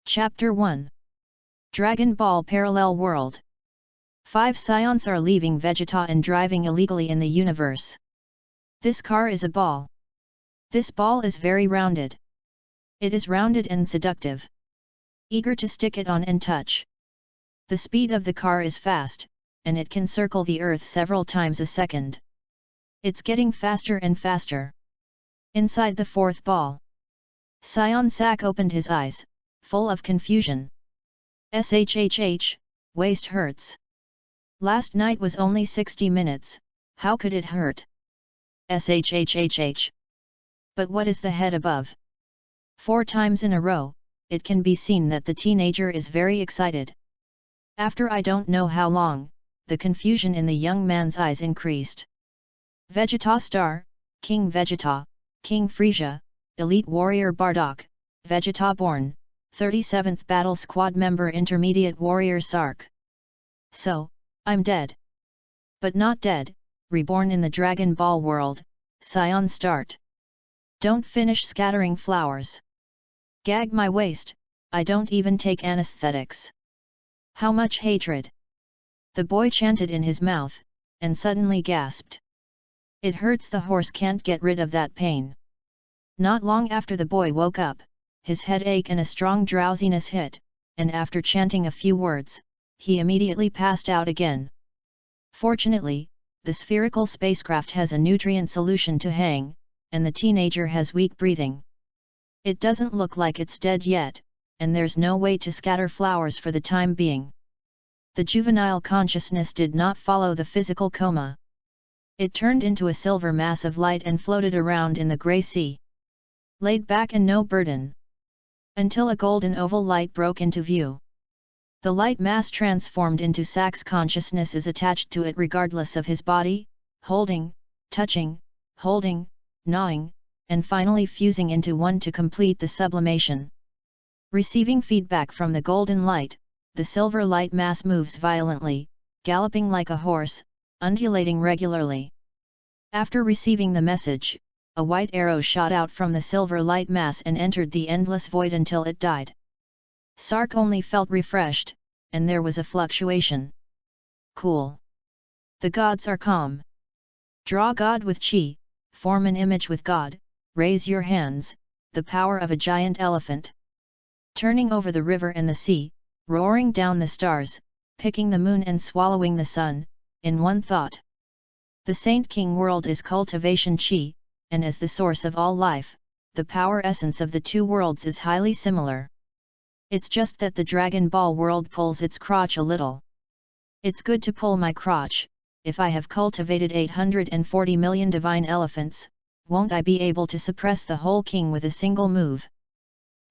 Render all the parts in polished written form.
Chapter 1 Dragon Ball Parallel World. 5 SAIYANS are leaving Vegeta and driving illegally in the universe. This car is a ball. This ball is very rounded. It is rounded and seductive. Eager to stick it on and touch. The speed of the car is fast, and it can circle the Earth several times a second. It's getting faster and faster. Inside the 4th ball, Saiyan Sak opened his eyes, full of confusion. Shhh, waist hurts. Last night was only 60 minutes, how could it hurt? Shhh. But what is the head above? 4 times in a row, it can be seen that the teenager is very excited. After I don't know how long, the confusion in the young man's eyes increased. Vegeta Star, King Vegeta, King Frieza, Elite Warrior Bardock, Vegeta Born, 37th Battle Squad member Intermediate Warrior Sark. So, I'm dead. But not dead, reborn in the Dragon Ball world, Saiyan start. Don't finish scattering flowers. Gag my waist, I don't even take anesthetics. How much hatred! The boy chanted in his mouth, and suddenly gasped. It hurts, the horse can't get rid of that pain. Not long after the boy woke up, his headache and a strong drowsiness hit, and after chanting a few words, he immediately passed out again. Fortunately, the spherical spacecraft has a nutrient solution to hang, and the teenager has weak breathing. It doesn't look like it's dead yet, and there's no way to scatter flowers for the time being. The juvenile consciousness did not follow the physical coma. It turned into a silver mass of light and floated around in the grey sea. Laid back and no burden. Until a golden oval light broke into view. The light mass transformed into Sak's consciousness is attached to it regardless of his body, holding, touching, holding, gnawing, and finally fusing into one to complete the sublimation. Receiving feedback from the golden light, the silver light mass moves violently, galloping like a horse, undulating regularly. After receiving the message, a white arrow shot out from the silver light mass and entered the endless void until it died. Sark only felt refreshed, and there was a fluctuation. Cool. The gods are calm. Draw God with chi, form an image with God, raise your hands, the power of a giant elephant. Turning over the river and the sea, roaring down the stars, picking the moon and swallowing the sun, in one thought. The Saint King world is cultivation chi, and as the source of all life, the power essence of the two worlds is highly similar. It's just that the Dragon Ball world pulls its crotch a little. It's good to pull my crotch. If I have cultivated 840 million divine elephants, won't I be able to suppress the whole king with a single move?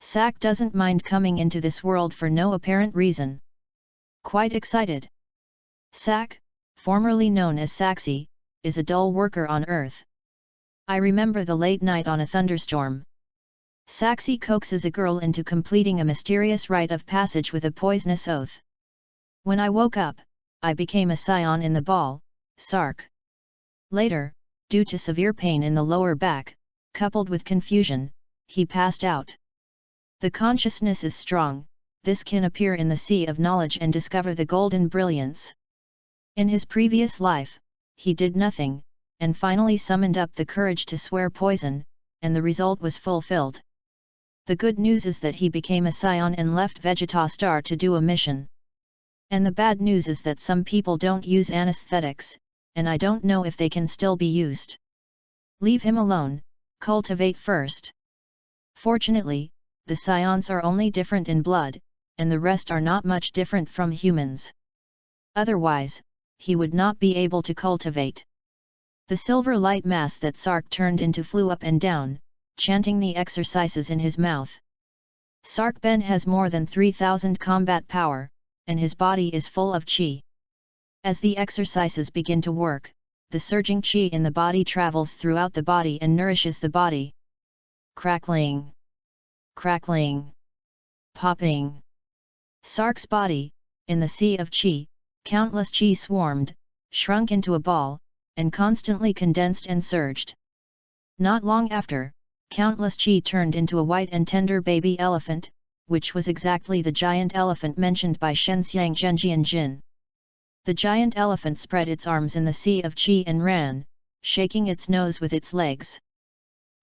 Sak doesn't mind coming into this world for no apparent reason. Quite excited. Sak, formerly known as Saxi, is a dull worker on Earth. I remember the late night on a thunderstorm. Saxi coaxes a girl into completing a mysterious rite of passage with a poisonous oath. When I woke up, I became a Saiyan in the ball, Sark. Later, due to severe pain in the lower back, coupled with confusion, he passed out. The consciousness is strong, this can appear in the sea of knowledge and discover the golden brilliance. In his previous life, he did nothing, and finally summoned up the courage to swear poison, and the result was fulfilled. The good news is that he became a Saiyan and left Vegeta Star to do a mission. And the bad news is that some people don't use anesthetics, and I don't know if they can still be used. Leave him alone, cultivate first. Fortunately, the Saiyans are only different in blood, and the rest are not much different from humans. Otherwise, he would not be able to cultivate. The silver light mass that Sark turned into flew up and down, chanting the exercises in his mouth. Sark Ben has more than 3000 combat power, and his body is full of chi. As the exercises begin to work, the surging chi in the body travels throughout the body and nourishes the body. Crackling. Crackling. Popping. Sark's body, in the sea of chi, countless chi swarmed, shrunk into a ball, and constantly condensed and surged. Not long after, countless chi turned into a white and tender baby elephant, which was exactly the giant elephant mentioned by Shenxiang Zhenjian Jin. The giant elephant spread its arms in the sea of qi and ran, shaking its nose with its legs.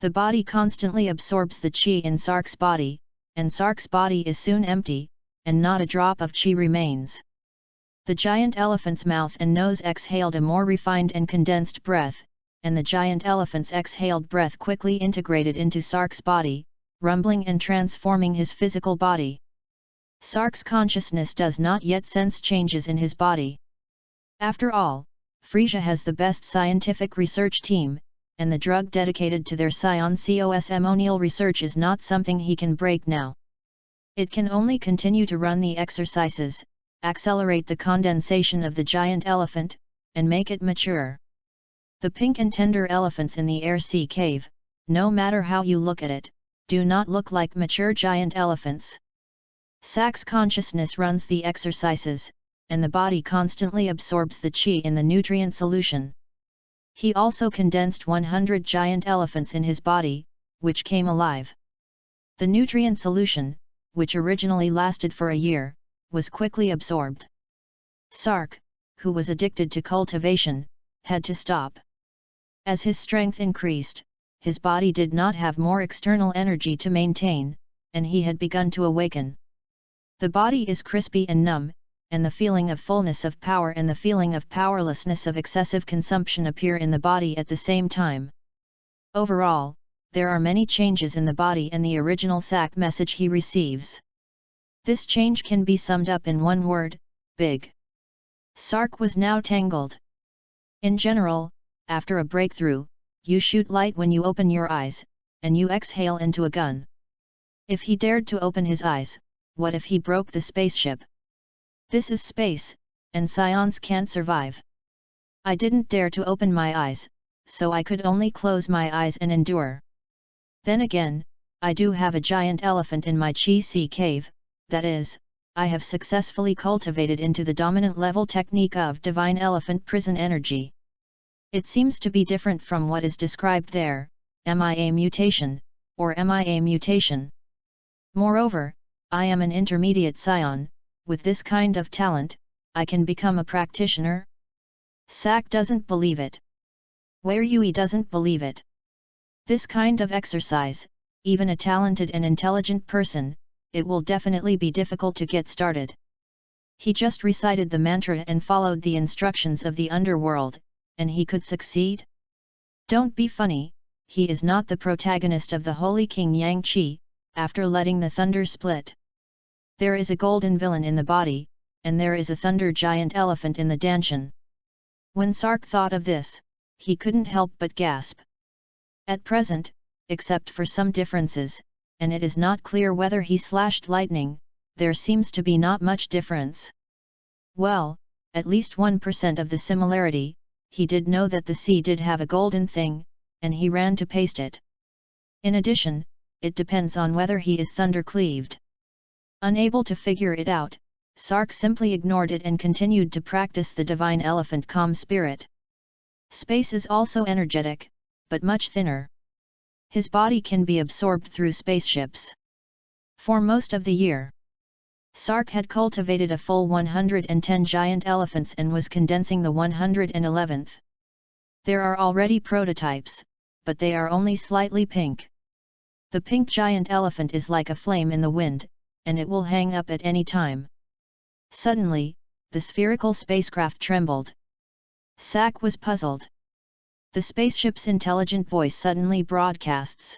The body constantly absorbs the qi in Sark's body, and Sark's body is soon empty, and not a drop of qi remains. The giant elephant's mouth and nose exhaled a more refined and condensed breath, and the giant elephant's exhaled breath quickly integrated into Sark's body, rumbling and transforming his physical body. Sark's consciousness does not yet sense changes in his body. After all, Frisia has the best scientific research team, and the drug dedicated to their cosmonial research is not something he can break now. It can only continue to run the exercises, accelerate the condensation of the giant elephant, and make it mature. The pink and tender elephants in the air sea cave, no matter how you look at it, do not look like mature giant elephants. Sak's consciousness runs the exercises, and the body constantly absorbs the qi in the nutrient solution. He also condensed 100 giant elephants in his body, which came alive. The nutrient solution, which originally lasted for a year, was quickly absorbed. Sark, who was addicted to cultivation, had to stop. As his strength increased, his body did not have more external energy to maintain, and he had begun to awaken. The body is crispy and numb, and the feeling of fullness of power and the feeling of powerlessness of excessive consumption appear in the body at the same time. Overall, there are many changes in the body and the original Sak message he receives. This change can be summed up in one word: big. Sark was now tangled. In general, after a breakthrough, you shoot light when you open your eyes, and you exhale into a gun. If he dared to open his eyes, what if he broke the spaceship? This is space, and SAIYANS can't survive. I didn't dare to open my eyes, so I could only close my eyes and endure. Then again, I do have a giant elephant in my Chi Sea cave, that is, I have successfully cultivated into the dominant level technique of divine elephant prison energy. It seems to be different from what is described there, MIA mutation, or MIA mutation. Moreover, I am an intermediate scion. With this kind of talent, I can become a practitioner? Sak doesn't believe it. Wei Yui doesn't believe it. This kind of exercise, even a talented and intelligent person, it will definitely be difficult to get started. He just recited the mantra and followed the instructions of the underworld, and he could succeed? Don't be funny, he is not the protagonist of the Holy King Yang Qi, after letting the thunder split. There is a golden villain in the body, and there is a thunder giant elephant in the Danshan. When Sark thought of this, he couldn't help but gasp. At present, except for some differences, and it is not clear whether he slashed lightning, there seems to be not much difference. Well, at least 1% of the similarity, he did know that the sea did have a golden thing, and he ran to paste it. In addition, it depends on whether he is thunder-cleaved. Unable to figure it out, Sark simply ignored it and continued to practice the divine elephant calm spirit. Space is also energetic, but much thinner. His body can be absorbed through spaceships. For most of the year, Sark had cultivated a full 110 giant elephants and was condensing the 111th. There are already prototypes, but they are only slightly pink. The pink giant elephant is like a flame in the wind, and it will hang up at any time. Suddenly, the spherical spacecraft trembled. Sak was puzzled. The spaceship's intelligent voice suddenly broadcasts.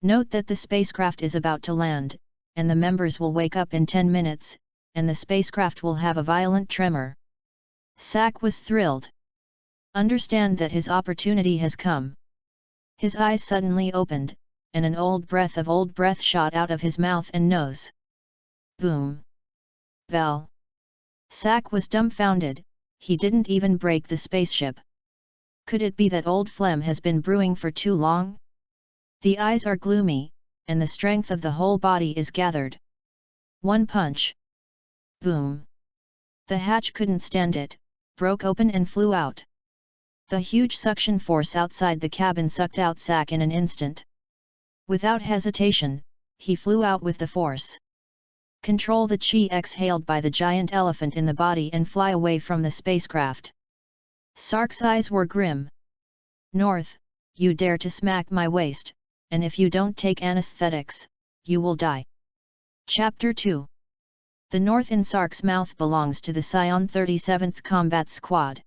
Note that the spacecraft is about to land, and the members will wake up in 10 minutes, and the spacecraft will have a violent tremor. Sak was thrilled. Understand that his opportunity has come. His eyes suddenly opened, and an old breath shot out of his mouth and nose. Boom! Bell! Sak was dumbfounded, he didn't even break the spaceship. Could it be that old phlegm has been brewing for too long? The eyes are gloomy, and the strength of the whole body is gathered. One punch. Boom! The hatch couldn't stand it, broke open and flew out. The huge suction force outside the cabin sucked out Sak in an instant. Without hesitation, he flew out with the force. Control the chi exhaled by the giant elephant in the body and fly away from the spacecraft. Sark's eyes were grim. North, you dare to smack my waist, and if you don't take anesthetics, you will die. Chapter 2. The North in Sark's mouth belongs to the Scion 37th Combat Squad.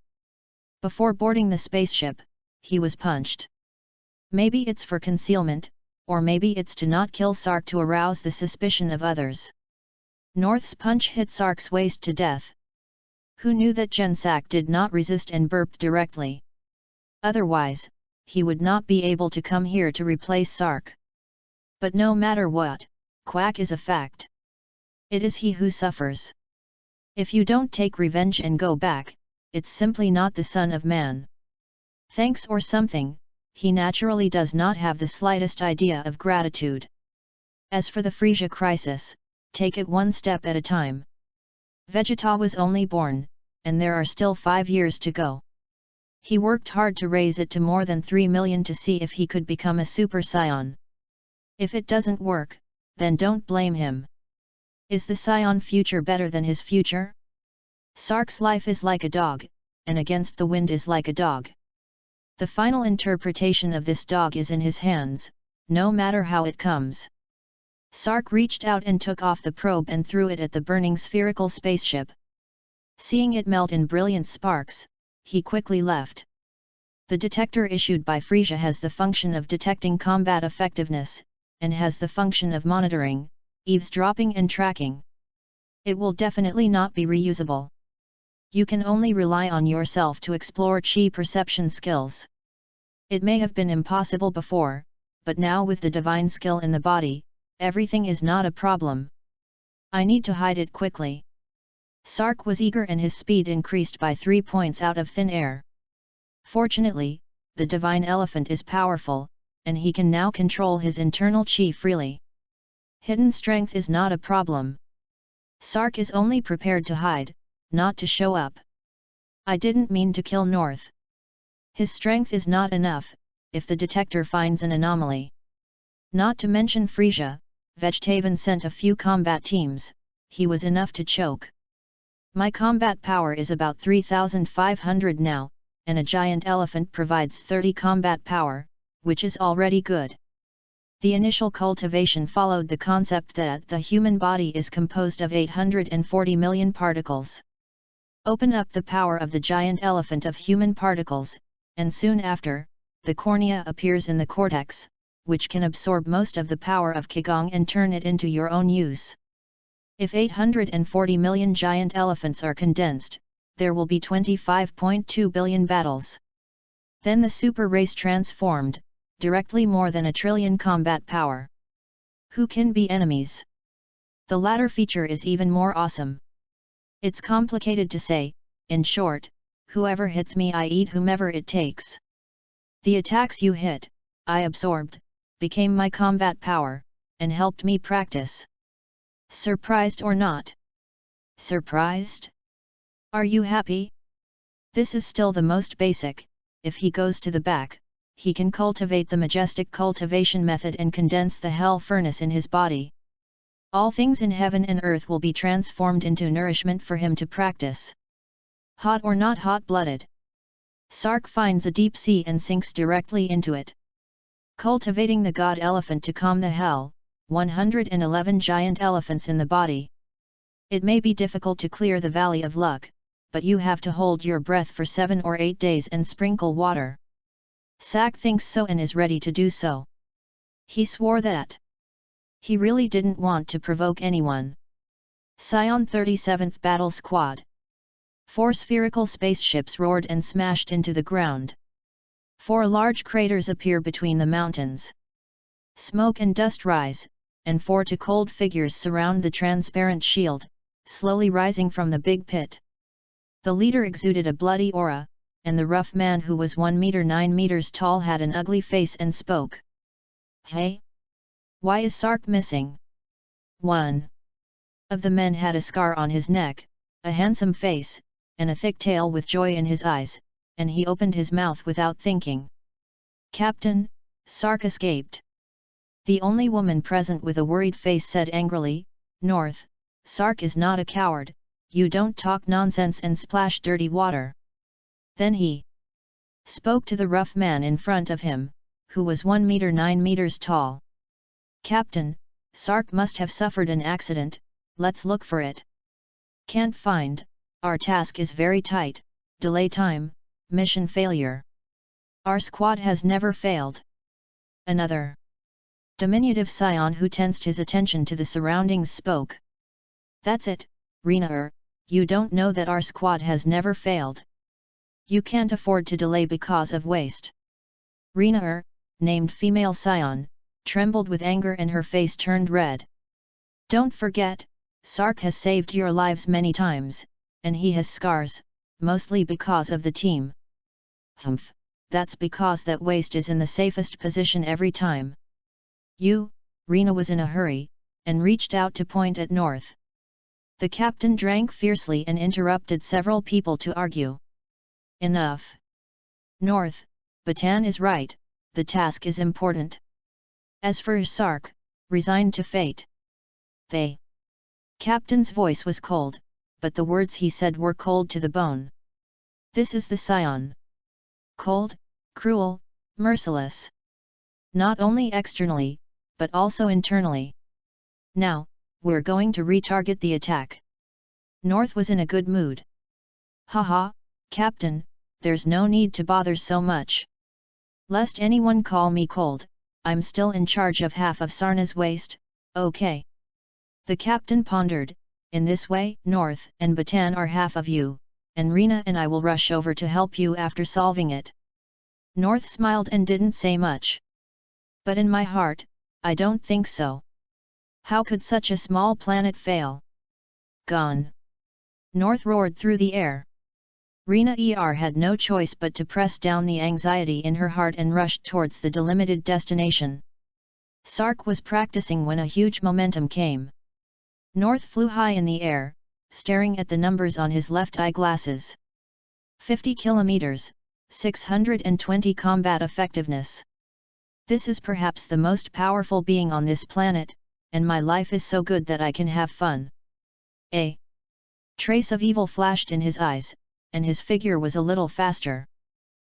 Before boarding the spaceship, he was punched. Maybe it's for concealment, or maybe it's to not kill Sark to arouse the suspicion of others. North's punch hit Sark's waist to death. Who knew that Gensak did not resist and burped directly? Otherwise, he would not be able to come here to replace Sark. But no matter what, Quack is a fact. It is he who suffers. If you don't take revenge and go back, it's simply not the son of man. Thanks or something, he naturally does not have the slightest idea of gratitude. As for the Frisia crisis, take it one step at a time. Vegeta was only born, and there are still 5 years to go. He worked hard to raise it to more than 3 million to see if he could become a Super Saiyan. If it doesn't work, then don't blame him. Is the Saiyan future better than his future? Sark's life is like a dog, and against the wind is like a dog. The final interpretation of this dog is in his hands, no matter how it comes. Sark reached out and took off the probe and threw it at the burning spherical spaceship. Seeing it melt in brilliant sparks, he quickly left. The detector issued by Frisia has the function of detecting combat effectiveness, and has the function of monitoring, eavesdropping and tracking. It will definitely not be reusable. You can only rely on yourself to explore chi perception skills. It may have been impossible before, but now with the divine skill in the body, everything is not a problem. I need to hide it quickly. Sark was eager and his speed increased by 3 points out of thin air. Fortunately, the divine elephant is powerful, and he can now control his internal chi freely. Hidden strength is not a problem. Sark is only prepared to hide, not to show up. I didn't mean to kill North. His strength is not enough, if the detector finds an anomaly. Not to mention Frisia, Vegetaven sent a few combat teams, he was enough to choke. My combat power is about 3,500 now, and a giant elephant provides 30 combat power, which is already good. The initial cultivation followed the concept that the human body is composed of 840 million particles. Open up the power of the giant elephant of human particles, and soon after, the cornea appears in the cortex, which can absorb most of the power of Qigong and turn it into your own use. If 840 million giant elephants are condensed, there will be 25.2 billion battles. Then the super race transformed, directly more than 1 trillion combat power. Who can be enemies? The latter feature is even more awesome. It's complicated to say, in short, whoever hits me I eat whomever it takes. The attacks you hit, I absorbed, became my combat power, and helped me practice. Surprised or not? Surprised? Are you happy? This is still the most basic. If he goes to the back, he can cultivate the majestic cultivation method and condense the hell furnace in his body. All things in heaven and earth will be transformed into nourishment for him to practice. Hot or not hot-blooded? Sark finds a deep sea and sinks directly into it. Cultivating the god elephant to calm the hell, 111 giant elephants in the body. It may be difficult to clear the Valley of Luck, but you have to hold your breath for 7 or 8 days and sprinkle water. Sak thinks so and is ready to do so. He swore that he really didn't want to provoke anyone. Scion 37th Battle Squad. 4 spherical spaceships roared and smashed into the ground. 4 large craters appear between the mountains. Smoke and dust rise, and 4 cold figures surround the transparent shield, slowly rising from the big pit. The leader exuded a bloody aura, and the rough man who was 1 meter 9 meters tall had an ugly face and spoke. Hey? Why is Sark missing? One of the men had a scar on his neck, a handsome face, and a thick tail with joy in his eyes, and he opened his mouth without thinking. Captain, Sark escaped. The only woman present with a worried face said angrily, North, Sark is not a coward, you don't talk nonsense and splash dirty water. Then he spoke to the rough man in front of him, who was 1 meter 9 meters tall. Captain, Sark must have suffered an accident, let's look for it. Can't find, our task is very tight, delay time, mission failure. Our squad has never failed. Another diminutive scion who tensed his attention to the surroundings spoke. That's it, Rina, you don't know that our squad has never failed. You can't afford to delay because of waste. Rina, named female scion, trembled with anger and her face turned red. Don't forget, Sark has saved your lives many times, and he has scars, mostly because of the team. Humph, that's because that waste is in the safest position every time. Rina was in a hurry, and reached out to point at north. The captain drank fiercely and interrupted several people to argue. Enough. North, Batan is right, the task is important. As for Sark, resigned to fate. They. Captain's voice was cold, but the words he said were cold to the bone. This is the scion. Cold, cruel, merciless. Not only externally, but also internally. Now, we're going to retarget the attack. North was in a good mood. Haha, Captain, there's no need to bother so much. Lest anyone call me cold, I'm still in charge of half of Sarna's waste, okay. The captain pondered, in this way, North and Batan are half of you, and Rina and I will rush over to help you after solving it. North smiled and didn't say much. But in my heart, I don't think so. How could such a small planet fail? Gone. North roared through the air. Rina had no choice but to press down the anxiety in her heart and rushed towards the delimited destination. Sark was practicing when a huge momentum came. North flew high in the air, staring at the numbers on his left eyeglasses. 50 kilometers, 620 combat effectiveness. This is perhaps the most powerful being on this planet, and my life is so good that I can have fun. A trace of evil flashed in his eyes, and his figure was a little faster.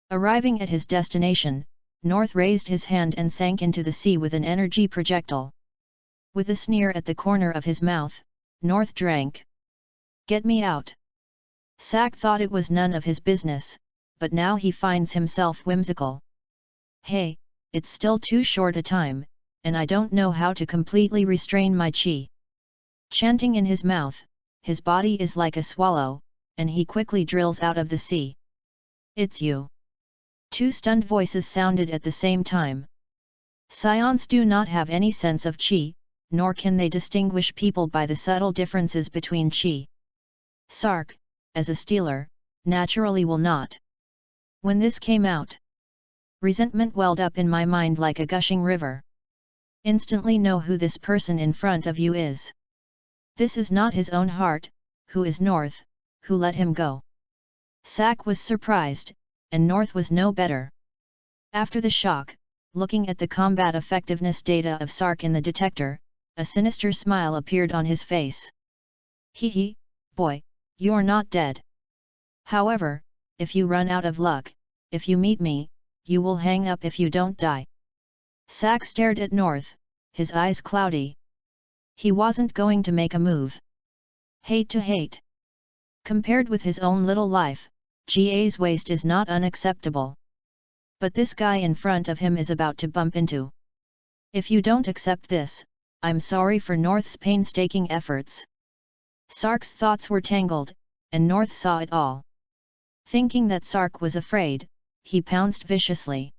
Arriving at his destination, North raised his hand and sank into the sea with an energy projectile. With a sneer at the corner of his mouth, North drank. Get me out. Sack thought it was none of his business, but now he finds himself whimsical. Hey, it's still too short a time, and I don't know how to completely restrain my chi. Chanting in his mouth, his body is like a swallow, and he quickly drills out of the sea. It's you. Two stunned voices sounded at the same time. Scions do not have any sense of chi, nor can they distinguish people by the subtle differences between chi. Sark, as a stealer, naturally will not. When this came out, resentment welled up in my mind like a gushing river. Instantly know who this person in front of you is. This is not his own heart, who is North, who let him go. Sack was surprised, and North was no better. After the shock, looking at the combat effectiveness data of Sark in the detector, a sinister smile appeared on his face. Hee, boy, you're not dead. However, if you run out of luck, if you meet me, you will hang up if you don't die. Sack stared at North, his eyes cloudy. He wasn't going to make a move. Hate to hate. Compared with his own little life, GA's waste is not unacceptable. But this guy in front of him is about to bump into. If you don't accept this, I'm sorry for North's painstaking efforts. Sark's thoughts were tangled, and North saw it all. Thinking that Sark was afraid, he pounced viciously.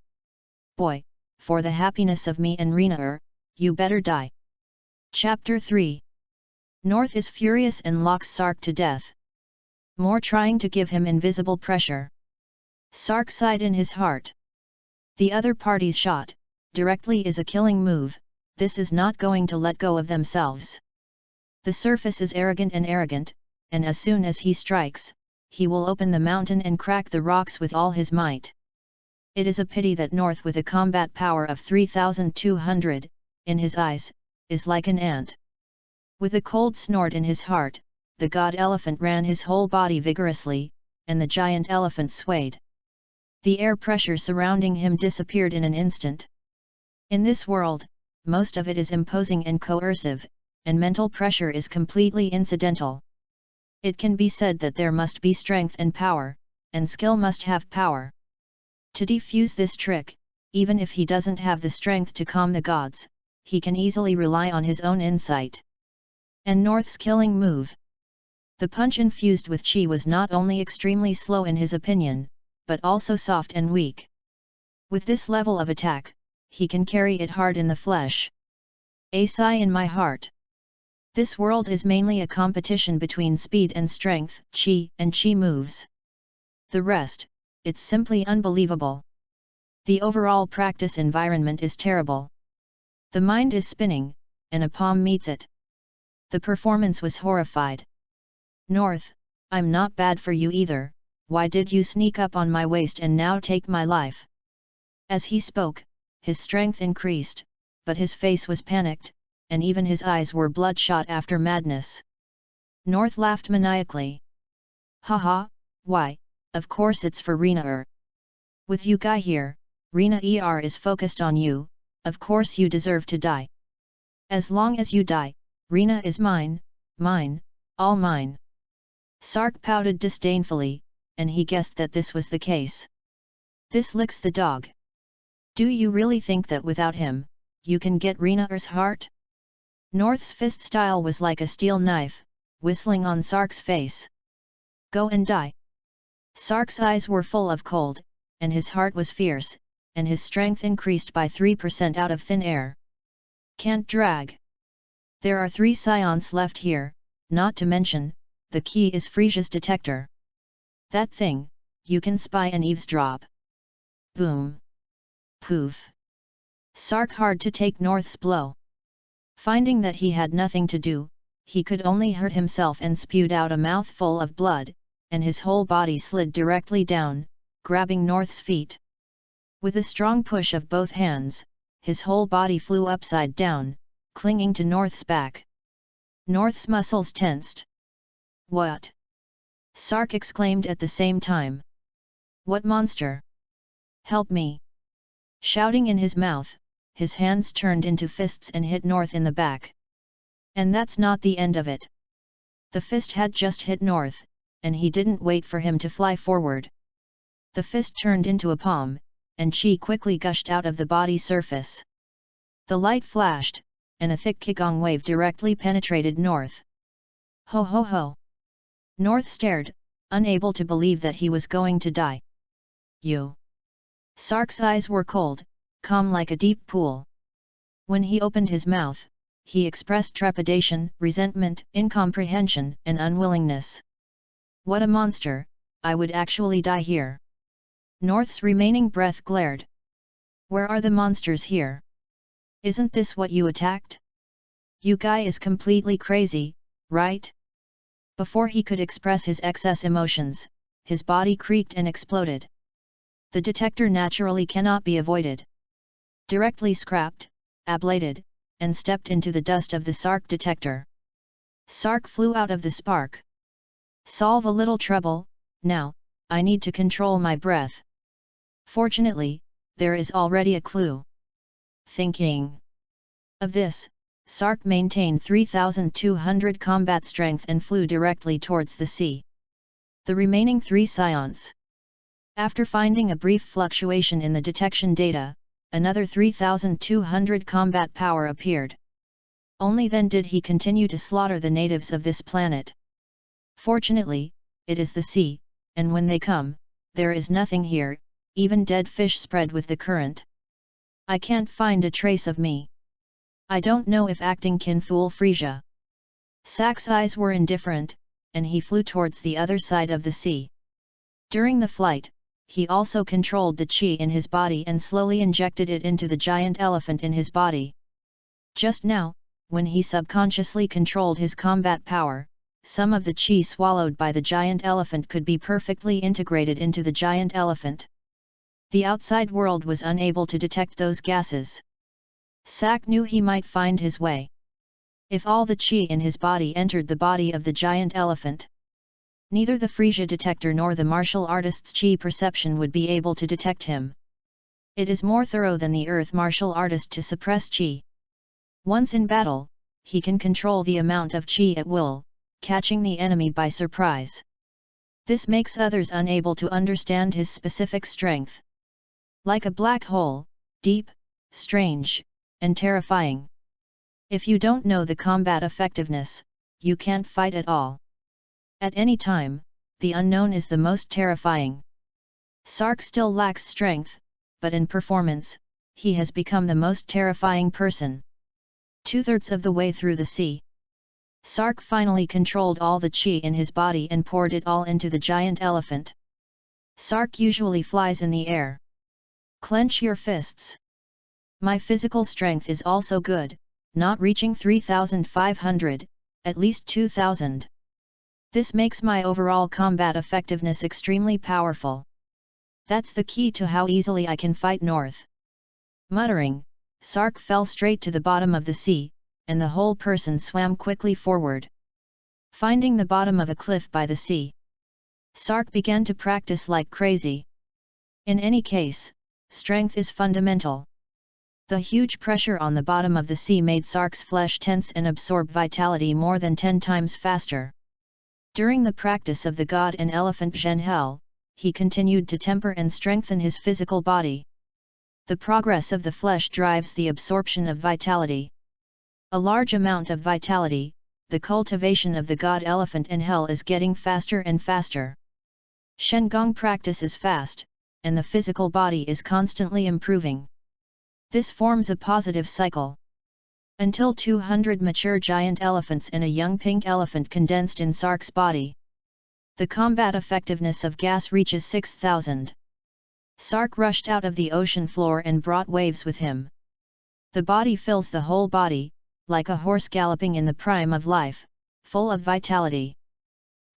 Boy, for the happiness of me and Rina, you better die. Chapter 3. North is furious and locks Sark to death. More trying to give him invisible pressure. Sark sighed in his heart. The other party's shot, directly is a killing move, this is not going to let go of themselves. The surface is arrogant, and as soon as he strikes, he will open the mountain and crack the rocks with all his might. It is a pity that North with a combat power of 3,200, in his eyes, is like an ant. With a cold snort in his heart, the god elephant ran his whole body vigorously, and the giant elephant swayed. The air pressure surrounding him disappeared in an instant. In this world, most of it is imposing and coercive, and mental pressure is completely incidental. It can be said that there must be strength and power, and skill must have power. To defuse this trick, even if he doesn't have the strength to calm the gods, he can easily rely on his own insight. And North's killing move. The punch infused with chi was not only extremely slow in his opinion, but also soft and weak. With this level of attack, he can carry it hard in the flesh. A sigh in my heart. This world is mainly a competition between speed and strength, chi and chi moves. The rest, it's simply unbelievable. The overall practice environment is terrible. The mind is spinning, and a palm meets it. The performance was horrified. North, I'm not bad for you either, why did you sneak up on my waist and now take my life? As he spoke, his strength increased, but his face was panicked, and even his eyes were bloodshot after madness. North laughed maniacally. Haha, why, of course it's for Rina. With you guy here, Rina is focused on you, of course you deserve to die. As long as you die, Rina is mine, all mine. Sark pouted disdainfully, and he guessed that this was the case. This licks the dog. Do you really think that without him, you can get Rina's heart? North's fist style was like a steel knife, whistling on Sark's face. Go and die. Sark's eyes were full of cold, and his heart was fierce, and his strength increased by 3% out of thin air. Can't drag. There are 3 SAIYANS left here, not to mention, the key is Frisia's detector. That thing, you can spy and eavesdrop. Boom. Poof. Sark hard to take North's blow. Finding that he had nothing to do, he could only hurt himself and spewed out a mouthful of blood, and his whole body slid directly down, grabbing North's feet. With a strong push of both hands, his whole body flew upside down, clinging to North's back. North's muscles tensed. What? Sark exclaimed at the same time. What monster? Help me! Shouting in his mouth, his hands turned into fists and hit North in the back. And that's not the end of it. The fist had just hit North, and he didn't wait for him to fly forward. The fist turned into a palm, and chi quickly gushed out of the body surface. The light flashed, and a thick Qigong wave directly penetrated North. Ho ho ho! North stared, unable to believe that he was going to die. You! Sark's eyes were cold, calm like a deep pool. When he opened his mouth, he expressed trepidation, resentment, incomprehension, and unwillingness. What a monster, I would actually die here. North's remaining breath glared. Where are the monsters here? Isn't this what you attacked? You guy is completely crazy, right? Before he could express his excess emotions, his body creaked and exploded. The detector naturally cannot be avoided. Directly scrapped, ablated, and stepped into the dust of the Sark detector. Sark flew out of the spark. Solve a little trouble, now, I need to control my breath. Fortunately, there is already a clue. Thinking of this, Sark maintained 3,200 combat strength and flew directly towards the sea. The remaining 3 SAIYANS. After finding a brief fluctuation in the detection data, another 3,200 combat power appeared. Only then did he continue to slaughter the natives of this planet. Fortunately, it is the sea, and when they come, there is nothing here, even dead fish spread with the current. I can't find a trace of me. I don't know if acting can fool Frisia. Sak's eyes were indifferent, and he flew towards the other side of the sea. During the flight, he also controlled the chi in his body and slowly injected it into the giant elephant in his body. Just now, when he subconsciously controlled his combat power, some of the chi swallowed by the giant elephant could be perfectly integrated into the giant elephant. The outside world was unable to detect those gases. Sak knew he might find his way. if all the chi in his body entered the body of the giant elephant, neither the Frisia detector nor the martial artist's chi perception would be able to detect him. It is more thorough than the earth martial artist to suppress chi. Once in battle, he can control the amount of chi at will, catching the enemy by surprise. This makes others unable to understand his specific strength. Like a black hole, deep, strange, and terrifying. If you don't know the combat effectiveness, you can't fight at all. At any time, the unknown is the most terrifying. Sark still lacks strength, but in performance, he has become the most terrifying person. 2/3 of the way through the sea, Sark finally controlled all the chi in his body and poured it all into the giant elephant. Sark usually flies in the air. Clench your fists. My physical strength is also good, not reaching 3,500, at least 2,000. This makes my overall combat effectiveness extremely powerful. That's the key to how easily I can fight north. Muttering, Sark fell straight to the bottom of the sea, and the whole person swam quickly forward. Finding the bottom of a cliff by the sea, Sark began to practice like crazy. In any case, strength is fundamental. The huge pressure on the bottom of the sea made Sark's flesh tense and absorb vitality more than 10 times faster. During the practice of the god and elephant Zhenhel, he continued to temper and strengthen his physical body. The progress of the flesh drives the absorption of vitality. A large amount of vitality, the cultivation of the god elephant and hell is getting faster and faster. Shengong practice is fast, and the physical body is constantly improving. This forms a positive cycle. Until 200 mature giant elephants and a young pink elephant condensed in Sark's body. The combat effectiveness of gas reaches 6,000. Sark rushed out of the ocean floor and brought waves with him. The body fills the whole body, like a horse galloping in the prime of life, full of vitality.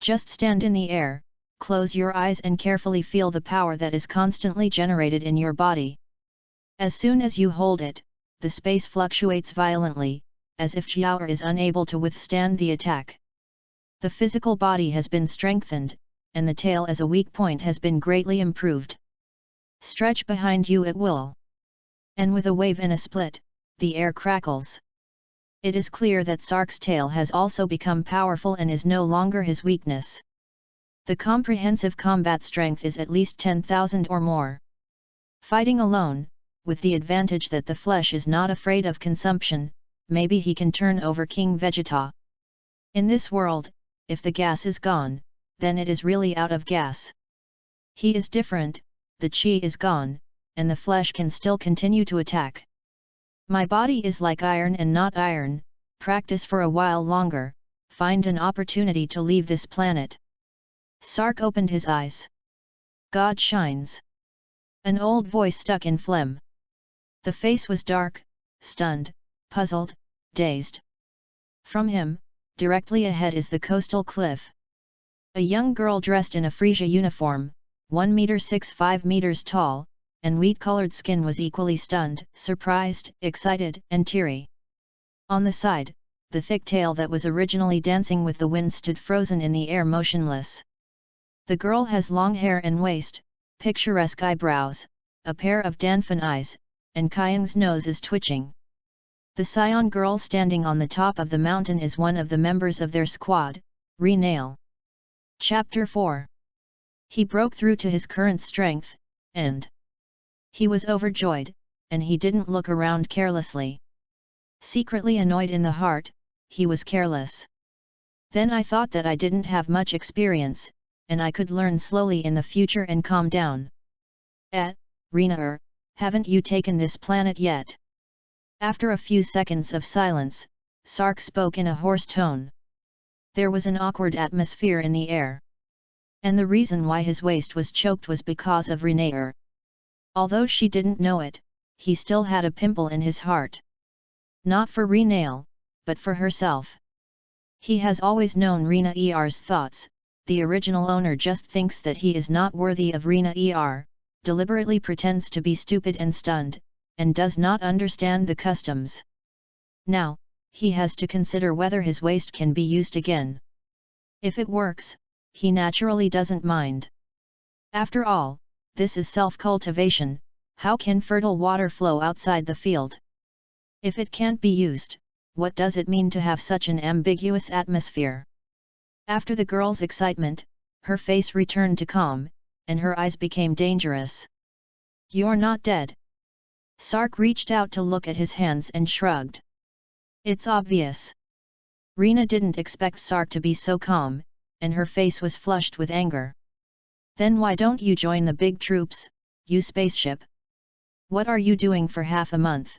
Just stand in the air, close your eyes and carefully feel the power that is constantly generated in your body. As soon as you hold it, the space fluctuates violently, as if Xiao is unable to withstand the attack. The physical body has been strengthened, and the tail as a weak point has been greatly improved. Stretch behind you at will. And with a wave and a split, the air crackles. It is clear that Sark's tail has also become powerful and is no longer his weakness. The comprehensive combat strength is at least 10,000 or more. Fighting alone, with the advantage that the flesh is not afraid of consumption, maybe he can turn over King Vegeta. In this world, if the gas is gone, then it is really out of gas. He is different, the chi is gone, and the flesh can still continue to attack. My body is like iron and not iron, practice for a while longer, find an opportunity to leave this planet. Sark opened his eyes. God shines. An old voice stuck in phlegm. The face was dark, stunned, puzzled, dazed. From him, directly ahead is the coastal cliff. A young girl dressed in a Frisia uniform, 1 meter 5 meters tall, and wheat-colored skin was equally stunned, surprised, excited, and teary. On the side, the thick tail that was originally dancing with the wind stood frozen in the air motionless. The girl has long hair and waist, picturesque eyebrows, a pair of Danfan eyes, and Kyung's nose is twitching. The Scion girl standing on the top of the mountain is one of the members of their squad, Renail. Chapter 4. He broke through to his current strength, and he was overjoyed, and he didn't look around carelessly. Secretly annoyed in the heart, he was careless. Then I thought that I didn't have much experience, and I could learn slowly in the future and calm down. Rena, haven't you taken this planet yet? After a few seconds of silence, Sark spoke in a hoarse tone. There was an awkward atmosphere in the air. And the reason why his waist was choked was because of Renaer. Although she didn't know it, he still had a pimple in his heart. Not for Renail, but for herself. He has always known Rena Er's thoughts. The original owner just thinks that he is not worthy of Rena Er, deliberately pretends to be stupid and stunned, and does not understand the customs. Now, he has to consider whether his waste can be used again. If it works, he naturally doesn't mind. After all, this is self-cultivation. How can fertile water flow outside the field? If it can't be used, what does it mean to have such an ambiguous atmosphere? After the girl's excitement, her face returned to calm, and her eyes became dangerous. You're not dead. Sark reached out to look at his hands and shrugged. It's obvious. Rena didn't expect Sark to be so calm, and her face was flushed with anger. Then why don't you join the big troops, you spaceship? What are you doing for half a month?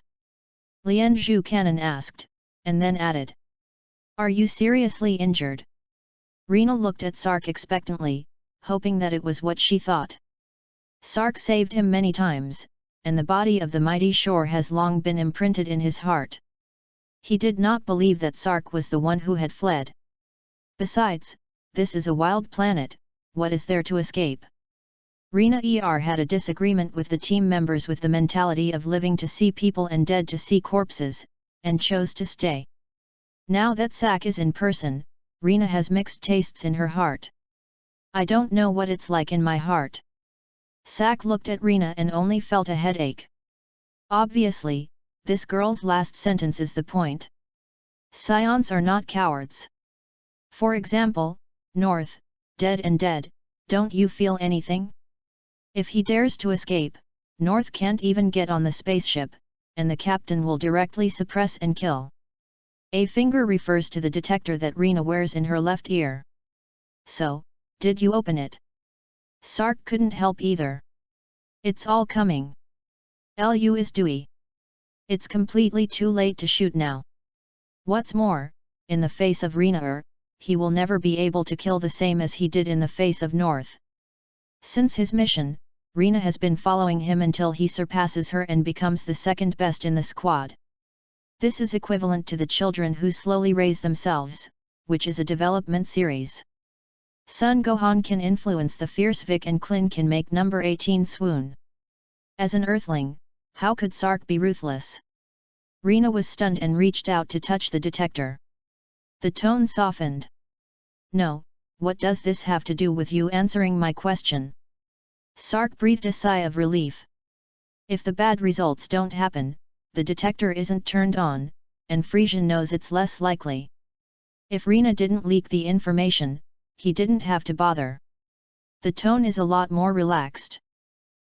Lian Zhu Canon asked, and then added. Are you seriously injured? Rena looked at Sark expectantly, hoping that it was what she thought. Sark saved him many times, and the body of the mighty shore has long been imprinted in his heart. He did not believe that Sark was the one who had fled. Besides, this is a wild planet, what is there to escape? Rena had a disagreement with the team members with the mentality of living to see people and dead to see corpses, and chose to stay. Now that Sak is in person, Rena has mixed tastes in her heart. I don't know what it's like in my heart. Sak looked at Rena and only felt a headache. Obviously, this girl's last sentence is the point. SAIYANS are not cowards. For example, North, dead and dead, don't you feel anything? If he dares to escape, North can't even get on the spaceship, and the captain will directly suppress and kill. A finger refers to the detector that Rena wears in her left ear. So, did you open it? Sark couldn't help either. It's all coming. Lu is Dewey. It's completely too late to shoot now. What's more, in the face of Rena, he will never be able to kill the same as he did in the face of North. Since his mission, Rena has been following him until he surpasses her and becomes the second best in the squad. This is equivalent to the children who slowly raise themselves, which is a development series. Sun Gohan can influence the fierce Vic and Klin can make number 18 swoon. As an earthling, how could Sark be ruthless? Rena was stunned and reached out to touch the detector. The tone softened. No, what does this have to do with you answering my question? Sark breathed a sigh of relief. If the bad results don't happen, the detector isn't turned on, and Frisian knows it's less likely. If Rena didn't leak the information, he didn't have to bother. The tone is a lot more relaxed.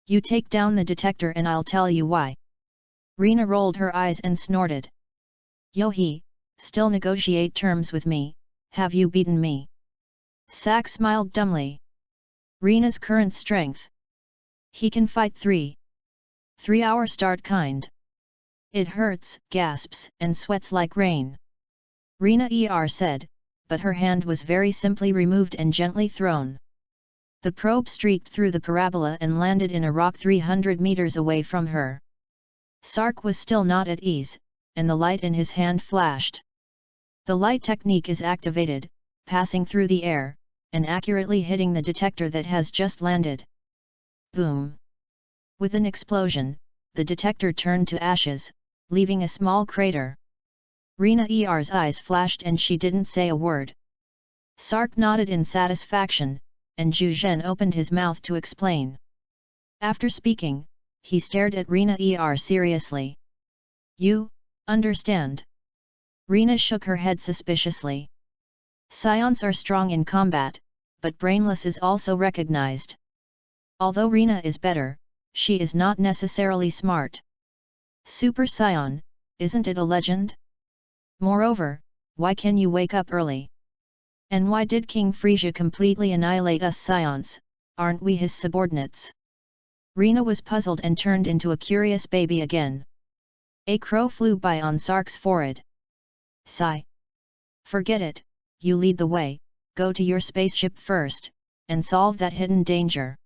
You take down the detector and I'll tell you why. Rena rolled her eyes and snorted. Yohi, still negotiate terms with me, have you beaten me? Sak smiled dumbly. Rena's current strength. He can fight 3-hour start kind. It hurts, gasps, and sweats like rain. Rena said, but her hand was very simply removed and gently thrown. The probe streaked through the parabola and landed in a rock 300 meters away from her. Sark was still not at ease, and the light in his hand flashed. The light technique is activated, passing through the air, and accurately hitting the detector that has just landed. Boom! With an explosion, the detector turned to ashes, leaving a small crater. Rena's eyes flashed and she didn't say a word. Sark nodded in satisfaction, and Zhu Zhen opened his mouth to explain. After speaking, he stared at Rena seriously. You understand? Rena shook her head suspiciously. SAIYANS are strong in combat, but brainless is also recognized. Although Rena is better, she is not necessarily smart. Super Saiyan, isn't it a legend? Moreover, why can you wake up early? And why did King Frisia completely annihilate us Saiiyans? Aren't we his subordinates? Rena was puzzled and turned into a curious baby again. A crow flew by on Sark's forehead. Sigh. Forget it, you lead the way, go to your spaceship first, and solve that hidden danger.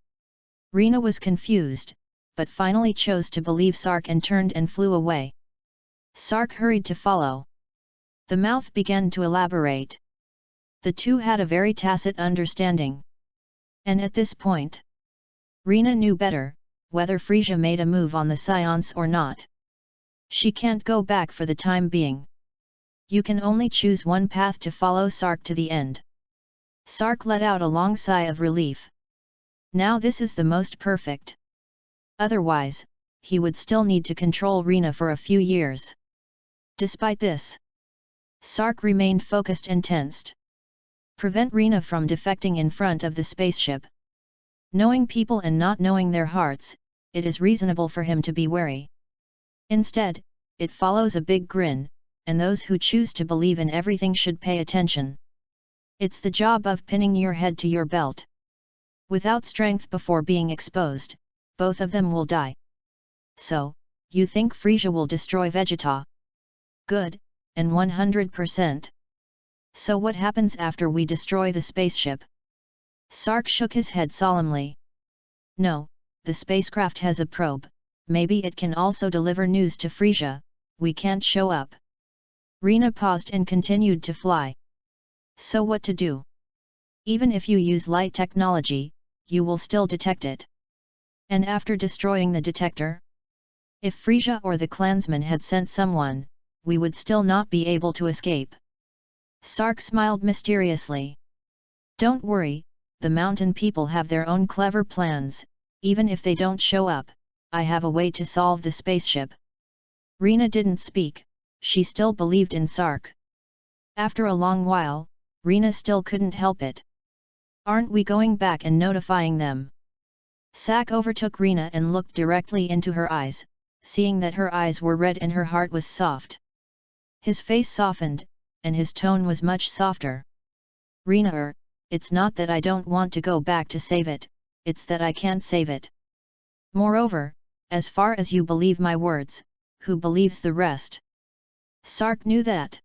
Rena was confused, but finally chose to believe Sark and turned and flew away. Sark hurried to follow. The mouth began to elaborate. The two had a very tacit understanding. And at this point, Rena knew better, whether Frisia made a move on the SAIYANS or not. She can't go back for the time being. You can only choose one path to follow Sark to the end. Sark let out a long sigh of relief. Now this is the most perfect. Otherwise, he would still need to control Rina for a few years. Despite this, Sark remained focused and tensed. Prevent Rina from defecting in front of the spaceship. Knowing people and not knowing their hearts, it is reasonable for him to be wary. Instead, it follows a big grin, and those who choose to believe in everything should pay attention. It's the job of pinning your head to your belt. Without strength before being exposed, both of them will die. So, you think Frisia will destroy Vegeta? Good, and 100%. So what happens after we destroy the spaceship? Sark shook his head solemnly. No, the spacecraft has a probe, maybe it can also deliver news to Frisia, we can't show up. Rina paused and continued to fly. So what to do? Even if you use light technology, you will still detect it. And after destroying the detector? If Frisia or the clansmen had sent someone, we would still not be able to escape. Sark smiled mysteriously. Don't worry, the mountain people have their own clever plans, even if they don't show up, I have a way to solve the spaceship. Rina didn't speak, she still believed in Sark. After a long while, Rina still couldn't help it. Aren't we going back and notifying them? Sark overtook Rina and looked directly into her eyes, seeing that her eyes were red and her heart was soft. His face softened, and his tone was much softer. Rina, it's not that I don't want to go back to save it, it's that I can't save it. Moreover, as far as you believe my words, who believes the rest? Sark knew that.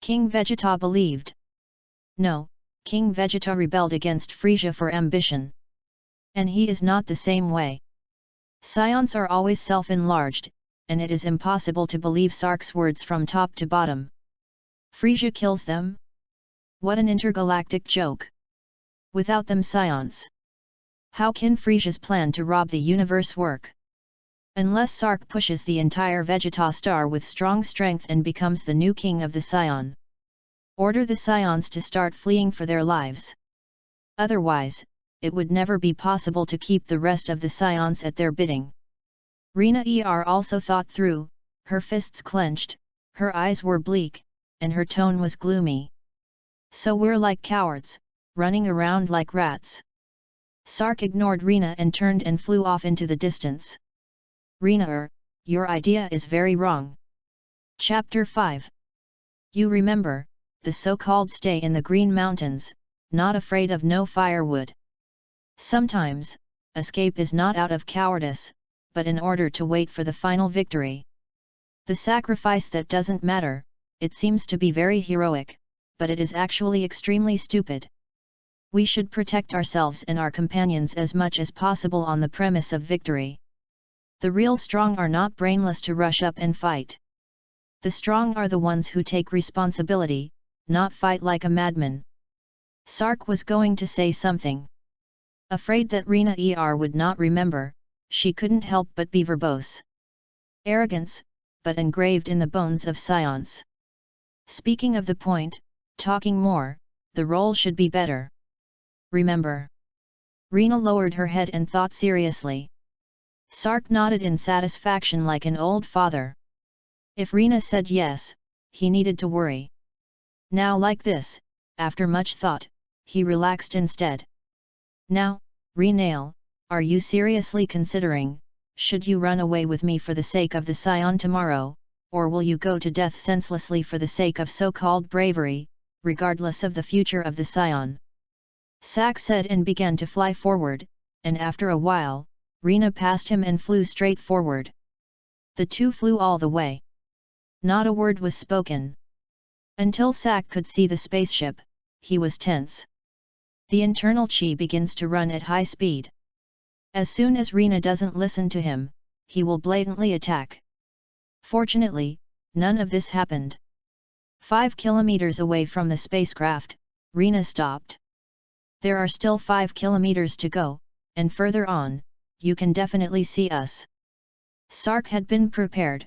King Vegeta believed. No, King Vegeta rebelled against Frisia for ambition. And he is not the same way. SAIYANS are always self-enlarged, and it is impossible to believe Sark's words from top to bottom. Frisia kills them? What an intergalactic joke! Without them SAIYANS. How can Frisia's plan to rob the universe work? Unless Sark pushes the entire Vegeta star with strong strength and becomes the new king of the SAIYAN. Order the SAIYANS to start fleeing for their lives. Otherwise, it would never be possible to keep the rest of the SAIYANS at their bidding. Rina also thought through, her fists clenched, her eyes were bleak, and her tone was gloomy. So we're like cowards, running around like rats. Sark ignored Rina and turned and flew off into the distance. Rina, your idea is very wrong. Chapter 5. You remember, the so-called stay in the Green Mountains, not afraid of no firewood. Sometimes, escape is not out of cowardice, but in order to wait for the final victory. The sacrifice that doesn't matter, it seems to be very heroic, but it is actually extremely stupid. We should protect ourselves and our companions as much as possible on the premise of victory. The real strong are not brainless to rush up and fight. The strong are the ones who take responsibility, not fight like a madman. Sark was going to say something. Afraid that Rina would not remember, she couldn't help but be verbose. Arrogance, but engraved in the bones of SAIYANS. Speaking of the point, talking more, the role should be better. Remember. Rina lowered her head and thought seriously. Sark nodded in satisfaction like an old father. If Rina said yes, he needed to worry. Now like this, after much thought, he relaxed instead. Now, Rina, are you seriously considering, should you run away with me for the sake of the SAIYAN tomorrow, or will you go to death senselessly for the sake of so-called bravery, regardless of the future of the SAIYAN? Sark said and began to fly forward, and after a while, Rina passed him and flew straight forward. The two flew all the way. Not a word was spoken. Until Sark could see the spaceship, he was tense. The internal chi begins to run at high speed. As soon as Rina doesn't listen to him, he will blatantly attack. Fortunately, none of this happened. 5 kilometers away from the spacecraft, Rina stopped. There are still 5 kilometers to go, and further on, you can definitely see us. Sark had been prepared.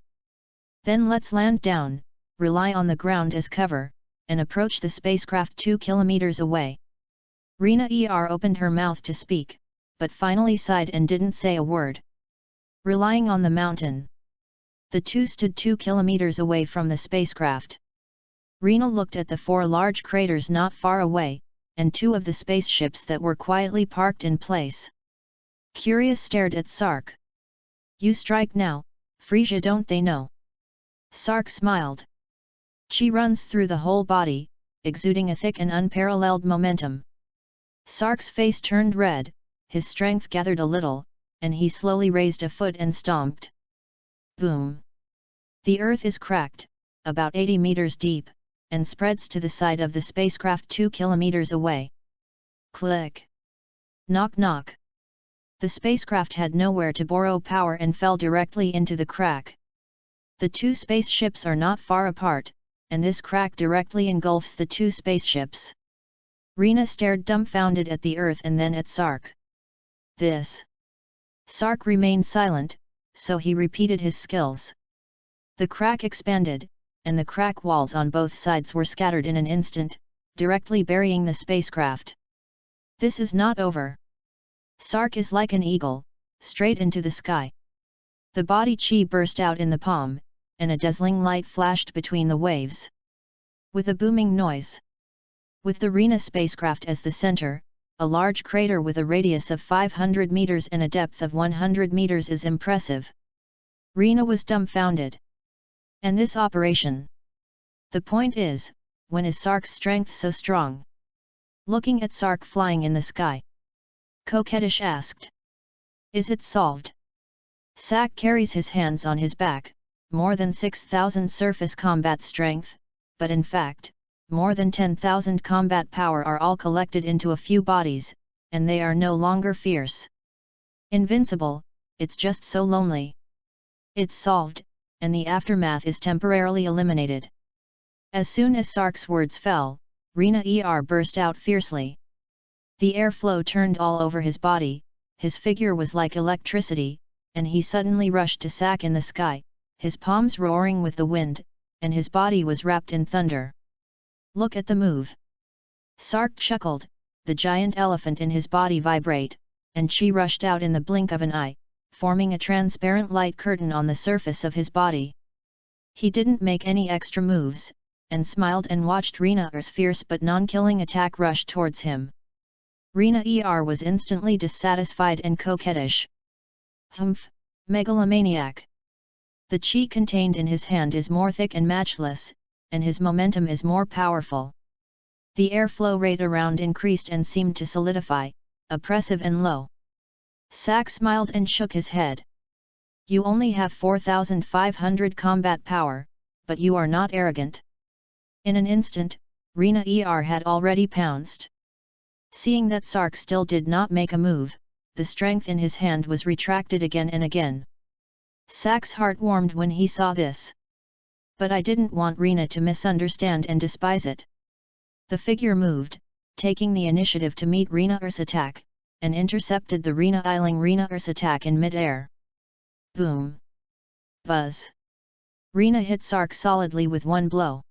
Then let's land down, rely on the ground as cover, and approach the spacecraft 2 kilometers away. Rena opened her mouth to speak, but finally sighed and didn't say a word. Relying on the mountain. The two stood 2 kilometers away from the spacecraft. Rena looked at the 4 large craters not far away, and 2 of the spaceships that were quietly parked in place. Curious stared at Sark. "You strike now, Frisia, don't they know?" Sark smiled. "Chi runs through the whole body, exuding a thick and unparalleled momentum." Sark's face turned red, his strength gathered a little, and he slowly raised a foot and stomped. Boom! The earth is cracked, about 80 meters deep, and spreads to the side of the spacecraft 2 kilometers away. Click! Knock knock! The spacecraft had nowhere to borrow power and fell directly into the crack. The 2 spaceships are not far apart, and this crack directly engulfs the 2 spaceships. Rena stared dumbfounded at the earth and then at Sark. "This." Sark remained silent, so he repeated his skills. The crack expanded, and the crack walls on both sides were scattered in an instant, directly burying the spacecraft. "This is not over." Sark is like an eagle, straight into the sky. The body chi burst out in the palm, and a dazzling light flashed between the waves. With a booming noise. With the Rena spacecraft as the center, a large crater with a radius of 500 meters and a depth of 100 meters is impressive. Rena was dumbfounded. And this operation? The point is, when is Sark's strength so strong? Looking at Sark flying in the sky, Coquettish asked. "Is it solved?" Sark carries his hands on his back, more than 6,000 surface combat strength, but in fact, more than 10,000 combat power are all collected into a few bodies, and they are no longer fierce. Invincible, it's just so lonely. It's solved, and the aftermath is temporarily eliminated. As soon as Sark's words fell, Rena burst out fiercely. The airflow turned all over his body, his figure was like electricity, and he suddenly rushed to Sark in the sky, his palms roaring with the wind, and his body was wrapped in thunder. "Look at the move." Sark chuckled, the giant elephant in his body vibrate, and chi rushed out in the blink of an eye, forming a transparent light curtain on the surface of his body. He didn't make any extra moves, and smiled and watched Rena's fierce but non-killing attack rush towards him. Rena was instantly dissatisfied and coquettish. "Humph, megalomaniac. The chi contained in his hand is more thick and matchless, and his momentum is more powerful." The airflow rate around increased and seemed to solidify, oppressive and low. Sark smiled and shook his head. "You only have 4,500 combat power, but you are not arrogant." In an instant, Rena had already pounced. Seeing that Sark still did not make a move, the strength in his hand was retracted again and again. Sark's heart warmed when he saw this. "But I didn't want Rena to misunderstand and despise it." The figure moved, taking the initiative to meet Rena's attack, and intercepted the Rena's attack in mid-air. Boom! Buzz! Rena hit Sark solidly with one blow.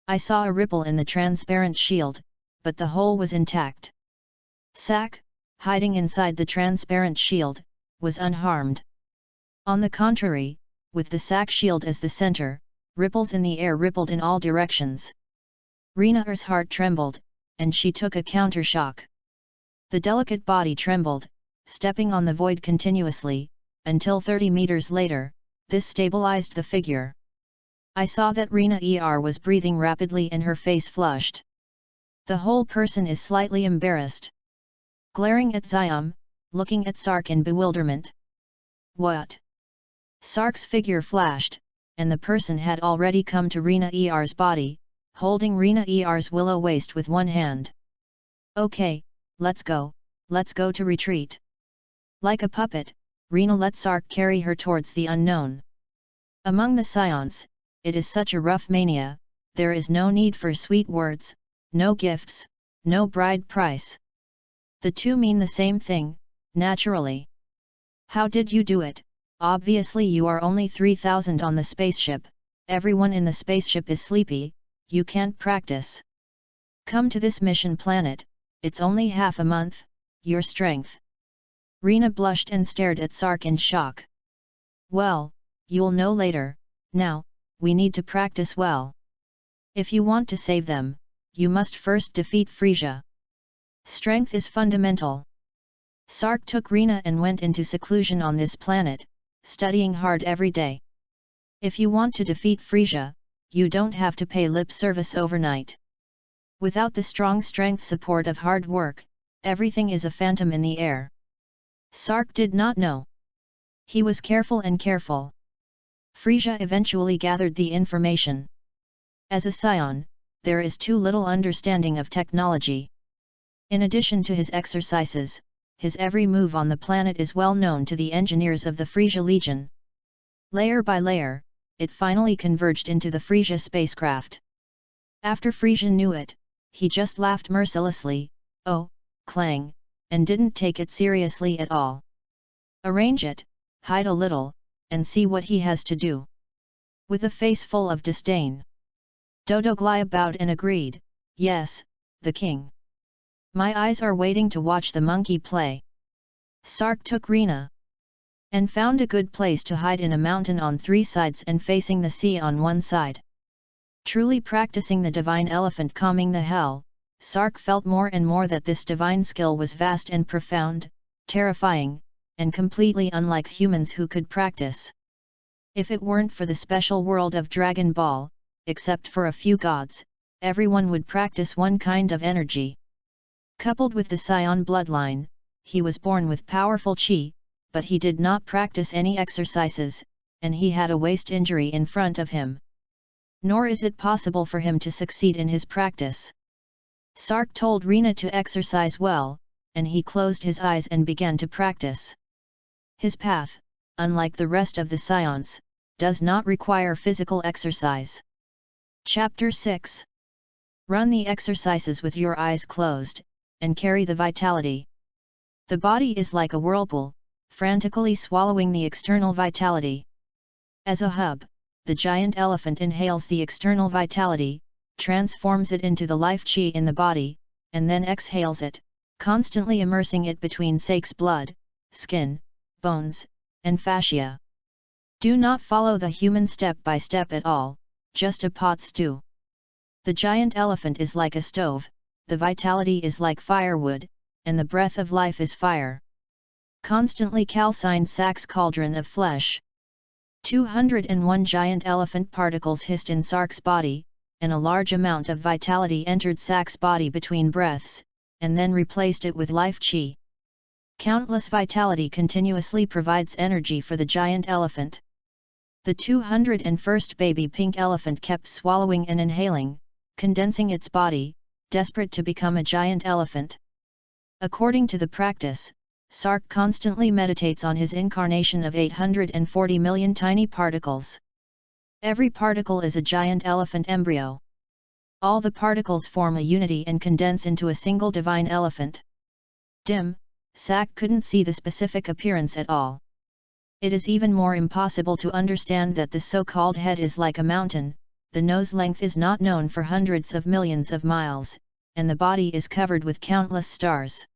I saw a ripple in the transparent shield, but the whole was intact. Sark, hiding inside the transparent shield, was unharmed. On the contrary, with the Sark shield as the center, ripples in the air rippled in all directions. Rena's heart trembled, and she took a counter-shock. The delicate body trembled, stepping on the void continuously, until 30 meters later, this stabilized the figure. I saw that Rena was breathing rapidly and her face flushed. The whole person is slightly embarrassed. Glaring at SAIYANS, looking at Sark in bewilderment. "What?" Sark's figure flashed, and the person had already come to Rena's body, holding Rena's willow waist with one hand. "Okay, let's go to retreat." Like a puppet, Rena let Sark carry her towards the unknown. Among the SAIYANS, it is such a rough mania, there is no need for sweet words, no gifts, no bride price. The two mean the same thing, naturally. "How did you do it? Obviously you are only 3,000 on the spaceship, everyone in the spaceship is sleepy, you can't practice. Come to this mission planet, it's only half a month, your strength. Rena blushed and stared at Sark in shock. Well, you'll know later, now, we need to practice well. If you want to save them, you must first defeat Frisia. Strength is fundamental. Sark took Rena and went into seclusion on this planet, studying hard every day. If you want to defeat Frisia, you don't have to pay lip service overnight. Without the strong strength support of hard work, everything is a phantom in the air. Sark did not know. He was careful and careful. Frisia eventually gathered the information. As a scion, there is too little understanding of technology. In addition to his exercises, his every move on the planet is well known to the engineers of the Frisia Legion. Layer by layer, it finally converged into the Frisia spacecraft. After Frisia knew it, he just laughed mercilessly, oh, clang, and didn't take it seriously at all. Arrange it, hide a little, and see what he has to do. With a face full of disdain, Dodoglia bowed and agreed, yes, the king. My eyes are waiting to watch the monkey play. Sark took Rena and found a good place to hide in a mountain on 3 sides and facing the sea on one side. Truly practicing the divine elephant calming the hell, Sark felt more and more that this divine skill was vast and profound, terrifying, and completely unlike humans who could practice. If it weren't for the special world of Dragon Ball, except for a few gods, everyone would practice one kind of energy. Coupled with the Saiyan bloodline, he was born with powerful chi, but he did not practice any exercises, and he had a waist injury in front of him. Nor is it possible for him to succeed in his practice. Sark told Rena to exercise well, and he closed his eyes and began to practice. His path, unlike the rest of the Saiyans, does not require physical exercise. Chapter 6. Run the exercises with your eyes closed, and carry the vitality. The body is like a whirlpool, frantically swallowing the external vitality. As a hub, the giant elephant inhales the external vitality, transforms it into the life chi in the body, and then exhales it, constantly immersing it between Saik's blood, skin, bones, and fascia. Do not follow the human step by step at all, just a pot stew. The giant elephant is like a stove, the vitality is like firewood, and the breath of life is fire. Constantly calcined Saik's cauldron of flesh. 201 giant elephant particles hissed in Sark's body, and a large amount of vitality entered Saik's body between breaths, and then replaced it with life chi. Countless vitality continuously provides energy for the giant elephant. The 201st baby pink elephant kept swallowing and inhaling, condensing its body, desperate to become a giant elephant. According to the practice, Sark constantly meditates on his incarnation of 840 million tiny particles. Every particle is a giant elephant embryo. All the particles form a unity and condense into a single divine elephant. Dim, Sark couldn't see the specific appearance at all. It is even more impossible to understand that the so-called head is like a mountain, the nose length is not known for hundreds of millions of miles, and the body is covered with countless stars.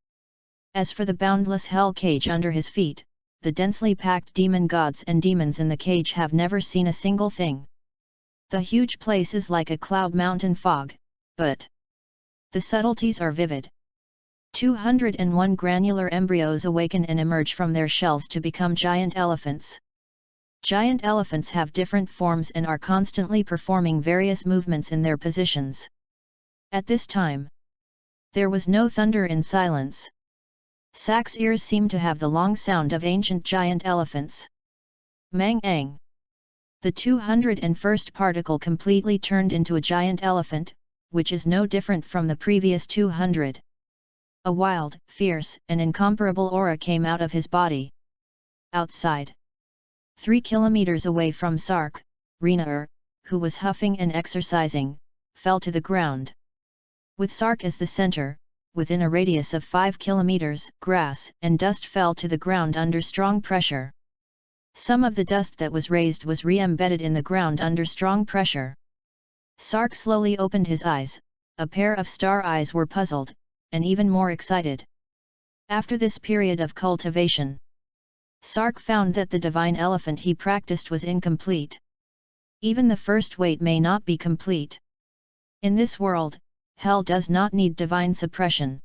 As for the boundless hell cage under his feet, the densely packed demon gods and demons in the cage have never seen a single thing. The huge place is like a cloud mountain fog, but the subtleties are vivid. 201 granular embryos awaken and emerge from their shells to become giant elephants. Giant elephants have different forms and are constantly performing various movements in their positions. At this time, there was no thunder in silence. Sark's ears seemed to have the long sound of ancient giant elephants. Mang-ang. The 201st particle completely turned into a giant elephant, which is no different from the previous 200. A wild, fierce, and incomparable aura came out of his body. Outside, 3 kilometers away from Sark, Rena, who was huffing and exercising, fell to the ground. With Sark as the center, within a radius of 5 kilometers, grass and dust fell to the ground under strong pressure. Some of the dust that was raised was re-embedded in the ground under strong pressure. Sark slowly opened his eyes. A pair of star eyes were puzzled, and even more excited. After this period of cultivation, Sark found that the divine elephant he practiced was incomplete. Even the first weight may not be complete. In this world, hell does not need divine suppression.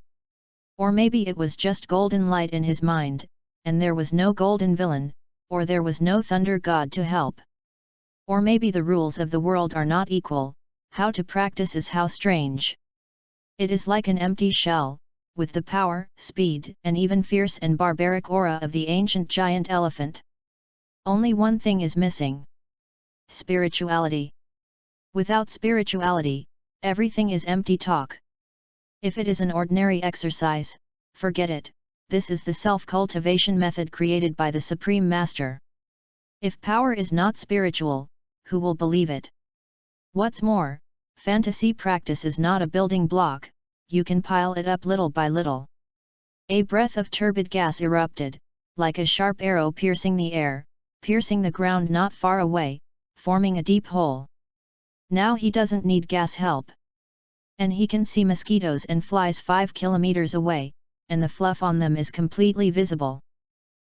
Or maybe it was just golden light in his mind, and there was no golden villain, or there was no thunder god to help. Or maybe the rules of the world are not equal. How to practice is how strange. It is like an empty shell, with the power, speed, and even fierce and barbaric aura of the ancient giant elephant. Only one thing is missing: spirituality. Without spirituality, everything is empty talk. If it is an ordinary exercise, forget it. This is the self-cultivation method created by the Supreme Master. If power is not spiritual, who will believe it? What's more, fantasy practice is not a building block. You can pile it up little by little. A breath of turbid gas erupted, like a sharp arrow piercing the air, piercing the ground not far away, forming a deep hole. Now he doesn't need gas help. And he can see mosquitoes and flies 5 kilometers away, and the fluff on them is completely visible.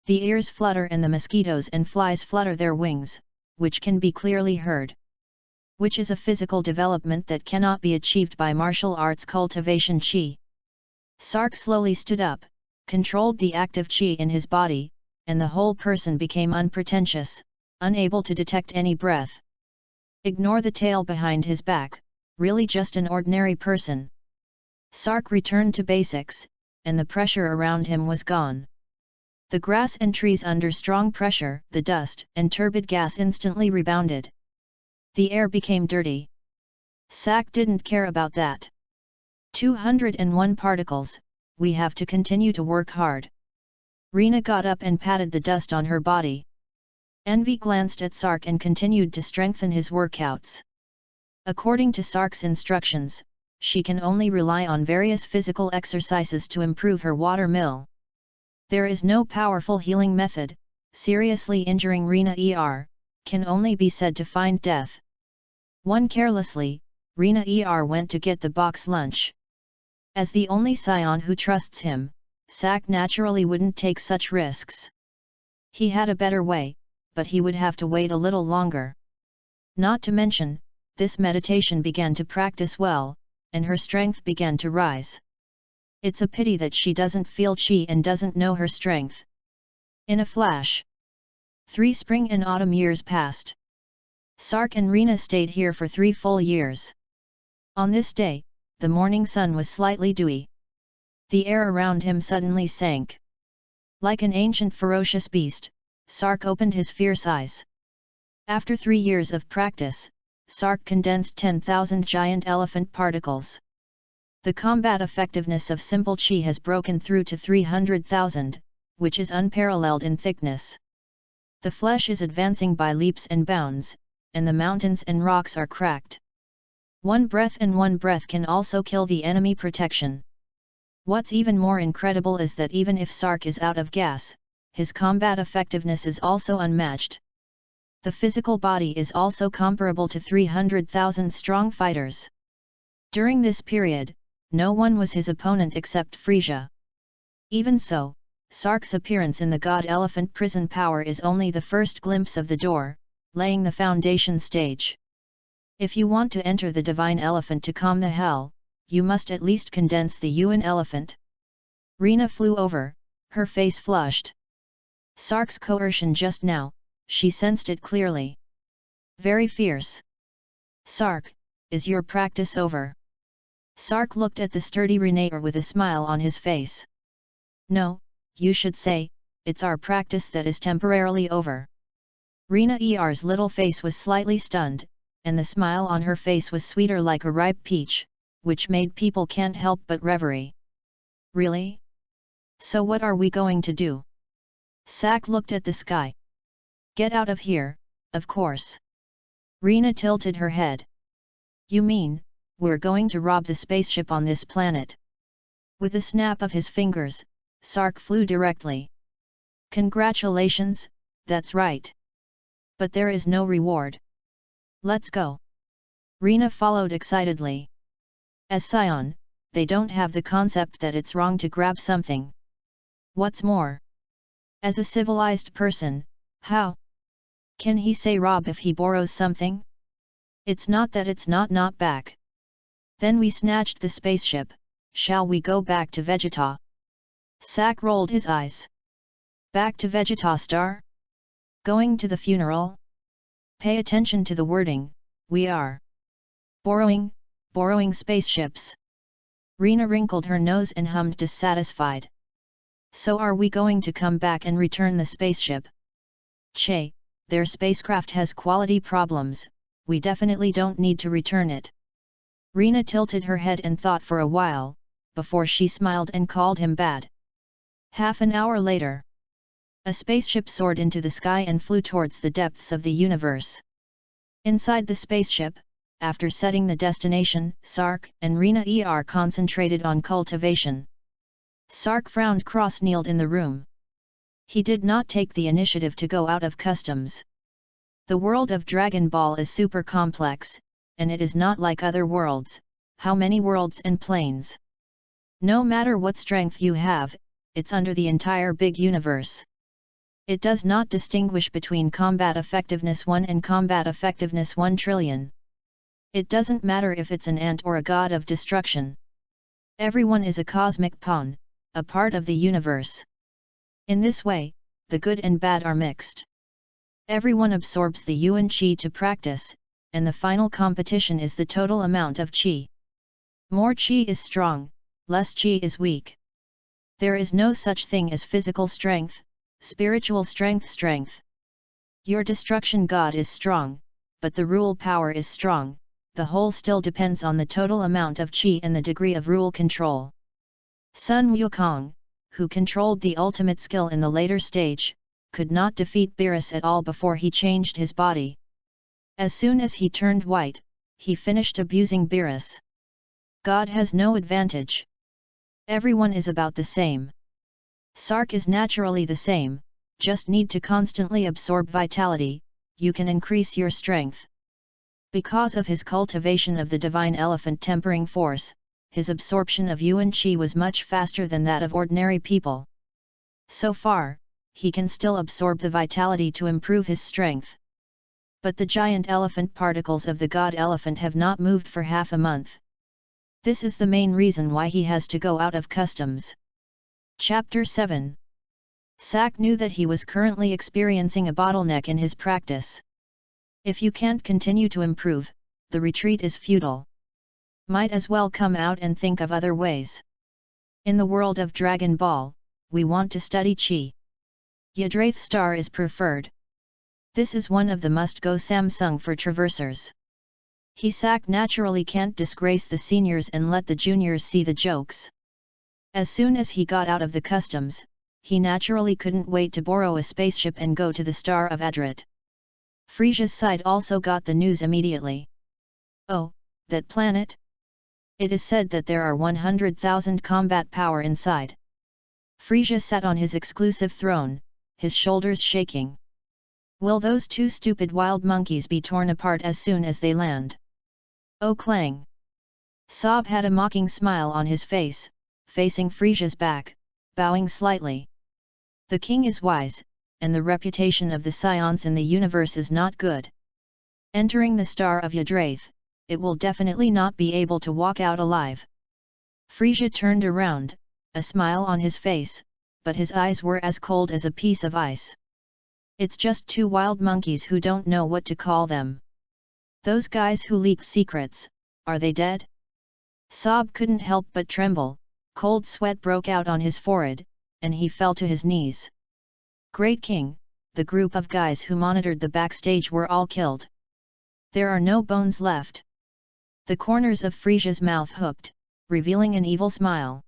The ears flutter and the mosquitoes and flies flutter their wings, which can be clearly heard. Which is a physical development that cannot be achieved by martial arts cultivation chi. Sark slowly stood up, controlled the active chi in his body, and the whole person became unpretentious, unable to detect any breath. Ignore the tail behind his back, really just an ordinary person. Sark returned to basics, and the pressure around him was gone. The grass and trees under strong pressure, the dust and turbid gas instantly rebounded. The air became dirty. Sark didn't care about that. 201 particles, we have to continue to work hard. Rena got up and patted the dust on her body. Envy glanced at Sark and continued to strengthen his workouts. According to Sark's instructions, she can only rely on various physical exercises to improve her water mill. There is no powerful healing method. Seriously injuring Rena can only be said to find death. One carelessly, Rena went to get the box lunch. As the only scion who trusts him, Sark naturally wouldn't take such risks. He had a better way, but he would have to wait a little longer. Not to mention, this meditation began to practice well, and her strength began to rise. It's a pity that she doesn't feel chi and doesn't know her strength. In a flash, 3 spring and autumn years passed. Sark and Rena stayed here for 3 full years. On this day, the morning sun was slightly dewy. The air around him suddenly sank. Like an ancient ferocious beast, Sark opened his fierce eyes. After 3 years of practice, Sark condensed 10,000 giant elephant particles. The combat effectiveness of simple chi has broken through to 300,000, which is unparalleled in thickness. The flesh is advancing by leaps and bounds, and the mountains and rocks are cracked. One breath can also kill the enemy protection. What's even more incredible is that even if Sark is out of gas, his combat effectiveness is also unmatched. The physical body is also comparable to 300,000 strong fighters. During this period, no one was his opponent except Frisia. Even so, Sark's appearance in the God Elephant prison power is only the first glimpse of the door, laying the foundation stage. If you want to enter the divine elephant to calm the hell, you must at least condense the Yuan elephant. Rena flew over, her face flushed. Sark's coercion just now, she sensed it clearly. Very fierce. Sark, is your practice over? Sark looked at the sturdy Renaer with a smile on his face. No, you should say, it's our practice that is temporarily over. Renaer's little face was slightly stunned, and the smile on her face was sweeter like a ripe peach, which made people can't help but reverie. Really? So what are we going to do? Sark looked at the sky. Get out of here, of course. Rena tilted her head. You mean, we're going to rob the spaceship on this planet? With a snap of his fingers, Sark flew directly. Congratulations, That's right. But there is no reward. Let's go. Rina followed excitedly. As Scion, they don't have the concept that it's wrong to grab something. What's more, as a civilized person, how can he say rob if he borrows something? It's not that it's not back. Then we snatched the spaceship, shall we go back to Vegeta? Sak rolled his eyes. Back to Vegeta Star? Going to the funeral? Pay attention to the wording, we are borrowing spaceships. Rina wrinkled her nose and hummed dissatisfied. So are we going to come back and return the spaceship? Che, their spacecraft has quality problems, we definitely don't need to return it. Rina tilted her head and thought for a while, before she smiled and called him bad. Half an hour later, a spaceship soared into the sky and flew towards the depths of the universe. Inside the spaceship, after setting the destination, Sark and Rina concentrated on cultivation. Sark frowned cross-kneeled in the room. He did not take the initiative to go out of customs. The world of Dragon Ball is super complex, and it is not like other worlds, how many worlds and planes. No matter what strength you have, it's under the entire big universe. It does not distinguish between combat effectiveness 1 and combat effectiveness 1 trillion. It doesn't matter if it's an ant or a god of destruction. Everyone is a cosmic pawn, a part of the universe. In this way, the good and bad are mixed. Everyone absorbs the yuan qi to practice, and the final competition is the total amount of qi. More qi is strong, less qi is weak. There is no such thing as physical strength, spiritual strength. Your destruction god is strong, but the rule power is strong. The whole still depends on the total amount of qi and the degree of rule control. Sun Wukong, who controlled the ultimate skill in the later stage, could not defeat Beerus at all before he changed his body. As soon as he turned white, he finished abusing Beerus. God has no advantage. Everyone is about the same. Sark is naturally the same, just need to constantly absorb vitality, you can increase your strength. Because of his cultivation of the divine elephant tempering force, his absorption of yuan qi was much faster than that of ordinary people. So far, he can still absorb the vitality to improve his strength. But the giant elephant particles of the god elephant have not moved for half a month. This is the main reason why he has to go out of customs. Chapter 7. Sak knew that he was currently experiencing a bottleneck in his practice. If you can't continue to improve, the retreat is futile. Might as well come out and think of other ways. In the world of Dragon Ball, we want to study Qi. Yadraith Star is preferred. This is one of the must-go Samsung for traversers. Sak naturally can't disgrace the seniors and let the juniors see the jokes. As soon as he got out of the customs, he naturally couldn't wait to borrow a spaceship and go to the Star of Adrit. Frisia's side also got the news immediately. Oh, that planet? It is said that there are 100,000 combat power inside. Frisia sat on his exclusive throne, his shoulders shaking. Will those two stupid wild monkeys be torn apart as soon as they land? Oh clang! Sob had a mocking smile on his face, facing Frisia's back, bowing slightly. The king is wise, and the reputation of the SAIYANS in the universe is not good. Entering the Star of Yadraith, it will definitely not be able to walk out alive. Frisia turned around, a smile on his face, but his eyes were as cold as a piece of ice. It's just two wild monkeys who don't know what to call them. Those guys who leaked secrets, are they dead? Sob couldn't help but tremble, cold sweat broke out on his forehead, and he fell to his knees. Great King, the group of guys who monitored the backstage were all killed. There are no bones left. The corners of Frisia's mouth hooked, revealing an evil smile.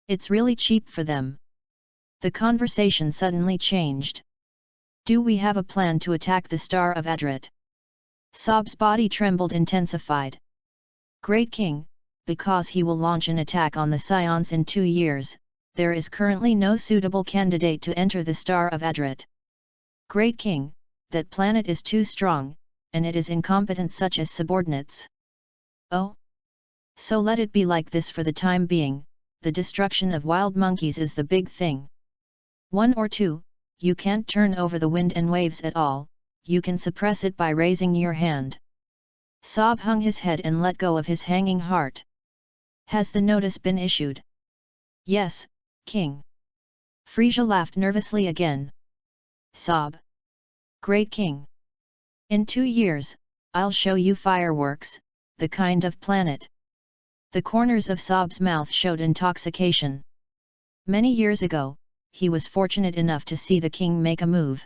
It's really cheap for them. The conversation suddenly changed. Do we have a plan to attack the Star of Adrit? Sob's body trembled intensified. Great King, because he will launch an attack on the SAIYANS in 2 years, there is currently no suitable candidate to enter the Star of Adrit. Great king, that planet is too strong, and it is incompetent such as subordinates. Oh? So let it be like this for the time being, the destruction of wild monkeys is the big thing. 1 or 2, you can't turn over the wind and waves at all, you can suppress it by raising your hand. Sob hung his head and let go of his hanging heart. Has the notice been issued? Yes, king. Frisia laughed nervously again. Sob. Great king. In 2 years, I'll show you fireworks, the kind of planet. The corners of Sob's mouth showed intoxication. Many years ago, he was fortunate enough to see the king make a move.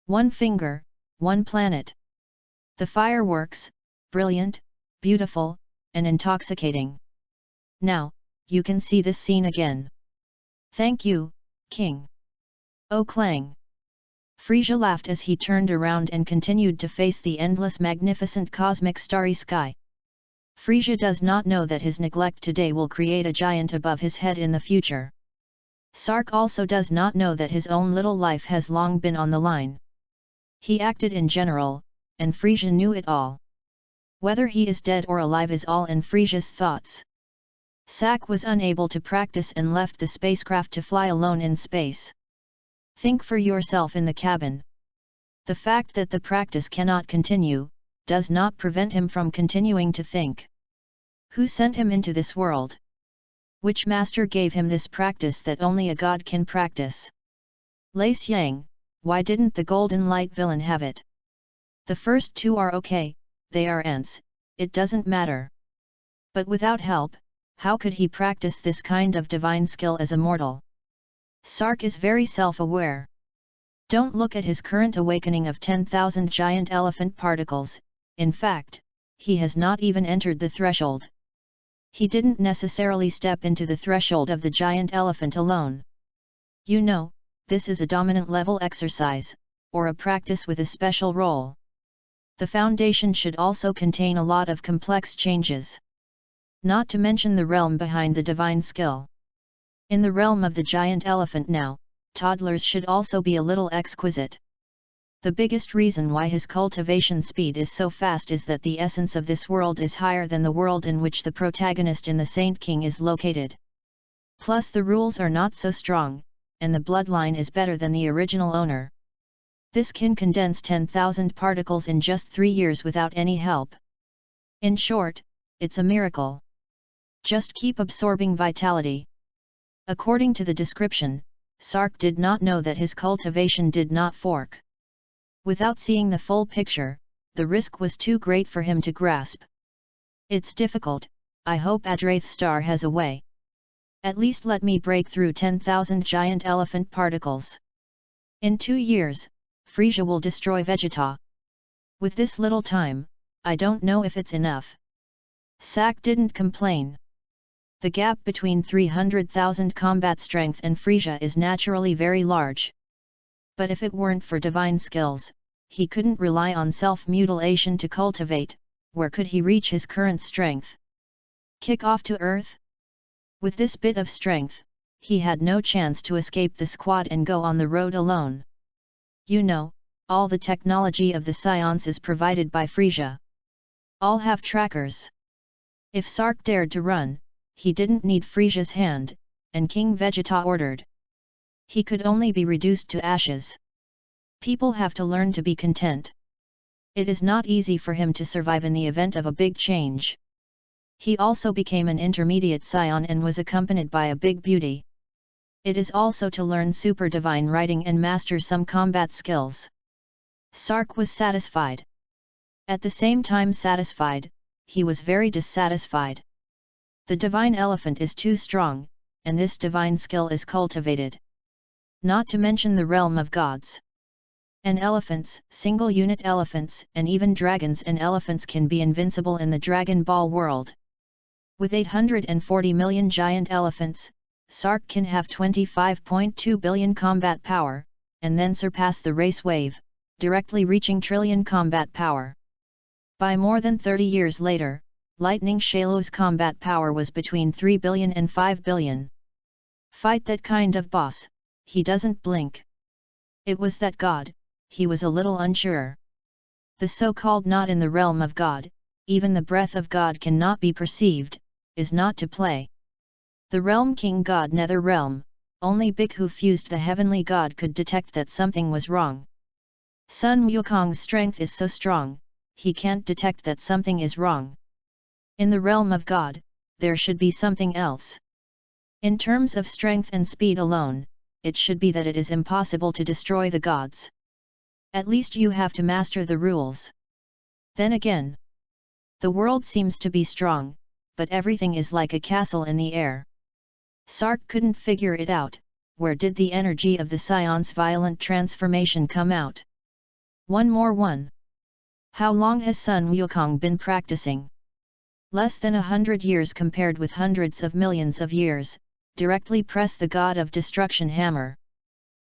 1 finger, 1 planet. The fireworks, brilliant, beautiful, and intoxicating. Now, you can see this scene again. Thank you, king. Oh clang! Frisia laughed as he turned around and continued to face the endless magnificent cosmic starry sky. Frisia does not know that his neglect today will create a giant above his head in the future. Sark also does not know that his own little life has long been on the line. He acted in general, and Frisia knew it all. Whether he is dead or alive is all in Frisia's thoughts. Sak was unable to practice and left the spacecraft to fly alone in space. Think for yourself in the cabin. The fact that the practice cannot continue, does not prevent him from continuing to think. Who sent him into this world? Which master gave him this practice that only a god can practice? Lei Xiang, why didn't the golden light villain have it? The first 2 are okay, they are ants, it doesn't matter. But without help, how could he practice this kind of divine skill as a mortal? Sark is very self-aware. Don't look at his current awakening of 10,000 giant elephant particles, in fact, he has not even entered the threshold. He didn't necessarily step into the threshold of the giant elephant alone. You know, this is a dominant level exercise, or a practice with a special role. The foundation should also contain a lot of complex changes. Not to mention the realm behind the divine skill. In the realm of the giant elephant now, toddlers should also be a little exquisite. The biggest reason why his cultivation speed is so fast is that the essence of this world is higher than the world in which the protagonist in the Saint King is located. Plus the rules are not so strong, and the bloodline is better than the original owner. This can condense 10,000 particles in just 3 years without any help. In short, it's a miracle. Just keep absorbing vitality. According to the description, Sark did not know that his cultivation did not fork. Without seeing the full picture, the risk was too great for him to grasp. It's difficult, I hope Adraith Star has a way. At least let me break through 10,000 giant elephant particles. In 2 years, Frisia will destroy Vegeta. With this little time, I don't know if it's enough. Sak didn't complain. The gap between 300,000 combat strength and Frisia is naturally very large. But if it weren't for divine skills, he couldn't rely on self-mutilation to cultivate, where could he reach his current strength? Kick off to Earth? With this bit of strength, he had no chance to escape the squad and go on the road alone. You know, all the technology of the SAIYANS is provided by Frisia. All have trackers. If Sark dared to run, he didn't need Frisia's hand, and King Vegeta ordered. He could only be reduced to ashes. People have to learn to be content. It is not easy for him to survive in the event of a big change. He also became an intermediate scion and was accompanied by a big beauty. It is also to learn super divine writing and master some combat skills. Sark was satisfied. At the same time satisfied, he was very dissatisfied. The divine elephant is too strong, and this divine skill is cultivated. Not to mention the realm of gods. And elephants, single unit elephants, and even dragons and elephants can be invincible in the Dragon Ball world. With 840 million giant elephants, Sark can have 25.2 billion combat power, and then surpass the race wave, directly reaching trillion combat power. By more than 30 years later, Lightning Shalo's combat power was between 3 billion and 5 billion. Fight that kind of boss, he doesn't blink. It was that god, he was a little unsure. The so-called not in the realm of God, even the breath of God cannot be perceived, is not to play. The realm king God nether realm, only Big who fused the heavenly God could detect that something was wrong. Sun Wukong's strength is so strong, he can't detect that something is wrong. In the realm of God, there should be something else. In terms of strength and speed alone, it should be that it is impossible to destroy the gods. At least you have to master the rules. Then again, the world seems to be strong, but everything is like a castle in the air. Sark couldn't figure it out. Where did the energy of the SAIYANS' violent transformation come out? One more one. How long has Sun Wukong been practicing? Less than 100 years compared with hundreds of millions of years. Directly press the God of Destruction hammer.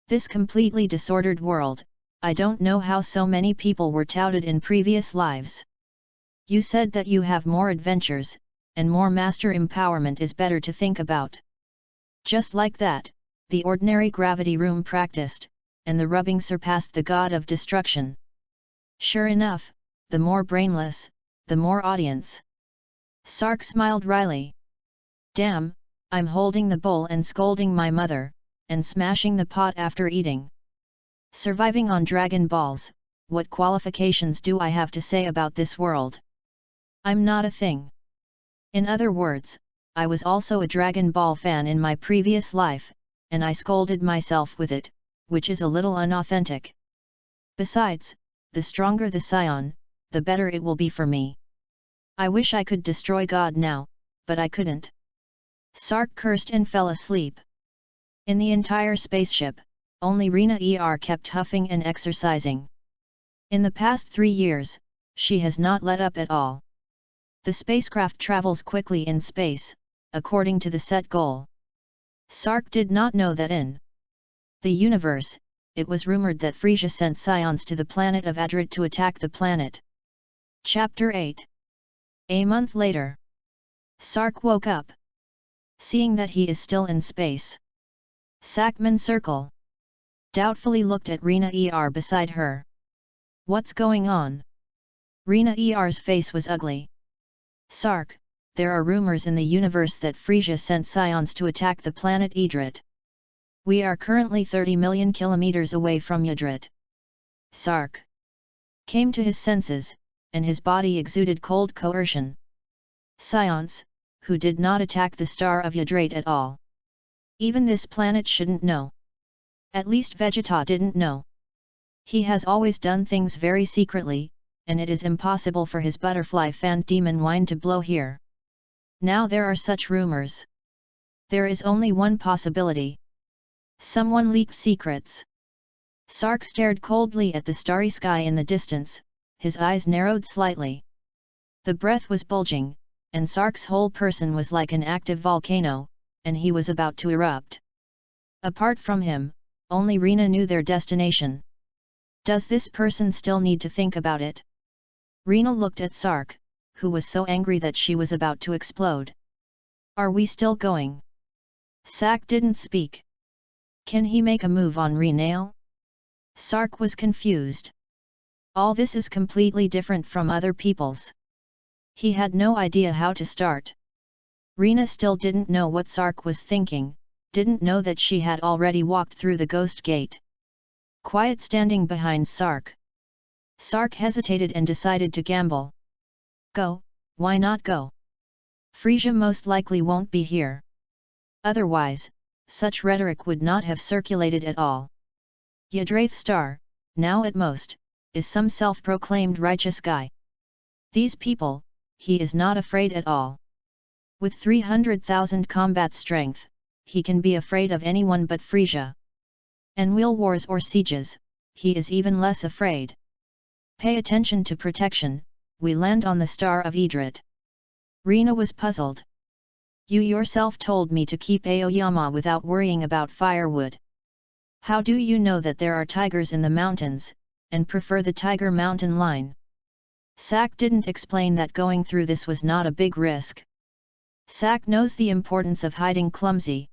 This completely disordered world, I don't know how so many people were touted in previous lives. You said that you have more adventures, and more master empowerment is better to think about. Just like that, the ordinary gravity room practiced, and the rubbing surpassed the God of Destruction. Sure enough, the more brainless, the more audience. Sark smiled wryly. Damn, I'm holding the bowl and scolding my mother, and smashing the pot after eating. Surviving on Dragon Balls, what qualifications do I have to say about this world? I'm not a thing. In other words, I was also a Dragon Ball fan in my previous life, and I scolded myself with it, which is a little unauthentic. Besides, the stronger the Saiyan, the better it will be for me. I wish I could destroy God now, but I couldn't. Sark cursed and fell asleep. In the entire spaceship, only Rina kept huffing and exercising. In the past 3 years, she has not let up at all. The spacecraft travels quickly in space, according to the set goal. Sark did not know that in the universe, it was rumored that Frisia sent SAIYANS to the planet of Adrit to attack the planet. Chapter 8. A month later, Sark woke up, seeing that he is still in space. Sakman Circle. Doubtfully looked at Rina beside her. What's going on? Rina-Er's face was ugly. Sark, there are rumors in the universe that Frisia sent SAIYANS to attack the planet Idrit. We are currently 30 million kilometers away from Idrit. Sark came to his senses, and his body exuded cold coercion. SAIYANS, who did not attack the star of Idrit at all. Even this planet shouldn't know. At least Vegeta didn't know. He has always done things very secretly, and it is impossible for his butterfly fan demon wine to blow here. Now there are such rumors. There is only one possibility. Someone leaked secrets. Sark stared coldly at the starry sky in the distance, his eyes narrowed slightly. The breath was bulging, and Sark's whole person was like an active volcano, and he was about to erupt. Apart from him, only Rina knew their destination. Does this person still need to think about it? Rina looked at Sark, who was so angry that she was about to explode. Are we still going? Sark didn't speak. Can he make a move on Rina? Sark was confused. All this is completely different from other people's. He had no idea how to start. Rina still didn't know what Sark was thinking, didn't know that she had already walked through the ghost gate. Quiet standing behind Sark. Sark hesitated and decided to gamble. Go, why not go? Frisia most likely won't be here. Otherwise, such rhetoric would not have circulated at all. Yadrath Star, now at most, is some self-proclaimed righteous guy. These people, he is not afraid at all. With 300,000 combat strength, he can be afraid of anyone but Frisia. And wheel wars or sieges, he is even less afraid. Pay attention to protection, we land on the star of Idrit. Rina was puzzled. You yourself told me to keep Aoyama without worrying about firewood. How do you know that there are tigers in the mountains, and prefer the Tiger Mountain line? Sark didn't explain that going through this was not a big risk. Sark knows the importance of hiding clumsy.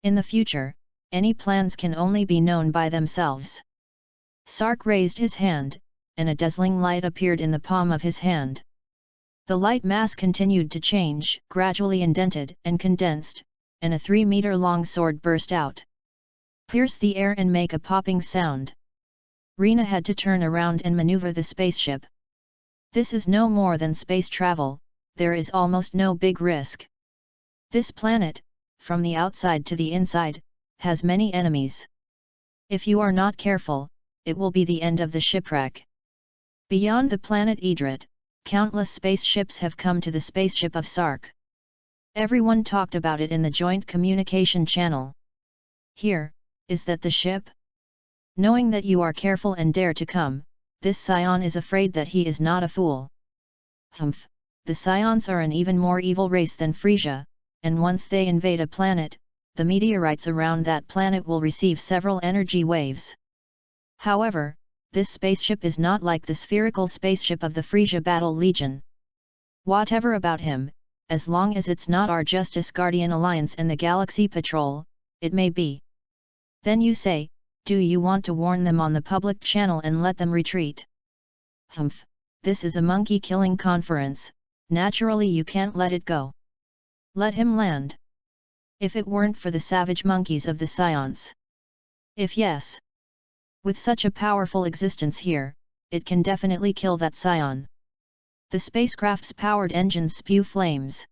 In the future, any plans can only be known by themselves. Sark raised his hand, and a dazzling light appeared in the palm of his hand. The light mass continued to change, gradually indented and condensed, and a 3-meter-long sword burst out. Pierce the air and make a popping sound. Rena had to turn around and maneuver the spaceship. This is no more than space travel, there is almost no big risk. This planet, from the outside to the inside, has many enemies. If you are not careful, it will be the end of the shipwreck. Beyond the planet Idrit, countless spaceships have come to the spaceship of Sark. Everyone talked about it in the joint communication channel. Here, is that the ship? Knowing that you are careful and dare to come, this scion is afraid that he is not a fool. Humph, the scions are an even more evil race than Frisia, and once they invade a planet, the meteorites around that planet will receive several energy waves. However, this spaceship is not like the spherical spaceship of the Frisia Battle Legion. Whatever about him, as long as it's not our Justice Guardian Alliance and the Galaxy Patrol, it may be. Then you say, do you want to warn them on the public channel and let them retreat? Humph, this is a monkey-killing conference, naturally you can't let it go. Let him land. If it weren't for the savage monkeys of the Scions. If yes. With such a powerful existence here, it can definitely kill that scion. The spacecraft's powered engines spew flames.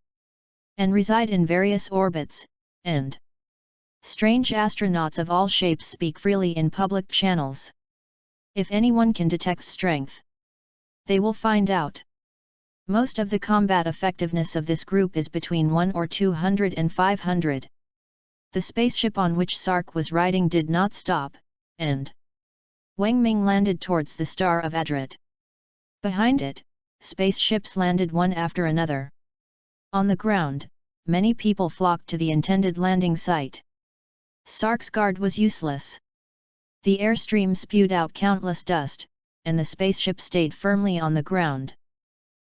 And reside in various orbits, and strange astronauts of all shapes speak freely in public channels. If anyone can detect strength, they will find out. Most of the combat effectiveness of this group is between 1 or 200 and 500. The spaceship on which Sark was riding did not stop, and Wang Ming landed towards the star of Adrit. Behind it, spaceships landed one after another. On the ground, many people flocked to the intended landing site. Sark's guard was useless. The airstream spewed out countless dust, and the spaceship stayed firmly on the ground.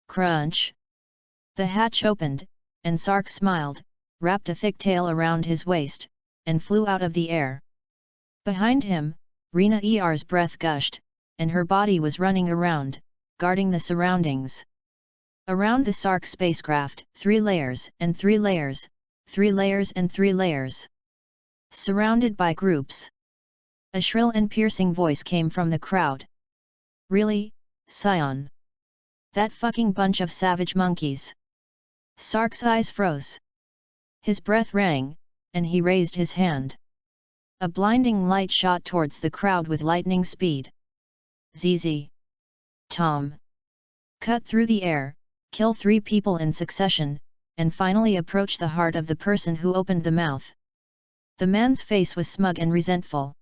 Crunch! The hatch opened, and Sark smiled, wrapped a thick tail around his waist, and flew out of the air. Behind him, Rena Er's breath gushed, and her body was running around, guarding the surroundings. Around the Sark spacecraft, 3 layers and 3 layers, 3 layers and 3 layers. Surrounded by groups. A shrill and piercing voice came from the crowd. Really, Scion? That fucking bunch of savage monkeys. Sark's eyes froze. His breath rang, and he raised his hand. A blinding light shot towards the crowd with lightning speed. ZZ. Tom. Cut through the air, kill 3 people in succession, and finally approach the heart of the person who opened the mouth. The man's face was smug and resentful.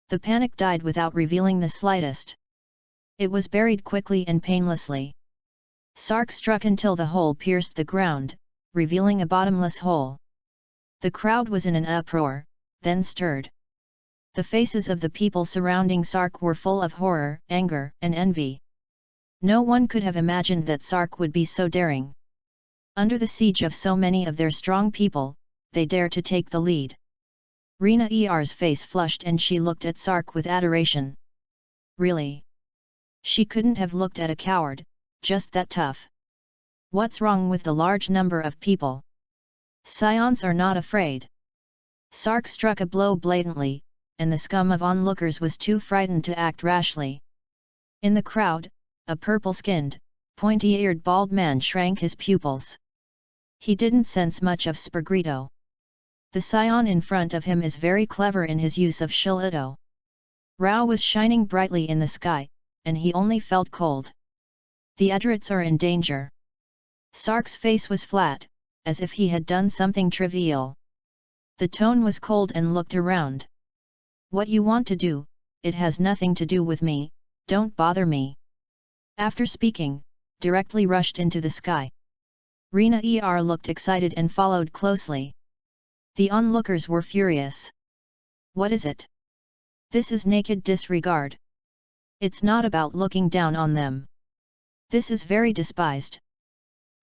The panic died without revealing the slightest. It was buried quickly and painlessly. Sark struck until the hole pierced the ground, revealing a bottomless hole. The crowd was in an uproar, then stirred. The faces of the people surrounding Sark were full of horror, anger, and envy. No one could have imagined that Sark would be so daring. Under the siege of so many of their strong people, they dared to take the lead. Rena Er's face flushed and she looked at Sark with adoration. Really? She couldn't have looked at a coward, just that tough. What's wrong with the large number of people? Scions are not afraid. Sark struck a blow blatantly, and the scum of onlookers was too frightened to act rashly. In the crowd, a purple-skinned, pointy-eared bald man shrank his pupils. He didn't sense much of Spergrito. The scion in front of him is very clever in his use of Shillito. Rao was shining brightly in the sky, and he only felt cold. The Adrits are in danger. Sark's face was flat, as if he had done something trivial. The tone was cold and looked around. What you want to do, it has nothing to do with me, don't bother me. After speaking, directly rushed into the sky. Rena Er looked excited and followed closely. The onlookers were furious. What is it? This is naked disregard. It's not about looking down on them. This is very despised.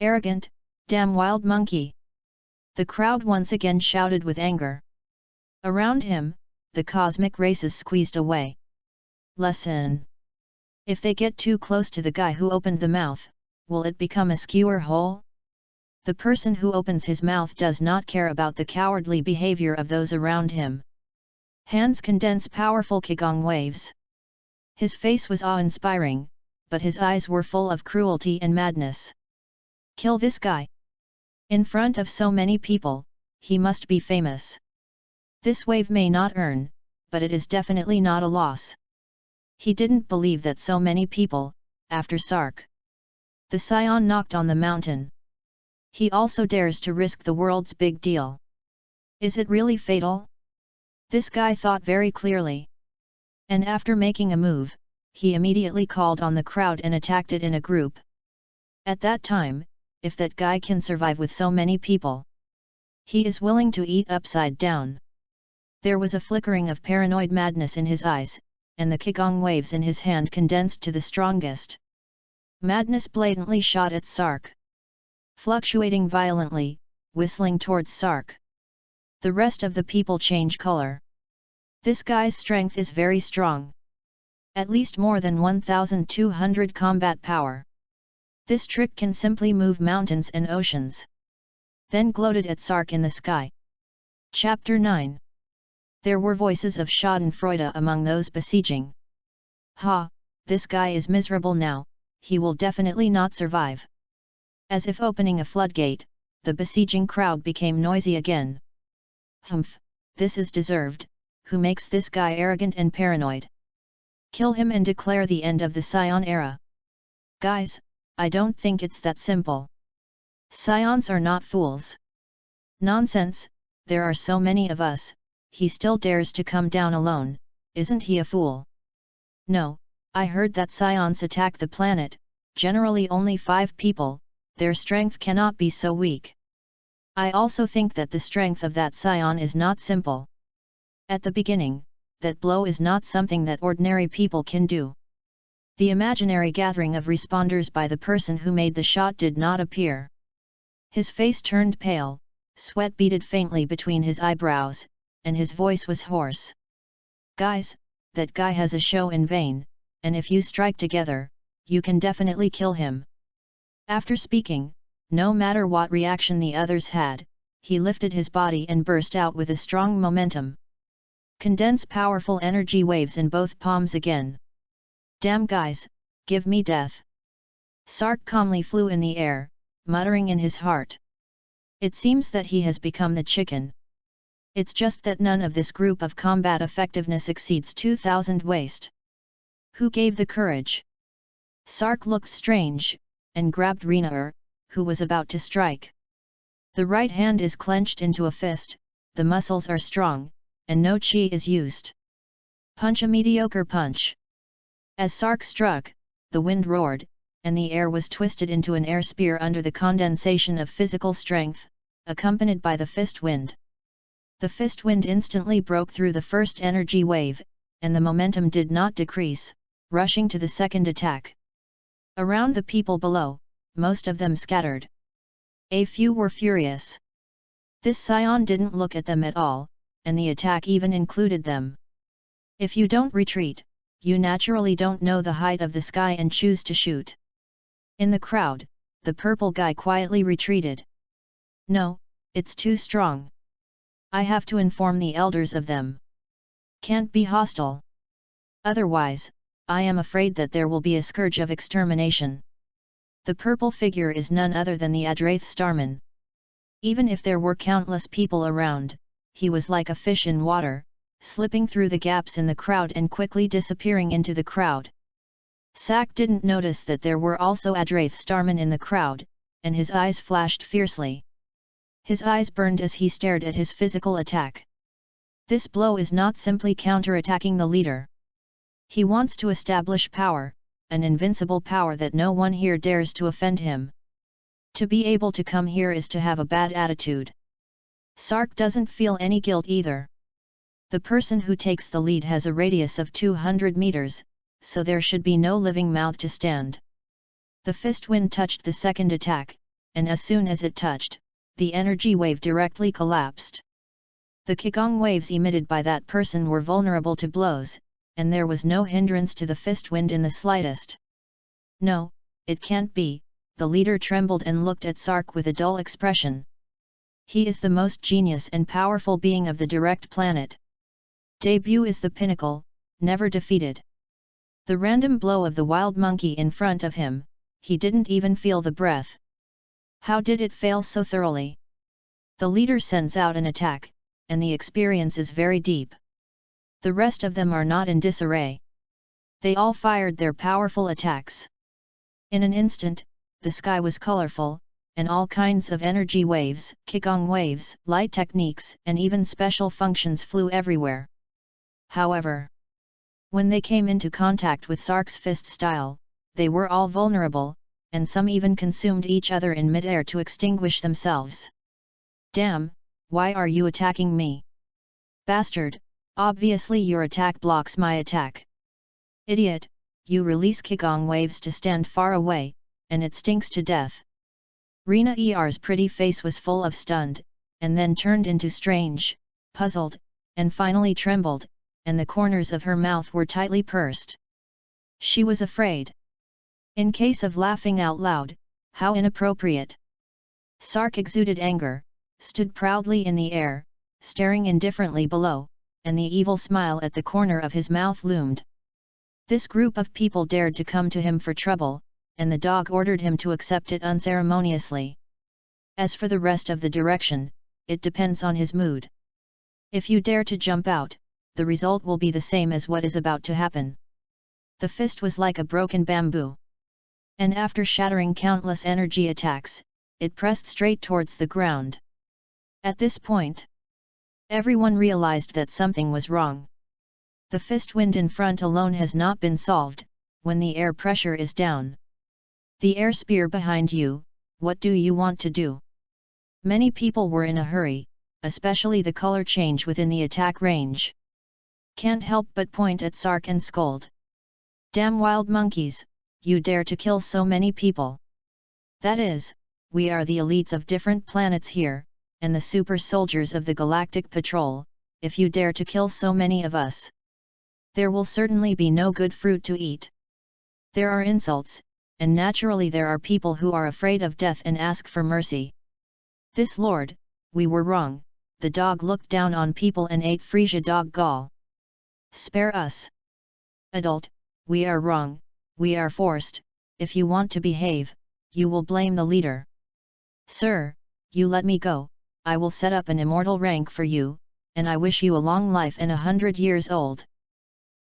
Arrogant, damn wild monkey. The crowd once again shouted with anger. Around him, the cosmic races squeezed away. Lesson. If they get too close to the guy who opened the mouth, will it become a skewer hole? The person who opens his mouth does not care about the cowardly behavior of those around him. Hands condense powerful qigong waves. His face was awe-inspiring, but his eyes were full of cruelty and madness. Kill this guy. In front of so many people, he must be famous. This wave may not earn, but it is definitely not a loss. He didn't believe that so many people, after Sark the Scion knocked on the mountain. He also dares to risk the world's big deal. Is it really fatal? This guy thought very clearly. And after making a move, he immediately called on the crowd and attacked it in a group. At that time, if that guy can survive with so many people, he is willing to eat upside down. There was a flickering of paranoid madness in his eyes, and the qigong waves in his hand condensed to the strongest. Madness blatantly shot at Sark, fluctuating violently, whistling towards Sark. The rest of the people change color. This guy's strength is very strong. At least more than 1,200 combat power. This trick can simply move mountains and oceans. Then gloated at Sark in the sky. Chapter 9. There were voices of schadenfreude among those besieging. Ha, this guy is miserable now, he will definitely not survive. As if opening a floodgate, the besieging crowd became noisy again. Humph, this is deserved, who makes this guy arrogant and paranoid? Kill him and declare the end of the Scion era. Guys, I don't think it's that simple. Scions are not fools. Nonsense, there are so many of us, he still dares to come down alone, isn't he a fool? No, I heard that Scions attack the planet, generally only 5 people, their strength cannot be so weak. I also think that the strength of that Scion is not simple. At the beginning, that blow is not something that ordinary people can do. The imaginary gathering of responders by the person who made the shot did not appear. His face turned pale, sweat beaded faintly between his eyebrows, and his voice was hoarse. Guys, that guy has a show in vain, and if you strike together, you can definitely kill him. After speaking, no matter what reaction the others had, he lifted his body and burst out with a strong momentum. Condense powerful energy waves in both palms again. Damn guys, give me death. Sark calmly flew in the air, muttering in his heart. It seems that he has become the chicken. It's just that none of this group of combat effectiveness exceeds 2,000 waste. Who gave the courage? Sark looked strange, and grabbed Renaer, who was about to strike. The right hand is clenched into a fist, the muscles are strong, and no chi is used. Punch a mediocre punch. As Sark struck, the wind roared, and the air was twisted into an air spear under the condensation of physical strength, accompanied by the fist wind. The fist wind instantly broke through the first energy wave, and the momentum did not decrease, rushing to the second attack. Around the people below, most of them scattered. A few were furious. This Scion didn't look at them at all, and the attack even included them. If you don't retreat, you naturally don't know the height of the sky and choose to shoot. In the crowd, the purple guy quietly retreated. No, it's too strong. I have to inform the elders of them. Can't be hostile. Otherwise, I am afraid that there will be a scourge of extermination. The purple figure is none other than the Adraith Starman. Even if there were countless people around, he was like a fish in water, slipping through the gaps in the crowd and quickly disappearing into the crowd. Sak didn't notice that there were also Adraith Starmen in the crowd, and his eyes flashed fiercely. His eyes burned as he stared at his physical attack. This blow is not simply counter-attacking the leader. He wants to establish power, an invincible power that no one here dares to offend him. To be able to come here is to have a bad attitude. Sark doesn't feel any guilt either. The person who takes the lead has a radius of 200 meters, so there should be no living mouth to stand. The fist wind touched the second attack, and as soon as it touched, the energy wave directly collapsed. The qigong waves emitted by that person were vulnerable to blows, and there was no hindrance to the fist wind in the slightest. No, it can't be, the leader trembled and looked at Sark with a dull expression. He is the most genius and powerful being of the direct planet. Debut is the pinnacle, never defeated. The random blow of the wild monkey in front of him, he didn't even feel the breath. How did it fail so thoroughly? The leader sends out an attack, and the experience is very deep. The rest of them are not in disarray. They all fired their powerful attacks. In an instant, the sky was colorful, and all kinds of energy waves, Qigong waves, light techniques, and even special functions flew everywhere. However, when they came into contact with Sark's fist style, they were all vulnerable, and some even consumed each other in mid-air to extinguish themselves. Damn, why are you attacking me? Bastard, obviously your attack blocks my attack. Idiot, you release Qigong waves to stand far away, and it stinks to death. Rina Er's pretty face was full of stunned, and then turned into strange, puzzled, and finally trembled, and the corners of her mouth were tightly pursed. She was afraid. In case of laughing out loud, how inappropriate. Sark exuded anger, stood proudly in the air, staring indifferently below, and the evil smile at the corner of his mouth loomed. This group of people dared to come to him for trouble, and the dog ordered him to accept it unceremoniously. As for the rest of the direction, it depends on his mood. If you dare to jump out, the result will be the same as what is about to happen. The fist was like a broken bamboo. And after shattering countless energy attacks, it pressed straight towards the ground. At this point, everyone realized that something was wrong. The fist wind in front alone has not been solved, when the air pressure is down. The air spear behind you, what do you want to do? Many people were in a hurry, especially the color change within the attack range. Can't help but point at Sark and scold. Damn wild monkeys, you dare to kill so many people. That is, we are the elites of different planets here, and the super soldiers of the Galactic Patrol, if you dare to kill so many of us. There will certainly be no good fruit to eat. There are insults, and naturally there are people who are afraid of death and ask for mercy. This lord, we were wrong, the dog looked down on people and ate Frisia dog gall. Spare us. Adult, we are wrong, we are forced, if you want to behave, you will blame the leader. Sir, you let me go, I will set up an immortal rank for you, and I wish you a long life and 100 years old.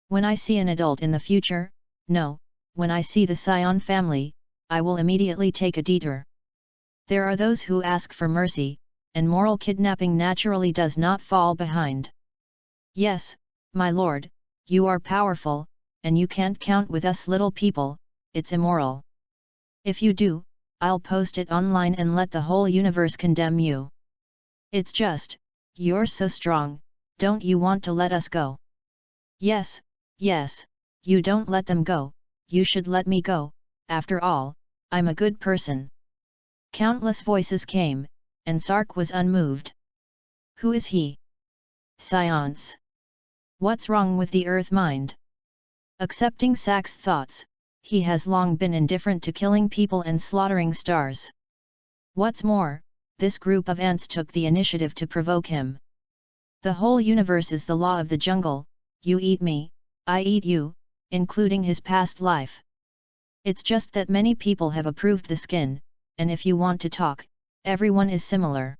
When I see an adult in the future, no, when I see the SAIYAN family, I will immediately take a detour. There are those who ask for mercy, and moral kidnapping naturally does not fall behind. Yes, my lord, you are powerful, and you can't count with us little people, it's immoral. If you do, I'll post it online and let the whole universe condemn you. It's just, you're so strong, don't you want to let us go? Yes, yes, you don't let them go, you should let me go, after all, I'm a good person. Countless voices came, and Sark was unmoved. Who is he? SAIYANS. What's wrong with the earth mind? Accepting Sak's thoughts, he has long been indifferent to killing people and slaughtering stars. What's more, this group of ants took the initiative to provoke him. The whole universe is the law of the jungle, you eat me, I eat you, including his past life. It's just that many people have approved the skin, and if you want to talk, everyone is similar.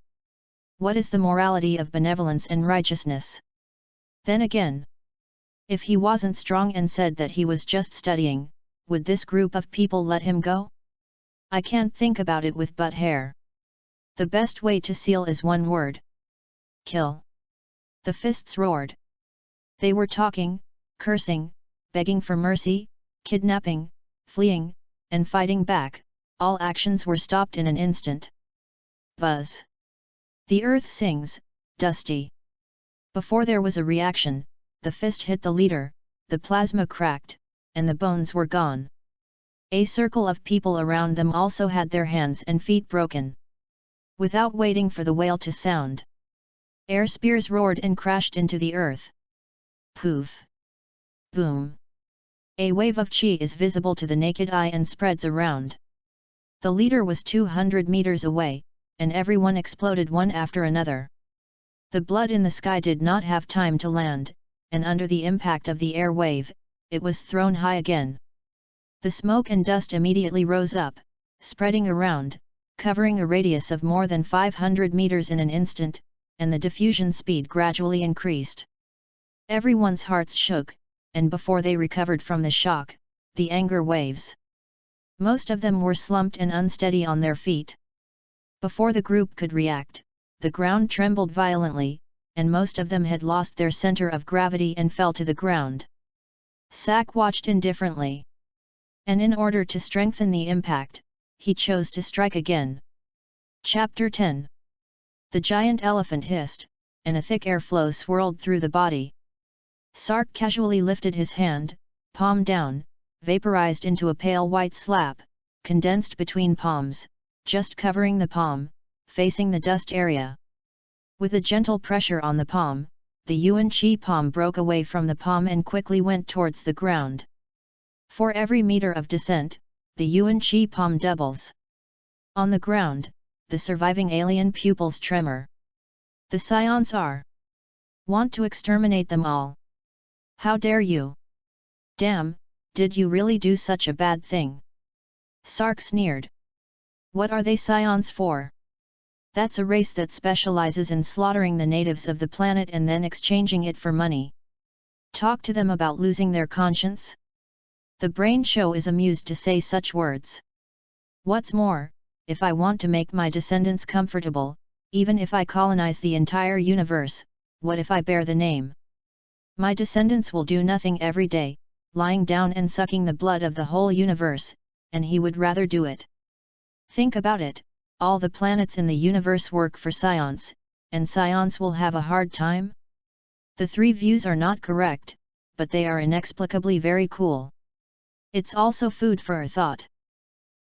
What is the morality of benevolence and righteousness? Then again, if he wasn't strong and said that he was just studying, would this group of people let him go? I can't think about it with butt hair. The best way to seal is one word. Kill. The fists roared. They were talking, cursing, begging for mercy, kidnapping, fleeing, and fighting back, all actions were stopped in an instant. Buzz. The earth sings, dusty. Before there was a reaction, the fist hit the leader, the plasma cracked, and the bones were gone. A circle of people around them also had their hands and feet broken. Without waiting for the wail to sound, air spears roared and crashed into the earth. Poof! Boom! A wave of chi is visible to the naked eye and spreads around. The leader was 200 meters away, and everyone exploded one after another. The blood in the sky did not have time to land, and under the impact of the air wave, it was thrown high again. The smoke and dust immediately rose up, spreading around, covering a radius of more than 500 meters in an instant, and the diffusion speed gradually increased. Everyone's hearts shook, and before they recovered from the shock, the anger waves. Most of them were slumped and unsteady on their feet. Before the group could react, the ground trembled violently, and most of them had lost their center of gravity and fell to the ground. Sak watched indifferently. And in order to strengthen the impact, he chose to strike again. Chapter 10. The giant elephant hissed, and a thick airflow swirled through the body. Sark casually lifted his hand, palm down, vaporized into a pale white slab, condensed between palms, just covering the palm, facing the dust area. With a gentle pressure on the palm, the Yuan Chi palm broke away from the palm and quickly went towards the ground. For every meter of descent, the Yuan Chi palm doubles. On the ground, the surviving alien pupils tremor. The SAIYANS want to exterminate them all. How dare you? Damn, did you really do such a bad thing? Sark sneered. What are they SAIYANS for? That's a race that specializes in slaughtering the natives of the planet and then exchanging it for money. Talk to them about losing their conscience? The brain show is amused to say such words. What's more, if I want to make my descendants comfortable, even if I colonize the entire universe, what if I bear the name? My descendants will do nothing every day, lying down and sucking the blood of the whole universe, and he would rather do it. Think about it, all the planets in the universe work for SAIYANS, and SAIYANS will have a hard time? The three views are not correct, but they are inexplicably very cool. It's also food for thought.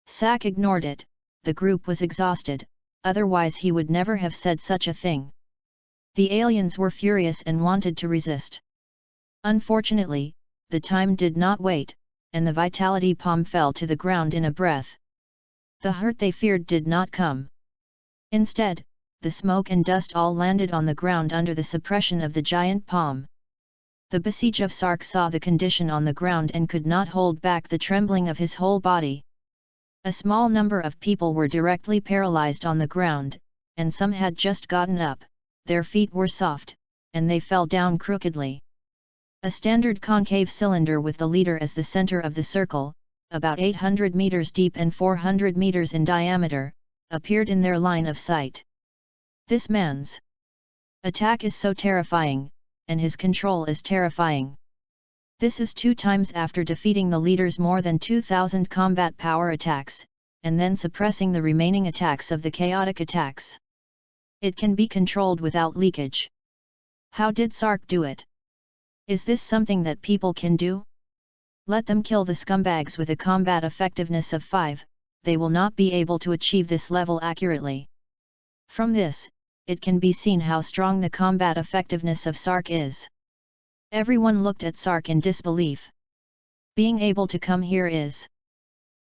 Sak ignored it, the group was exhausted, otherwise he would never have said such a thing. The aliens were furious and wanted to resist. Unfortunately, the time did not wait, and the vitality palm fell to the ground in a breath. The hurt they feared did not come. Instead, the smoke and dust all landed on the ground under the suppression of the giant palm. The besiege of Sark saw the condition on the ground and could not hold back the trembling of his whole body. A small number of people were directly paralyzed on the ground, and some had just gotten up, their feet were soft, and they fell down crookedly. A standard concave cylinder with the leader as the center of the circle, about 800 meters deep and 400 meters in diameter, appeared in their line of sight. This man's attack is so terrifying, and his control is terrifying. This is 2 times after defeating the leader's more than 2,000 combat power attacks, and then suppressing the remaining attacks of the chaotic attacks. It can be controlled without leakage. How did Sark do it? Is this something that people can do? Let them kill the scumbags with a combat effectiveness of 5, they will not be able to achieve this level accurately. From this, it can be seen how strong the combat effectiveness of Sark is. Everyone looked at Sark in disbelief. Being able to come here is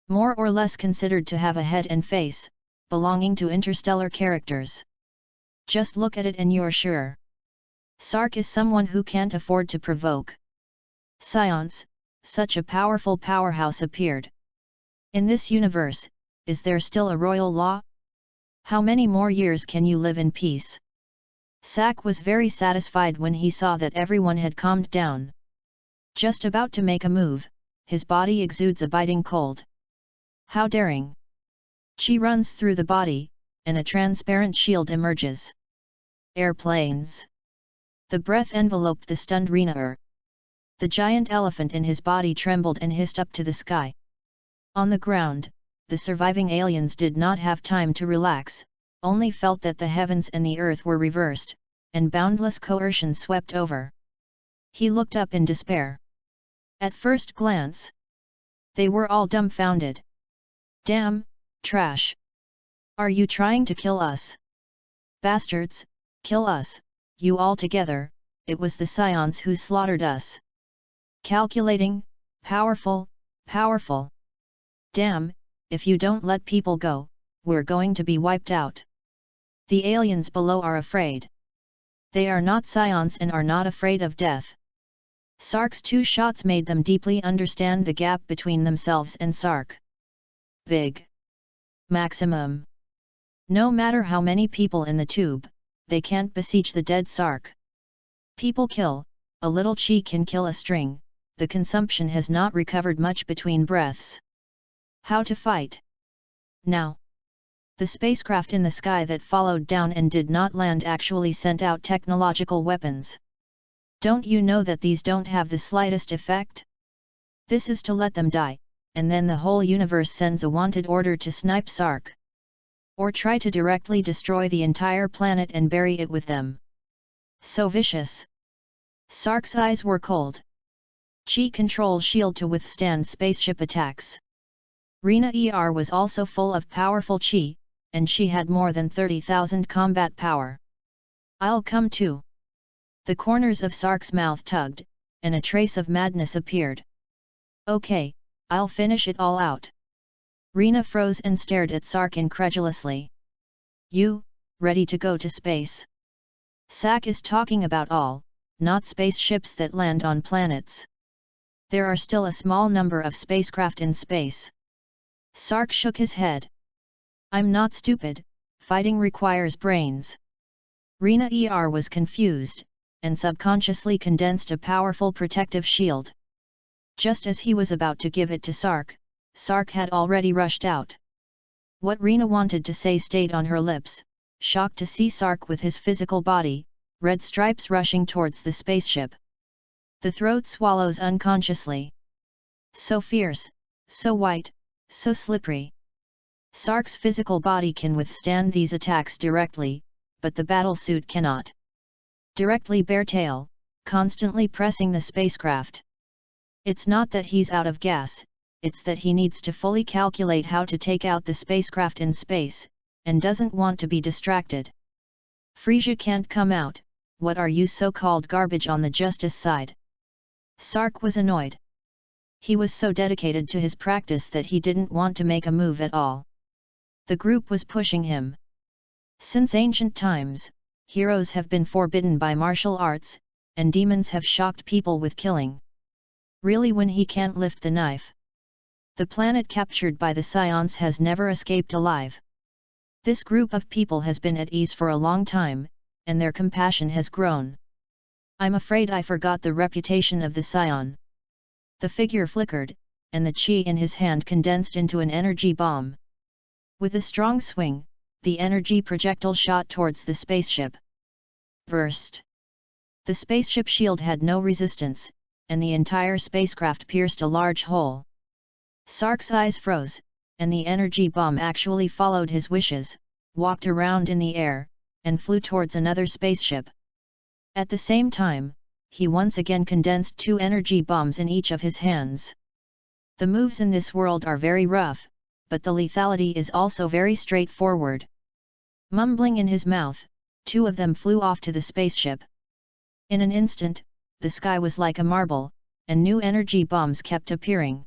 more or less considered to have a head and face, belonging to interstellar characters. Just look at it and you're sure. Sark is someone who can't afford to provoke. SAIYANS, such a powerful powerhouse appeared. In this universe, is there still a royal law? How many more years can you live in peace? Sak was very satisfied when he saw that everyone had calmed down. Just about to make a move, his body exudes a biting cold. How daring! Chi runs through the body, and a transparent shield emerges. Airplanes! The breath enveloped the stunned Renaer. The giant elephant in his body trembled and hissed up to the sky. On the ground, the surviving aliens did not have time to relax, only felt that the heavens and the earth were reversed, and boundless coercion swept over. He looked up in despair. At first glance, they were all dumbfounded. Damn, trash! Are you trying to kill us? Bastards, kill us, you all together, it was the SAIYANS who slaughtered us. Calculating, powerful, powerful. Damn, if you don't let people go, we're going to be wiped out. The aliens below are afraid. They are not SAIYANS and are not afraid of death. Sark's 2 shots made them deeply understand the gap between themselves and Sark. Big. Maximum. No matter how many people in the tube, they can't besiege the dead Sark. People kill, a little chi can kill a string, the consumption has not recovered much between breaths. How to fight? Now. The spacecraft in the sky that followed down and did not land actually sent out technological weapons. Don't you know that these don't have the slightest effect? This is to let them die, and then the whole universe sends a wanted order to snipe Sark. Or try to directly destroy the entire planet and bury it with them. So vicious. Sark's eyes were cold. Chi control shield to withstand spaceship attacks. Rina was also full of powerful chi, and she had more than 30,000 combat power. I'll come too. The corners of Sark's mouth tugged, and a trace of madness appeared. Okay, I'll finish it all out. Rina froze and stared at Sark incredulously. You, ready to go to space? Sak is talking about all, not spaceships that land on planets. There are still a small number of spacecraft in space. Sark shook his head. I'm not stupid, fighting requires brains. Rina was confused, and subconsciously condensed a powerful protective shield. Just as he was about to give it to Sark, Sark had already rushed out. What Rina wanted to say stayed on her lips, shocked to see Sark with his physical body, red stripes rushing towards the spaceship. The throat swallows unconsciously. So fierce, so white, so slippery. Sark's physical body can withstand these attacks directly, but the battlesuit cannot. Directly bare tail, constantly pressing the spacecraft. It's not that he's out of gas, it's that he needs to fully calculate how to take out the spacecraft in space, and doesn't want to be distracted. Frisia can't come out, what are you so-called garbage on the justice side? Sark was annoyed. He was so dedicated to his practice that he didn't want to make a move at all. The group was pushing him. Since ancient times, heroes have been forbidden by martial arts, and demons have shocked people with killing. Really, when he can't lift the knife? The planet captured by the SAIYANS has never escaped alive. This group of people has been at ease for a long time, and their compassion has grown. I'm afraid I forgot the reputation of the SAIYAN. The figure flickered, and the chi in his hand condensed into an energy bomb. With a strong swing, the energy projectile shot towards the spaceship. Burst. The spaceship shield had no resistance, and the entire spacecraft pierced a large hole. Sark's eyes froze, and the energy bomb actually followed his wishes, walked around in the air, and flew towards another spaceship. At the same time, he once again condensed 2 energy bombs in each of his hands. The moves in this world are very rough, but the lethality is also very straightforward. Mumbling in his mouth, 2 of them flew off to the spaceship. In an instant, the sky was like a marble, and new energy bombs kept appearing.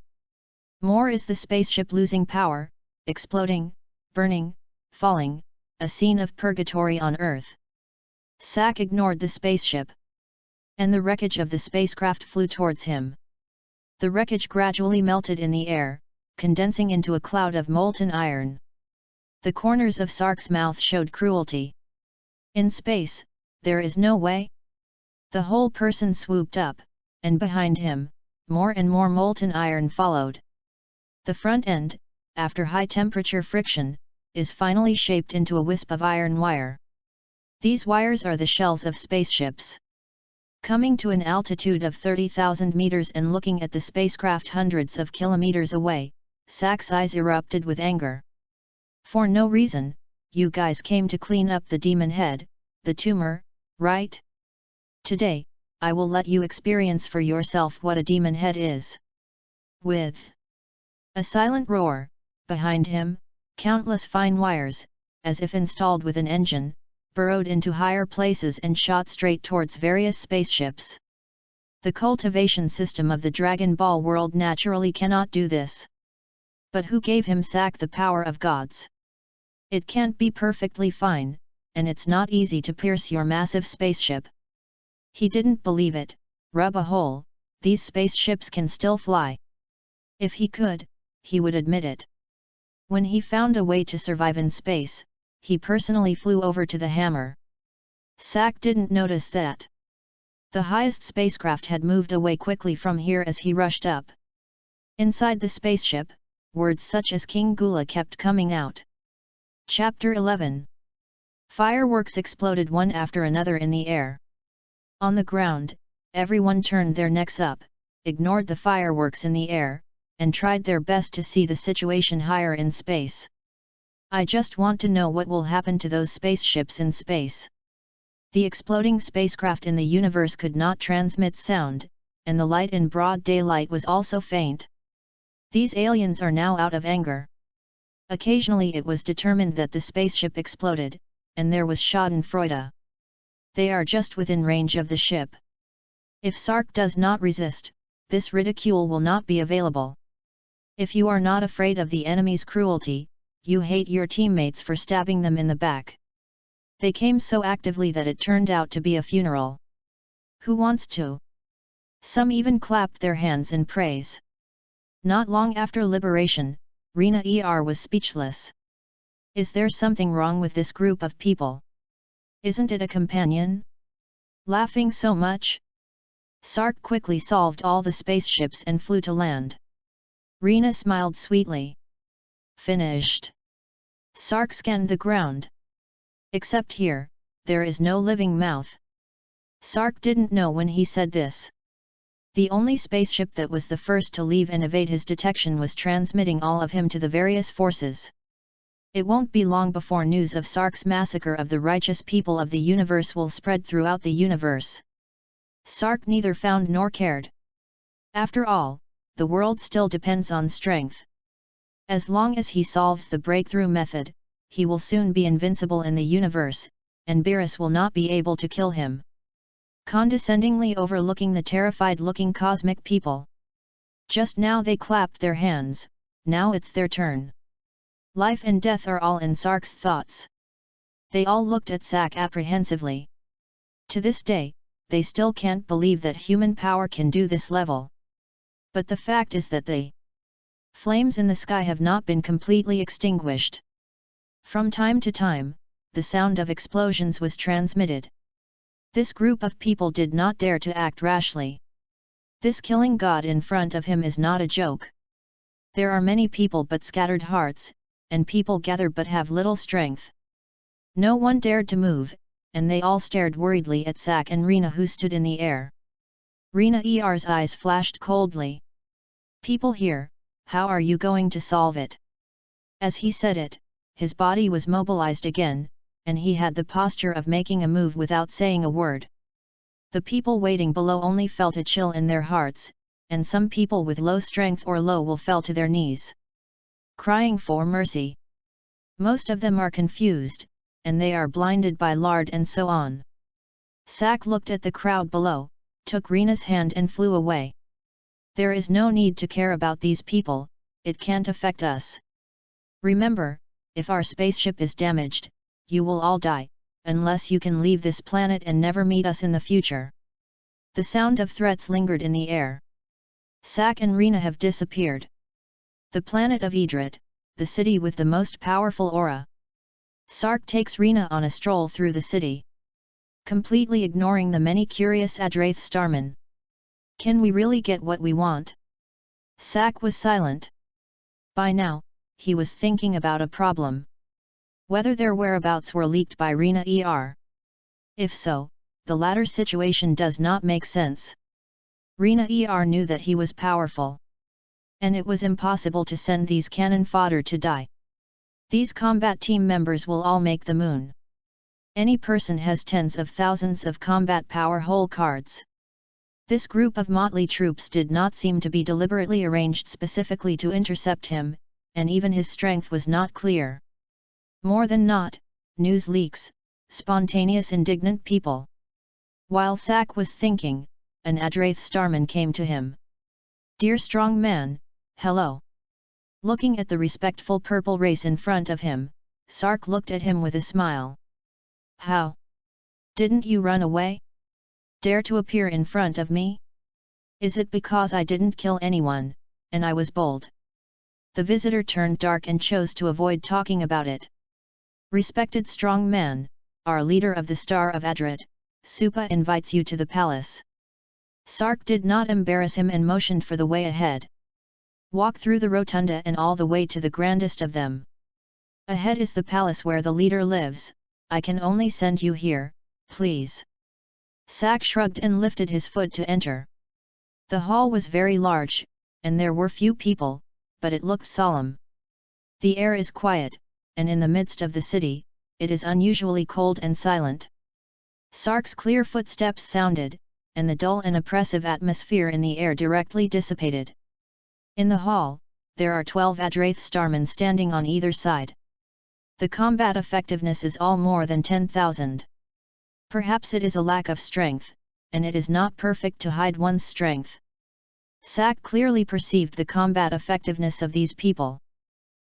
More is the spaceship losing power, exploding, burning, falling, a scene of purgatory on Earth. Sak ignored the spaceship. And the wreckage of the spacecraft flew towards him. The wreckage gradually melted in the air, condensing into a cloud of molten iron. The corners of Sark's mouth showed cruelty. In space, there is no way. The whole person swooped up, and behind him, more and more molten iron followed. The front end, after high-temperature friction, is finally shaped into a wisp of iron wire. These wires are the shells of spaceships. Coming to an altitude of 30,000 meters and looking at the spacecraft hundreds of kilometers away, Sak's eyes erupted with anger. For no reason, you guys came to clean up the demon head, the tumor, right? Today, I will let you experience for yourself what a demon head is. With a silent roar, behind him, countless fine wires, as if installed with an engine, burrowed into higher places and shot straight towards various spaceships. The cultivation system of the Dragon Ball world naturally cannot do this. But who gave him Sack the power of gods? It can't be perfectly fine, and it's not easy to pierce your massive spaceship. He didn't believe it. Rub a hole, these spaceships can still fly. If he could, he would admit it. When he found a way to survive in space, he personally flew over to the hammer. Sack didn't notice that. The highest spacecraft had moved away quickly from here as he rushed up. Inside the spaceship, words such as King Gula kept coming out. Chapter 11. Fireworks exploded one after another in the air. On the ground, everyone turned their necks up, ignored the fireworks in the air, and tried their best to see the situation higher in space. I just want to know what will happen to those spaceships in space. The exploding spacecraft in the universe could not transmit sound, and the light in broad daylight was also faint. These aliens are now out of anger. Occasionally it was determined that the spaceship exploded, and there was schadenfreude. They are just within range of the ship. If Sark does not resist, this ridicule will not be available. If you are not afraid of the enemy's cruelty, you hate your teammates for stabbing them in the back. They came so actively that it turned out to be a funeral. Who wants to? Some even clapped their hands in praise. Not long after liberation, Rina was speechless. Is there something wrong with this group of people? Isn't it a companion? Laughing so much? Sark quickly solved all the spaceships and flew to land. Rina smiled sweetly. Finished. Sark scanned the ground. Except here, there is no living mouth. Sark didn't know when he said this. The only spaceship that was the first to leave and evade his detection was transmitting all of him to the various forces. It won't be long before news of Sark's massacre of the righteous people of the universe will spread throughout the universe. Sark neither found nor cared. After all, the world still depends on strength. As long as he solves the breakthrough method, he will soon be invincible in the universe, and Beerus will not be able to kill him. Condescendingly overlooking the terrified-looking cosmic people. Just now they clapped their hands, now it's their turn. Life and death are all in Sark's thoughts. They all looked at Sack apprehensively. To this day, they still can't believe that human power can do this level. But the fact is that the flames in the sky have not been completely extinguished. From time to time, the sound of explosions was transmitted. This group of people did not dare to act rashly. This killing god in front of him is not a joke. There are many people but scattered hearts, and people gather but have little strength. No one dared to move, and they all stared worriedly at Sack and Rina who stood in the air. Rina's eyes flashed coldly. People here, how are you going to solve it? As he said it, his body was mobilized again, and he had the posture of making a move without saying a word. The people waiting below only felt a chill in their hearts, and some people with low strength or low will fell to their knees, crying for mercy. Most of them are confused, and they are blinded by lard and so on. Sack looked at the crowd below, took Rina's hand and flew away. There is no need to care about these people, it can't affect us. Remember, if our spaceship is damaged, you will all die, unless you can leave this planet and never meet us in the future. The sound of threats lingered in the air. Sack and Rina have disappeared. The planet of Idrit, the city with the most powerful aura. Sark takes Rina on a stroll through the city, completely ignoring the many curious Adrath starmen. Can we really get what we want? Sack was silent. By now, he was thinking about a problem. Whether their whereabouts were leaked by Rina. If so, the latter situation does not make sense. Rina knew that he was powerful. And it was impossible to send these cannon fodder to die. These combat team members will all make the moon. Any person has tens of thousands of combat power hole cards. This group of motley troops did not seem to be deliberately arranged specifically to intercept him, and even his strength was not clear. More than not, news leaks, spontaneous indignant people. While Sack was thinking, an Adrath starman came to him. "Dear strong man, hello." Looking at the respectful purple race in front of him, Sark looked at him with a smile. "How? Didn't you run away? Dare to appear in front of me? Is it because I didn't kill anyone, and I was bold?" The visitor turned dark and chose to avoid talking about it. "Respected strong man, our leader of the Star of Adrat, Supa invites you to the palace." Sark did not embarrass him and motioned for the way ahead. "Walk through the rotunda and all the way to the grandest of them. Ahead is the palace where the leader lives. I can only send you here, please." Sak shrugged and lifted his foot to enter. The hall was very large, and there were few people, but it looked solemn. The air is quiet, and in the midst of the city, it is unusually cold and silent. Sark's clear footsteps sounded, and the dull and oppressive atmosphere in the air directly dissipated. In the hall, there are 12 Adrath starmen standing on either side. The combat effectiveness is all more than 10,000. Perhaps it is a lack of strength, and it is not perfect to hide one's strength. Sak clearly perceived the combat effectiveness of these people.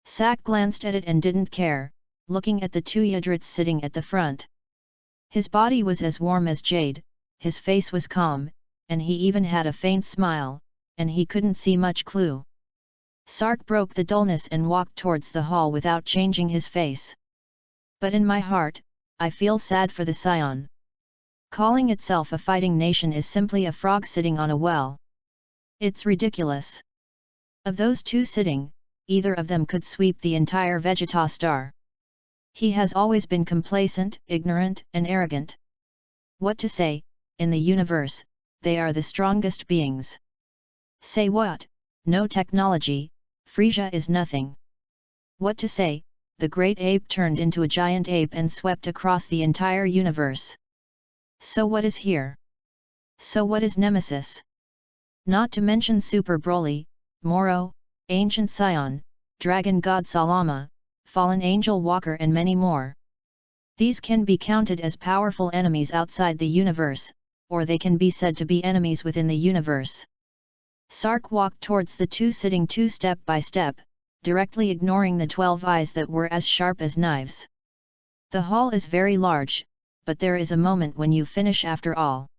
Sak glanced at it and didn't care, looking at the 2 Yadrats sitting at the front. His body was as warm as jade, his face was calm, and he even had a faint smile, and he couldn't see much clue. Sark broke the dullness and walked towards the hall without changing his face. "But in my heart, I feel sad for the Scion. Calling itself a fighting nation is simply a frog sitting on a well. It's ridiculous. Of those 2 sitting, either of them could sweep the entire Vegeta star. He has always been complacent, ignorant, and arrogant. What to say, in the universe, they are the strongest beings. Say what? No technology, Frisia is nothing. What to say, the great ape turned into a giant ape and swept across the entire universe. So what is here? So what is Nemesis? Not to mention Super Broly, Moro, Ancient Scion, Dragon God Salama, Fallen Angel Walker and many more. These can be counted as powerful enemies outside the universe, or they can be said to be enemies within the universe." Sark walked towards the 2 sitting 2 step by step, directly ignoring the 12 eyes that were as sharp as knives. The hall is very large, but there is a moment when you finish after all.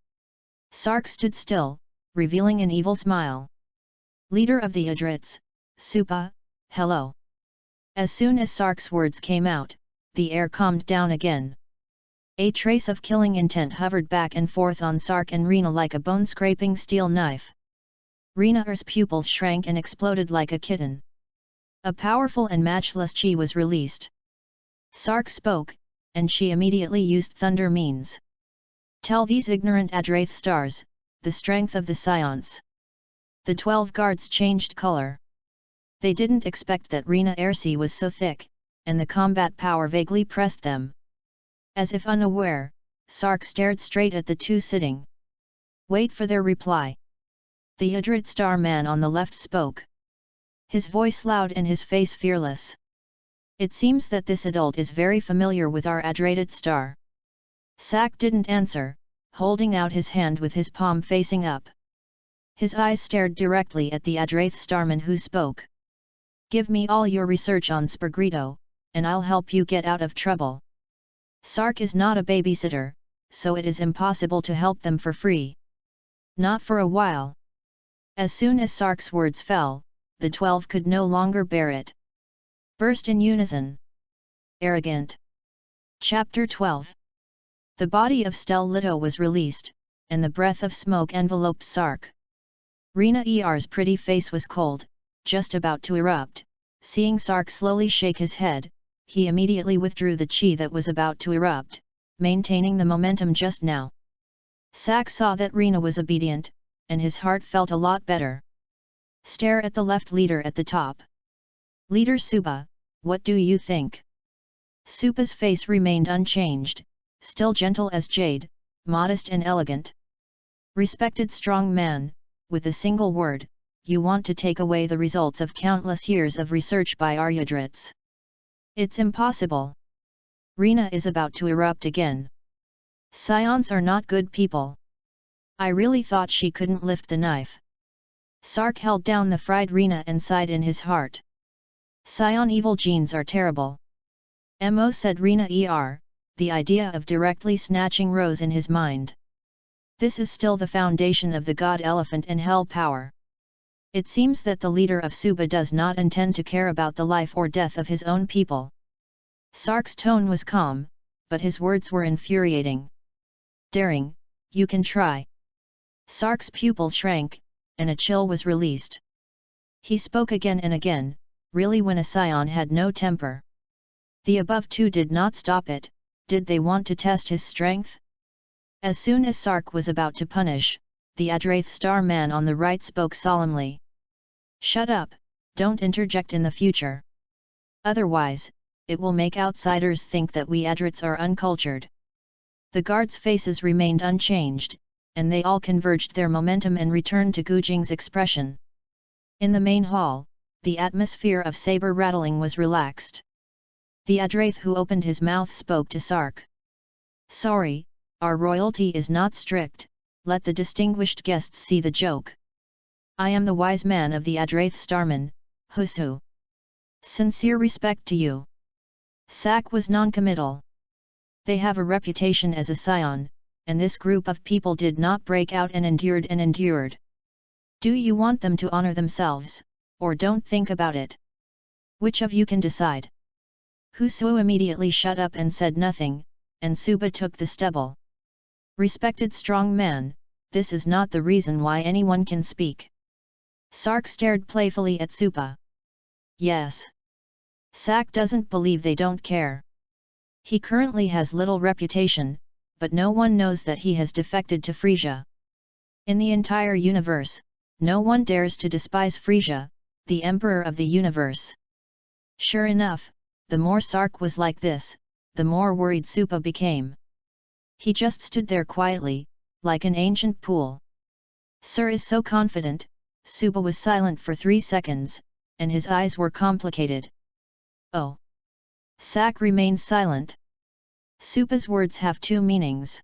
Sark stood still, revealing an evil smile. "Leader of the Adrats, Supa, hello." As soon as Sark's words came out, the air calmed down again. A trace of killing intent hovered back and forth on Sark and Rina like a bone-scraping steel knife. Rina's pupils shrank and exploded like a kitten. A powerful and matchless chi was released. Sark spoke, and she immediately used thunder means. "Tell these ignorant Adrath stars, the strength of the Scions." The 12 guards changed color. They didn't expect that Rina Ersi was so thick, and the combat power vaguely pressed them. As if unaware, Sark stared straight at the 2 sitting. "Wait for their reply." The Adrat star man on the left spoke. His voice loud and his face fearless. "It seems that this adult is very familiar with our Adrated star." Sak didn't answer, holding out his hand with his palm facing up. His eyes stared directly at the Adrath starman who spoke. "Give me all your research on Spergrito, and I'll help you get out of trouble." Sark is not a babysitter, so it is impossible to help them for free. Not for a while. As soon as Sark's words fell, the 12 could no longer bear it. Burst in unison. Arrogant. Chapter 12. The body of Stel Lito was released, and the breath of smoke enveloped Sark. Rina Er's pretty face was cold, just about to erupt. Seeing Sark slowly shake his head, he immediately withdrew the chi that was about to erupt, maintaining the momentum just now. Sak saw that Rina was obedient, and his heart felt a lot better. Stare at the left leader at the top. "Leader Supa, what do you think?" Supa's face remained unchanged, still gentle as jade, modest and elegant. "Respected strong man, with a single word, you want to take away the results of countless years of research by our Yadrats. It's impossible." Rina is about to erupt again. "Scions are not good people. I really thought she couldn't lift the knife. Sark held down the fried Rena and sighed in his heart. Scion evil genes are terrible. Mo said Rena the idea of directly snatching rose in his mind. This is still the foundation of the god elephant and hell power. It seems that the leader of Suba does not intend to care about the life or death of his own people. Sark's tone was calm, but his words were infuriating. Daring, you can try. Sark's pupils shrank, and a chill was released. He spoke again and again, really when a scion had no temper. The above two did not stop it. Did they want to test his strength? As soon as Sark was about to punish, the Adrath star man on the right spoke solemnly. Shut up, don't interject in the future. Otherwise, it will make outsiders think that we Adrats are uncultured. The guards' faces remained unchanged, and they all converged their momentum and returned to Gujing's expression. In the main hall, the atmosphere of saber rattling was relaxed. The Adrath who opened his mouth spoke to Sark. Sorry, our royalty is not strict, let the distinguished guests see the joke. I am the wise man of the Adrath Starman, Husu. Sincere respect to you. Sak was non-committal. They have a reputation as a scion, and this group of people did not break out and endured. Do you want them to honor themselves, or don't think about it? Which of you can decide? Husu immediately shut up and said nothing, and Suba took the stubble. Respected strong man, this is not the reason why anyone can speak. Sark stared playfully at Suba. Yes. Sak doesn't believe they don't care. He currently has little reputation, but no one knows that he has defected to Frisia. In the entire universe, no one dares to despise Frisia, the emperor of the universe. Sure enough, the more Sark was like this, the more worried Suba became. He just stood there quietly, like an ancient pool. Sir is so confident. Suba was silent for 3 seconds, and his eyes were complicated. Oh! Sak remained silent. Suba's words have 2 meanings.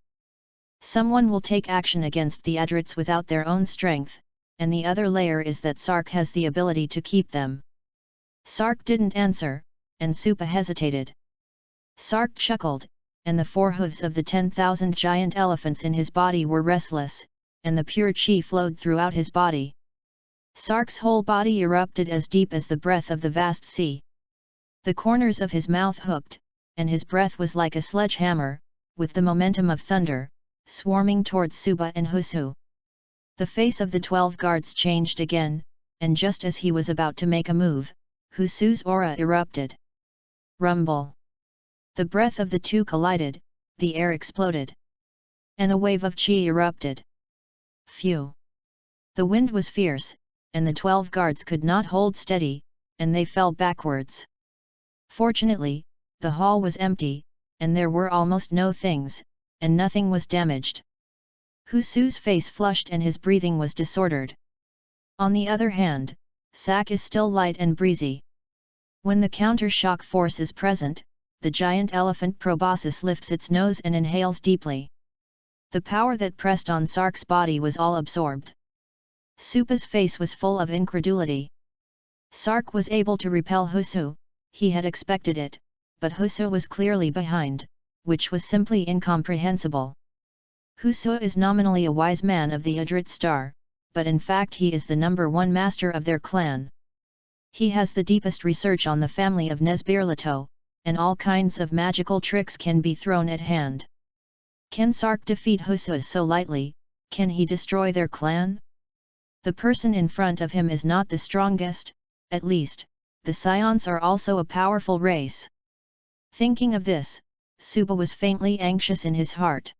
Someone will take action against the Adrats without their own strength, and the other layer is that Sark has the ability to keep them. Sark didn't answer, and Suba hesitated. Sark chuckled, and the 4 hooves of the 10,000 giant elephants in his body were restless, and the pure chi flowed throughout his body. Sark's whole body erupted as deep as the breath of the vast sea. The corners of his mouth hooked, and his breath was like a sledgehammer, with the momentum of thunder, swarming towards Suba and Husu. The face of the 12 guards changed again, and just as he was about to make a move, Husu's aura erupted. Rumble. The breath of the two collided, the air exploded. And a wave of chi erupted. Phew! The wind was fierce, and the 12 guards could not hold steady, and they fell backwards. Fortunately, the hall was empty, and there were almost no things, and nothing was damaged. Husu's face flushed and his breathing was disordered. On the other hand, Sak is still light and breezy. When the counter-shock force is present, the giant elephant proboscis lifts its nose and inhales deeply. The power that pressed on Sark's body was all absorbed. Supa's face was full of incredulity. Sark was able to repel Husu, he had expected it, but Husu was clearly behind, which was simply incomprehensible. Husu is nominally a wise man of the Adrit star, but in fact he is the #1 master of their clan. He has the deepest research on the family of Nesbirlato, and all kinds of magical tricks can be thrown at hand. Can Sark defeat Husu so lightly? Can he destroy their clan? The person in front of him is not the strongest, at least, the Scions are also a powerful race. Thinking of this, Suba was faintly anxious in his heart.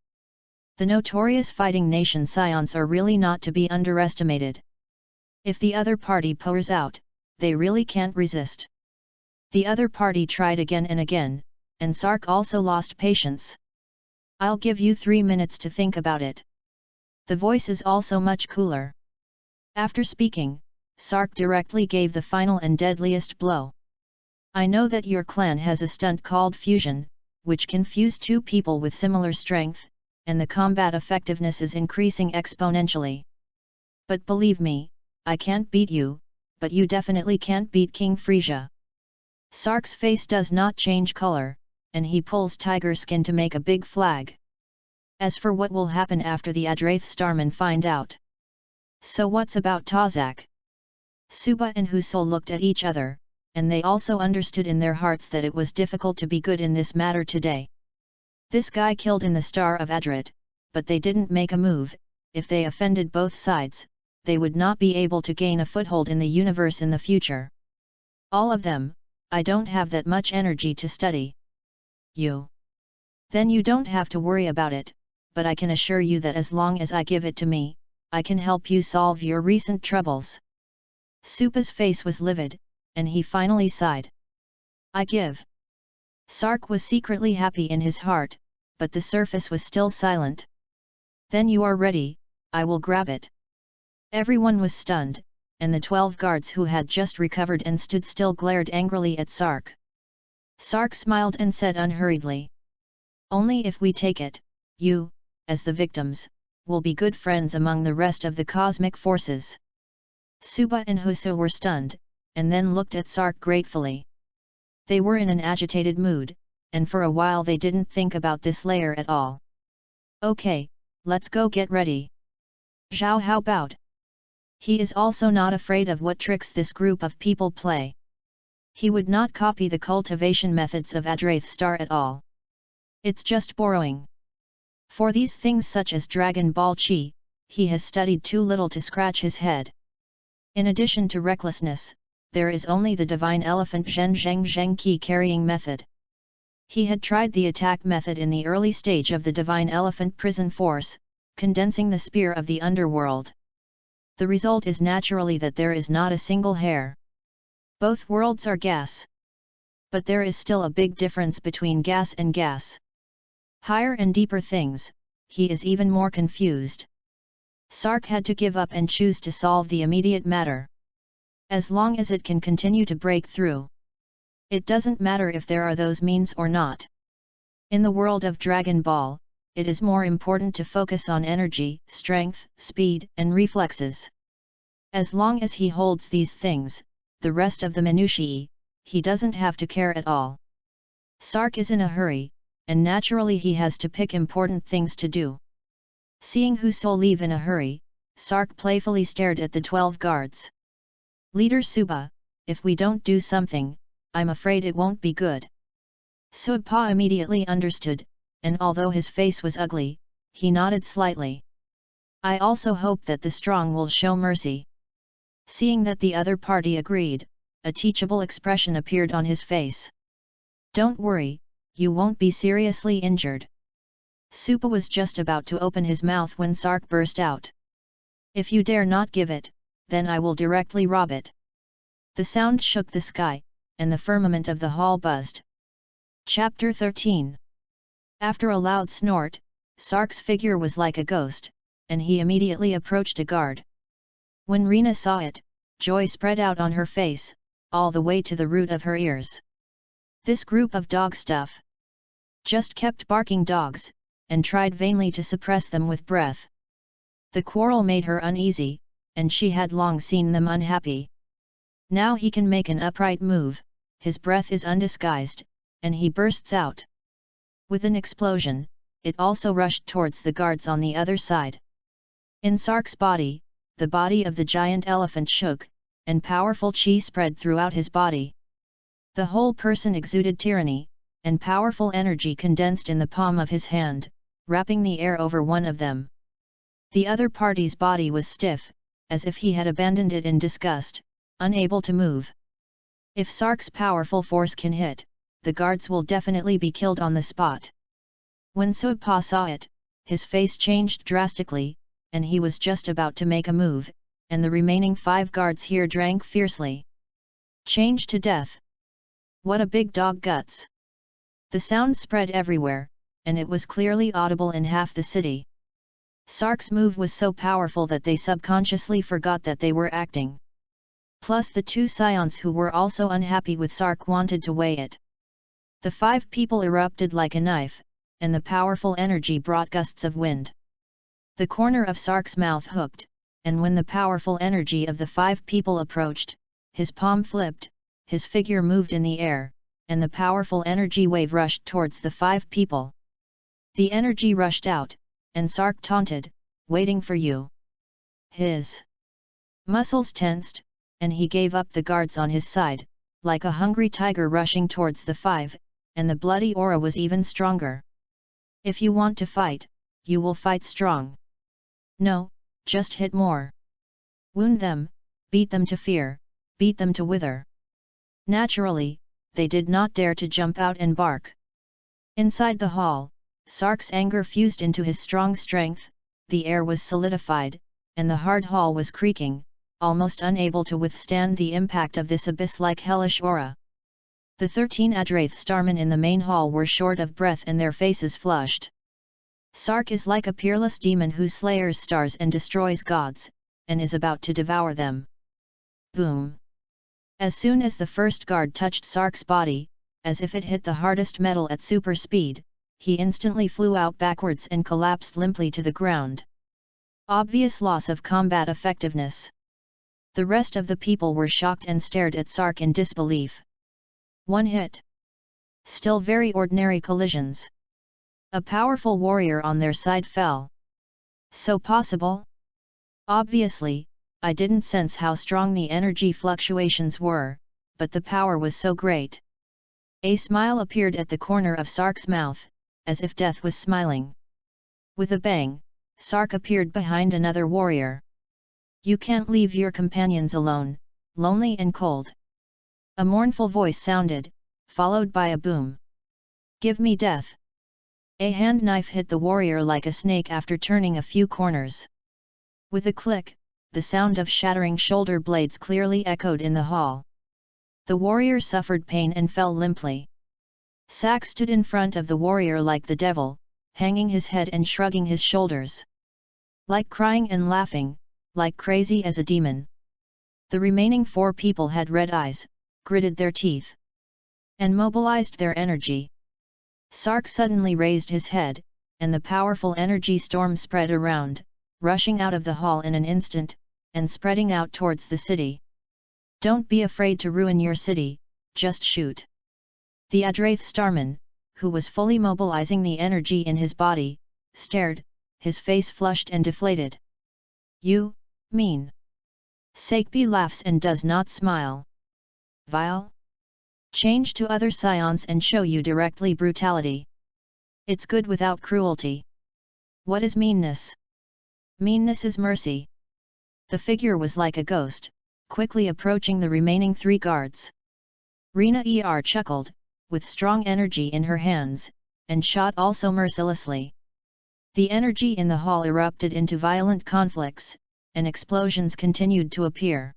The notorious fighting nation Scions are really not to be underestimated. If the other party pours out, they really can't resist. The other party tried again and again, and Sark also lost patience. I'll give you 3 minutes to think about it. The voice is also much cooler. After speaking, Sark directly gave the final and deadliest blow. I know that your clan has a stunt called fusion, which can fuse 2 people with similar strength, and the combat effectiveness is increasing exponentially. But believe me, I can't beat you, but you definitely can't beat King Frisia. Sark's face does not change color, and he pulls tiger skin to make a big flag. As for what will happen after the Adraith Starmen find out. So what's about Tazak? Suba and Husul looked at each other, and they also understood in their hearts that it was difficult to be good in this matter today. This guy killed in the Star of Adrit, but they didn't make a move. If they offended both sides, they would not be able to gain a foothold in the universe in the future. All of them. I don't have that much energy to study. You? Then you don't have to worry about it, but I can assure you that as long as I give it to me, I can help you solve your recent troubles. Supa's face was livid, and he finally sighed. I give. Sark was secretly happy in his heart, but the surface was still silent. Then you are ready, I will grab it. Everyone was stunned, and the 12 guards who had just recovered and stood still glared angrily at Sark. Sark smiled and said unhurriedly. Only if we take it, you, as the victims, will be good friends among the rest of the cosmic forces. Suba and Husu were stunned, and then looked at Sark gratefully. They were in an agitated mood, and for a while they didn't think about this layer at all. Okay, let's go get ready. Zhao Hao bowed. He is also not afraid of what tricks this group of people play. He would not copy the cultivation methods of Adraith Star at all. It's just borrowing. For these things such as Dragon Ball Chi, he has studied too little to scratch his head. In addition to recklessness, there is only the divine elephant Zhen Zheng Zheng Qi carrying method. He had tried the attack method in the early stage of the divine elephant prison force, condensing the spear of the underworld. The result is naturally that there is not a single hair. Both worlds are gas. But there is still a big difference between gas and gas. Higher and deeper things, he is even more confused. Sark had to give up and choose to solve the immediate matter. As long as it can continue to break through. It doesn't matter if there are those means or not. In the world of Dragon Ball, it is more important to focus on energy, strength, speed, and reflexes. As long as he holds these things, the rest of the minutiae, he doesn't have to care at all. Sark is in a hurry, and naturally he has to pick important things to do. Seeing Husul leave in a hurry, Sark playfully stared at the 12 guards. Leader Suba, if we don't do something, I'm afraid it won't be good. Suba immediately understood, and although his face was ugly, he nodded slightly. I also hope that the strong will show mercy. Seeing that the other party agreed, a teachable expression appeared on his face. Don't worry, you won't be seriously injured. Supa was just about to open his mouth when Sark burst out. If you dare not give it, then I will directly rob it. The sound shook the sky, and the firmament of the hall buzzed. Chapter 13. After a loud snort, Sark's figure was like a ghost, and he immediately approached a guard. When Rena saw it, joy spread out on her face, all the way to the root of her ears. This group of dog stuff just kept barking dogs, and tried vainly to suppress them with breath. The quarrel made her uneasy, and she had long seen them unhappy. Now he can make an upright move, his breath is undisguised, and he bursts out. With an explosion, it also rushed towards the guards on the other side. In Sark's body, the body of the giant elephant shook, and powerful chi spread throughout his body. The whole person exuded tyranny, and powerful energy condensed in the palm of his hand, wrapping the air over one of them. The other party's body was stiff, as if he had abandoned it in disgust, unable to move. If Sark's powerful force can hit, the guards will definitely be killed on the spot. When Supa saw it, his face changed drastically, and he was just about to make a move, and the remaining 5 guards here drank fiercely. Change to death. What a big dog guts! The sound spread everywhere, and it was clearly audible in half the city. Sark's move was so powerful that they subconsciously forgot that they were acting. Plus the 2 SAIYANS who were also unhappy with Sark wanted to weigh it. The 5 people erupted like a knife, and the powerful energy brought gusts of wind. The corner of Sark's mouth hooked, and when the powerful energy of the 5 people approached, his palm flipped, his figure moved in the air, and the powerful energy wave rushed towards the 5 people. The energy rushed out, and Sark taunted, "Waiting for you." His muscles tensed, and he gave up the guards on his side, like a hungry tiger rushing towards the 5, and the bloody aura was even stronger. If you want to fight, you will fight strong. No, just hit more. Wound them, beat them to fear, beat them to wither. Naturally, they did not dare to jump out and bark. Inside the hall, Sark's anger fused into his strong strength, the air was solidified, and the hard hall was creaking, almost unable to withstand the impact of this abyss-like hellish aura. The 13 Adraith starmen in the main hall were short of breath and their faces flushed. Sark is like a peerless demon who slayers stars and destroys gods, and is about to devour them. Boom! As soon as the first guard touched Sark's body, as if it hit the hardest metal at super speed, he instantly flew out backwards and collapsed limply to the ground. Obvious loss of combat effectiveness. The rest of the people were shocked and stared at Sark in disbelief. One hit. Still very ordinary collisions. A powerful warrior on their side fell. So possible? Obviously, I didn't sense how strong the energy fluctuations were, but the power was so great. A smile appeared at the corner of Sark's mouth, as if death was smiling. With a bang, Sark appeared behind another warrior. "You can't leave your companions alone, lonely and cold." A mournful voice sounded, followed by a boom. "Give me death." A hand knife hit the warrior like a snake after turning a few corners. With a click, the sound of shattering shoulder blades clearly echoed in the hall. The warrior suffered pain and fell limply. Sack stood in front of the warrior like the devil, hanging his head and shrugging his shoulders. Like crying and laughing, like crazy as a demon. The remaining 4 people had red eyes, gritted their teeth, and mobilized their energy. Sark suddenly raised his head, and the powerful energy storm spread around, rushing out of the hall in an instant, and spreading out towards the city. "Don't be afraid to ruin your city, just shoot." The Adraith Starman, who was fully mobilizing the energy in his body, stared, his face flushed and deflated. "You mean?" Saikbi laughs and does not smile. "Vile? Change to other SAIYANS and show you directly brutality. It's good without cruelty. What is meanness? Meanness is mercy." The figure was like a ghost, quickly approaching the remaining 3 guards. Rina chuckled, with strong energy in her hands, and shot also mercilessly. The energy in the hall erupted into violent conflicts, and explosions continued to appear.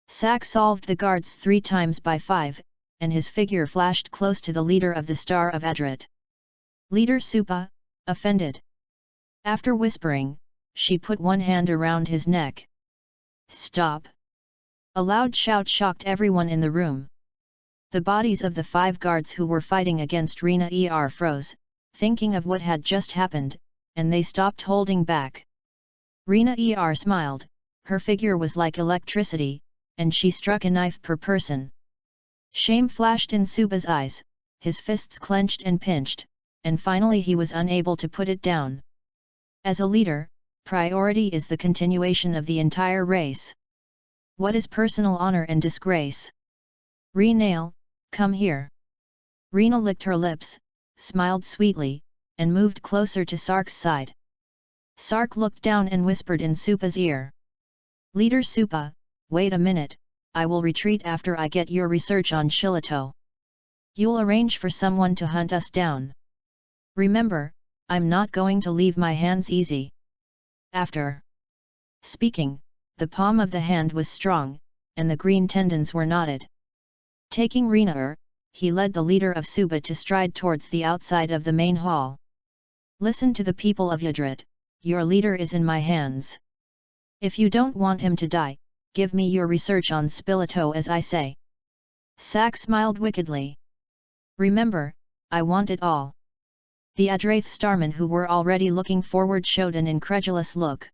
Sack solved the guards 3 times by 5, and his figure flashed close to the leader of the Star of Adrit. Leader Supa, offended. After whispering, she put one hand around his neck. "Stop!" A loud shout shocked everyone in the room. The bodies of the 5 guards who were fighting against Rina froze, thinking of what had just happened, and they stopped holding back. Rina smiled, her figure was like electricity, and she struck a knife per person. Shame flashed in Suba's eyes, his fists clenched and pinched, and finally he was unable to put it down. As a leader, priority is the continuation of the entire race. What is personal honor and disgrace? "Renale, come here." Rina licked her lips, smiled sweetly, and moved closer to Sark's side. Sark looked down and whispered in Supa's ear. "Leader Supa, wait a minute, I will retreat after I get your research on Shillito. You'll arrange for someone to hunt us down. Remember, I'm not going to leave my hands easy." After speaking, the palm of the hand was strong, and the green tendons were knotted. Taking Rina, he led the leader of Suba to stride towards the outside of the main hall. "Listen to the people of Yadrit, your leader is in my hands. If you don't want him to die, give me your research on Spilito as I say." Sack smiled wickedly. "Remember, I want it all." The Adrath starmen who were already looking forward showed an incredulous look.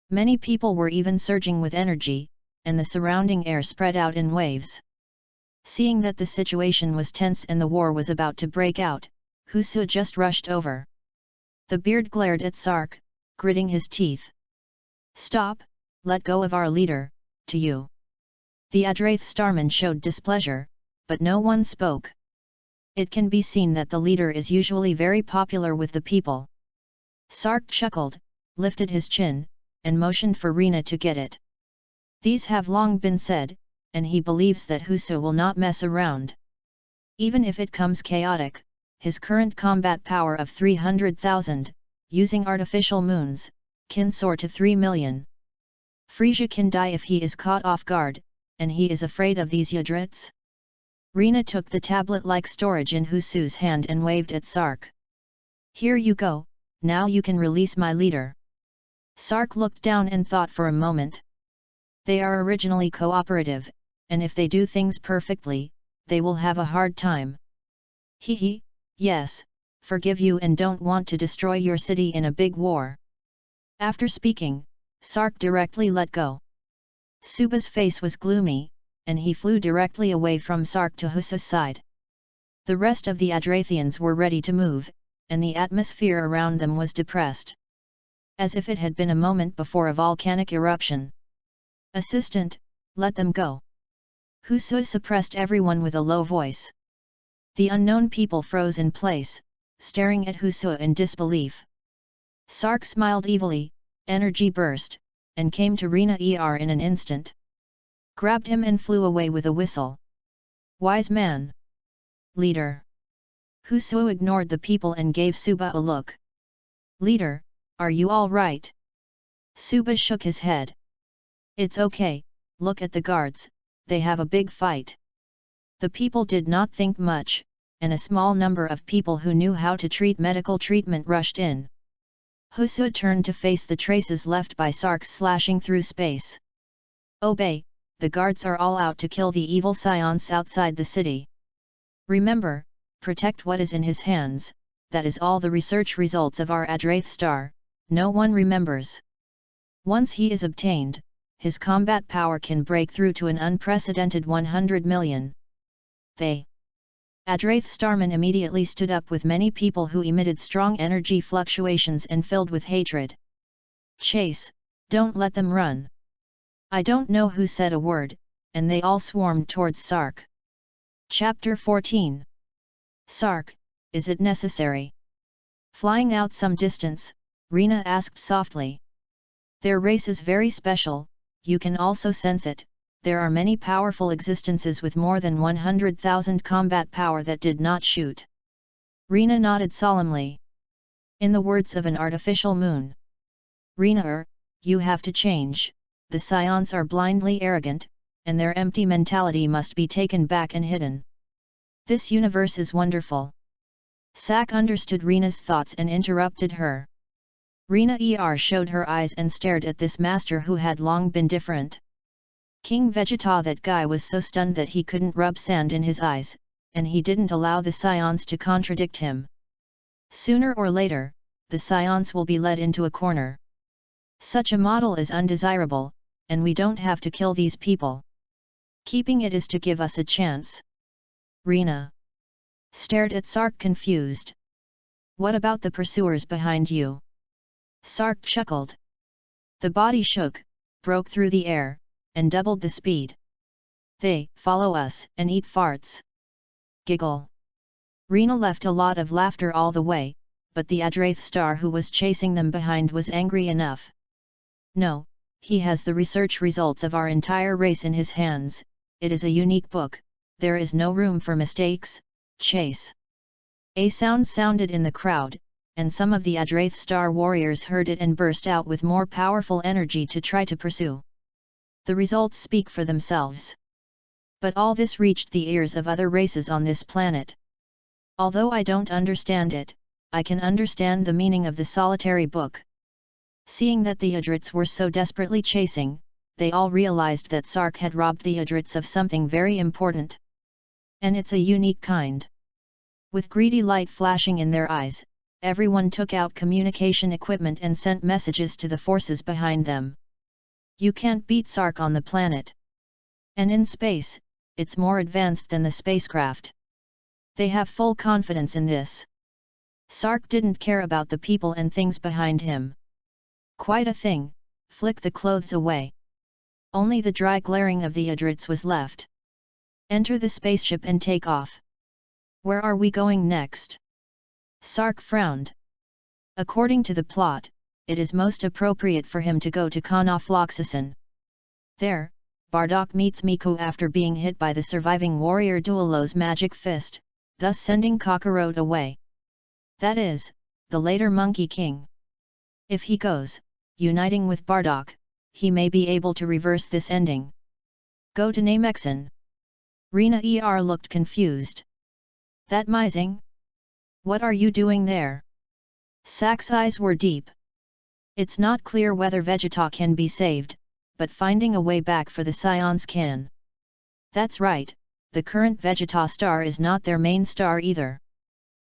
Many people were even surging with energy, and the surrounding air spread out in waves. Seeing that the situation was tense and the war was about to break out, Husu just rushed over. The beard glared at Sark, gritting his teeth. "Stop, let go of our leader, to you." The Adrath starman showed displeasure, but no one spoke. It can be seen that the leader is usually very popular with the people. Sark chuckled, lifted his chin, and motioned for Rina to get it. These have long been said, and he believes that Husu will not mess around. Even if it comes chaotic, his current combat power of 300,000, using artificial moons, can soar to 3 million. Frisia can die if he is caught off guard, and he is afraid of these Yadrits. Rina took the tablet-like storage in Husu's hand and waved at Sark. "Here you go, now you can release my leader." Sark looked down and thought for a moment. They are originally cooperative, and if they do things perfectly, they will have a hard time. "Hee, yes, forgive you and don't want to destroy your city in a big war." After speaking, Sark directly let go. Suba's face was gloomy, and he flew directly away from Sark to Husa's side. The rest of the Adrathians were ready to move, and the atmosphere around them was depressed. As if it had been a moment before a volcanic eruption. "Assistant, let them go." Husa suppressed everyone with a low voice. The unknown people froze in place, staring at Husa in disbelief. Sark smiled evilly, energy burst, and came to Rina in an instant. Grabbed him and flew away with a whistle. "Wise man. Leader." Husu ignored the people and gave Suba a look. "Leader, are you all right?" Suba shook his head. "It's okay, look at the guards, they have a big fight." The people did not think much, and a small number of people who knew how to treat medical treatment rushed in. Husu turned to face the traces left by Sark slashing through space. "Obey, the guards are all out to kill the evil SAIYANS outside the city. Remember, protect what is in his hands, that is all the research results of our Adrath star, no one remembers. Once he is obtained, his combat power can break through to an unprecedented 100 million. Adrath Starman immediately stood up with many people who emitted strong energy fluctuations and filled with hatred. "Chase, don't let them run." I don't know who said a word, and they all swarmed towards Sark. Chapter 14. "Sark, is it necessary?" Flying out some distance, Rina asked softly. "Their race is very special, you can also sense it, there are many powerful existences with more than 100,000 combat power that did not shoot." Rina nodded solemnly. In the words of an artificial moon. "Rina, you have to change, the SAIYANS are blindly arrogant, and their empty mentality must be taken back and hidden. This universe is wonderful." Sak understood Rina's thoughts and interrupted her. Rina showed her eyes and stared at this master who had long been different. King Vegeta, that guy was so stunned that he couldn't rub sand in his eyes, and he didn't allow the SAIYANS to contradict him. Sooner or later, the SAIYANS will be led into a corner. Such a model is undesirable, and we don't have to kill these people. Keeping it is to give us a chance. Rina stared at Sark confused. "What about the pursuers behind you?" Sark chuckled. The body shook, broke through the air, and doubled the speed. "They follow us and eat farts." Giggle. Rina left a lot of laughter all the way, but the Adrath star who was chasing them behind was angry enough. "No, he has the research results of our entire race in his hands, it is a unique book, there is no room for mistakes, chase." A sound sounded in the crowd, and some of the Adrath star warriors heard it and burst out with more powerful energy to try to pursue. The results speak for themselves. But all this reached the ears of other races on this planet. Although I don't understand it, I can understand the meaning of the solitary book. Seeing that the Adrits were so desperately chasing, they all realized that Sark had robbed the Adrits of something very important. And it's a unique kind. With greedy light flashing in their eyes, everyone took out communication equipment and sent messages to the forces behind them. You can't beat Sark on the planet. And in space, it's more advanced than the spacecraft. They have full confidence in this. Sark didn't care about the people and things behind him. Quite a thing, flick the clothes away. Only the dry glaring of the adrits was left. Enter the spaceship and take off. Where are we going next? Sark frowned. According to the plot, it is most appropriate for him to go to Konofloxacin. There, Bardock meets Miku after being hit by the surviving warrior Duolo's magic fist, thus sending Kakarot away. That is, the later Monkey King. If he goes, uniting with Bardock, he may be able to reverse this ending. Go to Namexin. Rina looked confused. That Mizing? What are you doing there? Sak's eyes were deep. It's not clear whether Vegeta can be saved, but finding a way back for the SAIYANS can. That's right, the current Vegeta star is not their main star either.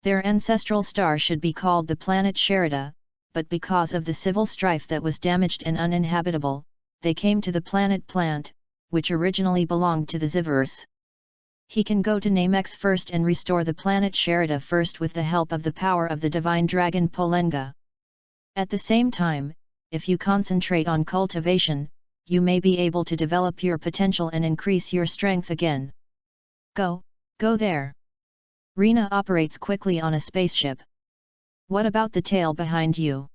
Their ancestral star should be called the planet Sherida, but because of the civil strife that was damaged and uninhabitable, they came to the planet Plant, which originally belonged to the Zivers. He can go to Namex first and restore the planet Sherida first with the help of the power of the divine dragon Polenga. At the same time, if you concentrate on cultivation, you may be able to develop your potential and increase your strength again. Go there. Rina operates quickly on a spaceship. What about the tail behind you?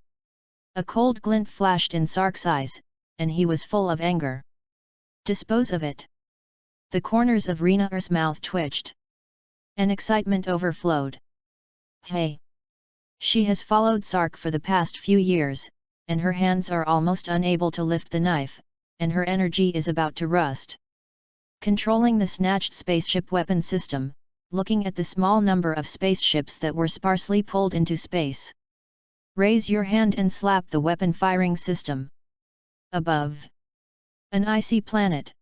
A cold glint flashed in Sark's eyes, and he was full of anger. Dispose of it. The corners of Rina's mouth twitched. And excitement overflowed. Hey! She has followed Sark for the past few years, and her hands are almost unable to lift the knife, and her energy is about to rust. Controlling the snatched spaceship weapon system, looking at the small number of spaceships that were sparsely pulled into space. Raise your hand and slap the weapon firing system. Above. An icy planet.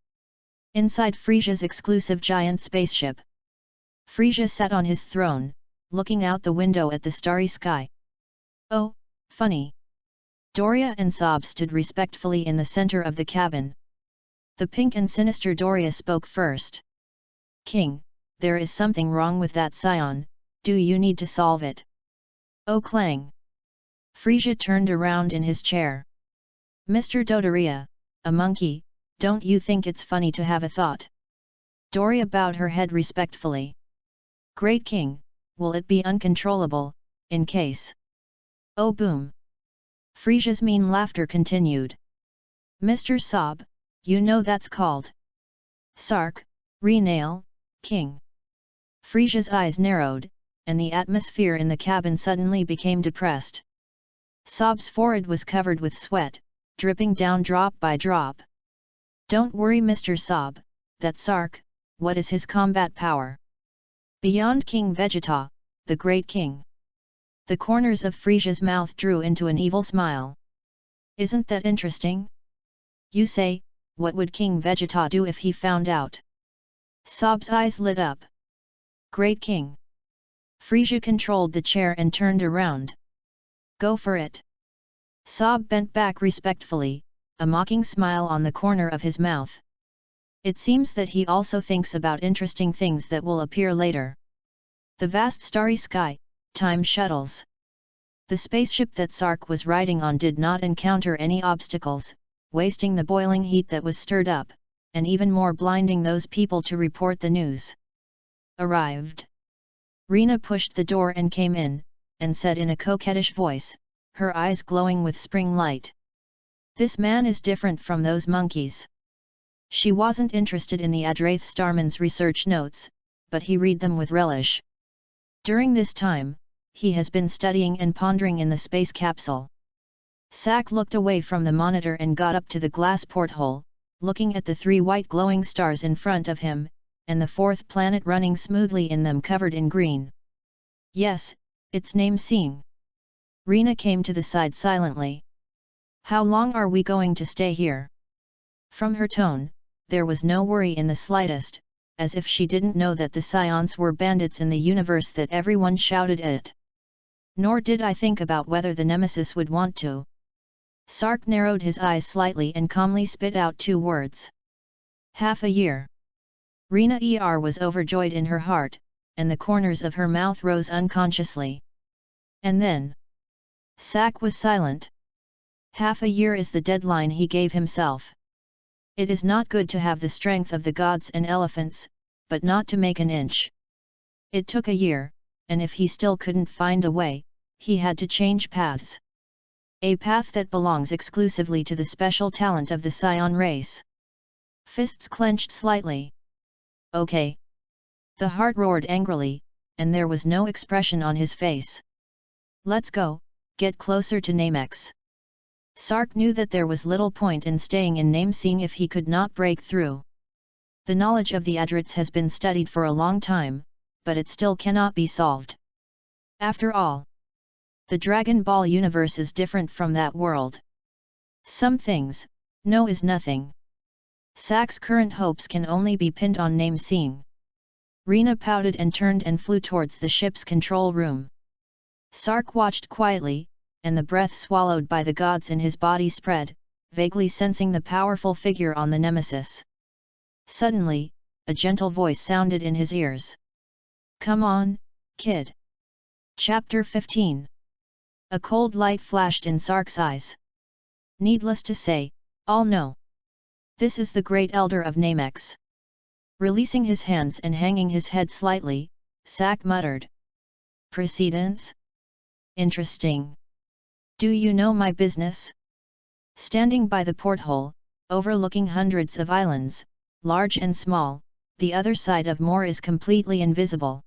Inside Frisia's exclusive giant spaceship. Frisia sat on his throne, looking out the window at the starry sky. Oh, funny. Doria and Sob stood respectfully in the center of the cabin. The pink and sinister Doria spoke first. King, there is something wrong with that scion, do you need to solve it? Oh clang! Frisia turned around in his chair. Mr. Dodoria, a monkey, don't you think it's funny to have a thought? Doria bowed her head respectfully. Great King, will it be uncontrollable, in case? Oh boom! Frisia's mean laughter continued. Mr. Sob, you know that's called Sark, Renale, King. Frisia's eyes narrowed, and the atmosphere in the cabin suddenly became depressed. Sob's forehead was covered with sweat, dripping down drop by drop. Don't worry Mr. Sob, that Sark, what is his combat power? Beyond King Vegeta, the Great King. The corners of Frisia's mouth drew into an evil smile. Isn't that interesting? You say, what would King Vegeta do if he found out? Sob's eyes lit up. Great King. Frisia controlled the chair and turned around. Go for it. Sob bent back respectfully, a mocking smile on the corner of his mouth. It seems that he also thinks about interesting things that will appear later. The vast starry sky, time shuttles. The spaceship that Sark was riding on did not encounter any obstacles, wasting the boiling heat that was stirred up, and even more blinding those people to report the news. Arrived. Rina pushed the door and came in, and said in a coquettish voice, her eyes glowing with spring light. This man is different from those monkeys. She wasn't interested in the Adrath Starman's research notes, but he read them with relish. During this time, he has been studying and pondering in the space capsule. Sak looked away from the monitor and got up to the glass porthole, looking at the 3 white glowing stars in front of him, and the 4th planet running smoothly in them covered in green. Yes, it's name seeing. Rina came to the side silently. How long are we going to stay here? From her tone, there was no worry in the slightest, as if she didn't know that the SAIYANS were bandits in the universe that everyone shouted at. Nor did I think about whether the nemesis would want to. Sark narrowed his eyes slightly and calmly spit out 2 words. Half a year. Rina was overjoyed in her heart, and the corners of her mouth rose unconsciously. And then Sak was silent. Half a year is the deadline he gave himself. It is not good to have the strength of the gods and elephants, but not to make an inch. It took a year, and if he still couldn't find a way, he had to change paths. A path that belongs exclusively to the special talent of the Scion race. Fists clenched slightly. Okay. The heart roared angrily, and there was no expression on his face. Let's go, get closer to Namex. Sark knew that there was little point in staying in Namesing if he could not break through. The knowledge of the Adrits has been studied for a long time, but it still cannot be solved. After all, the Dragon Ball universe is different from that world. Some things, no is nothing. Sak's current hopes can only be pinned on Namesing. Rina pouted and turned and flew towards the ship's control room. Sark watched quietly, and the breath swallowed by the gods in his body spread, vaguely sensing the powerful figure on the nemesis. Suddenly, a gentle voice sounded in his ears. Come on, kid. Chapter 15. A cold light flashed in Sark's eyes. Needless to say, all know. This is the great elder of Namex. Releasing his hands and hanging his head slightly, Sak muttered. Precedence? Interesting. Do you know my business? Standing by the porthole, overlooking hundreds of islands, large and small, the other side of Moor is completely invisible.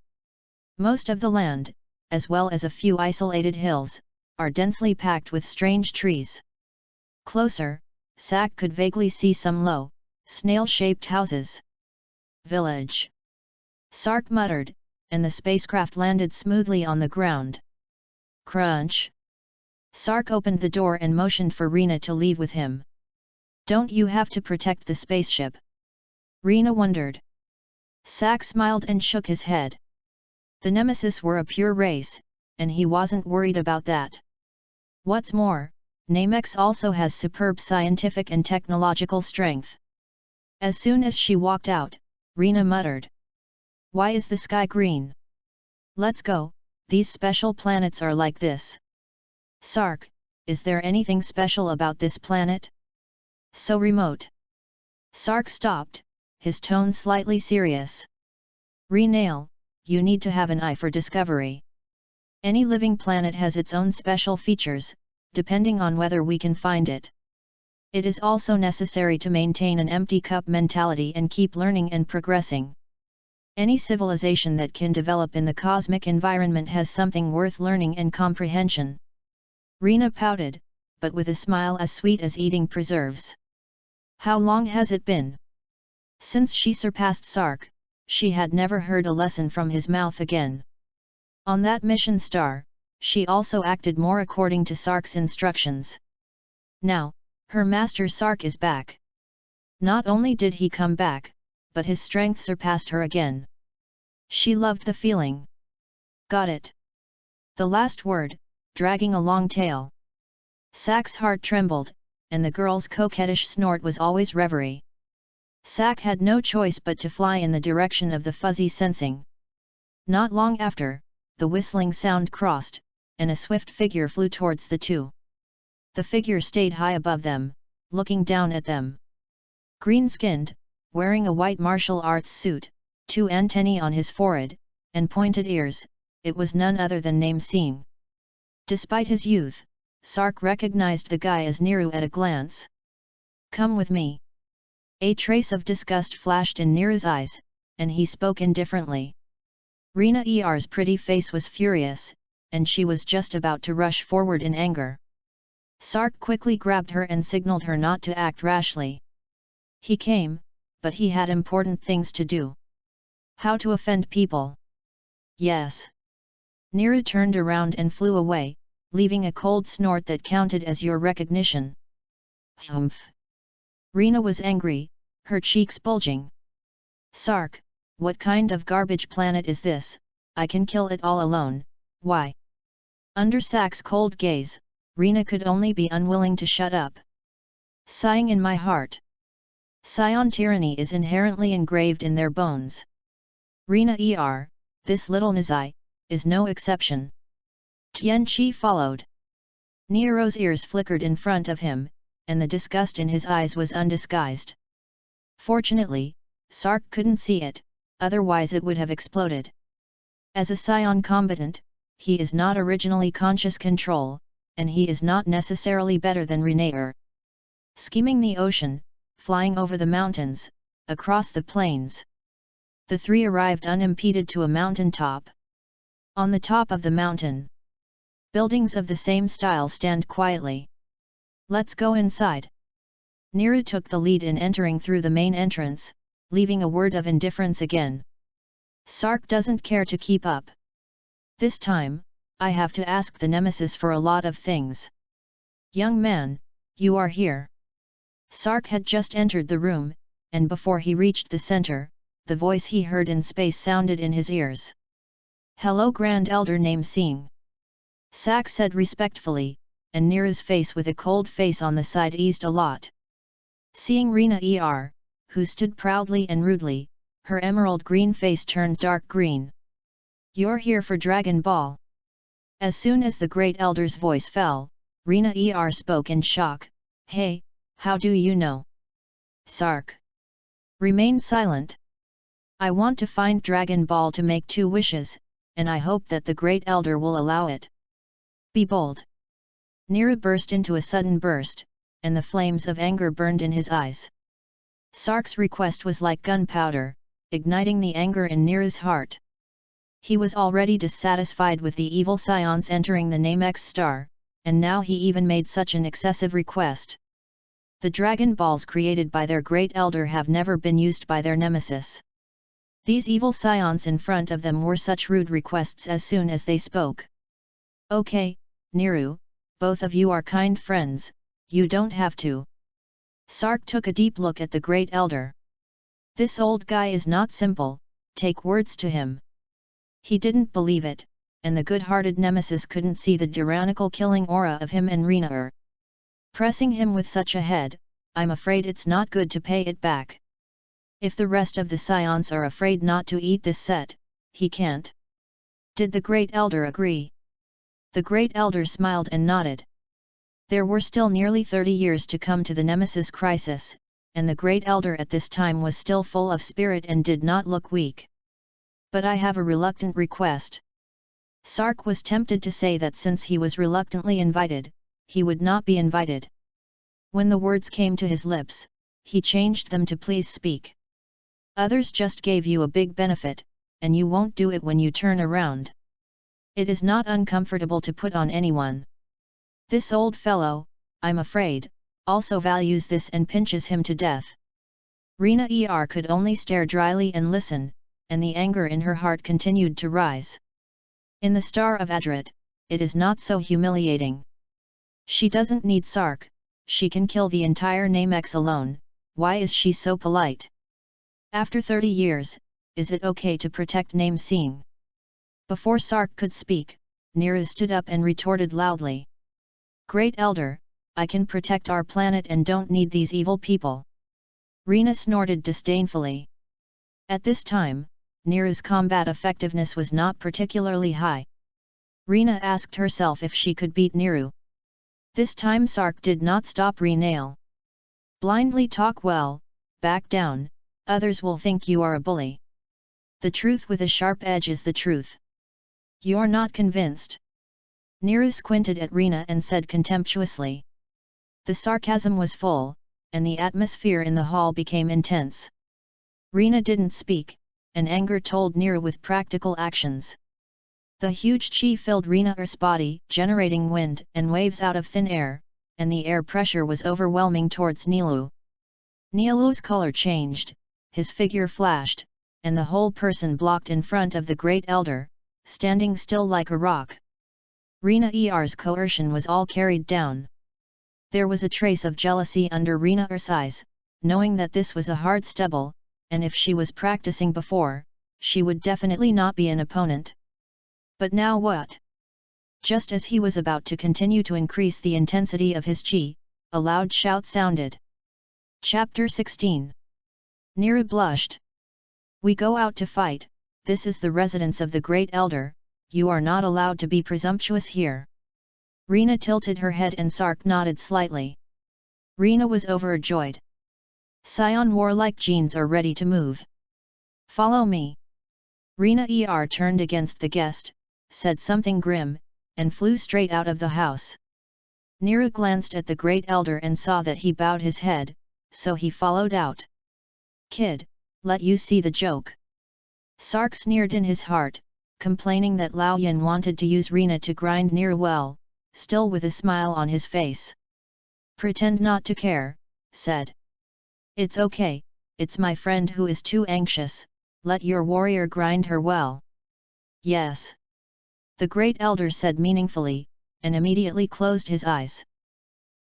Most of the land, as well as a few isolated hills, are densely packed with strange trees. Closer, Sak could vaguely see some low, snail-shaped houses. Village. Sark muttered, and the spacecraft landed smoothly on the ground. Crunch. Sark opened the door and motioned for Rina to leave with him. Don't you have to protect the spaceship? Rina wondered. Sak smiled and shook his head. The Nemesis were a pure race, and he wasn't worried about that. What's more, Namex also has superb scientific and technological strength. As soon as she walked out, Rina muttered. Why is the sky green? Let's go, these special planets are like this. Sark, is there anything special about this planet? So remote. Sark stopped, his tone slightly serious. Renale, you need to have an eye for discovery. Any living planet has its own special features, depending on whether we can find it. It is also necessary to maintain an empty cup mentality and keep learning and progressing. Any civilization that can develop in the cosmic environment has something worth learning and comprehension. Rina pouted, but with a smile as sweet as eating preserves. How long has it been? Since she surpassed Sark, she had never heard a lesson from his mouth again. On that mission star, she also acted more according to Sark's instructions. Now, her master Sark is back. Not only did he come back, but his strength surpassed her again. She loved the feeling. Got it. The last word, dragging a long tail. Sak's heart trembled, and the girl's coquettish snort was always reverie. Sak had no choice but to fly in the direction of the fuzzy sensing. Not long after, the whistling sound crossed, and a swift figure flew towards the two. The figure stayed high above them, looking down at them. Green-skinned, wearing a white martial arts suit, 2 antennae on his forehead, and pointed ears, it was none other than Namesing. Despite his youth, Sark recognized the guy as Niru at a glance. Come with me. A trace of disgust flashed in Niru's eyes, and he spoke indifferently. Rina's pretty face was furious, and she was just about to rush forward in anger. Sark quickly grabbed her and signaled her not to act rashly. He came, but he had important things to do. How to offend people? Yes. Niru turned around and flew away, leaving a cold snort that counted as your recognition. Humph. Rina was angry, her cheeks bulging. Sark, what kind of garbage planet is this? I can kill it all alone, why? Under Sak's cold gaze, Rina could only be unwilling to shut up. Sighing in my heart. Saiyan tyranny is inherently engraved in their bones. Rina this little Nazai, is no exception. Tianqi followed. Nero's ears flickered in front of him, and the disgust in his eyes was undisguised. Fortunately, Sark couldn't see it, otherwise it would have exploded. As a Saiyan combatant, he is not originally conscious control, and he is not necessarily better than Renaer. Scheming the ocean, flying over the mountains, across the plains. The three arrived unimpeded to a mountain top. On the top of the mountain, buildings of the same style stand quietly. Let's go inside. Nero took the lead in entering through the main entrance, leaving a word of indifference again. Sark doesn't care to keep up. This time, I have to ask the Nemesis for a lot of things. Young man, you are here. Sark had just entered the room, and before he reached the center, the voice he heard in space sounded in his ears. Hello Grand Elder Namesing. Sak said respectfully, and Nero's face with a cold face on the side eased a lot. Seeing Rina who stood proudly and rudely, her emerald green face turned dark green. You're here for Dragon Ball. As soon as the Great Elder's voice fell, Rina spoke in shock. Hey, how do you know? Sark. Remain silent. I want to find Dragon Ball to make 2 wishes, and I hope that the Great Elder will allow it. Be bold. Nero burst into a sudden burst, and the flames of anger burned in his eyes. Sark's request was like gunpowder, igniting the anger in Nero's heart. He was already dissatisfied with the evil Saiyans entering the Namex star, and now he even made such an excessive request. The Dragon Balls created by their Great Elder have never been used by their nemesis. These evil Saiyans in front of them were such rude requests as soon as they spoke. Okay, Nero, both of you are kind friends, you don't have to. Sark took a deep look at the Great Elder. This old guy is not simple, take words to him. He didn't believe it, and the good-hearted nemesis couldn't see the tyrannical killing aura of him and Renaer. Pressing him with such a head, I'm afraid it's not good to pay it back. If the rest of the Saiyans are afraid not to eat this set, he can't. Did the Great Elder agree? The Great Elder smiled and nodded. There were still nearly 30 years to come to the Nemesis crisis, and the Great Elder at this time was still full of spirit and did not look weak. But I have a reluctant request. Sark was tempted to say that since he was reluctantly invited, he would not be invited. When the words came to his lips, he changed them to please speak. Others just gave you a big benefit, and you won't do it when you turn around. It is not uncomfortable to put on anyone. This old fellow, I'm afraid, also values this and pinches him to death. Rina could only stare dryly and listen, and the anger in her heart continued to rise. In the Star of Adrat, it is not so humiliating. She doesn't need Sark, she can kill the entire Namex alone, why is she so polite? After 30 years, is it okay to protect Namesing? Before Sark could speak, Nero stood up and retorted loudly. Great Elder, I can protect our planet and don't need these evil people. Rina snorted disdainfully. At this time, Nero's combat effectiveness was not particularly high. Rina asked herself if she could beat Nero. This time Sark did not stop Renael. Blindly talk well, back down, others will think you are a bully. The truth with a sharp edge is the truth. You're not convinced? Nero squinted at Rina and said contemptuously. The sarcasm was full, and the atmosphere in the hall became intense. Rina didn't speak, and anger told Nero with practical actions. The huge chi filled Renaer's body, generating wind and waves out of thin air, and the air pressure was overwhelming towards Nilu. Nilu's color changed, his figure flashed, and the whole person blocked in front of the Great Elder, standing still like a rock. Renaer's coercion was all carried down. There was a trace of jealousy under Renaer's eyes, knowing that this was a hard stubble, and if she was practicing before, she would definitely not be an opponent. But now what? Just as he was about to continue to increase the intensity of his chi, a loud shout sounded. Chapter 16. Niru blushed. We go out to fight, this is the residence of the Great Elder, you are not allowed to be presumptuous here. Rina tilted her head and Sark nodded slightly. Rina was overjoyed. Scion warlike genes are ready to move. Follow me. Rina turned against the guest, said something grim, and flew straight out of the house. Niru glanced at the Great Elder and saw that he bowed his head, so he followed out. Kid, let you see the joke. Sark sneered in his heart, complaining that Lao Yin wanted to use Rina to grind Niru well, still with a smile on his face. Pretend not to care, said. It's okay, it's my friend who is too anxious, let your warrior grind her well. Yes. The Great Elder said meaningfully, and immediately closed his eyes.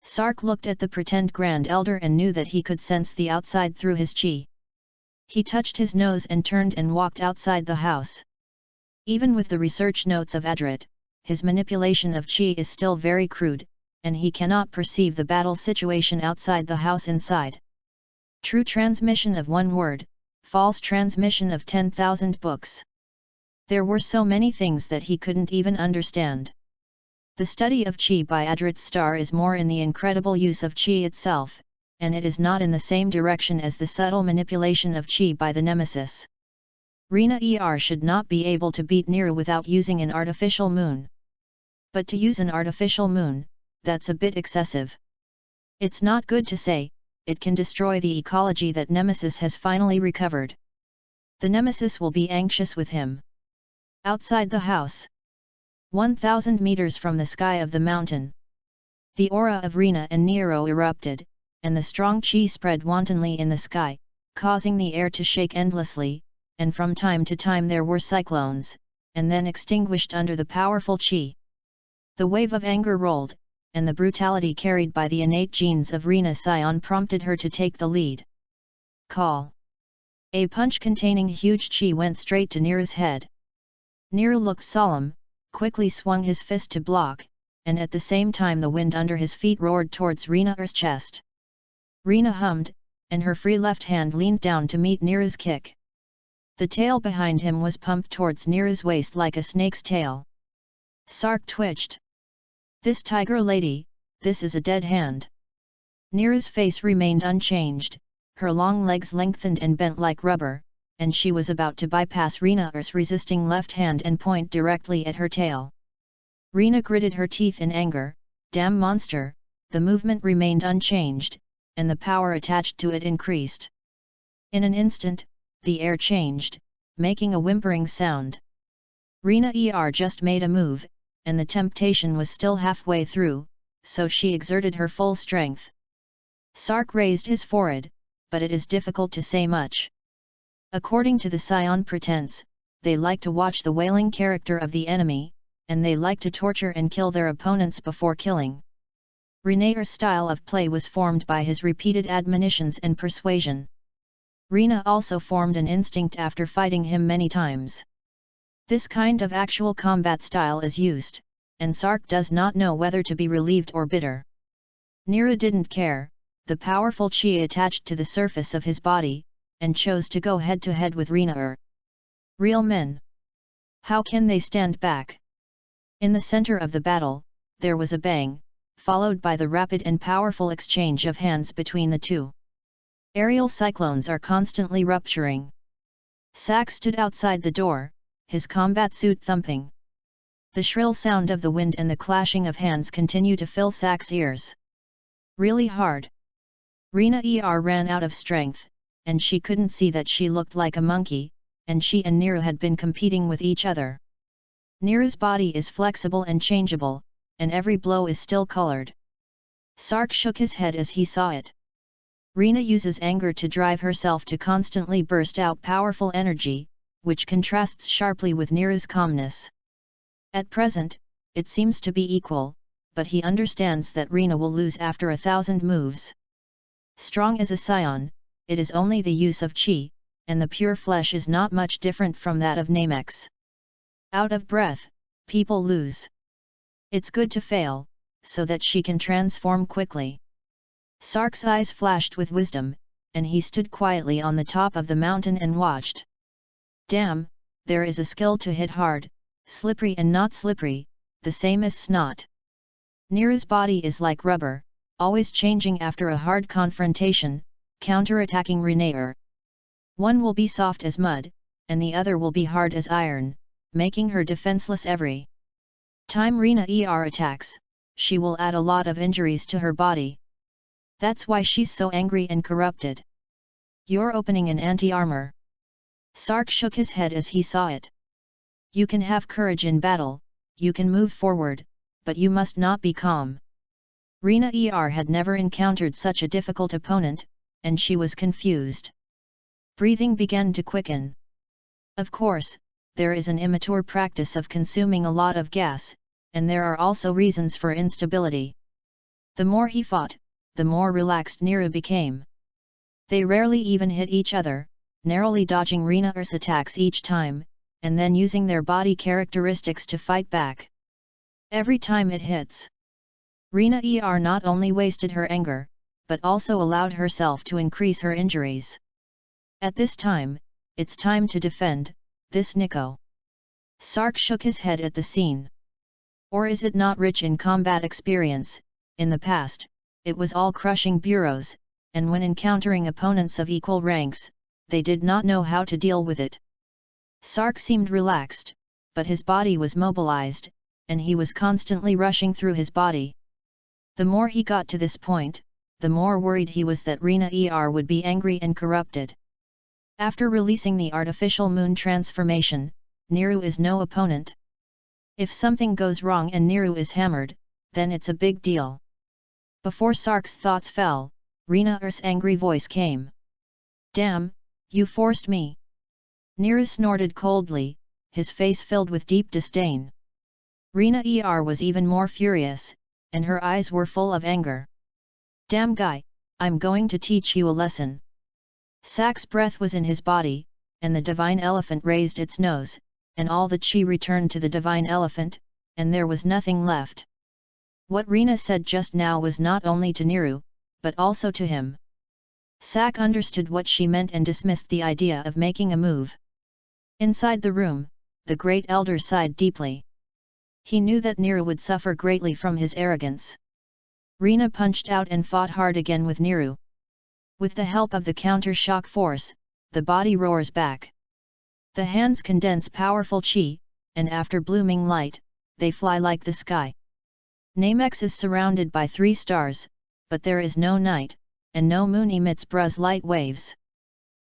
Sark looked at the pretend Grand Elder and knew that he could sense the outside through his chi. He touched his nose and turned and walked outside the house. Even with the research notes of Adrit, his manipulation of chi is still very crude, and he cannot perceive the battle situation outside the house inside. True transmission of one word, false transmission of 10,000 books. There were so many things that he couldn't even understand. The study of chi by Adrit's star is more in the incredible use of chi itself, and it is not in the same direction as the subtle manipulation of chi by the nemesis. Rina should not be able to beat Niru without using an artificial moon. But to use an artificial moon, that's a bit excessive. It's not good to say, it can destroy the ecology that Nemesis has finally recovered. The Nemesis will be anxious with him. Outside the house. 1,000 meters from the sky of the mountain. The aura of Rina and Nero erupted, and the strong chi spread wantonly in the sky, causing the air to shake endlessly, and from time to time there were cyclones, and then extinguished under the powerful chi. The wave of anger rolled, and the brutality carried by the innate genes of Rina Scion prompted her to take the lead. Call. A punch containing huge chi went straight to Niru's head. Niru looked solemn, quickly swung his fist to block, and at the same time the wind under his feet roared towards Rina's chest. Rina hummed, and her free left hand leaned down to meet Niru's kick. The tail behind him was pumped towards Niru's waist like a snake's tail. Sark twitched. This tiger lady, this is a dead hand. Niru's face remained unchanged, her long legs lengthened and bent like rubber, and she was about to bypass Rina's resisting left hand and point directly at her tail. Rina gritted her teeth in anger, damn monster, the movement remained unchanged, and the power attached to it increased. In an instant, the air changed, making a whimpering sound. Rina just made a move, and the temptation was still halfway through, so she exerted her full strength. Sark raised his forehead, but it is difficult to say much. According to the Scion pretense, they like to watch the wailing character of the enemy, and they like to torture and kill their opponents before killing. René's style of play was formed by his repeated admonitions and persuasion. Rina also formed an instinct after fighting him many times. This kind of actual combat style is used, and Sark does not know whether to be relieved or bitter. Niru didn't care, the powerful chi attached to the surface of his body, and chose to go head-to-head with Rina. Real men. How can they stand back? In the center of the battle, there was a bang, followed by the rapid and powerful exchange of hands between the two. Aerial cyclones are constantly rupturing. Sack stood outside the door, his combat suit thumping. The shrill sound of the wind and the clashing of hands continue to fill Sack's ears. Really hard. Rina ran out of strength, and she couldn't see that she looked like a monkey, and she and Niru had been competing with each other. Niru's body is flexible and changeable, and every blow is still colored. Sark shook his head as he saw it. Rina uses anger to drive herself to constantly burst out powerful energy, which contrasts sharply with Niru's calmness. At present, it seems to be equal, but he understands that Rina will lose after 1,000 moves. Strong as a scion, it is only the use of chi, and the pure flesh is not much different from that of Namex. Out of breath, people lose. It's good to fail, so that she can transform quickly. Sark's eyes flashed with wisdom, and he stood quietly on the top of the mountain and watched. Damn, there is a skill to hit hard, slippery and not slippery, the same as snot. Niru's body is like rubber, always changing after a hard confrontation, counter-attacking Renaer. One will be soft as mud, and the other will be hard as iron, making her defenseless every time Renaer attacks. She will add a lot of injuries to her body. That's why she's so angry and corrupted. You're opening an anti-armor. Sark shook his head as he saw it. You can have courage in battle, you can move forward, but you must not be calm. Renaer had never encountered such a difficult opponent, and she was confused. Breathing began to quicken. Of course, there is an immature practice of consuming a lot of gas, and there are also reasons for instability. The more he fought, the more relaxed Niru became. They rarely even hit each other, narrowly dodging Renaer's attacks each time, and then using their body characteristics to fight back. Every time it hits, Renaer not only wasted her anger, but also allowed herself to increase her injuries. At this time, it's time to defend, this Nico. Sark shook his head at the scene. Or is it not rich in combat experience? In the past, it was all crushing bureaus, and when encountering opponents of equal ranks, they did not know how to deal with it. Sark seemed relaxed, but his body was mobilized, and he was constantly rushing through his body. The more he got to this point, the more worried he was that Renaer would be angry and corrupted. After releasing the artificial moon transformation, Niru is no opponent. If something goes wrong and Niru is hammered, then it's a big deal. Before Sark's thoughts fell, Renaer's angry voice came. Damn, you forced me. Niru snorted coldly, his face filled with deep disdain. Renaer was even more furious, and her eyes were full of anger. Damn guy, I'm going to teach you a lesson. Sak's breath was in his body, and the divine elephant raised its nose, and all the chi returned to the divine elephant, and there was nothing left. What Rena said just now was not only to Niru, but also to him. Sak understood what she meant and dismissed the idea of making a move. Inside the room, the great elder sighed deeply. He knew that Niru would suffer greatly from his arrogance. Rena punched out and fought hard again with Niru. With the help of the counter-shock force, the body roars back. The hands condense powerful chi, and after blooming light, they fly like the sky. Namex is surrounded by 3 stars, but there is no night, and no moon emits Bruz light waves.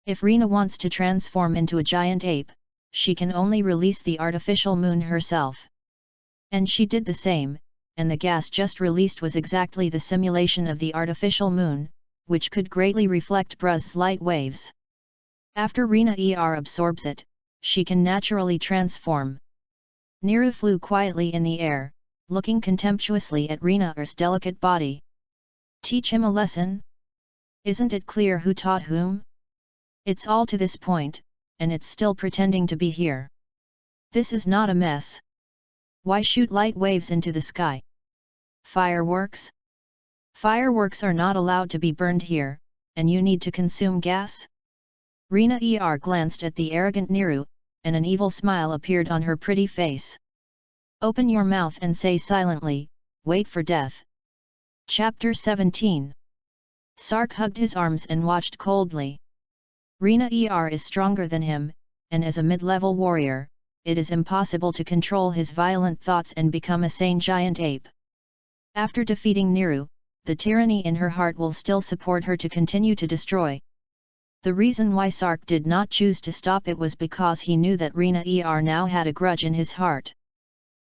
If Rena wants to transform into a giant ape, she can only release the artificial moon herself. And she did the same, and the gas just released was exactly the simulation of the artificial moon, which could greatly reflect Bruz's light waves. After Renaer absorbs it, she can naturally transform. Niru flew quietly in the air, looking contemptuously at Renaer's delicate body. Teach him a lesson? Isn't it clear who taught whom? It's all to this point, and it's still pretending to be here. This is not a mess. Why shoot light waves into the sky? Fireworks? Fireworks are not allowed to be burned here, and you need to consume gas? Renaer glanced at the arrogant Niru, and an evil smile appeared on her pretty face. Open your mouth and say silently, wait for death. Chapter 17. Sark hugged his arms and watched coldly. Renaer is stronger than him, and as a mid-level warrior, it is impossible to control his violent thoughts and become a sane giant ape. After defeating Niru, the tyranny in her heart will still support her to continue to destroy. The reason why Sark did not choose to stop it was because he knew that Renaer now had a grudge in his heart.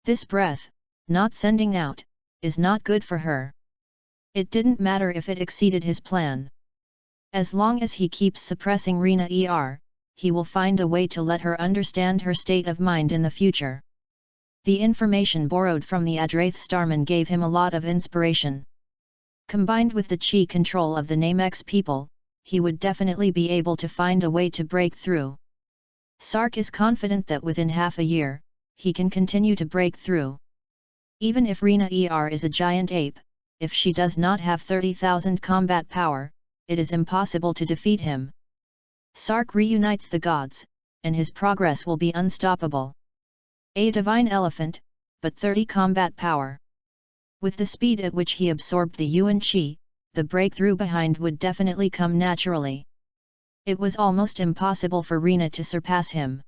This breath, not sending out, is not good for her. It didn't matter if it exceeded his plan. As long as he keeps suppressing Renaer, he will find a way to let her understand her state of mind in the future. The information borrowed from the Adrath Starman gave him a lot of inspiration. Combined with the chi control of the Namex people, he would definitely be able to find a way to break through. Sark is confident that within half a year, he can continue to break through. Even if Rina is a giant ape, if she does not have 30,000 combat power, it is impossible to defeat him. Sark reunites the gods, and his progress will be unstoppable. A divine elephant, but 30 combat power. With the speed at which he absorbed the Yuan Qi, the breakthrough behind would definitely come naturally. It was almost impossible for Rina to surpass him.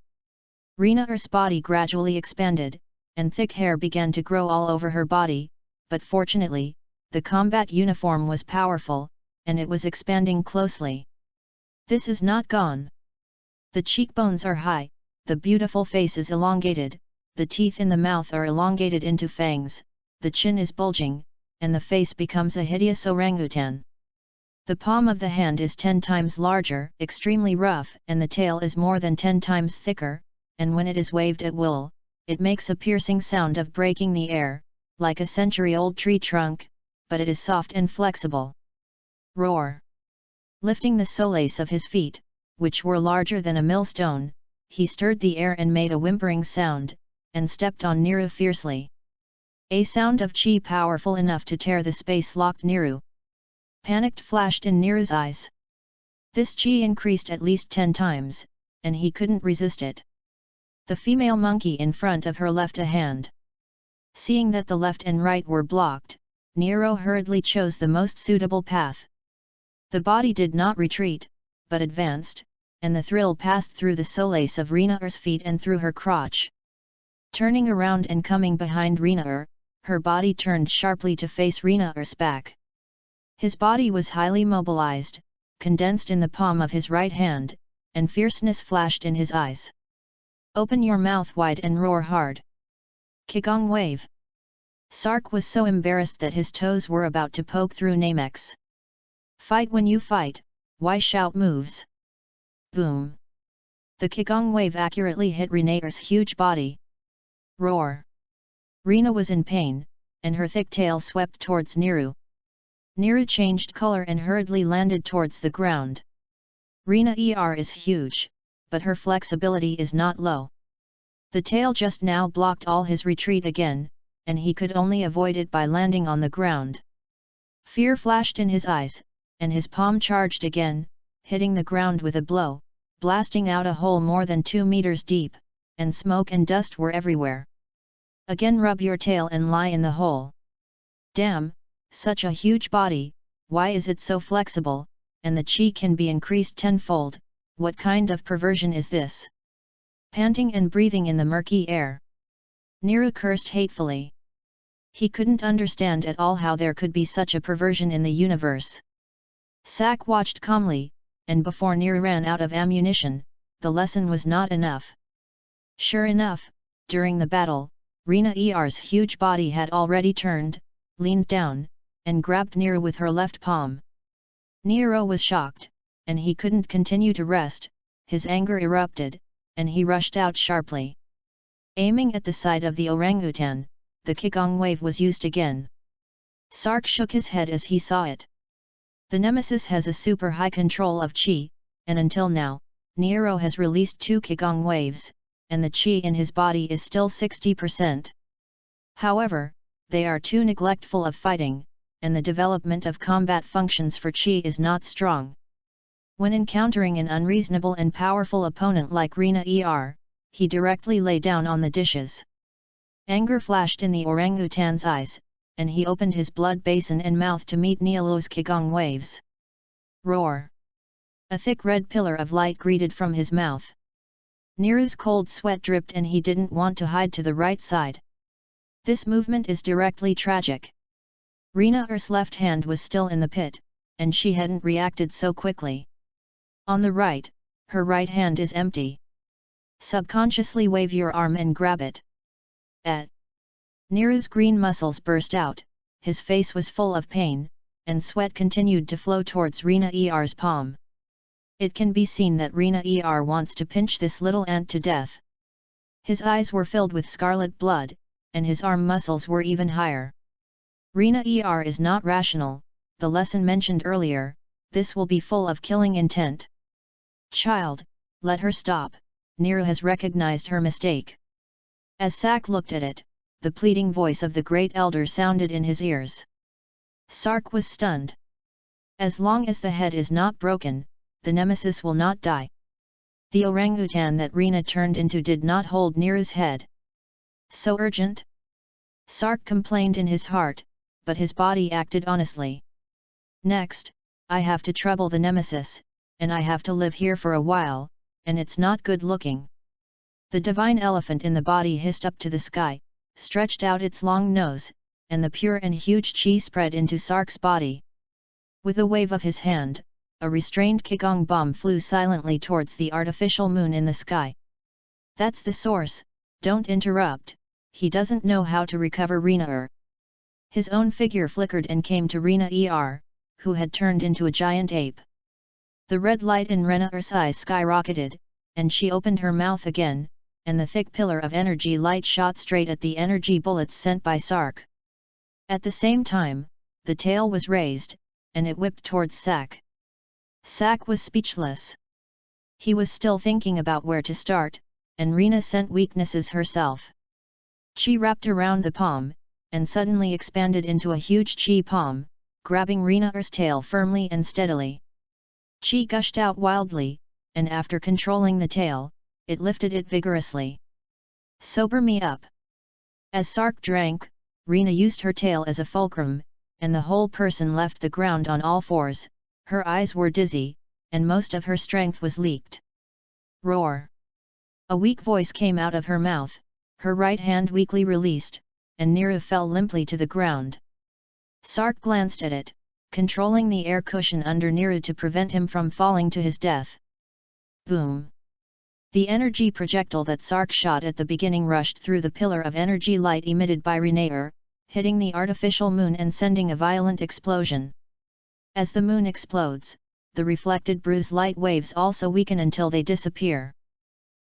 Rina's body gradually expanded, and thick hair began to grow all over her body, but fortunately, the combat uniform was powerful, and it was expanding closely. This is not gone. The cheekbones are high, the beautiful face is elongated, the teeth in the mouth are elongated into fangs, the chin is bulging, and the face becomes a hideous orangutan. The palm of the hand is 10 times larger, extremely rough, and the tail is more than 10 times thicker, and when it is waved at will, it makes a piercing sound of breaking the air, like a century-old tree trunk, but it is soft and flexible. Roar! Lifting the soles of his feet, which were larger than a millstone, he stirred the air and made a whimpering sound, and stepped on Niru fiercely. A sound of chi powerful enough to tear the space-locked Niru. Panic flashed in Niru's eyes. This chi increased at least 10 times, and he couldn't resist it. The female monkey in front of her left a hand. Seeing that the left and right were blocked, Niru hurriedly chose the most suitable path. The body did not retreat, but advanced, and the thrill passed through the soles of Rina's feet and through her crotch. Turning around and coming behind Rina, her body turned sharply to face Rina's back. His body was highly mobilized, condensed in the palm of his right hand, and fierceness flashed in his eyes. Open your mouth wide and roar hard. Qigong wave. Sark was so embarrassed that his toes were about to poke through Namex. Fight when you fight, why shout moves? Boom! The Qigong wave accurately hit Renaer's huge body. Roar! Rina was in pain, and her thick tail swept towards Niru. Niru changed color and hurriedly landed towards the ground. Rina is huge, but her flexibility is not low. The tail just now blocked all his retreat again, and he could only avoid it by landing on the ground. Fear flashed in his eyes, and his palm charged again, hitting the ground with a blow, blasting out a hole more than 2 meters deep, and smoke and dust were everywhere. Again rub your tail and lie in the hole. Damn, such a huge body, why is it so flexible, and the chi can be increased tenfold, what kind of perversion is this? Panting and breathing in the murky air, Niru cursed hatefully. He couldn't understand at all how there could be such a perversion in the universe. Sak watched calmly, and before Niru ran out of ammunition, the lesson was not enough. Sure enough, during the battle, Rina's huge body had already turned, leaned down, and grabbed Niru with her left palm. Niru was shocked, and he couldn't continue to rest, his anger erupted, and he rushed out sharply. Aiming at the side of the orangutan, the Qigong wave was used again. Sark shook his head as he saw it. The Nemesis has a super high control of Qi, and until now, Niru has released 2 Qigong waves, and the Qi in his body is still 60%. However, they are too neglectful of fighting, and the development of combat functions for Qi is not strong. When encountering an unreasonable and powerful opponent like Rina he directly lay down on the dishes. Anger flashed in the orangutan's eyes, and he opened his blood basin and mouth to meet Nilu's Qigong waves. Roar! A thick red pillar of light greeted from his mouth. Niru's cold sweat dripped and he didn't want to hide to the right side. This movement is directly tragic. Rina's left hand was still in the pit, and she hadn't reacted so quickly. On the right, her right hand is empty. Subconsciously wave your arm and grab it. Niru's green muscles burst out, his face was full of pain, and sweat continued to flow towards Rina's palm. It can be seen that Rina wants to pinch this little ant to death. His eyes were filled with scarlet blood, and his arm muscles were even higher. Rina is not rational, the lesson mentioned earlier, this will be full of killing intent. Child, let her stop, Niru has recognized her mistake. As Sak looked at it, the pleading voice of the great elder sounded in his ears. Sark was stunned. As long as the head is not broken, the nemesis will not die. The orangutan that Rina turned into did not hold Niru's head. So urgent? Sark complained in his heart, but his body acted honestly. Next, I have to trouble the nemesis, and I have to live here for a while, and it's not good looking. The divine elephant in the body hissed up to the sky, stretched out its long nose, and the pure and huge chi spread into Sark's body. With a wave of his hand, a restrained Qigong bomb flew silently towards the artificial moon in the sky. That's the source, don't interrupt, he doesn't know how to recover Rina. His own figure flickered and came to Rina, who had turned into a giant ape. The red light in Rena's eyes skyrocketed, and she opened her mouth again, and the thick pillar of energy light shot straight at the energy bullets sent by Sark. At the same time, the tail was raised, and it whipped towards Sak. Sak was speechless. He was still thinking about where to start, and Rina sent weaknesses herself. Chi wrapped around the palm, and suddenly expanded into a huge chi palm, grabbing Rina's tail firmly and steadily. Chi gushed out wildly, and after controlling the tail, it lifted it vigorously. Sober me up. As Sark drank, Rina used her tail as a fulcrum, and the whole person left the ground on all fours. Her eyes were dizzy, and most of her strength was leaked. Roar! A weak voice came out of her mouth, her right hand weakly released, and Niru fell limply to the ground. Sark glanced at it, controlling the air cushion under Niru to prevent him from falling to his death. Boom! The energy projectile that Sark shot at the beginning rushed through the pillar of energy light emitted by Rina, hitting the artificial moon and sending a violent explosion. As the moon explodes, the reflected bruise light waves also weaken until they disappear.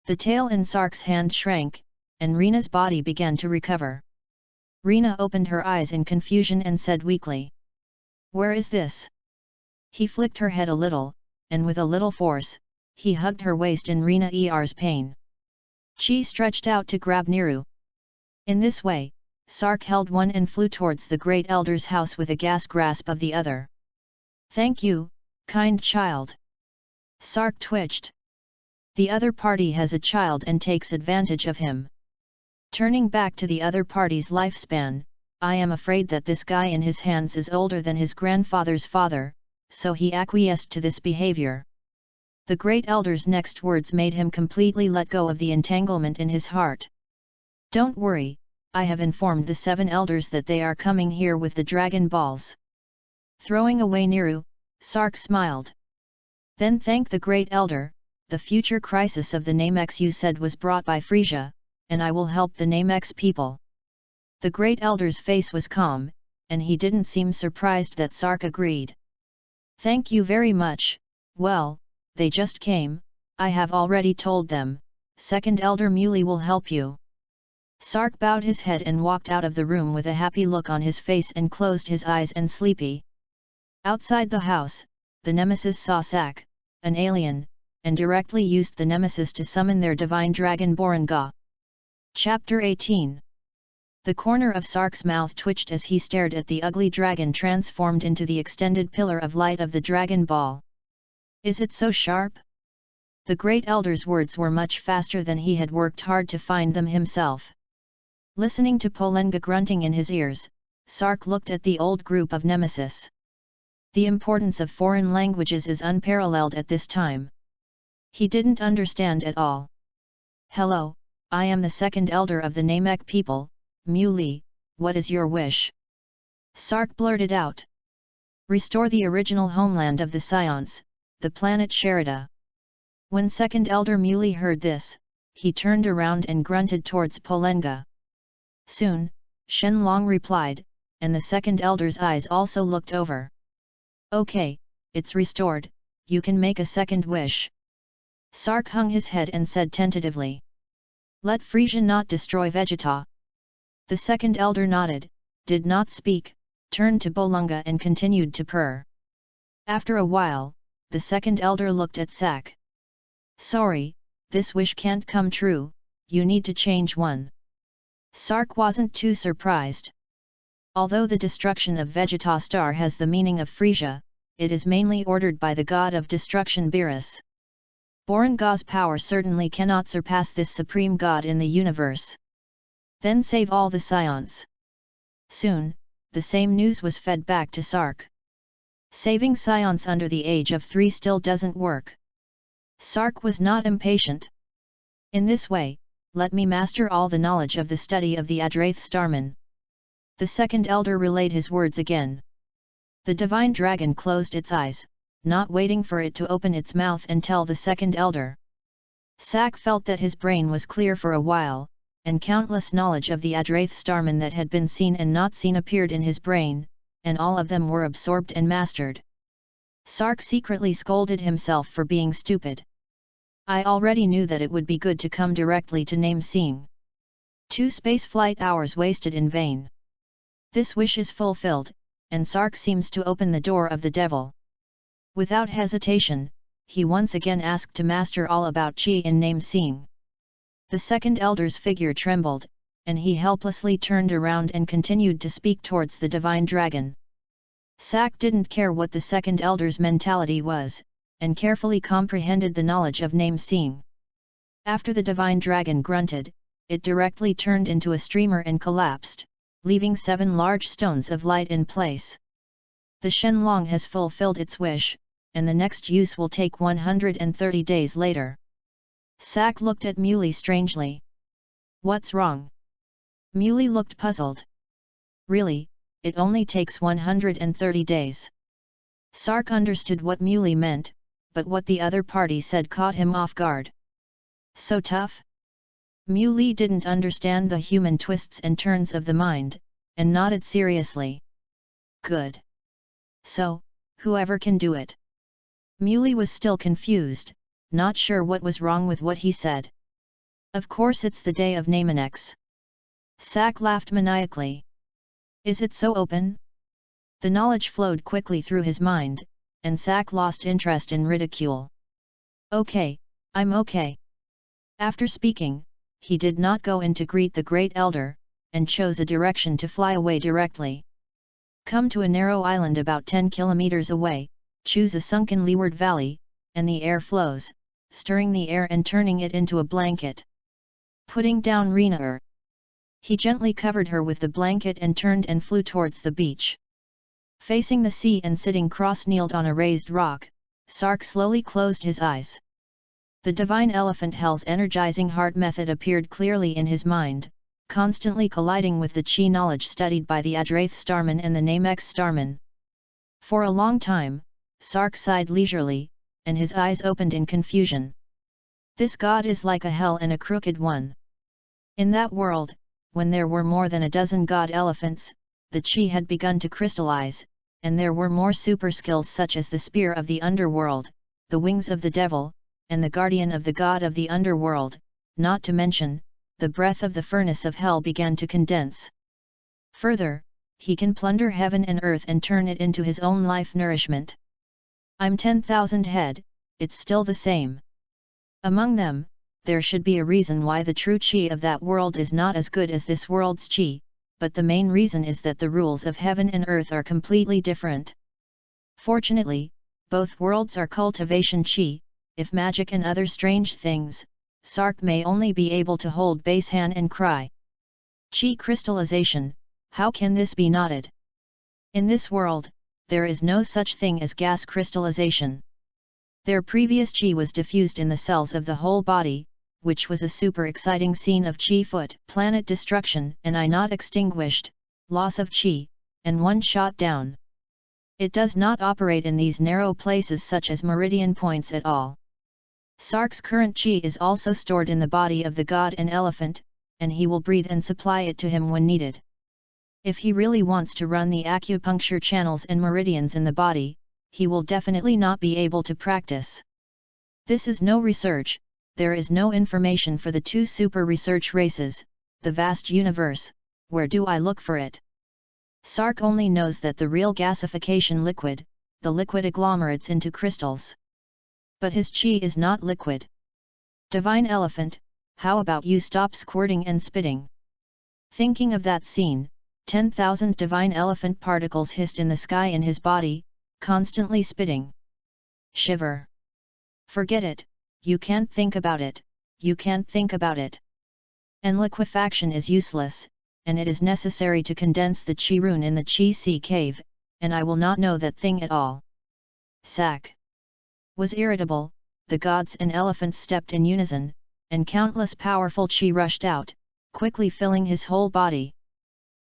The tail in Sark's hand shrank, and Rina's body began to recover. Rina opened her eyes in confusion and said weakly, "Where is this?" He flicked her head a little, and with a little force, he hugged her waist in Rina's pain. Chi stretched out to grab Niru. In this way, Sark held one and flew towards the great elder's house with a gasp grasp of the other. "Thank you, kind child." Sark twitched. The other party has a child and takes advantage of him. Turning back to the other party's lifespan, I am afraid that this guy in his hands is older than his grandfather's father, so he acquiesced to this behavior. The great elder's next words made him completely let go of the entanglement in his heart. "Don't worry, I have informed the 7 elders that they are coming here with the dragon balls." Throwing away Niru, Sark smiled. "Then thank the great elder, the future crisis of the Namex you said was brought by Frisia, and I will help the Namex people." The great elder's face was calm, and he didn't seem surprised that Sark agreed. "Thank you very much. Well, they just came, I have already told them, second elder Muley will help you." Sark bowed his head and walked out of the room with a happy look on his face and closed his eyes and sleepy. Outside the house, the nemesis saw Sak, an alien, and directly used the nemesis to summon their divine dragon Boranga. Chapter 18. The corner of Sark's mouth twitched as he stared at the ugly dragon transformed into the extended pillar of light of the Dragon Ball. "Is it so sharp?" The great elder's words were much faster than he had worked hard to find them himself. Listening to Polenga grunting in his ears, Sark looked at the old group of nemesis. The importance of foreign languages is unparalleled at this time. He didn't understand at all. "Hello, I am the second elder of the Namek people, Muley, what is your wish?" Sark blurted out. "Restore the original homeland of the SAIYANS, the planet Sherida." When second elder Muley heard this, he turned around and grunted towards Polenga. Soon, Shenlong replied, and the second elder's eyes also looked over. "Okay, it's restored, you can make a second wish." Sark hung his head and said tentatively, "Let Frisia not destroy Vegeta." The second elder nodded, did not speak, turned to Bolunga and continued to purr. After a while, the second elder looked at Sak. "Sorry, this wish can't come true, you need to change one." Sark wasn't too surprised. Although the destruction of Vegetastar has the meaning of Frisia, it is mainly ordered by the god of destruction Beerus. Borangah's power certainly cannot surpass this supreme god in the universe. Then save all the SAIYANS. Soon, the same news was fed back to Sark. Saving SAIYANS under the age of 3 still doesn't work. Sark was not impatient. In this way, let me master all the knowledge of the study of the Adraith Starman. The second elder relayed his words again. The divine dragon closed its eyes, not waiting for it to open its mouth and tell the second elder. Sark felt that his brain was clear for a while, and countless knowledge of the Adraith Starman that had been seen and not seen appeared in his brain, and all of them were absorbed and mastered. Sark secretly scolded himself for being stupid. I already knew that it would be good to come directly to Namesing. 2 spaceflight hours wasted in vain. This wish is fulfilled, and Sark seems to open the door of the devil. Without hesitation, he once again asked to master all about Qi in Namesing. The second elder's figure trembled, and he helplessly turned around and continued to speak towards the divine dragon. Sark didn't care what the second elder's mentality was, and carefully comprehended the knowledge of Namesing. After the divine dragon grunted, it directly turned into a streamer and collapsed, leaving 7 large stones of light in place. The Shenlong has fulfilled its wish, and the next use will take 130 days later. Sark looked at Muley strangely. What's wrong? Muley looked puzzled. Really, it only takes 130 days. Sark understood what Muley meant, but what the other party said caught him off guard. So tough? Muley didn't understand the human twists and turns of the mind, and nodded seriously. Good. So, whoever can do it. Muley was still confused, not sure what was wrong with what he said. Of course it's the day of Namenex. Sark laughed maniacally. Is it so open? The knowledge flowed quickly through his mind, and Sark lost interest in ridicule. Okay, I'm okay. After speaking, he did not go in to greet the great elder, and chose a direction to fly away directly. Come to a narrow island about 10 kilometers away, choose a sunken leeward valley, and the air flows, stirring the air and turning it into a blanket. Putting down Rena. He gently covered her with the blanket and turned and flew towards the beach. Facing the sea and sitting cross-kneeled on a raised rock, Sark slowly closed his eyes. The divine elephant hell's energizing heart method appeared clearly in his mind, constantly colliding with the Qi knowledge studied by the Adraith Starman and the Namex Starman. For a long time, Sark sighed leisurely, and his eyes opened in confusion. This god is like a hell and a crooked one. In that world, when there were more than a dozen god elephants, the Qi had begun to crystallize, and there were more super skills such as the spear of the underworld, the wings of the devil, and the guardian of the god of the underworld, not to mention, the breath of the furnace of hell began to condense. Further, he can plunder heaven and earth and turn it into his own life nourishment. I'm 10,000 head, it's still the same. Among them, there should be a reason why the true Qi of that world is not as good as this world's Qi, but the main reason is that the rules of heaven and earth are completely different. Fortunately, both worlds are cultivation Qi. If magic and other strange things, Sark may only be able to hold base hand and cry. Qi crystallization, how can this be knotted? In this world, there is no such thing as gas crystallization. Their previous Qi was diffused in the cells of the whole body, which was a super exciting scene of Qi foot, planet destruction and I not extinguished, loss of Qi, and one shot down. It does not operate in these narrow places such as meridian points at all. Sark's current Qi is also stored in the body of the god and elephant, and he will breathe and supply it to him when needed. If he really wants to run the acupuncture channels and meridians in the body, he will definitely not be able to practice. This is no research, there is no information for the 2 super research races, the vast universe, where do I look for it? Sark only knows that the real gasification liquid, the liquid agglomerates into crystals. But his Qi is not liquid. Divine elephant, how about you stop squirting and spitting? Thinking of that scene, 10,000 divine elephant particles hissed in the sky in his body, constantly spitting. Shiver. Forget it, you can't think about it, you can't think about it. And liquefaction is useless, and it is necessary to condense the Qi rune in the Qi Sea cave, and I will not know that thing at all. Sack was irritable, the gods and elephants stepped in unison, and countless powerful Qi rushed out, quickly filling his whole body.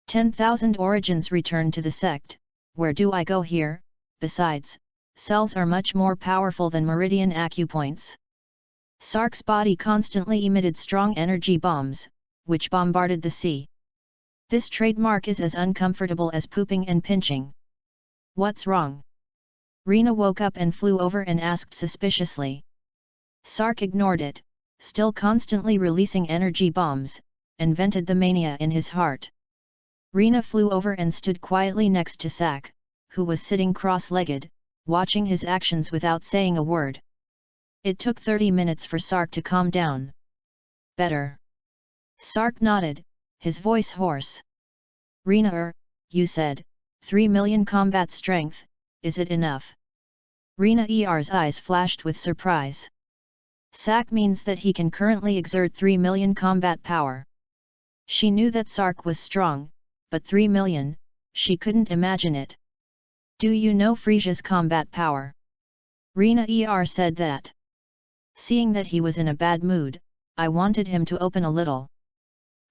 10,000 origins returned to the sect. Where do I go here? Besides, cells are much more powerful than meridian acupoints. Sark's body constantly emitted strong energy bombs, which bombarded the sea. This trademark is as uncomfortable as pooping and pinching. What's wrong? Rena woke up and flew over and asked suspiciously. Sark ignored it, still constantly releasing energy bombs, and vented the mania in his heart. Rena flew over and stood quietly next to Sak, who was sitting cross-legged, watching his actions without saying a word. It took 30 minutes for Sark to calm down. Better. Sark nodded, his voice hoarse. Rena, you said, 3 million combat strength, is it enough? Rena's eyes flashed with surprise. Sak means that he can currently exert 3 million combat power. She knew that Sark was strong, but 3 million, she couldn't imagine it. Do you know Frisia's combat power? Rena said that. Seeing that he was in a bad mood, I wanted him to open a little.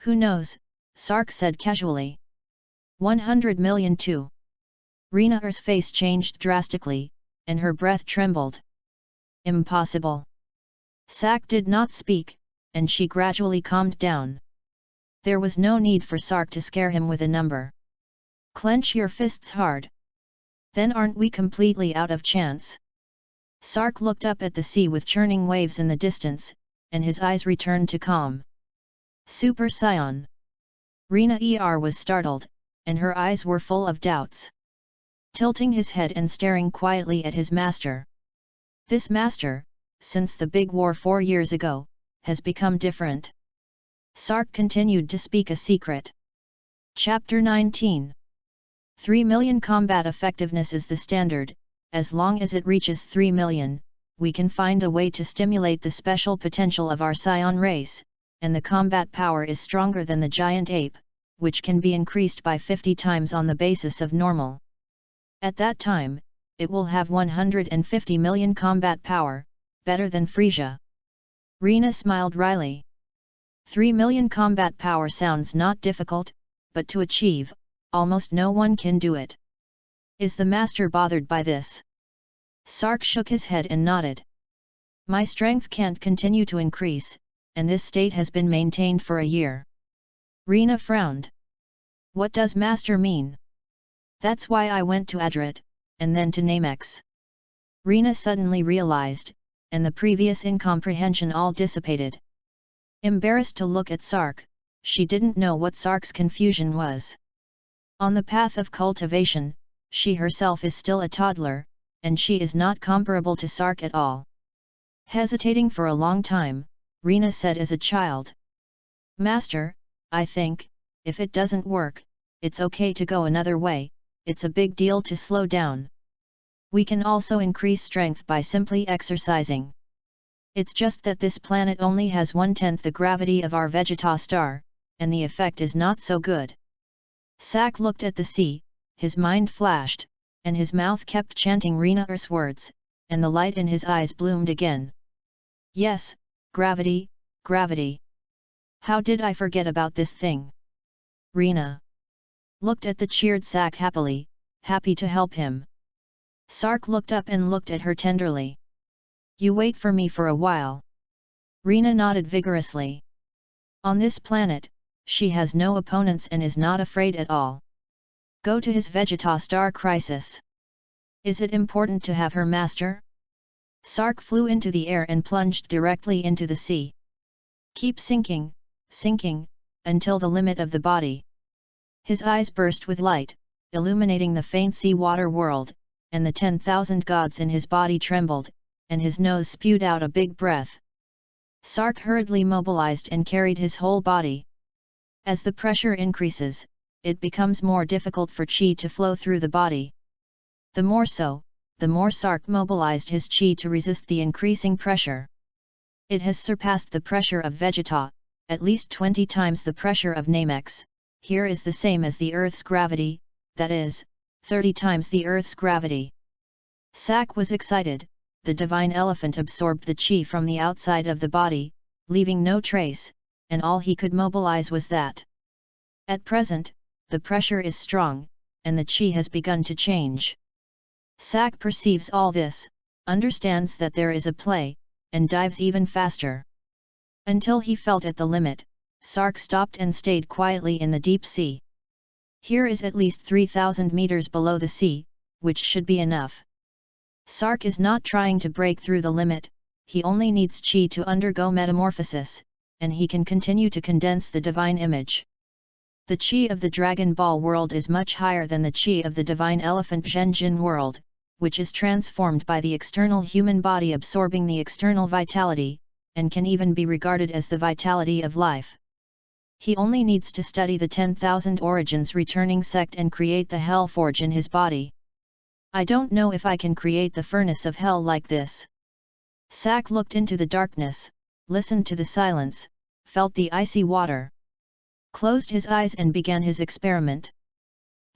Who knows, Sark said casually. 100 million too. Rena's face changed drastically, and her breath trembled. Impossible. Sak did not speak, and she gradually calmed down. There was no need for Sark to scare him with a number. Clench your fists hard. Then aren't we completely out of chance? Sark looked up at the sea with churning waves in the distance, and his eyes returned to calm. Super Saiyan. Rena was startled, and her eyes were full of doubts. Tilting his head and staring quietly at his master. This master, since the big war 4 years ago, has become different. Sark continued to speak a secret. Chapter 19. 3 million combat effectiveness is the standard. As long as it reaches 3 million, we can find a way to stimulate the special potential of our Saiyan race, and the combat power is stronger than the giant ape, which can be increased by 50 times on the basis of normal. At that time, it will have 150 million combat power, better than Frisia. Rena smiled wryly. 3 million combat power sounds not difficult, but to achieve, almost no one can do it. Is the master bothered by this? Sark shook his head and nodded. My strength can't continue to increase, and this state has been maintained for a year. Rena frowned. What does master mean? That's why I went to Adrat, and then to Namex. Rena suddenly realized, and the previous incomprehension all dissipated. Embarrassed to look at Sark, she didn't know what Sark's confusion was. On the path of cultivation, she herself is still a toddler, and she is not comparable to Sark at all. Hesitating for a long time, Rena said as a child. Master, I think, if it doesn't work, it's okay to go another way, it's a big deal to slow down. We can also increase strength by simply exercising. It's just that this planet only has 1/10 the gravity of our Vegeta star, and the effect is not so good. Sak looked at the sea, his mind flashed, and his mouth kept chanting Rena's words, and the light in his eyes bloomed again. Yes, gravity, gravity. How did I forget about this thing? Rena looked at the cheered Sak happily, happy to help him. Sark looked up and looked at her tenderly. You wait for me for a while. Rena nodded vigorously. On this planet, she has no opponents and is not afraid at all. Go to his Vegeta star crisis. Is it important to have her master? Sark flew into the air and plunged directly into the sea. Keep sinking, sinking, until the limit of the body. His eyes burst with light, illuminating the faint sea water world, and the 10,000 gods in his body trembled, and his nose spewed out a big breath. Sark hurriedly mobilized and carried his whole body. As the pressure increases, it becomes more difficult for chi to flow through the body. The more so, the more Sark mobilized his chi to resist the increasing pressure. It has surpassed the pressure of Vegeta, at least 20 times the pressure of Namex. Here is the same as the Earth's gravity, that is, 30 times the Earth's gravity. Sak was excited. The divine elephant absorbed the chi from the outside of the body, leaving no trace, and all he could mobilize was that. At present, the pressure is strong, and the chi has begun to change. Sak perceives all this, understands that there is a play, and dives even faster. Until he felt at the limit, Sark stopped and stayed quietly in the deep sea. Here is at least 3,000 meters below the sea, which should be enough. Sark is not trying to break through the limit, he only needs chi to undergo metamorphosis, and he can continue to condense the divine image. The chi of the Dragon Ball world is much higher than the chi of the divine elephant Zhenjin world, which is transformed by the external human body absorbing the external vitality, and can even be regarded as the vitality of life. He only needs to study the 10,000 origins returning sect and create the hell forge in his body. I don't know if I can create the furnace of hell like this. Sak looked into the darkness, listened to the silence, felt the icy water. Closed his eyes and began his experiment.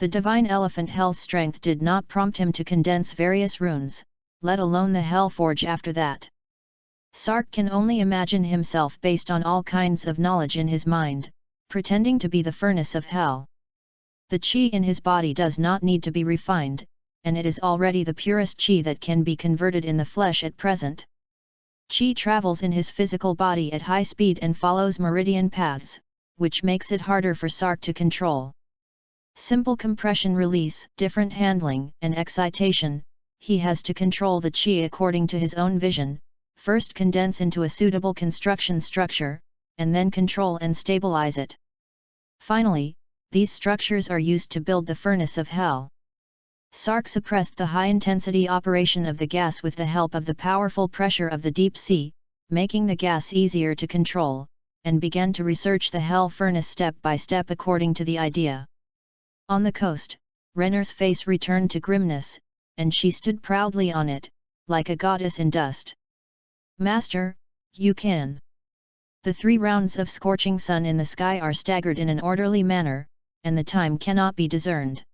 The divine elephant hell's strength did not prompt him to condense various runes, let alone the hell forge after that. Sark can only imagine himself based on all kinds of knowledge in his mind, pretending to be the furnace of hell. The chi in his body does not need to be refined, and it is already the purest chi that can be converted in the flesh at present. Chi travels in his physical body at high speed and follows meridian paths, which makes it harder for Sark to control. Simple compression release, different handling and excitation, he has to control the chi according to his own vision, first condense into a suitable construction structure, and then control and stabilize it. Finally, these structures are used to build the furnace of hell. Sark suppressed the high-intensity operation of the gas with the help of the powerful pressure of the deep sea, making the gas easier to control, and began to research the hell furnace step by step according to the idea. On the coast, Renner's face returned to grimness, and she stood proudly on it, like a goddess in dust. "Master, you can." The 3 rounds of scorching sun in the sky are staggered in an orderly manner, and the time cannot be discerned.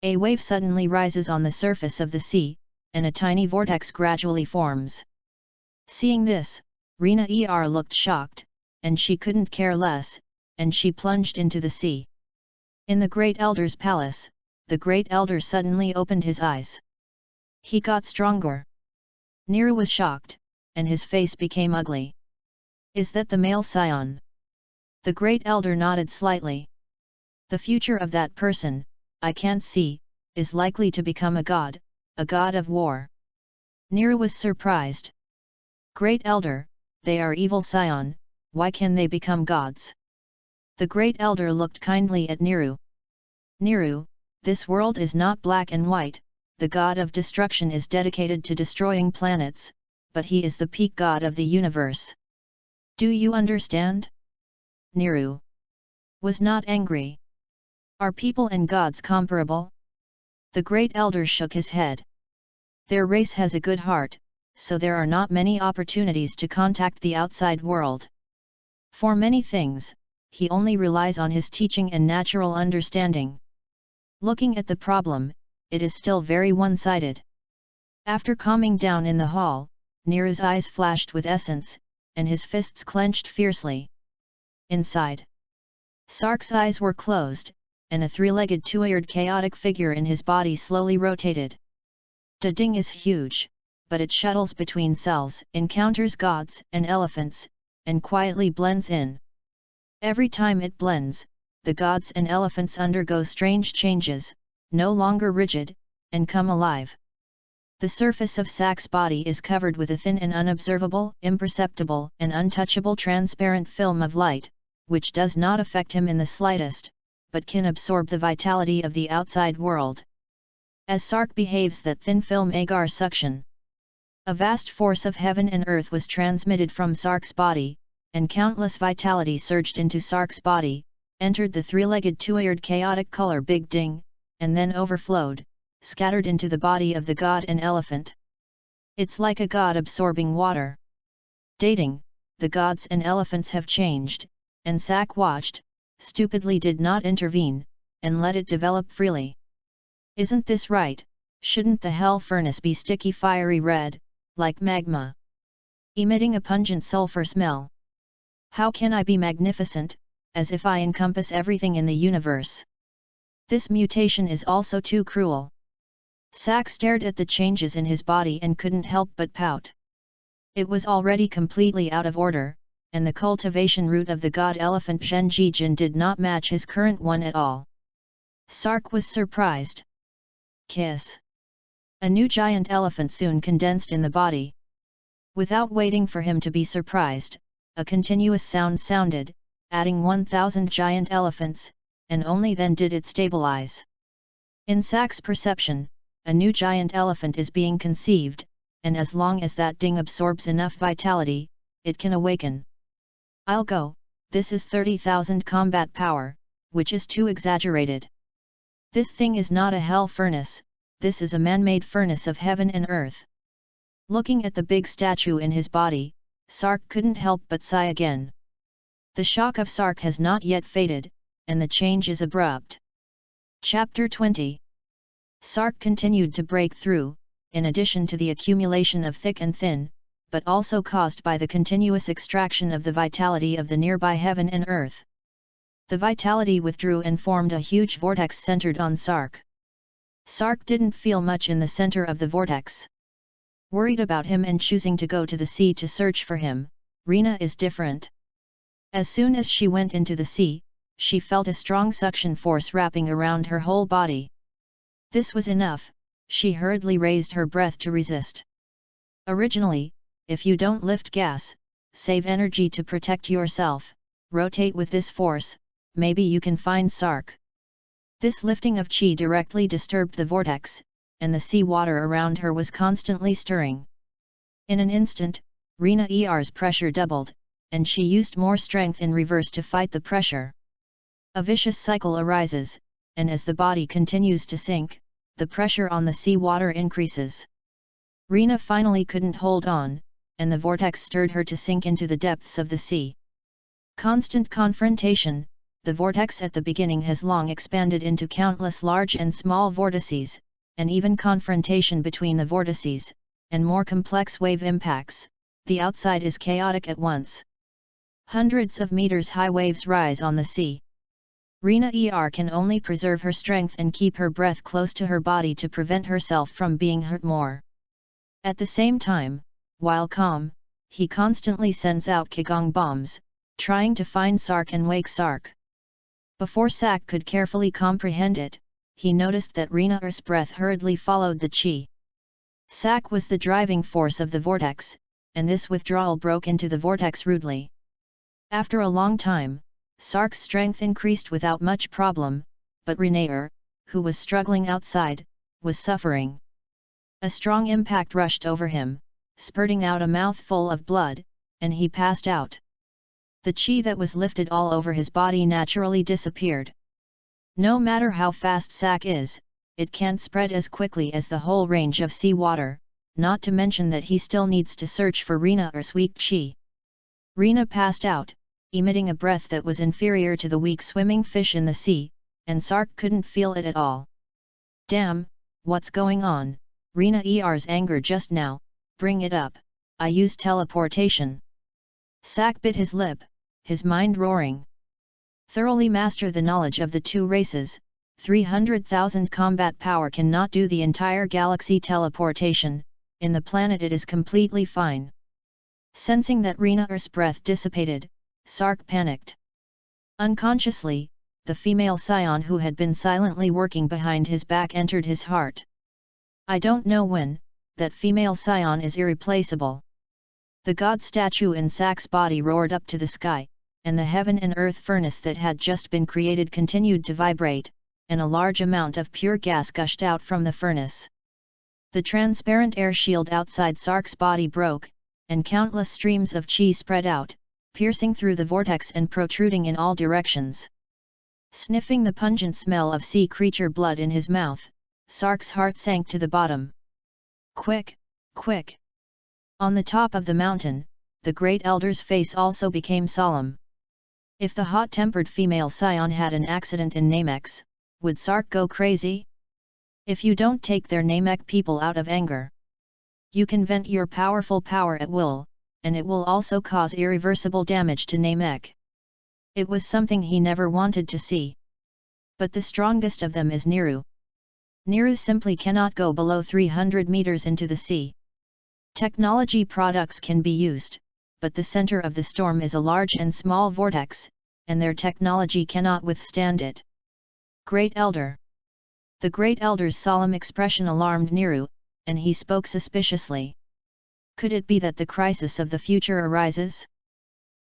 A wave suddenly rises on the surface of the sea, and a tiny vortex gradually forms. Seeing this, Rena looked shocked, and she couldn't care less, and she plunged into the sea. In the Great Elder's palace, the Great Elder suddenly opened his eyes. He got stronger. Nero was shocked, and his face became ugly. "Is that the male scion?" The Great Elder nodded slightly. "The future of that person, I can't see, is likely to become a god of war." Nero was surprised. "Great Elder, they are evil scion, why can they become gods?" The Great Elder looked kindly at Nero. "Nero, this world is not black and white, the god of destruction is dedicated to destroying planets, but he is the peak god of the universe. Do you understand?" Nero was not angry. "Are people and gods comparable?" The Great Elder shook his head. "Their race has a good heart, so there are not many opportunities to contact the outside world. For many things, he only relies on his teaching and natural understanding. Looking at the problem, it is still very one-sided." After calming down in the hall, Nero's eyes flashed with essence, and his fists clenched fiercely. Inside, Sark's eyes were closed, and a 3-legged 2-eared chaotic figure in his body slowly rotated. Da Ding is huge, but it shuttles between cells, encounters gods and elephants, and quietly blends in. Every time it blends, the gods and elephants undergo strange changes, no longer rigid, and come alive. The surface of Sak's body is covered with a thin and unobservable, imperceptible and untouchable transparent film of light, which does not affect him in the slightest, but can absorb the vitality of the outside world. As Sark behaves, that thin film agar suction. A vast force of heaven and earth was transmitted from Sark's body, and countless vitality surged into Sark's body, entered the three-legged two-eared chaotic color Big Ding, and then overflowed, scattered into the body of the god and elephant. It's like a god absorbing water. Dating, the gods and elephants have changed, and Sak watched, stupidly did not intervene, and let it develop freely. Isn't this right? Shouldn't the hell furnace be sticky fiery red, like magma, emitting a pungent sulfur smell? How can I be magnificent, as if I encompass everything in the universe? This mutation is also too cruel. Sak stared at the changes in his body and couldn't help but pout. It was already completely out of order, and the cultivation root of the god elephant Zhenjijin did not match his current one at all. Sark was surprised. Kiss. A new giant elephant soon condensed in the body. Without waiting for him to be surprised, a continuous sound sounded, adding 1,000 giant elephants, and only then did it stabilize. In Sak's perception, a new giant elephant is being conceived, and as long as that ding absorbs enough vitality, it can awaken. I'll go, this is 30,000 combat power, which is too exaggerated. This thing is not a hell furnace, this is a man-made furnace of heaven and earth. Looking at the big statue in his body, Sark couldn't help but sigh again. The shock of Sark has not yet faded, and the change is abrupt. Chapter 20. Sark continued to break through, in addition to the accumulation of thick and thin, but also caused by the continuous extraction of the vitality of the nearby heaven and earth. The vitality withdrew and formed a huge vortex centered on Sark. Sark didn't feel much in the center of the vortex. Worried about him and choosing to go to the sea to search for him, Rena is different. As soon as she went into the sea, she felt a strong suction force wrapping around her whole body. This was enough, she hurriedly raised her breath to resist. Originally, if you don't lift gas, save energy to protect yourself, rotate with this force, maybe you can find Sark. This lifting of chi directly disturbed the vortex, and the sea water around her was constantly stirring. In an instant, Rena ER's pressure doubled, and she used more strength in reverse to fight the pressure. A vicious cycle arises, and as the body continues to sink, the pressure on the sea water increases. Rena finally couldn't hold on, and the vortex stirred her to sink into the depths of the sea. Constant confrontation, the vortex at the beginning has long expanded into countless large and small vortices, and even confrontation between the vortices, and more complex wave impacts, the outside is chaotic at once. Hundreds of meters high waves rise on the sea. Rena can only preserve her strength and keep her breath close to her body to prevent herself from being hurt more. At the same time, while calm, he constantly sends out Qigong bombs, trying to find Sark and wake Sark. Before Sak could carefully comprehend it, he noticed that Rena's breath hurriedly followed the chi. Sak was the driving force of the vortex, and this withdrawal broke into the vortex rudely. After a long time, Sark's strength increased without much problem, but Rena, who was struggling outside, was suffering. A strong impact rushed over him, spurting out a mouthful of blood, and he passed out. The chi that was lifted all over his body naturally disappeared. No matter how fast Sak is, it can't spread as quickly as the whole range of sea water, not to mention that he still needs to search for Rena's weak chi. Rena passed out, emitting a breath that was inferior to the weak swimming fish in the sea, and Sark couldn't feel it at all. Damn, what's going on? Rena's anger just now, bring it up, I use teleportation. Sak bit his lip, his mind roaring. Thoroughly master the knowledge of the two races, 300,000 combat power cannot do the entire galaxy teleportation, in the planet it is completely fine. Sensing that Rena's breath dissipated, Sark panicked. Unconsciously, the female scion who had been silently working behind his back entered his heart. I don't know when, that female scion is irreplaceable. The god statue in Sak's body roared up to the sky, and the heaven and earth furnace that had just been created continued to vibrate, and a large amount of pure gas gushed out from the furnace. The transparent air shield outside Sark's body broke, and countless streams of chi spread out, piercing through the vortex and protruding in all directions. Sniffing the pungent smell of sea creature blood in his mouth, Sark's heart sank to the bottom. Quick, quick! On the top of the mountain, the great elder's face also became solemn. If the hot-tempered female scion had an accident in Namex, would Sark go crazy? If you don't take their Namek people out of anger, you can vent your powerful power at will, and it will also cause irreversible damage to Namek. It was something he never wanted to see. But the strongest of them is Niru. Niru simply cannot go below 300 meters into the sea. Technology products can be used, but the center of the storm is a large and small vortex, and their technology cannot withstand it. Great Elder. The Great Elder's solemn expression alarmed Niru, and he spoke suspiciously. Could it be that the crisis of the future arises?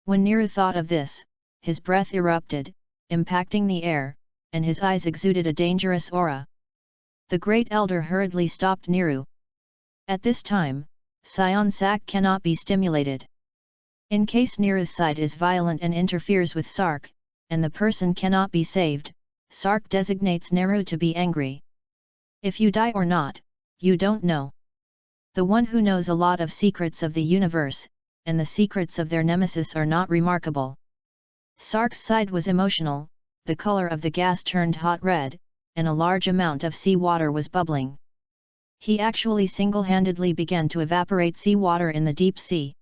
When Niru thought of this, his breath erupted, impacting the air, and his eyes exuded a dangerous aura. The Great Elder hurriedly stopped Niru. At this time, Scion Sac cannot be stimulated. In case Niru's side is violent and interferes with Sark, and the person cannot be saved, Sark designates Niru to be angry. If you die or not, you don't know. The one who knows a lot of secrets of the universe, and the secrets of their nemesis are not remarkable. Sark's side was emotional, the color of the gas turned hot red, and a large amount of seawater was bubbling. He actually single-handedly began to evaporate seawater in the deep sea.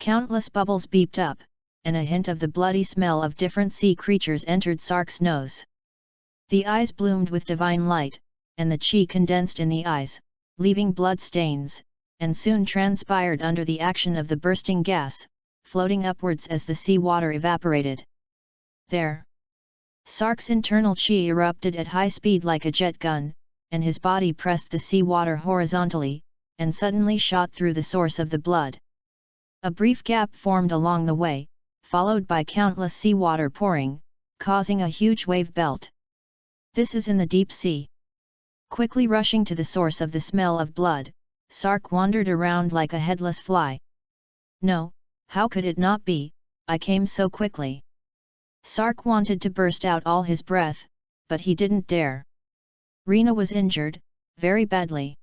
Countless bubbles beeped up, and a hint of the bloody smell of different sea creatures entered Sark's nose. The eyes bloomed with divine light, and the chi condensed in the eyes, leaving blood stains, and soon transpired under the action of the bursting gas, floating upwards as the sea water evaporated. There! Sark's internal chi erupted at high speed like a jet gun, and his body pressed the sea water horizontally, and suddenly shot through the source of the blood. A brief gap formed along the way, followed by countless seawater pouring, causing a huge wave belt. This is in the deep sea. Quickly rushing to the source of the smell of blood, Sark wandered around like a headless fly. No, how could it not be, I came so quickly. Sark wanted to burst out all his breath, but he didn't dare. Rena was injured, very badly.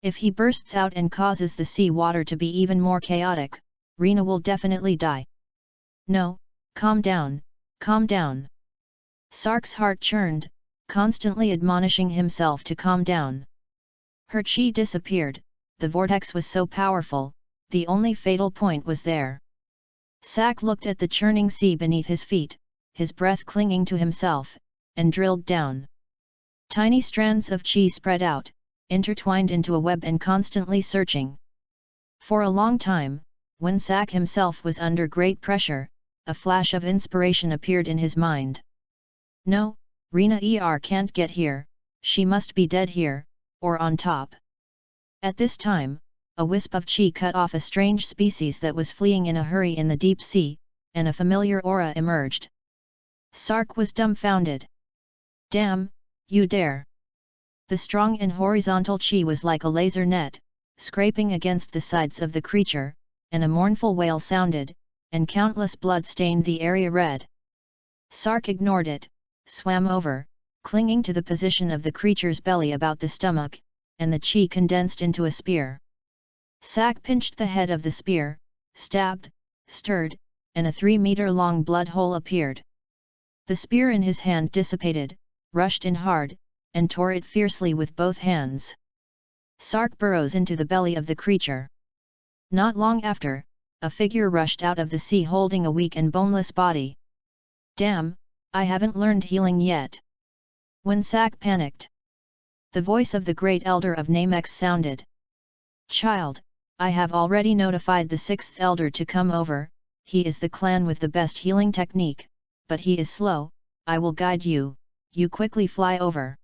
If he bursts out and causes the sea water to be even more chaotic, Rena will definitely die. No, calm down, calm down. Sark's heart churned, constantly admonishing himself to calm down. Her chi disappeared, the vortex was so powerful, the only fatal point was there. Sack looked at the churning sea beneath his feet, his breath clinging to himself, and drilled down. Tiny strands of chi spread out, intertwined into a web and constantly searching. For a long time, when Sack himself was under great pressure, a flash of inspiration appeared in his mind. No, Rena can't get here, she must be dead here, or on top. At this time, a wisp of chi cut off a strange species that was fleeing in a hurry in the deep sea, and a familiar aura emerged. Sark was dumbfounded. Damn, you dare! The strong and horizontal chi was like a laser net, scraping against the sides of the creature, and a mournful wail sounded, and countless blood stained the area red. Sark ignored it, swam over, clinging to the position of the creature's belly about the stomach, and the chi condensed into a spear. Sack pinched the head of the spear, stabbed, stirred, and a 3-meter-long blood hole appeared. The spear in his hand dissipated, rushed in hard, and tore it fiercely with both hands. Sark burrows into the belly of the creature. Not long after, a figure rushed out of the sea holding a weak and boneless body. Damn, I haven't learned healing yet. When Sack panicked, the voice of the Great Elder of Namex sounded. Child, I have already notified the 6th Elder to come over, he is the clan with the best healing technique, but he is slow, I will guide you, you quickly fly over.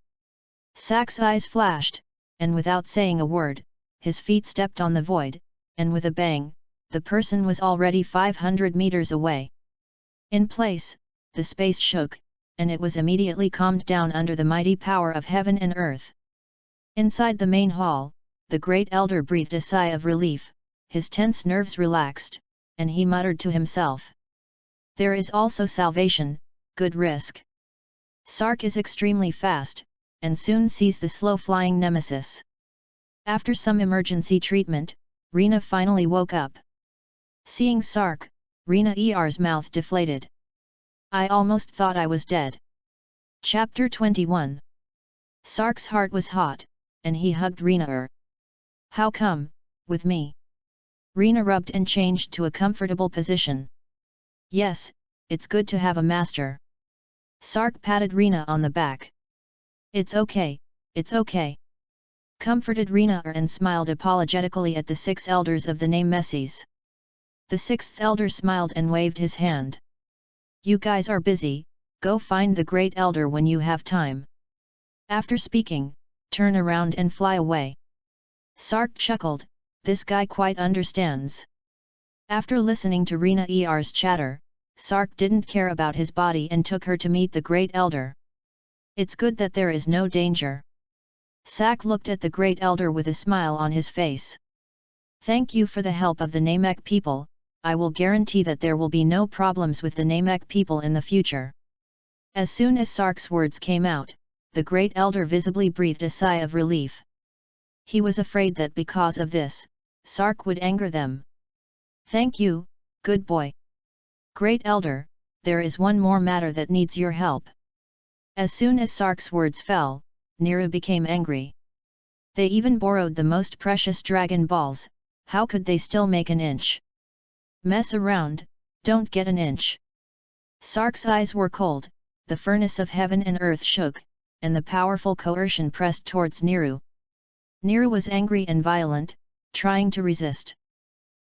Sack's eyes flashed, and without saying a word, his feet stepped on the void, and with a bang, the person was already 500 meters away. In place, the space shook, and it was immediately calmed down under the mighty power of heaven and earth. Inside the main hall, the Great Elder breathed a sigh of relief, his tense nerves relaxed, and he muttered to himself. There is also salvation, good risk. Sark is extremely fast, and soon sees the slow-flying nemesis. After some emergency treatment, Rina finally woke up. Seeing Sark, Rina ER's mouth deflated. I almost thought I was dead. Chapter 21. Sark's heart was hot, and he hugged Rina. How come, with me? Rina rubbed and changed to a comfortable position. Yes, it's good to have a master. Sark patted Rina on the back. It's okay, comforted Rina and smiled apologetically at the 6 elders of the name Messes. The 6th elder smiled and waved his hand. You guys are busy, go find the great elder when you have time. After speaking, turn around and fly away. Sark chuckled, this guy quite understands. After listening to Rina ER's chatter, Sark didn't care about his body and took her to meet the great elder. It's good that there is no danger. Sark looked at the great elder with a smile on his face. Thank you for the help of the Namek people, I will guarantee that there will be no problems with the Namek people in the future. As soon as Sark's words came out, the great elder visibly breathed a sigh of relief. He was afraid that because of this, Sark would anger them. Thank you, good boy. Great elder, there is one more matter that needs your help. As soon as Sark's words fell, Niru became angry. They even borrowed the most precious dragon balls, how could they still make an inch? Mess around, don't get an inch. Sark's eyes were cold, the furnace of heaven and earth shook, and the powerful coercion pressed towards Niru. Niru was angry and violent, trying to resist.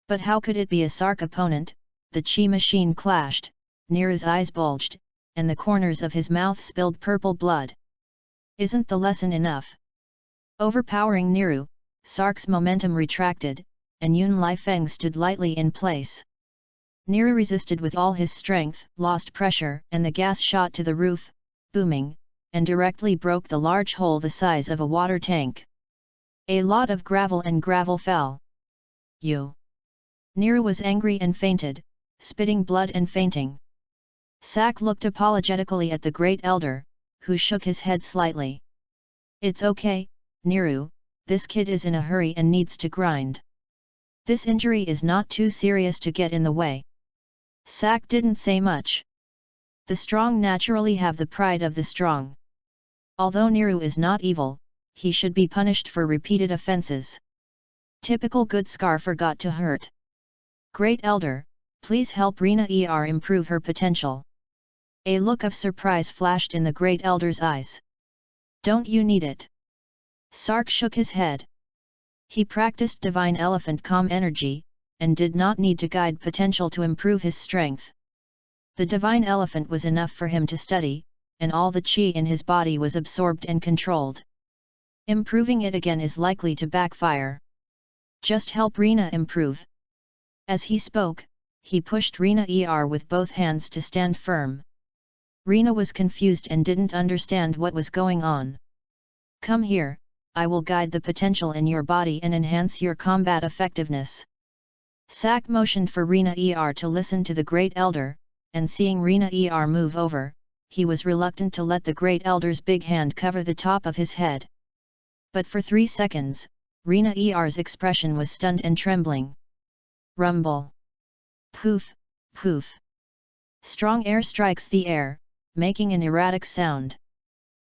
But how could it be a Sark opponent? The chi machine clashed, Niru's eyes bulged, and the corners of his mouth spilled purple blood. Isn't the lesson enough? Overpowering Niru, Sark's momentum retracted, and Yun Lai Feng stood lightly in place. Niru resisted with all his strength, lost pressure, and the gas shot to the roof, booming, and directly broke the large hole the size of a water tank. A lot of gravel fell. Niru was angry and fainted, spitting blood and fainting. Sark looked apologetically at the great elder, who shook his head slightly. It's okay, Niru, this kid is in a hurry and needs to grind. This injury is not too serious to get in the way. Sark didn't say much. The strong naturally have the pride of the strong. Although Niru is not evil, he should be punished for repeated offenses. Typical good scar forgot to hurt. Great elder, please help Rina ER improve her potential. A look of surprise flashed in the great elder's eyes. Don't you need it? Sark shook his head. He practiced divine elephant calm energy, and did not need to guide potential to improve his strength. The divine elephant was enough for him to study, and all the chi in his body was absorbed and controlled. Improving it again is likely to backfire. Just help Rina improve. As he spoke, he pushed Rina ER with both hands to stand firm. Rina was confused and didn't understand what was going on. Come here, I will guide the potential in your body and enhance your combat effectiveness. Sark motioned for Rina ER to listen to the great elder, and seeing Rina ER move over, he was reluctant to let the great elder's big hand cover the top of his head. But for 3 seconds, Rina ER's expression was stunned and trembling. Rumble. Poof, poof. Strong air strikes the air, making an erratic sound.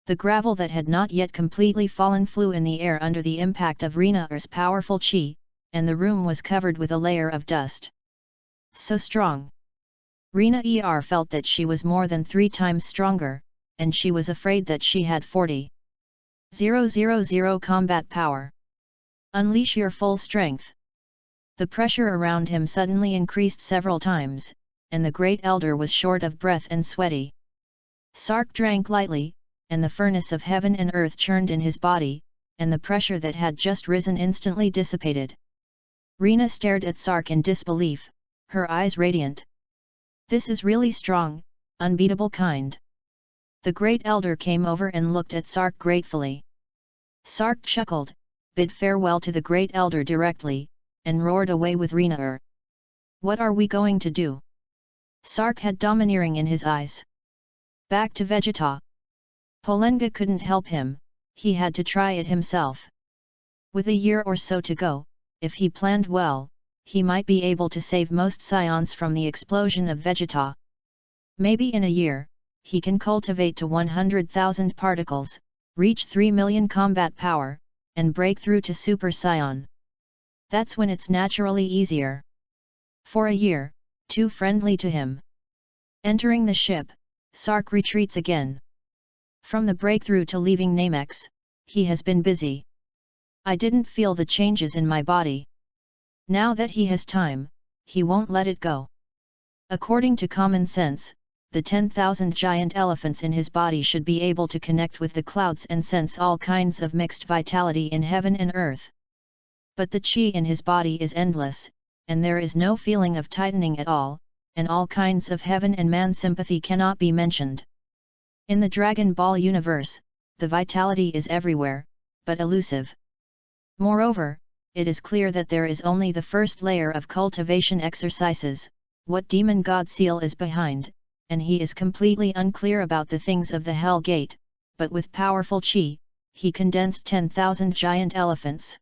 The gravel that had not yet completely fallen flew in the air under the impact of Rina's powerful chi, and the room was covered with a layer of dust. So strong. Rina ER felt that she was more than 3 times stronger, and she was afraid that she had 40,000 combat power. Unleash your full strength. The pressure around him suddenly increased several times, and the great elder was short of breath and sweaty. Sark drank lightly, and the furnace of heaven and earth churned in his body, and the pressure that had just risen instantly dissipated. Rina stared at Sark in disbelief, her eyes radiant. This is really strong, unbeatable kind. The great elder came over and looked at Sark gratefully. Sark chuckled, bid farewell to the great elder directly, and roared away with Rina. What are we going to do? Sark had domineering in his eyes. Back to Vegeta. Polenga couldn't help him, he had to try it himself. With a year or so to go, if he planned well, he might be able to save most SAIYANS from the explosion of Vegeta. Maybe in a year, he can cultivate to 100,000 particles, reach 3 million combat power, and break through to Super Saiyan. That's when it's naturally easier. For a year, too friendly to him. Entering the ship, Sark retreats again. From the breakthrough to leaving Namex, he has been busy. I didn't feel the changes in my body. Now that he has time, he won't let it go. According to common sense, the 10,000 giant elephants in his body should be able to connect with the clouds and sense all kinds of mixed vitality in heaven and earth. But the chi in his body is endless, and there is no feeling of tightening at all, and all kinds of heaven and man sympathy cannot be mentioned. In the Dragon Ball universe, the vitality is everywhere, but elusive. Moreover, it is clear that there is only the first layer of cultivation exercises, what demon god seal is behind, and he is completely unclear about the things of the Hell Gate, but with powerful chi, he condensed 10,000 giant elephants.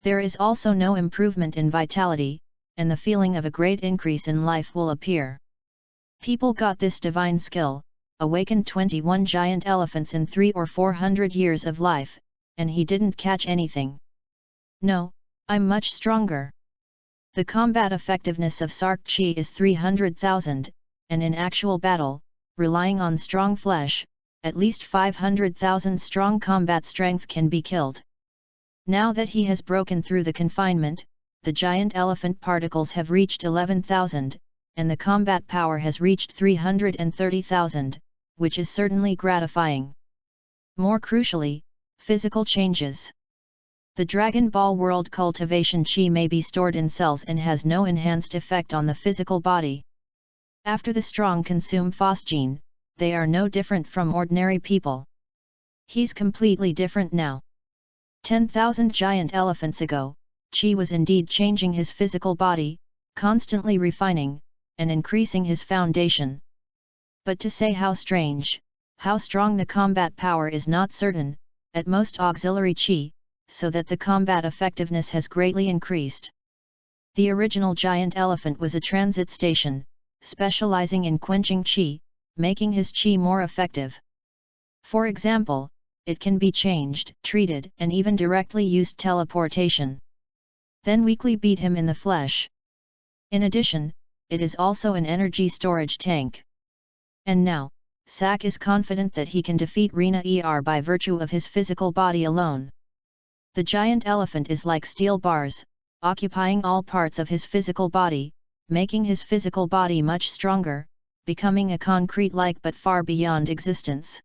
There is also no improvement in vitality, and the feeling of a great increase in life will appear. People got this divine skill, awakened 21 giant elephants in 300 or 400 years of life, and he didn't catch anything. No, I'm much stronger. The combat effectiveness of Sark Chi is 300,000, and in actual battle, relying on strong flesh, at least 500,000 strong combat strength can be killed. Now that he has broken through the confinement, the giant elephant particles have reached 11,000, and the combat power has reached 330,000, which is certainly gratifying. More crucially, physical changes. The Dragon Ball World cultivation chi may be stored in cells and has no enhanced effect on the physical body. After the strong consume phosgene, they are no different from ordinary people. He's completely different now. 10,000 giant elephants ago, chi was indeed changing his physical body, constantly refining, and increasing his foundation. But to say how strange, how strong the combat power is not certain, at most auxiliary chi, so that the combat effectiveness has greatly increased. The original giant elephant was a transit station, specializing in quenching chi, making his chi more effective. For example, it can be changed, treated, and even directly used teleportation. Then weakly beat him in the flesh. In addition, it is also an energy storage tank. And now, Sak is confident that he can defeat Rina by virtue of his physical body alone. The giant elephant is like steel bars, occupying all parts of his physical body, making his physical body much stronger, becoming a concrete-like but far beyond existence.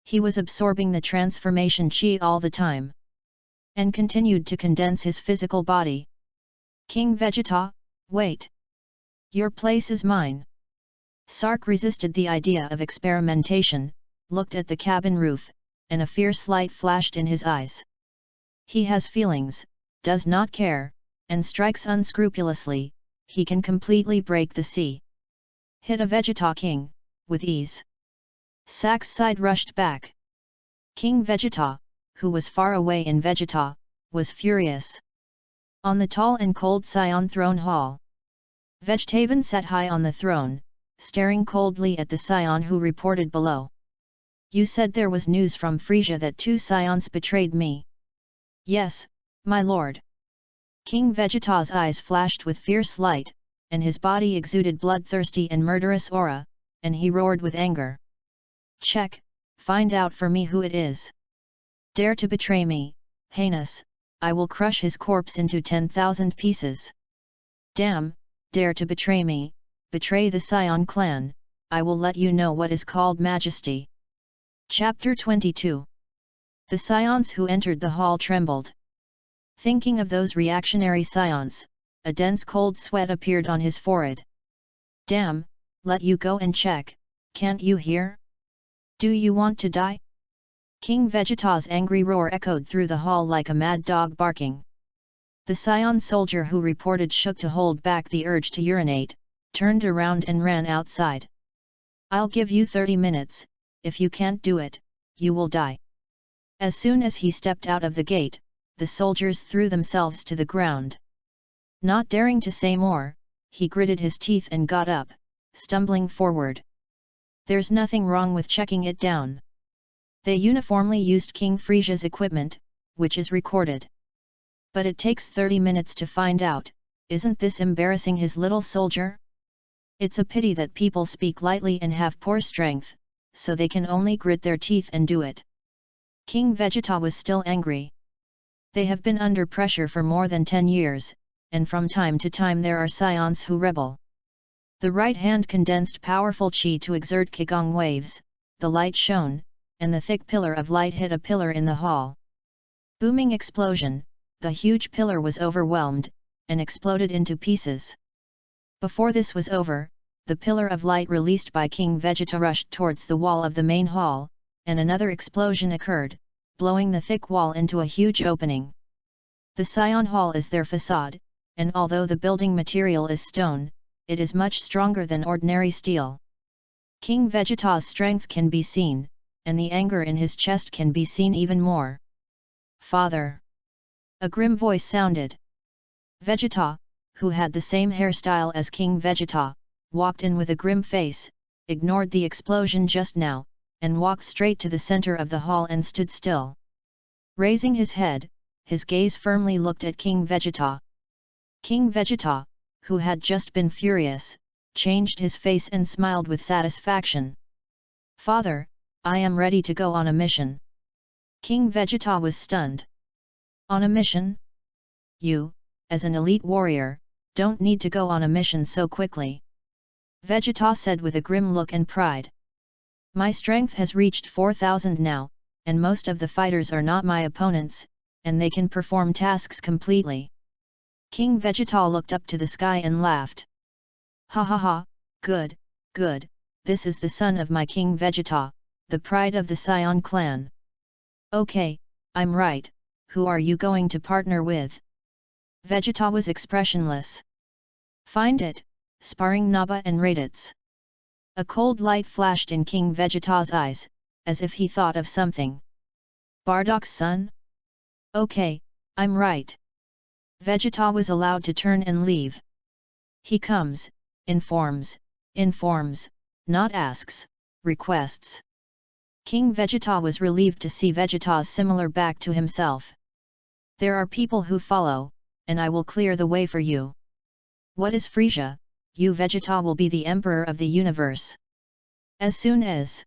He was absorbing the transformation chi all the time, and continued to condense his physical body. King Vegeta, wait! Your place is mine. Sark resisted the idea of experimentation, looked at the cabin roof, and a fierce light flashed in his eyes. He has feelings, does not care, and strikes unscrupulously. He can completely break the sea. Hit a Vegeta King, with ease. Sak's side rushed back. King Vegeta, who was far away in Vegeta, was furious. On the tall and cold Saiyan throne hall, Vegetavan sat high on the throne, staring coldly at the Saiyan who reported below. You said there was news from Frisia that 2 Saiyans betrayed me. Yes, my lord. King Vegeta's eyes flashed with fierce light, and his body exuded bloodthirsty and murderous aura, and he roared with anger. Check, find out for me who it is. Dare to betray me, heinous, I will crush his corpse into 10,000 pieces. Damn, dare to betray me, betray the Saiyan clan, I will let you know what is called majesty. Chapter 22. The Saiyans who entered the hall trembled. Thinking of those reactionary Saiyans, a dense cold sweat appeared on his forehead. Damn, let you go and check, can't you hear? Do you want to die? King Vegeta's angry roar echoed through the hall like a mad dog barking. The Saiyan soldier who reported shook to hold back the urge to urinate, turned around and ran outside. I'll give you 30 minutes, if you can't do it, you will die. As soon as he stepped out of the gate, the soldiers threw themselves to the ground. Not daring to say more, he gritted his teeth and got up, stumbling forward. There's nothing wrong with checking it down. They uniformly used King Frisia's equipment, which is recorded. But it takes 30 minutes to find out, isn't this embarrassing his little soldier? It's a pity that people speak lightly and have poor strength, so they can only grit their teeth and do it. King Vegeta was still angry. They have been under pressure for more than 10 years, and from time to time there are SAIYANS who rebel. The right hand condensed powerful chi to exert Qigong waves, the light shone, and the thick pillar of light hit a pillar in the hall. Booming explosion, the huge pillar was overwhelmed, and exploded into pieces. Before this was over, the pillar of light released by King Vegeta rushed towards the wall of the main hall, and another explosion occurred, blowing the thick wall into a huge opening. The Saiyan Hall is their facade, and although the building material is stone, it is much stronger than ordinary steel. King Vegeta's strength can be seen, and the anger in his chest can be seen even more. "Father!" A grim voice sounded. Vegeta, who had the same hairstyle as King Vegeta, walked in with a grim face, ignored the explosion just now, and walked straight to the center of the hall and stood still. Raising his head, his gaze firmly looked at King Vegeta. King Vegeta, who had just been furious, changed his face and smiled with satisfaction. "Father, I am ready to go on a mission." King Vegeta was stunned. "On a mission? You, as an elite warrior, don't need to go on a mission so quickly," Vegeta said with a grim look and pride. "My strength has reached 4,000 now, and most of the fighters are not my opponents, and they can perform tasks completely." King Vegeta looked up to the sky and laughed. "Ha ha ha, good, good, this is the son of my King Vegeta, the pride of the Saiyan clan. Okay, I'm right, who are you going to partner with?" Vegeta was expressionless. "Find it, sparring Naba and Raditz." A cold light flashed in King Vegeta's eyes, as if he thought of something. "Bardock's son? Okay, I'm right." Vegeta was allowed to turn and leave. He comes, informs, not asks, requests. King Vegeta was relieved to see Vegeta's similar back to himself. "There are people who follow, and I will clear the way for you. What is Frisia? You Vegeta will be the emperor of the universe." As soon as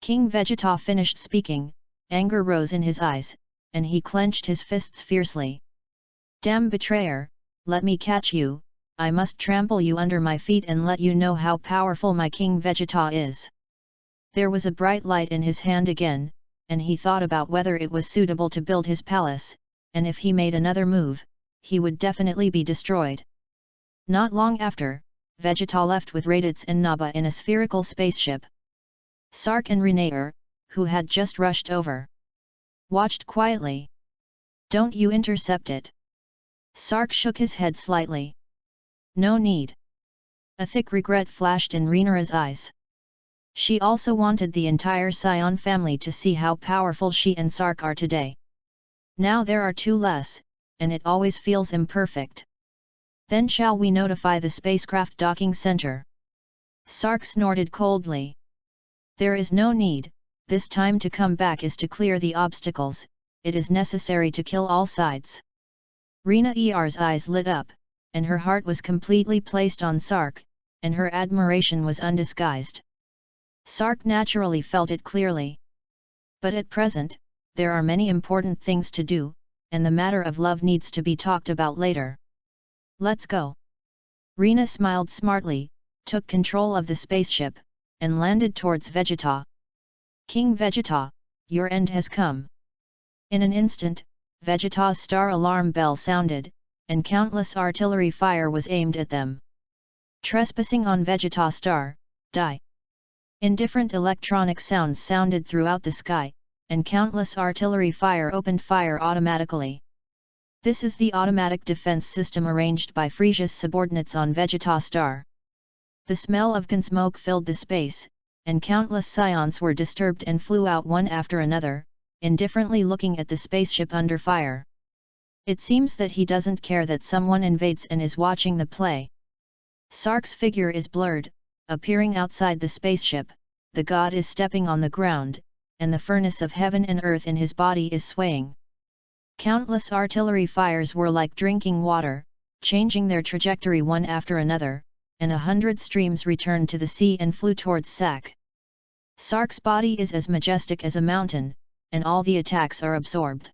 King Vegeta finished speaking, anger rose in his eyes, and he clenched his fists fiercely. "Damn betrayer, let me catch you, I must trample you under my feet and let you know how powerful my King Vegeta is." There was a bright light in his hand again, and he thought about whether it was suitable to build his palace, and if he made another move, he would definitely be destroyed. Not long after, Vegeta left with Raditz and Naba in a spherical spaceship. Sark and Renaer, who had just rushed over, watched quietly. "Don't you intercept it." Sark shook his head slightly. "No need." A thick regret flashed in Renaer's eyes. She also wanted the entire Saiyan family to see how powerful she and Sark are today. Now there are two less, and it always feels imperfect. "Then shall we notify the spacecraft docking center?" Sark snorted coldly. "There is no need, this time to come back is to clear the obstacles, it is necessary to kill all sides." Renaer's eyes lit up, and her heart was completely placed on Sark, and her admiration was undisguised. Sark naturally felt it clearly. But at present, there are many important things to do, and the matter of love needs to be talked about later. "Let's go." Rena smiled smartly, took control of the spaceship, and landed towards Vegeta. "King Vegeta, your end has come." In an instant, Vegeta's star alarm bell sounded, and countless artillery fire was aimed at them. Trespassing on Vegeta's star, die. Indifferent electronic sounds sounded throughout the sky, and countless artillery fire opened fire automatically. This is the automatic defense system arranged by Frisia's subordinates on Vegeta Star. The smell of gun smoke filled the space, and countless scions were disturbed and flew out one after another, indifferently looking at the spaceship under fire. It seems that he doesn't care that someone invades and is watching the play. Sark's figure is blurred, appearing outside the spaceship. The god is stepping on the ground, and the furnace of heaven and earth in his body is swaying. Countless artillery fires were like drinking water, changing their trajectory one after another, and 100 streams returned to the sea and flew towards Sak. Sark's body is as majestic as a mountain, and all the attacks are absorbed.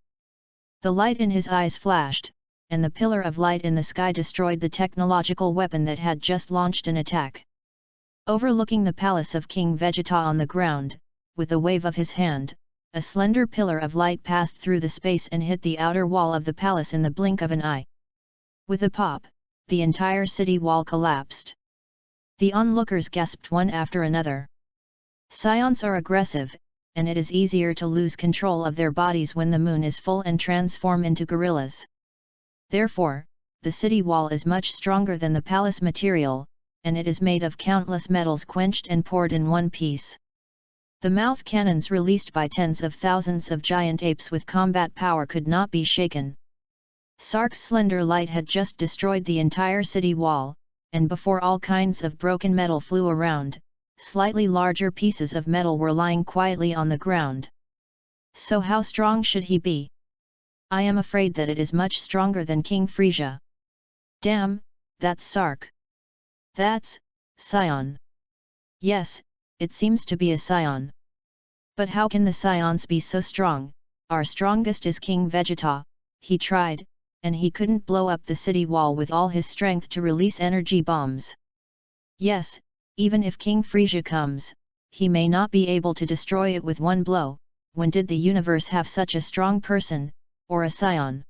The light in his eyes flashed, and the pillar of light in the sky destroyed the technological weapon that had just launched an attack. Overlooking the palace of King Vegeta on the ground, with a wave of his hand, a slender pillar of light passed through the space and hit the outer wall of the palace in the blink of an eye. With a pop, the entire city wall collapsed. The onlookers gasped one after another. Scions are aggressive, and it is easier to lose control of their bodies when the moon is full and transform into gorillas. Therefore, the city wall is much stronger than the palace material, and it is made of countless metals quenched and poured in one piece. The mouth cannons released by tens of thousands of giant apes with combat power could not be shaken. Sark's slender light had just destroyed the entire city wall, and before all kinds of broken metal flew around, slightly larger pieces of metal were lying quietly on the ground. So how strong should he be? I am afraid that it is much stronger than King Frieza. Damn, that's Sark. That's Scion. Yes, it seems to be a Scion. But how can the Scions be so strong? Our strongest is King Vegeta. He tried, and he couldn't blow up the city wall with all his strength to release energy bombs. Yes, even if King Frieza comes, he may not be able to destroy it with one blow. When did the universe have such a strong person, or a Scion?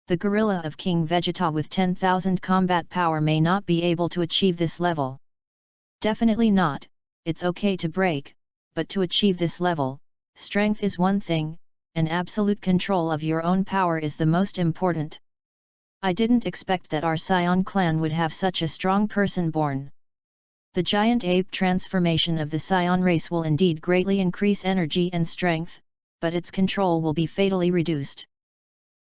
The gorilla of King Vegeta with 10,000 combat power may not be able to achieve this level. Definitely not. It's okay to break, but to achieve this level, strength is one thing, and absolute control of your own power is the most important. I didn't expect that our Scion clan would have such a strong person born. The giant ape transformation of the Scion race will indeed greatly increase energy and strength, but its control will be fatally reduced.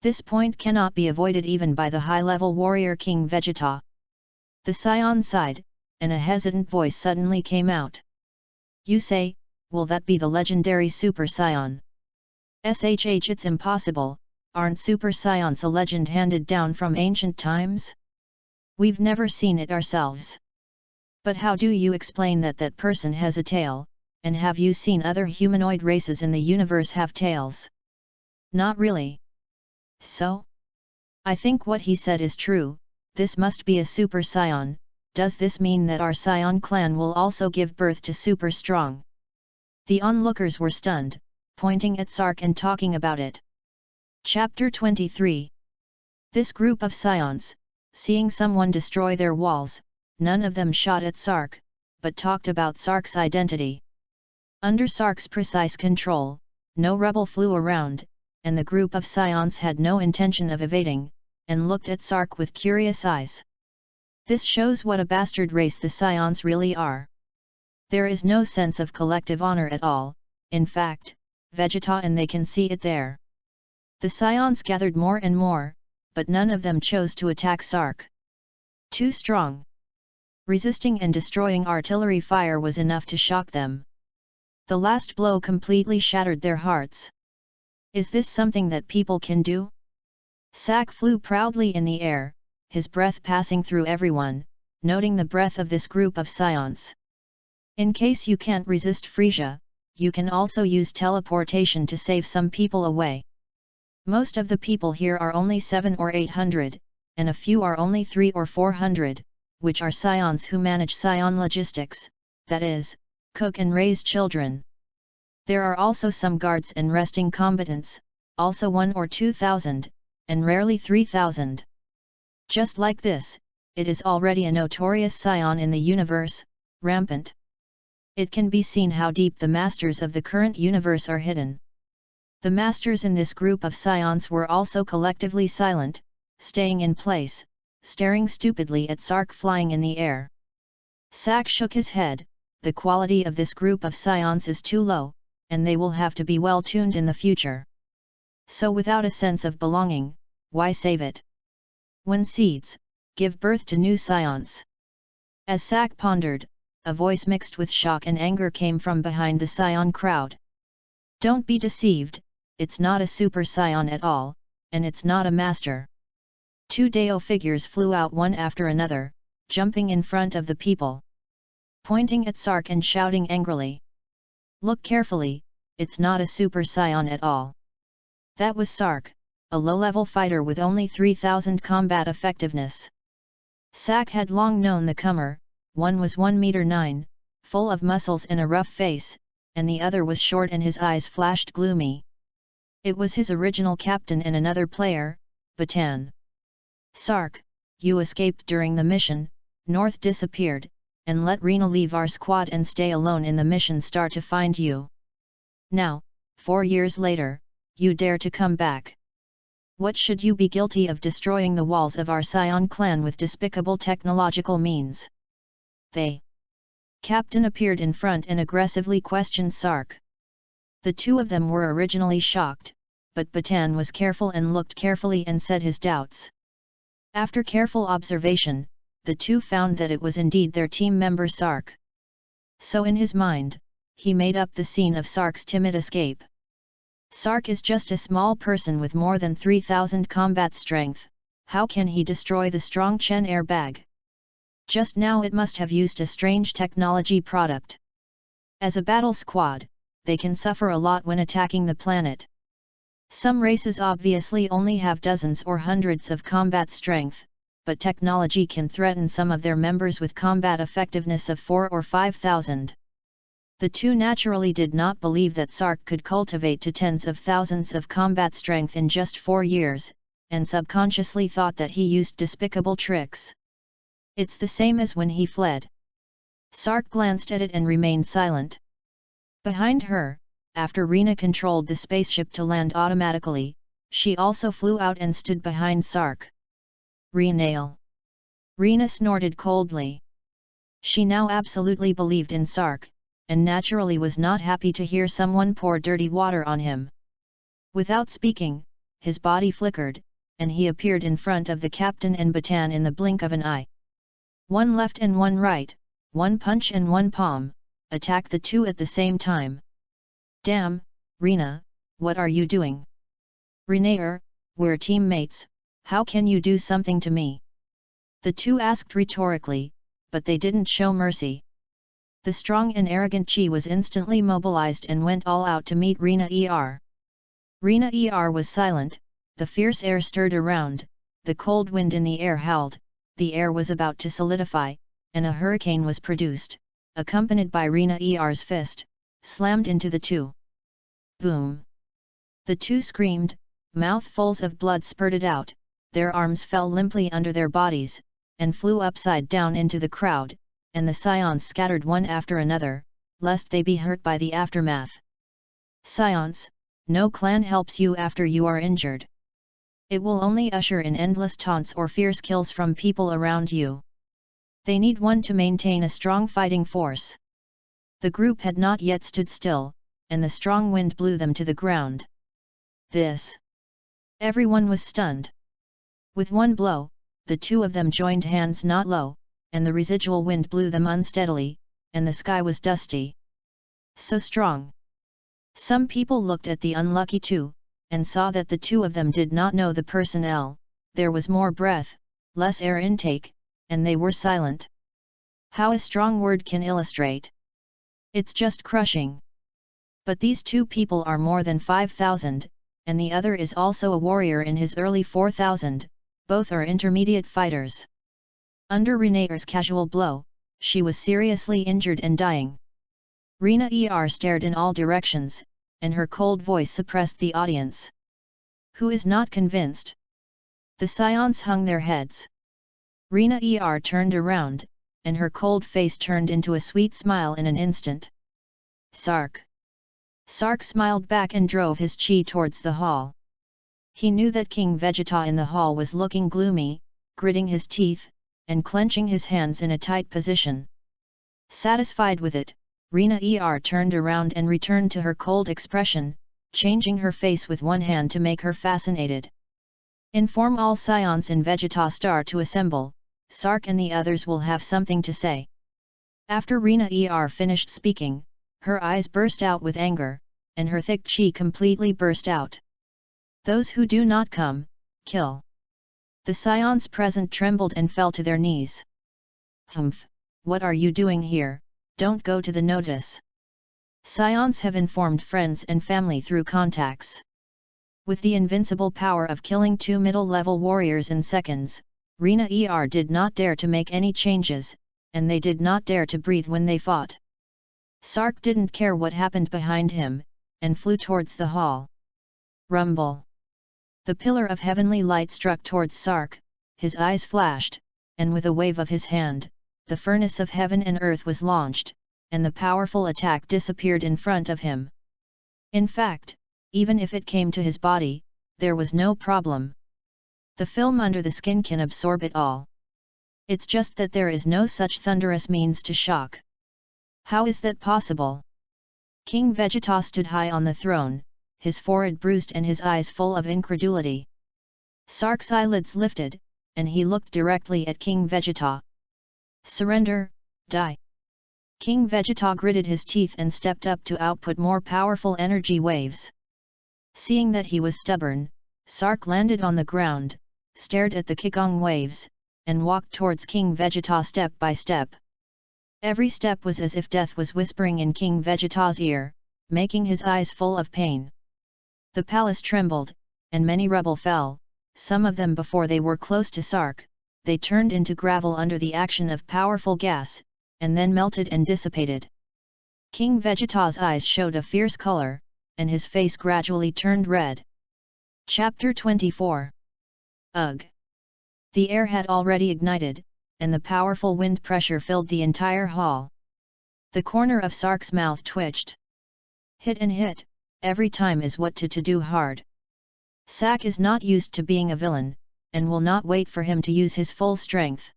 This point cannot be avoided even by the high-level warrior King Vegeta. The Scion sighed, and a hesitant voice suddenly came out. You say, will that be the legendary Super Scion? Shh, it's impossible. Aren't Super Scions a legend handed down from ancient times? We've never seen it ourselves. But how do you explain that that person has a tail, and have you seen other humanoid races in the universe have tails? Not really. So? I think what he said is true, this must be a Super Scion. Does this mean that our Scion clan will also give birth to Super Strong? The onlookers were stunned, pointing at Sark and talking about it. Chapter 23. This group of Scions, seeing someone destroy their walls, none of them shot at Sark, but talked about Sark's identity. Under Sark's precise control, no rubble flew around, and the group of Scions had no intention of evading, and looked at Sark with curious eyes. This shows what a bastard race the Scions really are. There is no sense of collective honor at all. In fact, Vegeta and they can see it there. The Scions gathered more and more, but none of them chose to attack Sark. Too strong. Resisting and destroying artillery fire was enough to shock them. The last blow completely shattered their hearts. Is this something that people can do? Sak flew proudly in the air, his breath passing through everyone, noting the breath of this group of Scions. In case you can't resist Frieza, you can also use teleportation to save some people away. Most of the people here are only 700 or 800, and a few are only 300 or 400, which are Scions who manage Scion logistics, that is, cook and raise children. There are also some guards and resting combatants, also 1,000 or 2,000, and rarely 3,000. Just like this, it is already a notorious Scion in the universe, rampant. It can be seen how deep the masters of the current universe are hidden. The masters in this group of Scions were also collectively silent, staying in place, staring stupidly at Sark flying in the air. Sak shook his head, the quality of this group of SAIYANS is too low, and they will have to be well tuned in the future. So without a sense of belonging, why save it? When seeds give birth to new SAIYANS. As Sak pondered, a voice mixed with shock and anger came from behind the SAIYAN crowd. Don't be deceived, it's not a Super SAIYAN at all, and it's not a master. 2 Dao figures flew out one after another, jumping in front of the people, pointing at Sark and shouting angrily. Look carefully, it's not a Super SAIYAN at all. That was Sark, a low-level fighter with only 3000 combat effectiveness. Sak had long known the comer. One was 1 meter 9, full of muscles and a rough face, and the other was short and his eyes flashed gloomy. It was his original captain and another player, Batan. Sark, you escaped during the mission, North disappeared, and let Rena leave our squad and stay alone in the mission star to find you. Now, 4 years later, you dare to come back. What should you be guilty of destroying the walls of our SAIYAN clan with despicable technological means? They. Captain appeared in front and aggressively questioned Sark. The two of them were originally shocked, but Batan was careful and looked carefully and said his doubts. After careful observation, the two found that it was indeed their team member Sark. So in his mind, he made up the scene of Sark's timid escape. Sark is just a small person with more than 3000 combat strength, how can he destroy the strong Chen airbag? Just now it must have used a strange technology product. As a battle squad, they can suffer a lot when attacking the planet. Some races obviously only have dozens or hundreds of combat strength, but technology can threaten some of their members with combat effectiveness of 4 or 5000. The two naturally did not believe that Sark could cultivate to tens of thousands of combat strength in just 4 years, and subconsciously thought that he used despicable tricks. It's the same as when he fled. Sark glanced at it and remained silent. Behind her, after Rena controlled the spaceship to land automatically, she also flew out and stood behind Sark. Renale. Rena snorted coldly. She now absolutely believed in Sark, and naturally was not happy to hear someone pour dirty water on him. Without speaking, his body flickered, and he appeared in front of the captain and Batan in the blink of an eye. One left and one right, one punch and one palm, attacked the two at the same time. Damn, Rena, what are you doing? Renaer, we're teammates, how can you do something to me? The two asked rhetorically, but they didn't show mercy. The strong and arrogant Chi was instantly mobilized and went all out to meet Rena Er. Rena Er was silent, the fierce air stirred around, the cold wind in the air howled, the air was about to solidify, and a hurricane was produced, accompanied by Rena Er's fist, slammed into the two. Boom! The two screamed, mouthfuls of blood spurted out, their arms fell limply under their bodies, and flew upside down into the crowd, and the SAIYANS scattered one after another, lest they be hurt by the aftermath. SAIYANS, no clan helps you after you are injured. It will only usher in endless taunts or fierce kills from people around you. They need one to maintain a strong fighting force. The group had not yet stood still, and the strong wind blew them to the ground. This. Everyone was stunned. With one blow, the two of them joined hands not low, and the residual wind blew them unsteadily, and the sky was dusty. So strong. Some people looked at the unlucky two, and saw that the two of them did not know the personnel, there was more breath, less air intake, and they were silent. How a strong word can illustrate. It's just crushing. But these two people are more than 5000, and the other is also a warrior in his early 4000, both are intermediate fighters. Under Renaer's casual blow, she was seriously injured and dying. Rena Er stared in all directions, and her cold voice suppressed the audience. Who is not convinced? The SAIYANS hung their heads. Rena Er turned around, and her cold face turned into a sweet smile in an instant. Sark. Sark smiled back and drove his chi towards the hall. He knew that King Vegeta in the hall was looking gloomy, gritting his teeth, and clenching his hands in a tight position. Satisfied with it, Rina turned around and returned to her cold expression, changing her face with one hand to make her fascinated. Inform all SAIYANS in Vegetastar to assemble, Sark and the others will have something to say. After Rina finished speaking, her eyes burst out with anger, and her thick chi completely burst out. Those who do not come, kill. The SAIYANS present trembled and fell to their knees. Humph, what are you doing here? Don't go to the notice. SAIYANS have informed friends and family through contacts. With the invincible power of killing 2 middle-level warriors in seconds, Rina did not dare to make any changes, and they did not dare to breathe when they fought. Sark didn't care what happened behind him, and flew towards the hall. Rumble. The pillar of heavenly light struck towards Sark, his eyes flashed, and with a wave of his hand, the furnace of heaven and earth was launched, and the powerful attack disappeared in front of him. In fact, even if it came to his body, there was no problem. The film under the skin can absorb it all. It's just that there is no such thunderous means to shock. How is that possible? King Vegeta stood high on the throne, his forehead bruised and his eyes full of incredulity. Sark's eyelids lifted, and he looked directly at King Vegeta. Surrender, die. King Vegeta gritted his teeth and stepped up to output more powerful energy waves. Seeing that he was stubborn, Sark landed on the ground, stared at the Kikong waves, and walked towards King Vegeta step by step. Every step was as if death was whispering in King Vegeta's ear, making his eyes full of pain. The palace trembled, and many rubble fell, some of them before they were close to Sark. They turned into gravel under the action of powerful gas, and then melted and dissipated. King Vegeta's eyes showed a fierce color, and his face gradually turned red. Chapter 24. Ugh! The air had already ignited, and the powerful wind pressure filled the entire hall. The corner of Sark's mouth twitched. Hit and hit, every time is what to do hard. Sark is not used to being a villain, and will not wait for him to use his full strength.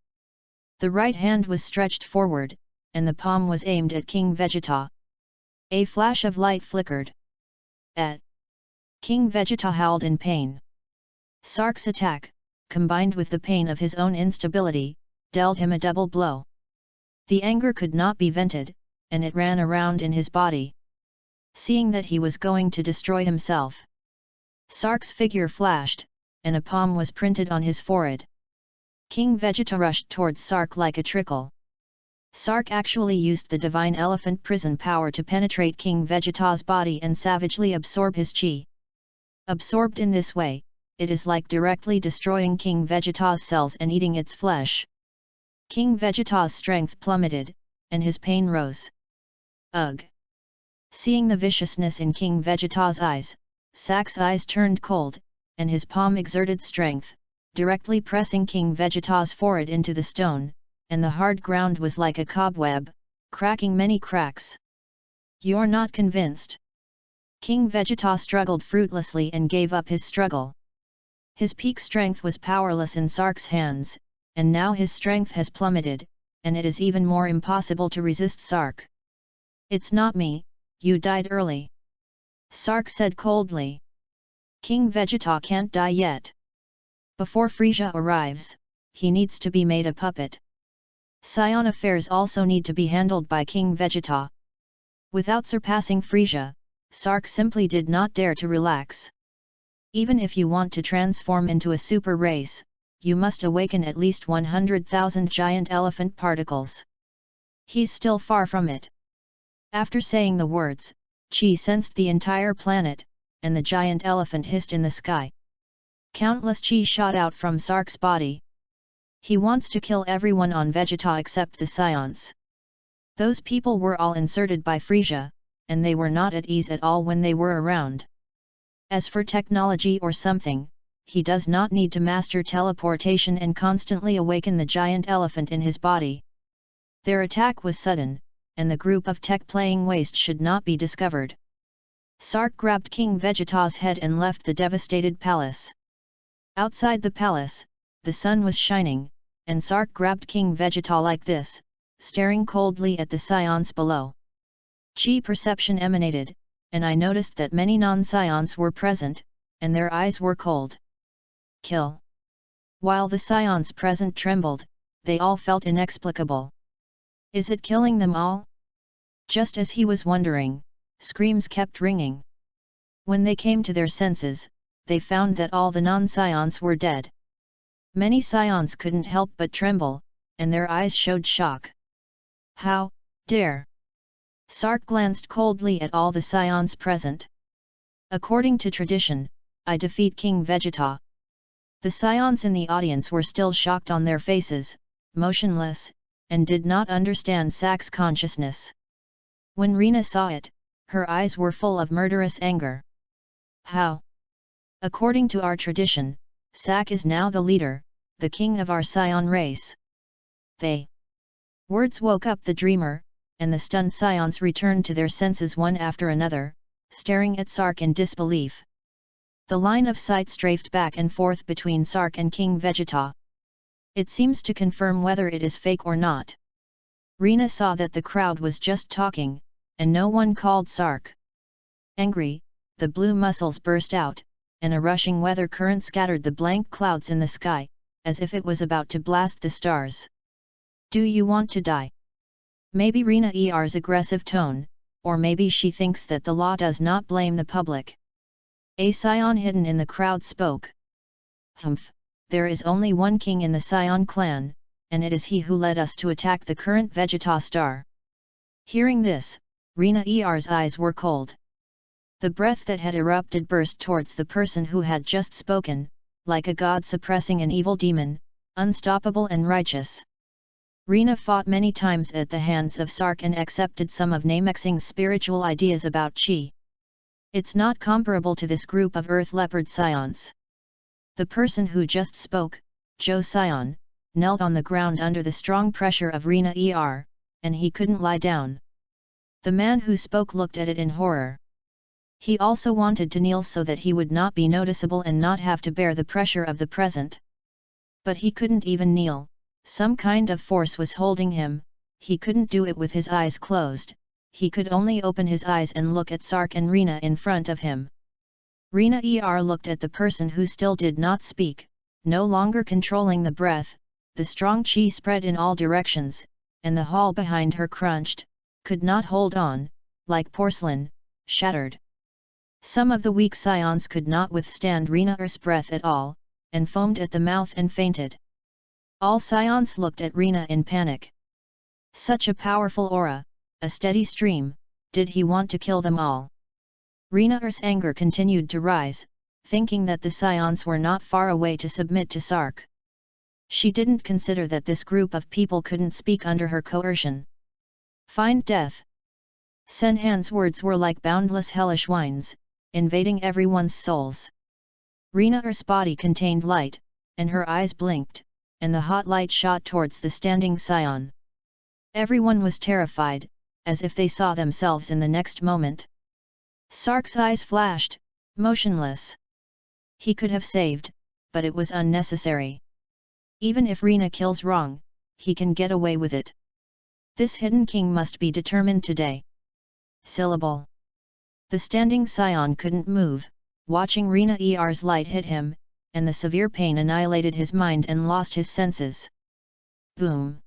The right hand was stretched forward, and the palm was aimed at King Vegeta. A flash of light flickered. King Vegeta howled in pain. Sark's attack, combined with the pain of his own instability, dealt him a double blow. The anger could not be vented, and it ran around in his body. Seeing that he was going to destroy himself, Sark's figure flashed, and a palm was printed on his forehead. King Vegeta rushed towards Sark like a trickle. Sark actually used the divine elephant prison power to penetrate King Vegeta's body and savagely absorb his chi. Absorbed in this way, it is like directly destroying King Vegeta's cells and eating its flesh. King Vegeta's strength plummeted, and his pain rose. Ugh! Seeing the viciousness in King Vegeta's eyes, Sark's eyes turned cold, and his palm exerted strength, directly pressing King Vegeta's forehead into the stone, and the hard ground was like a cobweb, cracking many cracks. You're not convinced? King Vegeta struggled fruitlessly and gave up his struggle. His peak strength was powerless in Sark's hands, and now his strength has plummeted, and it is even more impossible to resist Sark. It's not me, you died early. Sark said coldly. King Vegeta can't die yet. Before Frieza arrives, he needs to be made a puppet. Saiyan affairs also need to be handled by King Vegeta. Without surpassing Frieza, Sark simply did not dare to relax. Even if you want to transform into a super race, you must awaken at least 100,000 giant elephant particles. He's still far from it. After saying the words, Chi sensed the entire planet, and the giant elephant hissed in the sky. Countless Chi shot out from Sark's body. He wants to kill everyone on Vegeta except the Saiyans. Those people were all inserted by Frieza, and they were not at ease at all when they were around. As for technology or something, he does not need to master teleportation and constantly awaken the giant elephant in his body. Their attack was sudden, and the group of tech playing waste should not be discovered. Sark grabbed King Vegeta's head and left the devastated palace. Outside the palace, the sun was shining, and Sark grabbed King Vegeta like this, staring coldly at the Scions below. Chi perception emanated, and I noticed that many non-Scions were present, and their eyes were cold. Kill. While the Scions present trembled, they all felt inexplicable. Is it killing them all? Just as he was wondering, screams kept ringing. When they came to their senses, they found that all the non-Scions were dead. Many Scions couldn't help but tremble, and their eyes showed shock. How dare! Sark glanced coldly at all the Scions present. According to tradition, I defeat King Vegeta. The Scions in the audience were still shocked on their faces, motionless, and did not understand Sak's consciousness. When Rina saw it, her eyes were full of murderous anger. How? According to our tradition, Sak is now the leader, the king of our Scion race. Words woke up the dreamer, and the stunned Scions returned to their senses one after another, staring at Sark in disbelief. The line of sight strafed back and forth between Sark and King Vegeta. It seems to confirm whether it is fake or not. Rina saw that the crowd was just talking, and no one called Sark. Angry, the blue muscles burst out, and a rushing weather current scattered the blank clouds in the sky, as if it was about to blast the stars. Do you want to die? Maybe Rina ER's aggressive tone, or maybe she thinks that the law does not blame the public. A Scion hidden in the crowd spoke. Humph, there is only one king in the Scion clan, and it is he who led us to attack the current Vegeta star. Hearing this, Rina ER's eyes were cold. The breath that had erupted burst towards the person who had just spoken, like a god suppressing an evil demon, unstoppable and righteous. Rina fought many times at the hands of Sark and accepted some of Namexing's spiritual ideas about Chi. It's not comparable to this group of Earth Leopard Scions. The person who just spoke, Joe Scion, knelt on the ground under the strong pressure of Rina ER, and he couldn't lie down. The man who spoke looked at it in horror. He also wanted to kneel so that he would not be noticeable and not have to bear the pressure of the present. But he couldn't even kneel, some kind of force was holding him, he couldn't do it with his eyes closed, he could only open his eyes and look at Sark and Rina in front of him. Rina ER looked at the person who still did not speak, no longer controlling the breath, the strong chi spread in all directions, and the hall behind her crunched, could not hold on, like porcelain, shattered. Some of the weak Scions could not withstand Rina ER's breath at all, and foamed at the mouth and fainted. All Scions looked at Rina in panic. Such a powerful aura, a steady stream, did he want to kill them all? Rina ER's anger continued to rise, thinking that the Scions were not far away to submit to Sark. She didn't consider that this group of people couldn't speak under her coercion. Find death. Senhan's words were like boundless hellish winds, invading everyone's souls. Rina ER's body contained light, and her eyes blinked, and the hot light shot towards the standing Scion. Everyone was terrified, as if they saw themselves in the next moment. Sark's eyes flashed, motionless. He could have saved, but it was unnecessary. Even if Rina kills wrong, he can get away with it. This hidden king must be determined today. Syllable. The standing Scion couldn't move, watching Rina ER's light hit him, and the severe pain annihilated his mind and lost his senses. Boom!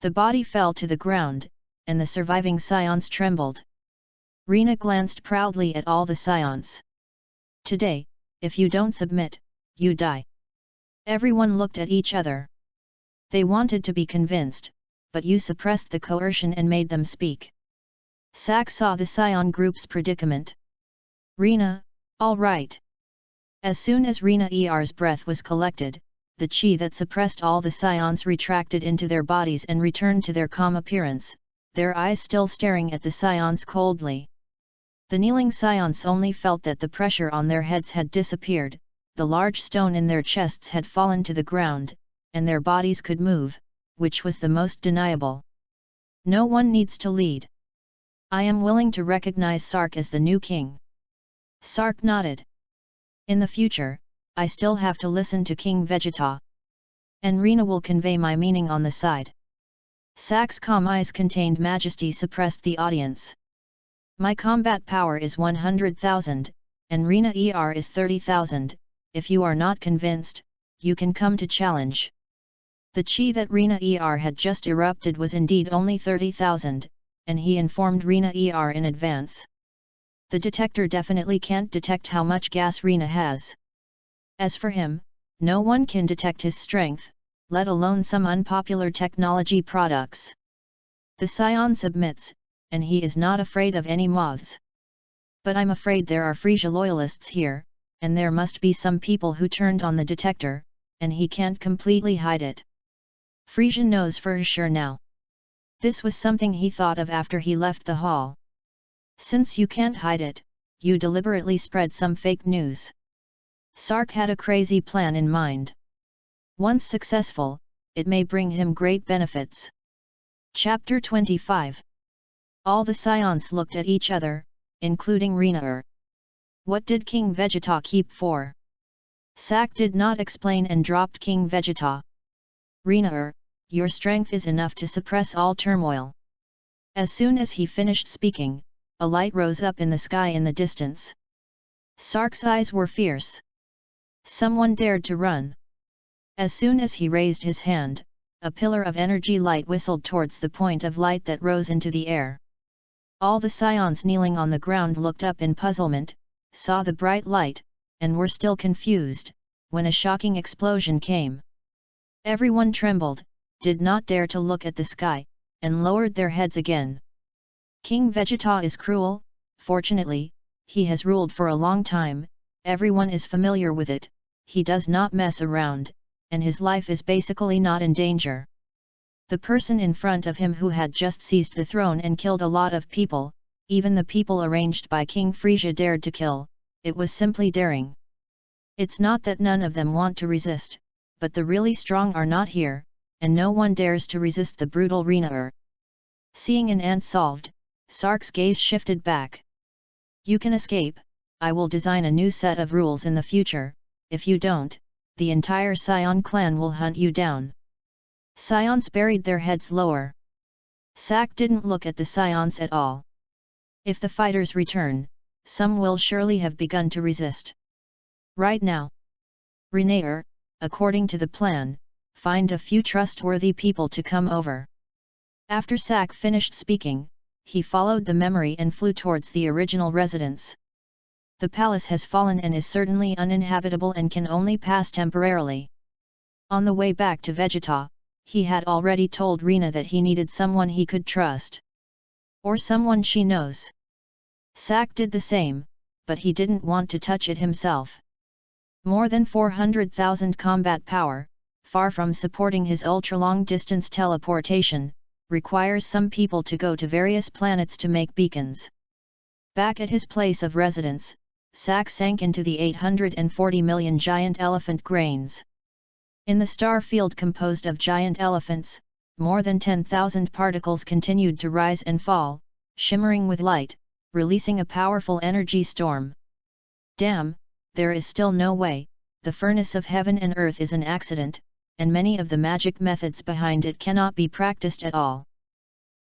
The body fell to the ground, and the surviving Scions trembled. Rina glanced proudly at all the Scions. Today, if you don't submit, you die. Everyone looked at each other. They wanted to be convinced, but you suppressed the coercion and made them speak. Sak saw the Scion group's predicament. Rina, all right. As soon as Rina ER's breath was collected, the chi that suppressed all the Scions retracted into their bodies and returned to their calm appearance, their eyes still staring at the Scions coldly. The kneeling Scions only felt that the pressure on their heads had disappeared, the large stone in their chests had fallen to the ground, and their bodies could move, which was the most deniable. No one needs to lead. I am willing to recognize Sark as the new king. Sark nodded. In the future, I still have to listen to King Vegeta. And Rina will convey my meaning on the side. Sak's calm eyes contained majesty suppressed the audience. My combat power is 100,000, and Rina is 30,000, if you are not convinced, you can come to challenge. The chi that Rina had just erupted was indeed only 30,000, and he informed Rina in advance. The detector definitely can't detect how much gas Rina has. As for him, no one can detect his strength, let alone some unpopular technology products. The scion submits, and he is not afraid of any moths. But I'm afraid there are Frisia loyalists here, and there must be some people who turned on the detector, and he can't completely hide it. Frisia knows for sure now. This was something he thought of after he left the hall. Since you can't hide it, you deliberately spread some fake news. Sark had a crazy plan in mind. Once successful, it may bring him great benefits. Chapter 25. All the scions looked at each other, including Rina. What did King Vegeta keep for? Sak did not explain and dropped King Vegeta. Rina, your strength is enough to suppress all turmoil. As soon as he finished speaking, a light rose up in the sky in the distance. Sark's eyes were fierce. Someone dared to run. As soon as he raised his hand, a pillar of energy light whistled towards the point of light that rose into the air. All the scions kneeling on the ground looked up in puzzlement, saw the bright light, and were still confused, when a shocking explosion came. Everyone trembled, did not dare to look at the sky, and lowered their heads again. King Vegeta is cruel, fortunately, he has ruled for a long time, everyone is familiar with it, he does not mess around, and his life is basically not in danger. The person in front of him who had just seized the throne and killed a lot of people, even the people arranged by King Frisia dared to kill, it was simply daring. It's not that none of them want to resist, but the really strong are not here, and no one dares to resist the brutal Rina. Seeing an ant solved, Sark's gaze shifted back. You can escape, I will design a new set of rules in the future, if you don't, the entire Scion clan will hunt you down. Scions buried their heads lower. Sak didn't look at the Scions at all. If the fighters return, some will surely have begun to resist. Right now. Renaer, according to the plan, find a few trustworthy people to come over. After Sak finished speaking, he followed the memory and flew towards the original residence. The palace has fallen and is certainly uninhabitable and can only pass temporarily. On the way back to Vegeta, he had already told Rina that he needed someone he could trust. Or someone she knows. Sak did the same, but he didn't want to touch it himself. More than 400,000 combat power, far from supporting his ultra-long distance teleportation, requires some people to go to various planets to make beacons. Back at his place of residence, Sak sank into the 840 million giant elephant grains. In the star field composed of giant elephants, more than 10,000 particles continued to rise and fall, shimmering with light, releasing a powerful energy storm. Damn, there is still no way, the furnace of heaven and earth is an accident, and many of the magic methods behind it cannot be practiced at all.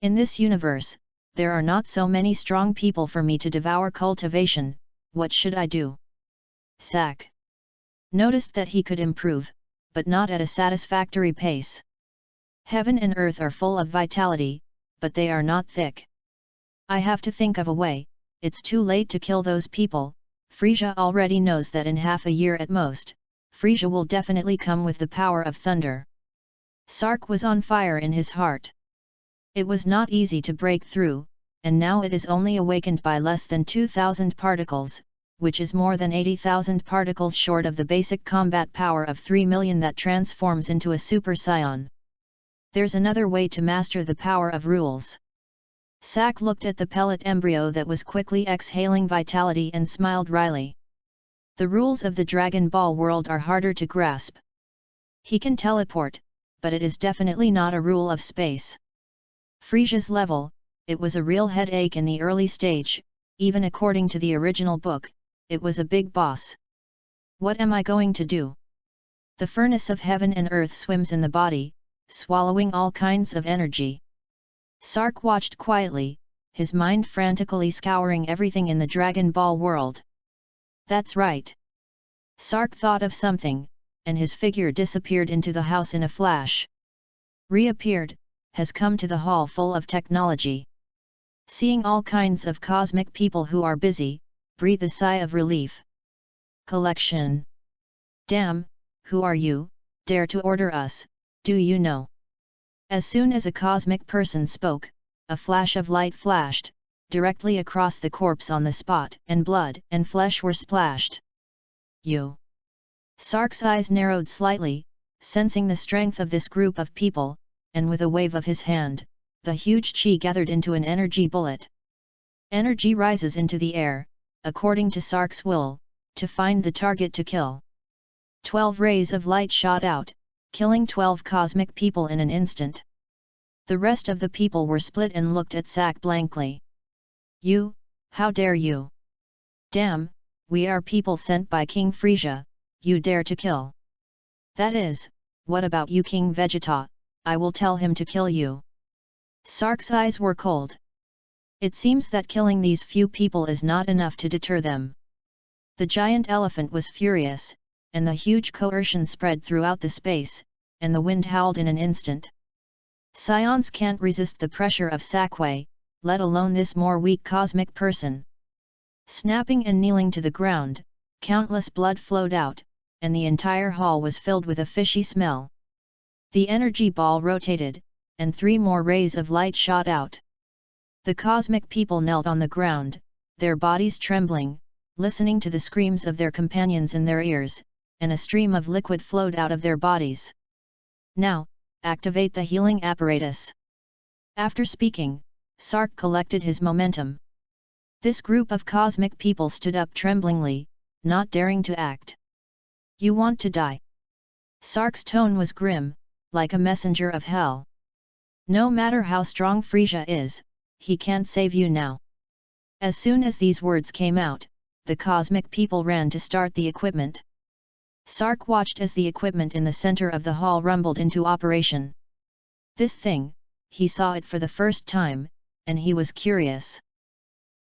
In this universe, there are not so many strong people for me to devour cultivation, what should I do? Sak noticed that he could improve, but not at a satisfactory pace. Heaven and earth are full of vitality, but they are not thick. I have to think of a way, it's too late to kill those people, Frisia already knows that in half a year at most, Frisia will definitely come with the power of thunder. Sark was on fire in his heart. It was not easy to break through, and now it is only awakened by less than 2,000 particles, which is more than 80,000 particles short of the basic combat power of 3 million that transforms into a super scion. There's another way to master the power of rules. Sak looked at the pellet embryo that was quickly exhaling vitality and smiled wryly. The rules of the Dragon Ball world are harder to grasp. He can teleport, but it is definitely not a rule of space. Frisia's level, it was a real headache in the early stage, even according to the original book, it was a big boss. What am I going to do? The furnace of heaven and earth swims in the body, swallowing all kinds of energy. Sark watched quietly, his mind frantically scouring everything in the Dragon Ball world. That's right. Sark thought of something, and his figure disappeared into the house in a flash. Reappeared, has come to the hall full of technology. Seeing all kinds of cosmic people who are busy, breathe a sigh of relief. Collection. Damn, who are you, dare to order us, do you know? As soon as a cosmic person spoke, a flash of light flashed, directly across the corpse on the spot, and blood and flesh were splashed. You. Sark's eyes narrowed slightly, sensing the strength of this group of people, and with a wave of his hand, the huge chi gathered into an energy bullet. Energy rises into the air, according to Sark's will, to find the target to kill. 12 rays of light shot out, killing 12 cosmic people in an instant. The rest of the people were split and looked at Sark blankly. You, how dare you? Damn, we are people sent by King Frieza, you dare to kill. That is, what about you King Vegeta, I will tell him to kill you. Sark's eyes were cold. It seems that killing these few people is not enough to deter them. The giant elephant was furious, and the huge coercion spread throughout the space, and the wind howled in an instant. SAIYANS can't resist the pressure of Sakway, let alone this more weak cosmic person. Snapping and kneeling to the ground, countless blood flowed out, and the entire hall was filled with a fishy smell. The energy ball rotated, and 3 more rays of light shot out. The cosmic people knelt on the ground, their bodies trembling, listening to the screams of their companions in their ears, and a stream of liquid flowed out of their bodies. Now, activate the healing apparatus. After speaking, Sark collected his momentum. This group of cosmic people stood up tremblingly, not daring to act. You want to die? Sark's tone was grim, like a messenger of hell. No matter how strong Frieza is, he can't save you now. As soon as these words came out, the cosmic people ran to start the equipment. Sark watched as the equipment in the center of the hall rumbled into operation. This thing, he saw it for the first time, and he was curious.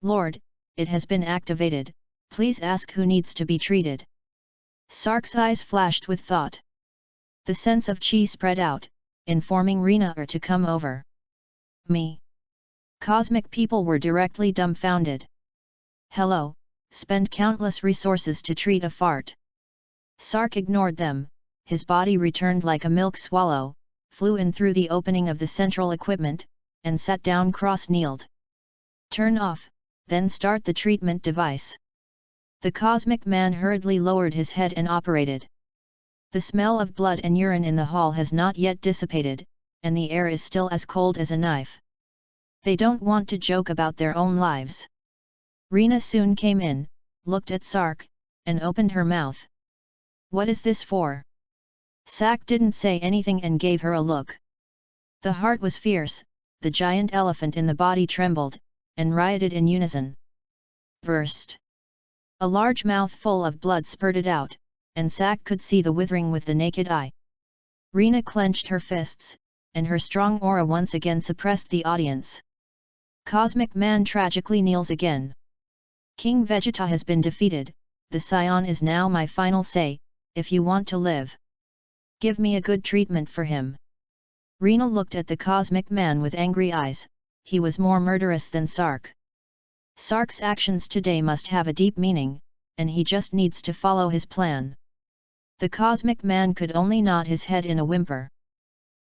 Lord, it has been activated, please ask who needs to be treated. Sark's eyes flashed with thought. The sense of chi spread out, informing Rina to come over. Me. Cosmic people were directly dumbfounded. Hello, spend countless resources to treat a fart. Sark ignored them, his body returned like a milk swallow, flew in through the opening of the central equipment, and sat down cross-kneeled. Turn off, then start the treatment device. The cosmic man hurriedly lowered his head and operated. The smell of blood and urine in the hall has not yet dissipated, and the air is still as cold as a knife. They don't want to joke about their own lives. Rina soon came in, looked at Sark, and opened her mouth. What is this for? Sark didn't say anything and gave her a look. The heart was fierce, the giant elephant in the body trembled, and rioted in unison. Burst. A large mouthful of blood spurted out, and Sark could see the withering with the naked eye. Rina clenched her fists, and her strong aura once again suppressed the audience. Cosmic Man tragically kneels again. King Vegeta has been defeated, the Saiyan is now my final say, if you want to live. Give me a good treatment for him. Rina looked at the Cosmic Man with angry eyes, he was more murderous than Sark. Sark's actions today must have a deep meaning, and he just needs to follow his plan. The Cosmic Man could only nod his head in a whimper.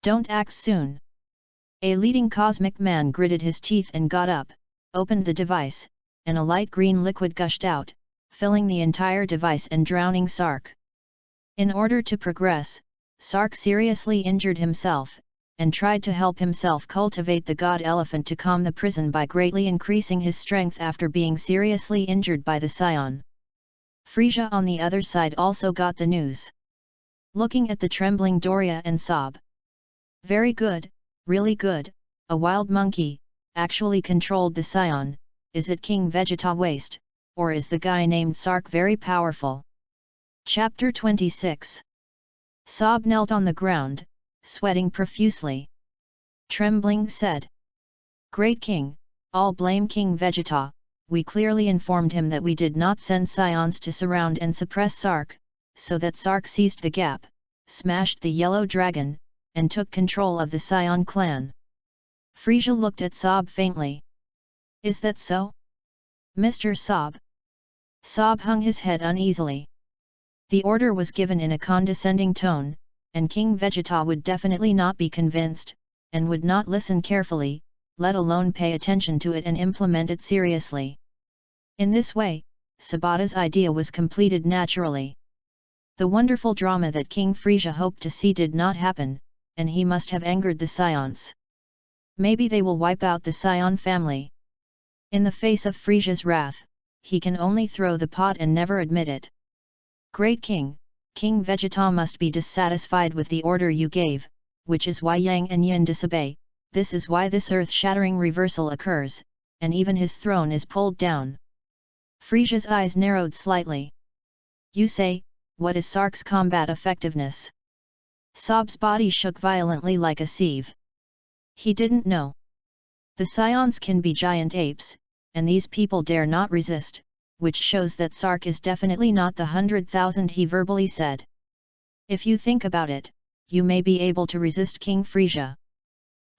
Don't act soon. A leading Cosmic Man gritted his teeth and got up, opened the device, and a light green liquid gushed out, filling the entire device and drowning Sark. In order to progress, Sark seriously injured himself, and tried to help himself cultivate the God Elephant to calm the prison by greatly increasing his strength after being seriously injured by the Saiyan. Frieza on the other side also got the news. Looking at the trembling Doria and Sob. Very good, really good, a wild monkey, actually controlled the Saiyan, is it King Vegeta waste, or is the guy named Sark very powerful? Chapter 26. Sob knelt on the ground, sweating profusely. Trembling said. Great King, all blame King Vegeta. We clearly informed him that we did not send SAIYANS to surround and suppress Sark, so that Sark seized the gap, smashed the yellow dragon, and took control of the Saiyan clan. Frisia looked at Sob faintly. Is that so? Mr. Sob? Sob hung his head uneasily. The order was given in a condescending tone, and King Vegeta would definitely not be convinced, and would not listen carefully, let alone pay attention to it and implement it seriously. In this way, Sabata's idea was completed naturally. The wonderful drama that King Frisia hoped to see did not happen, and he must have angered the Saiyans. Maybe they will wipe out the Saiyan family. In the face of Frisia's wrath, he can only throw the pot and never admit it. Great King, King Vegeta must be dissatisfied with the order you gave, which is why Yang and Yin disobey. This is why this earth-shattering reversal occurs, and even his throne is pulled down. Frisia's eyes narrowed slightly. You say, what is Sark's combat effectiveness? Sob's body shook violently like a sieve. He didn't know. The Saiyans can be giant apes, and these people dare not resist, which shows that Sark is definitely not the 100,000 he verbally said. If you think about it, you may be able to resist King Frisia.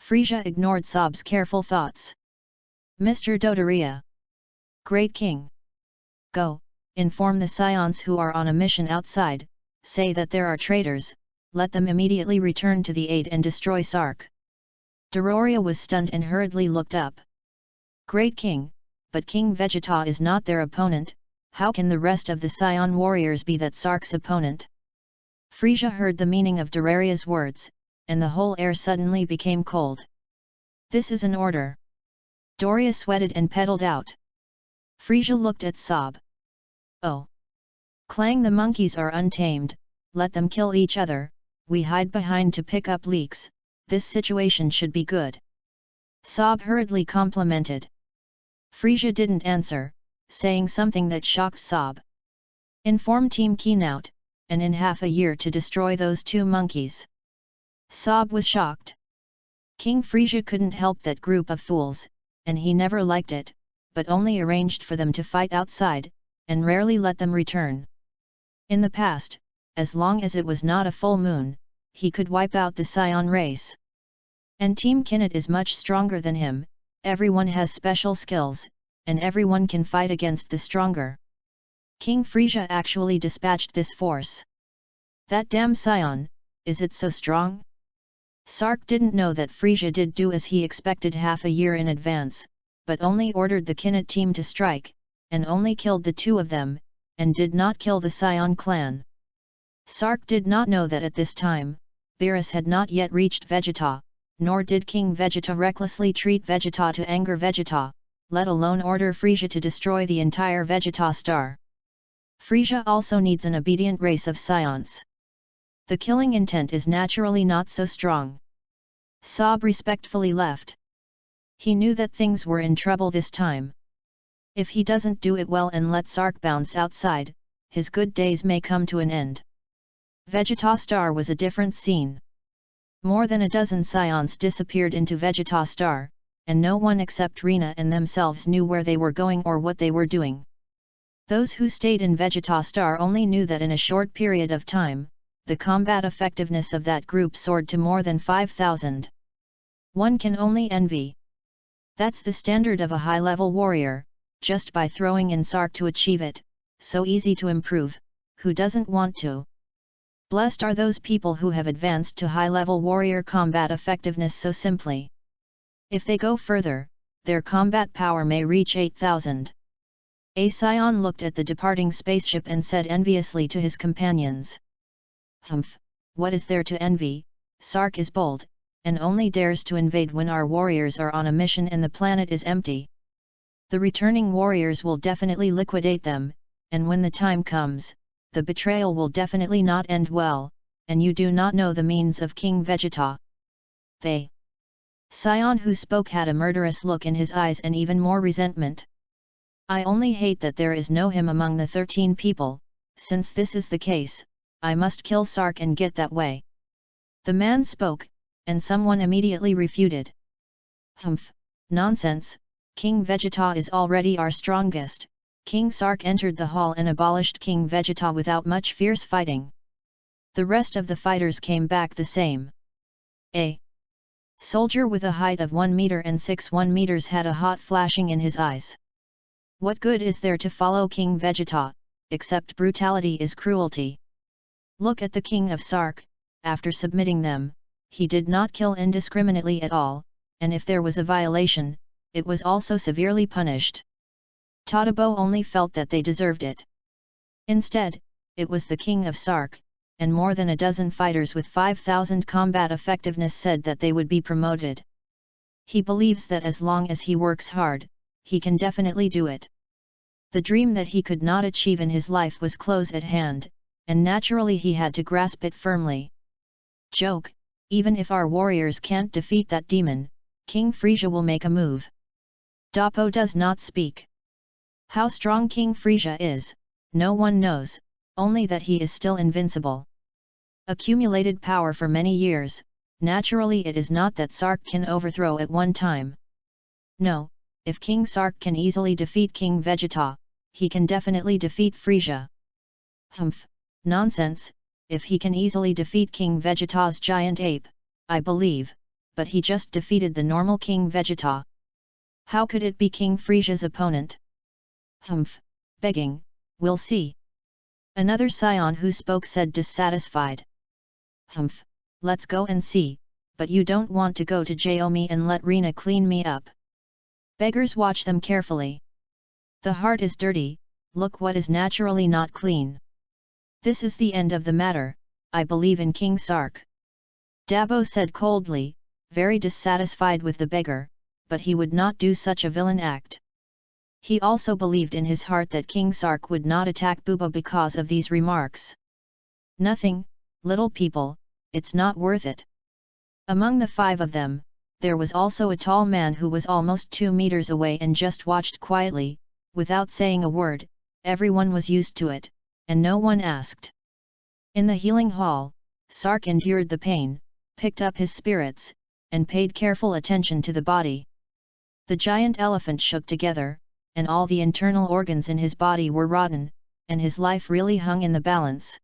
Frisia ignored Sob's careful thoughts. Mr. Dodoria. Great King. Go, inform the Saiyans who are on a mission outside, say that there are traitors, let them immediately return to the aid and destroy Sark. Dodoria was stunned and hurriedly looked up. Great King, but King Vegeta is not their opponent, how can the rest of the Saiyan warriors be that Sark's opponent? Frisia heard the meaning of Doraria's words, and the whole air suddenly became cold. This is an order. Doria sweated and pedaled out. Frisia looked at Sob. Oh! Clang, the monkeys are untamed, let them kill each other, we hide behind to pick up leaks, this situation should be good. Sob hurriedly complimented. Frisia didn't answer, saying something that shocked Sob. Inform Team Keynote, and in half a year to destroy those two monkeys. Sob was shocked. King Frisia couldn't help that group of fools, and he never liked it, but only arranged for them to fight outside, and rarely let them return. In the past, as long as it was not a full moon, he could wipe out the Saiyan race. And Team Keynote is much stronger than him, everyone has special skills, and everyone can fight against the stronger. King Frisia actually dispatched this force. That damn Saiyan, is it so strong? Sark didn't know that Frisia did do as he expected half a year in advance, but only ordered the Keynote team to strike, and only killed the two of them, and did not kill the Saiyan clan. Sark did not know that at this time, Beerus had not yet reached Vegeta, nor did King Vegeta recklessly treat Vegeta to anger Vegeta, let alone order Frisia to destroy the entire Vegeta star. Frisia also needs an obedient race of Saiyans. The killing intent is naturally not so strong. Sob respectfully left. He knew that things were in trouble this time. If he doesn't do it well and let Sark bounce outside, his good days may come to an end. Vegeta Star was a different scene. More than a dozen Saiyans disappeared into Vegeta Star, and no one except Rina and themselves knew where they were going or what they were doing. Those who stayed in Vegeta Star only knew that in a short period of time, the combat effectiveness of that group soared to more than 5,000. One can only envy. That's the standard of a high-level warrior, just by throwing in Sark to achieve it, so easy to improve, who doesn't want to? Blessed are those people who have advanced to high-level warrior combat effectiveness so simply. If they go further, their combat power may reach 8,000. A Saiyan looked at the departing spaceship and said enviously to his companions. Humph, what is there to envy? Sark is bold, and only dares to invade when our warriors are on a mission and the planet is empty. The returning warriors will definitely liquidate them, and when the time comes, the betrayal will definitely not end well, and you do not know the means of King Vegeta. They. Saiyan who spoke had a murderous look in his eyes and even more resentment. I only hate that there is no him among the 13 people, since this is the case, I must kill Sark and get that way. The man spoke, and someone immediately refuted. Humph, Nonsense, King Vegeta is already our strongest. King Sark entered the hall and abolished King Vegeta without much fierce fighting. The rest of the fighters came back the same. A soldier with a height of 1 meter and 1 meters had a hot flashing in his eyes. What good is there to follow King Vegeta, except brutality is cruelty? Look at the King of Sark, after submitting them, he did not kill indiscriminately at all, and if there was a violation, it was also severely punished. Tadabo only felt that they deserved it. Instead, it was the King of Sark, and more than a dozen fighters with 5,000 combat effectiveness said that they would be promoted. He believes that as long as he works hard, he can definitely do it. The dream that he could not achieve in his life was close at hand, and naturally he had to grasp it firmly. Joke, even if our warriors can't defeat that demon, King Frisia will make a move. Dapo does not speak. How strong King Frisia is, no one knows, only that he is still invincible. Accumulated power for many years, naturally it is not that Sark can overthrow at one time. No, if King Sark can easily defeat King Vegeta, he can definitely defeat Frisia. Humph, nonsense, if he can easily defeat King Vegeta's giant ape, I believe, but he just defeated the normal King Vegeta. How could it be King Frisia's opponent? Humph, begging, we'll see. Another scion who spoke said dissatisfied. Humph, let's go and see, but you don't want to go to Jaomi and let Rina clean me up. Beggars watch them carefully. The heart is dirty, look what is naturally not clean. This is the end of the matter, I believe in King Sark. Dabo said coldly, very dissatisfied with the beggar, but he would not do such a villain act. He also believed in his heart that King Sark would not attack Booba because of these remarks. Nothing, little people, it's not worth it. Among the 5 of them, there was also a tall man who was almost 2 meters away and just watched quietly, without saying a word. Everyone was used to it, and no one asked. In the healing hall, Sark endured the pain, picked up his spirits, and paid careful attention to the body. The giant elephant shook together, and all the internal organs in his body were rotten, and his life really hung in the balance.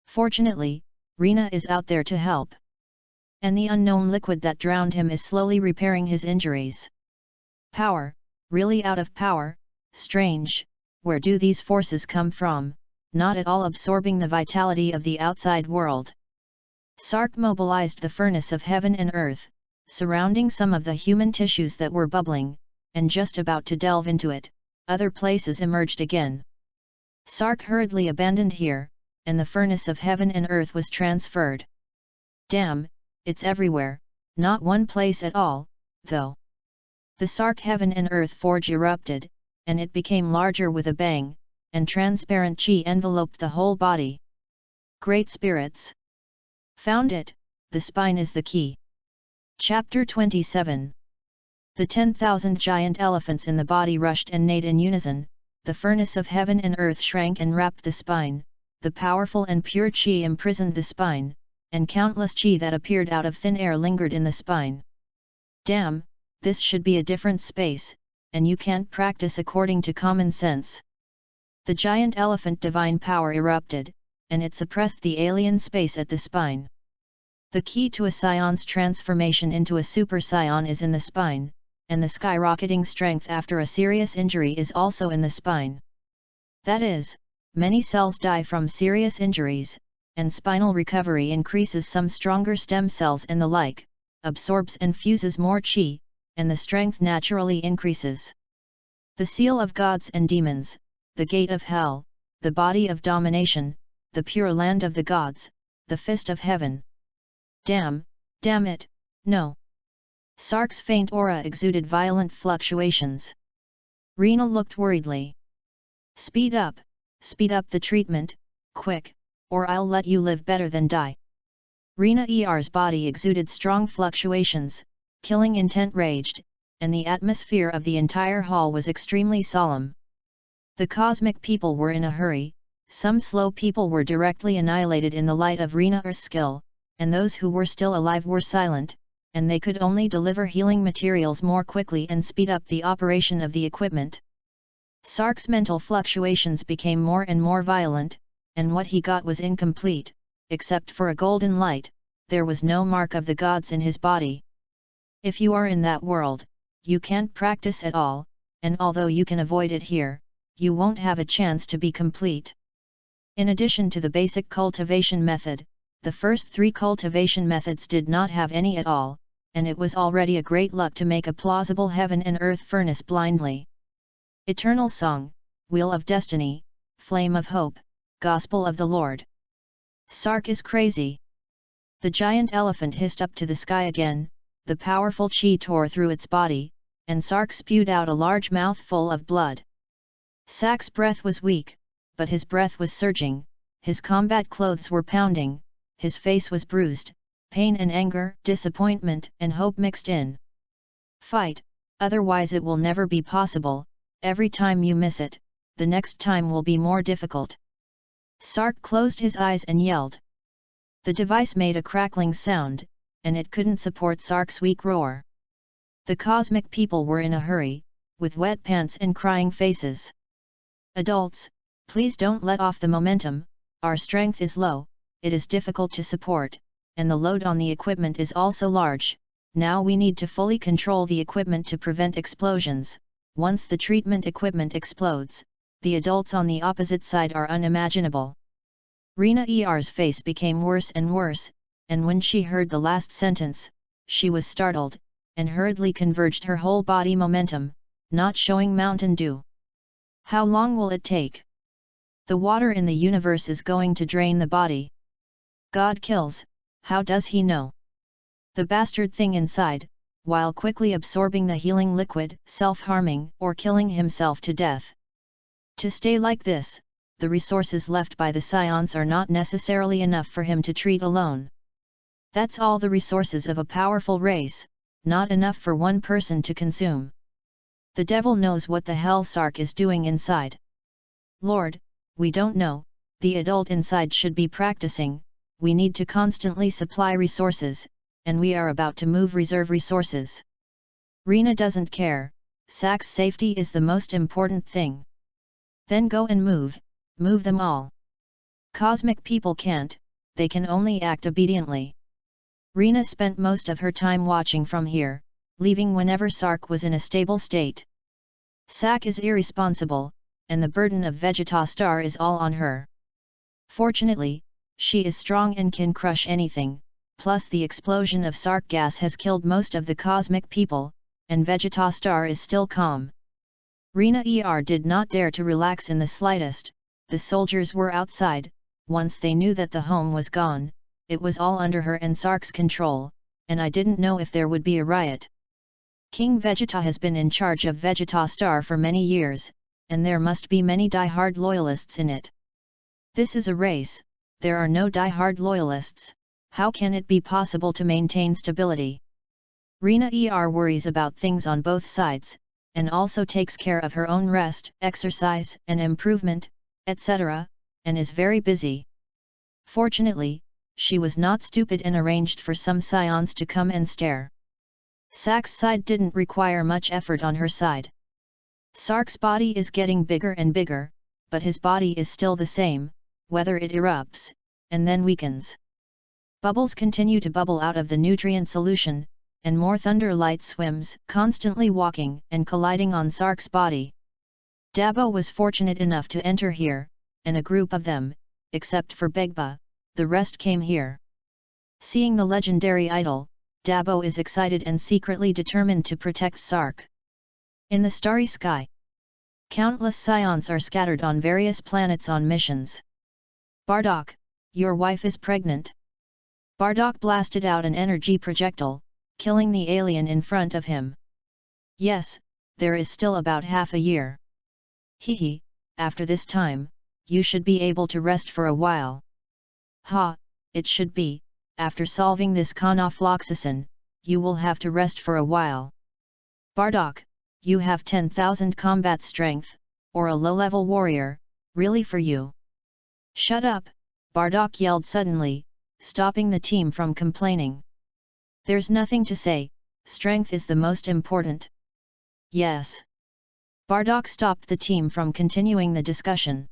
Fortunately, Rina is out there to help. And the unknown liquid that drowned him is slowly repairing his injuries. Power, really out of power, strange, where do these forces come from, not at all absorbing the vitality of the outside world. Sark mobilized the furnace of heaven and earth, surrounding some of the human tissues that were bubbling, and just about to delve into it, other places emerged again. Sark hurriedly abandoned here, and the furnace of heaven and earth was transferred. Damn, it's everywhere, not one place at all, though. The Sark heaven and earth forge erupted, and it became larger with a bang, and transparent chi enveloped the whole body. Great spirits! Found it, the spine is the key. Chapter 27. The 10,000 giant elephants in the body rushed and neighed in unison, the furnace of heaven and earth shrank and wrapped the spine, the powerful and pure chi imprisoned the spine, and countless chi that appeared out of thin air lingered in the spine. Damn, this should be a different space, and you can't practice according to common sense. The giant elephant divine power erupted, and it suppressed the alien space at the spine. The key to a Scion's transformation into a Super Scion is in the spine, and the skyrocketing strength after a serious injury is also in the spine. That is, many cells die from serious injuries, and spinal recovery increases some stronger stem cells and the like, absorbs and fuses more chi, and the strength naturally increases. The seal of gods and demons, the gate of hell, the body of domination, the pure land of the gods, the fist of heaven. Damn it, no. Sark's faint aura exuded violent fluctuations. Rina looked worriedly. Speed up the treatment, quick, or I'll let you live better than die. Rina ER's body exuded strong fluctuations, killing intent raged, and the atmosphere of the entire hall was extremely solemn. The cosmic people were in a hurry, some slow people were directly annihilated in the light of Rina's skill, and those who were still alive were silent, and they could only deliver healing materials more quickly and speed up the operation of the equipment. Sark's mental fluctuations became more and more violent, and what he got was incomplete. Except for a golden light, there was no mark of the gods in his body. If you are in that world, you can't practice at all, and although you can avoid it here, you won't have a chance to be complete. In addition to the basic cultivation method, the first 3 cultivation methods did not have any at all, and it was already a great luck to make a plausible heaven and earth furnace blindly. Eternal Song, Wheel of Destiny, Flame of Hope, Gospel of the Lord. Sark is crazy. The giant elephant hissed up to the sky again, the powerful chi tore through its body, and Sark spewed out a large mouthful of blood. Sak's breath was weak, but his breath was surging, his combat clothes were pounding, his face was bruised, pain and anger, disappointment and hope mixed in. Fight, otherwise it will never be possible. Every time you miss it, the next time will be more difficult. Sark closed his eyes and yelled. The device made a crackling sound, and it couldn't support Sark's weak roar. The cosmic people were in a hurry, with wet pants and crying faces. Adults, please don't let off the momentum, our strength is low, it is difficult to support, and the load on the equipment is also large. Now we need to fully control the equipment to prevent explosions. Once the treatment equipment explodes, the adults on the opposite side are unimaginable. Rena ER's face became worse and worse, and when she heard the last sentence, she was startled, and hurriedly converged her whole body momentum, not showing Mountain Dew. How long will it take? The water in the universe is going to drain the body. God kills, how does he know? The bastard thing inside, while quickly absorbing the healing liquid, self-harming or killing himself to death. To stay like this, the resources left by the SAIYANS are not necessarily enough for him to treat alone. That's all the resources of a powerful race, not enough for one person to consume. The devil knows what the hell Sark is doing inside. Lord, we don't know, the adult inside should be practicing, we need to constantly supply resources, and we are about to move reserve resources. Rena doesn't care, Sak's safety is the most important thing. Then go and move them all. Cosmic people can't, they can only act obediently. Rena spent most of her time watching from here, leaving whenever Sark was in a stable state. Sak is irresponsible, and the burden of Vegetastar is all on her. Fortunately, she is strong and can crush anything, plus the explosion of Sark gas has killed most of the cosmic people, and Vegetastar is still calm. Rena did not dare to relax in the slightest. The soldiers were outside. Once they knew that the home was gone, it was all under her and Sark's control, and I didn't know if there would be a riot. King Vegeta has been in charge of Vegetastar for many years, and there must be many die-hard loyalists in it. This is a race, there are no die-hard loyalists, how can it be possible to maintain stability? Rena worries about things on both sides, and also takes care of her own rest, exercise and improvement, etc., and is very busy. Fortunately, she was not stupid and arranged for some SAIYANS to come and stare. Sak's side didn't require much effort on her side. Sark's body is getting bigger and bigger, but his body is still the same, whether it erupts, and then weakens. Bubbles continue to bubble out of the nutrient solution, and more thunder light swims, constantly walking and colliding on Sark's body. Dabo was fortunate enough to enter here, and a group of them, except for Begba, the rest came here. Seeing the legendary idol, Dabo is excited and secretly determined to protect Sark. In the starry sky, countless SAIYANS are scattered on various planets on missions. Bardock, your wife is pregnant. Bardock blasted out an energy projectile, killing the alien in front of him. Yes, there is still about half a year. Hehe, after this time, you should be able to rest for a while. Ha, it should be, after solving this Conofloxacin, you will have to rest for a while. Bardock, you have 10,000 combat strength, or a low-level warrior, really for you? Shut up, Bardock yelled suddenly, stopping the team from complaining. There's nothing to say, strength is the most important. Yes. Bardock stopped the team from continuing the discussion.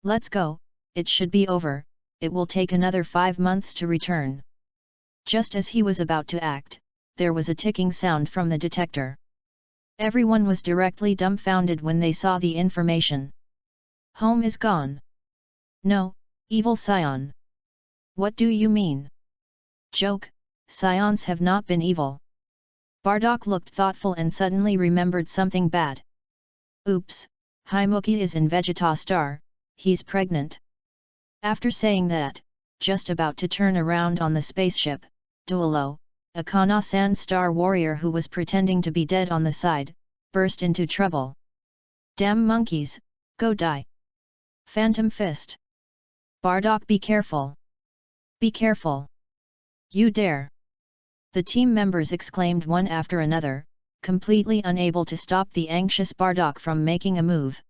Let's go, it should be over, it will take another 5 months to return. Just as he was about to act, there was a ticking sound from the detector. Everyone was directly dumbfounded when they saw the information. Home is gone. No, evil scion. What do you mean? Joke, scions have not been evil. Bardock looked thoughtful and suddenly remembered something bad. Oops, Haimuki is in Vegeta Star, he's pregnant. After saying that, just about to turn around on the spaceship, Duolo, a Kana-san star warrior who was pretending to be dead on the side, burst into trouble. Damn monkeys, go die. Phantom Fist. Bardock, be careful. Be careful. You dare. The team members exclaimed one after another, completely unable to stop the anxious Bardock from making a move.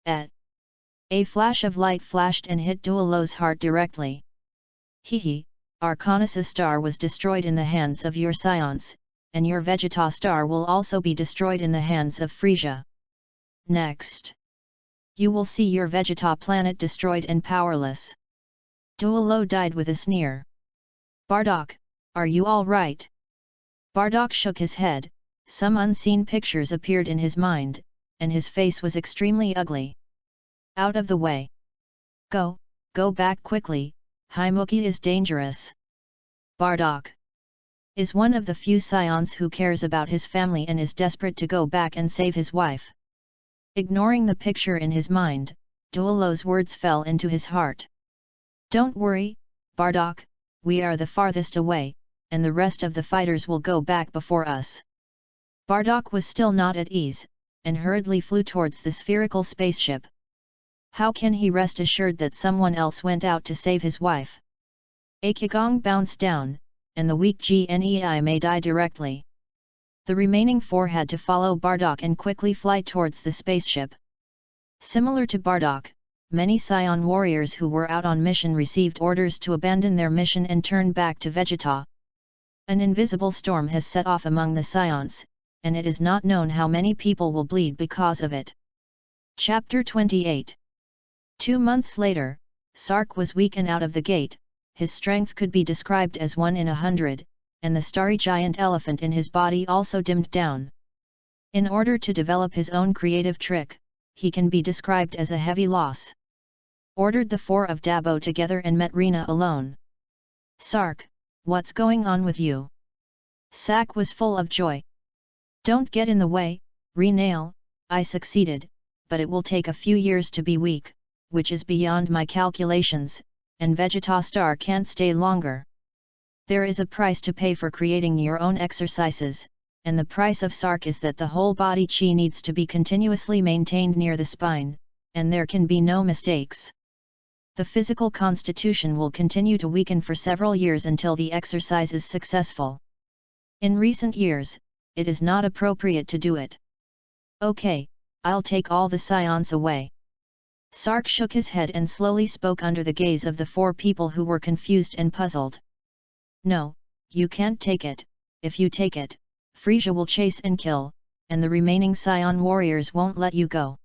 A flash of light flashed and hit Duolo's heart directly. Hehe, Arcanus' star was destroyed in the hands of your scions, and your Vegeta star will also be destroyed in the hands of Frisia. Next. You will see your Vegeta planet destroyed and powerless. Duolo died with a sneer. Bardock, are you all right? Bardock shook his head, some unseen pictures appeared in his mind, and his face was extremely ugly. Out of the way. Go back quickly, Haimuki is dangerous. Bardock is one of the few scions who cares about his family and is desperate to go back and save his wife. Ignoring the picture in his mind, Duolo's words fell into his heart. Don't worry, Bardock, we are the farthest away, and the rest of the fighters will go back before us. Bardock was still not at ease, and hurriedly flew towards the spherical spaceship. How can he rest assured that someone else went out to save his wife? A Kigong bounced down, and the weak Gnei may die directly. The remaining 4 had to follow Bardock and quickly fly towards the spaceship. Similar to Bardock, many Scion warriors who were out on mission received orders to abandon their mission and turn back to Vegeta. An invisible storm has set off among the Scions, and it is not known how many people will bleed because of it. Chapter 28. 2 months later, Sark was weak and out of the gate, his strength could be described as 1 in 100, and the starry giant elephant in his body also dimmed down. In order to develop his own creative trick, he can be described as a heavy loss. Ordered the 4 of Dabo together and met Rina alone. Sark, what's going on with you? Sak was full of joy. Don't get in the way, Renale, I succeeded, but it will take a few years to be weak, which is beyond my calculations, and Vegeta Star can't stay longer. There is a price to pay for creating your own exercises, and the price of Sark is that the whole body chi needs to be continuously maintained near the spine, and there can be no mistakes. The physical constitution will continue to weaken for several years until the exercise is successful. In recent years, it is not appropriate to do it. Okay, I'll take all the scions away. Sark shook his head and slowly spoke under the gaze of the 4 people who were confused and puzzled. No, you can't take it. If you take it, Frisia will chase and kill, and the remaining Scion warriors won't let you go.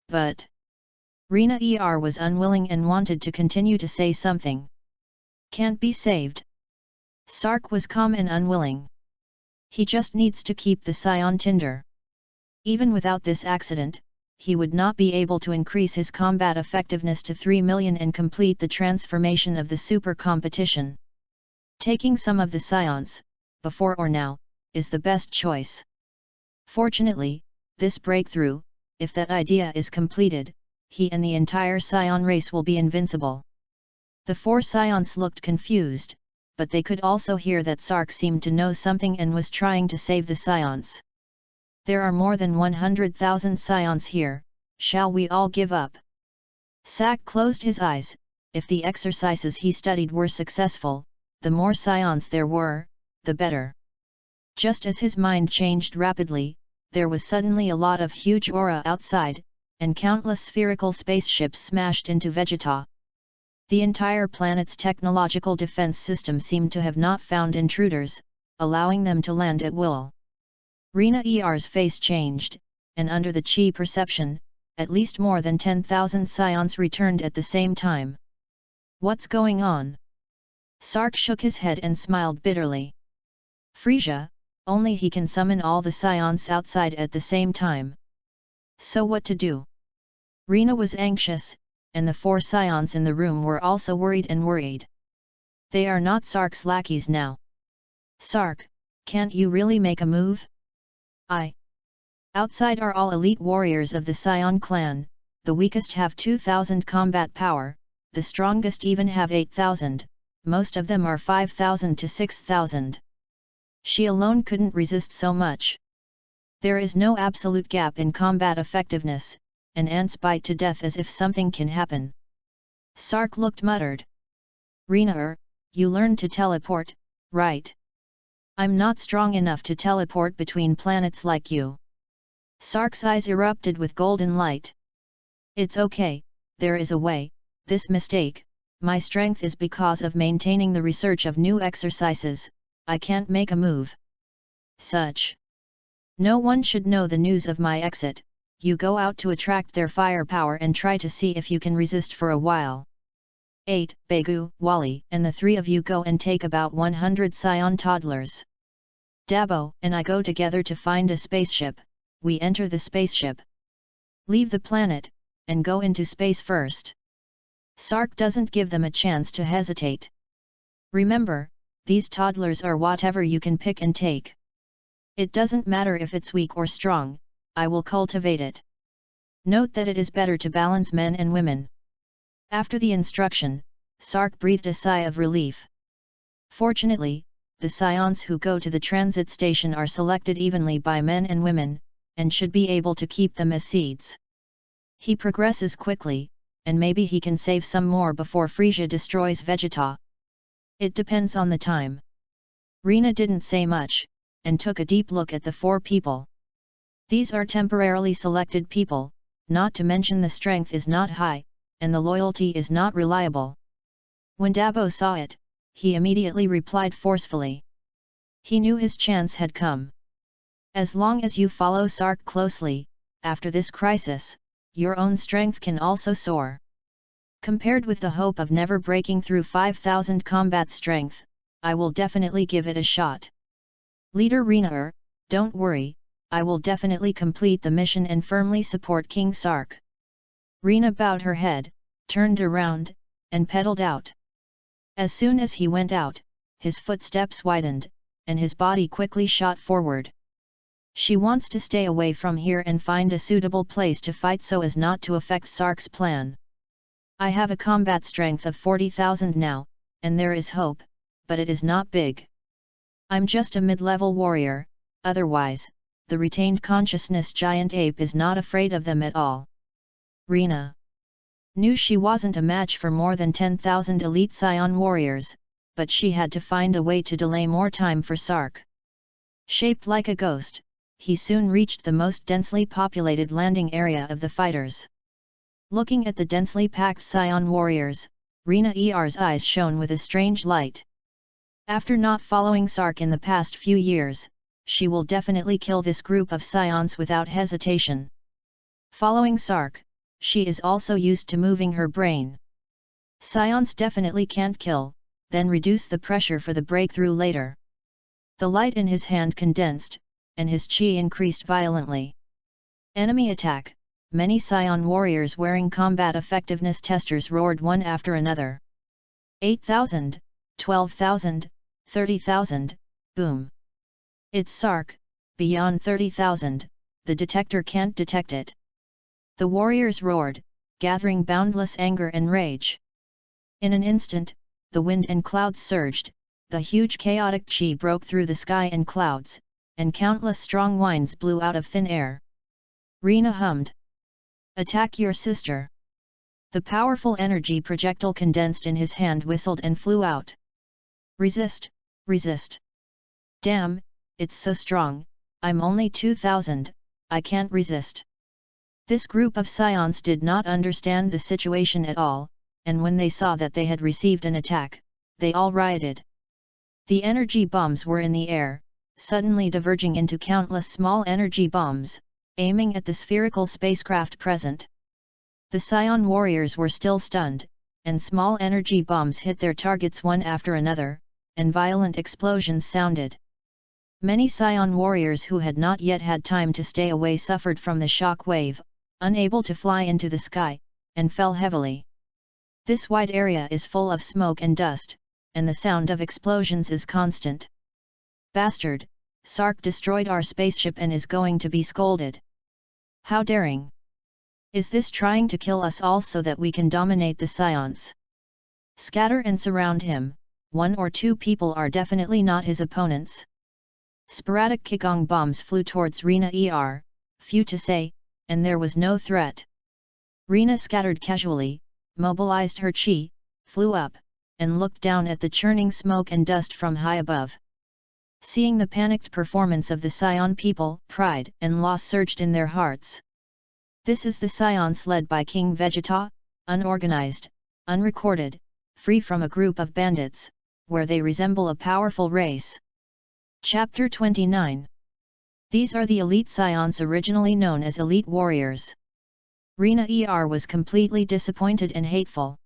But Rina was unwilling and wanted to continue to say something. Can't be saved. Sark was calm and unwilling. He just needs to keep the Scion Tinder. Even without this accident, he would not be able to increase his combat effectiveness to 3 million and complete the transformation of the super competition. Taking some of the Scions, before or now, is the best choice. Fortunately, this breakthrough, if that idea is completed, he and the entire Scion race will be invincible. The 4 Scions looked confused, but they could also hear that Sark seemed to know something and was trying to save the Scions. There are more than 100,000 Scions here, shall we all give up? Sak closed his eyes. If the exercises he studied were successful, the more Scions there were, the better. Just as his mind changed rapidly, there was suddenly a lot of huge aura outside, and countless spherical spaceships smashed into Vegeta. The entire planet's technological defense system seemed to have not found intruders, allowing them to land at will. Rina Er's face changed, and under the chi perception, at least more than 10,000 SAIYANS returned at the same time. What's going on? Sark shook his head and smiled bitterly. Frisia, only he can summon all the SAIYANS outside at the same time. So what to do? Rina was anxious, and the 4 SAIYANS in the room were also worried. They are not Sark's lackeys now. Sark, can't you really make a move? Outside are all elite warriors of the SAIYAN clan, the weakest have 2,000 combat power, the strongest even have 8,000, most of them are 5,000 to 6,000. She alone couldn't resist so much. There is no absolute gap in combat effectiveness, and ants bite to death as if something can happen. Sark looked muttered. Rina, you learned to teleport, right? I'm not strong enough to teleport between planets like you. Sark's eyes erupted with golden light. It's okay, there is a way, this mistake, my strength is because of maintaining the research of new exercises, I can't make a move. Such. No one should know the news of my exit, you go out to attract their firepower and try to see if you can resist for a while. 8. Begu, Wally, and the 3 of you go and take about 100 SAIYAN toddlers. Dabo and I go together to find a spaceship, we enter the spaceship. Leave the planet, and go into space first. Sark doesn't give them a chance to hesitate. Remember, these toddlers are whatever you can pick and take. It doesn't matter if it's weak or strong, I will cultivate it. Note that it is better to balance men and women. After the instruction, Sark breathed a sigh of relief. Fortunately, the SAIYANS who go to the transit station are selected evenly by men and women, and should be able to keep them as seeds. He progresses quickly, and maybe he can save some more before Frisia destroys Vegeta. It depends on the time. Rina didn't say much, and took a deep look at the 4 people. These are temporarily selected people, not to mention the strength is not high, and the loyalty is not reliable. When Dabo saw it, he immediately replied forcefully. He knew his chance had come. As long as you follow Sark closely, after this crisis, your own strength can also soar. Compared with the hope of never breaking through 5,000 combat strength, I will definitely give it a shot. Leader Rina, don't worry, I will definitely complete the mission and firmly support King Sark. Rina bowed her head, turned around, and pedaled out. As soon as he went out, his footsteps widened, and his body quickly shot forward. She wants to stay away from here and find a suitable place to fight so as not to affect Sark's plan. I have a combat strength of 40,000 now, and there is hope, but it is not big. I'm just a mid-level warrior, otherwise, the retained consciousness giant ape is not afraid of them at all. Rina knew she wasn't a match for more than 10,000 elite SAIYAN warriors, but she had to find a way to delay more time for Sark. Shaped like a ghost, he soon reached the most densely populated landing area of the fighters. Looking at the densely packed SAIYAN warriors, Rina Er's eyes shone with a strange light. After not following Sark in the past few years, she will definitely kill this group of SAIYANs without hesitation. Following Sark, she is also used to moving her brain. SAIYANs definitely can't kill, then reduce the pressure for the breakthrough later. The light in his hand condensed, and his chi increased violently. Enemy attack! Many SAIYAN warriors wearing combat effectiveness testers roared one after another. 8,000, 12,000, 30,000, boom! It's Sark, beyond 30,000, the detector can't detect it. The warriors roared, gathering boundless anger and rage. In an instant, the wind and clouds surged, the huge chaotic chi broke through the sky and clouds, and countless strong winds blew out of thin air. Rina hummed. Attack your sister! The powerful energy projectile condensed in his hand whistled and flew out. Resist, resist! Damn, it's so strong, I'm only 2,000, I can't resist. This group of SAIYANs did not understand the situation at all, and when they saw that they had received an attack, they all rioted. The energy bombs were in the air, suddenly diverging into countless small energy bombs, aiming at the spherical spacecraft present. The Scion warriors were still stunned, and small energy bombs hit their targets one after another, and violent explosions sounded. Many Scion warriors who had not yet had time to stay away suffered from the shock wave, unable to fly into the sky, and fell heavily. This wide area is full of smoke and dust, and the sound of explosions is constant. Bastard, Sark destroyed our spaceship and is going to be scolded. How daring! Is this trying to kill us all so that we can dominate the Scions? Scatter and surround him, 1 or 2 people are definitely not his opponents. Sporadic Kigong bombs flew towards Rina few to say, and there was no threat. Rina scattered casually, mobilized her chi, flew up, and looked down at the churning smoke and dust from high above. Seeing the panicked performance of the Scion people, pride and loss surged in their hearts. This is the Scions led by King Vegeta, unorganized, unrecorded, free from a group of bandits, where they resemble a powerful race. Chapter 29. These are the elite Scions originally known as elite warriors. Rina was completely disappointed and hateful.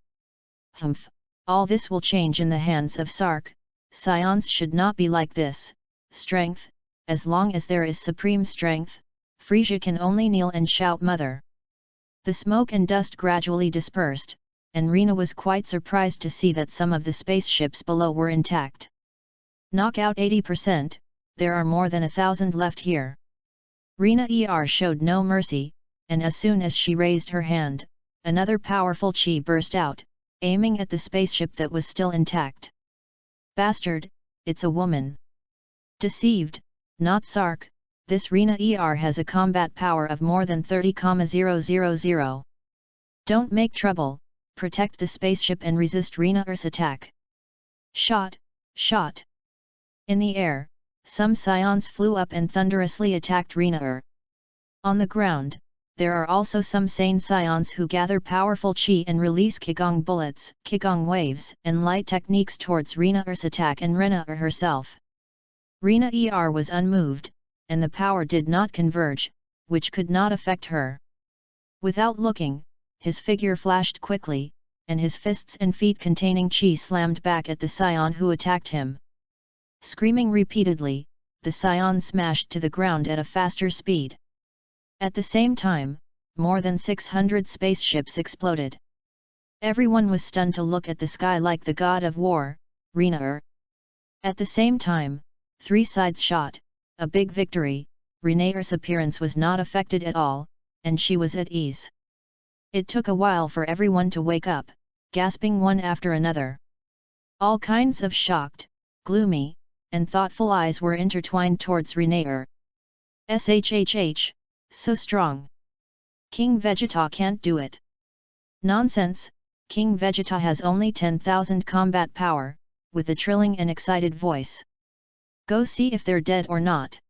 Humph, all this will change in the hands of Sark. Scions should not be like this. Strength, as long as there is supreme strength, Frisia can only kneel and shout mother. The smoke and dust gradually dispersed, and Rina was quite surprised to see that some of the spaceships below were intact. Knock out 80%, there are more than 1,000 left here. Rina showed no mercy, and as soon as she raised her hand, another powerful chi burst out, aiming at the spaceship that was still intact. Bastard, it's a woman. Deceived, not Sark, this Rina has a combat power of more than 30,000. Don't make trouble, protect the spaceship and resist Rina's attack. Shot, shot. In the air, some Scions flew up and thunderously attacked Rina. On the ground, there are also some sane Scions who gather powerful chi and release Kigong bullets, Kigong waves, and light techniques towards Rina's attack and Rina herself. Rina was unmoved, and the power did not converge, which could not affect her. Without looking, his figure flashed quickly, and his fists and feet containing chi slammed back at the Scion who attacked him. Screaming repeatedly, the Scion smashed to the ground at a faster speed. At the same time, more than 600 spaceships exploded. Everyone was stunned to look at the sky like the god of war, Rina. At the same time, 3 sides shot, a big victory. Rina's appearance was not affected at all, and she was at ease. It took a while for everyone to wake up, gasping one after another. All kinds of shocked, gloomy, and thoughtful eyes were intertwined towards Rina. Shhh, so strong. King Vegeta can't do it. Nonsense, King Vegeta has only 10,000 combat power, with a trilling and excited voice. Go see if they're dead or not.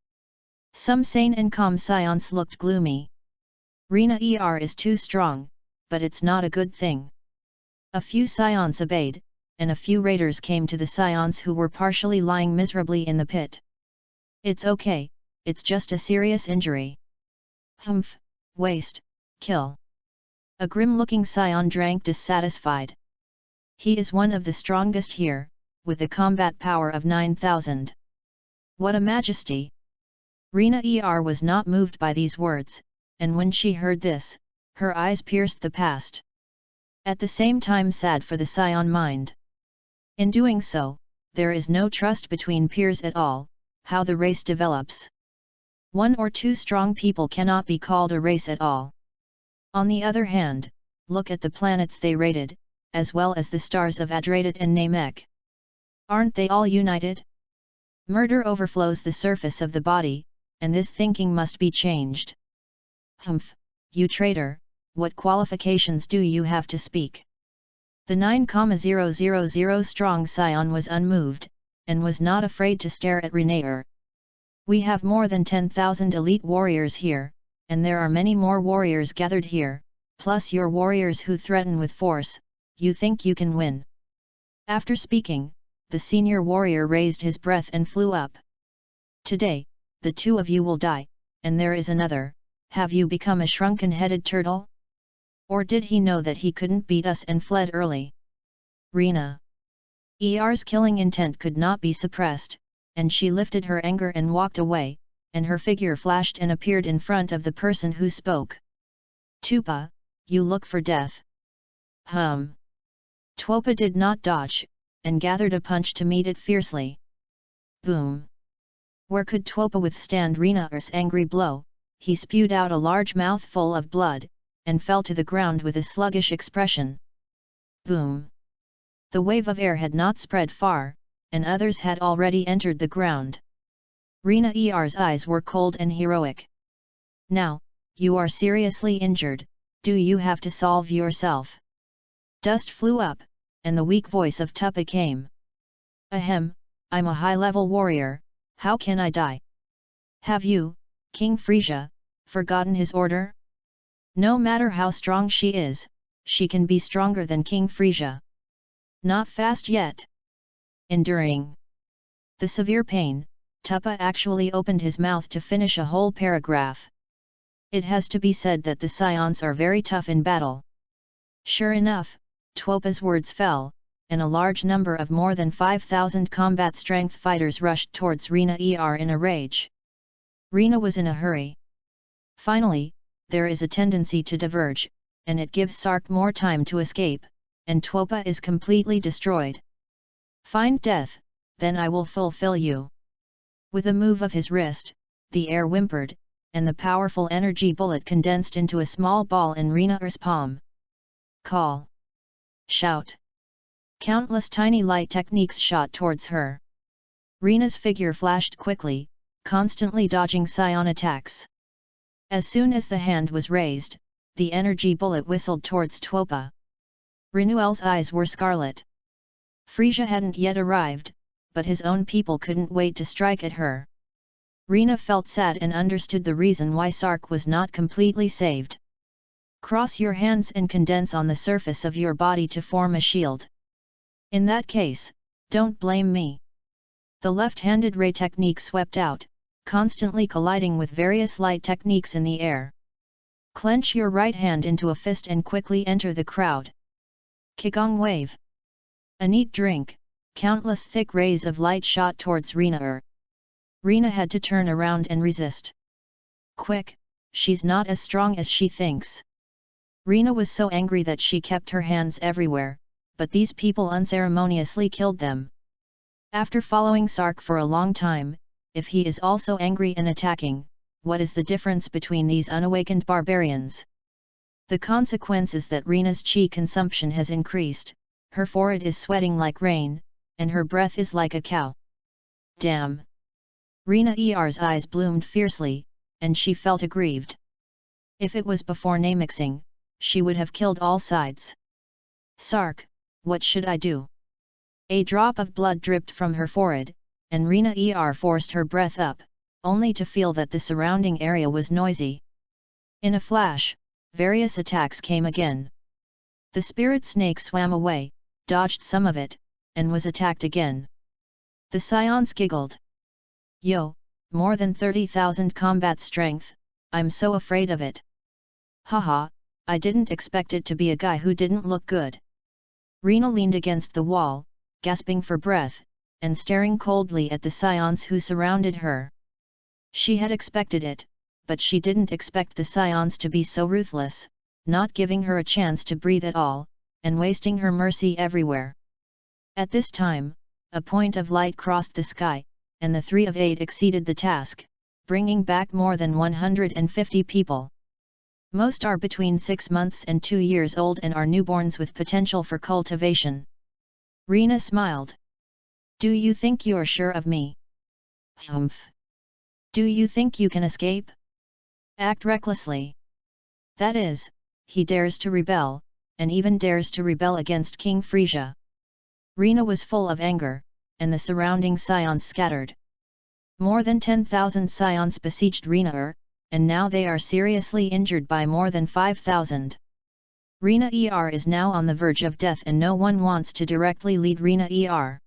Some sane and calm Scions looked gloomy. Rina is too strong, but it's not a good thing. A few Scions obeyed, and a few raiders came to the Scions who were partially lying miserably in the pit. It's okay, it's just a serious injury. Humph, waste, kill. A grim-looking Scion drank dissatisfied. He is one of the strongest here, with a combat power of 9,000. What a majesty! Rina was not moved by these words, and when she heard this, her eyes pierced the past. At the same time sad for the Scion mind. In doing so, there is no trust between peers at all, how the race develops. 1 or 2 strong people cannot be called a race at all. On the other hand, look at the planets they raided, as well as the stars of Adratit and Namek. Aren't they all united? Murder overflows the surface of the body, and this thinking must be changed. Humph, you traitor, what qualifications do you have to speak? The 9,000 strong Scion was unmoved, and was not afraid to stare at Rina. We have more than 10,000 elite warriors here, and there are many more warriors gathered here, plus your warriors who threaten with force. you think you can win?" After speaking, the senior warrior raised his breath and flew up. "Today, the two of you will die, and there is another. Have you become a shrunken-headed turtle? Or did he know that he couldn't beat us and fled early?" Rina's killing intent could not be suppressed, and she lifted her anger and walked away, and her figure flashed and appeared in front of the person who spoke. "Tupa, you look for death." Tuopa did not dodge, and gathered a punch to meet it fiercely. Boom! Where could Tuopa withstand Rina's angry blow? He spewed out a large mouthful of blood, and fell to the ground with a sluggish expression. Boom! The wave of air had not spread far, and others had already entered the ground. Rina's eyes were cold and heroic. "Now, you are seriously injured, do you have to solve yourself?" Dust flew up, and the weak voice of Tupa came. "Ahem, I'm a high-level warrior, how can I die? Have you, King Frisia, forgotten his order? No matter how strong she is, she can be stronger than King Frisia. Not fast yet." Enduring the severe pain, Tupa actually opened his mouth to finish a whole paragraph. It has to be said that the SAIYANS are very tough in battle. Sure enough, Tuopa's words fell, and a large number of more than 5,000 combat strength fighters rushed towards Rina in a rage. Rina was in a hurry. Finally, there is a tendency to diverge, and it gives Sark more time to escape, and Tuopa is completely destroyed. "Find death, then I will fulfill you." With a move of his wrist, the air whimpered, and the powerful energy bullet condensed into a small ball in Rina's palm. Call! Shout! Countless tiny light techniques shot towards her. Rina's figure flashed quickly, constantly dodging SAIYAN attacks. As soon as the hand was raised, the energy bullet whistled towards Tuopa. Rinuel's eyes were scarlet. Frisia hadn't yet arrived, but his own people couldn't wait to strike at her. Rina felt sad and understood the reason why Sark was not completely saved. "Cross your hands and condense on the surface of your body to form a shield. In that case, don't blame me." The left-handed ray technique swept out, constantly colliding with various light techniques in the air. Clench your right hand into a fist and quickly enter the crowd. Qigong wave. A neat drink, countless thick rays of light shot towards Rina. Rina had to turn around and resist. Quick, she's not as strong as she thinks. Rina was so angry that she kept her hands everywhere, but these people unceremoniously killed them. After following Sark for a long time, if he is also angry and attacking, what is the difference between these unawakened barbarians? The consequence is that Rina's chi consumption has increased, her forehead is sweating like rain, and her breath is like a cow. Damn! Rina's eyes bloomed fiercely, and she felt aggrieved. If it was before namixing, she would have killed all sides. "Sark, what should I do?" A drop of blood dripped from her forehead, and Rina forced her breath up, only to feel that the surrounding area was noisy. In a flash, various attacks came again. The spirit snake swam away, dodged some of it, and was attacked again. The SAIYANS giggled. "Yo, more than 30,000 combat strength, I'm so afraid of it. Haha, I didn't expect it to be a guy who didn't look good." Rina leaned against the wall, gasping for breath, and staring coldly at the SAIYANS who surrounded her. She had expected it, but she didn't expect the SAIYANS to be so ruthless, not giving her a chance to breathe at all, and wasting her mercy everywhere. At this time, a point of light crossed the sky, and the 3 of 8 exceeded the task, bringing back more than 150 people. Most are between 6 months and 2 years old and are newborns with potential for cultivation. Rina smiled. "Do you think you're sure of me? Humph! Do you think you can escape? Act recklessly. That is, he dares to rebel, and even dares to rebel against King Frisia." Rina was full of anger, and the surrounding SAIYANS scattered. More than 10,000 SAIYANS besieged Rina, and now they are seriously injured by more than 5,000. Rina is now on the verge of death and no one wants to directly lead Rina.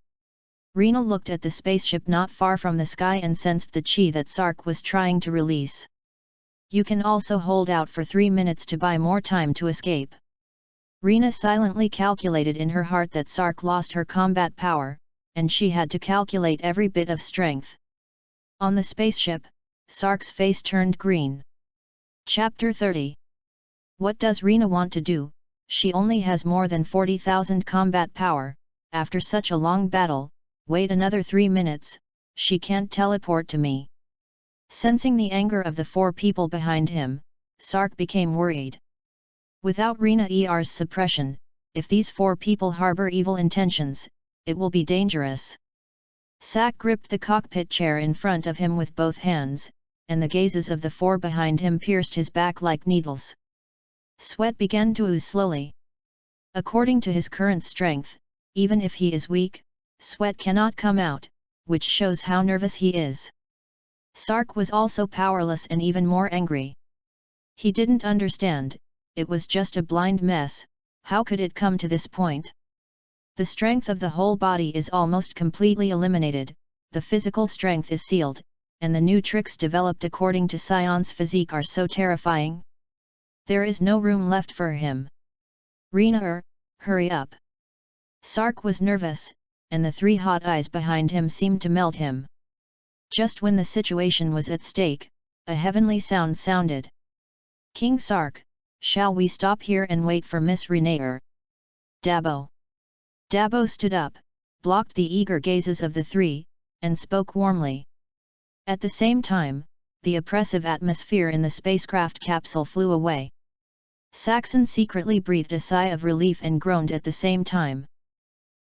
Rina looked at the spaceship not far from the sky and sensed the chi that Sark was trying to release. You can also hold out for 3 minutes to buy more time to escape. Rina silently calculated in her heart that Sark lost her combat power, and she had to calculate every bit of strength. On the spaceship, Sark's face turned green. Chapter 30. What does Rina want to do? She only has more than 40,000 combat power. After such a long battle, wait another 3 minutes, she can't teleport to me. Sensing the anger of the 4 people behind him, Sark became worried. Without Rina's suppression, if these 4 people harbor evil intentions, it will be dangerous. Sark gripped the cockpit chair in front of him with both hands, and the gazes of the 4 behind him pierced his back like needles. Sweat began to ooze slowly. According to his current strength, even if he is weak, sweat cannot come out, which shows how nervous he is. Sark was also powerless and even more angry. He didn't understand, it was just a blind mess, how could it come to this point? The strength of the whole body is almost completely eliminated, the physical strength is sealed, and the new tricks developed according to SAIYANS' physique are so terrifying. There is no room left for him. Rina, hurry up. Sark was nervous, and the 3 hot eyes behind him seemed to melt him. Just when the situation was at stake, a heavenly sound sounded. King Sark, shall we stop here and wait for Miss Rina? Dabo. Dabo stood up, blocked the eager gazes of the 3, and spoke warmly. At the same time, the oppressive atmosphere in the spacecraft capsule flew away. Saxon secretly breathed a sigh of relief and groaned at the same time.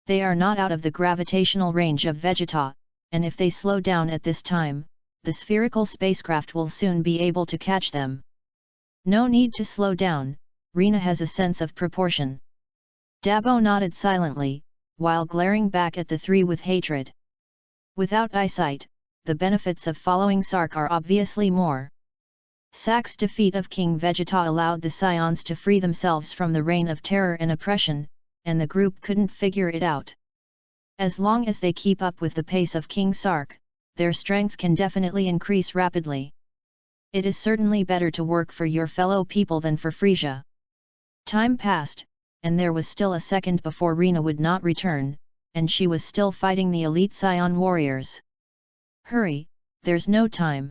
They are not out of the gravitational range of Vegeta, and if they slow down at this time, the spherical spacecraft will soon be able to catch them. No need to slow down, Rina has a sense of proportion. Dabo nodded silently, while glaring back at the 3 with hatred. Without eyesight, the benefits of following Sark are obviously more. Sark's defeat of King Vegeta allowed the SAIYANS to free themselves from the reign of terror and oppression, and the group couldn't figure it out. As long as they keep up with the pace of King Sark, their strength can definitely increase rapidly. It is certainly better to work for your fellow people than for Frisia. Time passed, and there was still a second before Rina would not return, and she was still fighting the elite Saiyan warriors. Hurry, there's no time.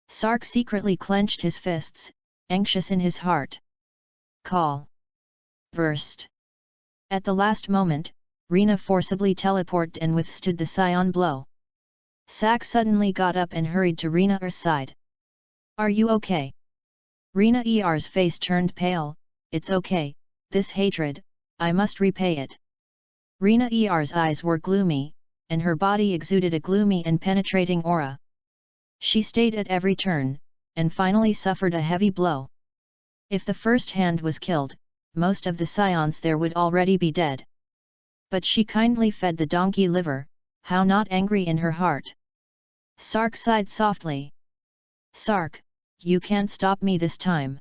Sark secretly clenched his fists, anxious in his heart. Call. Burst. At the last moment, Rina forcibly teleported and withstood the Saiyan blow. Sark suddenly got up and hurried to Rina's side. Are you okay? Rina's face turned pale. It's okay, this hatred, I must repay it. Rina's eyes were gloomy, and her body exuded a gloomy and penetrating aura. She stayed at every turn, and finally suffered a heavy blow. If the first hand was killed, most of the Saiyans there would already be dead. But she kindly fed the donkey liver, how not angry in her heart. Sark sighed softly. Sark, you can't stop me this time.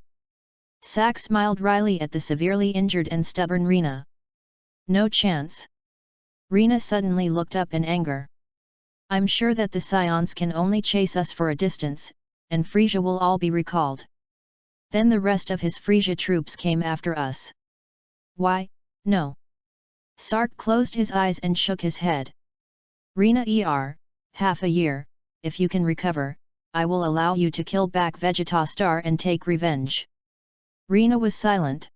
Sark smiled wryly at the severely injured and stubborn Rina. No chance. Rina suddenly looked up in anger. I'm sure that the Saiyans can only chase us for a distance, and Frisia will all be recalled. Then the rest of his Frisia troops came after us. Why, no. Sark closed his eyes and shook his head. Rina, half a year, if you can recover, I will allow you to kill back Vegeta Star and take revenge. Rina was silent.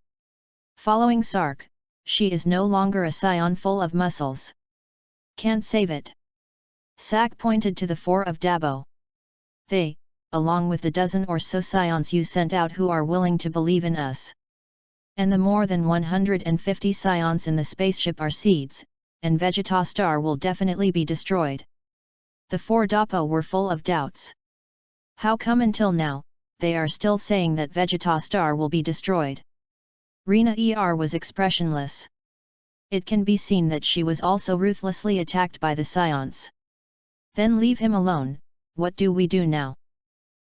Following Sark, she is no longer a Saiyan full of muscles. Can't save it. Sark pointed to the 4 of Dabo. They, along with the dozen or so Saiyans you sent out who are willing to believe in us. And the more than 150 Saiyans in the spaceship are seeds, and Vegeta Star will definitely be destroyed. The 4 Dabo were full of doubts. How come until now, they are still saying that Vegeta Star will be destroyed? Rina was expressionless. It can be seen that she was also ruthlessly attacked by the Saiyans. Then leave him alone, what do we do now?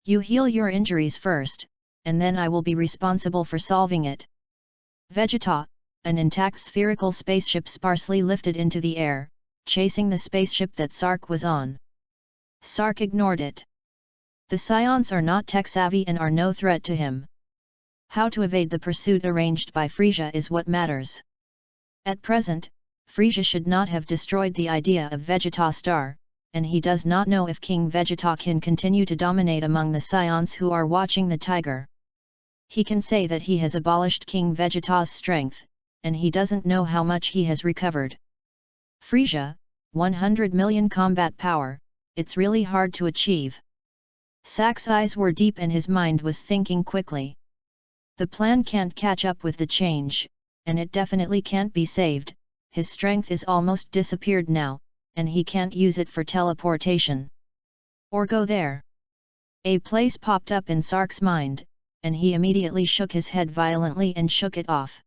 You heal your injuries first, and then I will be responsible for solving it. Vegeta, an intact spherical spaceship sparsely lifted into the air, chasing the spaceship that Sark was on. Sark ignored it. The Scions are not tech-savvy and are no threat to him. How to evade the pursuit arranged by Frisia is what matters. At present, Frisia should not have destroyed the idea of Vegeta Star, and he does not know if King Vegeta can continue to dominate among the Scions who are watching the tiger. He can say that he has abolished King Vegeta's strength, and he doesn't know how much he has recovered. Frisia, 100 million combat power, it's really hard to achieve. Sak's eyes were deep and his mind was thinking quickly. The plan can't catch up with the change, and it definitely can't be saved. His strength is almost disappeared now, and he can't use it for teleportation. Or go there. A place popped up in Sark's mind, and he immediately shook his head violently and shook it off.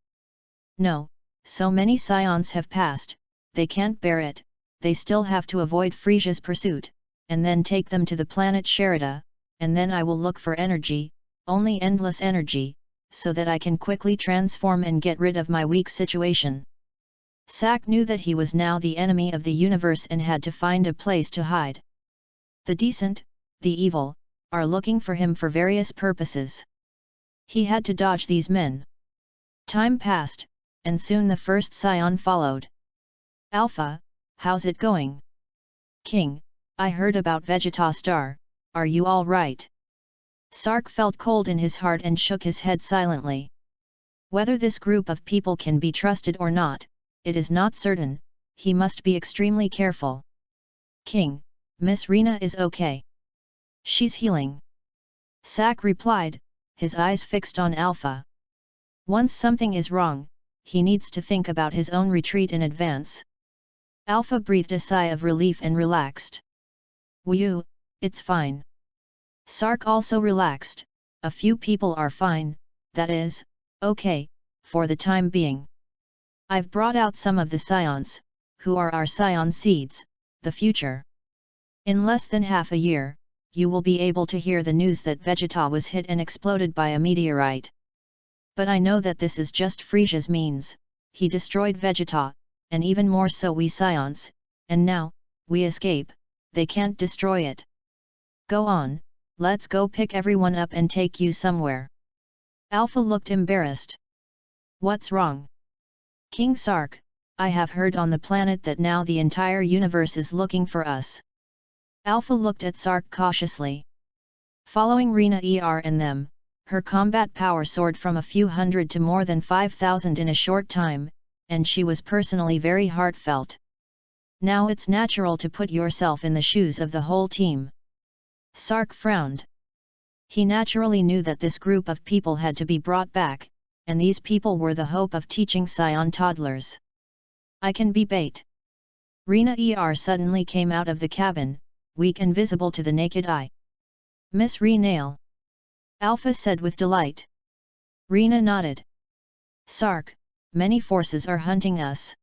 No, so many Scions have passed, they can't bear it, they still have to avoid Frisia's pursuit, and then take them to the planet Sherida, and then I will look for energy, only endless energy, so that I can quickly transform and get rid of my weak situation. Sak knew that he was now the enemy of the universe and had to find a place to hide. The decent, the evil, are looking for him for various purposes. He had to dodge these men. Time passed, and soon the first Scion followed. Alpha, how's it going? King, I heard about Vegeta Star, are you all right? Sark felt cold in his heart and shook his head silently. Whether this group of people can be trusted or not, it is not certain, he must be extremely careful. King, Miss Rena is okay. She's healing. Sak replied, his eyes fixed on Alpha. Once something is wrong, he needs to think about his own retreat in advance. Alpha breathed a sigh of relief and relaxed. Whew, it's fine. Sark also relaxed, a few people are fine, that is, okay, for the time being. I've brought out some of the Scions, who are our Scion seeds, the future. In less than half a year, you will be able to hear the news that Vegeta was hit and exploded by a meteorite. But I know that this is just Frisia's means, he destroyed Vegeta, and even more so we Scions, and now, we escape, they can't destroy it. Go on, let's go pick everyone up and take you somewhere. Alpha looked embarrassed. What's wrong? King Sark, I have heard on the planet that now the entire universe is looking for us. Alpha looked at Sark cautiously. Following Rena and them, her combat power soared from a few hundred to more than 5,000 in a short time, and she was personally very heartfelt. Now it's natural to put yourself in the shoes of the whole team. Sark frowned. He naturally knew that this group of people had to be brought back, and these people were the hope of teaching Scion toddlers. I can be bait. Rena suddenly came out of the cabin, weak and visible to the naked eye. Miss Renale. Alpha said with delight. Rena nodded. Sark, many forces are hunting us.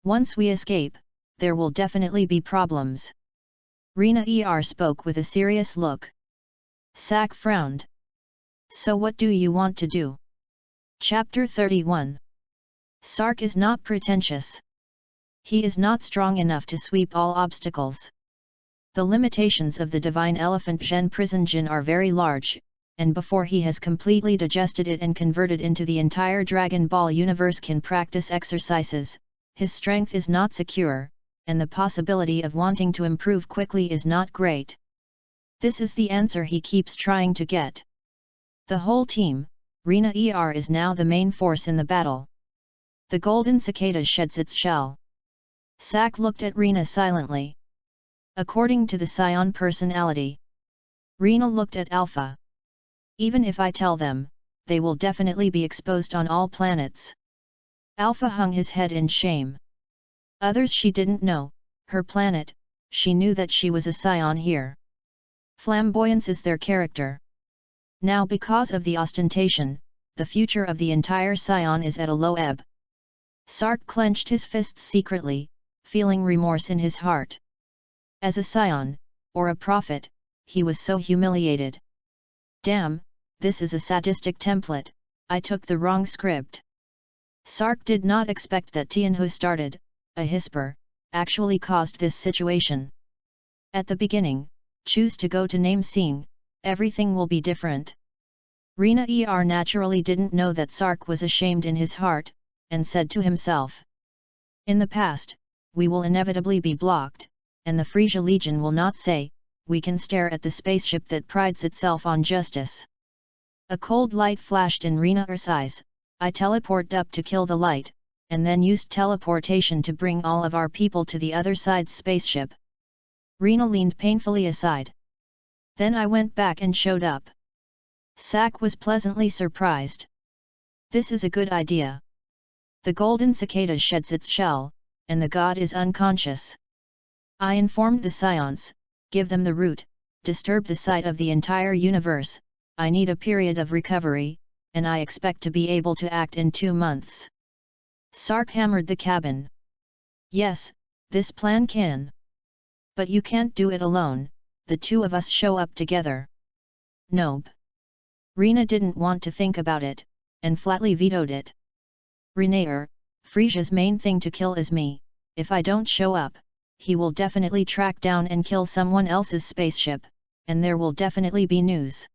Once we escape, there will definitely be problems. Rena spoke with a serious look. Sak frowned. So what do you want to do? Chapter 31. Sark is not pretentious. He is not strong enough to sweep all obstacles. The limitations of the divine elephant Gen prison Jin are very large, and before he has completely digested it and converted into the entire Dragon Ball universe can practice exercises, his strength is not secure, and the possibility of wanting to improve quickly is not great. This is the answer he keeps trying to get. The whole team, Rena is now the main force in the battle. The golden cicada sheds its shell. Sak looked at Rena silently. According to the Scion personality. Rena looked at Alpha. Even if I tell them, they will definitely be exposed on all planets. Alpha hung his head in shame. Others she didn't know, her planet, she knew that she was a Scion here. Flamboyance is their character. Now because of the ostentation, the future of the entire Scion is at a low ebb. Sark clenched his fists secretly, feeling remorse in his heart. As a Scion, or a prophet, he was so humiliated. Damn, this is a sadistic template, I took the wrong script. Sark did not expect that Tianhu started, a whisper, actually caused this situation. At the beginning, choose to go to name scene, everything will be different. Rina naturally didn't know that Sark was ashamed in his heart, and said to himself. In the past, we will inevitably be blocked, and the Frisia Legion will not say, we can stare at the spaceship that prides itself on justice. A cold light flashed in Rina's eyes. I teleported up to kill the light, and then used teleportation to bring all of our people to the other side's spaceship. Rina leaned painfully aside. Then I went back and showed up. Sak was pleasantly surprised. This is a good idea. The golden cicada sheds its shell, and the god is unconscious. I informed the SAIYANS, give them the route, disturb the sight of the entire universe, I need a period of recovery, and I expect to be able to act in 2 months. Sark hammered the cabin. Yes, this plan can. But you can't do it alone, the two of us show up together. Nope. Rina didn't want to think about it, and flatly vetoed it. Renaer, Frisia's main thing to kill is me, if I don't show up, he will definitely track down and kill someone else's spaceship, and there will definitely be news.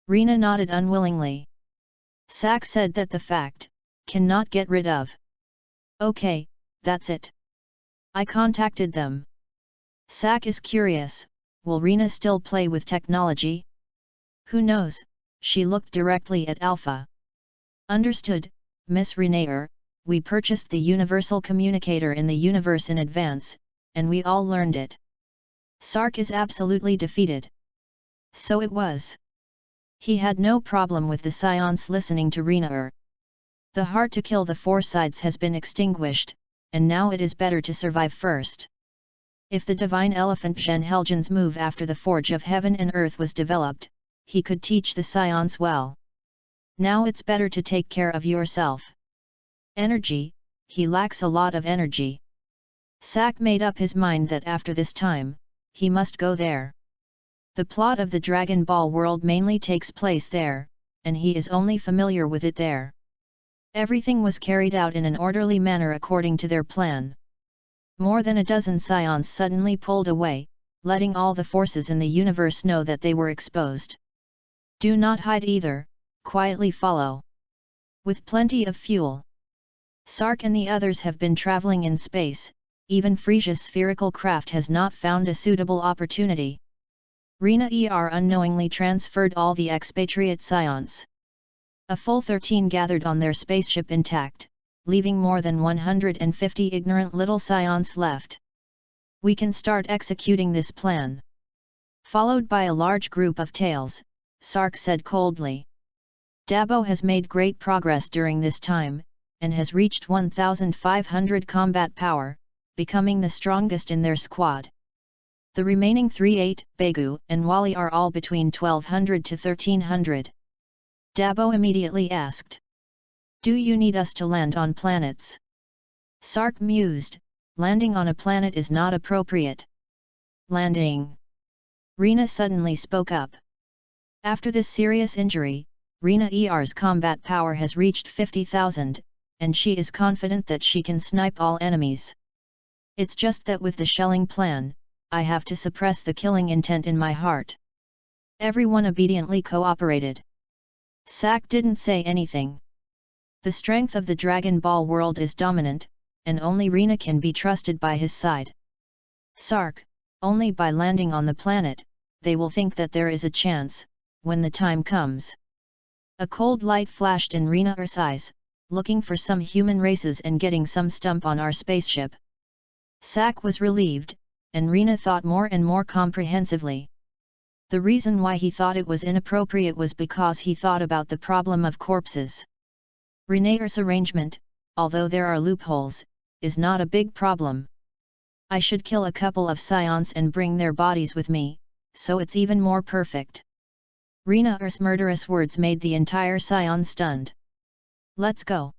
Rina nodded unwillingly. Sak said that the fact, cannot get rid of. Okay, that's it. I contacted them. Sak is curious, will Rina still play with technology? Who knows, she looked directly at Alpha. Understood, Miss Renaer, we purchased the universal communicator in the universe in advance, and we all learned it. Sark is absolutely defeated. So it was. He had no problem with the SAIYANS listening to Renaer. The heart to kill the 4 sides has been extinguished, and now it is better to survive first. If the divine elephant Zhen Helgen's move after the Forge of Heaven and Earth was developed, he could teach the SAIYANS well. Now it's better to take care of yourself. Energy, he lacks a lot of energy. Sak made up his mind that after this time, he must go there. The plot of the Dragon Ball world mainly takes place there, and he is only familiar with it there. Everything was carried out in an orderly manner according to their plan. More than a dozen SAIYANS suddenly pulled away, letting all the forces in the universe know that they were exposed. Do not hide either, quietly follow. With plenty of fuel. Sark and the others have been traveling in space, even Frisia's spherical craft has not found a suitable opportunity. Rina unknowingly transferred all the expatriate SAIYANS. A full 13 gathered on their spaceship intact, leaving more than 150 ignorant little SAIYANS left. We can start executing this plan. Followed by a large group of tails, Sark said coldly. Dabo has made great progress during this time, and has reached 1,500 combat power, becoming the strongest in their squad. The remaining 3 Begu and Wally are all between 1200 to 1300. Dabo immediately asked. Do you need us to land on planets? Sark mused, landing on a planet is not appropriate. Landing. Rina suddenly spoke up. After this serious injury, Rina's combat power has reached 50,000, and she is confident that she can snipe all enemies. It's just that with the shelling plan, I have to suppress the killing intent in my heart. Everyone obediently cooperated. Sak didn't say anything. The strength of the Dragon Ball world is dominant, and only Rina can be trusted by his side. Sark, only by landing on the planet, they will think that there is a chance, when the time comes. A cold light flashed in Rina's eyes, looking for some human races and getting some stump on our spaceship. Sak was relieved, and Rina thought more and more comprehensively. The reason why he thought it was inappropriate was because he thought about the problem of corpses. Renaer's arrangement, although there are loopholes, is not a big problem. I should kill a couple of SAIYANS and bring their bodies with me, so it's even more perfect. Renaer's murderous words made the entire SAIYAN stunned. Let's go.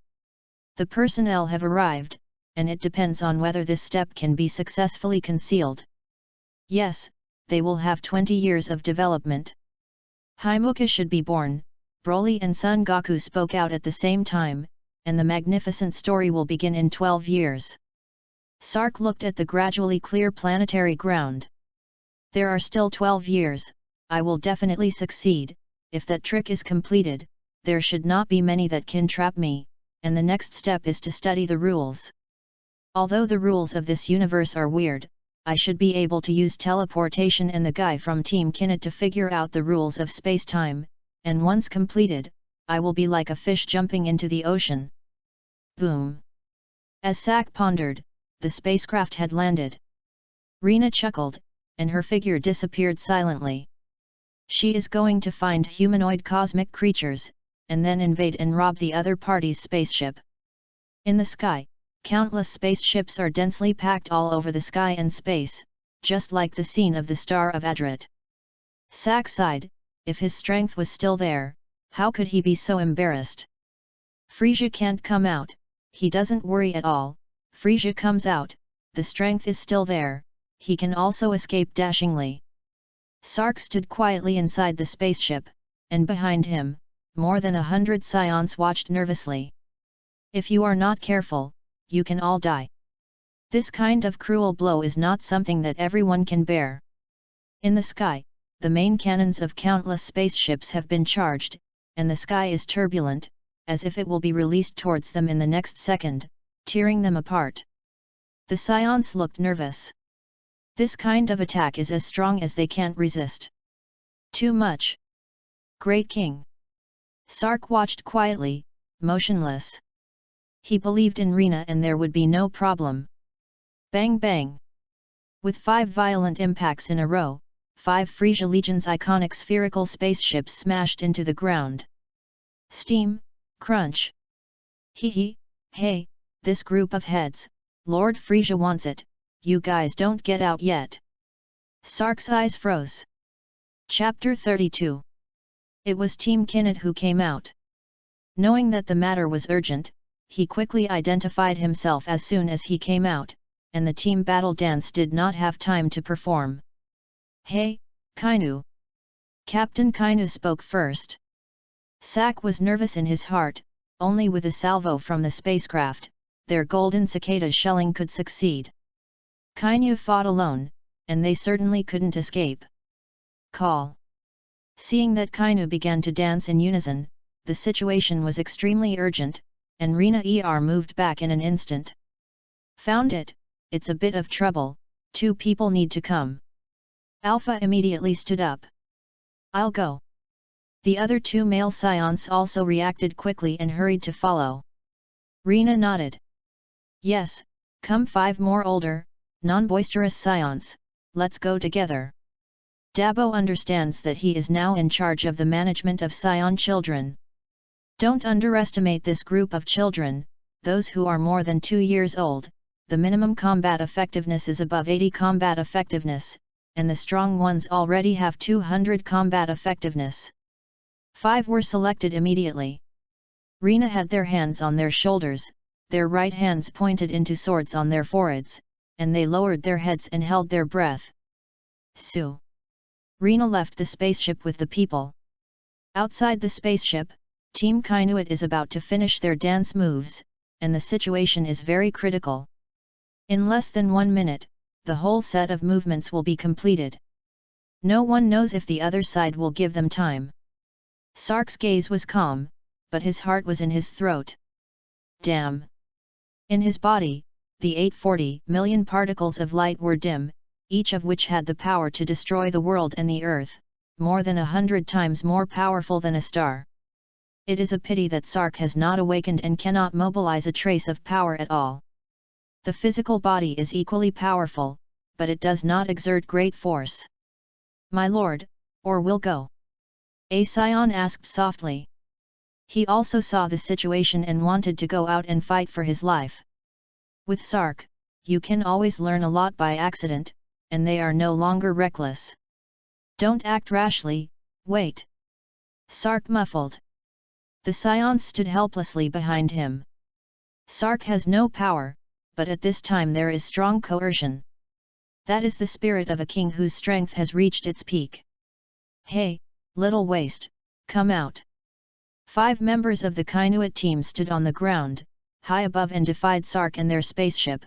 The personnel have arrived, and it depends on whether this step can be successfully concealed. Yes, they will have 20 years of development. Haimuka should be born, Broly and Son Goku spoke out at the same time, and the magnificent story will begin in 12 years. Sark looked at the gradually clear planetary ground. There are still 12 years, I will definitely succeed. If that trick is completed, there should not be many that can trap me, and the next step is to study the rules. Although the rules of this universe are weird, I should be able to use teleportation and the guy from Team Kinnet to figure out the rules of space-time, and once completed, I will be like a fish jumping into the ocean. Boom! As Sak pondered, the spacecraft had landed. Rena chuckled, and her figure disappeared silently. She is going to find humanoid cosmic creatures, and then invade and rob the other party's spaceship. In the sky, countless spaceships are densely packed all over the sky and space, just like the scene of the Star of Adrat. Sak sighed. If his strength was still there, how could he be so embarrassed? Frisia can't come out, he doesn't worry at all. Frisia comes out, the strength is still there, he can also escape dashingly. Sark stood quietly inside the spaceship, and behind him, more than 100 SAIYANS watched nervously. If you are not careful, you can all die. This kind of cruel blow is not something that everyone can bear. In the sky, the main cannons of countless spaceships have been charged, and the sky is turbulent, as if it will be released towards them in the next second, tearing them apart. The SAIYANS looked nervous. This kind of attack is as strong as they can't resist. Too much. Great King. Sark watched quietly, motionless. He believed in Rena and there would be no problem. Bang bang! With 5 violent impacts in a row, 5 Frisia Legion's iconic spherical spaceships smashed into the ground. Steam, crunch. Hee, hey, this group of heads, Lord Frisia wants it, you guys don't get out yet. Sark's eyes froze. Chapter 32. It was Team Kinnet who came out. Knowing that the matter was urgent, he quickly identified himself as soon as he came out, and the team battle dance did not have time to perform. Hey, Kainu! Captain Kainu spoke first. Sak was nervous in his heart. Only with a salvo from the spacecraft, their golden cicada shelling could succeed. Kainu fought alone, and they certainly couldn't escape. Call. Seeing that Kainu began to dance in unison, the situation was extremely urgent, and Rena moved back in an instant. Found it, it's a bit of trouble, 2 people need to come. Alpha immediately stood up. I'll go. The other 2 male SAIYANS also reacted quickly and hurried to follow. Rena nodded. Yes, come 5 more older, non-boisterous SAIYANS, let's go together. Dabo understands that he is now in charge of the management of SAIYAN children. Don't underestimate this group of children, those who are more than 2 years old, the minimum combat effectiveness is above 80 combat effectiveness, and the strong ones already have 200 combat effectiveness. 5 were selected immediately. Rena had their hands on their shoulders, their right hands pointed into swords on their foreheads, and they lowered their heads and held their breath. Su. Rena left the spaceship with the people. Outside the spaceship, Team Kainuit is about to finish their dance moves, and the situation is very critical. In less than 1 minute, the whole set of movements will be completed. No one knows if the other side will give them time. Sark's gaze was calm, but his heart was in his throat. Damn! In his body, the 840 million particles of light were dim, each of which had the power to destroy the world and the earth, more than 100 times more powerful than a star. It is a pity that Sark has not awakened and cannot mobilize a trace of power at all. The physical body is equally powerful, but it does not exert great force. My lord, or will go? A SAIYAN asked softly. He also saw the situation and wanted to go out and fight for his life. With Sark, you can always learn a lot by accident, and they are no longer reckless. Don't act rashly, wait. Sark muffled. The SAIYANS stood helplessly behind him. Sark has no power, but at this time there is strong coercion. That is the spirit of a king whose strength has reached its peak. Hey, little waste, come out. 5 members of the Kainuit team stood on the ground, high above, and defied Sark and their spaceship.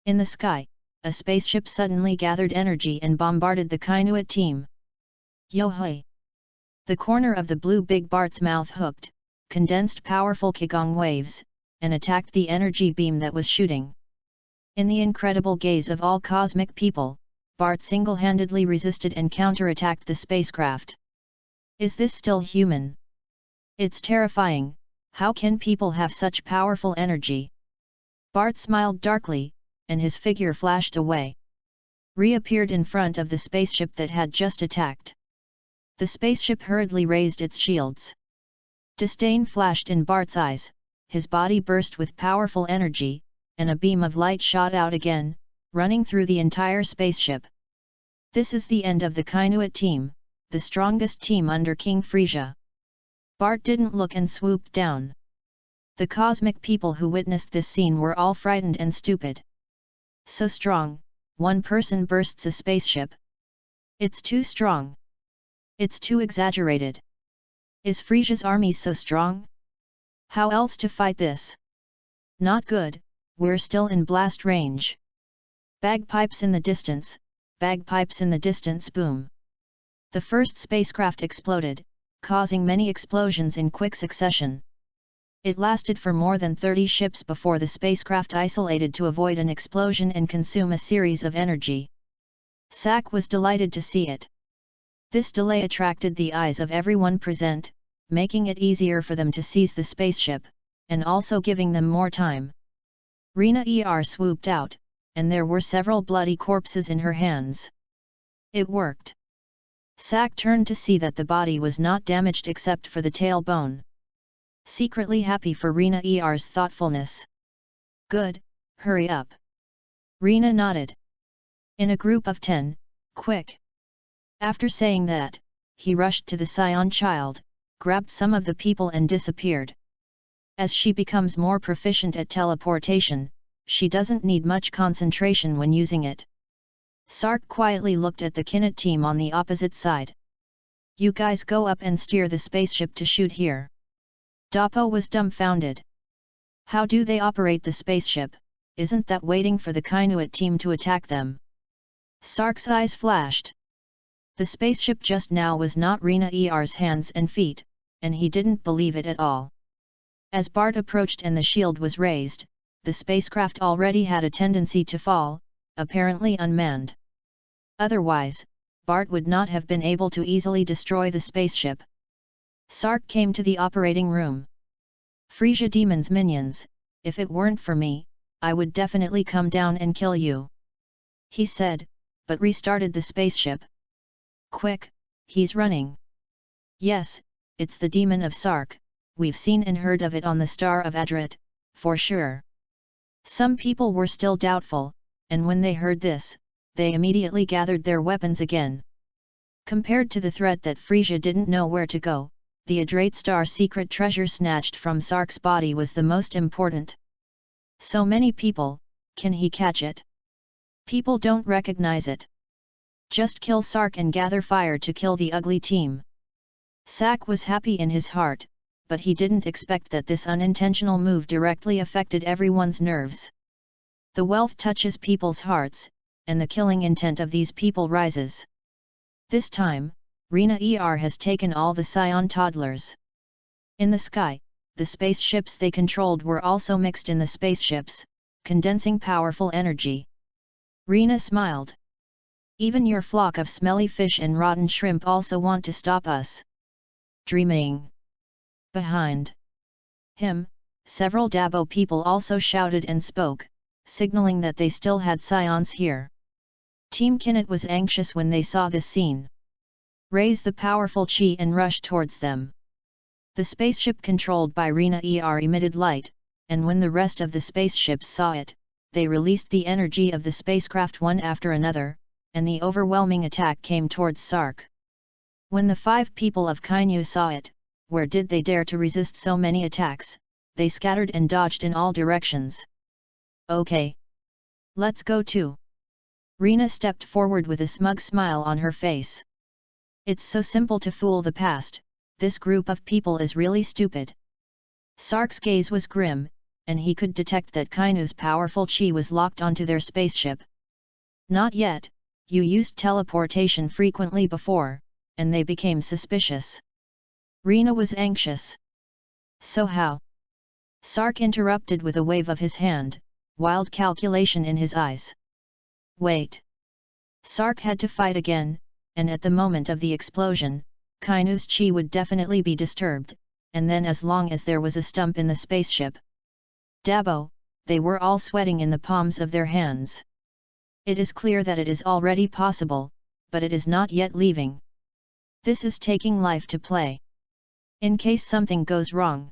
In the sky, a spaceship suddenly gathered energy and bombarded the Kainuit team. Yo-hoi! The corner of the blue Big Bart's mouth hooked, condensed powerful Qigong waves, and attacked the energy beam that was shooting. In the incredible gaze of all cosmic people, Bart single-handedly resisted and counterattacked the spacecraft. Is this still human? It's terrifying. How can people have such powerful energy? Bart smiled darkly, and his figure flashed away. Reappeared in front of the spaceship that had just attacked. The spaceship hurriedly raised its shields. Disdain flashed in Bart's eyes, his body burst with powerful energy, and a beam of light shot out again, running through the entire spaceship. This is the end of the Kainuit team, the strongest team under King Frisia. Bart didn't look and swooped down. The cosmic people who witnessed this scene were all frightened and stupid. So strong, one person bursts a spaceship. It's too strong. It's too exaggerated. Is Frisia's army so strong? How else to fight this? Not good, we're still in blast range. Bagpipes in the distance, bagpipes in the distance, boom. The first spacecraft exploded, causing many explosions in quick succession. It lasted for more than 30 ships before the spacecraft isolated to avoid an explosion and consume a series of energy. Sak was delighted to see it. This delay attracted the eyes of everyone present, making it easier for them to seize the spaceship, and also giving them more time. Rina swooped out, and there were several bloody corpses in her hands. It worked. Sak turned to see that the body was not damaged except for the tailbone. Secretly happy for Rina's thoughtfulness. Good, hurry up. Rina nodded. In a group of 10, quick. After saying that, he rushed to the Scion child, grabbed some of the people and disappeared. As she becomes more proficient at teleportation, she doesn't need much concentration when using it. Sark quietly looked at the Kinnet team on the opposite side. You guys go up and steer the spaceship to shoot here. Dappo was dumbfounded. How do they operate the spaceship? Isn't that waiting for the Kainuit team to attack them? Sark's eyes flashed. The spaceship just now was not Rina's hands and feet, and he didn't believe it at all. As Bart approached and the shield was raised, the spacecraft already had a tendency to fall, apparently unmanned. Otherwise, Bart would not have been able to easily destroy the spaceship. Sark came to the operating room. Frisia Demon's minions, if it weren't for me, I would definitely come down and kill you. He said, but restarted the spaceship. Quick, he's running. Yes, it's the demon of Sark, we've seen and heard of it on the Star of Adret, for sure. Some people were still doubtful, and when they heard this, they immediately gathered their weapons again. Compared to the threat that Frisia didn't know where to go, the Adret Star secret treasure snatched from Sark's body was the most important. So many people, can he catch it? People don't recognize it. Just kill Sark and gather fire to kill the ugly team. Sak was happy in his heart, but he didn't expect that this unintentional move directly affected everyone's nerves. The wealth touches people's hearts, and the killing intent of these people rises. This time, Rina has taken all the Scion toddlers. In the sky, the spaceships they controlled were also mixed in the spaceships, condensing powerful energy. Rina smiled. Even your flock of smelly fish and rotten shrimp also want to stop us. Dreaming. Behind him, several Dabo people also shouted and spoke, signaling that they still had Scions here. Team Kinnet was anxious when they saw this scene. Raise the powerful chi and rush towards them. The spaceship controlled by Rina emitted light, and when the rest of the spaceships saw it, they released the energy of the spacecraft one after another, and the overwhelming attack came towards Sark. When the 5 people of Kainu saw it, where did they dare to resist so many attacks? They scattered and dodged in all directions. Okay. Let's go too. Rina stepped forward with a smug smile on her face. It's so simple to fool the past, this group of people is really stupid. Sark's gaze was grim, and he could detect that Kainu's powerful chi was locked onto their spaceship. Not yet, you used teleportation frequently before, and they became suspicious. Rina was anxious. So how? Sark interrupted with a wave of his hand, wild calculation in his eyes. Wait. Sark had to fight again, and at the moment of the explosion, Kainu's chi would definitely be disturbed, and then as long as there was a stump in the spaceship. Dabo, they were all sweating in the palms of their hands. It is clear that it is already possible, but it is not yet leaving. This is taking life to play. In case something goes wrong.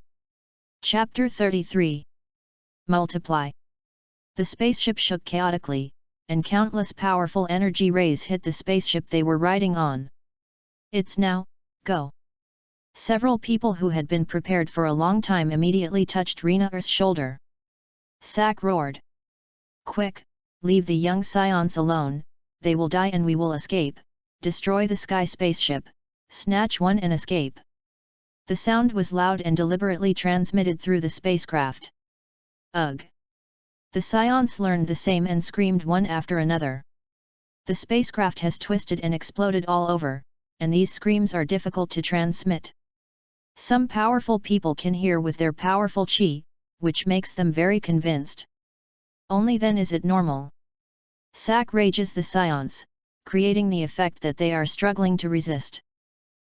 Chapter 33. Multiply. The spaceship shook chaotically, and countless powerful energy rays hit the spaceship they were riding on. It's now, go. Several people who had been prepared for a long time immediately touched Rina's shoulder. Sak roared. Quick, leave the young SAIYANS alone, they will die and we will escape, destroy the sky spaceship, snatch one and escape. The sound was loud and deliberately transmitted through the spacecraft. Ugh! The SAIYANS learned the same and screamed one after another. The spacecraft has twisted and exploded all over, and these screams are difficult to transmit. Some powerful people can hear with their powerful chi, which makes them very convinced. Only then is it normal. Sak rages the SAIYANS, creating the effect that they are struggling to resist.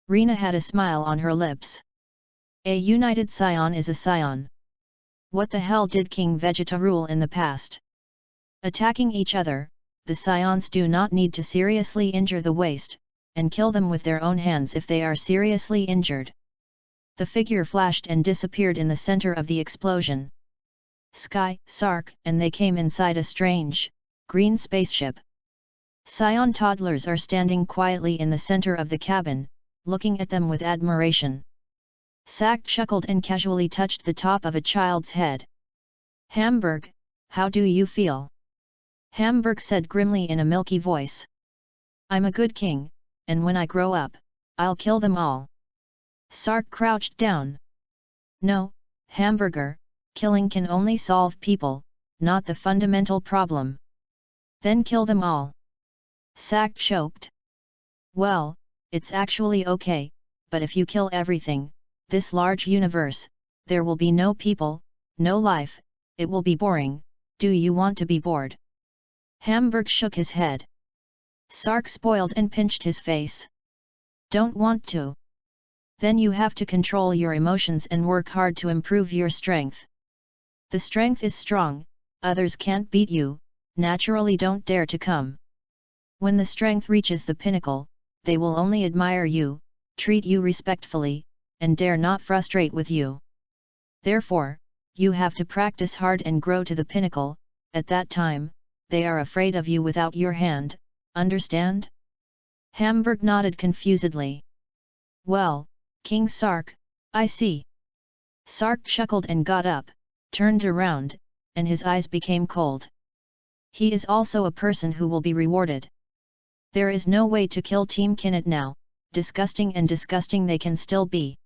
Rina had a smile on her lips. A united SAIYAN is a SAIYAN. What the hell did King Vegeta rule in the past? Attacking each other, the SAIYANS do not need to seriously injure the waste, and kill them with their own hands if they are seriously injured. The figure flashed and disappeared in the center of the explosion. Sky, Sark, and they came inside a strange, green spaceship. SAIYAN toddlers are standing quietly in the center of the cabin, looking at them with admiration. Sak chuckled and casually touched the top of a child's head. Hamburg, how do you feel? Hamburg said grimly in a milky voice. I'm a good king, and when I grow up, I'll kill them all. Sark crouched down. No, Hamburger, killing can only solve people, not the fundamental problem. Then kill them all. Sak choked. Well, it's actually okay, but if you kill everything, this large universe, there will be no people, no life, it will be boring. Do you want to be bored? Hamburg shook his head. Sark spoiled and pinched his face. Don't want to. Then you have to control your emotions and work hard to improve your strength. The strength is strong, others can't beat you, naturally don't dare to come. When the strength reaches the pinnacle, they will only admire you, treat you respectfully, and dare not frustrate with you. Therefore, you have to practice hard and grow to the pinnacle. At that time, they are afraid of you without your hand, understand? Hamburg nodded confusedly. Well, King Sark, I see. Sark chuckled and got up, turned around, and his eyes became cold. He is also a person who will be rewarded. There is no way to kill Team Kinnet now, disgusting and disgusting they can still be.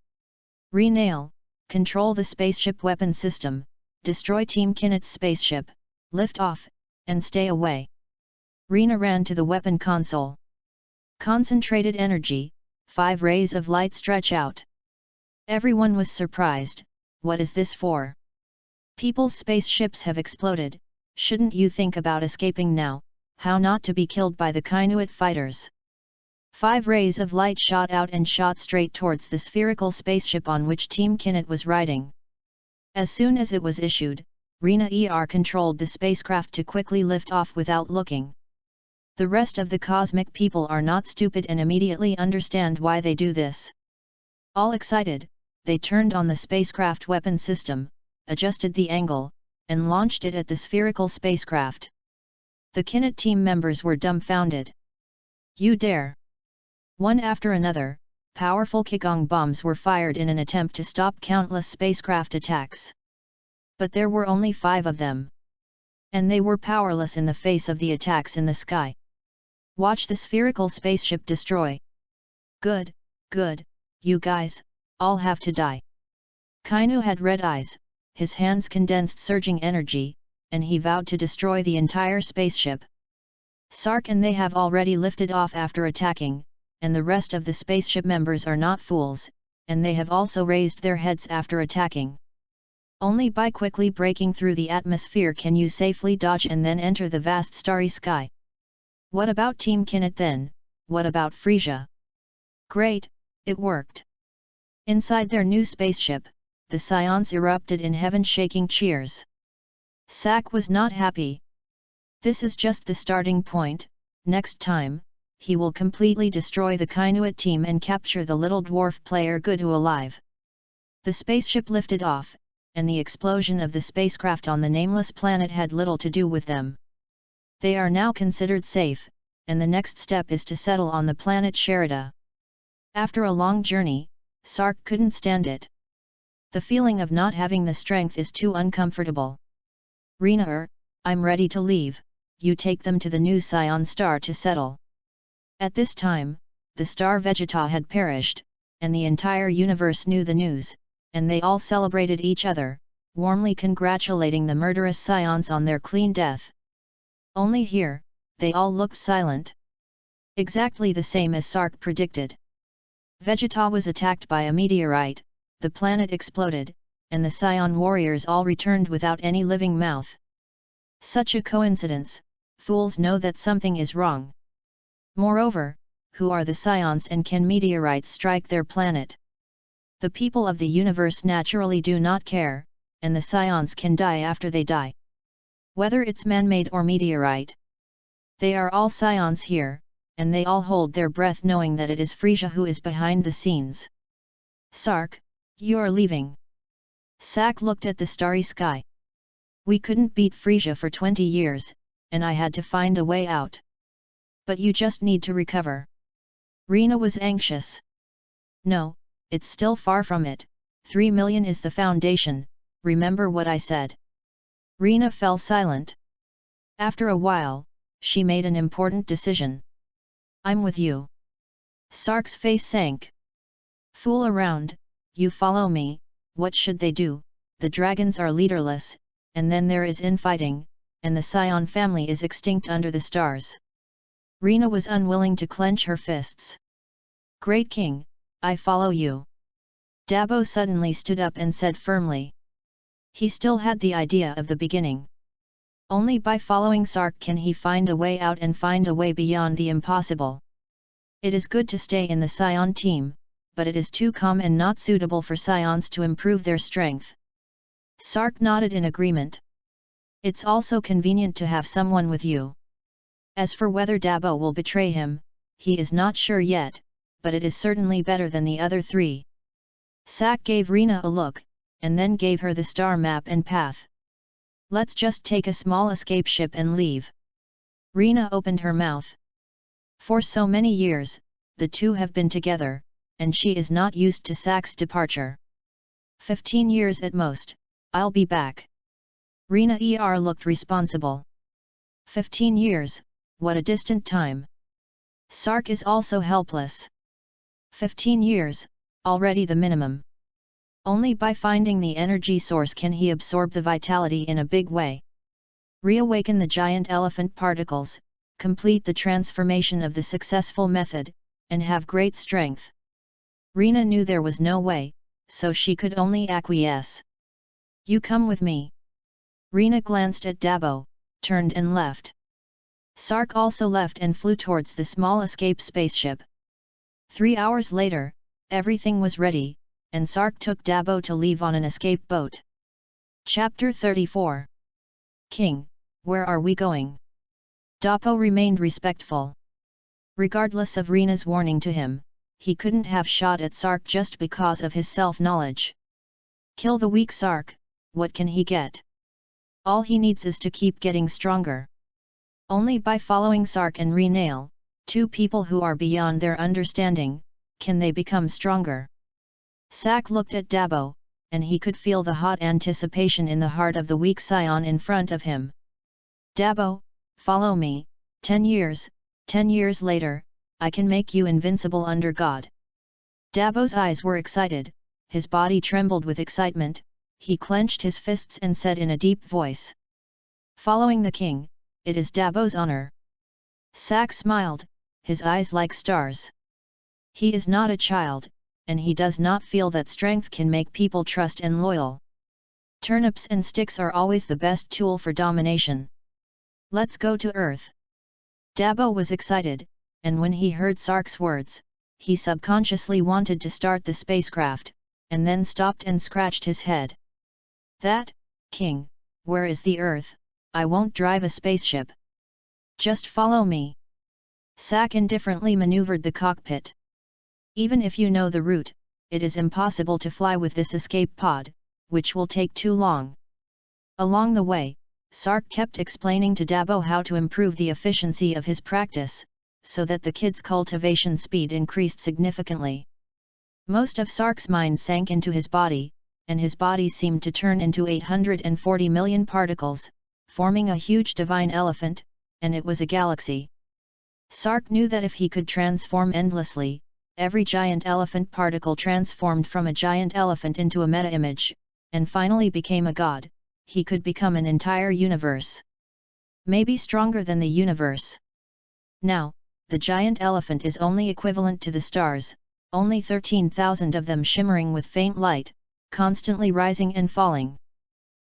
Renail, control the spaceship weapon system, destroy Team Kinnet's spaceship, lift off, and stay away. Rina ran to the weapon console. Concentrated energy, 5 rays of light stretch out. Everyone was surprised. What is this for? People's spaceships have exploded, shouldn't you think about escaping now, how not to be killed by the Kainuit fighters? 5 rays of light shot out and shot straight towards the spherical spaceship on which Team Kinnet was riding. As soon as it was issued, Rina controlled the spacecraft to quickly lift off without looking. The rest of the cosmic people are not stupid and immediately understand why they do this. All excited, they turned on the spacecraft weapon system, adjusted the angle, and launched it at the spherical spacecraft. The Kinnet team members were dumbfounded. You dare! One after another, powerful Kigong bombs were fired in an attempt to stop countless spacecraft attacks. But there were only 5 of them. And they were powerless in the face of the attacks in the sky. Watch the spherical spaceship destroy. Good, good, you guys, all have to die. Kainu had red eyes, his hands condensed surging energy, and he vowed to destroy the entire spaceship. Sark and they have already lifted off after attacking, and the rest of the spaceship members are not fools, and they have also raised their heads after attacking. Only by quickly breaking through the atmosphere can you safely dodge and then enter the vast starry sky. What about Team Kinnet then? What about Frisia? Great, it worked. Inside their new spaceship, the SAIYANS erupted in heaven-shaking cheers. Sak was not happy. This is just the starting point. Next time, he will completely destroy the Kainuit team and capture the little dwarf player Gudu alive. The spaceship lifted off, and the explosion of the spacecraft on the nameless planet had little to do with them. They are now considered safe, and the next step is to settle on the planet Sherida. After a long journey, Sark couldn't stand it. The feeling of not having the strength is too uncomfortable. Rina, I'm ready to leave, you take them to the new Scion star to settle. At this time, the star Vegeta had perished, and the entire universe knew the news, and they all celebrated each other, warmly congratulating the murderous Scions on their clean death. Only here, they all looked silent. Exactly the same as Sark predicted. Vegeta was attacked by a meteorite, the planet exploded, and the Scion warriors all returned without any living mouth. Such a coincidence, fools know that something is wrong. Moreover, who are the Scions and can meteorites strike their planet? The people of the universe naturally do not care, and the Scions can die after they die. Whether it's man-made or meteorite. They are all Scions here, and they all hold their breath knowing that it is Frisia who is behind the scenes. Sark, you're leaving. Sak looked at the starry sky. We couldn't beat Frisia for 20 years, and I had to find a way out. But you just need to recover. Rina was anxious. No, it's still far from it, 3 million is the foundation, remember what I said. Rina fell silent. After a while, she made an important decision. I'm with you. Sark's face sank. Fool around, you follow me, what should they do? The dragons are leaderless, and then there is infighting, and the Scion family is extinct under the stars. Rina was unwilling to clench her fists. Great King, I follow you. Dabo suddenly stood up and said firmly. He still had the idea of the beginning. Only by following Sark can he find a way out and find a way beyond the impossible. It is good to stay in the Scion team, but it is too calm and not suitable for Scions to improve their strength. Sark nodded in agreement. It's also convenient to have someone with you. As for whether Dabo will betray him, he is not sure yet, but it is certainly better than the other three. Sak gave Rina a look, and then gave her the star map and path. Let's just take a small escape ship and leave. Rina opened her mouth. For so many years, the two have been together, and she is not used to Sak's departure. 15 years at most, I'll be back. Rina looked responsible. 15 years, what a distant time. Sark is also helpless. 15 years, already the minimum. Only by finding the energy source can he absorb the vitality in a big way. Reawaken the giant elephant particles, complete the transformation of the successful method, and have great strength. Rina knew there was no way, so she could only acquiesce. You come with me. Rina glanced at Dabo, turned and left. Sark also left and flew towards the small escape spaceship. 3 hours later, everything was ready, and Sark took Dabo to leave on an escape boat. Chapter 34. King, where are we going? Dabo remained respectful. Regardless of Rina's warning to him, he couldn't have shot at Sark just because of his self-knowledge. Kill the weak Sark, what can he get? All he needs is to keep getting stronger. Only by following Sark and Renail, two people who are beyond their understanding, can they become stronger. Sak looked at Dabo, and he could feel the hot anticipation in the heart of the weak Scion in front of him. Dabo, follow me, 10 years later, I can make you invincible under God. Dabo's eyes were excited, his body trembled with excitement, he clenched his fists and said in a deep voice. Following the king, it is Dabo's honor. Sak smiled, his eyes like stars. He is not a child, and he does not feel that strength can make people trust and loyal. Turnips and sticks are always the best tool for domination. Let's go to Earth. Dabo was excited, and when he heard Sark's words, he subconsciously wanted to start the spacecraft, and then stopped and scratched his head. That, King, where is the Earth? I won't drive a spaceship. Just follow me. Sak indifferently maneuvered the cockpit. Even if you know the route, it is impossible to fly with this escape pod, which will take too long. Along the way, Sark kept explaining to Dabo how to improve the efficiency of his practice, so that the kid's cultivation speed increased significantly. Most of Sark's mind sank into his body, and his body seemed to turn into 840 million particles, forming a huge divine elephant, and it was a galaxy. Sark knew that if he could transform endlessly, every giant elephant particle transformed from a giant elephant into a meta-image, and finally became a god, he could become an entire universe. Maybe stronger than the universe. Now, the giant elephant is only equivalent to the stars, only 13,000 of them shimmering with faint light, constantly rising and falling.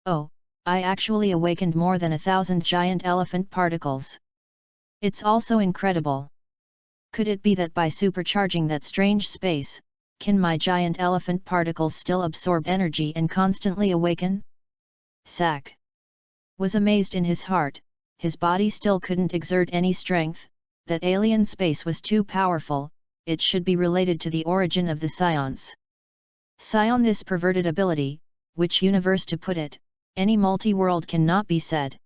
Oh, I actually awakened more than 1,000 giant elephant particles. It's also incredible. Could it be that by supercharging that strange space, can my giant elephant particles still absorb energy and constantly awaken? Sak was amazed in his heart, his body still couldn't exert any strength, that alien space was too powerful, it should be related to the origin of the SAIYANS. SAIYAN, this perverted ability, which universe to put it, any multi-world cannot be said.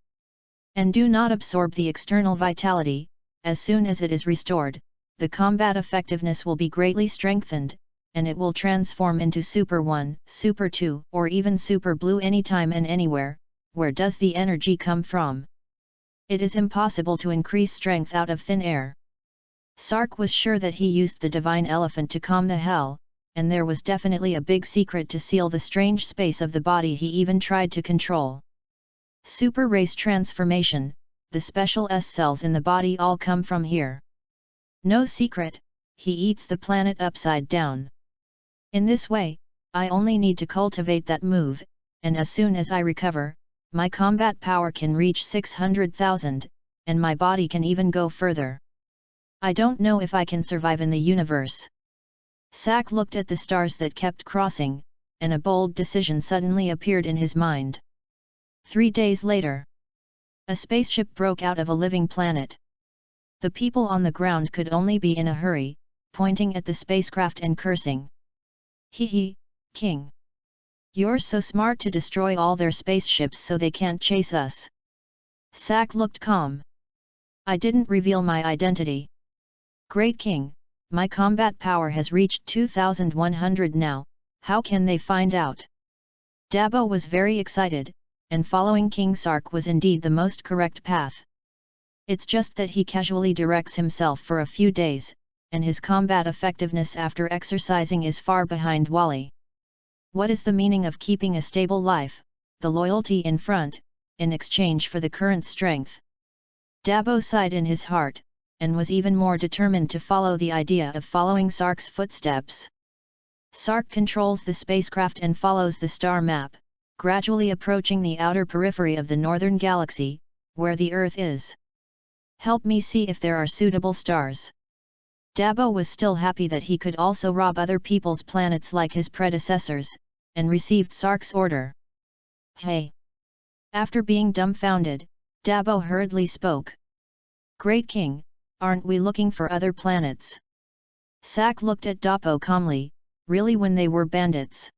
And do not absorb the external vitality, as soon as it is restored, the combat effectiveness will be greatly strengthened, and it will transform into Super 1, Super 2, or even Super Blue anytime and anywhere. Where does the energy come from? It is impossible to increase strength out of thin air. Sark was sure that he used the divine elephant to calm the hell, and there was definitely a big secret to seal the strange space of the body he even tried to control. Super race transformation, the special S cells in the body all come from here. No secret, he eats the planet upside down. In this way, I only need to cultivate that move, and as soon as I recover, my combat power can reach 600,000, and my body can even go further. I don't know if I can survive in the universe. Sak looked at the stars that kept crossing, and a bold decision suddenly appeared in his mind. 3 days later, a spaceship broke out of a living planet. The people on the ground could only be in a hurry, pointing at the spacecraft and cursing. Hee, King. You're so smart to destroy all their spaceships so they can't chase us. Sak looked calm. I didn't reveal my identity. Great King, my combat power has reached 2,100 now, how can they find out? Dabo was very excited, and following King Sark was indeed the most correct path. It's just that he casually directs himself for a few days, and his combat effectiveness after exercising is far behind Wally. What is the meaning of keeping a stable life, the loyalty in front, in exchange for the current strength? Dabo sighed in his heart, and was even more determined to follow the idea of following Sark's footsteps. Sark controls the spacecraft and follows the star map, gradually approaching the outer periphery of the northern galaxy, where the Earth is. Help me see if there are suitable stars. Dabo was still happy that he could also rob other people's planets like his predecessors, and received Sark's order. Hey! After being dumbfounded, Dabo hurriedly spoke. Great King, aren't we looking for other planets? Sak looked at Dabo calmly, really when they were bandits.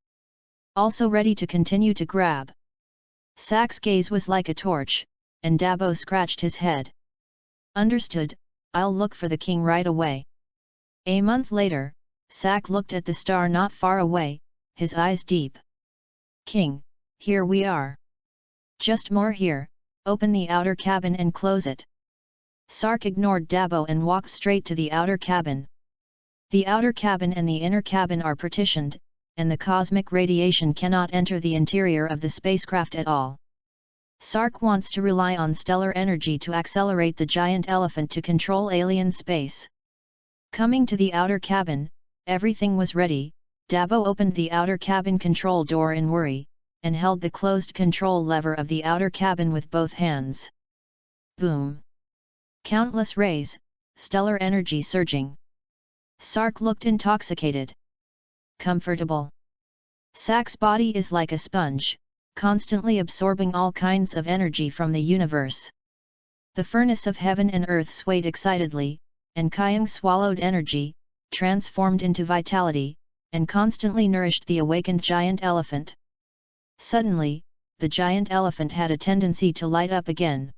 Also ready to continue to grab. Sak's gaze was like a torch, and Dabo scratched his head. Understood, I'll look for the king right away. A month later, Sak looked at the star not far away, his eyes deep. King, here we are. Just more here, open the outer cabin and close it. Sark ignored Dabo and walked straight to the outer cabin. The outer cabin and the inner cabin are partitioned, and the cosmic radiation cannot enter the interior of the spacecraft at all. Sark wants to rely on stellar energy to accelerate the giant elephant to control alien space. Coming to the outer cabin, everything was ready. Dabo opened the outer cabin control door in worry, and held the closed control lever of the outer cabin with both hands. Boom! Countless rays, stellar energy surging. Sark looked intoxicated. Comfortable. Sak's body is like a sponge, constantly absorbing all kinds of energy from the universe. The furnace of heaven and earth swayed excitedly, and Kyung swallowed energy, transformed into vitality, and constantly nourished the awakened giant elephant. Suddenly, the giant elephant had a tendency to light up again.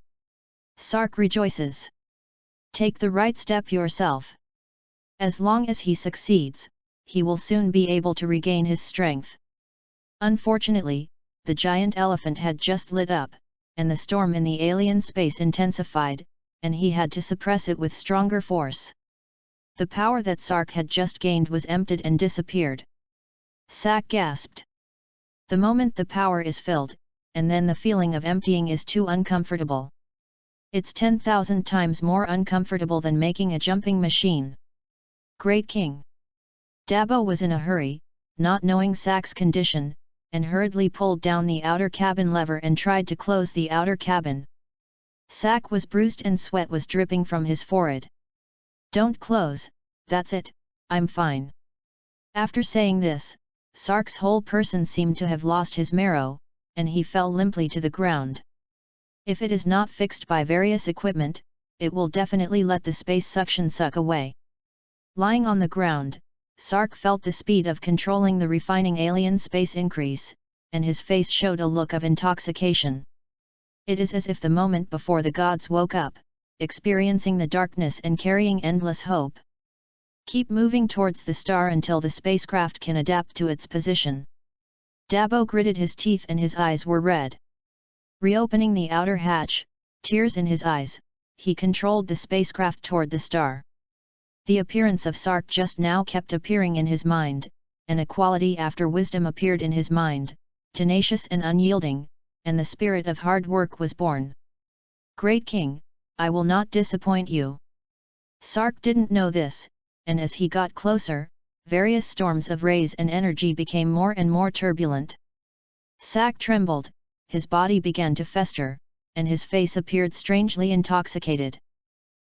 Sark rejoices. Take the right step yourself. As long as he succeeds, he will soon be able to regain his strength. Unfortunately, the giant elephant had just lit up, and the storm in the alien space intensified, and he had to suppress it with stronger force. The power that Sark had just gained was emptied and disappeared. Sak gasped. The moment the power is filled, and then the feeling of emptying is too uncomfortable. It's 10,000 times more uncomfortable than making a jumping machine. Great King! Dabo was in a hurry, not knowing Sak's condition, and hurriedly pulled down the outer cabin lever and tried to close the outer cabin. Sak was bruised and sweat was dripping from his forehead. Don't close, that's it, I'm fine. After saying this, Sark's whole person seemed to have lost his marrow, and he fell limply to the ground. If it is not fixed by various equipment, it will definitely let the space suction suck away. Lying on the ground, Sark felt the speed of controlling the refining alien space increase, and his face showed a look of intoxication. It is as if the moment before the gods woke up, experiencing the darkness and carrying endless hope. Keep moving towards the star until the spacecraft can adapt to its position. Dabo gritted his teeth and his eyes were red. Reopening the outer hatch, tears in his eyes, he controlled the spacecraft toward the star. The appearance of Sark just now kept appearing in his mind, and a quality after wisdom appeared in his mind, tenacious and unyielding, and the spirit of hard work was born. Great King, I will not disappoint you. Sark didn't know this, and as he got closer, various storms of rays and energy became more and more turbulent. Sak trembled, his body began to fester, and his face appeared strangely intoxicated.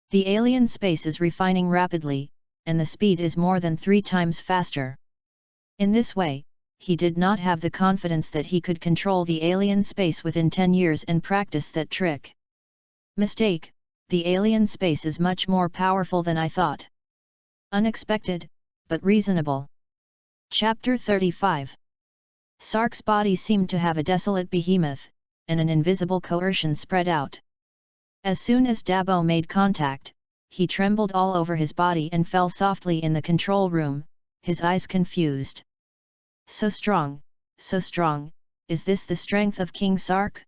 The alien space is refining rapidly, and the speed is more than 3 times faster. In this way, he did not have the confidence that he could control the alien space within 10 years and practice that trick. Mistake, the alien space is much more powerful than I thought. Unexpected, but reasonable. Chapter 35. Sark's body seemed to have a desolate behemoth, and an invisible coercion spread out. As soon as Dabo made contact, he trembled all over his body and fell softly in the control room, his eyes confused. So strong, is this the strength of King Sark?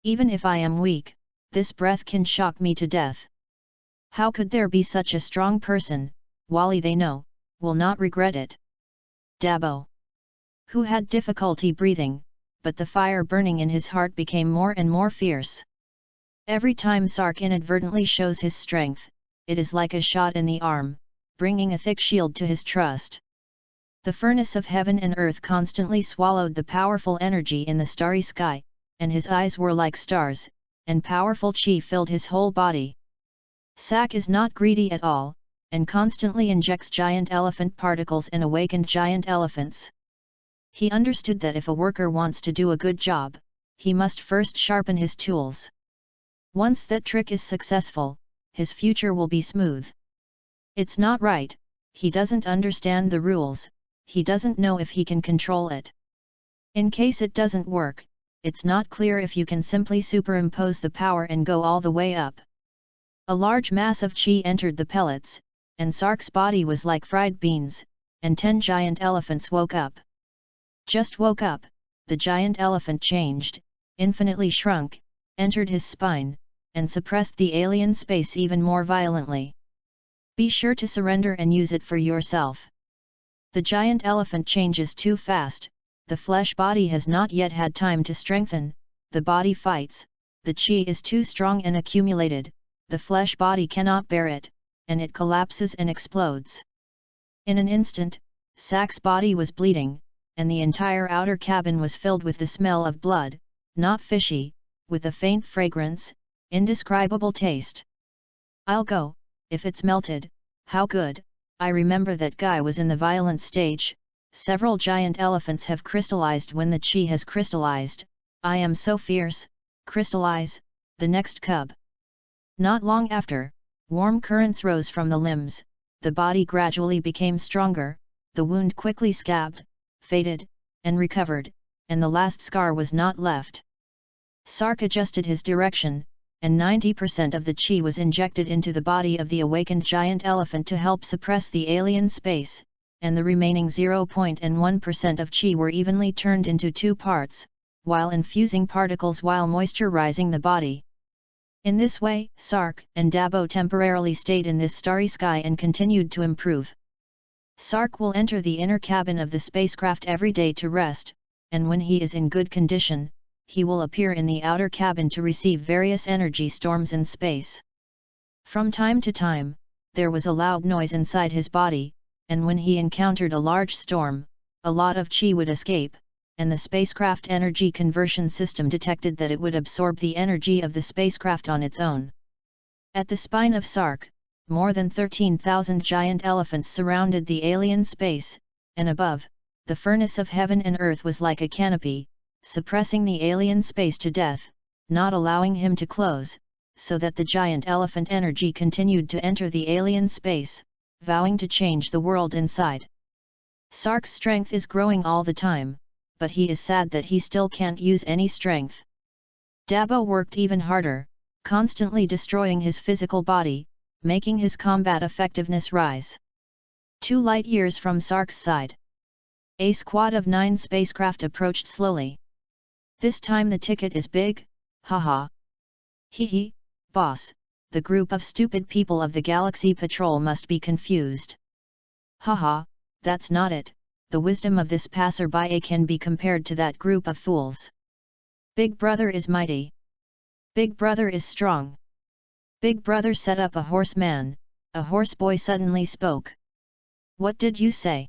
Even if I am weak, this breath can shock me to death. How could there be such a strong person? Wally they know, will not regret it. Dabo, who had difficulty breathing, but the fire burning in his heart became more and more fierce. Every time Sark inadvertently shows his strength, it is like a shot in the arm, bringing a thick shield to his trust. The furnace of heaven and earth constantly swallowed the powerful energy in the starry sky, and his eyes were like stars, and powerful chi filled his whole body. Sak is not greedy at all, and constantly injects giant elephant particles and awakened giant elephants. He understood that if a worker wants to do a good job, he must first sharpen his tools. Once that trick is successful, his future will be smooth. It's not right, he doesn't understand the rules, he doesn't know if he can control it. In case it doesn't work, it's not clear if you can simply superimpose the power and go all the way up. A large mass of chi entered the pellets, and Sark's body was like fried beans, and 10 giant elephants woke up. Just woke up, the giant elephant changed, infinitely shrunk, entered his spine, and suppressed the alien space even more violently. Be sure to surrender and use it for yourself. The giant elephant changes too fast, the flesh body has not yet had time to strengthen, the body fights, the chi is too strong and accumulated, the flesh body cannot bear it, and it collapses and explodes. In an instant, Sak's body was bleeding, and the entire outer cabin was filled with the smell of blood, not fishy, with a faint fragrance, indescribable taste. I'll go, if it's melted, how good. I remember that guy was in the violent stage. Several giant elephants have crystallized when the chi has crystallized. I am so fierce, crystallize, the next cub. Not long after, warm currents rose from the limbs, the body gradually became stronger, the wound quickly scabbed, faded, and recovered, and the last scar was not left. Sark adjusted his direction, and 90% of the chi was injected into the body of the awakened giant elephant to help suppress the alien space, and the remaining 0.1% of chi were evenly turned into two parts, while infusing particles while moisturizing the body. In this way, Sark and Dabo temporarily stayed in this starry sky and continued to improve. Sark will enter the inner cabin of the spacecraft every day to rest, and when he is in good condition, he will appear in the outer cabin to receive various energy storms in space. From time to time, there was a loud noise inside his body, and when he encountered a large storm, a lot of chi would escape, and the spacecraft energy conversion system detected that it would absorb the energy of the spacecraft on its own. At the spine of Sark, more than 13,000 giant elephants surrounded the alien space, and above, the furnace of heaven and earth was like a canopy, suppressing the alien space to death, not allowing him to close, so that the giant elephant energy continued to enter the alien space, vowing to change the world inside. Sark's strength is growing all the time, but he is sad that he still can't use any strength. Dabo worked even harder, constantly destroying his physical body, making his combat effectiveness rise. 2 light years from Sark's side. A squad of 9 spacecraft approached slowly. This time the ticket is big, haha. Hee, boss, the group of stupid people of the Galaxy Patrol must be confused. Haha, that's not it, the wisdom of this passerby can be compared to that group of fools. Big Brother is mighty. Big Brother is strong. Big Brother set up a horseman, a horseboy suddenly spoke. What did you say?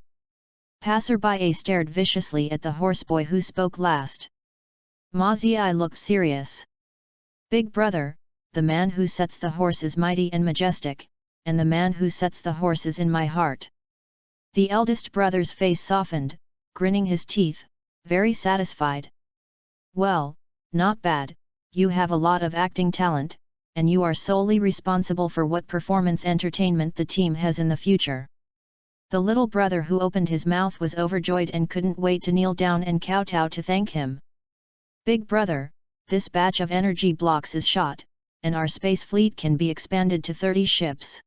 Passerby stared viciously at the horseboy who spoke last. Mozzie looked serious. Big Brother, the man who sets the horse is mighty and majestic, and the man who sets the horse is in my heart. The eldest brother's face softened, grinning his teeth, very satisfied. Well, not bad, you have a lot of acting talent, and you are solely responsible for what performance entertainment the team has in the future. The little brother who opened his mouth was overjoyed and couldn't wait to kneel down and kowtow to thank him. Big Brother, this batch of energy blocks is shot, and our space fleet can be expanded to 30 ships.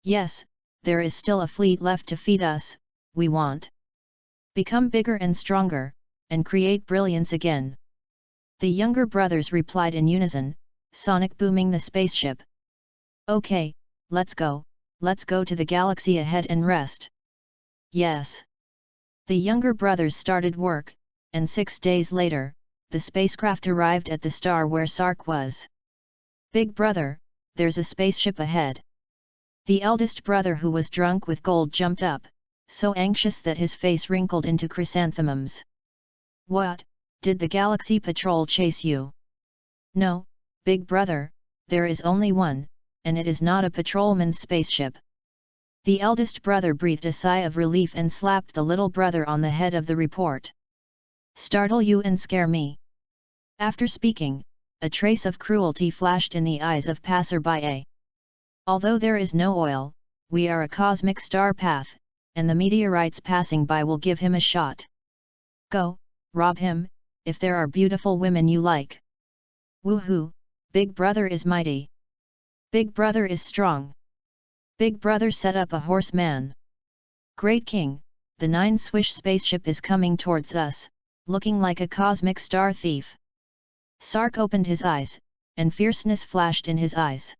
Yes, there is still a fleet left to feed us, we want. Become bigger and stronger, and create brilliance again. The younger brothers replied in unison, sonic booming the spaceship. Okay, let's go to the galaxy ahead and rest. Yes. The younger brothers started work, and 6 days later, the spacecraft arrived at the star where Sark was. Big Brother, there's a spaceship ahead. The eldest brother who was drunk with gold jumped up, so anxious that his face wrinkled into chrysanthemums. What, did the Galaxy Patrol chase you? No, Big Brother, there is only one, and it is not a patrolman's spaceship. The eldest brother breathed a sigh of relief and slapped the little brother on the head of the report. Startle you and scare me. After speaking, a trace of cruelty flashed in the eyes of passerby. Although there is no oil, we are a cosmic star path, and the meteorites passing by will give him a shot. Go, rob him, if there are beautiful women you like. Woohoo, Big Brother is mighty. Big Brother is strong. Big Brother set up a horseman. Great King, the 9 Swish spaceship is coming towards us, looking like a cosmic star thief. Sark opened his eyes, and fierceness flashed in his eyes.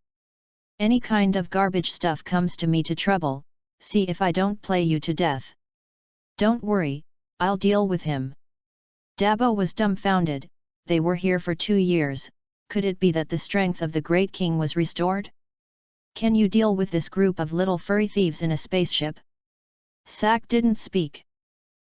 Any kind of garbage stuff comes to me to trouble, see if I don't play you to death. Don't worry, I'll deal with him. Dabo was dumbfounded. They were here for 2 years, could it be that the strength of the great king was restored? Can you deal with this group of little furry thieves in a spaceship? Sak didn't speak.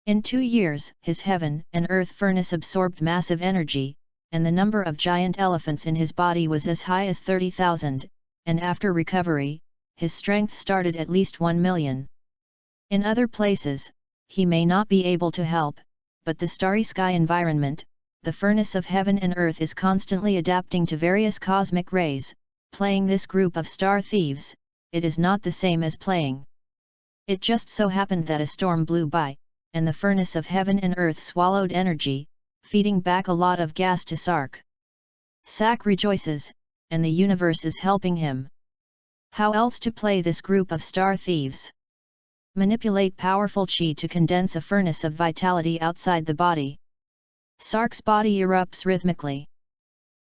In 2 years, his heaven and earth furnace absorbed massive energy, and the number of giant elephants in his body was as high as 30,000, and after recovery, his strength started at least 1 million. In other places, he may not be able to help, but the starry sky environment, the furnace of heaven and earth is constantly adapting to various cosmic rays. Playing this group of star thieves, it is not the same as playing. It just so happened that a storm blew by, and the furnace of heaven and earth swallowed energy, feeding back a lot of gas to Sark. Sak rejoices, and the universe is helping him. How else to play this group of star thieves? Manipulate powerful chi to condense a furnace of vitality outside the body. Sark's body erupts rhythmically.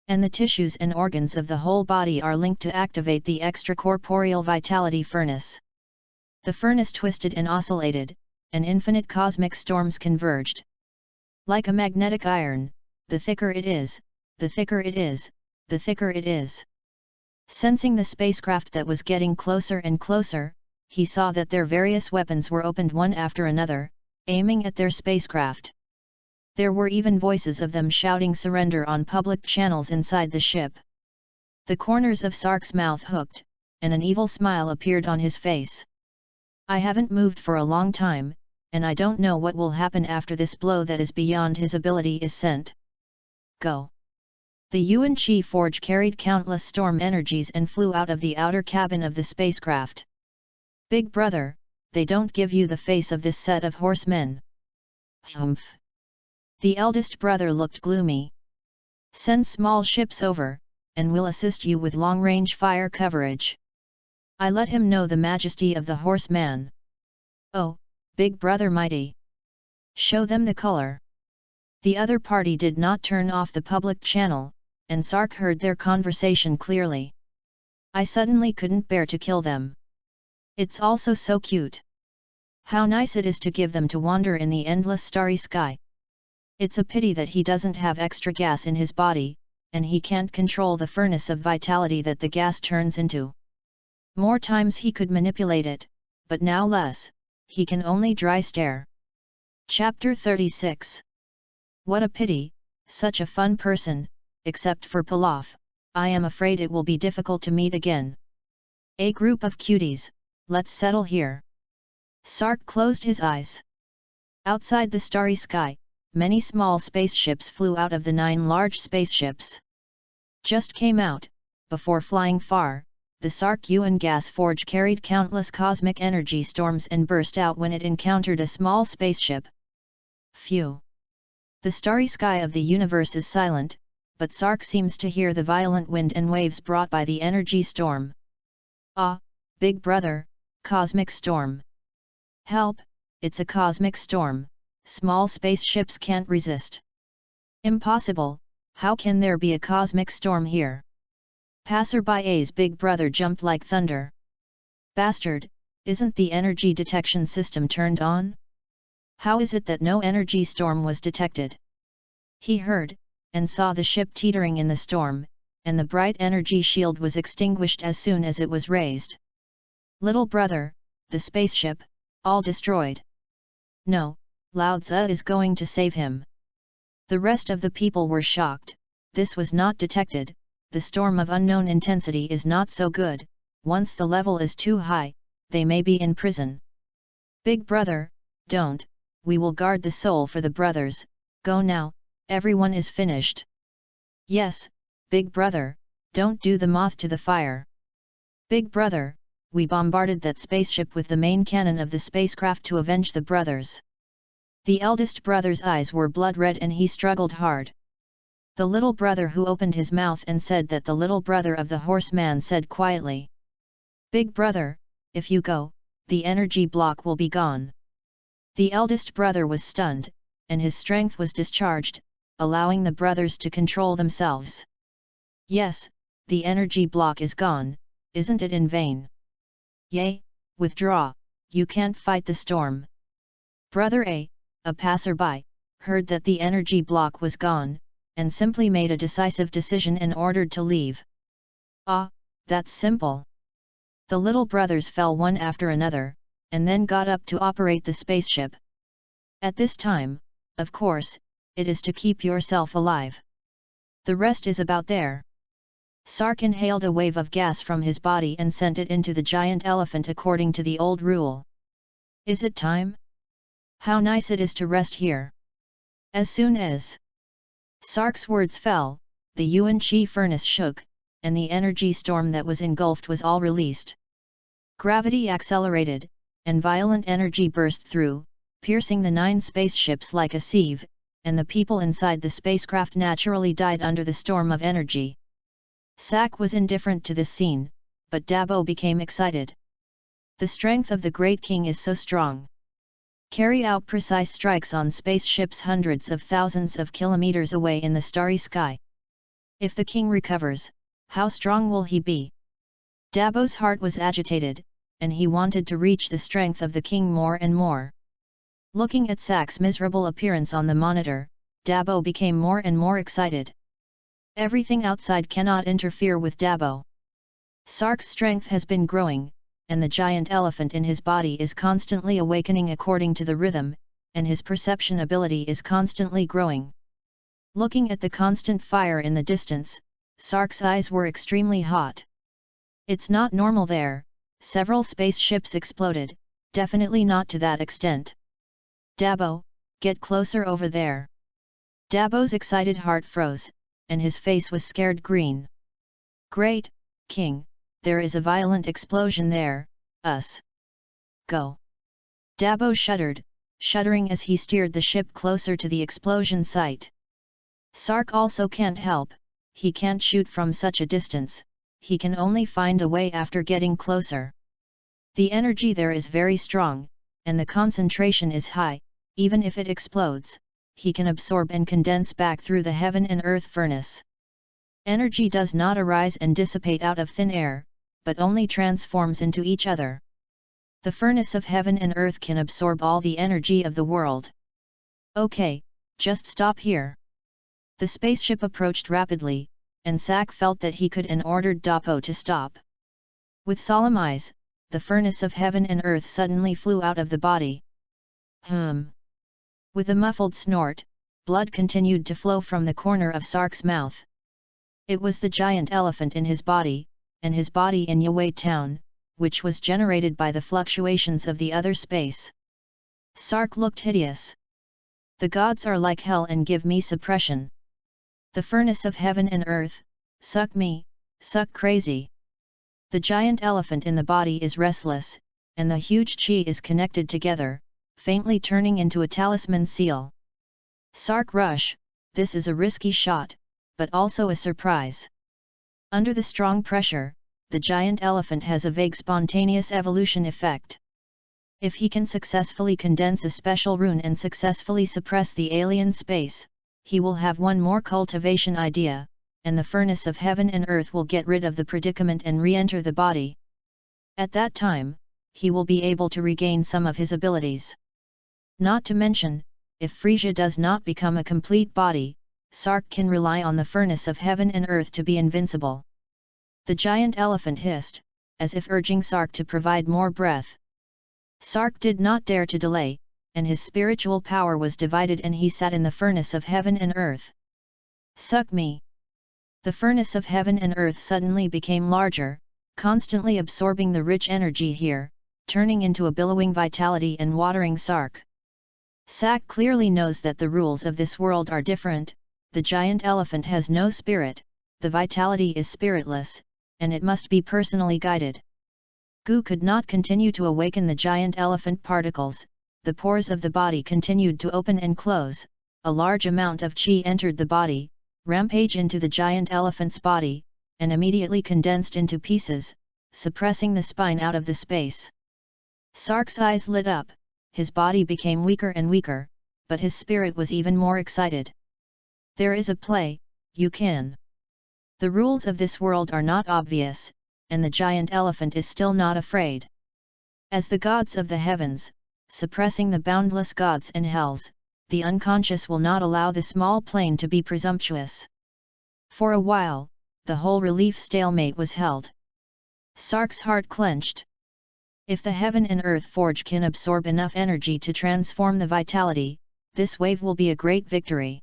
And the tissues and organs of the whole body are linked to activate the extracorporeal vitality furnace. The furnace twisted and oscillated, and infinite cosmic storms converged. Like a magnetic iron, the thicker it is, the thicker it is, the thicker it is. Sensing the spacecraft that was getting closer and closer, he saw that their various weapons were opened one after another, aiming at their spacecraft. There were even voices of them shouting surrender on public channels inside the ship. The corners of Sark's mouth hooked, and an evil smile appeared on his face. I haven't moved for a long time, and I don't know what will happen after this blow that is beyond his ability is sent. Go. The Yuan Chi Forge carried countless storm energies and flew out of the outer cabin of the spacecraft. Big brother, they don't give you the face of this set of horsemen. Humph. The eldest brother looked gloomy. Send small ships over, and we'll assist you with long-range fire coverage. I let him know the majesty of the horseman. Oh, big brother mighty. Show them the color. The other party did not turn off the public channel, and Sark heard their conversation clearly. I suddenly couldn't bear to kill them. It's also so cute. How nice it is to give them to wander in the endless starry sky. It's a pity that he doesn't have extra gas in his body, and he can't control the furnace of vitality that the gas turns into. More times he could manipulate it, but now less, he can only dry stare. Chapter 36. What a pity, such a fun person, except for Pilaf, I am afraid it will be difficult to meet again. A group of cuties, let's settle here. Sark closed his eyes. Outside the starry sky, many small spaceships flew out of the 9 large spaceships. Just came out, before flying far, the Sark Yuan gas forge carried countless cosmic energy storms and burst out when it encountered a small spaceship. Phew! The starry sky of the universe is silent, but Sark seems to hear the violent wind and waves brought by the energy storm. Ah, big brother, cosmic storm. Help, it's a cosmic storm. Small spaceships can't resist. Impossible, how can there be a cosmic storm here? Passerby's big brother jumped like thunder. Bastard, isn't the energy detection system turned on? How is it that no energy storm was detected? He heard, and saw the ship teetering in the storm, and the bright energy shield was extinguished as soon as it was raised. Little brother, the spaceship, all destroyed. No. Lao Tzu is going to save him. The rest of the people were shocked. This was not detected, the storm of unknown intensity is not so good, once the level is too high, they may be in prison. Big brother, don't, we will guard the soul for the brothers, go now, everyone is finished. Yes, big brother, don't do the moth to the fire. Big brother, we bombarded that spaceship with the main cannon of the spacecraft to avenge the brothers. The eldest brother's eyes were blood red and he struggled hard. The little brother who opened his mouth and said that the little brother of the horseman said quietly. Big brother, if you go, the energy block will be gone. The eldest brother was stunned, and his strength was discharged, allowing the brothers to control themselves. Yes, the energy block is gone, isn't it in vain? Yay, withdraw, you can't fight the storm. Brother a passerby, heard that the energy block was gone, and simply made a decisive decision and ordered to leave. Ah, that's simple. The little brothers fell one after another, and then got up to operate the spaceship. At this time, of course, it is to keep yourself alive. The rest is about there. Sark inhaled a wave of gas from his body and sent it into the giant elephant according to the old rule. Is it time? How nice it is to rest here. As soon as Sark's words fell, the Yuan Chi furnace shook, and the energy storm that was engulfed was all released. Gravity accelerated, and violent energy burst through, piercing the 9 spaceships like a sieve, and the people inside the spacecraft naturally died under the storm of energy. Sak was indifferent to this scene, but Dabo became excited. The strength of the Great King is so strong. Carry out precise strikes on spaceships hundreds of thousands of kilometers away in the starry sky. If the king recovers, how strong will he be? Dabo's heart was agitated, and he wanted to reach the strength of the king more and more. Looking at Sak's miserable appearance on the monitor, Dabo became more and more excited. Everything outside cannot interfere with Dabo. Sark's strength has been growing, and the giant elephant in his body is constantly awakening according to the rhythm, and his perception ability is constantly growing. Looking at the constant fire in the distance, Sark's eyes were extremely hot. It's not normal there. Several spaceships exploded, definitely not to that extent. Dabo, get closer over there. Dabo's excited heart froze, and his face was scared green. Great, King, there is a violent explosion there, Go. Dabo shuddered, shuddering as he steered the ship closer to the explosion site. Sark also can't help, he can't shoot from such a distance, he can only find a way after getting closer. The energy there is very strong, and the concentration is high. Even if it explodes, he can absorb and condense back through the heaven and earth furnace. Energy does not arise and dissipate out of thin air, but only transforms into each other. The furnace of heaven and earth can absorb all the energy of the world. Okay, just stop here. The spaceship approached rapidly, and Sak felt that he could and ordered Dabo to stop. With solemn eyes, the furnace of heaven and earth suddenly flew out of the body. With a muffled snort, blood continued to flow from the corner of Sark's mouth. It was the giant elephant in his body, and his body in Yue town, which was generated by the fluctuations of the other space. Sark looked hideous. The gods are like hell and give me suppression. The furnace of heaven and earth, suck me, suck crazy. The giant elephant in the body is restless, and the huge chi is connected together, faintly turning into a talisman seal. Sark rush, this is a risky shot, but also a surprise. Under the strong pressure, the giant elephant has a vague spontaneous evolution effect. If he can successfully condense a special rune and successfully suppress the alien space, he will have one more cultivation idea, and the furnace of heaven and earth will get rid of the predicament and re-enter the body. At that time, he will be able to regain some of his abilities. Not to mention, if Frisia does not become a complete body, Sark can rely on the furnace of heaven and earth to be invincible. The giant elephant hissed, as if urging Sark to provide more breath. Sark did not dare to delay, and his spiritual power was divided and he sat in the furnace of heaven and earth. Suck me! The furnace of heaven and earth suddenly became larger, constantly absorbing the rich energy here, turning into a billowing vitality and watering Sark. Sak clearly knows that the rules of this world are different. The giant elephant has no spirit, the vitality is spiritless, and it must be personally guided. Gu could not continue to awaken the giant elephant particles, the pores of the body continued to open and close, a large amount of chi entered the body, rampage into the giant elephant's body, and immediately condensed into pieces, suppressing the spine out of the space. Sark's eyes lit up, his body became weaker and weaker, but his spirit was even more excited. There is a play, you can. The rules of this world are not obvious, and the giant elephant is still not afraid. As the gods of the heavens, suppressing the boundless gods and hells. The unconscious will not allow the small plane to be presumptuous. For a while, the whole relief stalemate was held. Sark's heart clenched. If the heaven and earth forge can absorb enough energy to transform the vitality, this wave will be a great victory.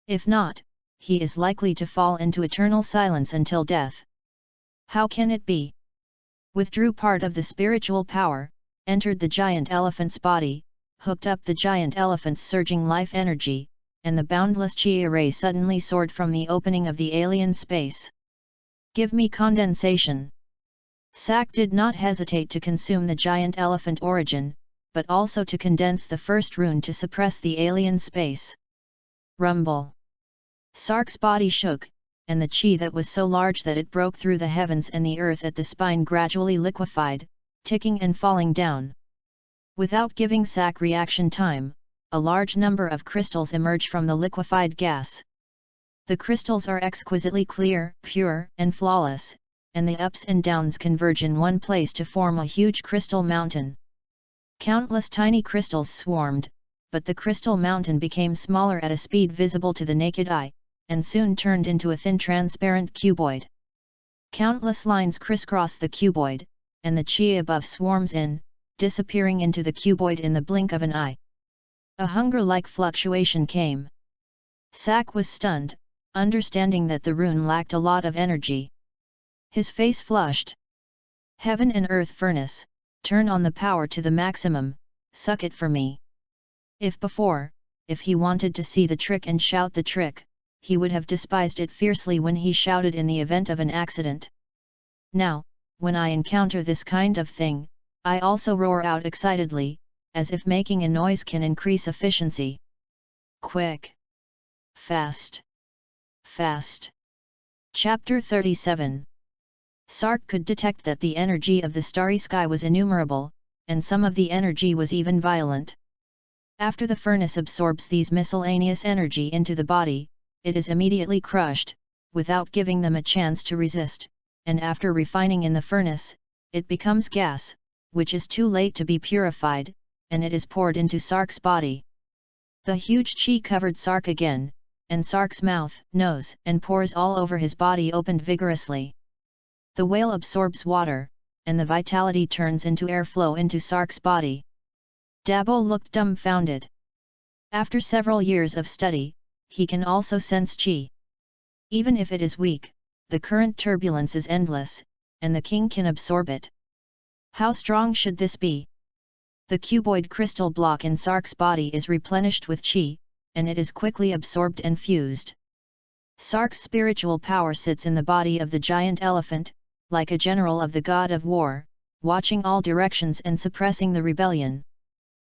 If not, he is likely to fall into eternal silence until death. How can it be? Withdrew part of the spiritual power, entered the giant elephant's body, hooked up the giant elephant's surging life energy, and the boundless chi array suddenly soared from the opening of the alien space. Give me condensation. Sak did not hesitate to consume the giant elephant origin, but also to condense the first rune to suppress the alien space. Rumble. Sark's body shook, and the chi that was so large that it broke through the heavens and the earth at the spine gradually liquefied, ticking and falling down. Without giving Sak reaction time, a large number of crystals emerge from the liquefied gas. The crystals are exquisitely clear, pure, and flawless, and the ups and downs converge in one place to form a huge crystal mountain. Countless tiny crystals swarmed, but the crystal mountain became smaller at a speed visible to the naked eye, and soon turned into a thin transparent cuboid. Countless lines crisscross the cuboid, and the chi above swarms in, disappearing into the cuboid in the blink of an eye. A hunger-like fluctuation came. Sak was stunned, understanding that the rune lacked a lot of energy. His face flushed. Heaven and earth furnace, turn on the power to the maximum, suck it for me. If he wanted to see the trick and shout the trick, he would have despised it fiercely when he shouted in the event of an accident. Now, when I encounter this kind of thing, I also roar out excitedly, as if making a noise can increase efficiency. Quick! Fast! Fast! Chapter 37. Sark could detect that the energy of the starry sky was innumerable, and some of the energy was even violent. After the furnace absorbs these miscellaneous energy into the body, it is immediately crushed, without giving them a chance to resist, and after refining in the furnace, it becomes gas, which is too late to be purified, and it is poured into Sark's body. The huge chi covered Sark again, and Sark's mouth, nose, and pores all over his body opened vigorously. The whale absorbs water, and the vitality turns into airflow into Sark's body. Dabo looked dumbfounded. After several years of study, he can also sense chi. Even if it is weak, the current turbulence is endless, and the king can absorb it. How strong should this be? The cuboid crystal block in Sark's body is replenished with chi, and it is quickly absorbed and fused. Sark's spiritual power sits in the body of the giant elephant, like a general of the god of war, watching all directions and suppressing the rebellion.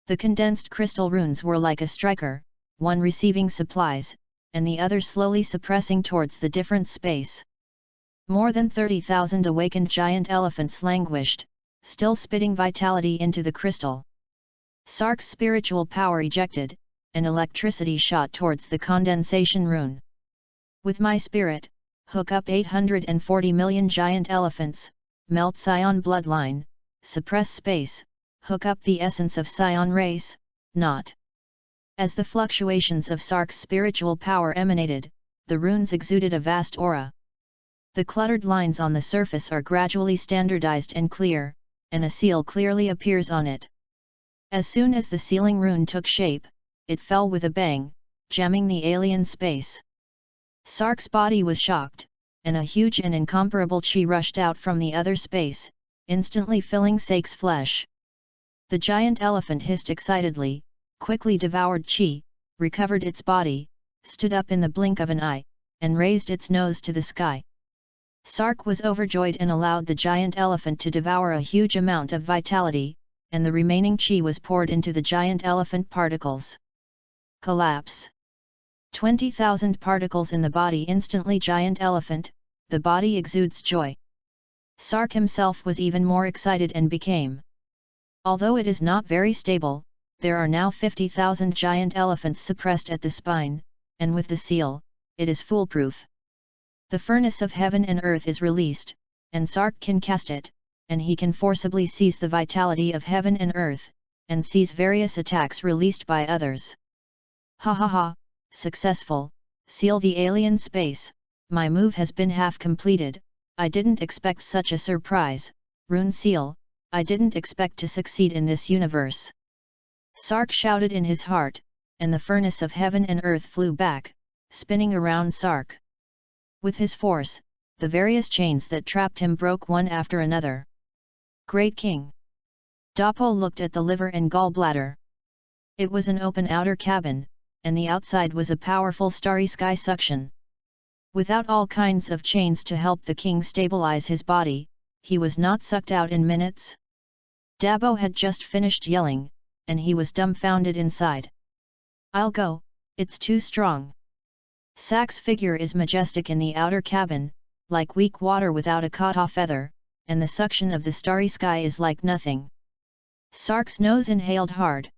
The condensed crystal runes were like a striker, one receiving supplies, and the other slowly suppressing towards the different space. More than 30,000 awakened giant elephants languished, still spitting vitality into the crystal. Sark's spiritual power ejected, and electricity shot towards the condensation rune. With my spirit, hook up 840 million giant elephants, melt Scion bloodline, suppress space, hook up the essence of Scion race, not. As the fluctuations of Sark's spiritual power emanated, the runes exuded a vast aura. The cluttered lines on the surface are gradually standardized and clear, and a seal clearly appears on it. As soon as the sealing rune took shape, it fell with a bang, jamming the alien space. Sark's body was shocked, and a huge and incomparable chi rushed out from the other space, instantly filling Sak's flesh. The giant elephant hissed excitedly, quickly devoured chi, recovered its body, stood up in the blink of an eye, and raised its nose to the sky. Sark was overjoyed and allowed the giant elephant to devour a huge amount of vitality, and the remaining chi was poured into the giant elephant particles. Collapse. 20,000 particles in the body instantly giant elephant, the body exudes joy. Sark himself was even more excited and became. Although it is not very stable, there are now 50,000 giant elephants suppressed at the spine, and with the seal, it is foolproof. The furnace of heaven and earth is released, and Sark can cast it, and he can forcibly seize the vitality of heaven and earth, and sees various attacks released by others. Ha ha ha, successful, seal the alien space, my move has been half completed, I didn't expect such a surprise, rune seal, I didn't expect to succeed in this universe. Sark shouted in his heart, and the furnace of heaven and earth flew back, spinning around Sark. With his force, the various chains that trapped him broke one after another. Great King! Dappo looked at the liver and gallbladder. It was an open outer cabin, and the outside was a powerful starry sky suction. Without all kinds of chains to help the king stabilize his body, he was not sucked out in minutes. Dappo had just finished yelling, and he was dumbfounded inside. I'll go, it's too strong. Sak's figure is majestic in the outer cabin, like weak water without a kata feather, and the suction of the starry sky is like nothing. Sark's nose inhaled hard.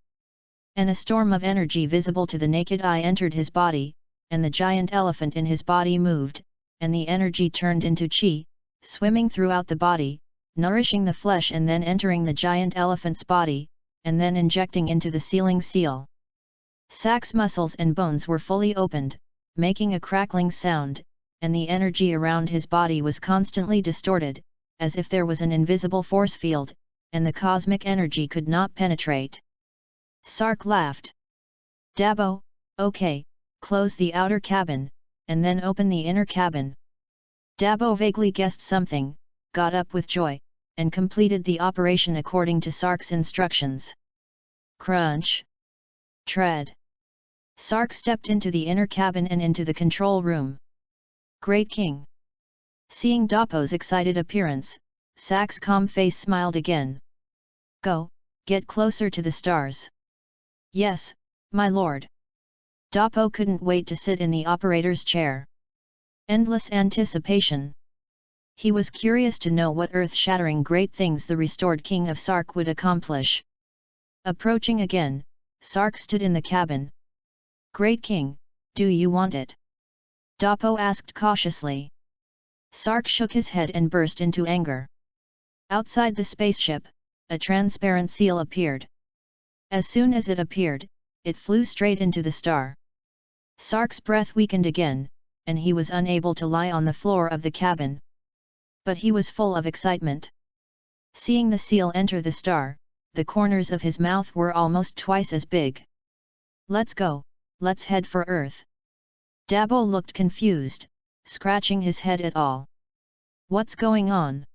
And a storm of energy visible to the naked eye entered his body, and the giant elephant in his body moved, and the energy turned into chi, swimming throughout the body, nourishing the flesh and then entering the giant elephant's body, and then injecting into the sealing seal. Sak's muscles and bones were fully opened, making a crackling sound, and the energy around his body was constantly distorted, as if there was an invisible force field, and the cosmic energy could not penetrate. Sark laughed. Dappo, okay, close the outer cabin, and then open the inner cabin. Dappo vaguely guessed something, got up with joy, and completed the operation according to Sark's instructions. Crunch! Tread! Sark stepped into the inner cabin and into the control room. Great King! Seeing Dappo's excited appearance, Sak's calm face smiled again. Go, get closer to the stars. Yes, my lord. Dappo couldn't wait to sit in the operator's chair. Endless anticipation. He was curious to know what earth-shattering great things the restored King of Sark would accomplish. Approaching again, Sark stood in the cabin. Great King, do you want it? Dappo asked cautiously. Sark shook his head and burst into anger. Outside the spaceship, a transparent seal appeared. As soon as it appeared, it flew straight into the star. Sark's breath weakened again, and he was unable to lie on the floor of the cabin. But he was full of excitement. Seeing the seal enter the star, the corners of his mouth were almost twice as big. Let's go, let's head for Earth. Dappo looked confused, scratching his head at all. What's going on?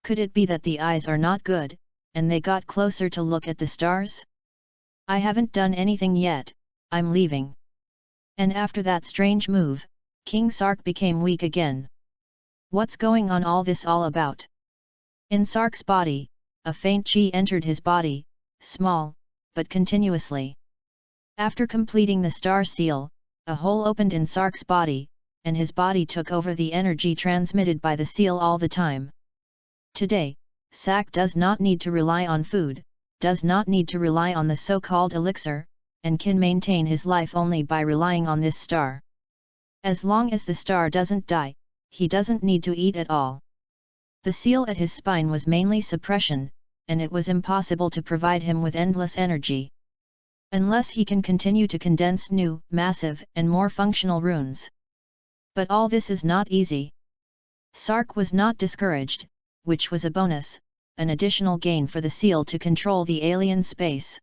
Could it be that the eyes are not good, and they got closer to look at the stars? I haven't done anything yet, I'm leaving. And after that strange move, King Sark became weak again. What's going on all this all about? In Sark's body, a faint chi entered his body, small, but continuously. After completing the star seal, a hole opened in Sark's body, and his body took over the energy transmitted by the seal all the time. Today, Sark does not need to rely on food, does not need to rely on the so-called elixir, and can maintain his life only by relying on this star. As long as the star doesn't die, he doesn't need to eat at all. The seal at his spine was mainly suppression, and it was impossible to provide him with endless energy. Unless he can continue to condense new, massive, and more functional runes. But all this is not easy. Sark was not discouraged, which was a bonus, an additional gain for the seal to control the alien space.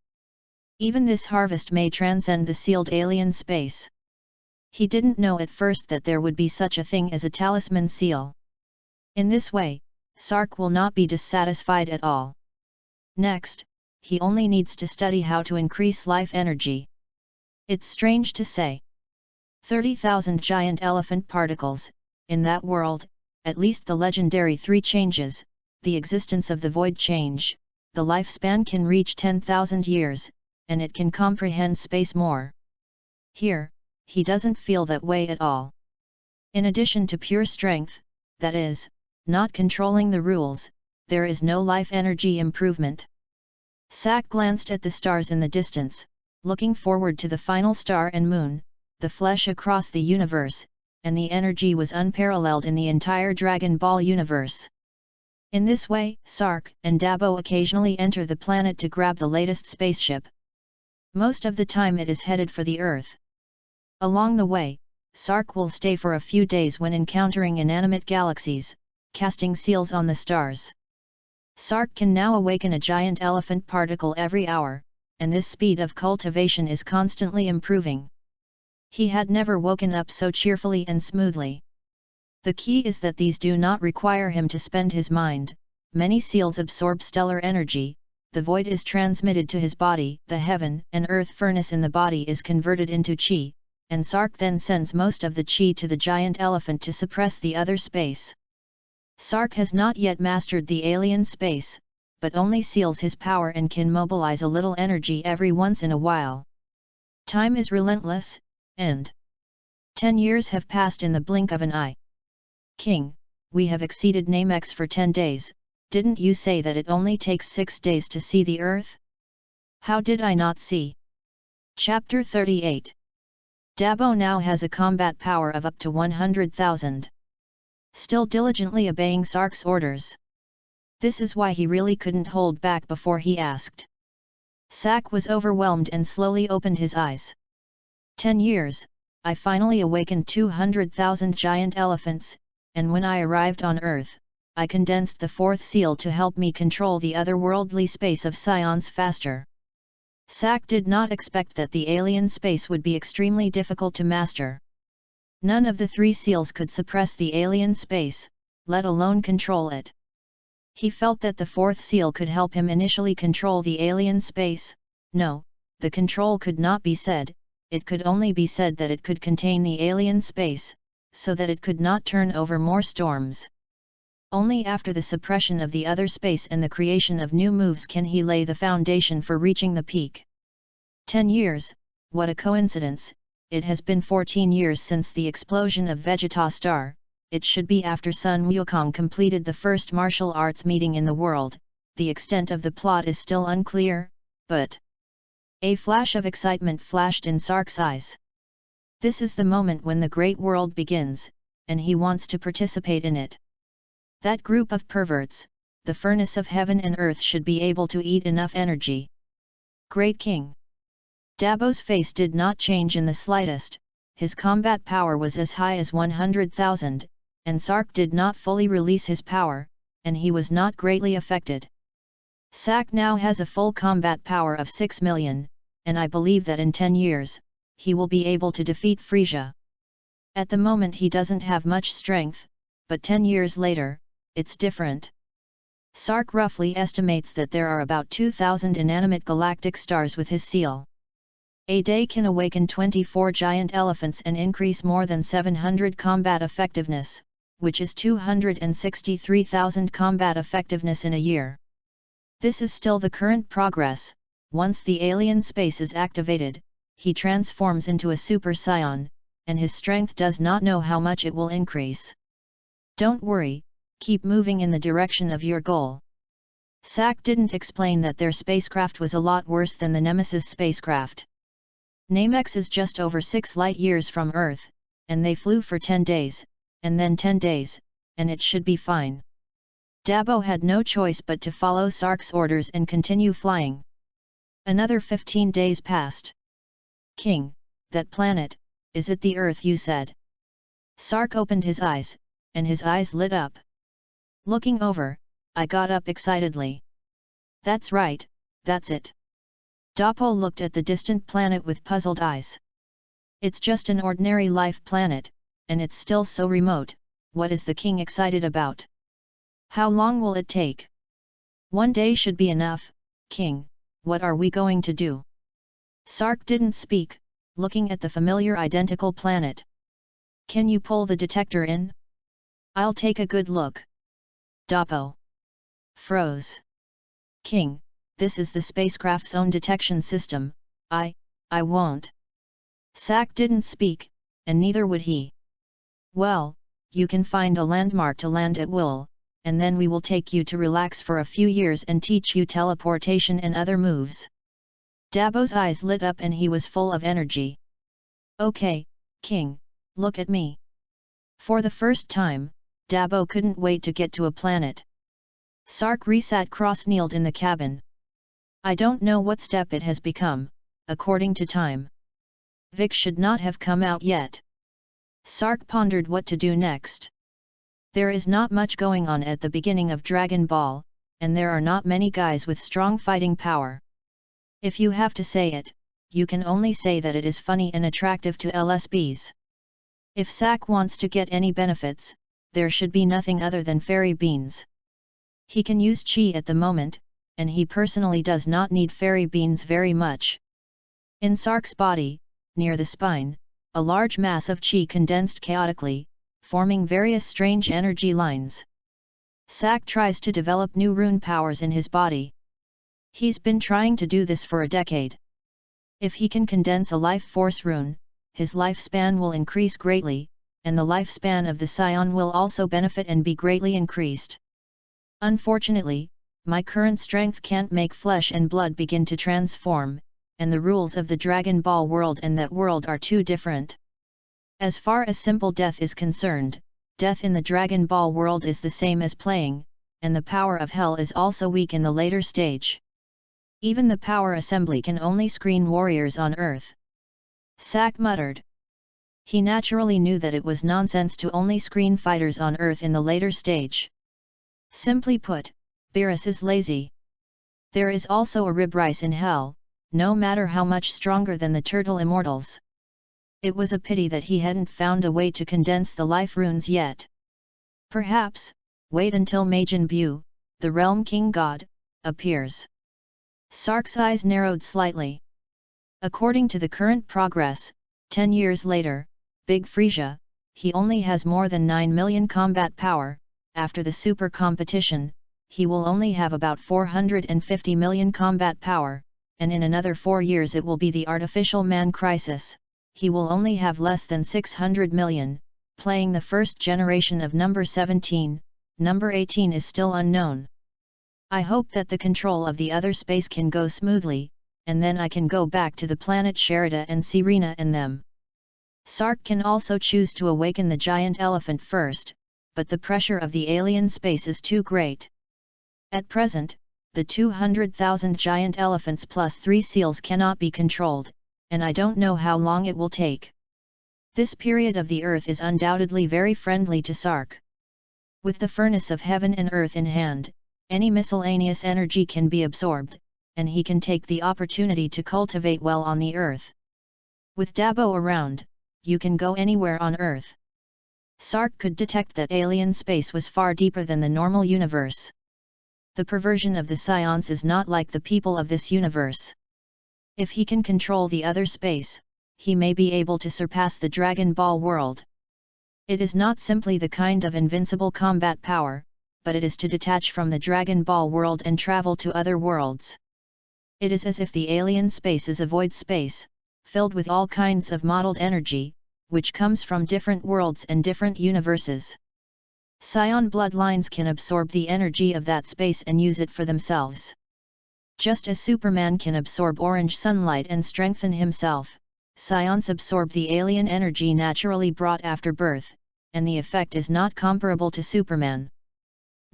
Even this harvest may transcend the sealed alien space. He didn't know at first that there would be such a thing as a talisman seal. In this way, Sark will not be dissatisfied at all. Next, he only needs to study how to increase life energy. It's strange to say. 30,000 giant elephant particles, in that world, at least the legendary 3 changes, the existence of the void change, the lifespan can reach 10,000 years, and it can comprehend space more. Here, he doesn't feel that way at all. In addition to pure strength, that is, not controlling the rules, there is no life energy improvement. Sark glanced at the stars in the distance, looking forward to the final star and moon, the flesh across the universe, and the energy was unparalleled in the entire Dragon Ball universe. In this way, Sark and Dabo occasionally enter the planet to grab the latest spaceship. Most of the time it is headed for the Earth. Along the way, Sark will stay for a few days when encountering inanimate galaxies, casting seals on the stars. Sark can now awaken a giant elephant particle every hour, and this speed of cultivation is constantly improving. He had never woken up so cheerfully and smoothly. The key is that these do not require him to spend his mind. Many seals absorb stellar energy, the void is transmitted to his body, the heaven and earth furnace in the body is converted into chi, and Sark then sends most of the chi to the giant elephant to suppress the other space. Sark has not yet mastered the alien space, but only seals his power and can mobilize a little energy every once in a while. Time is relentless, and 10 years have passed in the blink of an eye. King, we have exceeded Namex for 10 days, didn't you say that it only takes 6 days to see the Earth? How did I not see? Chapter 38. Dabo now has a combat power of up to 100,000. Still diligently obeying Sark's orders. This is why he really couldn't hold back before he asked. Sark was overwhelmed and slowly opened his eyes. 10 years, I finally awakened 200,000 giant elephants, and when I arrived on Earth, I condensed the fourth seal to help me control the otherworldly space of SAIYANS faster. Sark did not expect that the alien space would be extremely difficult to master. None of the 3 seals could suppress the alien space, let alone control it. He felt that the 4th seal could help him initially control the alien space. No, the control could not be said, it could only be said that it could contain the alien space, so that it could not turn over more storms. Only after the suppression of the other space and the creation of new moves can he lay the foundation for reaching the peak. 10 years, what a coincidence, it has been 14 years since the explosion of Vegeta Star, it should be after Sun Wukong completed the first martial arts meeting in the world, the extent of the plot is still unclear, but a flash of excitement flashed in Sark's eyes. This is the moment when the great world begins, and he wants to participate in it. That group of perverts, the furnace of heaven and earth should be able to eat enough energy. Great King. Dabo's face did not change in the slightest, his combat power was as high as 100,000, and Sark did not fully release his power, and he was not greatly affected. Sark now has a full combat power of 6 million, and I believe that in 10 years, he will be able to defeat Frisia. At the moment he doesn't have much strength, but 10 years later, it's different. Sark roughly estimates that there are about 2,000 inanimate galactic stars with his seal. A day can awaken 24 giant elephants and increase more than 700 combat effectiveness, which is 263,000 combat effectiveness in a year. This is still the current progress. Once the alien space is activated, he transforms into a Super Saiyan, and his strength does not know how much it will increase. Don't worry, keep moving in the direction of your goal. Sark didn't explain that their spacecraft was a lot worse than the Nemesis spacecraft. Namex is just over 6 light-years from Earth, and they flew for 10 days, and then 10 days, and it should be fine. Dabo had no choice but to follow Sark's orders and continue flying. Another 15 days passed. King, that planet, is it the Earth you said? Sark opened his eyes, and his eyes lit up. Looking over, I got up excitedly. That's right, that's it. Dabo looked at the distant planet with puzzled eyes. It's just an ordinary life planet, and it's still so remote, what is the king excited about? How long will it take? 1 day should be enough, King, what are we going to do? Sark didn't speak, looking at the familiar identical planet. Can you pull the detector in? I'll take a good look. Dabo froze. King, this is the spacecraft's own detection system, I won't. Sark didn't speak, and neither would he. Well, you can find a landmark to land at will, and then we will take you to relax for a few years and teach you teleportation and other moves. Dabo's eyes lit up and he was full of energy. Okay, King, look at me. For the first time, Dabo couldn't wait to get to a planet. Sark resat cross-kneeled in the cabin. I don't know what step it has become, according to time. Vic should not have come out yet. Sark pondered what to do next. There is not much going on at the beginning of Dragon Ball, and there are not many guys with strong fighting power. If you have to say it, you can only say that it is funny and attractive to LSBs. If Sak wants to get any benefits, there should be nothing other than fairy beans. He can use chi at the moment, and he personally does not need fairy beans very much. In Sark's body, near the spine, a large mass of chi condensed chaotically, forming various strange energy lines. Sak tries to develop new rune powers in his body. He's been trying to do this for a decade. If he can condense a life force rune, his lifespan will increase greatly, and the lifespan of the Saiyan will also benefit and be greatly increased. Unfortunately, my current strength can't make flesh and blood begin to transform, and the rules of the Dragon Ball world and that world are too different. As far as simple death is concerned, death in the Dragon Ball world is the same as playing, and the power of hell is also weak in the later stage. Even the power assembly can only screen warriors on Earth. Sak muttered. He naturally knew that it was nonsense to only screen fighters on Earth in the later stage. Simply put, Beerus is lazy. There is also a rib rice in hell, no matter how much stronger than the turtle immortals. It was a pity that he hadn't found a way to condense the life runes yet. Perhaps, wait until Majin Buu, the Realm King God, appears. Sark's eyes narrowed slightly. According to the current progress, 10 years later, Big Frieza, he only has more than 9 million combat power. After the super competition, he will only have about 450 million combat power, and in another 4 years it will be the artificial man crisis. He will only have less than 600 million, playing the first generation of number 17, number 18 is still unknown. I hope that the control of the other space can go smoothly, and then I can go back to the planet Sherida and see Rina and them. Sark can also choose to awaken the giant elephant first, but the pressure of the alien space is too great. At present, the 200,000 giant elephants plus 3 seals cannot be controlled, and I don't know how long it will take. This period of the Earth is undoubtedly very friendly to Sark. With the furnace of heaven and earth in hand, any miscellaneous energy can be absorbed, and he can take the opportunity to cultivate well on the Earth. With Dabo around, you can go anywhere on Earth. Sark could detect that alien space was far deeper than the normal universe. The perversion of the Saiyans is not like the people of this universe. If he can control the other space, he may be able to surpass the Dragon Ball world. It is not simply the kind of invincible combat power, but it is to detach from the Dragon Ball world and travel to other worlds. It is as if the alien space is a void space, filled with all kinds of modeled energy, which comes from different worlds and different universes. Saiyan bloodlines can absorb the energy of that space and use it for themselves. Just as Superman can absorb orange sunlight and strengthen himself, Saiyans absorb the alien energy naturally brought after birth, and the effect is not comparable to Superman.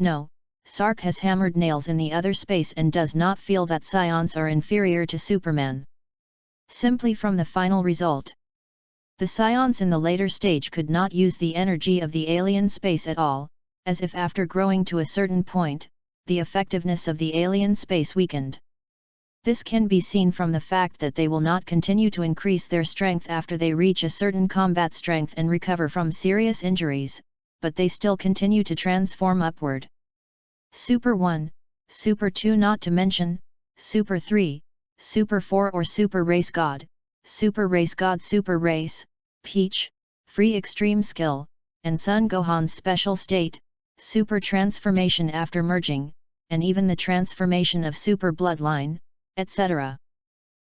No, Sark has hammered nails in the other space and does not feel that Saiyans are inferior to Superman. Simply from the final result. The Saiyans in the later stage could not use the energy of the alien space at all, as if after growing to a certain point, the effectiveness of the alien space weakened. This can be seen from the fact that they will not continue to increase their strength after they reach a certain combat strength and recover from serious injuries, but they still continue to transform upward. Super 1, Super 2 not to mention, Super 3, Super 4 or Super Race God, Super Race God Super Race, Peach, Free Extreme Skill, and Son Gohan's Special State, Super Transformation after merging, and even the transformation of Super Bloodline, etc.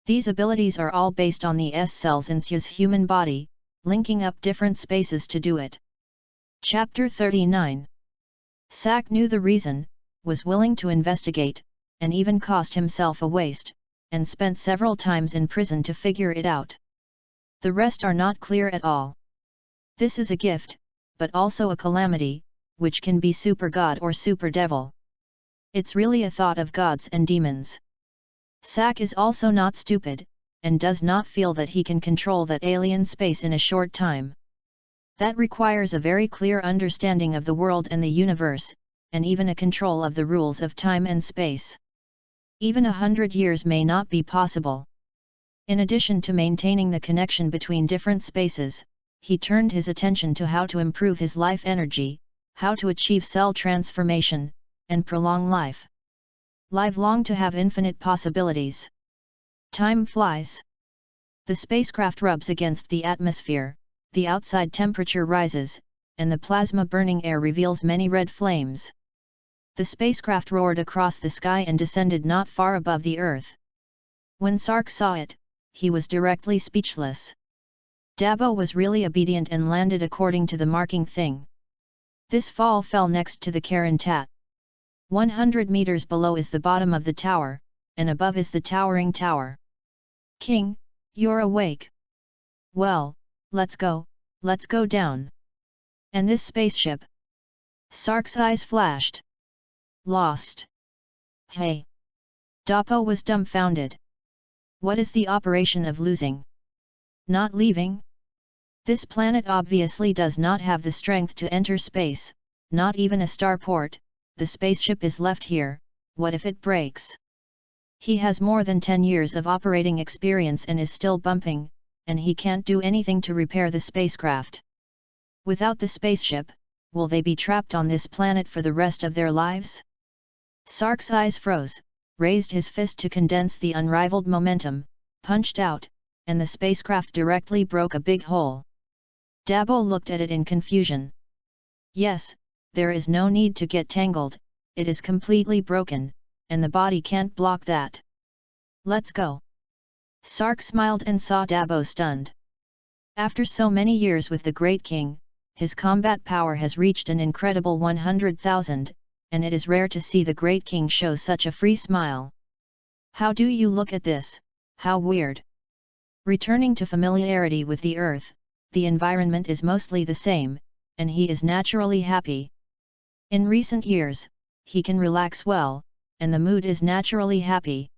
These abilities are all based on the S cells in Su's human body, linking up different spaces to do it. Chapter 39. Sak knew the reason, was willing to investigate, and even cost himself a waste, and spent several times in prison to figure it out. The rest are not clear at all. This is a gift, but also a calamity, which can be super god or super devil. It's really a thought of gods and demons. Sak is also not stupid, and does not feel that he can control that alien space in a short time. That requires a very clear understanding of the world and the universe, and even a control of the rules of time and space. Even 100 years may not be possible. In addition to maintaining the connection between different spaces, he turned his attention to how to improve his life energy, how to achieve cell transformation, and prolong life. Live long to have infinite possibilities. Time flies. The spacecraft rubs against the atmosphere, the outside temperature rises, and the plasma burning air reveals many red flames. The spacecraft roared across the sky and descended not far above the Earth. When Sark saw it, he was directly speechless. Dabo was really obedient and landed according to the marking thing. This fall fell next to the Karantat. 100 meters below is the bottom of the tower, and above is the towering tower. King, you're awake. Well, let's go down. And this spaceship? Sark's eyes flashed. Lost. Hey! Dapo was dumbfounded. What is the operation of losing? Not leaving? This planet obviously does not have the strength to enter space, not even a starport. The spaceship is left here, what if it breaks? He has more than 10 years of operating experience and is still bumping, and he can't do anything to repair the spacecraft. Without the spaceship, will they be trapped on this planet for the rest of their lives? Sark's eyes froze, raised his fist to condense the unrivaled momentum, punched out, and the spacecraft directly broke a big hole. Dabo looked at it in confusion. Yes, there is no need to get tangled, it is completely broken, and the body can't block that. Let's go. Sark smiled and saw Dabo stunned. After so many years with the Great King, his combat power has reached an incredible 100,000, and it is rare to see the Great King show such a free smile. How do you look at this? How weird. Returning to familiarity with the Earth, the environment is mostly the same, and he is naturally happy. In recent years, he can relax well, and the mood is naturally happy.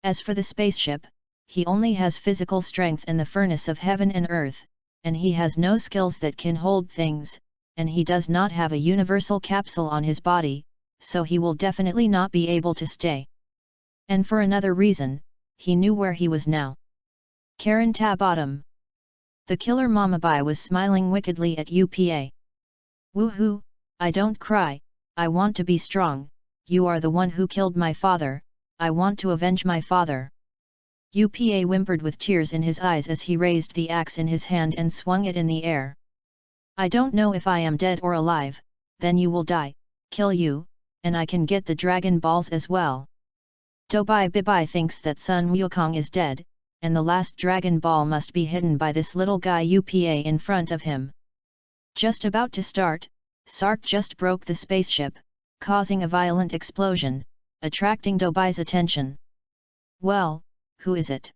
As for the spaceship, he only has physical strength and the furnace of heaven and earth, and he has no skills that can hold things, and he does not have a universal capsule on his body, so he will definitely not be able to stay. And for another reason, he knew where he was now. Karantab Autumn. The killer Mamabai was smiling wickedly at Upa. Woohoo, I don't cry, I want to be strong, you are the one who killed my father, I want to avenge my father. Upa whimpered with tears in his eyes as he raised the axe in his hand and swung it in the air. I don't know if I am dead or alive, then you will die, kill you, and I can get the Dragon Balls as well. Dobai Bibai thinks that Sun Wukong is dead, and the last Dragon Ball must be hidden by this little guy Upa in front of him. Just about to start, Sark just broke the spaceship, causing a violent explosion, attracting Dobai's attention. Well, who is it?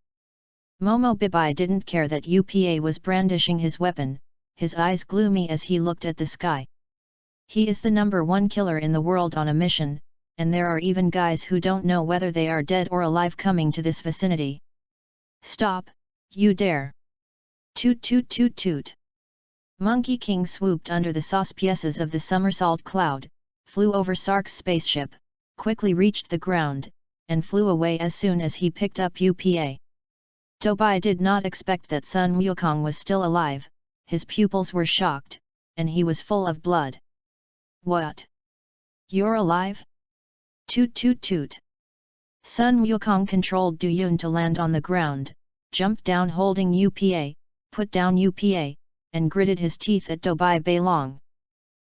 Momo Bibai didn't care that Upa was brandishing his weapon, his eyes gloomy as he looked at the sky. He is the #1 killer in the world on a mission, and there are even guys who don't know whether they are dead or alive coming to this vicinity. Stop, you dare! Toot toot toot toot! Monkey King swooped under the auspices of the somersault cloud, flew over Sark's spaceship, quickly reached the ground, and flew away as soon as he picked up Upa. Dobai did not expect that Sun Wukong was still alive, his pupils were shocked, and he was full of blood. What? You're alive? Toot toot toot! Sun Wukong controlled Du Yun to land on the ground, jumped down holding Upa, put down Upa, and gritted his teeth at Dobai Bailong.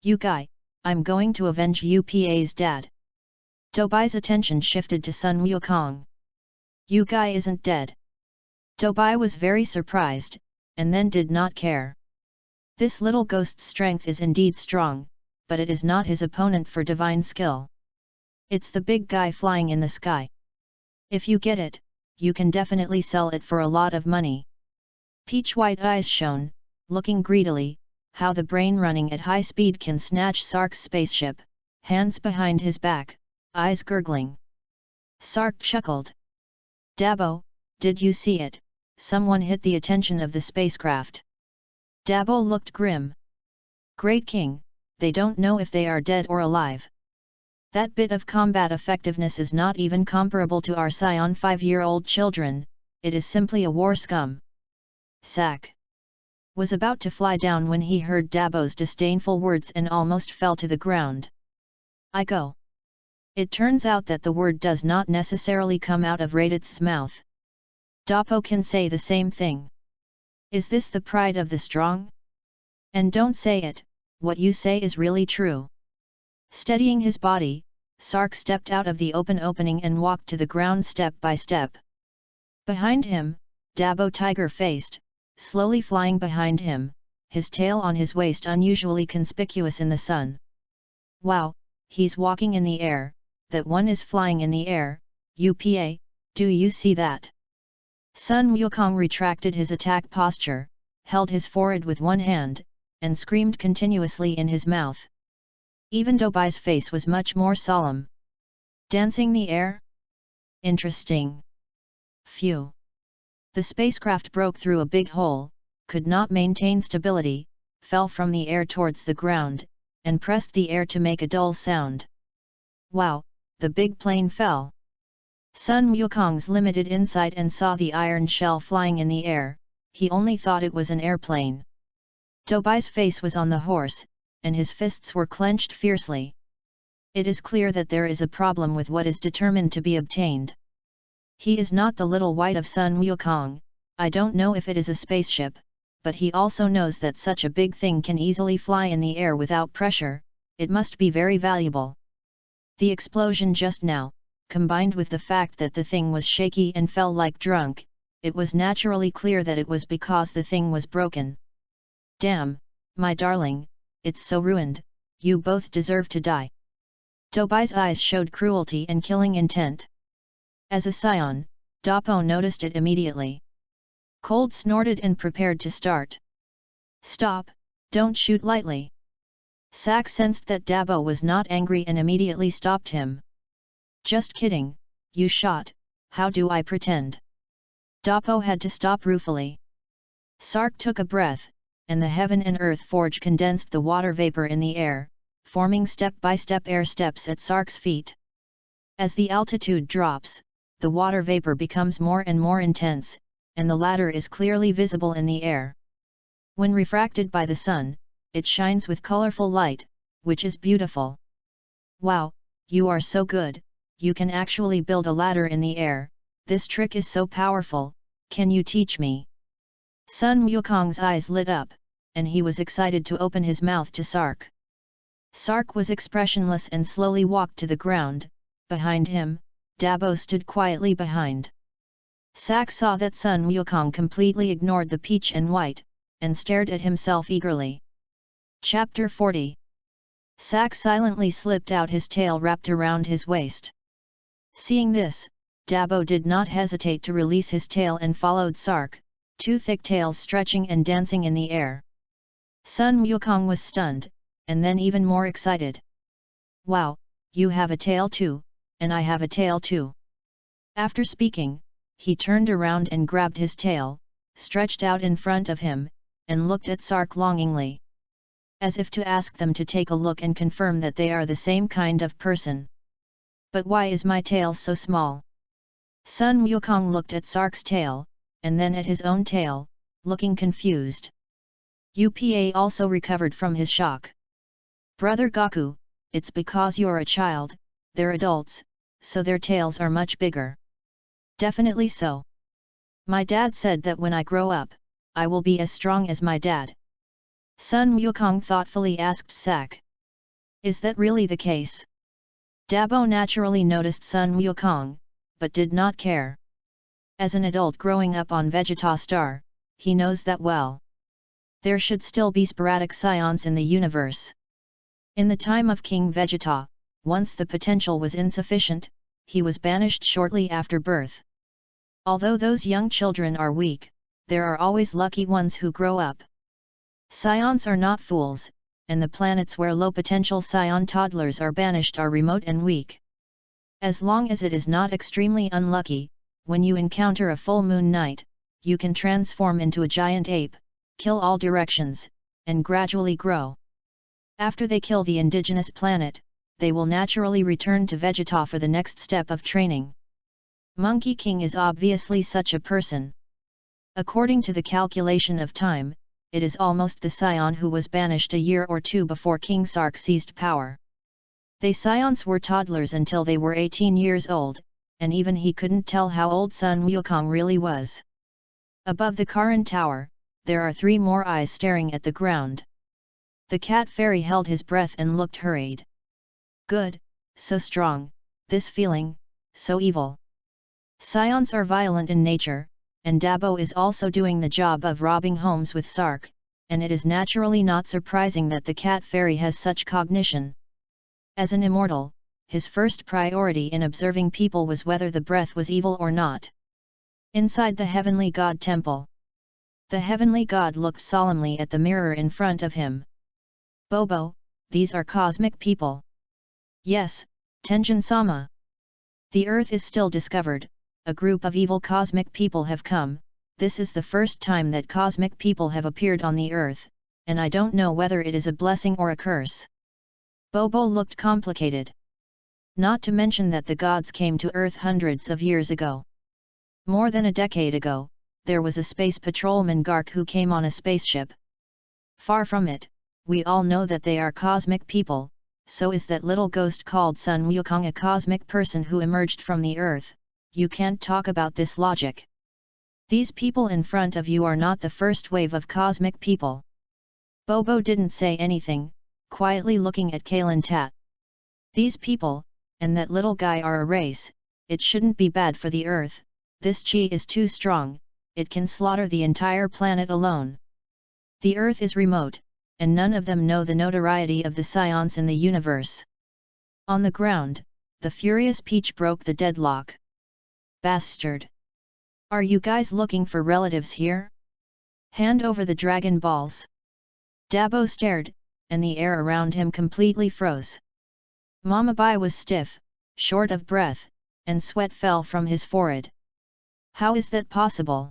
You guy, I'm going to avenge Upa's dad. Dobai's attention shifted to Sun Wukong. You guy isn't dead. Dobai was very surprised, and then did not care. This little ghost's strength is indeed strong, but it is not his opponent for divine skill. It's the big guy flying in the sky. If you get it, you can definitely sell it for a lot of money. Peach white eyes shone, looking greedily, how the brain running at high speed can snatch Sark's spaceship, hands behind his back, eyes gurgling. Sark chuckled. Dabo, did you see it? Someone hit the attention of the spacecraft. Dabo looked grim. Great King, they don't know if they are dead or alive. That bit of combat effectiveness is not even comparable to our Scion 5-year-old children, it is simply a war scum. Sack was about to fly down when he heard Dabo's disdainful words and almost fell to the ground. I go. It turns out that the word does not necessarily come out of Radith's mouth. Dabo can say the same thing. Is this the pride of the strong? And don't say it, what you say is really true. Steadying his body, Sark stepped out of the opening and walked to the ground step by step. Behind him, Dabo tiger-faced, slowly flying behind him, his tail on his waist unusually conspicuous in the sun. Wow, he's walking in the air, that one is flying in the air, UPA, do you see that? Sun Wukong retracted his attack posture, held his forehead with one hand, and screamed continuously in his mouth. Even Dobai's face was much more solemn. Dancing the air? Interesting. Phew. The spacecraft broke through a big hole, could not maintain stability, fell from the air towards the ground, and pressed the air to make a dull sound. Wow, the big plane fell. Sun Wukong's limited insight and saw the iron shell flying in the air, he only thought it was an airplane. Dobai's face was on the horse, and his fists were clenched fiercely. It is clear that there is a problem with what is determined to be obtained. He is not the little white of Sun Wukong, I don't know if it is a spaceship, but he also knows that such a big thing can easily fly in the air without pressure, it must be very valuable. The explosion just now, combined with the fact that the thing was shaky and fell like drunk, it was naturally clear that it was because the thing was broken. Damn, my darling, it's so ruined, you both deserve to die. Dobai's eyes showed cruelty and killing intent. As a scion, Dabo noticed it immediately. Cold snorted and prepared to start. Stop, don't shoot lightly. Sack sensed that Dabo was not angry and immediately stopped him. Just kidding, you shot, how do I pretend? Dabo had to stop ruefully. Sark took a breath, and the heaven and earth forge condensed the water vapor in the air, forming step-by-step air steps at Sark's feet. As the altitude drops, the water vapor becomes more and more intense, and the latter is clearly visible in the air. When refracted by the sun, it shines with colorful light, which is beautiful. Wow, you are so good, you can actually build a ladder in the air, this trick is so powerful, can you teach me? Sun Wukong's eyes lit up, and he was excited to open his mouth to Sark. Sark was expressionless and slowly walked to the ground, behind him, Dabo stood quietly behind. Sack saw that Sun Wukong completely ignored the peach and white, and stared at himself eagerly. Chapter 40. Sack silently slipped out his tail wrapped around his waist. Seeing this, Dabo did not hesitate to release his tail and followed Sark, two thick tails stretching and dancing in the air. Sun Wukong was stunned, and then even more excited. Wow, you have a tail too, and I have a tail too. After speaking, he turned around and grabbed his tail, stretched out in front of him, and looked at Sark longingly. As if to ask them to take a look and confirm that they are the same kind of person. But why is my tail so small? Sun Wukong looked at Sark's tail, and then at his own tail, looking confused. Upa also recovered from his shock. Brother Gaku, it's because you're a child, they're adults, so their tails are much bigger. Definitely so. My dad said that when I grow up, I will be as strong as my dad. Sun Wukong thoughtfully asked Sack. Is that really the case? Dabo naturally noticed Sun Wukong, but did not care. As an adult growing up on Vegeta Star, he knows that well. There should still be sporadic scions in the universe. In the time of King Vegeta, once the potential was insufficient, he was banished shortly after birth. Although those young children are weak, there are always lucky ones who grow up. Scions are not fools, and the planets where low-potential scion toddlers are banished are remote and weak. As long as it is not extremely unlucky, when you encounter a full moon night, you can transform into a giant ape, kill all directions, and gradually grow. After they kill the indigenous planet, they will naturally return to Vegeta for the next step of training. Monkey King is obviously such a person. According to the calculation of time, it is almost the Scion who was banished a year or two before King Sark seized power. They Scions were toddlers until they were 18 years old, and even he couldn't tell how old Sun Wukong really was. Above the Karan Tower, there are 3 more eyes staring at the ground. The cat fairy held his breath and looked hurried. Good, so strong, this feeling, so evil. Scions are violent in nature, and Dabo is also doing the job of robbing homes with Sark, and it is naturally not surprising that the cat fairy has such cognition. As an immortal, his first priority in observing people was whether the breath was evil or not. Inside the Heavenly God Temple, the Heavenly God looked solemnly at the mirror in front of him. Bobo, these are cosmic people. Yes, Tenjin-sama. The Earth is still discovered, a group of evil cosmic people have come, this is the first time that cosmic people have appeared on the Earth, and I don't know whether it is a blessing or a curse. Bobo looked complicated. Not to mention that the gods came to Earth hundreds of years ago. More than a decade ago, there was a space patrolman Gark who came on a spaceship. Far from it, we all know that they are cosmic people, so is that little ghost called Sun Wukong a cosmic person who emerged from the Earth. You can't talk about this logic. These people in front of you are not the first wave of cosmic people. Bobo didn't say anything, quietly looking at Kailan Tat. These people, and that little guy are a race, it shouldn't be bad for the Earth, this chi is too strong, it can slaughter the entire planet alone. The Earth is remote, and none of them know the notoriety of the Scions in the universe. On the ground, the furious Peach broke the deadlock. Bastard! Are you guys looking for relatives here? Hand over the Dragon Balls! Dabo stared, and the air around him completely froze. Mama Bai was stiff, short of breath, and sweat fell from his forehead. How is that possible?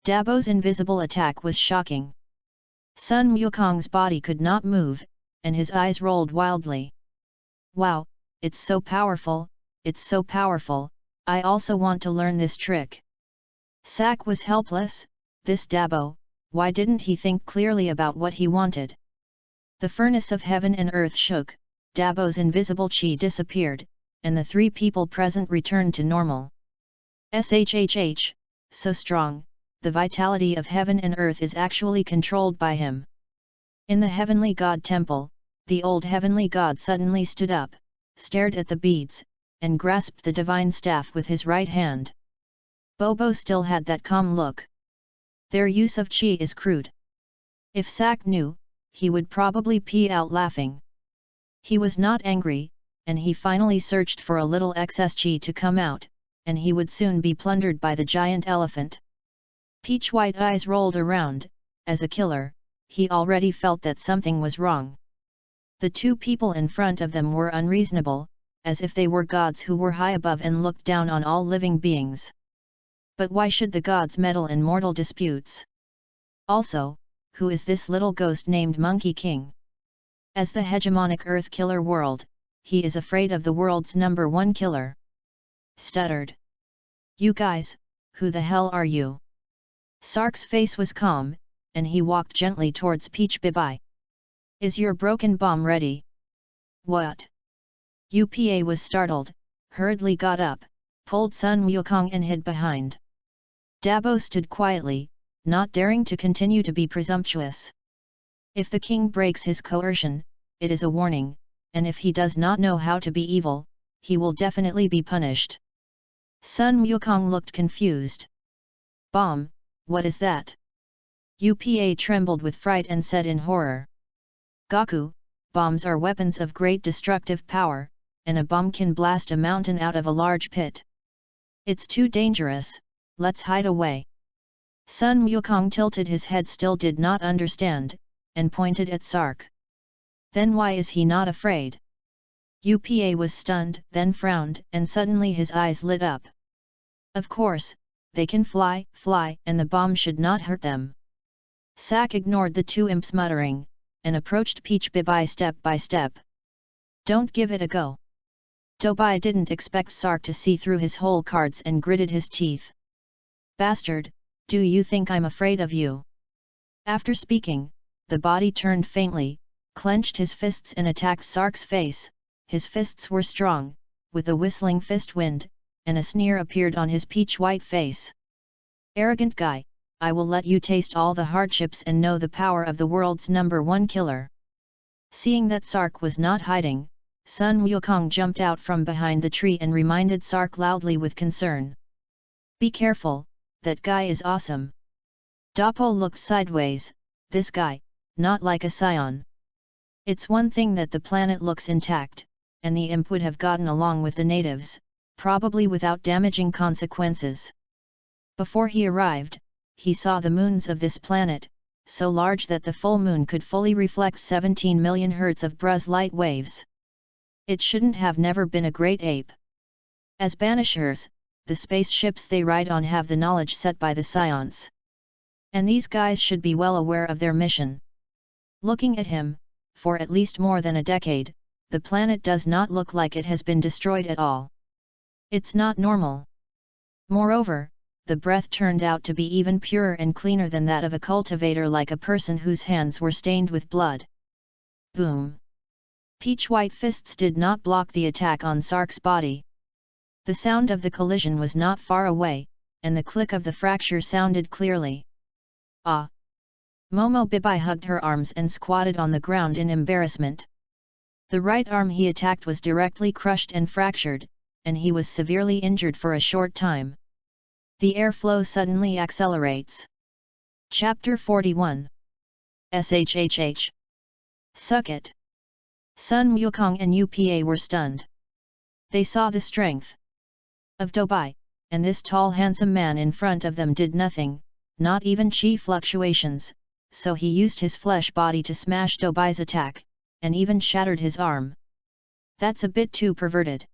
Dabo's invisible attack was shocking. Sun Wukong's body could not move, and his eyes rolled wildly. Wow, it's so powerful, it's so powerful, I also want to learn this trick. Sak was helpless, this Dabo, why didn't he think clearly about what he wanted? The furnace of heaven and earth shook, Dabo's invisible chi disappeared, and the 3 people present returned to normal. Shhh, so strong, the vitality of heaven and earth is actually controlled by him. In the Heavenly God Temple, the old Heavenly God suddenly stood up, stared at the beads, and grasped the divine staff with his right hand. Bobo still had that calm look. Their use of chi is crude. If Sak knew, he would probably pee out laughing. He was not angry, and he finally searched for a little excess chi to come out, and he would soon be plundered by the giant elephant. Peach white eyes rolled around, as a killer, he already felt that something was wrong. The 2 people in front of them were unreasonable, as if they were gods who were high above and looked down on all living beings. But why should the gods meddle in mortal disputes? Also, who is this little ghost named Monkey King? As the hegemonic Earth killer world, he is afraid of the world's #1 killer. Stuttered. You guys, who the hell are you? Sark's face was calm, and he walked gently towards Peach Bibai. Is your broken bomb ready? What? Upa was startled, hurriedly got up, pulled Sun Wukong and hid behind. Dabo stood quietly, not daring to continue to be presumptuous. If the king breaks his coercion, it is a warning, and if he does not know how to be evil, he will definitely be punished. Sun Wukong looked confused. Bomb, what is that? Upa trembled with fright and said in horror. Gaku, bombs are weapons of great destructive power, and a bomb can blast a mountain out of a large pit. It's too dangerous, let's hide away. Sun Wukong tilted his head, still did not understand, and pointed at Sark. Then why is he not afraid? UPA was stunned, then frowned, and suddenly his eyes lit up. Of course, they can fly, and the bomb should not hurt them. Sak ignored the two imps muttering, and approached Peach Bibai step by step. Don't give it a go. Dobai didn't expect Sark to see through his whole cards and gritted his teeth. Bastard, do you think I'm afraid of you? After speaking, the body turned faintly, clenched his fists and attacked Sark's face. His fists were strong, with a whistling fist wind, and a sneer appeared on his peach-white face. Arrogant guy, I will let you taste all the hardships and know the power of the world's #1 killer. Seeing that Sark was not hiding, Sun Wukong jumped out from behind the tree and reminded Sark loudly with concern. Be careful, that guy is awesome. Dappo looked sideways, this guy, not like a scion. It's one thing that the planet looks intact, and the imp would have gotten along with the natives, probably without damaging consequences. Before he arrived, he saw the moons of this planet, so large that the full moon could fully reflect 17 million hertz of Bruz light waves. It shouldn't have never been a great ape. As banishers, the spaceships they ride on have the knowledge set by the scions. And these guys should be well aware of their mission. Looking at him, for at least more than a decade, the planet does not look like it has been destroyed at all. It's not normal. Moreover, the breath turned out to be even purer and cleaner than that of a cultivator, like a person whose hands were stained with blood. Boom! Peach-white fists did not block the attack on Sark's body. The sound of the collision was not far away, and the click of the fracture sounded clearly. Ah! Momo Bibai hugged her arms and squatted on the ground in embarrassment. The right arm he attacked was directly crushed and fractured, and he was severely injured for a short time. The airflow suddenly accelerates. Chapter 41. SHHH. Suck it. Sun Wukong and UPA were stunned. They saw the strength of Dobai, and this tall handsome man in front of them did nothing, not even chi fluctuations, so he used his flesh body to smash Dobai's attack, and even shattered his arm. That's a bit too perverted.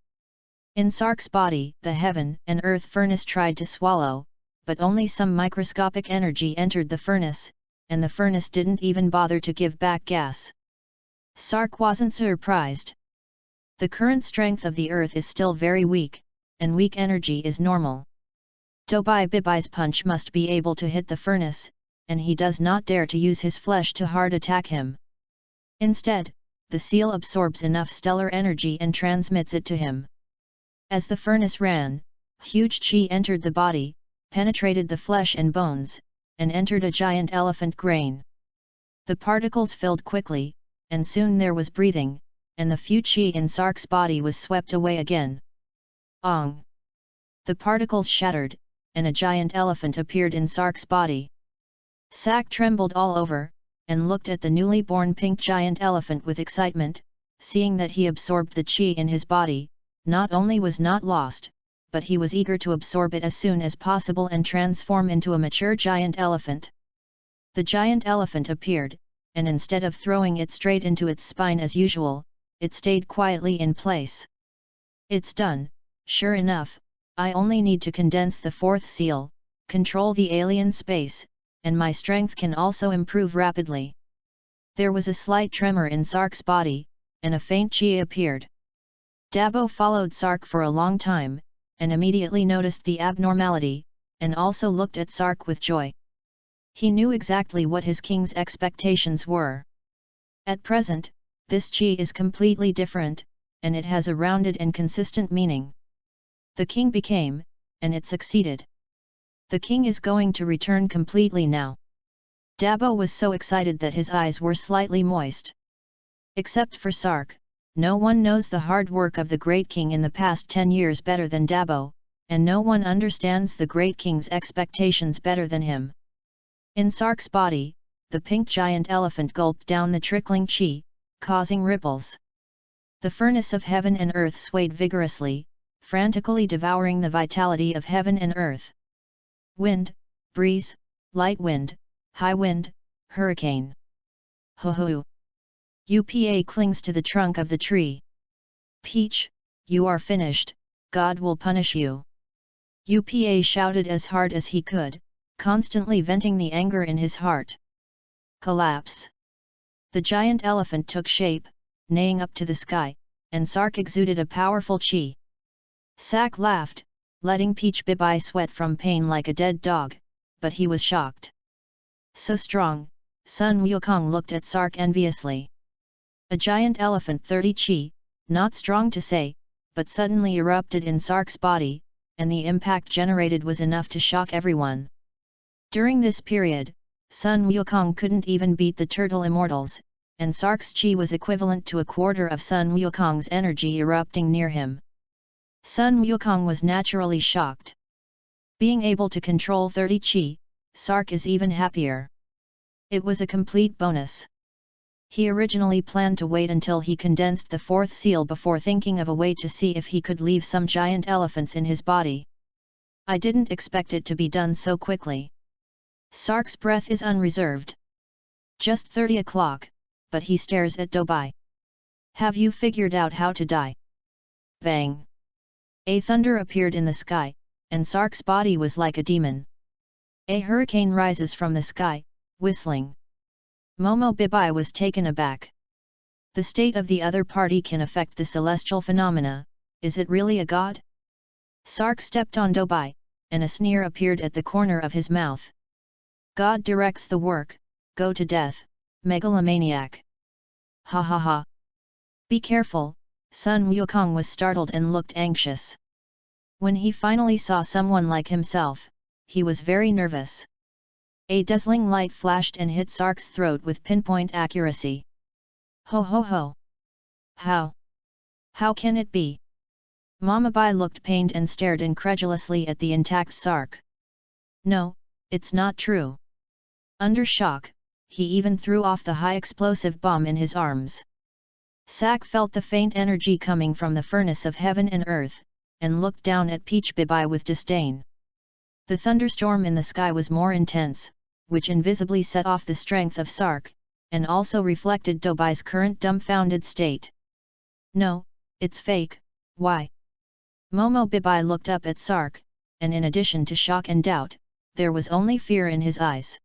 In Sark's body, the heaven and earth furnace tried to swallow, but only some microscopic energy entered the furnace, and the furnace didn't even bother to give back gas. Sark wasn't surprised. The current strength of the earth is still very weak, and weak energy is normal. Dobai Bibai's punch must be able to hit the furnace, and he does not dare to use his flesh to hard attack him. Instead, the seal absorbs enough stellar energy and transmits it to him. As the furnace ran, huge chi entered the body, penetrated the flesh and bones, and entered a giant elephant grain. The particles filled quickly, and soon there was breathing, and the few chi in Sark's body was swept away again. Ong! The particles shattered, and a giant elephant appeared in Sark's body. Sak trembled all over, and looked at the newly born pink giant elephant with excitement, seeing that he absorbed the chi in his body, not only was not lost, but he was eager to absorb it as soon as possible and transform into a mature giant elephant. The giant elephant appeared, and instead of throwing it straight into its spine as usual, it stayed quietly in place. It's done, sure enough, I only need to condense the fourth seal, control the alien space, and my strength can also improve rapidly. There was a slight tremor in Sark's body, and a faint chi appeared. Dabo followed Sark for a long time, and immediately noticed the abnormality, and also looked at Sark with joy. He knew exactly what his king's expectations were. At present, this chi is completely different, and it has a rounded and consistent meaning. The king became, and it succeeded. The king is going to return completely now. Dabo was so excited that his eyes were slightly moist. Except for Sark, no one knows the hard work of the great king in the past 10 years better than Dabo, and no one understands the great king's expectations better than him. In Sark's body, the pink giant elephant gulped down the trickling chi, causing ripples. The furnace of heaven and earth swayed vigorously, frantically devouring the vitality of heaven and earth. Wind, breeze, light wind, high wind, hurricane. Ho ho! UPA clings to the trunk of the tree. Peach, you are finished, God will punish you. Upa shouted as hard as he could, constantly venting the anger in his heart. Collapse. The giant elephant took shape, neighing up to the sky, and Sark exuded a powerful chi. Sak laughed, letting Peach Bibi sweat from pain like a dead dog, but he was shocked. So strong, Sun Wukong looked at Sark enviously. A giant elephant 30 chi, not strong to say, but suddenly erupted in Sark's body, and the impact generated was enough to shock everyone. During this period, Sun Wukong couldn't even beat the turtle immortals, and Sark's chi was equivalent to a quarter of Sun Wukong's energy erupting near him. Sun Wukong was naturally shocked. Being able to control 30 chi, Sark is even happier. It was a complete bonus. He originally planned to wait until he condensed the fourth seal before thinking of a way to see if he could leave some giant elephants in his body. I didn't expect it to be done so quickly. Sark's breath is unreserved. Just 30 o'clock, but he stares at Dobai. Have you figured out how to die? Bang! A thunder appeared in the sky, and Sark's body was like a demon. A hurricane rises from the sky, whistling. Momo Bibi was taken aback. The state of the other party can affect the celestial phenomena, is it really a god? Sark stepped on Dobai, and a sneer appeared at the corner of his mouth. God directs the work, go to death, megalomaniac. Ha ha ha. Be careful, Sun Wukong was startled and looked anxious. When he finally saw someone like himself, he was very nervous. A dazzling light flashed and hit Sark's throat with pinpoint accuracy. Ho ho ho! How? How can it be? Mama Bai looked pained and stared incredulously at the intact Sark. No, it's not true. Under shock, he even threw off the high explosive bomb in his arms. Sak felt the faint energy coming from the furnace of heaven and earth, and looked down at Peach Bibi with disdain. The thunderstorm in the sky was more intense, which invisibly set off the strength of Sark, and also reflected Dobai's current dumbfounded state. No, it's fake, why? Momo Bibi looked up at Sark, and in addition to shock and doubt, there was only fear in his eyes.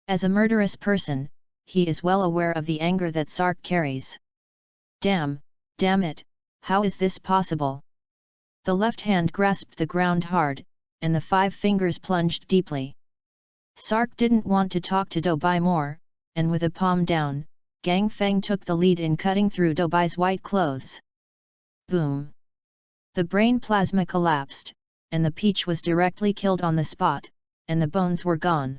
As a murderous person, he is well aware of the anger that Sark carries. Damn it, how is this possible? The left hand grasped the ground hard, and the 5 fingers plunged deeply. Sark didn't want to talk to Dobai more, and with a palm down, Gang Feng took the lead in cutting through Dobai's white clothes. Boom! The brain plasma collapsed, and the peach was directly killed on the spot, and the bones were gone.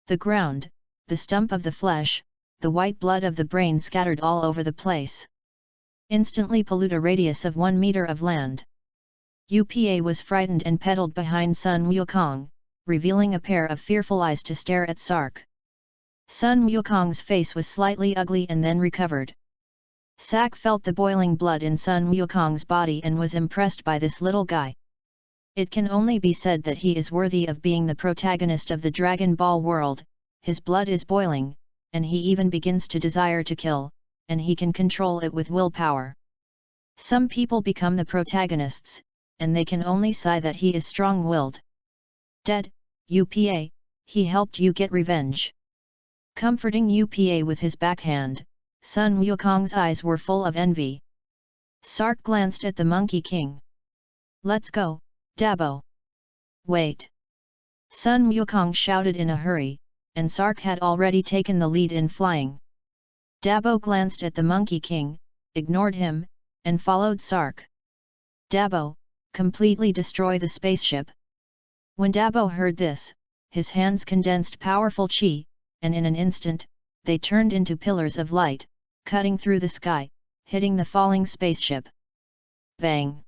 The ground, the stump of the flesh, the white blood of the brain scattered all over the place. Instantly pollute a radius of 1 meter of land. Upa was frightened and pedaled behind Sun Wukong, revealing a pair of fearful eyes to stare at Sark. Sun Wukong's face was slightly ugly and then recovered. Sak felt the boiling blood in Sun Wukong's body and was impressed by this little guy. It can only be said that he is worthy of being the protagonist of the Dragon Ball world. His blood is boiling, and he even begins to desire to kill, and he can control it with willpower. Some people become the protagonists, and they can only sigh that he is strong-willed. Dead, Upa, he helped you get revenge. Comforting Upa with his backhand, Sun Wukong's eyes were full of envy. Sark glanced at the Monkey King. Let's go, Dabo. Wait! Sun Wukong shouted in a hurry, and Sark had already taken the lead in flying. Dabo glanced at the Monkey King, ignored him, and followed Sark. Dabo, completely destroy the spaceship. When Dabo heard this, his hands condensed powerful chi, and in an instant, they turned into pillars of light, cutting through the sky, hitting the falling spaceship. Bang!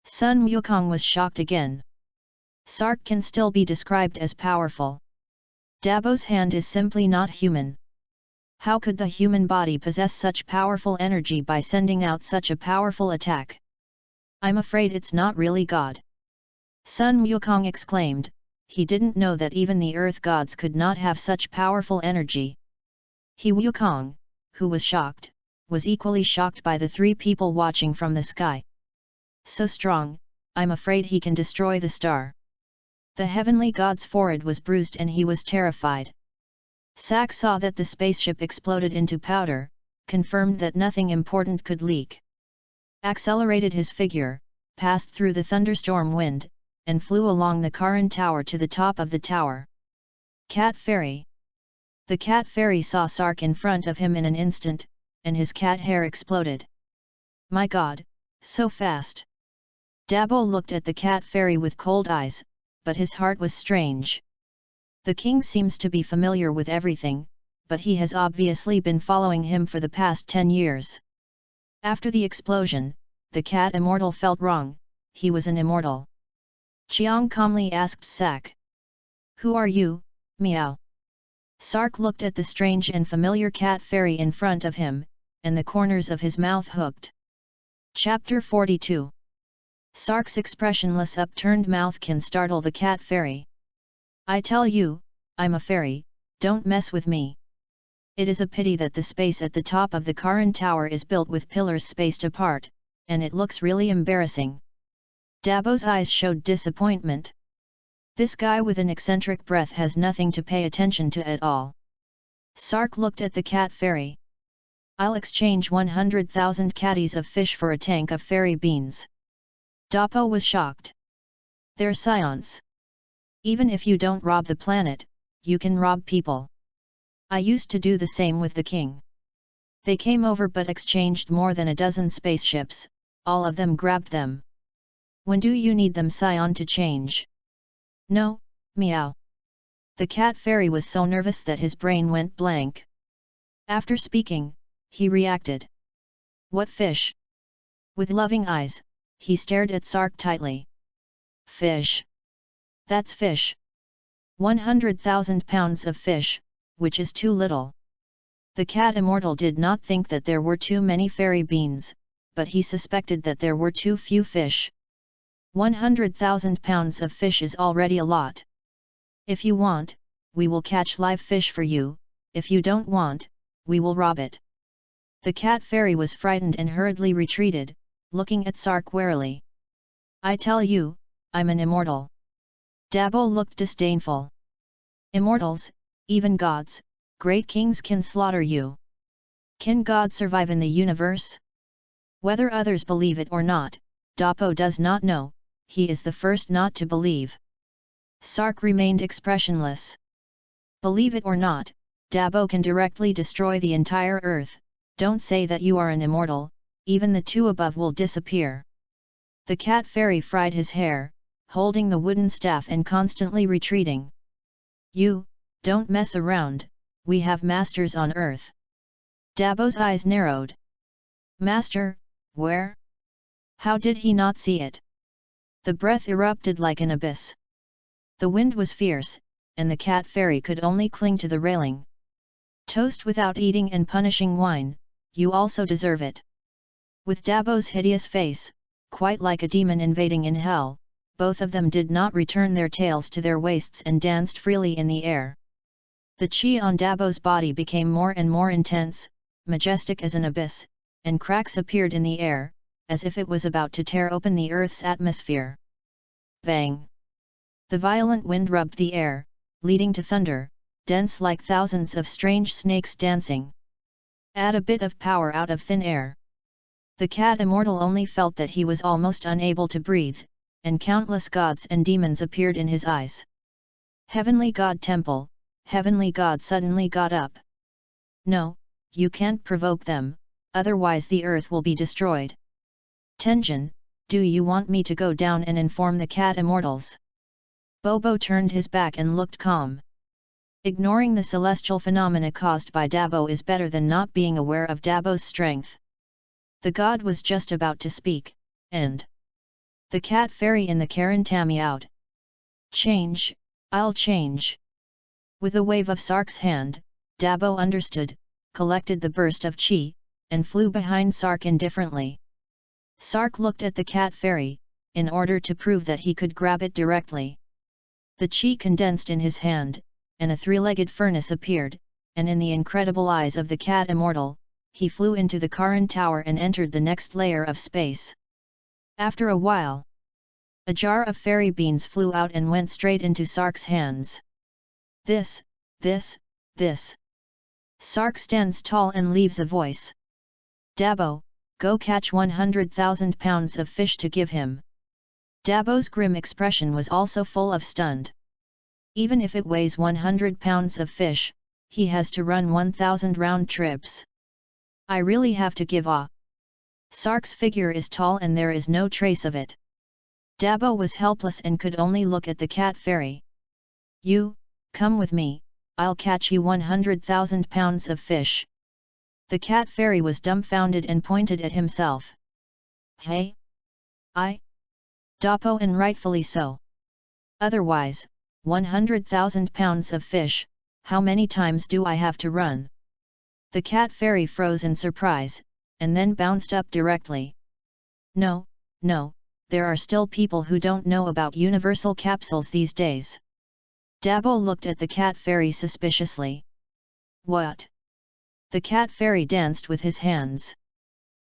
Sun Wukong was shocked again. Sark can still be described as powerful. Dabo's hand is simply not human. How could the human body possess such powerful energy by sending out such a powerful attack? I'm afraid it's not really God. Sun Wukong exclaimed. He didn't know that even the earth gods could not have such powerful energy. He Wukong, who was shocked, was equally shocked by the three people watching from the sky. So strong, I'm afraid he can destroy the star. The heavenly god's forehead was bruised and he was terrified. Sak saw that the spaceship exploded into powder, confirmed that nothing important could leak. Accelerated his figure, passed through the thunderstorm wind, and flew along the Karan Tower to the top of the tower. Cat Fairy. The Cat Fairy saw Sark in front of him in an instant, and his cat hair exploded. My god, so fast! Dabo looked at the Cat Fairy with cold eyes, but his heart was strange. The king seems to be familiar with everything, but he has obviously been following him for the past 10 years. After the explosion, the cat immortal felt wrong, he was an immortal. Chiang calmly asked Sak. Who are you, meow? Sark looked at the strange and familiar cat fairy in front of him, and the corners of his mouth hooked. Chapter 42. Sark's expressionless upturned mouth can startle the cat fairy. I tell you, I'm a fairy, don't mess with me. It is a pity that the space at the top of the Karan Tower is built with pillars spaced apart, and it looks really embarrassing. Dabo's eyes showed disappointment. This guy with an eccentric breath has nothing to pay attention to at all. Sark looked at the cat fairy. I'll exchange 100,000 caddies of fish for a tank of fairy beans. Dabo was shocked. They're SAIYANS. Even if you don't rob the planet, you can rob people. I used to do the same with the king. They came over but exchanged more than a dozen spaceships, all of them grabbed them. When do you need them SAIYAN to change? No, meow. The cat fairy was so nervous that his brain went blank. After speaking, he reacted. What fish? With loving eyes, he stared at Sark tightly. Fish. That's fish. 100,000 pounds of fish, which is too little. The cat immortal did not think that there were too many fairy beans, but he suspected that there were too few fish. 100,000 pounds of fish is already a lot. If you want, we will catch live fish for you, if you don't want, we will rob it. The cat fairy was frightened and hurriedly retreated, looking at Sark warily. I tell you, I'm an immortal. Dabo looked disdainful. Immortals, even gods, great kings can slaughter you. Can God survive in the universe? Whether others believe it or not, Dabo does not know, he is the first not to believe. Sark remained expressionless. Believe it or not, Dabo can directly destroy the entire earth, don't say that you are an immortal, even the two above will disappear. The cat fairy fried his hair, holding the wooden staff and constantly retreating. You, don't mess around, we have masters on earth. Dabo's eyes narrowed. Master, where? How did he not see it? The breath erupted like an abyss. The wind was fierce, and the cat fairy could only cling to the railing. Toast without eating and punishing wine, you also deserve it. With Dabo's hideous face, quite like a demon invading in hell, both of them did not return their tails to their waists and danced freely in the air. The chi on Dabo's body became more and more intense, majestic as an abyss, and cracks appeared in the air, as if it was about to tear open the earth's atmosphere. Bang! The violent wind rubbed the air, leading to thunder, dense like thousands of strange snakes dancing. Add a bit of power out of thin air. The cat immortal only felt that he was almost unable to breathe, and countless gods and demons appeared in his eyes. Heavenly God Temple, Heavenly God suddenly got up. No, you can't provoke them, otherwise the earth will be destroyed. Tenjin, do you want me to go down and inform the cat immortals? Bobo turned his back and looked calm. Ignoring the celestial phenomena caused by Dabo is better than not being aware of Dabo's strength. The god was just about to speak, and the cat fairy in the Karan meowed. Change, I'll change. With a wave of Sark's hand, Dabo understood, collected the burst of chi, and flew behind Sark indifferently. Sark looked at the cat fairy, in order to prove that he could grab it directly. The chi condensed in his hand, and a three-legged furnace appeared, and in the incredible eyes of the cat immortal, he flew into the Karan Tower and entered the next layer of space. After a while, a jar of fairy beans flew out and went straight into Sark's hands. This. Sark stands tall and leaves a voice. Dabo, go catch 100,000 pounds of fish to give him. Dabo's grim expression was also full of stunned. Even if it weighs 100 pounds of fish, he has to run 1,000 round trips. I really have to give a. Sark's figure is tall and there is no trace of it. Dabo was helpless and could only look at the cat fairy. You, come with me, I'll catch you 100,000 pounds of fish. The cat fairy was dumbfounded and pointed at himself. Hey? Dapo, and rightfully so. Otherwise, 100,000 pounds of fish, how many times do I have to run? The cat fairy froze in surprise, and then bounced up directly. No, there are still people who don't know about universal capsules these days. Dabo looked at the cat fairy suspiciously. What? The cat fairy danced with his hands.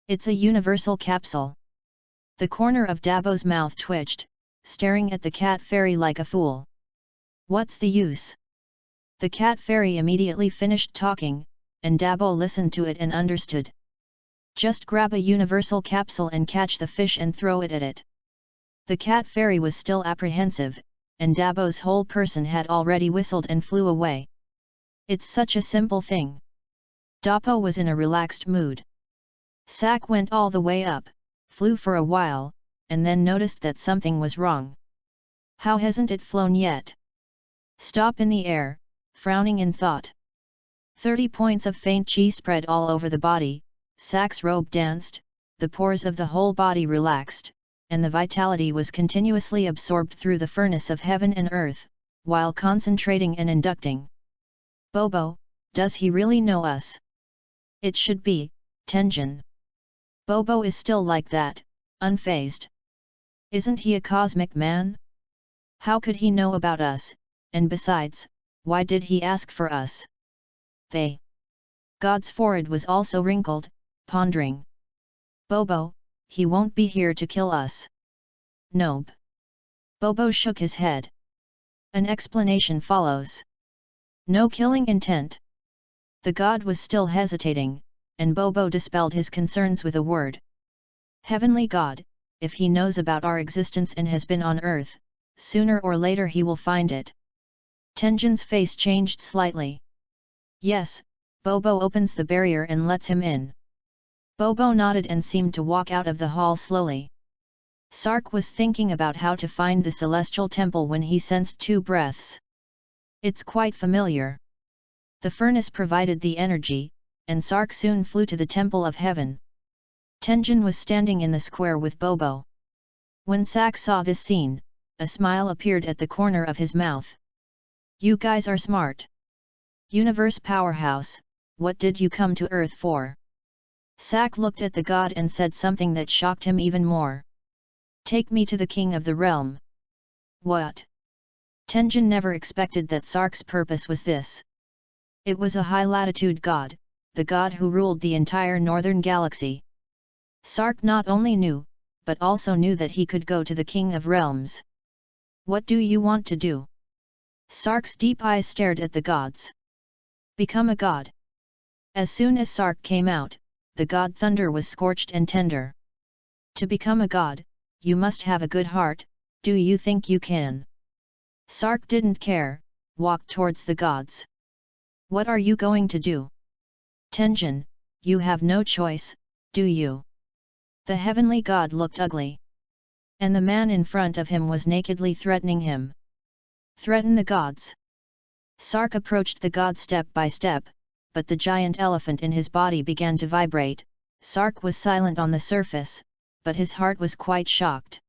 It's a universal capsule. The corner of Dabo's mouth twitched, staring at the cat fairy like a fool. What's the use? The cat fairy immediately finished talking, and Dabo listened to it and understood. Just grab a universal capsule and catch the fish and throw it at it. The cat fairy was still apprehensive, and Dabo's whole person had already whistled and flew away. It's such a simple thing. Dapo was in a relaxed mood. Sack went all the way up, flew for a while, and then noticed that something was wrong. How hasn't it flown yet? Stop in the air, frowning in thought. 30 points of faint chi spread all over the body, Sack's robe danced, the pores of the whole body relaxed, and the vitality was continuously absorbed through the furnace of heaven and earth, while concentrating and inducting. Bobo, does he really know us? It should be, Tenjin. Bobo is still like that, unfazed. Isn't he a cosmic man? How could he know about us, and besides, why did he ask for us? God's forehead was also wrinkled, pondering. Bobo, he won't be here to kill us. Nope. Bobo shook his head. An explanation follows. No killing intent. The god was still hesitating, and Bobo dispelled his concerns with a word. Heavenly God, if he knows about our existence and has been on earth, sooner or later he will find it. Tenjin's face changed slightly. Yes, Bobo opens the barrier and lets him in. Bobo nodded and seemed to walk out of the hall slowly. Sark was thinking about how to find the celestial temple when he sensed two breaths. It's quite familiar. The furnace provided the energy, and Sark soon flew to the temple of heaven. Tenjin was standing in the square with Bobo. When Sark saw this scene, a smile appeared at the corner of his mouth. You guys are smart. Universe powerhouse, what did you come to Earth for? Sark looked at the god and said something that shocked him even more. Take me to the king of the realm. What? Tenjin never expected that Sark's purpose was this. It was a high-latitude god, the god who ruled the entire northern galaxy. Sark not only knew, but also knew that he could go to the king of realms. What do you want to do? Sark's deep eyes stared at the gods. Become a god. As soon as Sark came out, the god Thunder was scorched and tender. To become a god, you must have a good heart, do you think you can? Sark didn't care, walked towards the gods. What are you going to do? Tenjin, you have no choice, do you? The heavenly god looked ugly. And the man in front of him was nakedly threatening him. Threaten the gods. Sark approached the god step by step, but the giant elephant in his body began to vibrate. Sark was silent on the surface, but his heart was quite shocked.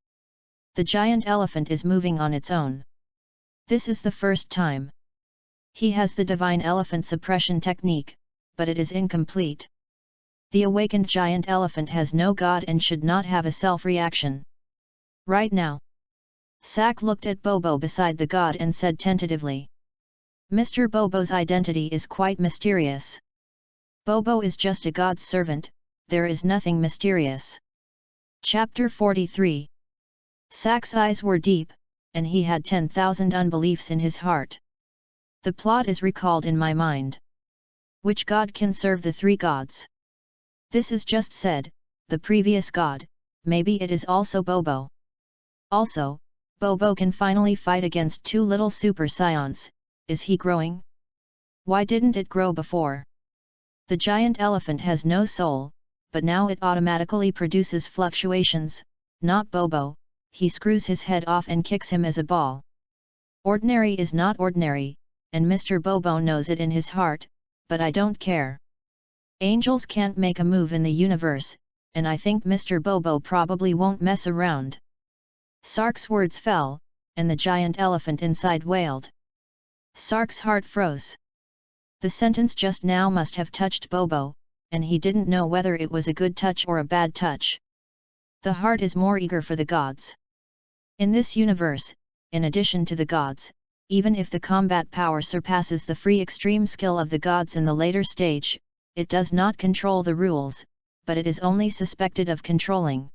The giant elephant is moving on its own. This is the first time. He has the divine elephant suppression technique, but it is incomplete. The awakened giant elephant has no god and should not have a self-reaction. Right now. Sark looked at Bobo beside the god and said tentatively. Mr. Bobo's identity is quite mysterious. Bobo is just a god's servant, there is nothing mysterious. Chapter 43. Sak's eyes were deep, and he had 10,000 unbeliefs in his heart. The plot is recalled in my mind. Which god can serve the three gods? This is just said, the previous god, maybe it is also Bobo. Also, Bobo can finally fight against two little super SAIYANS, is he growing? Why didn't it grow before? The giant elephant has no soul, but now it automatically produces fluctuations, not Bobo, he screws his head off and kicks him as a ball. Ordinary is not ordinary, and Mr. Bobo knows it in his heart, but I don't care. Angels can't make a move in the universe, and I think Mr. Bobo probably won't mess around. Sark's words fell, and the giant elephant inside wailed. Sark's heart froze. The sentence just now must have touched Bobo, and he didn't know whether it was a good touch or a bad touch. The heart is more eager for the gods. In this universe, in addition to the gods, even if the combat power surpasses the free extreme skill of the gods in the later stage, it does not control the rules, but it is only suspected of controlling.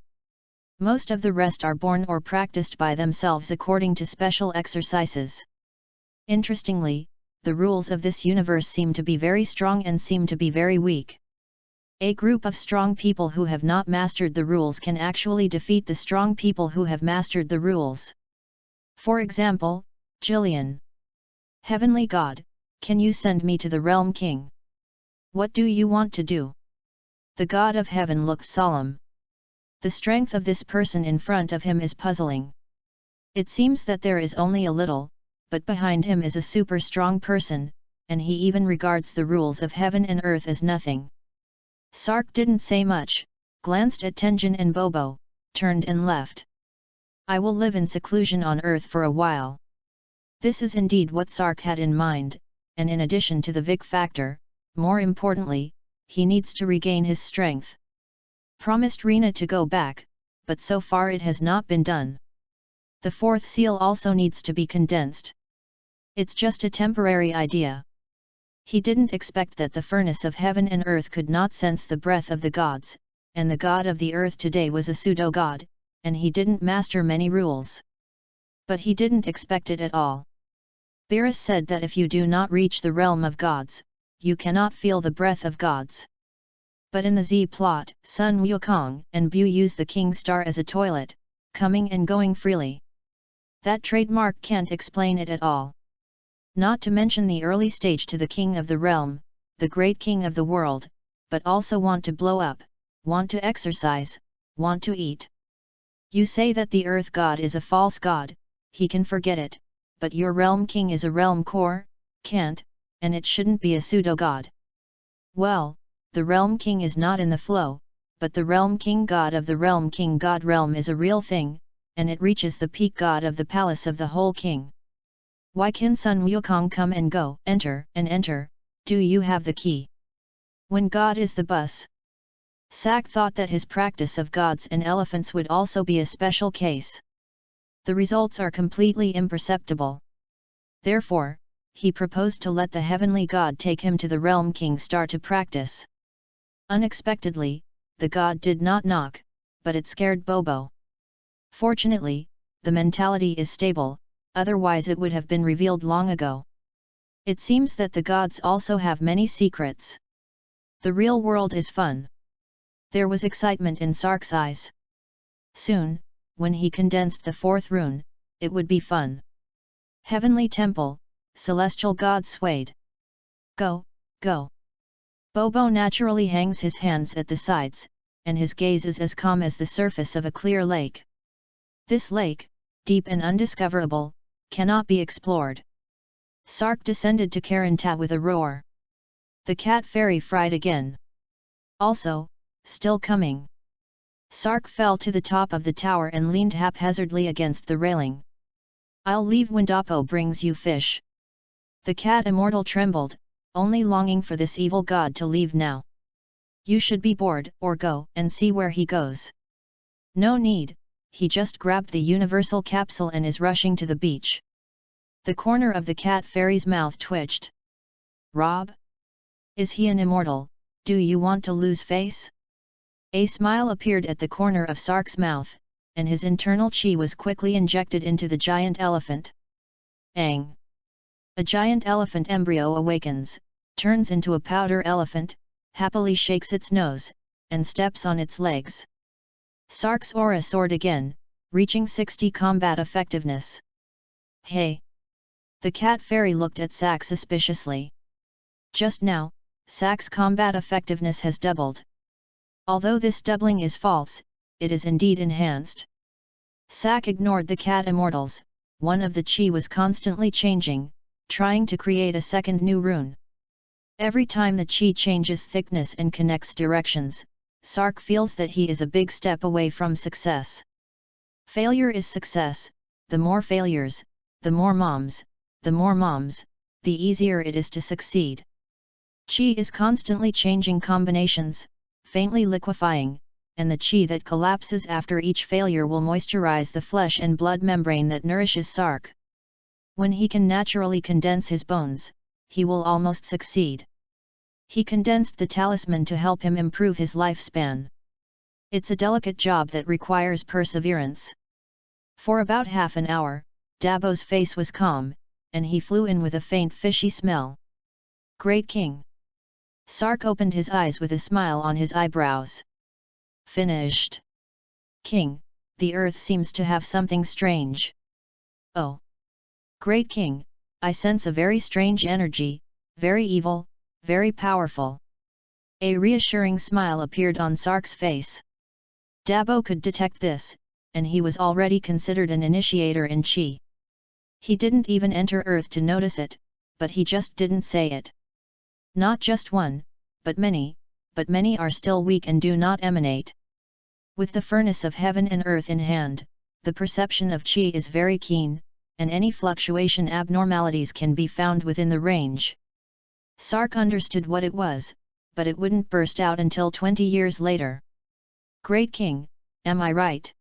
Most of the rest are born or practiced by themselves according to special exercises. Interestingly, the rules of this universe seem to be very strong and seem to be very weak. A group of strong people who have not mastered the rules can actually defeat the strong people who have mastered the rules. For example, Jillian. Heavenly God, can you send me to the Realm King? What do you want to do? The God of Heaven looks solemn. The strength of this person in front of him is puzzling. It seems that there is only a little, but behind him is a super strong person, and he even regards the rules of heaven and earth as nothing. Sark didn't say much, glanced at Tenjin and Bobo, turned and left. I will live in seclusion on earth for a while. This is indeed what Sark had in mind, and in addition to the Vic factor, more importantly, he needs to regain his strength. Promised Rena to go back, but so far it has not been done. The fourth seal also needs to be condensed. It's just a temporary idea. He didn't expect that the furnace of heaven and earth could not sense the breath of the gods, and the god of the earth today was a pseudo-god, and he didn't master many rules. But he didn't expect it at all. Beerus said that if you do not reach the realm of gods, you cannot feel the breath of gods. But in the Z plot, Sun Wukong and Bu use the King Star as a toilet, coming and going freely. That trademark can't explain it at all. Not to mention the early stage to the king of the realm, the great king of the world, but also want to blow up, want to exercise, want to eat. You say that the earth god is a false god, he can forget it, but your realm king is a realm core, can't, and it shouldn't be a pseudo-god. Well, the realm king is not in the flow, but the realm king god of the realm king god realm is a real thing, and it reaches the peak god of the palace of the whole king. Why can Sun Wukong come and go, enter and enter, do you have the key? When God is the bus. Sak thought that his practice of gods and elephants would also be a special case. The results are completely imperceptible. Therefore, he proposed to let the heavenly god take him to the realm king star to practice. Unexpectedly, the god did not knock, but it scared Bobo. Fortunately, the mentality is stable, otherwise it would have been revealed long ago. It seems that the gods also have many secrets. The real world is fun. There was excitement in Sark's eyes. Soon, when he condensed the fourth rune, it would be fun. Heavenly temple, celestial god swayed. Go, go. Bobo naturally hangs his hands at the sides, and his gaze is as calm as the surface of a clear lake. This lake, deep and undiscoverable, cannot be explored. Sark descended to Karanta with a roar. The cat fairy fried again. Also, still coming. Sark fell to the top of the tower and leaned haphazardly against the railing. I'll leave when Dapo brings you fish. The cat immortal trembled, only longing for this evil god to leave now. You should be bored, or go and see where he goes. No need, he just grabbed the universal capsule and is rushing to the beach. The corner of the cat fairy's mouth twitched. Rob? Is he an immortal, Do you want to lose face? A smile appeared at the corner of Sark's mouth, and his internal chi was quickly injected into the giant elephant. Ang! A giant elephant embryo awakens, turns into a powder elephant, happily shakes its nose, and steps on its legs. Sark's aura soared again, reaching 60 combat effectiveness. Hey! The cat fairy looked at Sak suspiciously. Just now, Sak's combat effectiveness has doubled. Although this doubling is false, it is indeed enhanced. Sak ignored the cat immortals. One of the chi was constantly changing, trying to create a second new rune. Every time the chi changes thickness and connects directions, Sark feels that he is a big step away from success. Failure is success. The more failures, the more moms, the easier it is to succeed. Chi is constantly changing combinations, faintly liquefying, and the chi that collapses after each failure will moisturize the flesh and blood membrane that nourishes Sark. When he can naturally condense his bones, he will almost succeed. He condensed the talisman to help him improve his lifespan. It's a delicate job that requires perseverance. For about half an hour, Dabo's face was calm, and he flew in with a faint fishy smell. Great King! Sark opened his eyes with a smile on his eyebrows. Finished. King, the earth seems to have something strange. Oh! Great King, I sense a very strange energy, very evil, very powerful. A reassuring smile appeared on Sark's face. Dabo could detect this, and he was already considered an initiator in Qi. He didn't even enter Earth to notice it, but he just didn't say it. Not just one, but many are still weak and do not emanate. With the furnace of heaven and earth in hand, the perception of Qi is very keen, and any fluctuation abnormalities can be found within the range. Sark understood what it was, but it wouldn't burst out until 20 years later. Great King, am I right?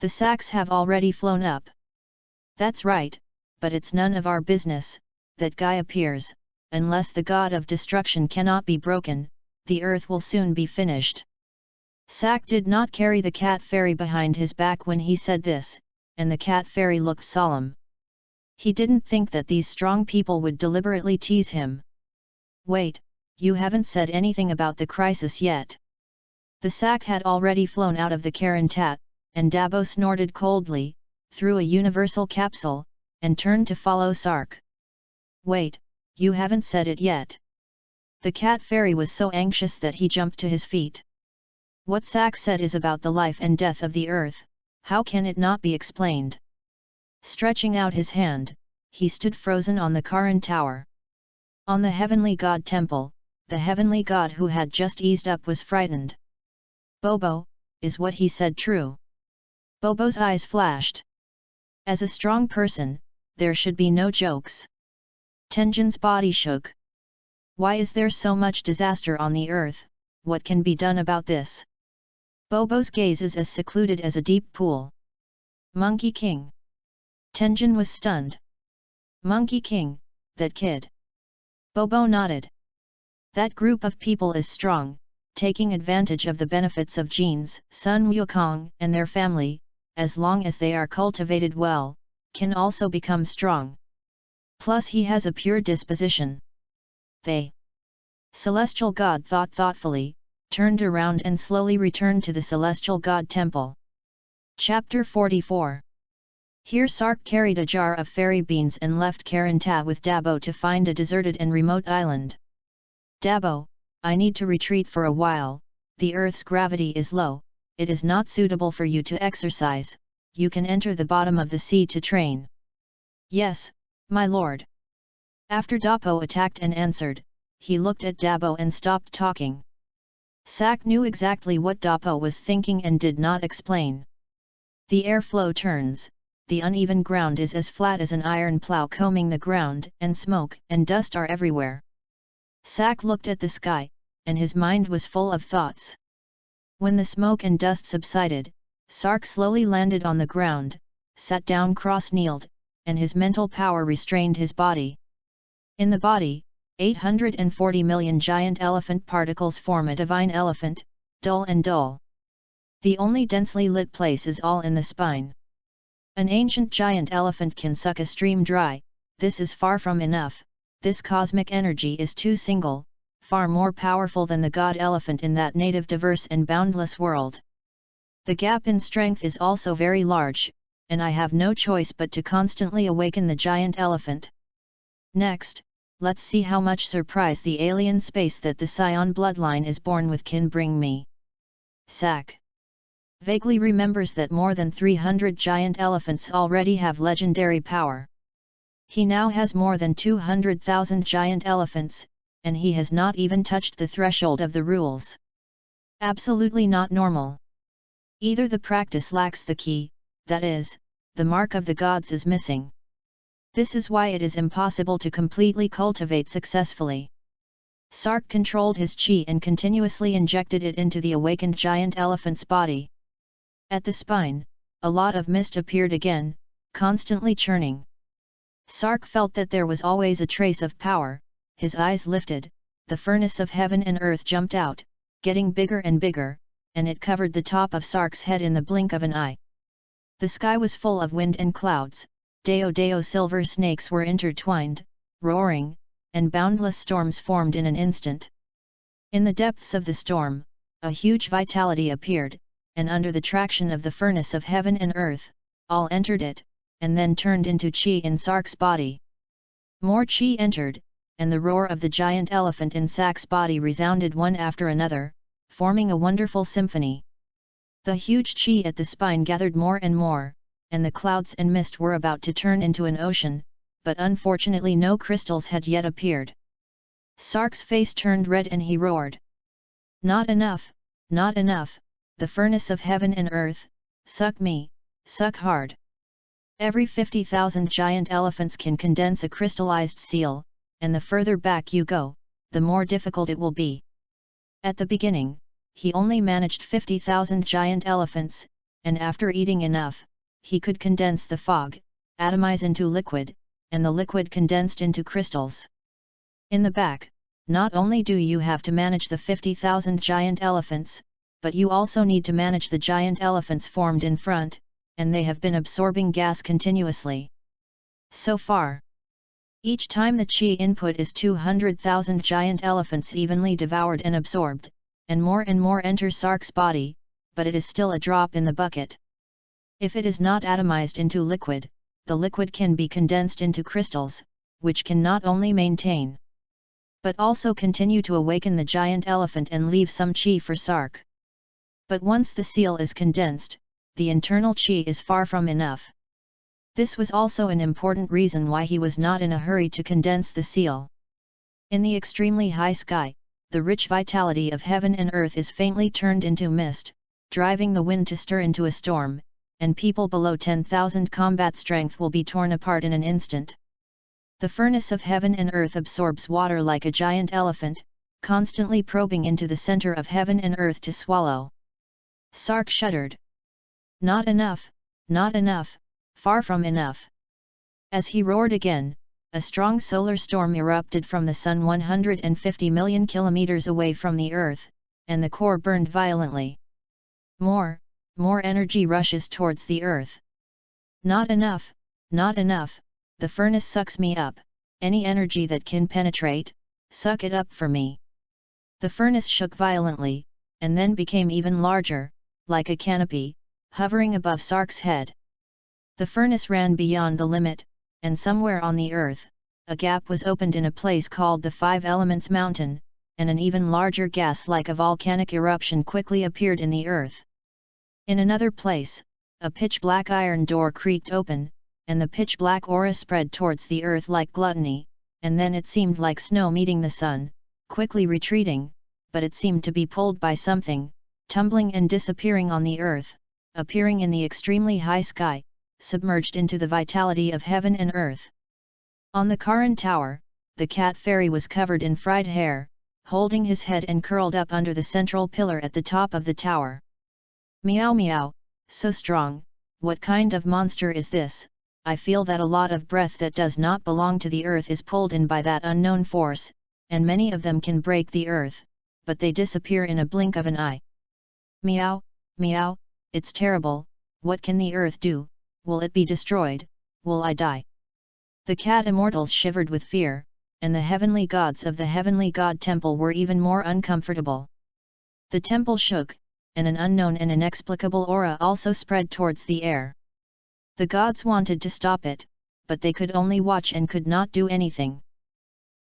The sacks have already flown up. That's right, but it's none of our business. That guy appears. Unless the god of destruction cannot be broken, the earth will soon be finished. Sak did not carry the cat fairy behind his back when he said this, and the cat fairy looked solemn. He didn't think that these strong people would deliberately tease him. Wait, you haven't said anything about the crisis yet. The sack had already flown out of the Karantat, and Dabo snorted coldly, threw a universal capsule, and turned to follow Sark. Wait, you haven't said it yet. The cat fairy was so anxious that he jumped to his feet. What Sak said is about the life and death of the earth, how can it not be explained? Stretching out his hand, he stood frozen on the Karan tower. On the heavenly god temple, the heavenly god who had just eased up was frightened. Bobo, is what he said true? Bobo's eyes flashed. As a strong person, there should be no jokes. Tenjin's body shook. Why is there so much disaster on the earth? What can be done about this? Bobo's gaze is as secluded as a deep pool. Monkey King. Tenjin was stunned. Monkey King, that kid. Bobo nodded. That group of people is strong, taking advantage of the benefits of genes. Sun Wukong and their family, as long as they are cultivated well, can also become strong. Plus he has a pure disposition. They. Celestial God thought thoughtfully, turned around and slowly returned to the Celestial God Temple. Chapter 44. Here Sark carried a jar of fairy beans and left Karanta with Dabo to find a deserted and remote island. Dabo, I need to retreat for a while, the Earth's gravity is low, it is not suitable for you to exercise, you can enter the bottom of the sea to train. Yes, my lord. After Dabo attacked and answered, he looked at Dabo and stopped talking. Sak knew exactly what Dabo was thinking and did not explain. The airflow turns, the uneven ground is as flat as an iron plow combing the ground, and smoke and dust are everywhere. Sak looked at the sky, and his mind was full of thoughts. When the smoke and dust subsided, Sark slowly landed on the ground, sat down cross-kneeled, and his mental power restrained his body. In the body, 840 million giant elephant particles form a divine elephant, dull and dull. The only densely lit place is all in the spine. An ancient giant elephant can suck a stream dry. This is far from enough. This cosmic energy is too single, far more powerful than the god elephant in that native diverse and boundless world. The gap in strength is also very large, and I have no choice but to constantly awaken the giant elephant. Next, let's see how much surprise the alien space that the Scion bloodline is born with can bring me. Sack vaguely remembers that more than 300 giant elephants already have legendary power. He now has more than 200,000 giant elephants, and he has not even touched the threshold of the rules. Absolutely not normal. Either the practice lacks the key, that is, the mark of the gods is missing. This is why it is impossible to completely cultivate successfully. Sark controlled his chi and continuously injected it into the awakened giant elephant's body. At the spine, a lot of mist appeared again, constantly churning. Sark felt that there was always a trace of power. His eyes lifted, the furnace of heaven and earth jumped out, getting bigger and bigger, and it covered the top of Sark's head in the blink of an eye. The sky was full of wind and clouds, Deo silver snakes were intertwined, roaring, and boundless storms formed in an instant. In the depths of the storm, a huge vitality appeared, and under the traction of the furnace of heaven and earth, all entered it, and then turned into chi in Sark's body. More chi entered, and the roar of the giant elephant in Sark's body resounded one after another, forming a wonderful symphony. The huge chi at the spine gathered more and more, and the clouds and mist were about to turn into an ocean, but unfortunately no crystals had yet appeared. Sark's face turned red and he roared. Not enough, not enough, the furnace of heaven and earth, suck me, suck hard. Every 50,000 giant elephants can condense a crystallized seal, and the further back you go, the more difficult it will be. At the beginning, he only managed 50,000 giant elephants, and after eating enough, he could condense the fog, atomize into liquid, and the liquid condensed into crystals. In the back, not only do you have to manage the 50,000 giant elephants, but you also need to manage the giant elephants formed in front, and they have been absorbing gas continuously. So far, each time the chi input is 200,000 giant elephants evenly devoured and absorbed, and more enter Sark's body, but it is still a drop in the bucket. If it is not atomized into liquid, the liquid can be condensed into crystals, which can not only maintain, but also continue to awaken the giant elephant and leave some chi for Sark. But once the seal is condensed, the internal chi is far from enough. This was also an important reason why he was not in a hurry to condense the seal. In the extremely high sky, the rich vitality of heaven and earth is faintly turned into mist, driving the wind to stir into a storm, and people below 10,000 combat strength will be torn apart in an instant. The furnace of heaven and earth absorbs water like a giant elephant, constantly probing into the center of heaven and earth to swallow. Sark shuddered. Not enough, not enough, far from enough. As he roared again, a strong solar storm erupted from the sun 150 million kilometers away from the earth, and the core burned violently. More energy rushes towards the earth. Not enough, not enough, the furnace sucks me up, any energy that can penetrate, suck it up for me. The furnace shook violently, and then became even larger, like a canopy, hovering above Sark's head. The furnace ran beyond the limit, and somewhere on the earth, a gap was opened in a place called the Five Elements Mountain, and an even larger gas like a volcanic eruption quickly appeared in the earth. In another place, a pitch-black iron door creaked open, and the pitch-black aura spread towards the earth like gluttony, and then it seemed like snow meeting the sun, quickly retreating, but it seemed to be pulled by something, tumbling and disappearing on the earth, appearing in the extremely high sky, submerged into the vitality of heaven and earth. On the Karan Tower, the cat fairy was covered in fried hair, holding his head and curled up under the central pillar at the top of the tower. Meow meow, so strong, what kind of monster is this? I feel that a lot of breath that does not belong to the earth is pulled in by that unknown force, and many of them can break the earth, but they disappear in a blink of an eye. Meow, meow, it's terrible, what can the earth do, will it be destroyed, will I die? The cat immortals shivered with fear, and the heavenly gods of the heavenly god temple were even more uncomfortable. The temple shook, and an unknown and inexplicable aura also spread towards the air. The gods wanted to stop it, but they could only watch and could not do anything.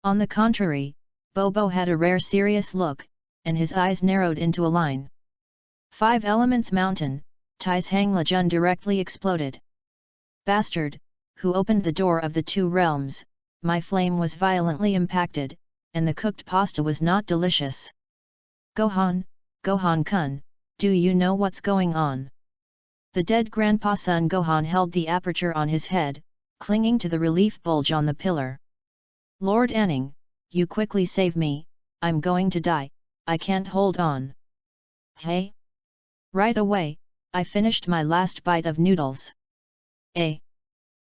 On the contrary, Bobo had a rare serious look, and his eyes narrowed into a line. 5 Elements Mountain, Tai's Hang Lejun directly exploded. Bastard, who opened the door of the 2 realms, my flame was violently impacted, and the cooked pasta was not delicious. Gohan, Gohan-kun, do you know what's going on? The dead grandpa son Gohan held the aperture on his head, clinging to the relief bulge on the pillar. Lord Anning, you quickly save me, I'm going to die, I can't hold on. Hey? Right away, I finished my last bite of noodles. A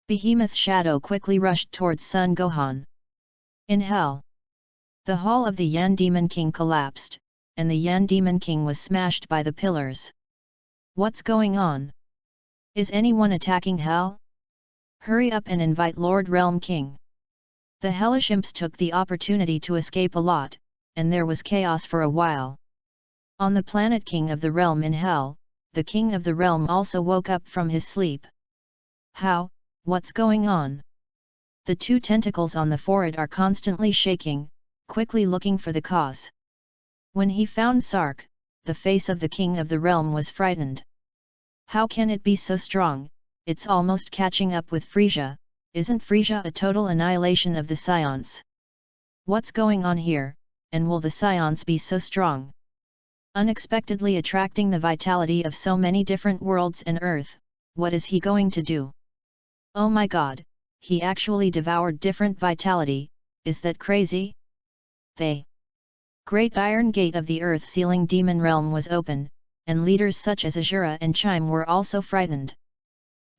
behemoth shadow quickly rushed towards Son Gohan. In hell! The hall of the Yan Demon King collapsed, and the Yan Demon King was smashed by the pillars. What's going on? Is anyone attacking hell? Hurry up and invite Lord Realm King. The hellish imps took the opportunity to escape a lot, and there was chaos for a while. On the planet King of the Realm in Hell, the King of the Realm also woke up from his sleep. How, what's going on? The 2 tentacles on the forehead are constantly shaking, quickly looking for the cause. When he found Sark, the face of the King of the Realm was frightened. How can it be so strong? It's almost catching up with Frisia. Isn't Frisia a total annihilation of the SAIYANS? What's going on here, and will the SAIYANS be so strong? Unexpectedly attracting the vitality of so many different worlds and Earth, what is he going to do? Oh my god, he actually devoured different vitality, is that crazy? The Great Iron Gate of the Earth-Sealing Demon Realm was open, and leaders such as Azura and Chime were also frightened.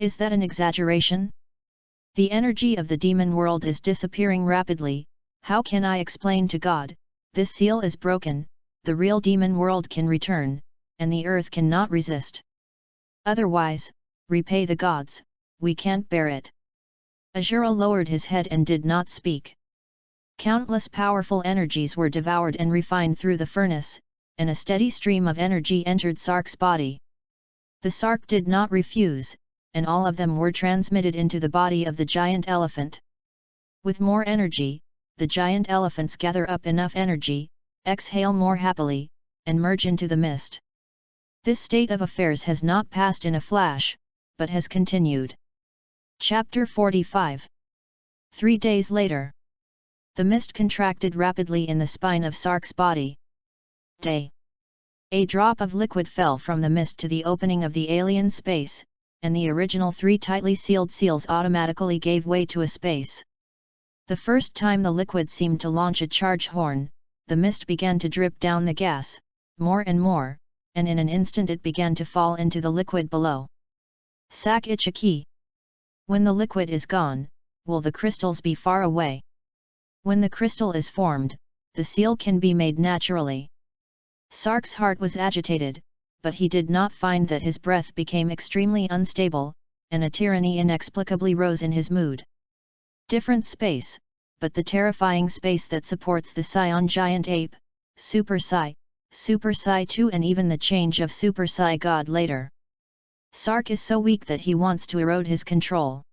Is that an exaggeration? The energy of the demon world is disappearing rapidly, how can I explain to God, this seal is broken, the real demon world can return, and the earth cannot resist. Otherwise, repay the gods, we can't bear it. Azura lowered his head and did not speak. Countless powerful energies were devoured and refined through the furnace, and a steady stream of energy entered Sark's body. The Sark did not refuse, and all of them were transmitted into the body of the giant elephant. With more energy, the giant elephants gather up enough energy, exhale more happily, and merge into the mist. This state of affairs has not passed in a flash, but has continued. Chapter 45. 3 days later. The mist contracted rapidly in the spine of Sark's body. A drop of liquid fell from the mist to the opening of the alien space, and the original 3 tightly sealed seals automatically gave way to a space. The first time the liquid seemed to launch a charge horn, the mist began to drip down the gas, more and more, and in an instant it began to fall into the liquid below. Sak Ichiki. When the liquid is gone, will the crystals be far away? When the crystal is formed, the seal can be made naturally. Sark's heart was agitated, but he did not find that his breath became extremely unstable, and a tyranny inexplicably rose in his mood. Different space, but the terrifying space that supports the Saiyan giant ape, Super Sai 2 and even the change of Super Sai God later. Sark is so weak that he wants to erode his control.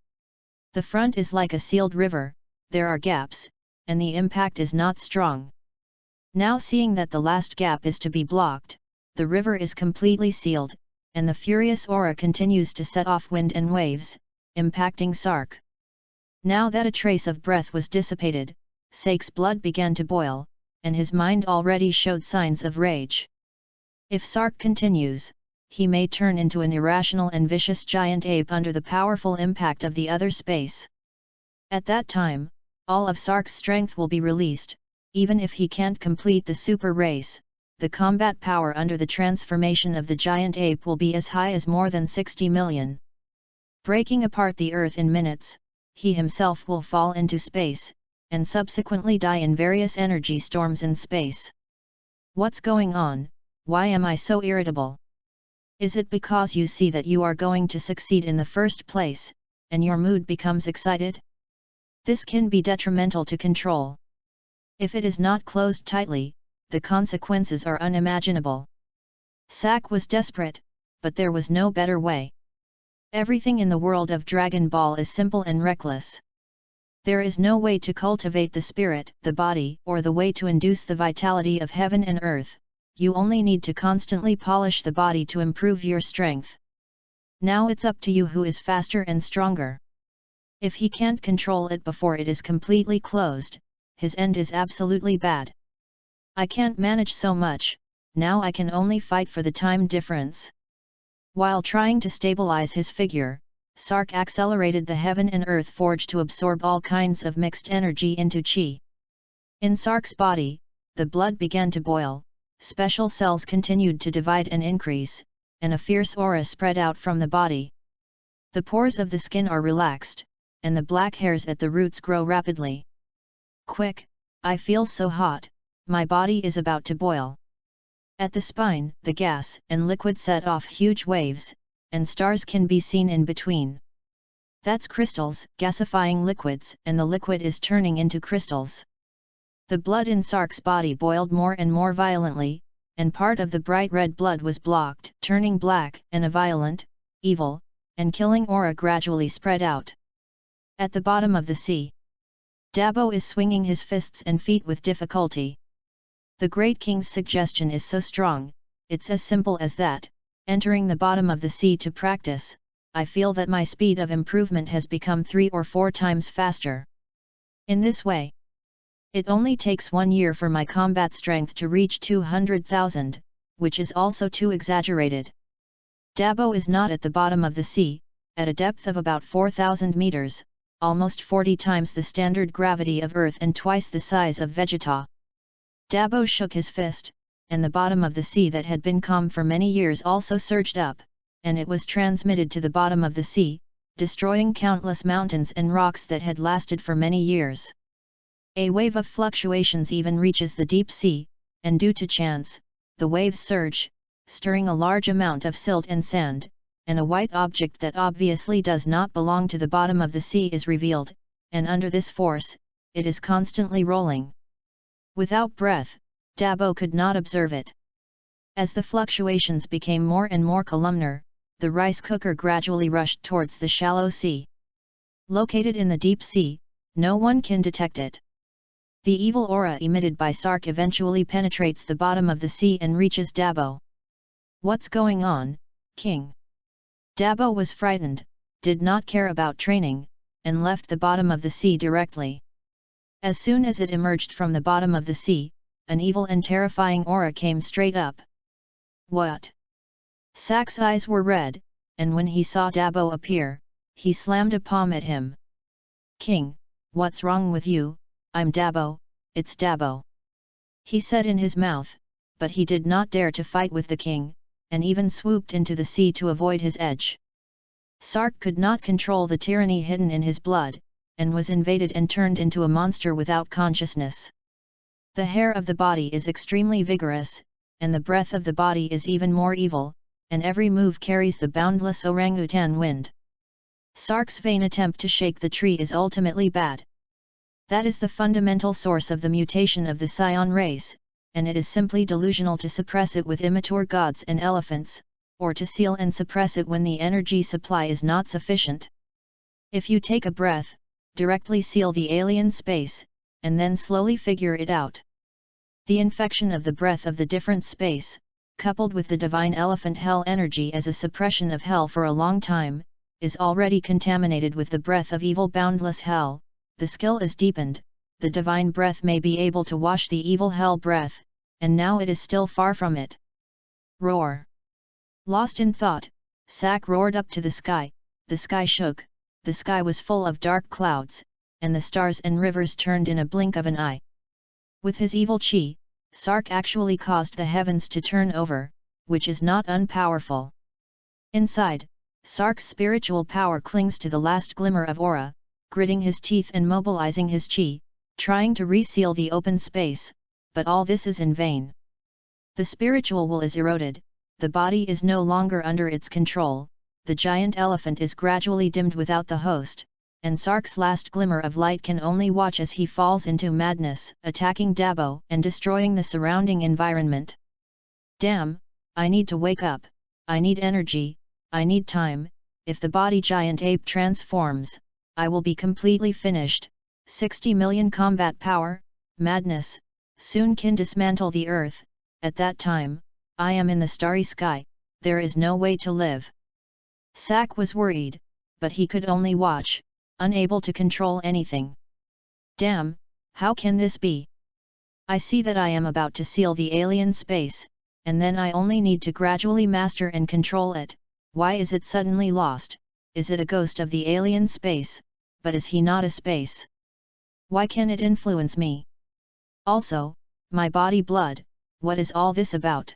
The front is like a sealed river, there are gaps, and the impact is not strong. Now seeing that the last gap is to be blocked, the river is completely sealed, and the furious aura continues to set off wind and waves, impacting Sark. Now that a trace of breath was dissipated, Sak's blood began to boil, and his mind already showed signs of rage. If Sark continues, he may turn into an irrational and vicious giant ape under the powerful impact of the other space. At that time, all of Sark's strength will be released, even if he can't complete the super race. The combat power under the transformation of the giant ape will be as high as more than 60 million. Breaking apart the earth in minutes, he himself will fall into space, and subsequently die in various energy storms in space. What's going on? Why am I so irritable? Is it because you see that you are going to succeed in the first place, and your mood becomes excited? This can be detrimental to control. If it is not closed tightly, the consequences are unimaginable. Sak was desperate, but there was no better way. Everything in the world of Dragon Ball is simple and reckless. There is no way to cultivate the spirit, the body, or the way to induce the vitality of heaven and earth. You only need to constantly polish the body to improve your strength. Now it's up to you who is faster and stronger. If he can't control it before it is completely closed, his end is absolutely bad. I can't manage so much, now I can only fight for the time difference. While trying to stabilize his figure, Sark accelerated the heaven and earth forge to absorb all kinds of mixed energy into chi. In Sark's body, the blood began to boil, special cells continued to divide and increase, and a fierce aura spread out from the body. The pores of the skin are relaxed, and the black hairs at the roots grow rapidly. Quick, I feel so hot, my body is about to boil. At the spine, the gas and liquid set off huge waves, and stars can be seen in between. That's crystals, gasifying liquids, and the liquid is turning into crystals. The blood in Sark's body boiled more and more violently, and part of the bright red blood was blocked, turning black, and a violent, evil, and killing aura gradually spread out. At the bottom of the sea, Dabo is swinging his fists and feet with difficulty. The Great King's suggestion is so strong, it's as simple as that. Entering the bottom of the sea to practice, I feel that my speed of improvement has become 3 or 4 times faster. In this way, it only takes 1 year for my combat strength to reach 200,000, which is also too exaggerated. Dabo is not at the bottom of the sea, at a depth of about 4,000 meters, almost 40 times the standard gravity of Earth and twice the size of Vegeta. Dabo shook his fist, and the bottom of the sea that had been calm for many years also surged up, and it was transmitted to the bottom of the sea, destroying countless mountains and rocks that had lasted for many years. A wave of fluctuations even reaches the deep sea, and due to chance, the waves surge, stirring a large amount of silt and sand, and a white object that obviously does not belong to the bottom of the sea is revealed, and under this force, it is constantly rolling. Without breath, Dabo could not observe it. As the fluctuations became more and more columnar, the rice cooker gradually rushed towards the shallow sea. Located in the deep sea, no one can detect it. The evil aura emitted by Sark eventually penetrates the bottom of the sea and reaches Dabo. What's going on, King? Dabo was frightened, did not care about training, and left the bottom of the sea directly. As soon as it emerged from the bottom of the sea, an evil and terrifying aura came straight up. What? Sak's eyes were red, and when he saw Dabo appear, he slammed a palm at him. King, what's wrong with you? I'm Dabo, it's Dabo. He said in his mouth, but he did not dare to fight with the king, and even swooped into the sea to avoid his edge. Sark could not control the tyranny hidden in his blood, and was invaded and turned into a monster without consciousness. The hair of the body is extremely vigorous, and the breath of the body is even more evil, and every move carries the boundless orangutan wind. Sark's vain attempt to shake the tree is ultimately bad. That is the fundamental source of the mutation of the Saiyan race, and it is simply delusional to suppress it with immature gods and elephants, or to seal and suppress it when the energy supply is not sufficient. If you take a breath, directly seal the alien space, and then slowly figure it out. The infection of the breath of the different space, coupled with the divine elephant hell energy as a suppression of hell for a long time, is already contaminated with the breath of evil boundless hell. The skill is deepened, the divine breath may be able to wash the evil hell breath, and now it is still far from it. Roar! Lost in thought, Sak roared up to the sky shook, the sky was full of dark clouds, and the stars and rivers turned in a blink of an eye. With his evil chi, Sark actually caused the heavens to turn over, which is not unpowerful. Inside, Sark's spiritual power clings to the last glimmer of aura, gritting his teeth and mobilizing his chi, trying to reseal the open space, but all this is in vain. The spiritual will is eroded, the body is no longer under its control, the giant elephant is gradually dimmed without the host, and Sark's last glimmer of light can only watch as he falls into madness, attacking Dabo and destroying the surrounding environment. Damn, I need to wake up, I need energy, I need time. If the body giant ape transforms, I will be completely finished. 60 million combat power, madness, soon can dismantle the earth. At that time, I am in the starry sky, there is no way to live. Sak was worried, but he could only watch, unable to control anything. Damn, how can this be? I see that I am about to seal the alien space, and then I only need to gradually master and control it. Why is it suddenly lost? Is it a ghost of the alien space? But is he not a space? Why can it influence me? Also, my body blood, what is all this about?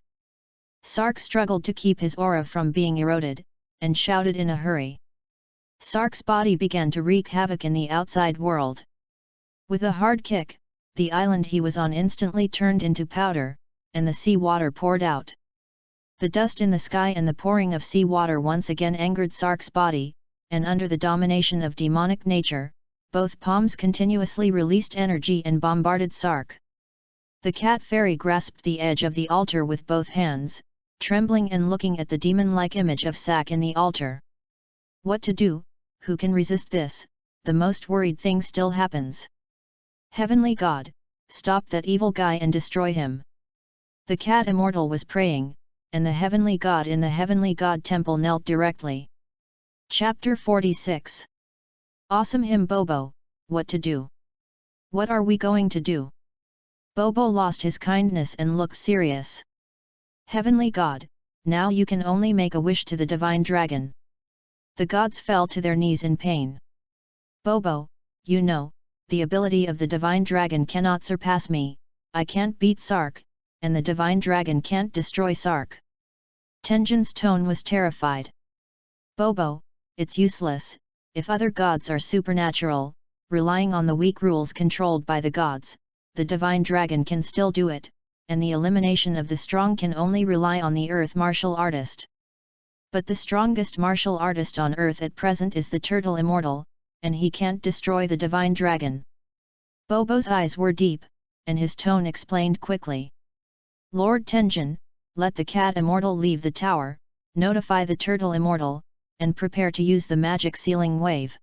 Sark struggled to keep his aura from being eroded, and shouted in a hurry. Sark's body began to wreak havoc in the outside world. With a hard kick, the island he was on instantly turned into powder, and the sea water poured out. The dust in the sky and the pouring of sea water once again angered Sark's body, and under the domination of demonic nature, both palms continuously released energy and bombarded Sark. The cat fairy grasped the edge of the altar with both hands, trembling and looking at the demon-like image of Sak in the altar. What to do? Who can resist this? The most worried thing still happens. Heavenly God, stop that evil guy and destroy him. The cat immortal was praying, and the heavenly God in the heavenly God temple knelt directly. Chapter 46. Awesome him Bobo, what to do? What are we going to do? Bobo lost his kindness and looked serious. Heavenly God, now you can only make a wish to the divine dragon. The gods fell to their knees in pain. Bobo, you know, the ability of the divine dragon cannot surpass me, I can't beat Sark, and the divine dragon can't destroy Sark. Tenjin's tone was terrified. Bobo, it's useless, if other gods are supernatural, relying on the weak rules controlled by the gods, the divine dragon can still do it, and the elimination of the strong can only rely on the earth martial artist. But the strongest martial artist on earth at present is the turtle immortal, and he can't destroy the divine dragon. Bobo's eyes were deep, and his tone explained quickly. Lord Tenjin, let the cat immortal leave the tower, notify the turtle immortal, and prepare to use the magic sealing wave.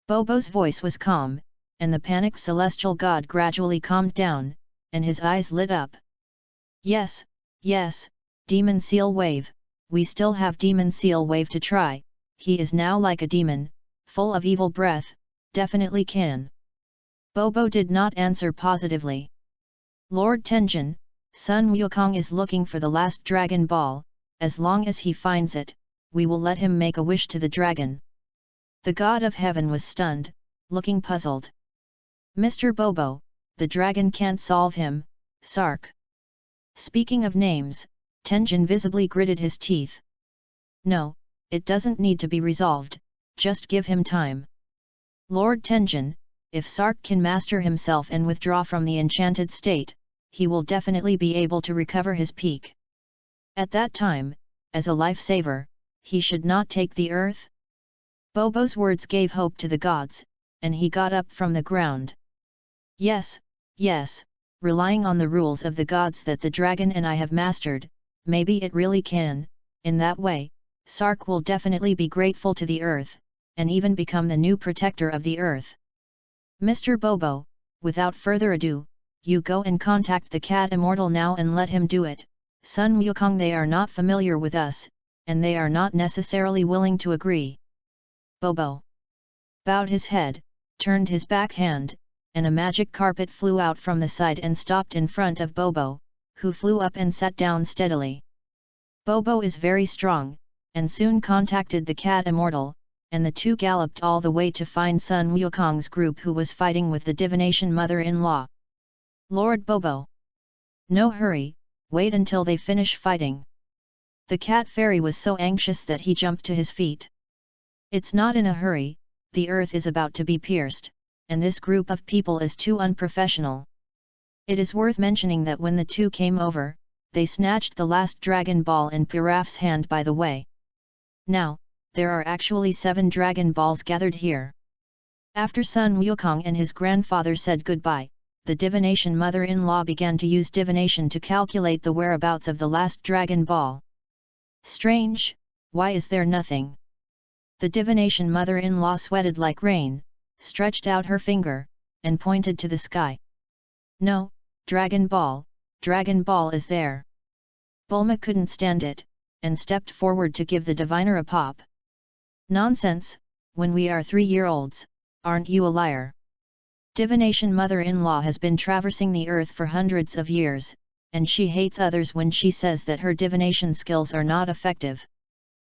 Bobo's voice was calm, and the panicked celestial god gradually calmed down, and his eyes lit up. Yes, yes, demon seal wave, we still have demon seal wave to try, he is now like a demon, full of evil breath, definitely can. Bobo did not answer positively. Lord Tenjin, Sun Wukong is looking for the last dragon ball, as long as he finds it, we will let him make a wish to the dragon. The god of heaven was stunned, looking puzzled. Mr. Bobo, the dragon can't solve him, Sark. Speaking of names, Tenjin visibly gritted his teeth. No, it doesn't need to be resolved, just give him time. Lord Tenjin, if Sark can master himself and withdraw from the enchanted state, he will definitely be able to recover his peak. At that time, as a lifesaver, he should not take the earth. Bobo's words gave hope to the gods, and he got up from the ground. Yes, yes, relying on the rules of the gods that the dragon and I have mastered, maybe it really can, in that way, Sark will definitely be grateful to the earth, and even become the new protector of the earth. Mr. Bobo, without further ado, you go and contact the cat immortal now and let him do it. Sun Wukong, they are not familiar with us, and they are not necessarily willing to agree. Bobo bowed his head, turned his back hand, and a magic carpet flew out from the side and stopped in front of Bobo, who flew up and sat down steadily. Bobo is very strong, and soon contacted the cat immortal, and the two galloped all the way to find Sun Wukong's group, who was fighting with the divination mother-in-law. Lord Bobo, no hurry, wait until they finish fighting. The cat fairy was so anxious that he jumped to his feet. It's not in a hurry, the earth is about to be pierced, and this group of people is too unprofessional. It is worth mentioning that when the two came over, they snatched the last Dragon Ball in Piraf's hand by the way. Now, there are actually 7 Dragon Balls gathered here. After Sun Wukong and his grandfather said goodbye, the divination mother-in-law began to use divination to calculate the whereabouts of the last Dragon Ball. Strange, why is there nothing? The divination mother-in-law sweated like rain, stretched out her finger, and pointed to the sky. No, Dragon Ball is there. Bulma couldn't stand it, and stepped forward to give the diviner a pop. Nonsense, when we are 3-year-olds, aren't you a liar? Divination mother-in-law has been traversing the earth for hundreds of years, and she hates others when she says that her divination skills are not effective.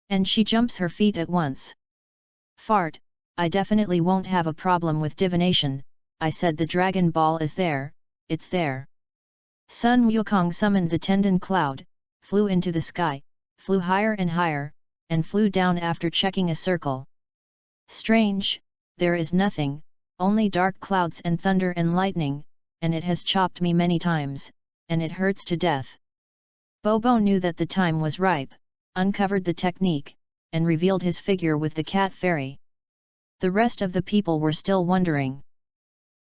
And she jumps her feet at once. Fart, I definitely won't have a problem with divination, I said the Dragon Ball is there, it's there. Sun Wukong summoned the tendon cloud, flew into the sky, flew higher, and flew down after checking a circle. Strange, there is nothing, only dark clouds and thunder and lightning, and it has chopped me many times, and it hurts to death. Bobo knew that the time was ripe, uncovered the technique, and revealed his figure with the cat fairy. The rest of the people were still wondering.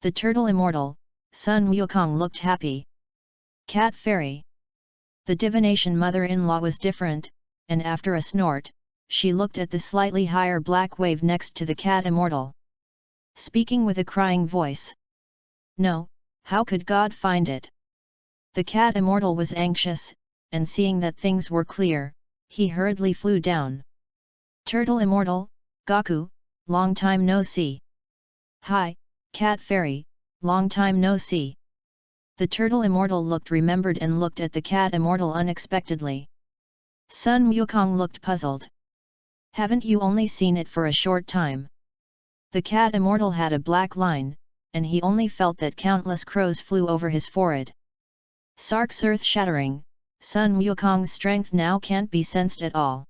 The turtle immortal, Sun Wukong, looked happy. Cat fairy. The divination mother-in-law was different, and after a snort, she looked at the slightly higher black wave next to the cat immortal. Speaking with a crying voice. No, how could God find it? The cat immortal was anxious, and seeing that things were clear, he hurriedly flew down. Turtle immortal, Gaku, long time no see. Hi, cat fairy, long time no see. The turtle immortal looked remembered and looked at the cat immortal unexpectedly. Sun Wukong looked puzzled. Haven't you only seen it for a short time? The cat immortal had a black line, and he only felt that countless crows flew over his forehead. Sark's earth-shattering, Sun Wukong's strength now can't be sensed at all.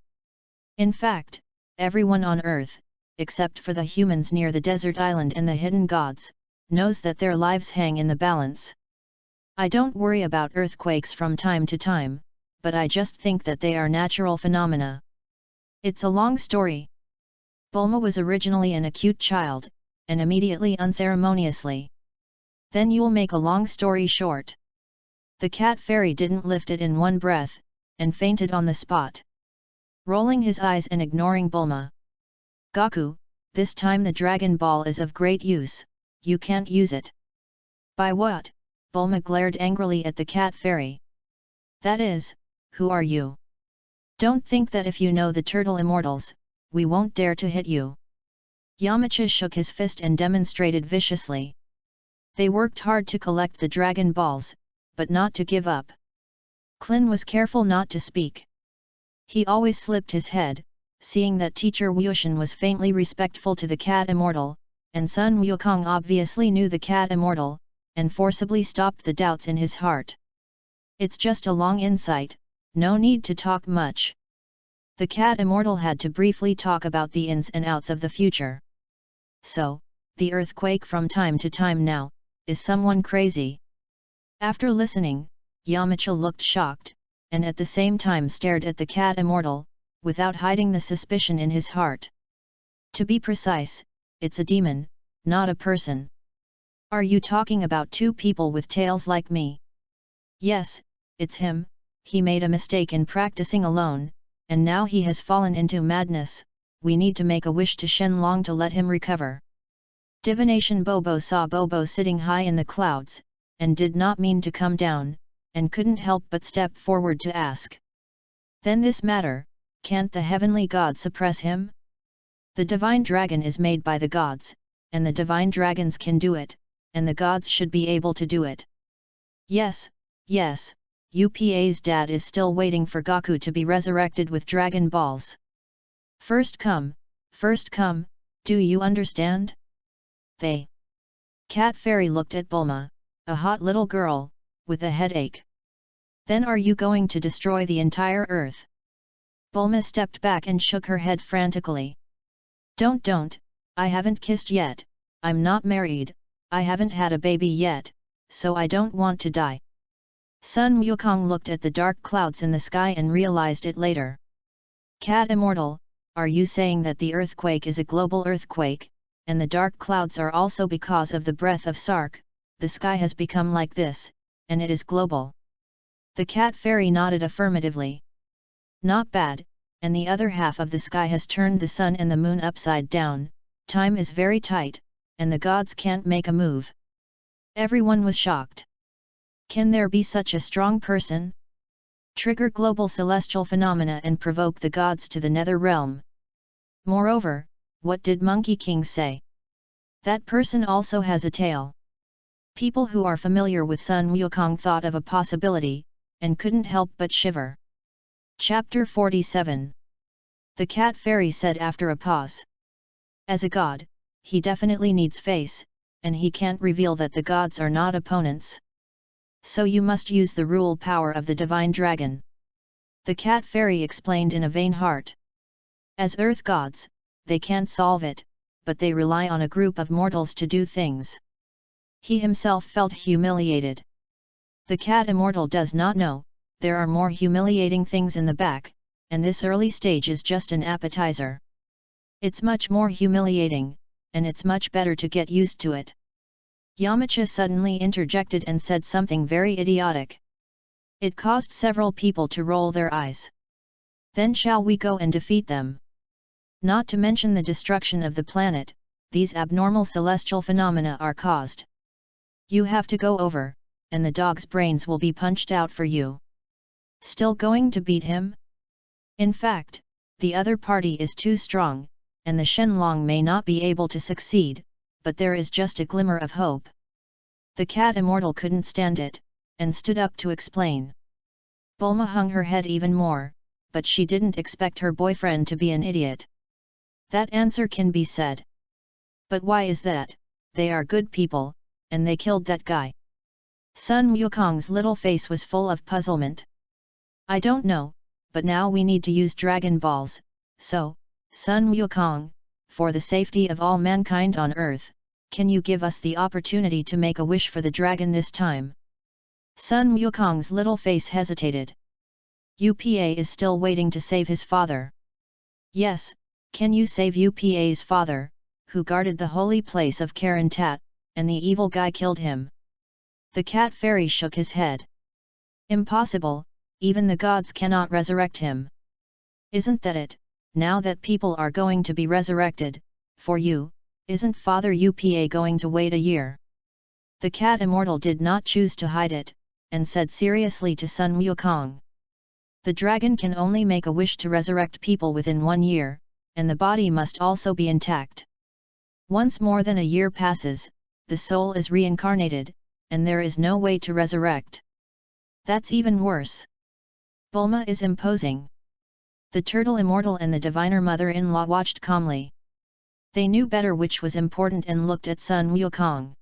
In fact, everyone on Earth, except for the humans near the desert island and the hidden gods, knows that their lives hang in the balance. I don't worry about earthquakes from time to time, but I just think that they are natural phenomena. It's a long story. Bulma was originally an acute child, and immediately unceremoniously. Then you'll make a long story short. The cat fairy didn't lift it in one breath, and fainted on the spot. Rolling his eyes and ignoring Bulma. Gaku, this time the Dragon Ball is of great use, you can't use it. By what? Bulma glared angrily at the cat fairy. That is, who are you? Don't think that if you know the turtle immortals, we won't dare to hit you. Yamcha shook his fist and demonstrated viciously. They worked hard to collect the Dragon Balls, but not to give up. Klin was careful not to speak. He always slipped his head, seeing that Teacher Wushan was faintly respectful to the cat immortal, and Sun Wukong obviously knew the cat immortal, and forcibly stopped the doubts in his heart. It's just a long insight, no need to talk much. The cat immortal had to briefly talk about the ins and outs of the future. So, the earthquake from time to time now, is someone crazy? After listening, Yamcha looked shocked, and at the same time stared at the cat immortal, without hiding the suspicion in his heart. To be precise, it's a demon, not a person. Are you talking about 2 people with tails like me? Yes, it's him. He made a mistake in practicing alone, and now he has fallen into madness. We need to make a wish to Shenlong to let him recover. Divination Bobo saw Bobo sitting high in the clouds, and did not mean to come down, and couldn't help but step forward to ask. Then this matter, can't the heavenly god suppress him? The divine dragon is made by the gods, and the divine dragons can do it, and the gods should be able to do it. Yes, yes, UPA's dad is still waiting for Gaku to be resurrected with Dragon Balls. First come, do you understand? They. Cat Fairy looked at Bulma, a hot little girl, with a headache. Then are you going to destroy the entire earth? Bulma stepped back and shook her head frantically. Don't, I haven't kissed yet, I'm not married, I haven't had a baby yet, so I don't want to die. Sun Wukong looked at the dark clouds in the sky and realized it later. Cat Immortal, are you saying that the earthquake is a global earthquake, and the dark clouds are also because of the breath of Sark, the sky has become like this, and it is global? The cat fairy nodded affirmatively. Not bad, and the other half of the sky has turned the sun and the moon upside down, time is very tight, and the gods can't make a move. Everyone was shocked. Can there be such a strong person? Trigger global celestial phenomena and provoke the gods to the nether realm. Moreover, what did Monkey King say? That person also has a tail. People who are familiar with Sun Wukong thought of a possibility, and couldn't help but shiver. Chapter 47. The cat fairy said after a pause. As a god, he definitely needs face, and he can't reveal that the gods are not opponents. So you must use the rule power of the divine dragon. The cat fairy explained in a vain heart. As earth gods, they can't solve it, but they rely on a group of mortals to do things. He himself felt humiliated. The cat immortal does not know, there are more humiliating things in the back, and this early stage is just an appetizer. It's much more humiliating, and it's much better to get used to it. Yamcha suddenly interjected and said something very idiotic. It caused several people to roll their eyes. Then shall we go and defeat them? Not to mention the destruction of the planet, these abnormal celestial phenomena are caused. You have to go over, and the dog's brains will be punched out for you. Still going to beat him? In fact, the other party is too strong, and the Shenlong may not be able to succeed, but there is just a glimmer of hope. The cat immortal couldn't stand it, and stood up to explain. Bulma hung her head even more, but she didn't expect her boyfriend to be an idiot. That answer can be said. But why is that? They are good people, and they killed that guy. Sun Wukong's little face was full of puzzlement. I don't know, but now we need to use Dragon Balls, so, Sun Wukong, for the safety of all mankind on Earth, can you give us the opportunity to make a wish for the dragon this time? Sun Wukong's little face hesitated. UPA is still waiting to save his father. Yes, can you save UPA's father, who guarded the holy place of Karantat, and the evil guy killed him? The cat fairy shook his head. Impossible, even the gods cannot resurrect him. Isn't that it? Now that people are going to be resurrected, for you, isn't Father UPA going to wait a year? The cat immortal did not choose to hide it, and said seriously to Sun Wukong. The dragon can only make a wish to resurrect people within 1 year, and the body must also be intact. Once more than a year passes, the soul is reincarnated, and there is no way to resurrect. That's even worse. Bulma is imposing. The turtle immortal and the diviner mother-in-law watched calmly. They knew better which was important and looked at Sun Wukong.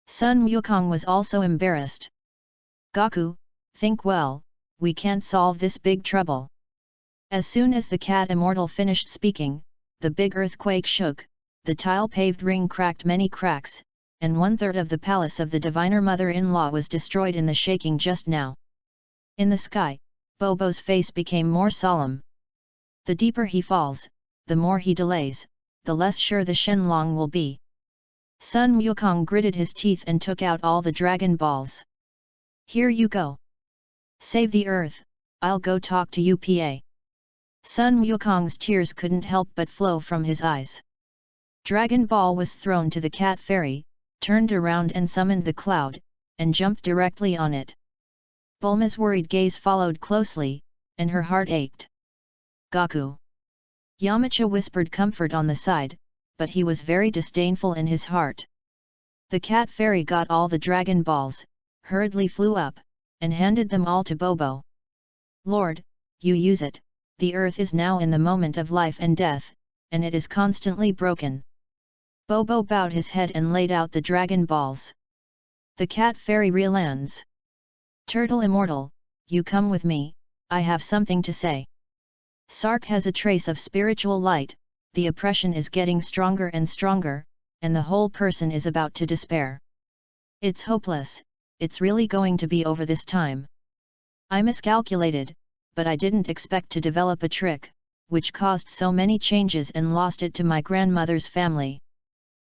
Sun Wukong was also embarrassed. Goku, think well, we can't solve this big trouble. As soon as the cat immortal finished speaking, the big earthquake shook, the tile-paved ring cracked many cracks, and 1/3 of the palace of the diviner mother-in-law was destroyed in the shaking just now. In the sky, Bobo's face became more solemn. The deeper he falls, the more he delays, the less sure the Shenlong will be. Sun Wukong gritted his teeth and took out all the Dragon Balls. Here you go. Save the earth, I'll go talk to UPA. Sun Wukong's tears couldn't help but flow from his eyes. Dragon Ball was thrown to the cat fairy, turned around and summoned the cloud, and jumped directly on it. Bulma's worried gaze followed closely, and her heart ached. Goku. Yamcha whispered comfort on the side, but he was very disdainful in his heart. The cat fairy got all the Dragon Balls, hurriedly flew up, and handed them all to Bobo. Lord, you use it, the earth is now in the moment of life and death, and it is constantly broken. Bobo bowed his head and laid out the Dragon Balls. The cat fairy relands. Turtle immortal, you come with me, I have something to say. Sark has a trace of spiritual light, the oppression is getting stronger and stronger, and the whole person is about to despair. It's hopeless, it's really going to be over this time. I miscalculated, but I didn't expect to develop a trick, which caused so many changes and lost it to my grandmother's family.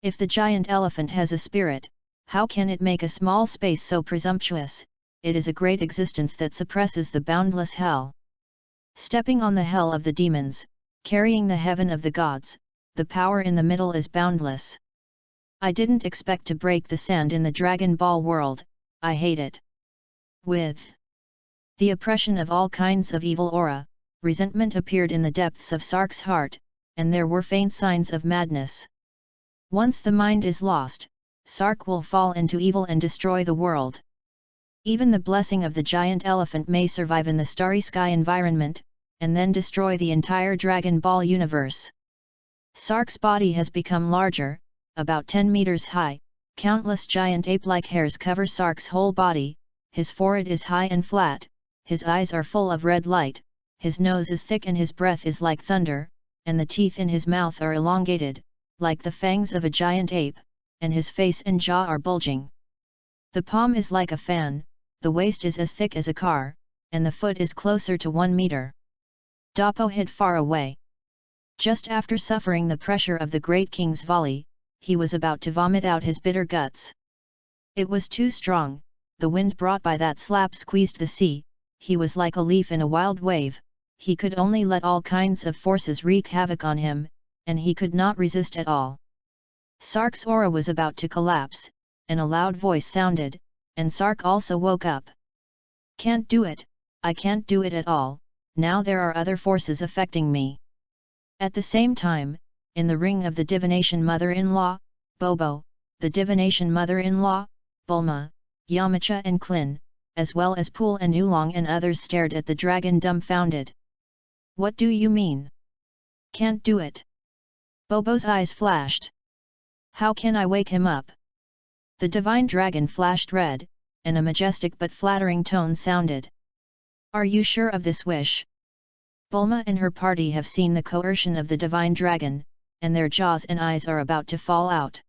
If the giant elephant has a spirit, how can it make a small space so presumptuous? It is a great existence that suppresses the boundless hell. Stepping on the hell of the demons, carrying the heaven of the gods, the power in the middle is boundless. I didn't expect to break the sand in the Dragon Ball world, I hate it. With the oppression of all kinds of evil aura, resentment appeared in the depths of Sark's heart, and there were faint signs of madness. Once the mind is lost, Sark will fall into evil and destroy the world. Even the blessing of the giant elephant may survive in the starry sky environment, and then destroy the entire Dragon Ball universe. Sark's body has become larger, about 10 meters high, countless giant ape-like hairs cover Sark's whole body, his forehead is high and flat, his eyes are full of red light, his nose is thick and his breath is like thunder, and the teeth in his mouth are elongated, like the fangs of a giant ape, and his face and jaw are bulging. The palm is like a fan, the waist is as thick as a car, and the foot is closer to 1 meter. Dappo hid far away. Just after suffering the pressure of the great king's volley, he was about to vomit out his bitter guts. It was too strong, the wind brought by that slap squeezed the sea, he was like a leaf in a wild wave, he could only let all kinds of forces wreak havoc on him, and he could not resist at all. Sark's aura was about to collapse, and a loud voice sounded, and Sark also woke up. Can't do it, I can't do it at all, now there are other forces affecting me. At the same time, in the ring of the divination mother-in-law, Bobo, the divination mother-in-law, Bulma, Yamcha and Klin, as well as Pool and Oolong and others stared at the dragon dumbfounded. What do you mean? Can't do it. Bobo's eyes flashed. How can I wake him up? The divine dragon flashed red, and a majestic but flattering tone sounded. Are you sure of this wish? Bulma and her party have seen the coercion of the divine dragon, and their jaws and eyes are about to fall out.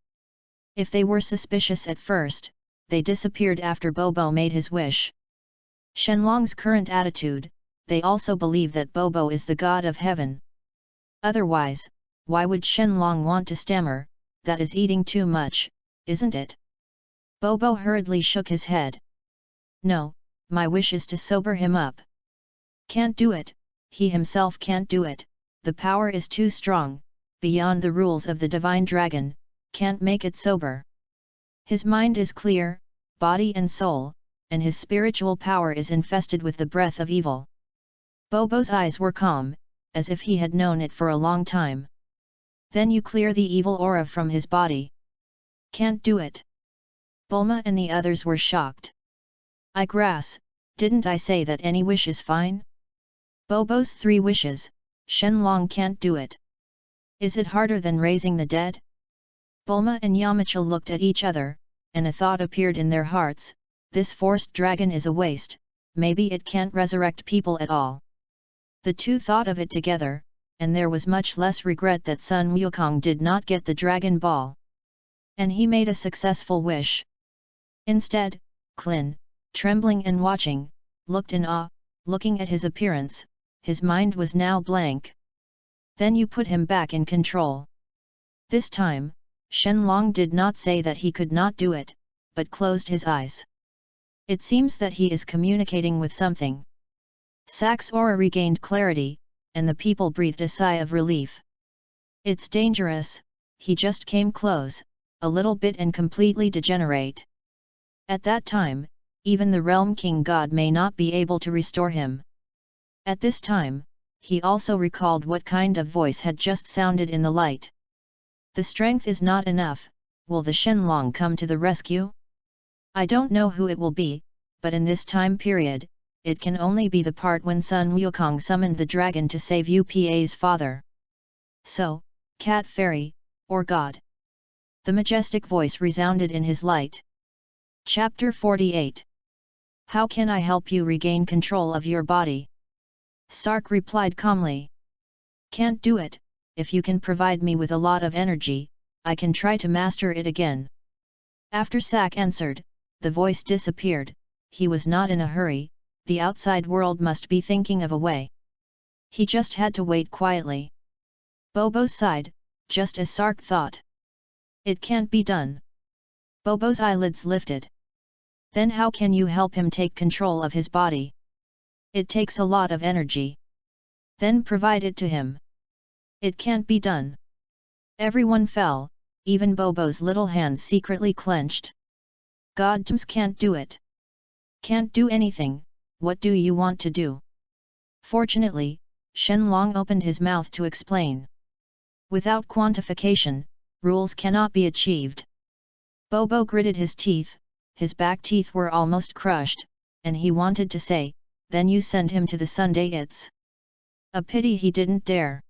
If they were suspicious at first, they disappeared after Bobo made his wish. Shenlong's current attitude, they also believe that Bobo is the god of heaven. Otherwise, why would Shenlong want to stammer? That is eating too much, isn't it? Bobo hurriedly shook his head. No, my wish is to sober him up. Can't do it, he himself can't do it, the power is too strong, beyond the rules of the divine dragon, can't make it sober. His mind is clear, body and soul, and his spiritual power is infested with the breath of evil. Bobo's eyes were calm, as if he had known it for a long time. Then you clear the evil aura from his body. Can't do it. Bulma and the others were shocked. Didn't I say that any wish is fine? Bobo's 3 wishes, Shenlong can't do it. Is it harder than raising the dead? Bulma and Yamcha looked at each other, and a thought appeared in their hearts, this forced dragon is a waste, maybe it can't resurrect people at all. The two thought of it together, and there was much less regret that Sun Wukong did not get the Dragon Ball. And he made a successful wish. Instead, Klin, trembling and watching, looked in awe, looking at his appearance, his mind was now blank. Then you put him back in control. This time, Shenlong did not say that he could not do it, but closed his eyes. It seems that he is communicating with something. Sak's aura regained clarity, and the people breathed a sigh of relief. It's dangerous, he just came close, a little bit and completely degenerate. At that time, even the Realm King God may not be able to restore him. At this time, he also recalled what kind of voice had just sounded in the light. The strength is not enough, will the Shenlong come to the rescue? I don't know who it will be, but in this time period, it can only be the part when Sun Wukong summoned the dragon to save Upa's father. So, Cat Fairy, or God. The majestic voice resounded in his light. Chapter 48. How can I help you regain control of your body? Sark replied calmly. Can't do it, if you can provide me with a lot of energy, I can try to master it again. After Sak answered, the voice disappeared. He was not in a hurry, the outside world must be thinking of a way. He just had to wait quietly. Bobo sighed, just as Sark thought. It can't be done. Bobo's eyelids lifted. Then how can you help him take control of his body? It takes a lot of energy. Then provide it to him. It can't be done. Everyone fell, even Bobo's little hands secretly clenched. Godtums can't do it. Can't do anything, what do you want to do? Fortunately, Shenlong opened his mouth to explain. Without quantification, rules cannot be achieved. Bobo gritted his teeth, his back teeth were almost crushed, and he wanted to say, then you send him to the Sunday it's a pity he didn't dare.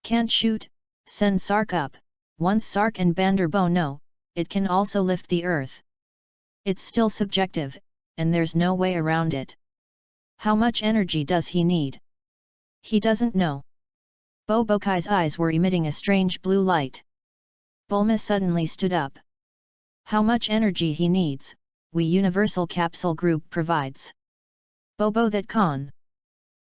Can't shoot, send Sark up. Once Sark and Banderbo know, it can also lift the earth. It's still subjective, and there's no way around it. How much energy does he need? He doesn't know. Bobokai's eyes were emitting a strange blue light. Bulma suddenly stood up. How much energy he needs, we Universal Capsule Group provides. Bobo that con.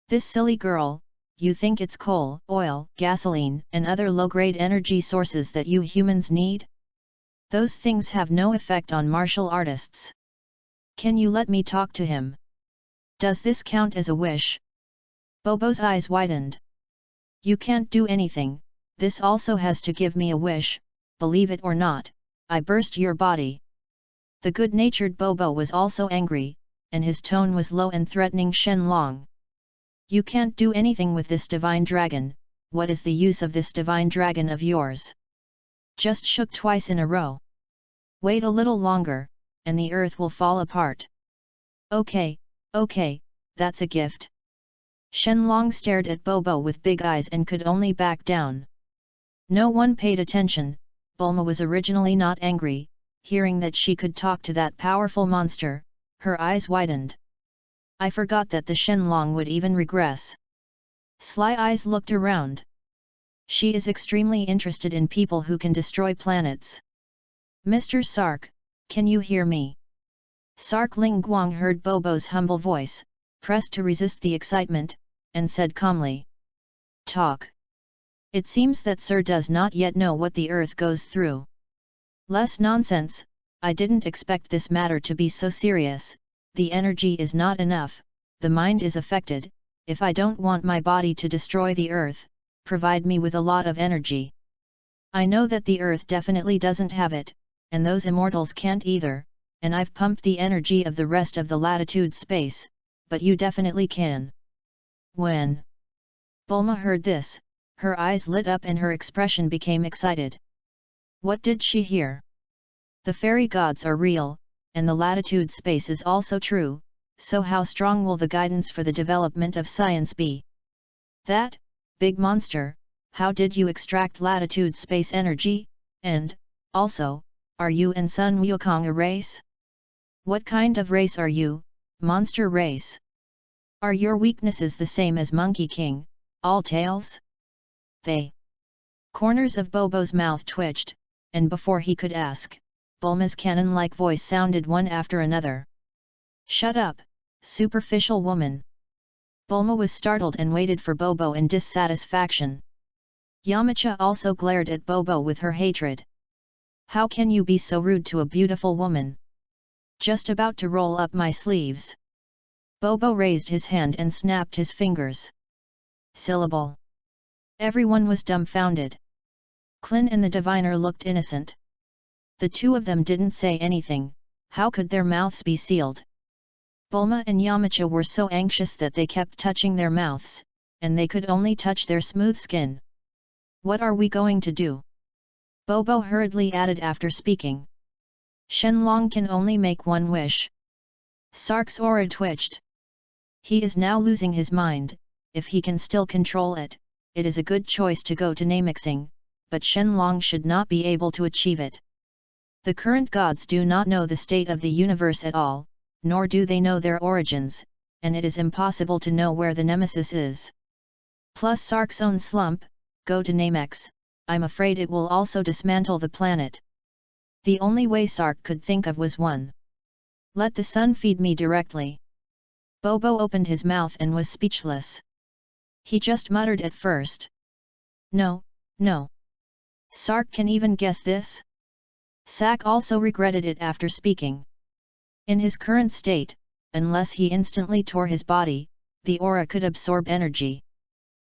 This silly girl, you think it's coal, oil, gasoline, and other low-grade energy sources that you humans need? Those things have no effect on martial artists. Can you let me talk to him? Does this count as a wish? Bobo's eyes widened. You can't do anything, this also has to give me a wish, believe it or not, I burst your body. The good-natured Bobo was also angry, and his tone was low and threatening Shenlong. You can't do anything with this divine dragon, what is the use of this divine dragon of yours? Just shook twice in a row. Wait a little longer, and the earth will fall apart. Okay, that's a gift. Shenlong stared at Bobo with big eyes and could only back down. No one paid attention. Bulma was originally not angry, hearing that she could talk to that powerful monster, her eyes widened. I forgot that the Shenlong would even regress. Sly Eyes looked around. She is extremely interested in people who can destroy planets. Mr. Sark, can you hear me? Sark Lingguang heard Bobo's humble voice, pressed to resist the excitement, and said calmly. Talk. It seems that Sir does not yet know what the earth goes through. Less nonsense, I didn't expect this matter to be so serious, the energy is not enough, the mind is affected, if I don't want my body to destroy the earth, provide me with a lot of energy. I know that the earth definitely doesn't have it, and those immortals can't either, and I've pumped the energy of the rest of the latitude space, but you definitely can. When Bulma heard this, her eyes lit up and her expression became excited. What did she hear? The fairy gods are real, and the latitude space is also true, so how strong will the guidance for the development of science be? That, big monster, how did you extract latitude space energy, and, also, are you and Sun Wukong a race? What kind of race are you, monster race? Are your weaknesses the same as Monkey King, all tails? They. Corners of Bobo's mouth twitched, and before he could ask, Bulma's cannon-like voice sounded one after another. Shut up, superficial woman. Bulma was startled and waited for Bobo in dissatisfaction. Yamcha also glared at Bobo with her hatred. How can you be so rude to a beautiful woman? Just about to roll up my sleeves. Bobo raised his hand and snapped his fingers. Syllable. Everyone was dumbfounded. Klin and the diviner looked innocent. The two of them didn't say anything, how could their mouths be sealed? Bulma and Yamcha were so anxious that they kept touching their mouths, and they could only touch their smooth skin. What are we going to do? Bobo hurriedly added after speaking. Shenlong can only make one wish. Sark's aura twitched. He is now losing his mind, if he can still control it, it is a good choice to go to Namixing, but Shenlong should not be able to achieve it. The current gods do not know the state of the universe at all, nor do they know their origins, and it is impossible to know where the nemesis is. Plus Sark's own slump, go to Namex, I'm afraid it will also dismantle the planet. The only way Sark could think of was one. Let the sun feed me directly. Bobo opened his mouth and was speechless. He just muttered at first. No, no. Sark can even guess this? Sak also regretted it after speaking. In his current state, unless he instantly tore his body, the aura could absorb energy.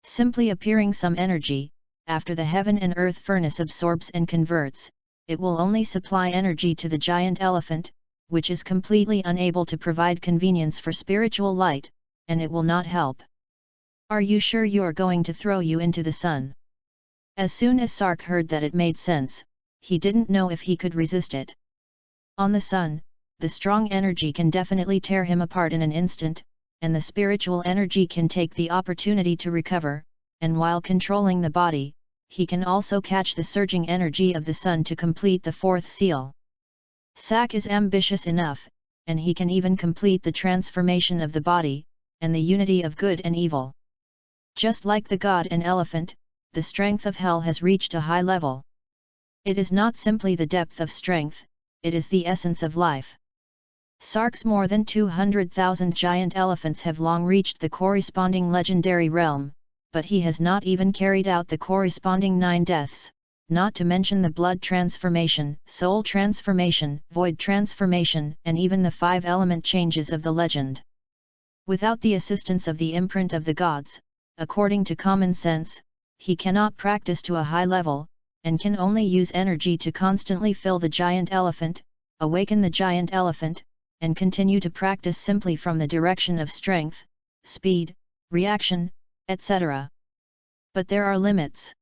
Simply appearing some energy, after the heaven and earth furnace absorbs and converts, it will only supply energy to the giant elephant, which is completely unable to provide convenience for spiritual light, and it will not help. Are you sure you are going to throw you into the sun? As soon as Sark heard that it made sense, he didn't know if he could resist it. On the sun, the strong energy can definitely tear him apart in an instant, and the spiritual energy can take the opportunity to recover, and while controlling the body, he can also catch the surging energy of the sun to complete the fourth seal. Sak is ambitious enough, and he can even complete the transformation of the body, and the unity of good and evil. Just like the god and elephant, the strength of hell has reached a high level. It is not simply the depth of strength, it is the essence of life. Sark's more than 200,000 giant elephants have long reached the corresponding legendary realm, but he has not even carried out the corresponding 9 deaths, not to mention the blood transformation, soul transformation, void transformation, and even the 5 element changes of the legend. Without the assistance of the imprint of the gods, according to common sense, he cannot practice to a high level, and can only use energy to constantly fill the giant elephant, awaken the giant elephant, and continue to practice simply from the direction of strength, speed, reaction, etc. But there are limits.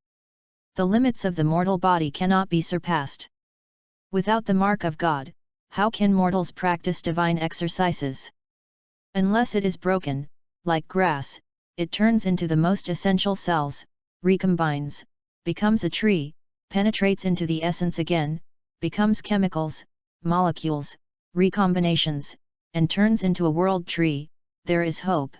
The limits of the mortal body cannot be surpassed. Without the mark of God, how can mortals practice divine exercises? Unless it is broken, like grass, it turns into the most essential cells, recombines, becomes a tree, penetrates into the essence again, becomes chemicals, molecules, recombinations, and turns into a world tree. There is hope.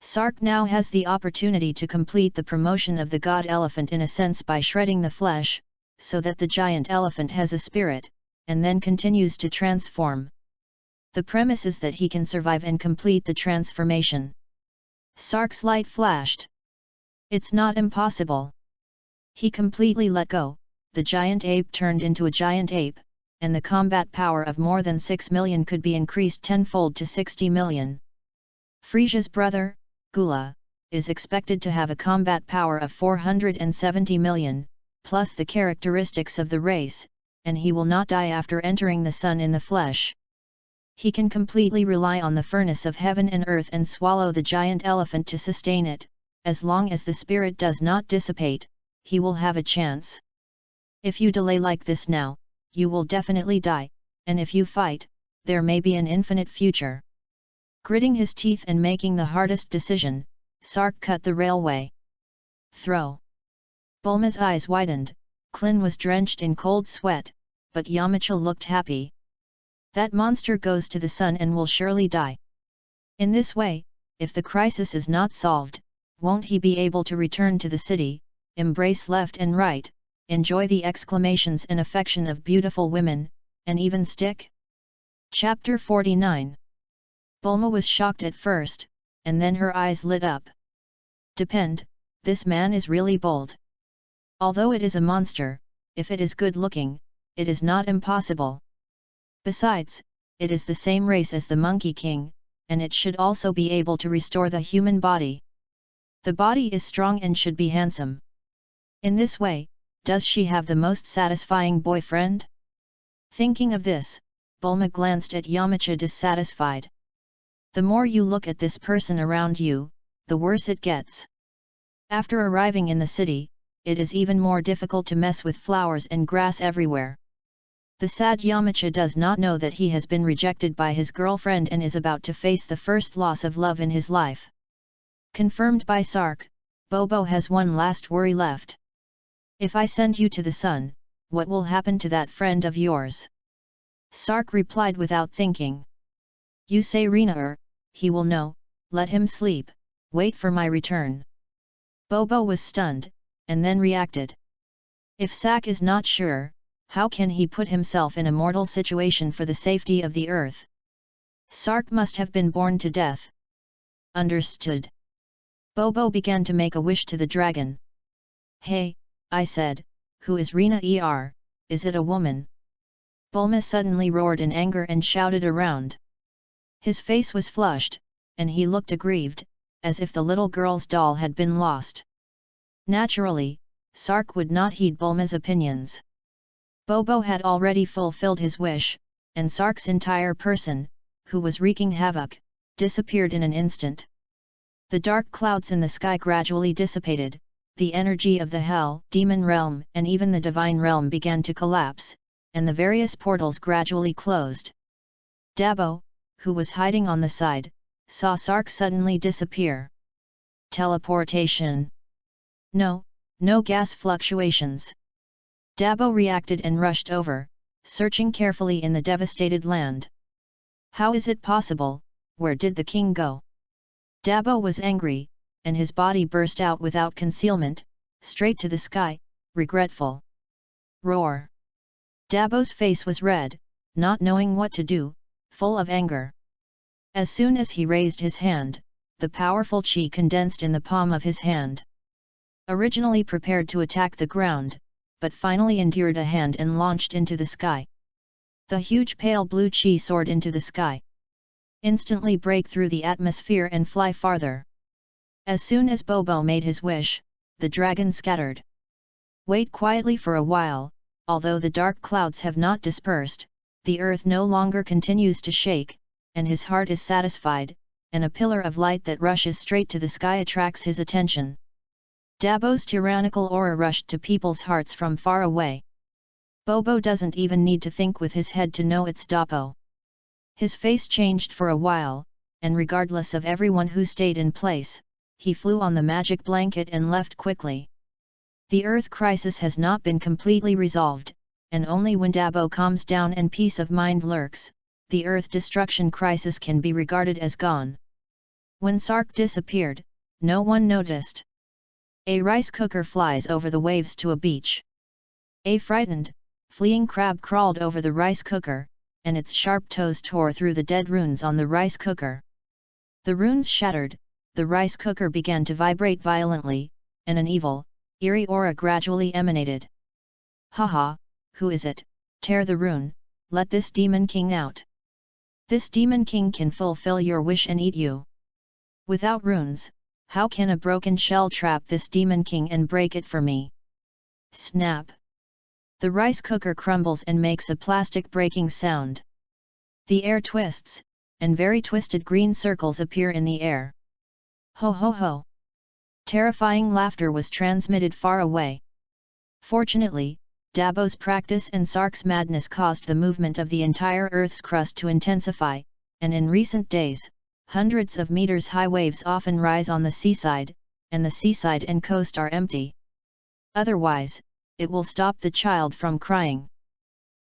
Sark now has the opportunity to complete the promotion of the god elephant in a sense by shredding the flesh, so that the giant elephant has a spirit, and then continues to transform. The premise is that he can survive and complete the transformation. Sark's light flashed. It's not impossible. He completely let go, the giant ape turned into a giant ape, and the combat power of more than 6 million could be increased tenfold to 60 million. Frisia's brother, Gula, is expected to have a combat power of 470 million, plus the characteristics of the race, and he will not die after entering the sun in the flesh. He can completely rely on the furnace of heaven and earth and swallow the giant elephant to sustain it. As long as the spirit does not dissipate, he will have a chance. If you delay like this now, you will definitely die, and if you fight, there may be an infinite future. Gritting his teeth and making the hardest decision, Sark cut the railway. Throw. Bulma's eyes widened, Klin was drenched in cold sweat, but Yamcha looked happy. That monster goes to the sun and will surely die. In this way, if the crisis is not solved, won't he be able to return to the city, embrace left and right, enjoy the exclamations and affection of beautiful women, and even stick? Chapter 49. Bulma was shocked at first, and then her eyes lit up. Depend, this man is really bold. Although it is a monster, if it is good looking, it is not impossible. Besides, it is the same race as the Monkey King, and it should also be able to restore the human body. The body is strong and should be handsome. In this way, does she have the most satisfying boyfriend? Thinking of this, Bulma glanced at Yamcha dissatisfied. The more you look at this person around you, the worse it gets. After arriving in the city, it is even more difficult to mess with flowers and grass everywhere. The sad Yamcha does not know that he has been rejected by his girlfriend and is about to face the first loss of love in his life. Confirmed by Sark, Bobo has one last worry left. If I send you to the sun, what will happen to that friend of yours? Sark replied without thinking. You say Rina, he will know, let him sleep, wait for my return. Bobo was stunned, and then reacted. If Sak is not sure, how can he put himself in a mortal situation for the safety of the earth? Sark must have been born to death. Understood. Bobo began to make a wish to the dragon. Hey, I said, who is Rina is it a woman? Bulma suddenly roared in anger and shouted around. His face was flushed, and he looked aggrieved, as if the little girl's doll had been lost. Naturally, Sark would not heed Bulma's opinions. Bobo had already fulfilled his wish, and Sark's entire person, who was wreaking havoc, disappeared in an instant. The dark clouds in the sky gradually dissipated, the energy of the Hell, Demon Realm and even the Divine Realm began to collapse, and the various portals gradually closed. Dabo, who was hiding on the side, saw Sark suddenly disappear. Teleportation. No gas fluctuations. Dabo reacted and rushed over, searching carefully in the devastated land. How is it possible? Where did the king go? Dabo was angry, and his body burst out without concealment, straight to the sky, regretful. Roar! Dabo's face was red, not knowing what to do, full of anger. As soon as he raised his hand, the powerful chi condensed in the palm of his hand. Originally prepared to attack the ground, but finally endured a hand and launched into the sky. The huge pale blue chi soared into the sky. Instantly break through the atmosphere and fly farther. As soon as Bobo made his wish, the dragon scattered. Wait quietly for a while, although the dark clouds have not dispersed, the earth no longer continues to shake, and his heart is satisfied, and a pillar of light that rushes straight to the sky attracts his attention. Dabo's tyrannical aura rushed to people's hearts from far away. Bobo doesn't even need to think with his head to know it's Dabo. His face changed for a while, and regardless of everyone who stayed in place, he flew on the magic blanket and left quickly. The Earth crisis has not been completely resolved, and only when Dabo calms down and peace of mind lurks, the Earth destruction crisis can be regarded as gone. When Sark disappeared, no one noticed. A rice cooker flies over the waves to a beach. A frightened, fleeing crab crawled over the rice cooker, and its sharp toes tore through the dead runes on the rice cooker. The runes shattered, the rice cooker began to vibrate violently, and an evil, eerie aura gradually emanated. Haha, who is it? Tear the rune, let this demon king out. This demon king can fulfill your wish and eat you. Without runes, how can a broken shell trap this demon king and break it for me? Snap! The rice cooker crumbles and makes a plastic breaking sound. The air twists, and very twisted green circles appear in the air. Ho ho ho! Terrifying laughter was transmitted far away. Fortunately, Dabo's practice and Sark's madness caused the movement of the entire Earth's crust to intensify, and in recent days, hundreds of meters high waves often rise on the seaside, and the seaside and coast are empty. Otherwise, it will stop the child from crying.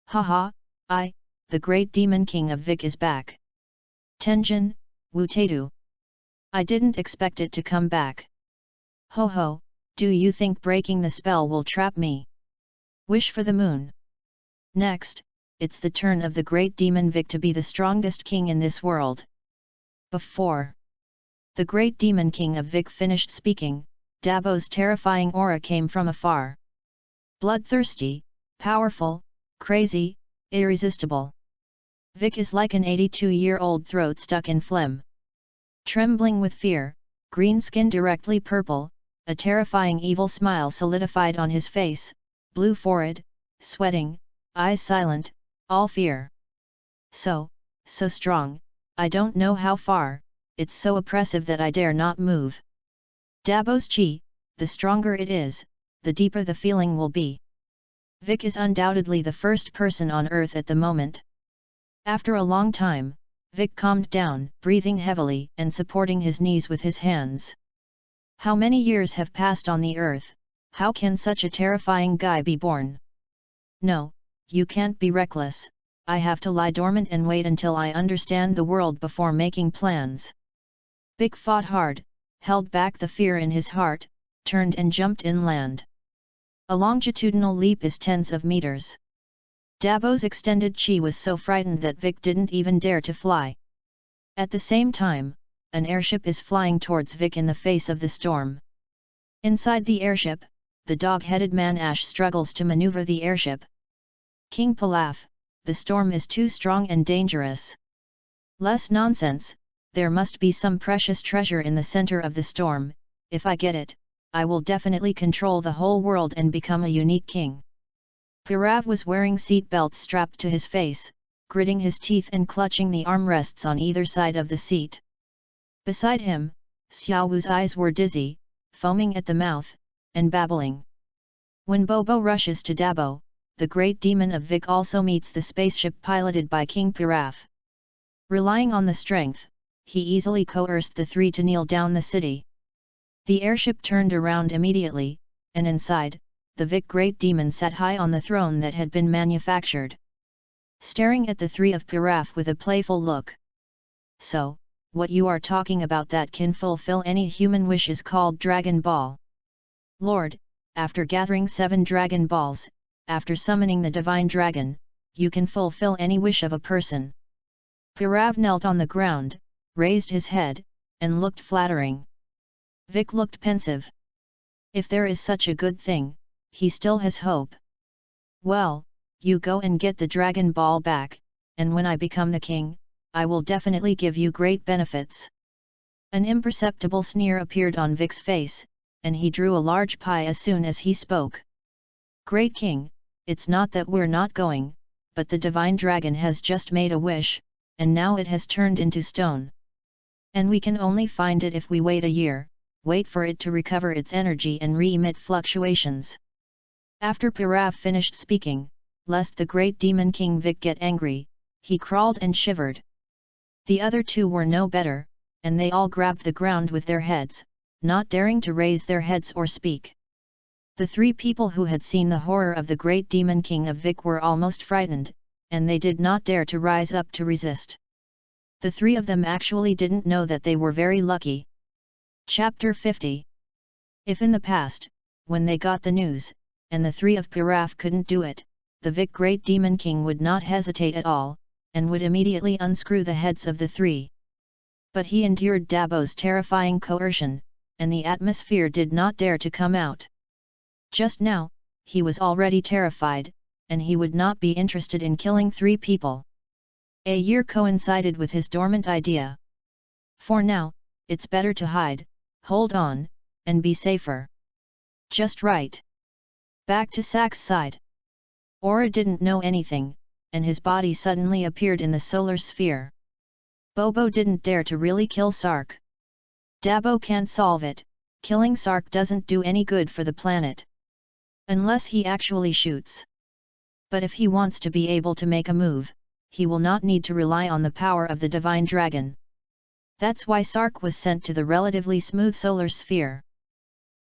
Haha, the great demon king of Vic is back. Tenjin, Wutadu. I didn't expect it to come back. Ho ho, do you think breaking the spell will trap me? Wish for the moon. Next, it's the turn of the great demon Vic to be the strongest king in this world. Before the great demon king of Vic finished speaking, Dabo's terrifying aura came from afar. Bloodthirsty, powerful, crazy, irresistible. Vic is like an 82-year-old throat stuck in phlegm. Trembling with fear, green skin directly purple, a terrifying evil smile solidified on his face, blue forehead, sweating, eyes silent, all fear. So strong, I don't know how far, it's so oppressive that I dare not move. Dabo's chi, the stronger it is, the deeper the feeling will be. Vic is undoubtedly the first person on Earth at the moment. After a long time, Vic calmed down, breathing heavily and supporting his knees with his hands. How many years have passed on the Earth? How can such a terrifying guy be born? No, you can't be reckless. I have to lie dormant and wait until I understand the world before making plans. Vic fought hard, held back the fear in his heart, turned and jumped inland. A longitudinal leap is tens of meters. Dabo's extended chi was so frightened that Vic didn't even dare to fly. At the same time, an airship is flying towards Vic in the face of the storm. Inside the airship, the dog-headed man Ash struggles to maneuver the airship. King Pilaf, the storm is too strong and dangerous. Less nonsense, there must be some precious treasure in the center of the storm. If I get it, I will definitely control the whole world and become a unique king. Pirav was wearing seat belts strapped to his face, gritting his teeth and clutching the armrests on either side of the seat. Beside him, Xiaowu's eyes were dizzy, foaming at the mouth, and babbling. When Bobo rushes to Dabo, the great demon of Vic also meets the spaceship piloted by King Pirav. Relying on the strength, he easily coerced the three to kneel down the city. The airship turned around immediately, and inside, the Vic great demon sat high on the throne that had been manufactured. Staring at the three of Pirav with a playful look. So, what you are talking about that can fulfill any human wish is called Dragon Ball. Lord, after gathering 7 Dragon Balls, after summoning the Divine Dragon, you can fulfill any wish of a person. Pirav knelt on the ground, raised his head, and looked flattering. Vic looked pensive. If there is such a good thing, he still has hope. Well, you go and get the Dragon Ball back, and when I become the king, I will definitely give you great benefits. An imperceptible sneer appeared on Vic's face, and he drew a large pie as soon as he spoke. Great king, it's not that we're not going, but the Divine Dragon has just made a wish, and now it has turned into stone. And we can only find it if we wait a year, wait for it to recover its energy and re-emit fluctuations. After Pirav finished speaking, lest the great demon King Vic get angry, he crawled and shivered. The other two were no better, and they all grabbed the ground with their heads, not daring to raise their heads or speak. The 3 people who had seen the horror of the great demon King of Vic were almost frightened, and they did not dare to rise up to resist. The 3 of them actually didn't know that they were very lucky. Chapter 50. If in the past, when they got the news, and the 3 of Pirav couldn't do it, the Vic Great Demon King would not hesitate at all, and would immediately unscrew the heads of the 3. But he endured Dabo's terrifying coercion, and the atmosphere did not dare to come out. Just now, he was already terrified, and he would not be interested in killing 3 people. A year coincided with his dormant idea. For now, it's better to hide, hold on, and be safer. Just right. Back to Sak's side. Aura didn't know anything, and his body suddenly appeared in the solar sphere. Bobo didn't dare to really kill Sark. Dabo can't solve it, killing Sark doesn't do any good for the planet. Unless he actually shoots. But if he wants to be able to make a move, he will not need to rely on the power of the Divine Dragon. That's why Sark was sent to the relatively smooth solar sphere.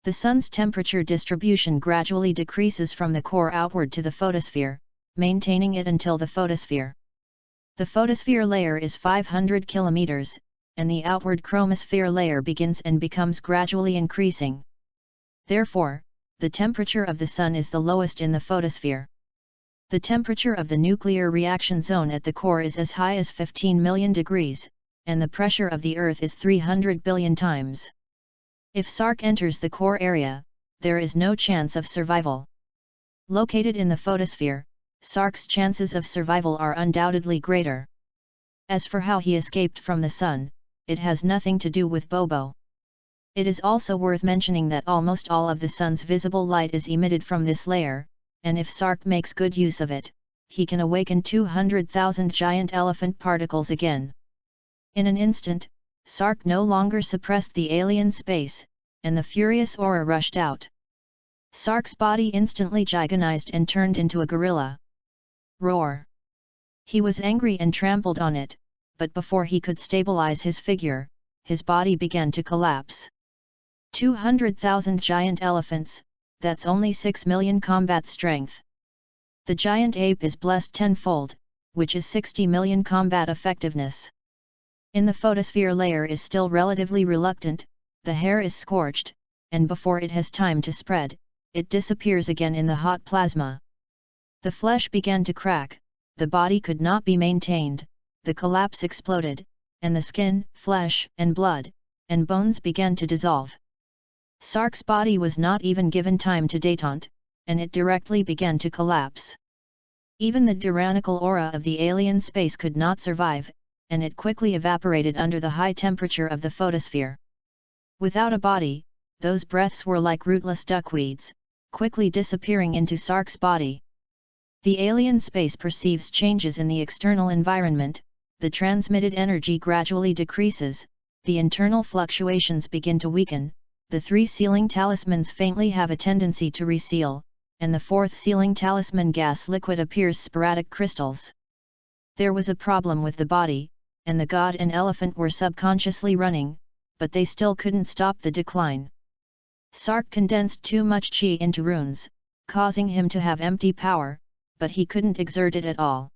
The sun's temperature distribution gradually decreases from the core outward to the photosphere, maintaining it until the photosphere. The photosphere layer is 500 kilometers, and the outward chromosphere layer begins and becomes gradually increasing. Therefore, the temperature of the sun is the lowest in the photosphere. The temperature of the nuclear reaction zone at the core is as high as 15 million degrees, and the pressure of the Earth is 300 billion times. If Sark enters the core area, there is no chance of survival. Located in the photosphere, Sark's chances of survival are undoubtedly greater. As for how he escaped from the sun, it has nothing to do with Bobo. It is also worth mentioning that almost all of the sun's visible light is emitted from this layer, and if Sark makes good use of it, he can awaken 200,000 giant elephant particles again. In an instant, Sark no longer suppressed the alien space, and the furious aura rushed out. Sark's body instantly giganized and turned into a gorilla. Roar! He was angry and trampled on it, but before he could stabilize his figure, his body began to collapse. 200,000 giant elephants, that's only 6 million combat strength. The giant ape is blessed tenfold, which is 60 million combat effectiveness. In the photosphere layer is still relatively reluctant, the hair is scorched, and before it has time to spread, it disappears again in the hot plasma. The flesh began to crack, the body could not be maintained, the collapse exploded, and the skin, flesh, and blood, and bones began to dissolve. Sark's body was not even given time to detente, and it directly began to collapse. Even the tyrannical aura of the alien space could not survive, and it quickly evaporated under the high temperature of the photosphere. Without a body, those breaths were like rootless duckweeds, quickly disappearing into Sark's body. The alien space perceives changes in the external environment, the transmitted energy gradually decreases, the internal fluctuations begin to weaken, the 3 sealing talismans faintly have a tendency to reseal, and the 4th sealing talisman gas liquid appears sporadic crystals. There was a problem with the body, and the god and elephant were subconsciously running, but they still couldn't stop the decline. Sark condensed too much chi into runes, causing him to have empty power, but he couldn't exert it at all.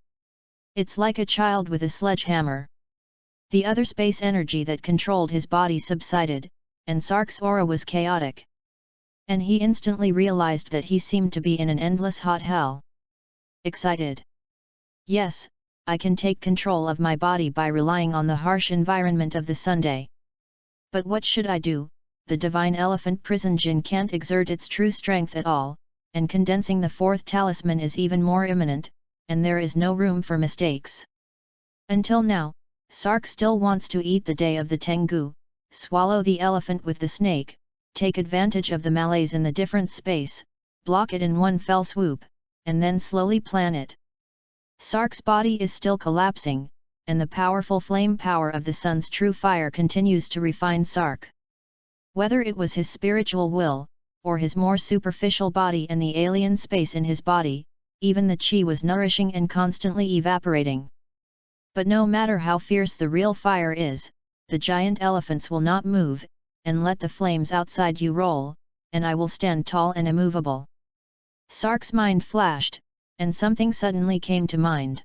It's like a child with a sledgehammer. The other space energy that controlled his body subsided, and Sark's aura was chaotic. And he instantly realized that he seemed to be in an endless hot hell. Excited. Yes, I can take control of my body by relying on the harsh environment of the Sunday. But what should I do? The divine elephant prison jinn can't exert its true strength at all, and condensing the 4th talisman is even more imminent, and there is no room for mistakes. Until now, Sark still wants to eat the day of the Tengu, swallow the elephant with the snake, take advantage of the malaise in the different space, block it in one fell swoop, and then slowly plan it. Sark's body is still collapsing, and the powerful flame power of the sun's true fire continues to refine Sark. Whether it was his spiritual will, or his more superficial body and the alien space in his body, even the chi was nourishing and constantly evaporating. But no matter how fierce the real fire is, the giant elephants will not move, and let the flames outside you roll, and I will stand tall and immovable. Sark's mind flashed, and something suddenly came to mind.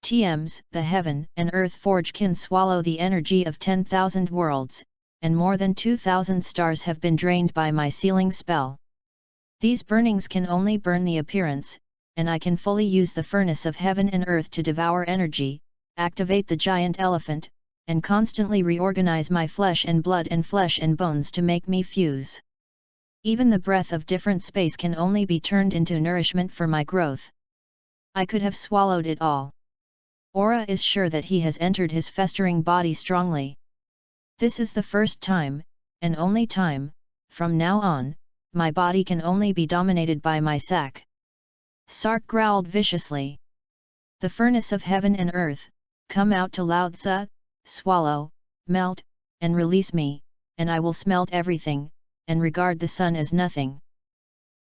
TMs, the heaven and earth forge can swallow the energy of 10,000 worlds, and more than 2,000 stars have been drained by my sealing spell. These burnings can only burn the appearance, and I can fully use the furnace of heaven and earth to devour energy, activate the giant elephant, and constantly reorganize my flesh and blood and flesh and bones to make me fuse. Even the breath of different space can only be turned into nourishment for my growth. I could have swallowed it all. Aura is sure that he has entered his festering body strongly. This is the first time, and only time, from now on, my body can only be dominated by my sac. Sark growled viciously. The furnace of heaven and earth, come out to Lao Tzu, swallow, melt, and release me, and I will smelt everything, and regard the sun as nothing.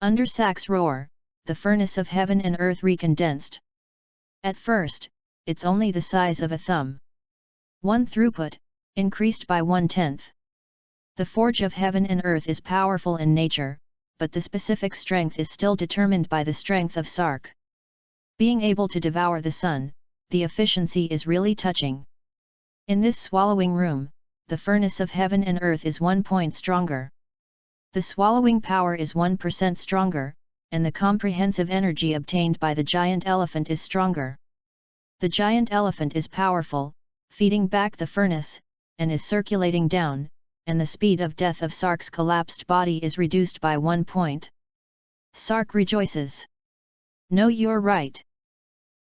Under Sak's roar, the furnace of heaven and earth recondensed. At first, it's only the size of a thumb. 1 throughput, increased by 1/10. The forge of heaven and earth is powerful in nature, but the specific strength is still determined by the strength of Sark. Being able to devour the sun, the efficiency is really touching. In this swallowing room, the furnace of heaven and earth is 1 point stronger. The swallowing power is 1% stronger, and the comprehensive energy obtained by the giant elephant is stronger. The giant elephant is powerful, feeding back the furnace, and is circulating down, and the speed of death of Sark's collapsed body is reduced by 1 point. Sark rejoices. No, you're right.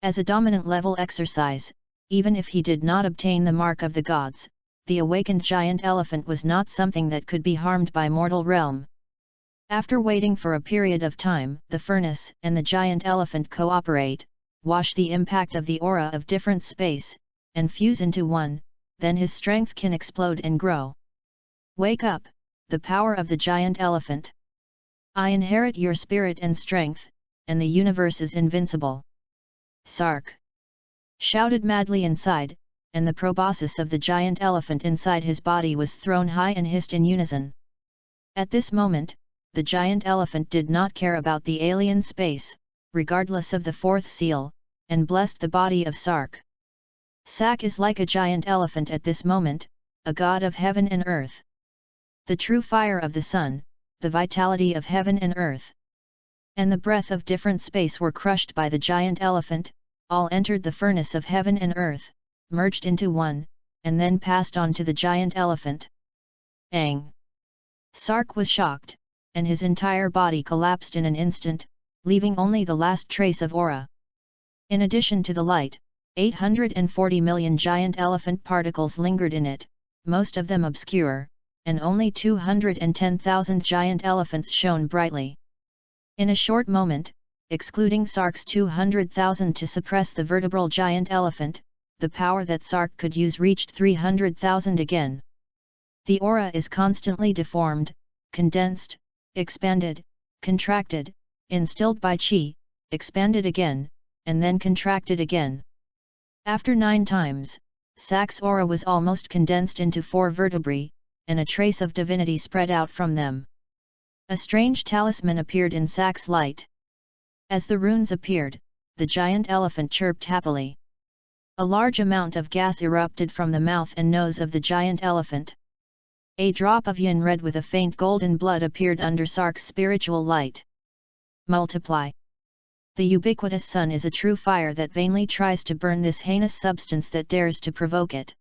As a dominant level exercise, even if he did not obtain the mark of the gods, the awakened giant elephant was not something that could be harmed by mortal realm. After waiting for a period of time, the furnace and the giant elephant cooperate, wash the impact of the aura of different space, and fuse into one, then his strength can explode and grow. Wake up, the power of the giant elephant. I inherit your spirit and strength, and the universe is invincible. Sark shouted madly inside, and the proboscis of the giant elephant inside his body was thrown high and hissed in unison. At this moment, the giant elephant did not care about the alien space, regardless of the 4th seal, and blessed the body of Sark. Sak is like a giant elephant at this moment, a god of heaven and earth. The true fire of the sun, the vitality of heaven and earth, and the breath of different space were crushed by the giant elephant, all entered the furnace of heaven and earth, merged into one, and then passed on to the giant elephant. Ang! Sark was shocked, and his entire body collapsed in an instant, leaving only the last trace of aura. In addition to the light, 840 million giant elephant particles lingered in it, most of them obscure, and only 210,000 giant elephants shone brightly. In a short moment, excluding Sark's 200,000 to suppress the vertebral giant elephant, the power that Sark could use reached 300,000 again. The aura is constantly deformed, condensed, expanded, contracted, instilled by chi, expanded again, and then contracted again. After 9 times, Sak's aura was almost condensed into 4 vertebrae, and a trace of divinity spread out from them. A strange talisman appeared in Sak's light. As the runes appeared, the giant elephant chirped happily. A large amount of gas erupted from the mouth and nose of the giant elephant. A drop of yin red with a faint golden blood appeared under Sark's spiritual light. Multiply. The ubiquitous sun is a true fire that vainly tries to burn this heinous substance that dares to provoke it.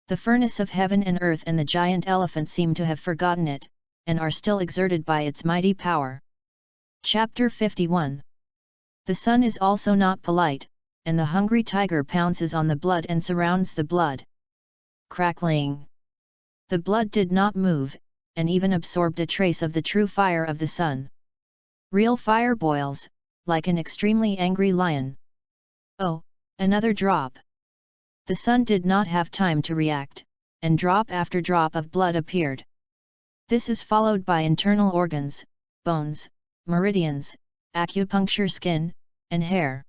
The furnace of heaven and earth and the giant elephant seem to have forgotten it, and are still exerted by its mighty power. Chapter 51. The sun is also not polite, and the hungry tiger pounces on the blood and surrounds the blood. Crackling. The blood did not move, and even absorbed a trace of the true fire of the sun. Real fire boils, like an extremely angry lion. Oh, another drop! The sun did not have time to react, and drop after drop of blood appeared. This is followed by internal organs, bones, meridians, acupuncture skin, and hair.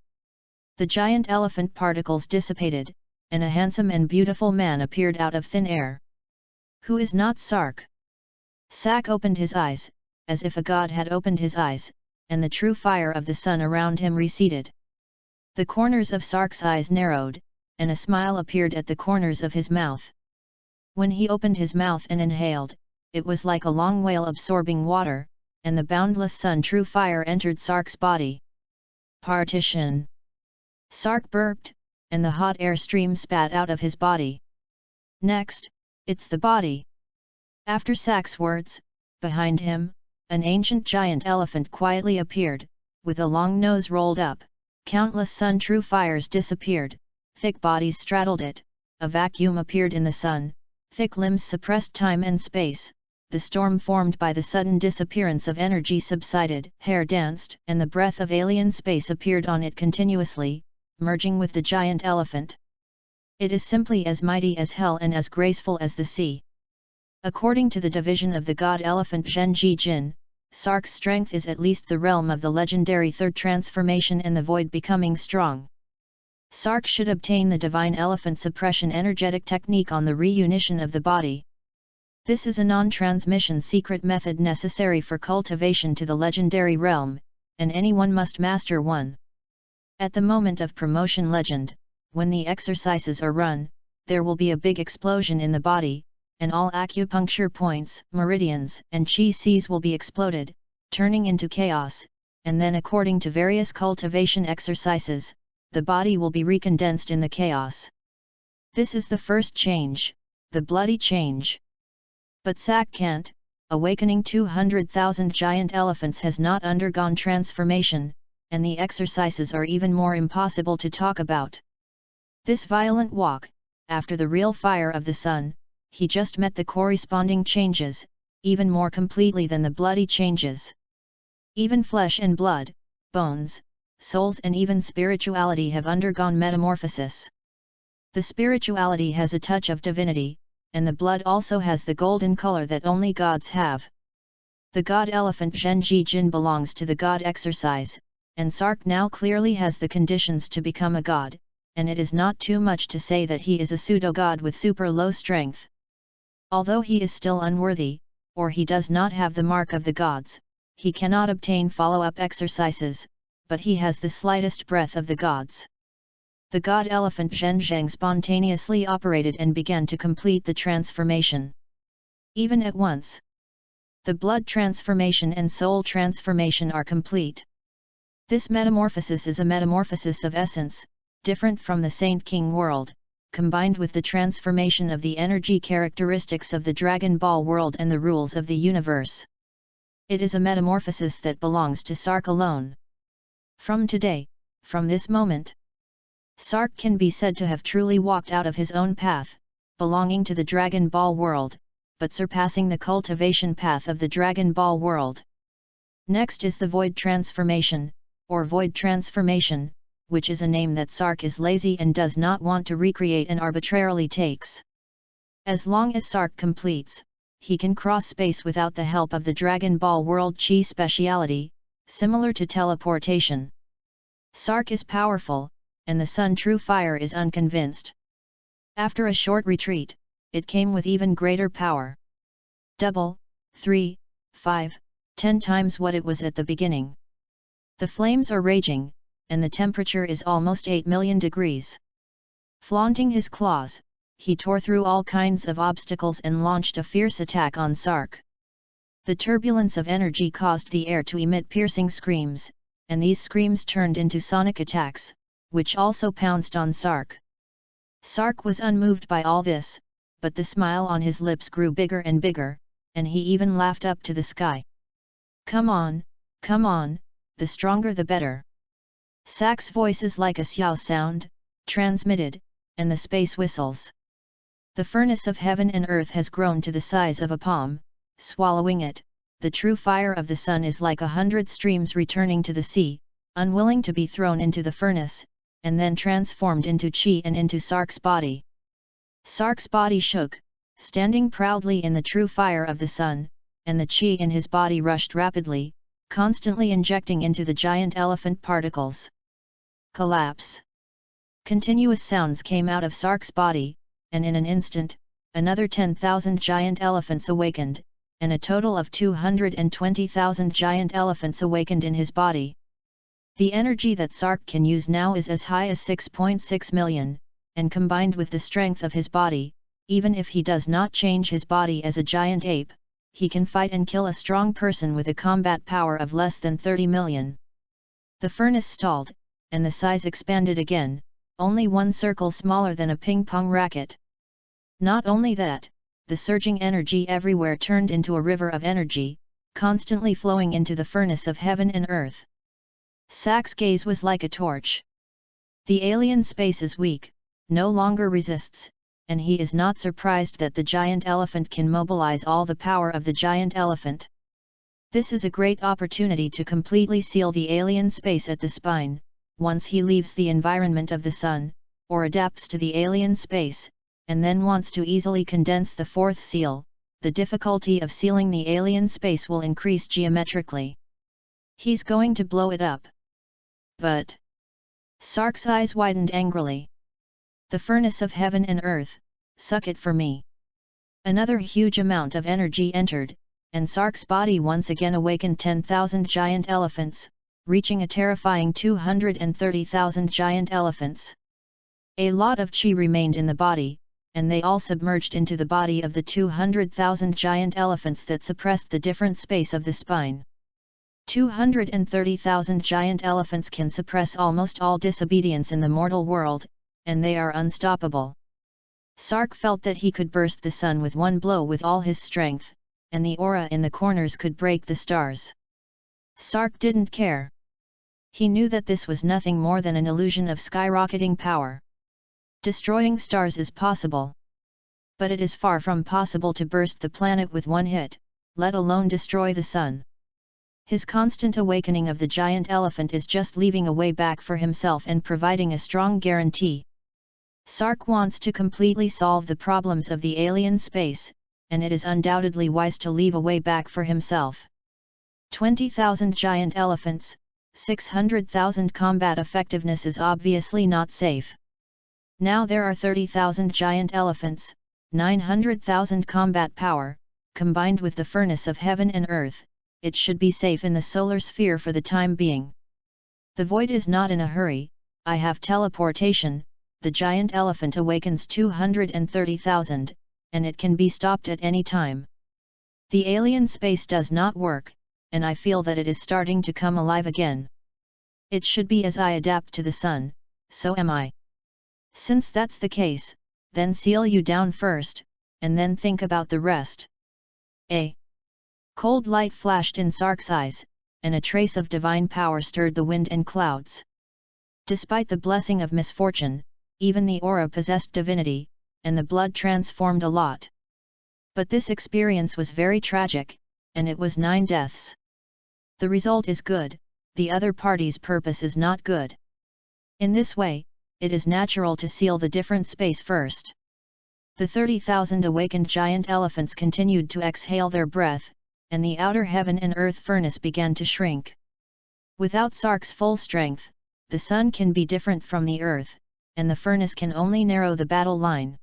The giant elephant particles dissipated, and a handsome and beautiful man appeared out of thin air. Who is not Sark? Sak opened his eyes, as if a god had opened his eyes, and the true fire of the sun around him receded. The corners of Sark's eyes narrowed, and a smile appeared at the corners of his mouth. When he opened his mouth and inhaled, it was like a long whale absorbing water, and the boundless sun true fire entered Sark's body. Partition. Sark burped, and the hot air stream spat out of his body. Next, it's the body. After Sak's words, behind him, an ancient giant elephant quietly appeared, with a long nose rolled up, countless sun true fires disappeared, thick bodies straddled it, a vacuum appeared in the sun, thick limbs suppressed time and space, the storm formed by the sudden disappearance of energy subsided, hair danced, and the breath of alien space appeared on it continuously, merging with the giant elephant. It is simply as mighty as hell and as graceful as the sea. According to the division of the god elephant Zhenji Jin, Sark's strength is at least the realm of the legendary third transformation and the void becoming strong. Sark should obtain the divine elephant suppression energetic technique on the reunition of the body. This is a non-transmission secret method necessary for cultivation to the legendary realm, and anyone must master one. At the moment of promotion legend, when the exercises are run, there will be a big explosion in the body, and all acupuncture points, meridians, and chi seas will be exploded, turning into chaos, and then according to various cultivation exercises, the body will be recondensed in the chaos. This is the first change, the bloody change. But Sak can't, awakening 200,000 giant elephants has not undergone transformation, and the exercises are even more impossible to talk about. This violent walk, after the real fire of the sun, he just met the corresponding changes, even more completely than the bloody changes. Even flesh and blood, bones, souls and even spirituality have undergone metamorphosis. The spirituality has a touch of divinity, and the blood also has the golden color that only gods have. The god elephant Zhenji Jin belongs to the god exercise, and Sark now clearly has the conditions to become a god, and it is not too much to say that he is a pseudo-god with super low strength. Although he is still unworthy, or he does not have the mark of the gods, he cannot obtain follow-up exercises, but he has the slightest breath of the gods. The god elephant Zhenzheng spontaneously operated and began to complete the transformation. Even at once. The blood transformation and soul transformation are complete. This metamorphosis is a metamorphosis of essence, different from the Saint King world, combined with the transformation of the energy characteristics of the Dragon Ball world and the rules of the universe. It is a metamorphosis that belongs to Sark alone. From today, from this moment, Sark can be said to have truly walked out of his own path, belonging to the Dragon Ball world, but surpassing the cultivation path of the Dragon Ball world. Next is the Void Transformation, or Void Transformation, which is a name that Sark is lazy and does not want to recreate and arbitrarily takes. As long as Sark completes, he can cross space without the help of the Dragon Ball World Chi speciality, similar to teleportation. Sark is powerful, and the Sun True Fire is unconvinced. After a short retreat, it came with even greater power. Double, 3, 5, 10 times what it was at the beginning. The flames are raging, and the temperature is almost 8 million degrees. Flaunting his claws, he tore through all kinds of obstacles and launched a fierce attack on Sark. The turbulence of energy caused the air to emit piercing screams, and these screams turned into sonic attacks, which also pounced on Sark. Sark was unmoved by all this, but the smile on his lips grew bigger and bigger, and he even laughed up to the sky. Come on, the stronger the better. Sark's voice is like a xiao sound, transmitted, and the space whistles. The furnace of heaven and earth has grown to the size of a palm, swallowing it. The true fire of the sun is like 100 streams returning to the sea, unwilling to be thrown into the furnace, and then transformed into chi and into Sark's body. Sark's body shook, standing proudly in the true fire of the sun, and the chi in his body rushed rapidly, constantly injecting into the giant elephant particles. Collapse. Continuous sounds came out of Sark's body, and in an instant, another 10,000 giant elephants awakened, and a total of 220,000 giant elephants awakened in his body. The energy that Sark can use now is as high as 6.6 million, and combined with the strength of his body, even if he does not change his body as a giant ape, he can fight and kill a strong person with a combat power of less than 30 million. The furnace stalled, and the size expanded again, only one circle smaller than a ping-pong racket. Not only that, the surging energy everywhere turned into a river of energy, constantly flowing into the furnace of heaven and earth. Sark's gaze was like a torch. The alien space is weak, no longer resists, and he is not surprised that the giant elephant can mobilize all the power of the giant elephant. This is a great opportunity to completely seal the alien space at the spine, once he leaves the environment of the sun, or adapts to the alien space, and then wants to easily condense the fourth seal. The difficulty of sealing the alien space will increase geometrically. He's going to blow it up. But Sark's eyes widened angrily. The furnace of heaven and earth, suck it for me. Another huge amount of energy entered, and Sark's body once again awakened 10,000 giant elephants, reaching a terrifying 230,000 giant elephants. A lot of chi remained in the body, and they all submerged into the body of the 200,000 giant elephants that suppressed the different space of the spine. 230,000 giant elephants can suppress almost all disobedience in the mortal world, and they are unstoppable. Sark felt that he could burst the sun with one blow with all his strength, and the aura in the corners could break the stars. Sark didn't care. He knew that this was nothing more than an illusion of skyrocketing power. Destroying stars is possible. But it is far from possible to burst the planet with one hit, let alone destroy the sun. His constant awakening of the giant elephant is just leaving a way back for himself and providing a strong guarantee. Sark wants to completely solve the problems of the alien space, and it is undoubtedly wise to leave a way back for himself. 20,000 giant elephants, 600,000 combat effectiveness is obviously not safe. Now there are 30,000 giant elephants, 900,000 combat power, combined with the furnace of heaven and earth. It should be safe in the solar sphere for the time being. The void is not in a hurry. I have teleportation. The giant elephant awakens 230,000, and it can be stopped at any time. The alien space does not work, and I feel that it is starting to come alive again. It should be as I adapt to the sun, so am I. Since that's the case, then seal you down first, and then think about the rest. A cold light flashed in Sark's eyes, and a trace of divine power stirred the wind and clouds. Despite the blessing of misfortune, even the aura possessed divinity, and the blood transformed a lot. But this experience was very tragic, and it was 9 deaths. The result is good, the other party's purpose is not good. In this way, it is natural to seal the different space first. The 30,000 awakened giant elephants continued to exhale their breath, and the outer heaven and earth furnace began to shrink. Without Sark's full strength, the sun can be different from the earth, and the furnace can only narrow the battle line.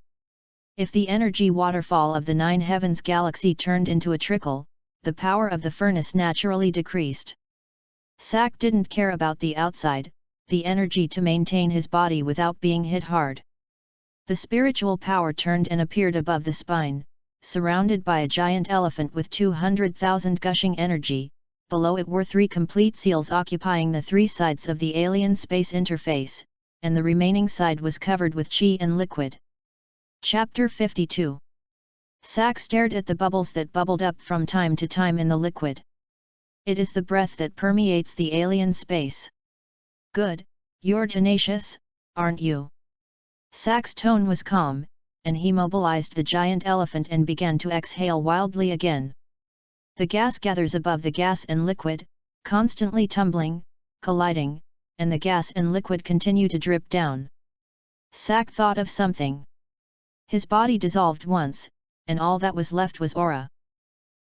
If the energy waterfall of the 9 heavens galaxy turned into a trickle, the power of the furnace naturally decreased. Sark didn't care about the outside, the energy to maintain his body without being hit hard. The spiritual power turned and appeared above the spine, surrounded by a giant elephant with 200,000 gushing energy. Below it were 3 complete seals occupying the 3 sides of the alien space interface, and the remaining side was covered with chi and liquid. Chapter 52. Sark stared at the bubbles that bubbled up from time to time in the liquid. It is the breath that permeates the alien space. Good, you're tenacious, aren't you? Sark's tone was calm, and he mobilized the giant elephant and began to exhale wildly again. The gas gathers above the gas and liquid, constantly tumbling, colliding, and the gas and liquid continue to drip down. Sark thought of something. His body dissolved once, and all that was left was aura.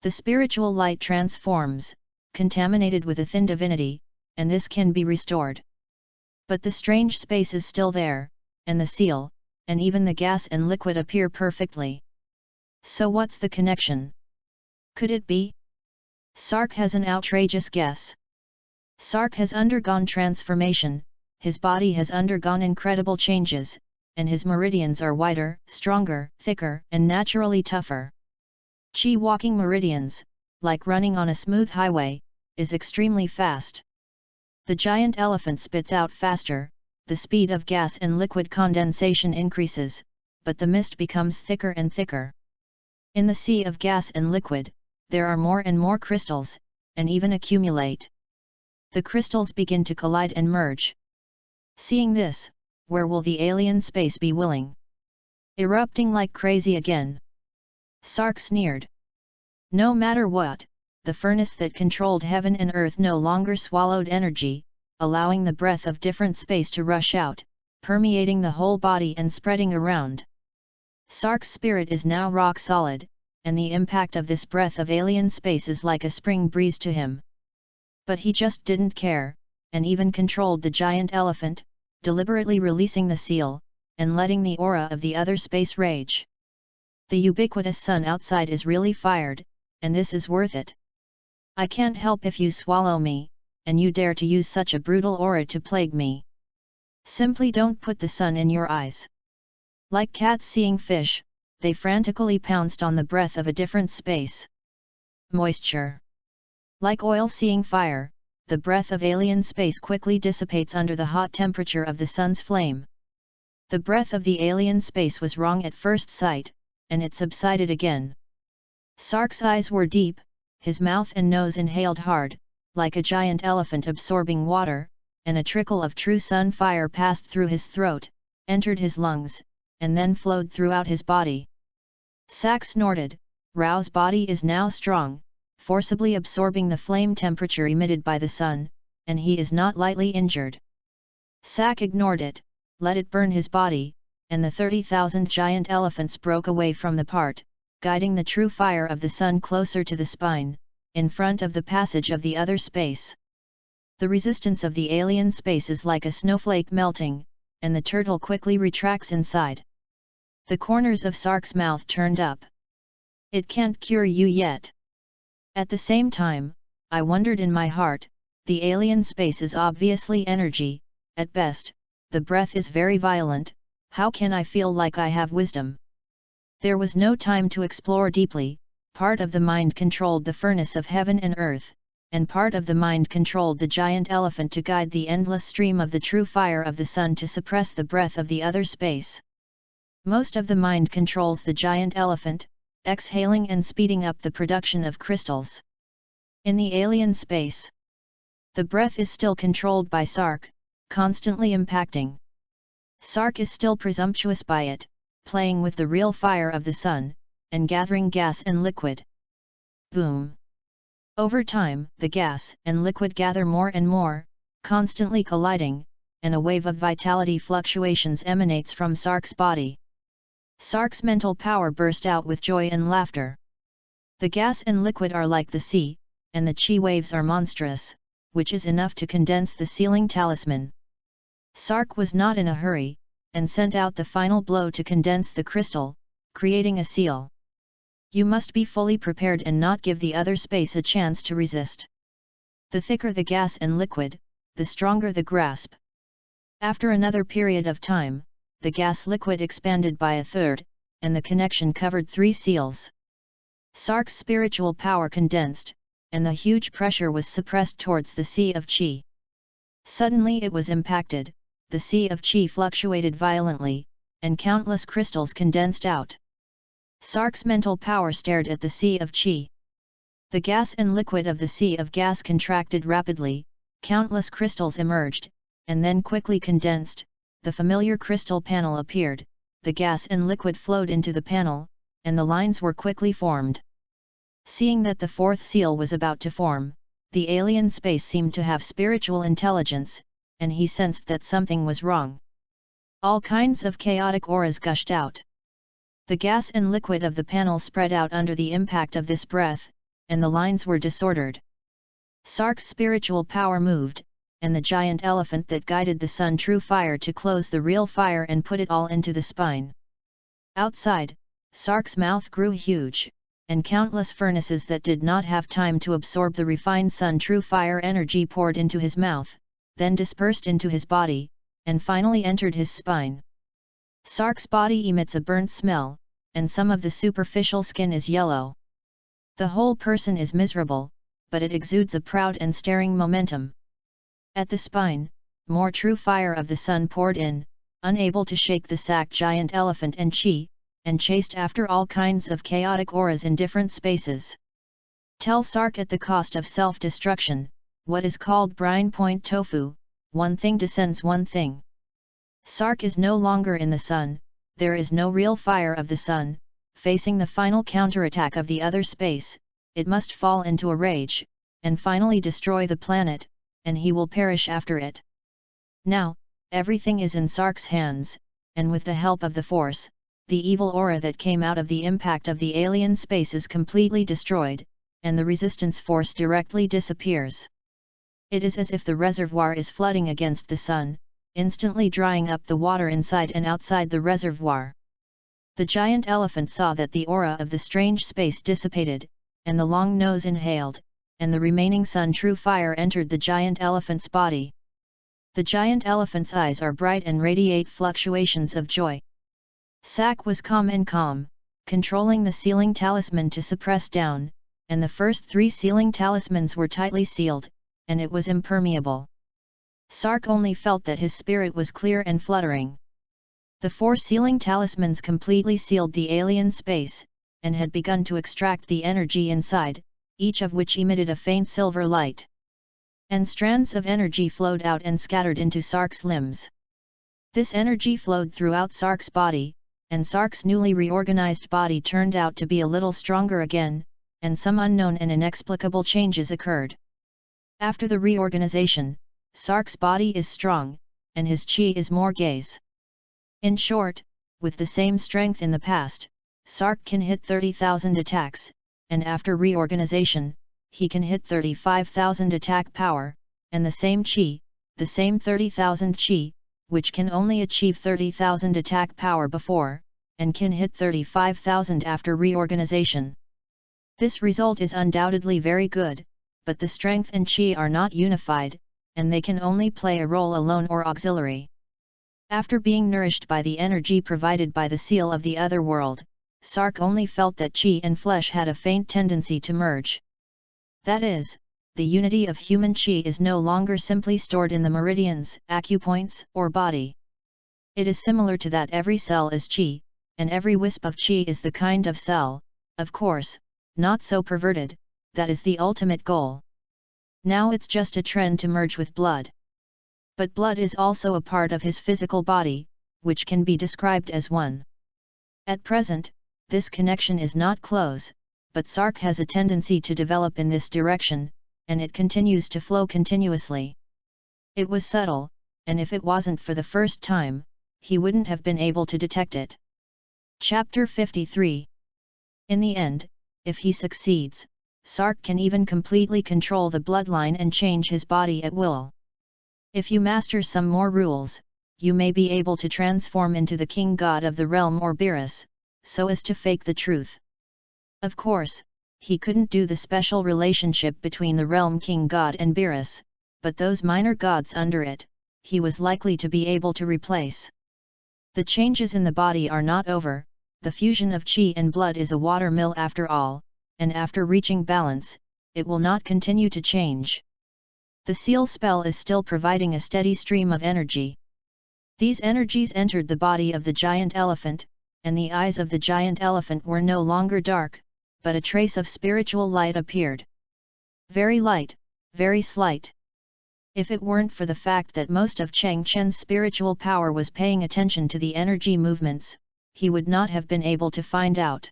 The spiritual light transforms, contaminated with a thin divinity, and this can be restored. But the strange space is still there, and the seal, and even the gas and liquid appear perfectly. So what's the connection? Could it be? Sark has an outrageous guess. Sark has undergone transformation, his body has undergone incredible changes, and his meridians are wider, stronger, thicker, and naturally tougher. Chi walking meridians, like running on a smooth highway, is extremely fast. The giant elephant spits out faster, the speed of gas and liquid condensation increases, but the mist becomes thicker and thicker. In the sea of gas and liquid, there are more and more crystals, and even accumulate. The crystals begin to collide and merge. Seeing this, where will the alien space be willing? Erupting like crazy again. Sark sneered. No matter what, the furnace that controlled heaven and earth no longer swallowed energy, allowing the breath of different space to rush out, permeating the whole body and spreading around. Sark's spirit is now rock solid, and the impact of this breath of alien space is like a spring breeze to him. But he just didn't care, and even controlled the giant elephant, deliberately releasing the seal, and letting the aura of the other space rage. The ubiquitous sun outside is really fired, and this is worth it. I can't help if you swallow me, and you dare to use such a brutal aura to plague me. Simply don't put the sun in your eyes. Like cats seeing fish, they frantically pounced on the breath of a different space. Moisture. Like oil seeing fire, the breath of alien space quickly dissipates under the hot temperature of the sun's flame. The breath of the alien space was wrong at first sight, and it subsided again. Sark's eyes were deep, his mouth and nose inhaled hard, like a giant elephant absorbing water, and a trickle of true sun fire passed through his throat, entered his lungs, and then flowed throughout his body. Sark snorted. Rao's body is now strong, forcibly absorbing the flame temperature emitted by the sun, and he is not lightly injured. Sark ignored it, let it burn his body, and the 30,000 giant elephants broke away from the part, guiding the true fire of the sun closer to the spine, in front of the passage of the other space. The resistance of the alien space is like a snowflake melting, and the turtle quickly retracts inside. The corners of Sark's mouth turned up. It can't cure you yet. At the same time, I wondered in my heart, the alien space is obviously energy, at best, the breath is very violent, how can I feel like I have wisdom? There was no time to explore deeply, part of the mind controlled the furnace of heaven and earth, and part of the mind controlled the giant elephant to guide the endless stream of the true fire of the sun to suppress the breath of the other space. Most of the mind controls the giant elephant, exhaling and speeding up the production of crystals. In the alien space, the breath is still controlled by Sark, constantly impacting. Sark is still presumptuous by it, playing with the real fire of the sun, and gathering gas and liquid. Boom! Over time, the gas and liquid gather more and more, constantly colliding, and a wave of vitality fluctuations emanates from Sark's body. Sark's mental power burst out with joy and laughter. The gas and liquid are like the sea, and the chi waves are monstrous, which is enough to condense the sealing talisman. Sark was not in a hurry, and sent out the final blow to condense the crystal, creating a seal. You must be fully prepared and not give the other space a chance to resist. The thicker the gas and liquid, the stronger the grasp. After another period of time, the gas liquid expanded by a third, and the connection covered 3 seals. Sark's spiritual power condensed, and the huge pressure was suppressed towards the sea of chi. Suddenly it was impacted, the sea of chi fluctuated violently, and countless crystals condensed out. Sark's mental power stared at the sea of chi. The gas and liquid of the sea of gas contracted rapidly, countless crystals emerged, and then quickly condensed. The familiar crystal panel appeared, the gas and liquid flowed into the panel, and the lines were quickly formed. Seeing that the 4th seal was about to form, the alien space seemed to have spiritual intelligence, and he sensed that something was wrong. All kinds of chaotic auras gushed out. The gas and liquid of the panel spread out under the impact of this breath, and the lines were disordered. Sark's spiritual power moved, and the giant elephant that guided the sun true fire to close the real fire and put it all into the spine. Outside, Sark's mouth grew huge, and countless furnaces that did not have time to absorb the refined sun true fire energy poured into his mouth, then dispersed into his body, and finally entered his spine. Sark's body emits a burnt smell, and some of the superficial skin is yellow. The whole person is miserable, but it exudes a proud and staring momentum. At the spine, more true fire of the sun poured in, unable to shake the sack giant elephant and chi, and chased after all kinds of chaotic auras in different spaces. Tell Sark at the cost of self-destruction, what is called brine point tofu, one thing descends one thing. Sark is no longer in the sun, there is no real fire of the sun, facing the final counterattack of the other space, it must fall into a rage, and finally destroy the planet, and he will perish after it. Now, everything is in Sark's hands, and with the help of the Force, the evil aura that came out of the impact of the alien space is completely destroyed, and the resistance force directly disappears. It is as if the reservoir is flooding against the sun, instantly drying up the water inside and outside the reservoir. The giant elephant saw that the aura of the strange space dissipated, and the long nose inhaled, and the remaining sun true fire entered the giant elephant's body. The giant elephant's eyes are bright and radiate fluctuations of joy. Sak was calm, controlling the sealing talisman to suppress down, and the first 3 sealing talismans were tightly sealed, and it was impermeable. Sark only felt that his spirit was clear and fluttering. The 4 sealing talismans completely sealed the alien space, and had begun to extract the energy inside, each of which emitted a faint silver light. And strands of energy flowed out and scattered into Sark's limbs. This energy flowed throughout Sark's body, and Sark's newly reorganized body turned out to be a little stronger again, and some unknown and inexplicable changes occurred. After the reorganization, Sark's body is strong, and his chi is more gaze. In short, with the same strength in the past, Sark can hit 30,000 attacks, and after reorganization, he can hit 35,000 attack power, and the same chi, the same 30,000 chi, which can only achieve 30,000 attack power before, and can hit 35,000 after reorganization. This result is undoubtedly very good, but the strength and chi are not unified, and they can only play a role alone or auxiliary. After being nourished by the energy provided by the seal of the other world, Sark only felt that chi and flesh had a faint tendency to merge. That is, the unity of human chi is no longer simply stored in the meridians, acupoints, or body. It is similar to that every cell is chi, and every wisp of chi is the kind of cell, of course, not so perverted, that is the ultimate goal. Now it's just a trend to merge with blood. But blood is also a part of his physical body, which can be described as one. At present, this connection is not close, but Sark has a tendency to develop in this direction, and it continues to flow continuously. It was subtle, and if it wasn't for the first time, he wouldn't have been able to detect it. Chapter 53. In the end, if he succeeds, Sark can even completely control the bloodline and change his body at will. If you master some more rules, you may be able to transform into the king god of the realm or Beerus, so as to fake the truth. Of course, he couldn't do the special relationship between the realm king god and Beerus, but those minor gods under it, he was likely to be able to replace. The changes in the body are not over, the fusion of chi and blood is a water mill after all, and after reaching balance, it will not continue to change. The seal spell is still providing a steady stream of energy. These energies entered the body of the giant elephant, and the eyes of the giant elephant were no longer dark, but a trace of spiritual light appeared. Very light, very slight. If it weren't for the fact that most of Cheng Chen's spiritual power was paying attention to the energy movements, he would not have been able to find out.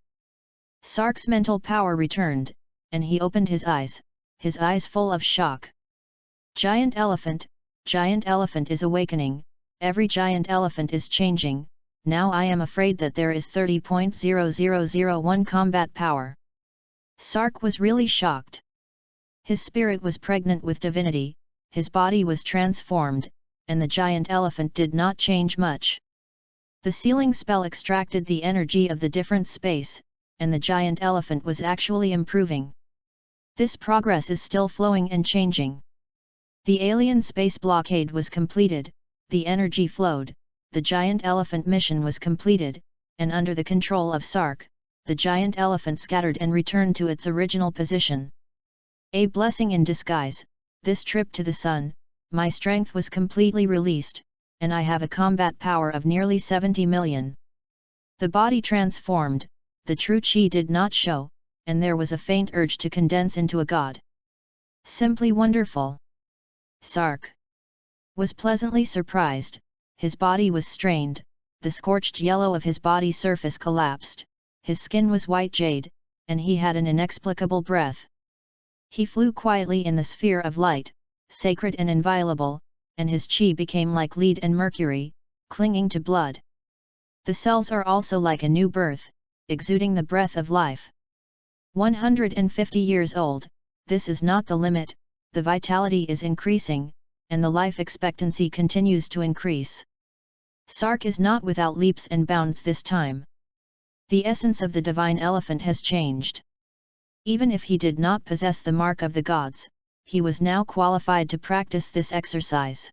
Sark's mental power returned, and he opened his eyes full of shock. Giant elephant is awakening, every giant elephant is changing. Now I am afraid that there is 30.0001 combat power. Sark was really shocked. His spirit was pregnant with divinity, his body was transformed, and the giant elephant did not change much. The sealing spell extracted the energy of the different space, and the giant elephant was actually improving. This progress is still flowing and changing. The alien space blockade was completed, the energy flowed, the giant elephant mission was completed, and under the control of Sark, the giant elephant scattered and returned to its original position. A blessing in disguise, this trip to the sun, my strength was completely released, and I have a combat power of nearly 70 million. The body transformed, the true chi did not show, and there was a faint urge to condense into a god. Simply wonderful. Sark was pleasantly surprised. His body was strained, the scorched yellow of his body surface collapsed, his skin was white jade, and he had an inexplicable breath. He flew quietly in the sphere of light, sacred and inviolable, and his chi became like lead and mercury, clinging to blood. The cells are also like a new birth, exuding the breath of life. 150 years old, this is not the limit, the vitality is increasing, and the life expectancy continues to increase. Sark is not without leaps and bounds this time. The essence of the divine elephant has changed. Even if he did not possess the mark of the gods, he was now qualified to practice this exercise.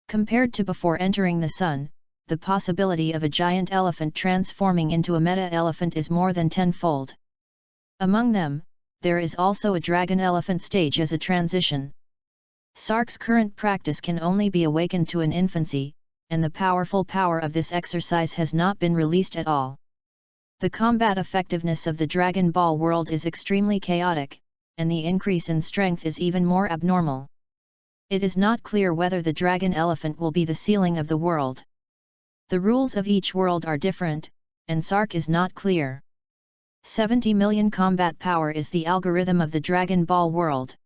Compared to before entering the sun, the possibility of a giant elephant transforming into a meta-elephant is more than tenfold. Among them, there is also a dragon elephant stage as a transition. Sark's current practice can only be awakened to an infancy, and the powerful power of this exercise has not been released at all. The combat effectiveness of the Dragon Ball world is extremely chaotic, and the increase in strength is even more abnormal. It is not clear whether the dragon elephant will be the ceiling of the world. The rules of each world are different, and Sark is not clear. 70 million combat power is the algorithm of the Dragon Ball world.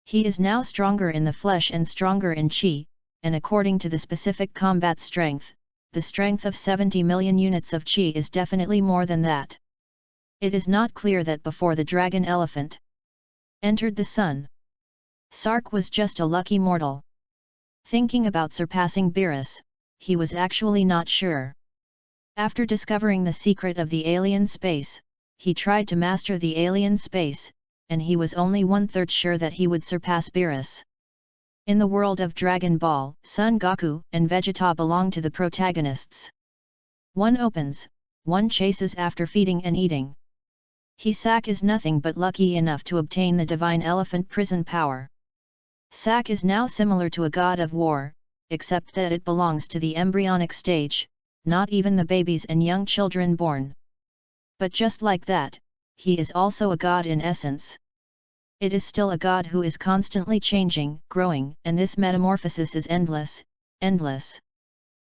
He is now stronger in the flesh and stronger in chi, and according to the specific combat strength, the strength of 70 million units of chi is definitely more than that. It is not clear that before the dragon elephant entered the sun, Sark was just a lucky mortal. Thinking about surpassing Beerus, he was actually not sure. After discovering the secret of the alien space, he tried to master the alien space, and he was only 1/3 sure that he would surpass Beerus. In the world of Dragon Ball, Son Goku and Vegeta belong to the protagonists. One opens, one chases after feeding and eating. Sak is nothing but lucky enough to obtain the divine elephant prison power. Sak is now similar to a god of war, except that it belongs to the embryonic stage, not even the babies and young children born. But just like that, he is also a god in essence. It is still a god who is constantly changing, growing, and this metamorphosis is endless, endless.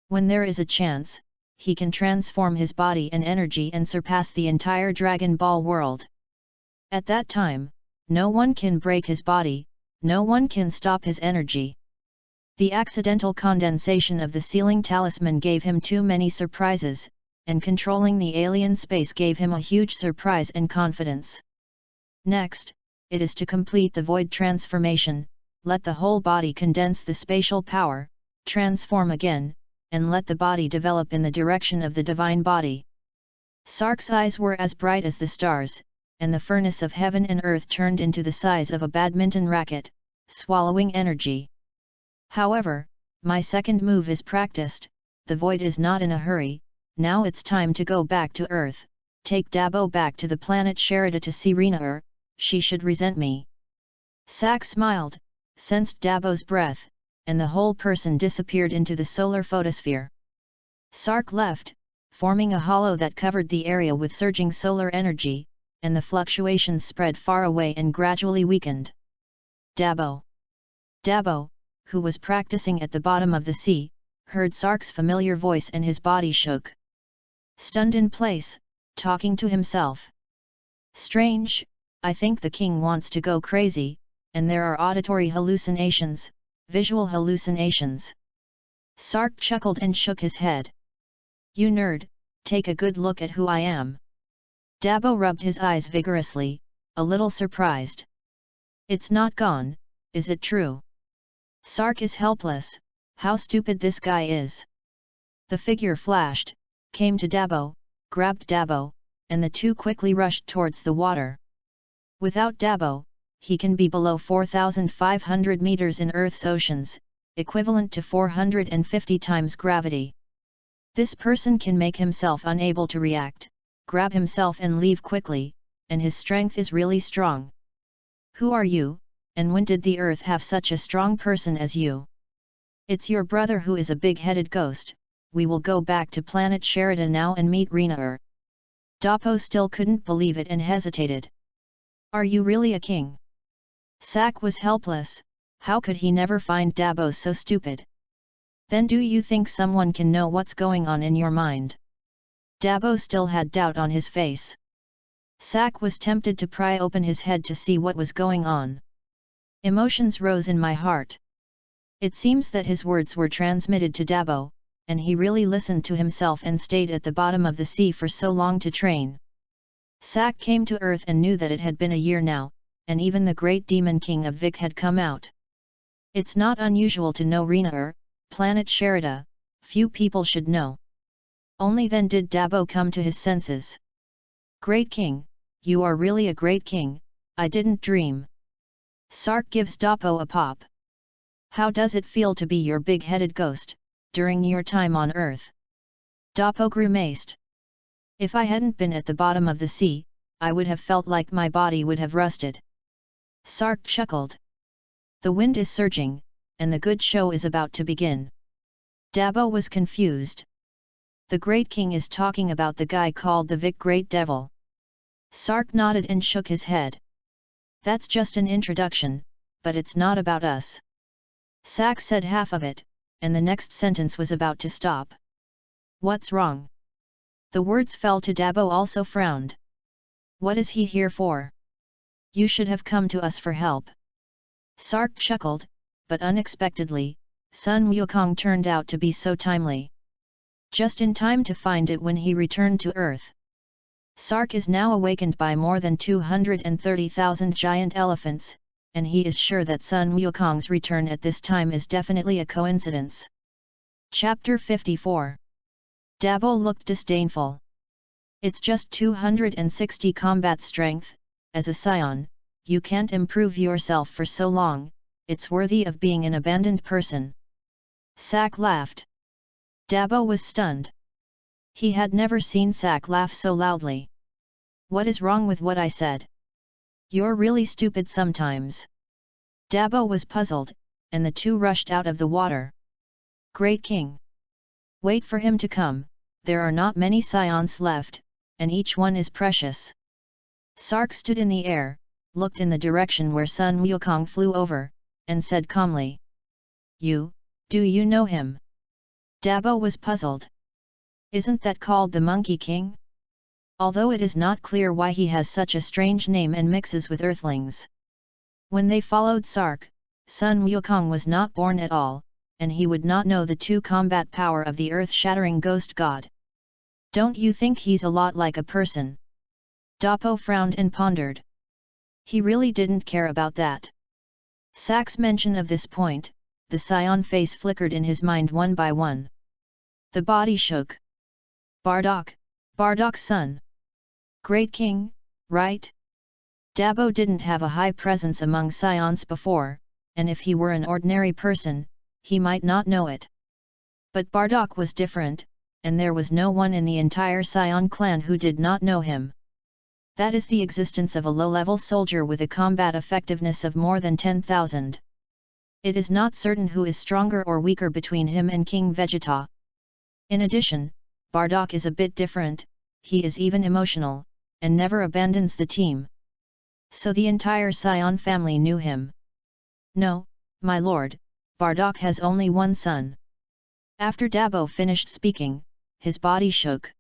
When there is a chance, he can transform his body and energy and surpass the entire Dragon Ball world. At that time, no one can break his body, no one can stop his energy. The accidental condensation of the sealing talisman gave him too many surprises, and controlling the alien space gave him a huge surprise and confidence. Next, it is to complete the void transformation, let the whole body condense the spatial power, transform again, and let the body develop in the direction of the divine body. Sark's eyes were as bright as the stars, and the furnace of heaven and earth turned into the size of a badminton racket, swallowing energy. However, my second move is practiced, the void is not in a hurry, now it's time to go back to Earth, take Dabo back to the planet Sherida to see Rina she should resent me. Sak smiled, sensed Dabo's breath, and the whole person disappeared into the solar photosphere. Sark left, forming a hollow that covered the area with surging solar energy, and the fluctuations spread far away and gradually weakened. Dabo, who was practicing at the bottom of the sea, heard Sark's familiar voice and his body shook. Stunned in place, talking to himself. Strange, I think the king wants to go crazy, and there are auditory hallucinations, visual hallucinations. Sark chuckled and shook his head. You nerd, take a good look at who I am. Dabo rubbed his eyes vigorously, a little surprised. It's not gone, is it true? Sark is helpless, how stupid this guy is. The figure flashed, came to Dabo, grabbed Dabo, and the two quickly rushed towards the water. Without Dabo, he can be below 4,500 meters in Earth's oceans, equivalent to 450 times gravity. This person can make himself unable to react, grab himself and leave quickly, and his strength is really strong. Who are you, and when did the Earth have such a strong person as you? It's your brother who is a big-headed ghost, we will go back to planet Sherida now and meet Rina. Dabo still couldn't believe it and hesitated. Are you really a king? Sak was helpless, how could he never find Dabo so stupid? Then do you think someone can know what's going on in your mind? Dabo still had doubt on his face. Sak was tempted to pry open his head to see what was going on. Emotions rose in my heart. It seems that his words were transmitted to Dabo, and he really listened to himself and stayed at the bottom of the sea for so long to train. Sak came to Earth and knew that it had been a year now, and even the great demon king of Vic had come out. It's not unusual to know Rina planet Sherida, few people should know. Only then did Dabo come to his senses. Great king, you are really a great king, I didn't dream. Sark gives Dabo a pop. How does it feel to be your big-headed ghost, during your time on Earth? Dabo grimaced. If I hadn't been at the bottom of the sea, I would have felt like my body would have rusted. Sark chuckled. The wind is surging, and the good show is about to begin. Dabo was confused. The Great King is talking about the guy called the Vic Great Devil. Sark nodded and shook his head. That's just an introduction, but it's not about us. Sak said half of it, and the next sentence was about to stop. What's wrong? The words fell to Dabo also frowned. What is he here for? You should have come to us for help. Sark chuckled, but unexpectedly, Sun Wukong turned out to be so timely. Just in time to find it when he returned to Earth. Sark is now awakened by more than 230,000 giant elephants, and he is sure that Sun Wukong's return at this time is definitely a coincidence. Chapter 54. Dabo looked disdainful. It's just 260 combat strength, as a scion, you can't improve yourself for so long, it's worthy of being an abandoned person. Sak laughed. Dabo was stunned. He had never seen Sak laugh so loudly. What is wrong with what I said? You're really stupid sometimes. Dabo was puzzled, and the two rushed out of the water. Great King! Wait for him to come, there are not many SAIYANS left, and each one is precious. Sark stood in the air, looked in the direction where Sun Wukong flew over, and said calmly. Do you know him? Dabo was puzzled. Isn't that called the Monkey King? Although it is not clear why he has such a strange name and mixes with earthlings. When they followed Sark, Sun Wukong was not born at all, and he would not know the two combat power of the earth-shattering ghost god. Don't you think he's a lot like a person? Dapo frowned and pondered. He really didn't care about that. Sak's mention of this point, the SAIYAN face flickered in his mind one by one. The body shook. Bardak's son. Great King, right? Dabo didn't have a high presence among SAIYANS before, and if he were an ordinary person, he might not know it. But Bardak was different, and there was no one in the entire SAIYAN clan who did not know him. That is the existence of a low-level soldier with a combat effectiveness of more than 10,000. It is not certain who is stronger or weaker between him and King Vegeta. In addition, Bardak is a bit different, he is even emotional, and never abandons the team. So the entire SAIYAN family knew him. No, my lord, Bardak has only one son. After Dabo finished speaking, his body shook.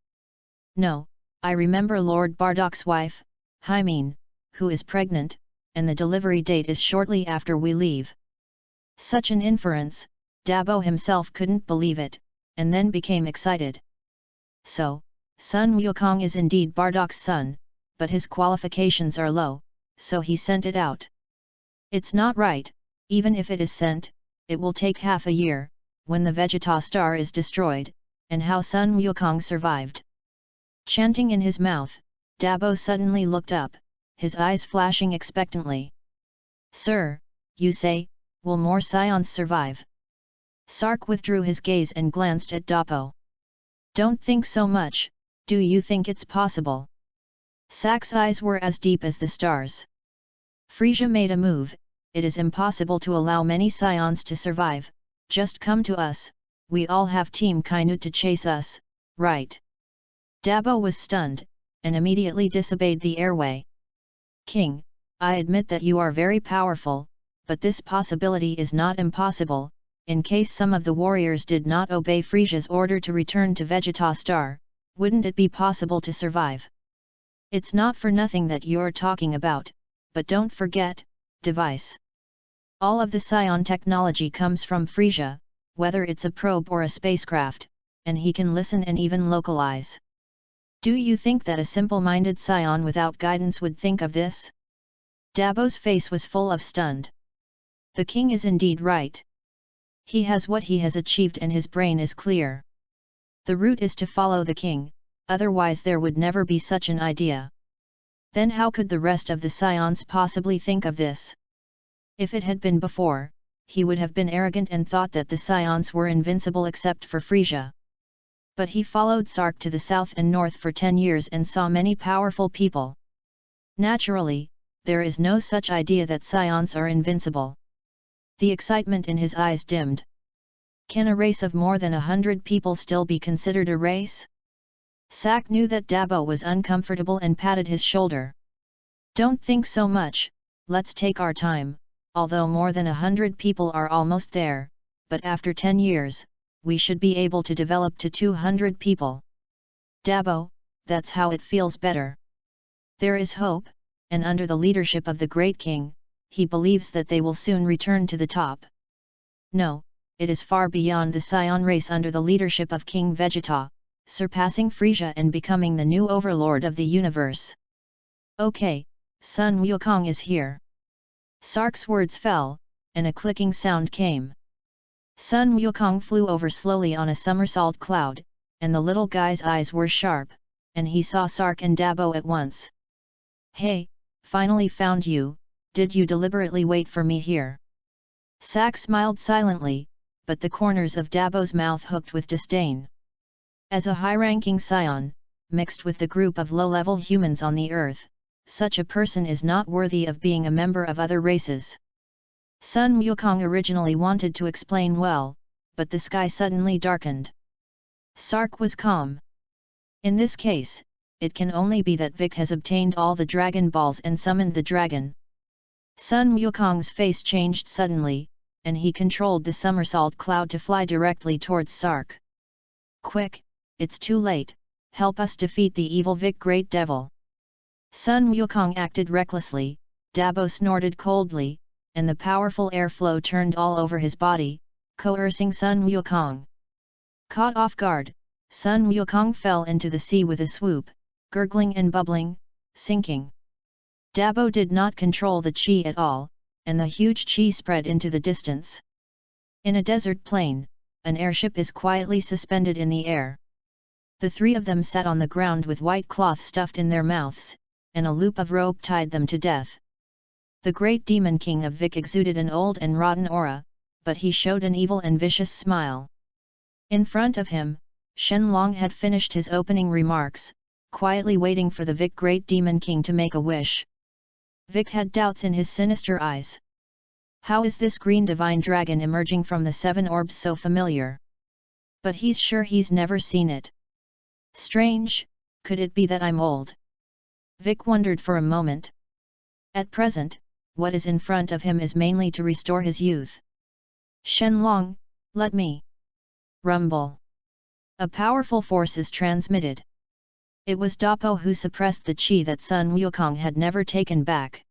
No, I remember Lord Bardak's wife, Hymen, who is pregnant, and the delivery date is shortly after we leave. Such an inference, Dabo himself couldn't believe it, and then became excited. So, Sun Wukong is indeed Bardak's son, but his qualifications are low, so he sent it out. It's not right, even if it is sent, it will take half a year, when the Vegeta star is destroyed, and how Sun Wukong survived. Chanting in his mouth, Dabo suddenly looked up, his eyes flashing expectantly. Sir, you say, will more SAIYANS survive? Sark withdrew his gaze and glanced at Dabo. Don't think so much, do you think it's possible? Sak's eyes were as deep as the stars. Frisia made a move, it is impossible to allow many SAIYANS to survive, just come to us, we all have Team Kainut to chase us, right? Dabo was stunned, and immediately disobeyed the airway. King, I admit that you are very powerful, but this possibility is not impossible. In case some of the warriors did not obey Frisia's order to return to Vegeta Star, wouldn't it be possible to survive? It's not for nothing that you're talking about, but don't forget, device. All of the SAIYAN technology comes from Frisia, whether it's a probe or a spacecraft, and he can listen and even localize. Do you think that a simple-minded SAIYAN without guidance would think of this? Dabo's face was full of stunned. The king is indeed right. He has what he has achieved and his brain is clear. The route is to follow the king, otherwise there would never be such an idea. Then how could the rest of the SAIYANS possibly think of this? If it had been before, he would have been arrogant and thought that the SAIYANS were invincible except for Frisia. But he followed Sark to the south and north for 10 years and saw many powerful people. Naturally, there is no such idea that SAIYANS are invincible. The excitement in his eyes dimmed. Can a race of more than 100 people still be considered a race? Sak knew that Dabo was uncomfortable and patted his shoulder. Don't think so much, let's take our time, although more than 100 people are almost there, but after 10 years, we should be able to develop to 200 people. Dabo, that's how it feels better. There is hope, and under the leadership of the Great King, he believes that they will soon return to the top. No, it is far beyond the SAIYAN race under the leadership of King Vegeta, surpassing Frisia and becoming the new overlord of the universe. Okay, Sun Wukong is here. Sark's words fell, and a clicking sound came. Sun Wukong flew over slowly on a somersault cloud, and the little guy's eyes were sharp, and he saw Sark and Dabo at once. Hey, finally found you, did you deliberately wait for me here? Sak smiled silently, but the corners of Dabo's mouth hooked with disdain. As a high-ranking scion, mixed with the group of low-level humans on the earth, such a person is not worthy of being a member of other races. Sun Wukong originally wanted to explain well, but the sky suddenly darkened. Sark was calm. In this case, it can only be that Vic has obtained all the Dragon Balls and summoned the dragon. Sun Wukong's face changed suddenly, and he controlled the somersault cloud to fly directly towards Sark. Quick, it's too late, help us defeat the evil Vic Great Devil. Sun Wukong acted recklessly, Dabo snorted coldly, and the powerful airflow turned all over his body, coercing Sun Wukong. Caught off guard, Sun Wukong fell into the sea with a swoop, gurgling and bubbling, sinking. Dabo did not control the chi at all, and the huge chi spread into the distance. In a desert plain, an airship is quietly suspended in the air. The three of them sat on the ground with white cloth stuffed in their mouths, and a loop of rope tied them to death. The great demon king of Vic exuded an old and rotten aura, but he showed an evil and vicious smile. In front of him, Shenlong had finished his opening remarks, quietly waiting for the Vic Great Demon King to make a wish. Vic had doubts in his sinister eyes. How is this green divine dragon emerging from the seven orbs so familiar? But he's sure he's never seen it. Strange, could it be that I'm old? Vic wondered for a moment. At present, what is in front of him is mainly to restore his youth. Shenlong, let me. Rumble. A powerful force is transmitted. It was Dapo who suppressed the chi that Sun Wukong had never taken back.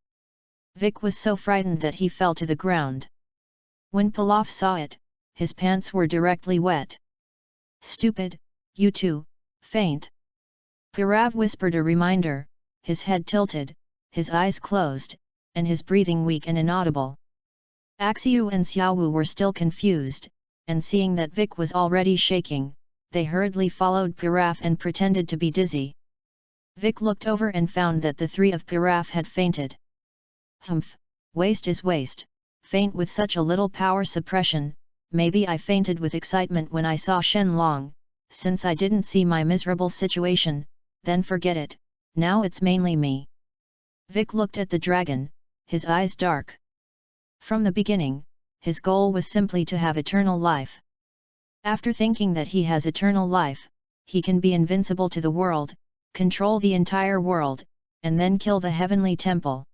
Vic was so frightened that he fell to the ground. When Pilaf saw it, his pants were directly wet. Stupid, you too, faint. Pirav whispered a reminder, his head tilted, his eyes closed, and his breathing weak and inaudible. Axiu and Xiaowu were still confused, and seeing that Vic was already shaking, they hurriedly followed Pirav and pretended to be dizzy. Vic looked over and found that the three of Pirav had fainted. Humph, waste is waste, faint with such a little power suppression. Maybe I fainted with excitement when I saw Shenlong, since I didn't see my miserable situation, then forget it, now it's mainly me. Vic looked at the dragon, his eyes dark. From the beginning, his goal was simply to have eternal life. After thinking that he has eternal life, he can be invincible to the world, control the entire world, and then kill the heavenly temple.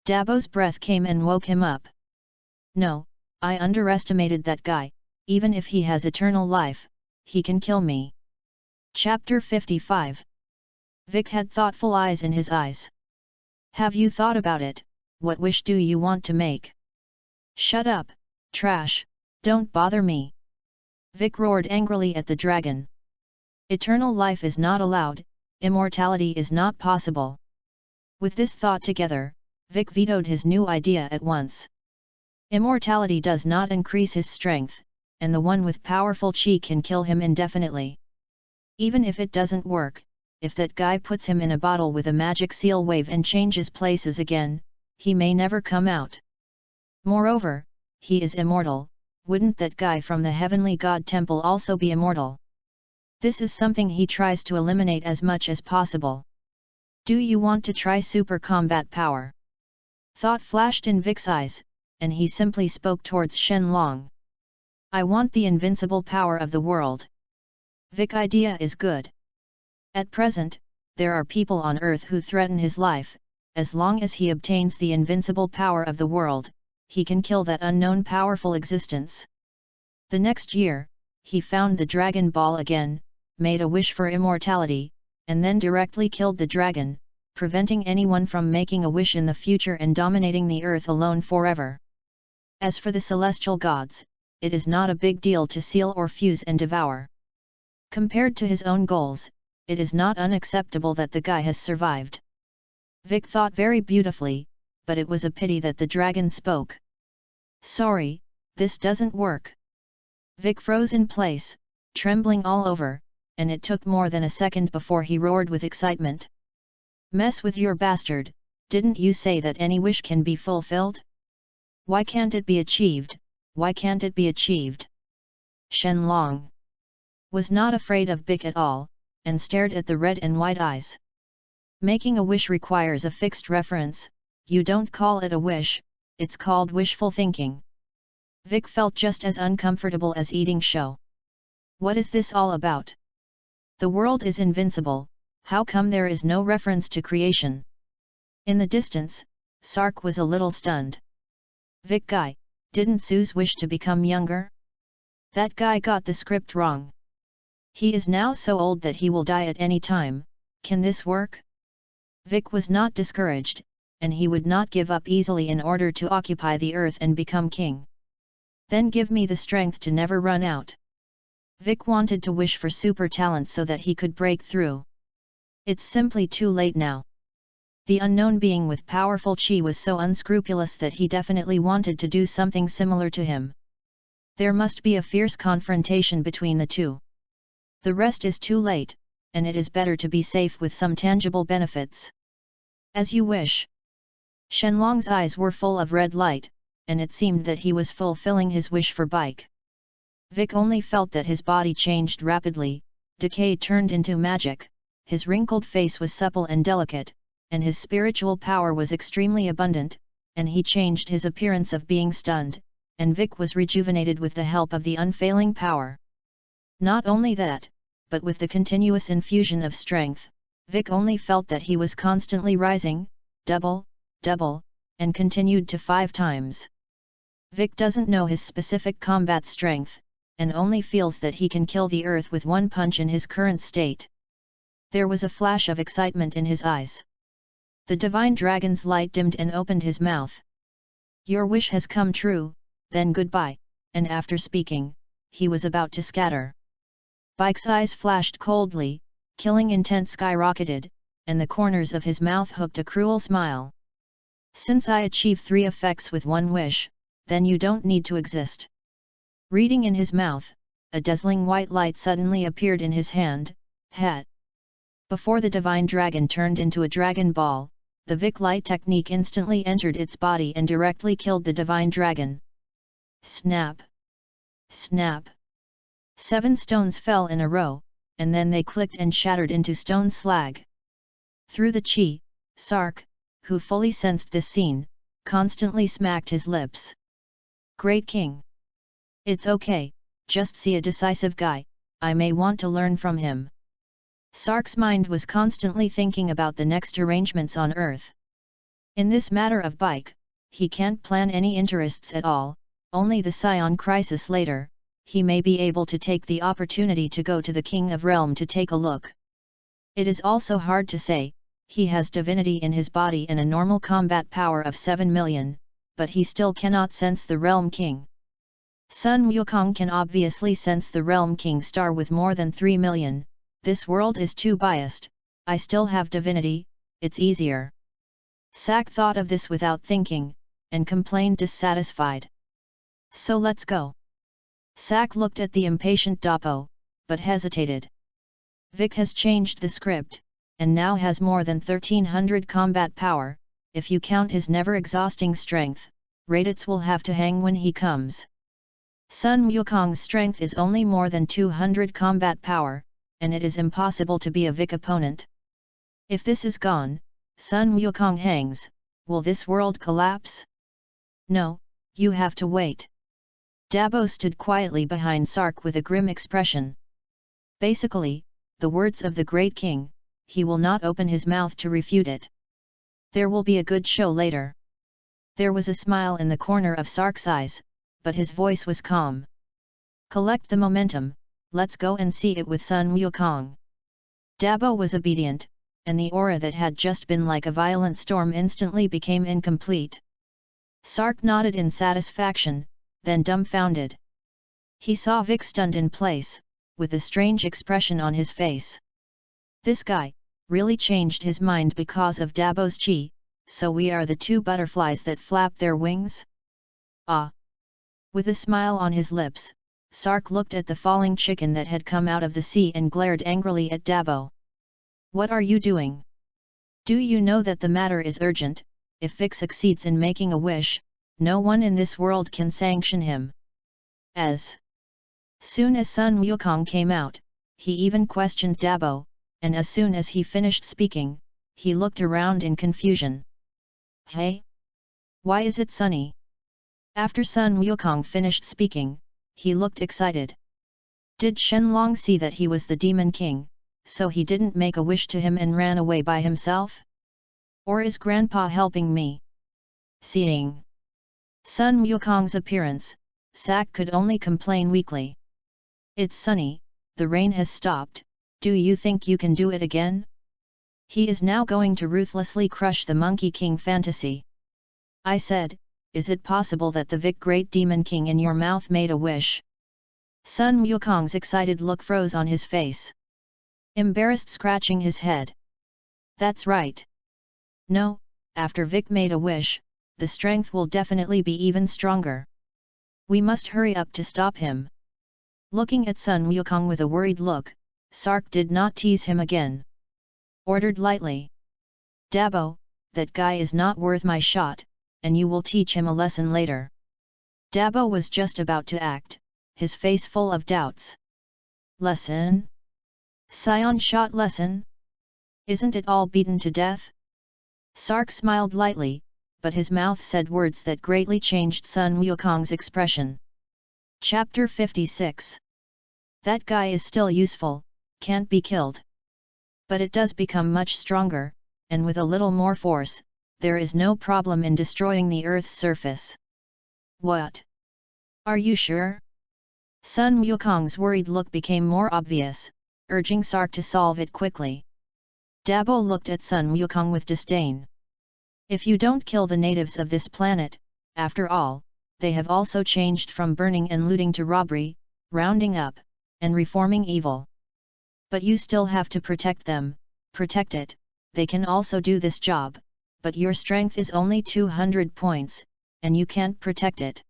Dabo's breath came and woke him up. No, I underestimated that guy, even if he has eternal life, he can kill me. Chapter 55. Vic had thoughtful eyes in his eyes. Have you thought about it? What wish do you want to make? Shut up, trash, don't bother me. Vic roared angrily at the dragon. Eternal life is not allowed, immortality is not possible. With this thought together, Vic vetoed his new idea at once. Immortality does not increase his strength, and the one with powerful chi can kill him indefinitely. Even if it doesn't work, if that guy puts him in a bottle with a magic seal wave and changes places again, he may never come out. Moreover, he is immortal, wouldn't that guy from the heavenly god temple also be immortal? This is something he tries to eliminate as much as possible. Do you want to try super combat power? Thought flashed in Vic's eyes, and he simply spoke towards Shenlong. I want the invincible power of the world. Vic idea is good. At present, there are people on earth who threaten his life. As long as he obtains the invincible power of the world, he can kill that unknown powerful existence. The next year, he found the Dragon Ball again, made a wish for immortality, and then directly killed the dragon, preventing anyone from making a wish in the future and dominating the earth alone forever. As for the celestial gods, it is not a big deal to seal or fuse and devour. Compared to his own goals, it is not unacceptable that the guy has survived. Vic thought very beautifully, but it was a pity that the dragon spoke. Sorry, this doesn't work. Vic froze in place, trembling all over, and it took more than a second before he roared with excitement. Mess with your bastard, didn't you say that any wish can be fulfilled? Why can't it be achieved, why can't it be achieved? Shenlong. was not afraid of Bic at all, and stared at the red and white eyes. Making a wish requires a fixed reference, you don't call it a wish, it's called wishful thinking. Vic felt just as uncomfortable as eating show. What is this all about? The world is invincible, how come there is no reference to creation? In the distance, Sark was a little stunned. Vic guy, didn't Suze wish to become younger? That guy got the script wrong. He is now so old that he will die at any time, can this work? Vic was not discouraged, and he would not give up easily in order to occupy the earth and become king. Then give me the strength to never run out. Vic wanted to wish for super talent so that he could break through. It's simply too late now. The unknown being with powerful chi was so unscrupulous that he definitely wanted to do something similar to him. There must be a fierce confrontation between the two. The rest is too late, and it is better to be safe with some tangible benefits. As you wish. Shenlong's eyes were full of red light, and it seemed that he was fulfilling his wish for Bike. Vic only felt that his body changed rapidly, decay turned into magic, his wrinkled face was supple and delicate, and his spiritual power was extremely abundant, and he changed his appearance of being stunned, and Vic was rejuvenated with the help of the unfailing power. Not only that, but with the continuous infusion of strength, Vic only felt that he was constantly rising, double, and continued to 5 times. Vic doesn't know his specific combat strength, and only feels that he can kill the earth with one punch in his current state. There was a flash of excitement in his eyes. The divine dragon's light dimmed and opened his mouth. Your wish has come true, then goodbye, and after speaking, he was about to scatter. Bike's eyes flashed coldly, killing intent skyrocketed, and the corners of his mouth hooked a cruel smile. Since I achieve 3 effects with one wish, then you don't need to exist. Reading in his mouth, a dazzling white light suddenly appeared in his hand, hat. Before the divine dragon turned into a dragon ball, the Vic light technique instantly entered its body and directly killed the divine dragon. Snap! Snap! 7 stones fell in a row, and then they clicked and shattered into stone slag. Through the chi, Sark, who fully sensed this scene, constantly smacked his lips. Great King! It's okay, just see a decisive guy, I may want to learn from him. Sark's mind was constantly thinking about the next arrangements on Earth. In this matter of Bike, he can't plan any interests at all, only the Scion crisis later, he may be able to take the opportunity to go to the King of Realm to take a look. It is also hard to say, he has divinity in his body and a normal combat power of 7 million, but he still cannot sense the Realm King. Sun Wukong can obviously sense the Realm King star with more than 3 million, this world is too biased, I still have divinity, it's easier. Sak thought of this without thinking, and complained dissatisfied. So let's go. Sak looked at the impatient Dappo, but hesitated. Vic has changed the script, and now has more than 1300 combat power, if you count his never-exhausting strength, Raditz will have to hang when he comes. Sun Wukong's strength is only more than 200 combat power, and it is impossible to be a Vic opponent. If this is gone, Sun Wukong hangs, will this world collapse? No, you have to wait. Dabo stood quietly behind Sark with a grim expression. Basically, the words of the Great King, he will not open his mouth to refute it. There will be a good show later. There was a smile in the corner of Sark's eyes, but his voice was calm. Collect the momentum, let's go and see it with Sun Wukong. Dabo was obedient, and the aura that had just been like a violent storm instantly became incomplete. Sark nodded in satisfaction, then dumbfounded. He saw Vic stunned in place, with a strange expression on his face. This guy, really changed his mind because of Dabo's chi, so we are the 2 butterflies that flap their wings? Ah! With a smile on his lips, Sark looked at the falling chicken that had come out of the sea and glared angrily at Dabo. What are you doing? Do you know that the matter is urgent? If Vic succeeds in making a wish, no one in this world can sanction him. As Soon as Sun Wukong came out, he even questioned Dabo, and as soon as he finished speaking, he looked around in confusion. Hey? Why is it sunny? After Sun Wukong finished speaking, he looked excited. Did Shenlong see that he was the Demon King, so he didn't make a wish to him and ran away by himself? Or is Grandpa helping me? Seeing Sun Wukong's appearance, Sak could only complain weakly. It's sunny, the rain has stopped, do you think you can do it again? He is now going to ruthlessly crush the Monkey King fantasy. I said, is it possible that the Vic Great Demon King in your mouth made a wish? Sun Wukong's excited look froze on his face. Embarrassed, scratching his head. That's right. No, after Vic made a wish, the strength will definitely be even stronger. We must hurry up to stop him. Looking at Sun Wukong with a worried look, Sark did not tease him again. Ordered lightly. Dabo, that guy is not worth my shot, and you will teach him a lesson later. Dabo was just about to act, his face full of doubts. Lesson? Scion shot lesson? Isn't it all beaten to death? Sark smiled lightly, but his mouth said words that greatly changed Sun Wukong's expression. Chapter 56. That guy is still useful, can't be killed. But it does become much stronger, and with a little more force, there is no problem in destroying the Earth's surface. What? Are you sure? Sun Wukong's worried look became more obvious, urging Sark to solve it quickly. Dabo looked at Sun Wukong with disdain. If you don't kill the natives of this planet, after all, they have also changed from burning and looting to robbery, rounding up, and reforming evil. But you still have to protect them, protect it, they can also do this job, but your strength is only 200 points, and you can't protect it.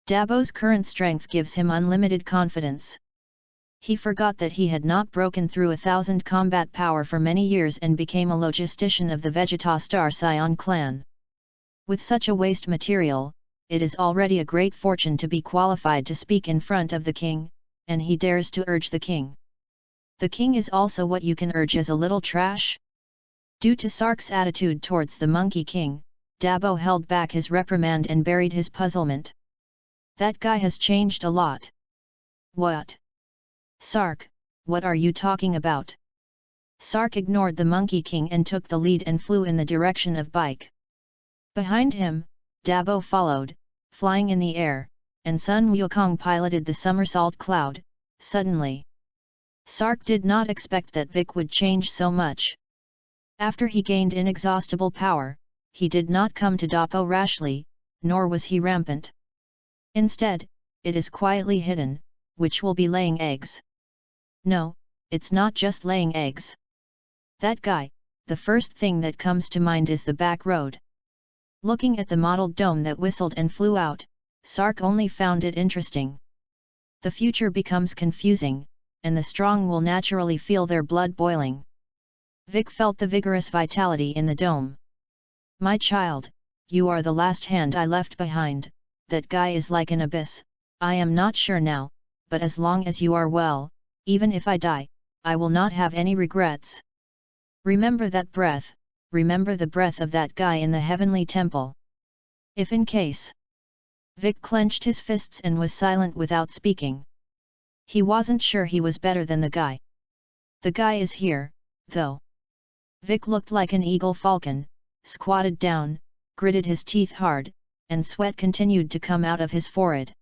Dabo's current strength gives him unlimited confidence. He forgot that he had not broken through 1,000 combat power for many years and became a logistician of the Vegeta Star Scion clan. With such a waste material, it is already a great fortune to be qualified to speak in front of the king, and he dares to urge the king. The king is also what you can urge as a little trash? Due to Sark's attitude towards the Monkey King, Dabo held back his reprimand and buried his puzzlement. That guy has changed a lot. What? Sark, what are you talking about? Sark ignored the Monkey King and took the lead and flew in the direction of Bike. Behind him, Dabo followed, flying in the air, and Sun Wukong piloted the somersault cloud. Suddenly, Sark did not expect that Vic would change so much. After he gained inexhaustible power, he did not come to Dabo rashly, nor was he rampant. Instead, it is quietly hidden, which will be laying eggs. No, it's not just laying eggs. That guy, the first thing that comes to mind is the back road. Looking at the mottled dome that whistled and flew out, Sark only found it interesting. The future becomes confusing, and the strong will naturally feel their blood boiling. Vic felt the vigorous vitality in the dome. My child, you are the last hand I left behind, that guy is like an abyss, I am not sure now, but as long as you are well, even if I die, I will not have any regrets. Remember that breath, remember the breath of that guy in the heavenly temple. If in case. Vic clenched his fists and was silent without speaking. He wasn't sure he was better than the guy. The guy is here, though. Vic looked like an eagle falcon, squatted down, gritted his teeth hard, and sweat continued to come out of his forehead.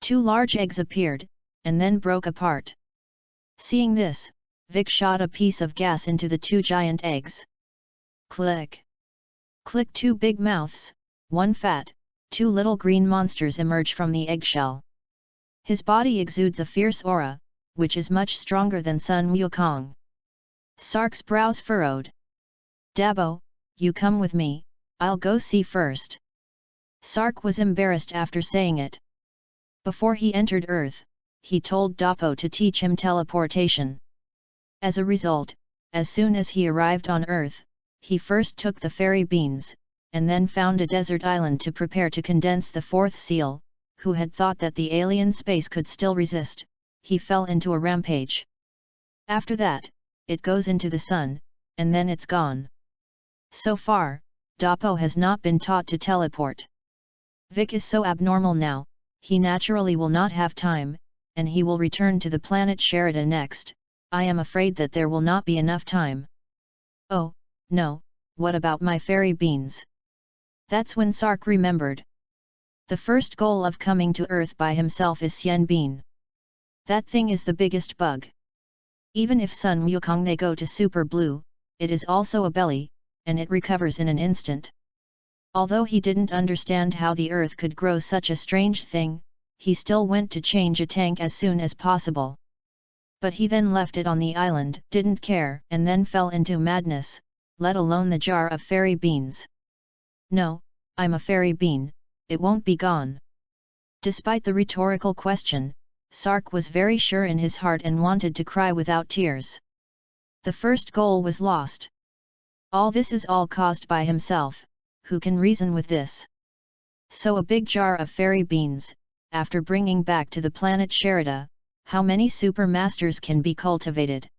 2 large eggs appeared, and then broke apart. Seeing this, Vic shot a piece of gas into the 2 giant eggs. Click! Click! 2 big mouths, 1 fat, 2 little green monsters emerge from the eggshell. His body exudes a fierce aura, which is much stronger than Sun Wukong. Sark's brows furrowed. Dabo, you come with me, I'll go see first. Sark was embarrassed after saying it. Before he entered Earth, he told Dabo to teach him teleportation. As a result, as soon as he arrived on Earth, he first took the fairy beans, and then found a desert island to prepare to condense the 4th seal, who had thought that the alien space could still resist, he fell into a rampage. After that, it goes into the sun, and then it's gone. So far, Dapo has not been taught to teleport. Vic is so abnormal now, he naturally will not have time, and he will return to the planet Sherida next. I am afraid that there will not be enough time. Oh, no, what about my fairy beans? That's when Sark remembered. The first goal of coming to Earth by himself is Xian Bean. That thing is the biggest bug. Even if Sun Wukong they go to Super Blue, it is also a belly, and it recovers in an instant. Although he didn't understand how the Earth could grow such a strange thing, he still went to change a tank as soon as possible. But he then left it on the island, didn't care, and then fell into madness, let alone the jar of fairy beans. No, I'm a fairy bean, it won't be gone. Despite the rhetorical question, Sark was very sure in his heart and wanted to cry without tears. The first goal was lost. All this is all caused by himself, who can reason with this? So a big jar of fairy beans, after bringing back to the planet Sherida, how many super masters can be cultivated?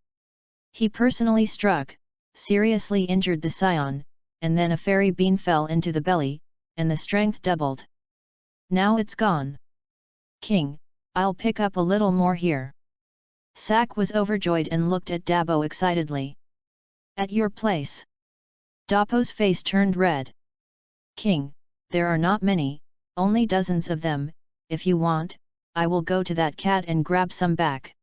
He personally struck, seriously injured the scion, and then a fairy bean fell into the belly, and the strength doubled. Now it's gone. King, I'll pick up a little more here. Sak was overjoyed and looked at Dabo excitedly. At your place. Dapo's face turned red. King, there are not many, only dozens of them. If you want, I will go to that cat and grab some back.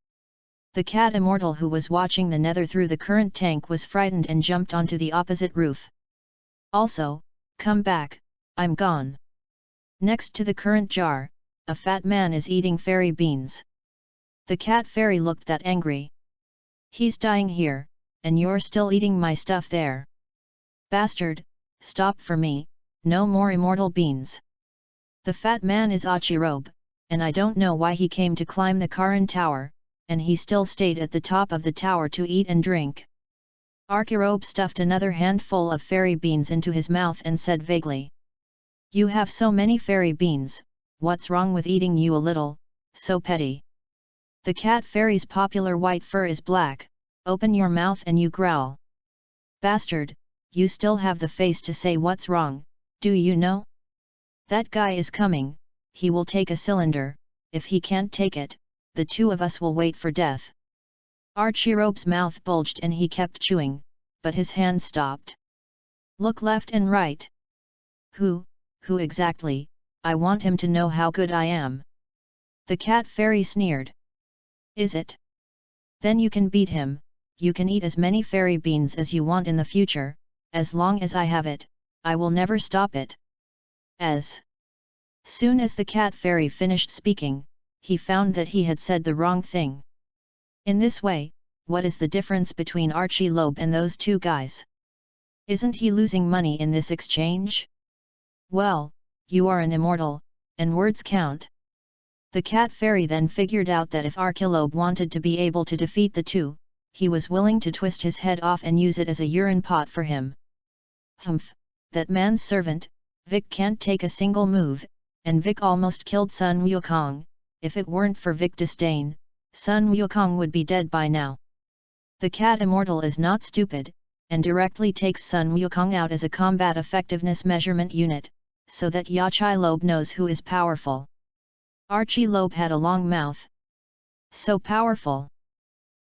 The cat immortal who was watching the nether through the current tank was frightened and jumped onto the opposite roof. Also, come back, I'm gone. Next to the current jar, a fat man is eating fairy beans. The cat fairy looked that angry. He's dying here, and you're still eating my stuff there. Bastard, stop for me, no more immortal beans. The fat man is Achirobe, and I don't know why he came to climb the Karan tower, and he still stayed at the top of the tower to eat and drink. Achirobe stuffed another handful of fairy beans into his mouth and said vaguely. You have so many fairy beans, what's wrong with eating you a little, so petty? The cat fairy's popular white fur is black, open your mouth and you growl. Bastard, you still have the face to say what's wrong, do you know? That guy is coming, he will take a cylinder, if he can't take it, the two of us will wait for death. Achirobe's mouth bulged and he kept chewing, but his hand stopped. Look left and right. Who exactly? I want him to know how good I am. The cat fairy sneered. Is it? Then you can beat him, you can eat as many fairy beans as you want in the future, as long as I have it, I will never stop it. As soon as the cat fairy finished speaking, he found that he had said the wrong thing. In this way, what is the difference between Archilobe and those two guys? Isn't he losing money in this exchange? Well, you are an immortal, and words count. The cat fairy then figured out that if Archilobe wanted to be able to defeat the two, he was willing to twist his head off and use it as a urine pot for him. Humph, that man's servant, Vic can't take a single move, and Vic almost killed Sun Wukong. If it weren't for Vic disdain, Sun Wukong would be dead by now. The cat immortal is not stupid, and directly takes Sun Wukong out as a combat effectiveness measurement unit, so that Achilobe knows who is powerful. Archilobe had a long mouth. So powerful.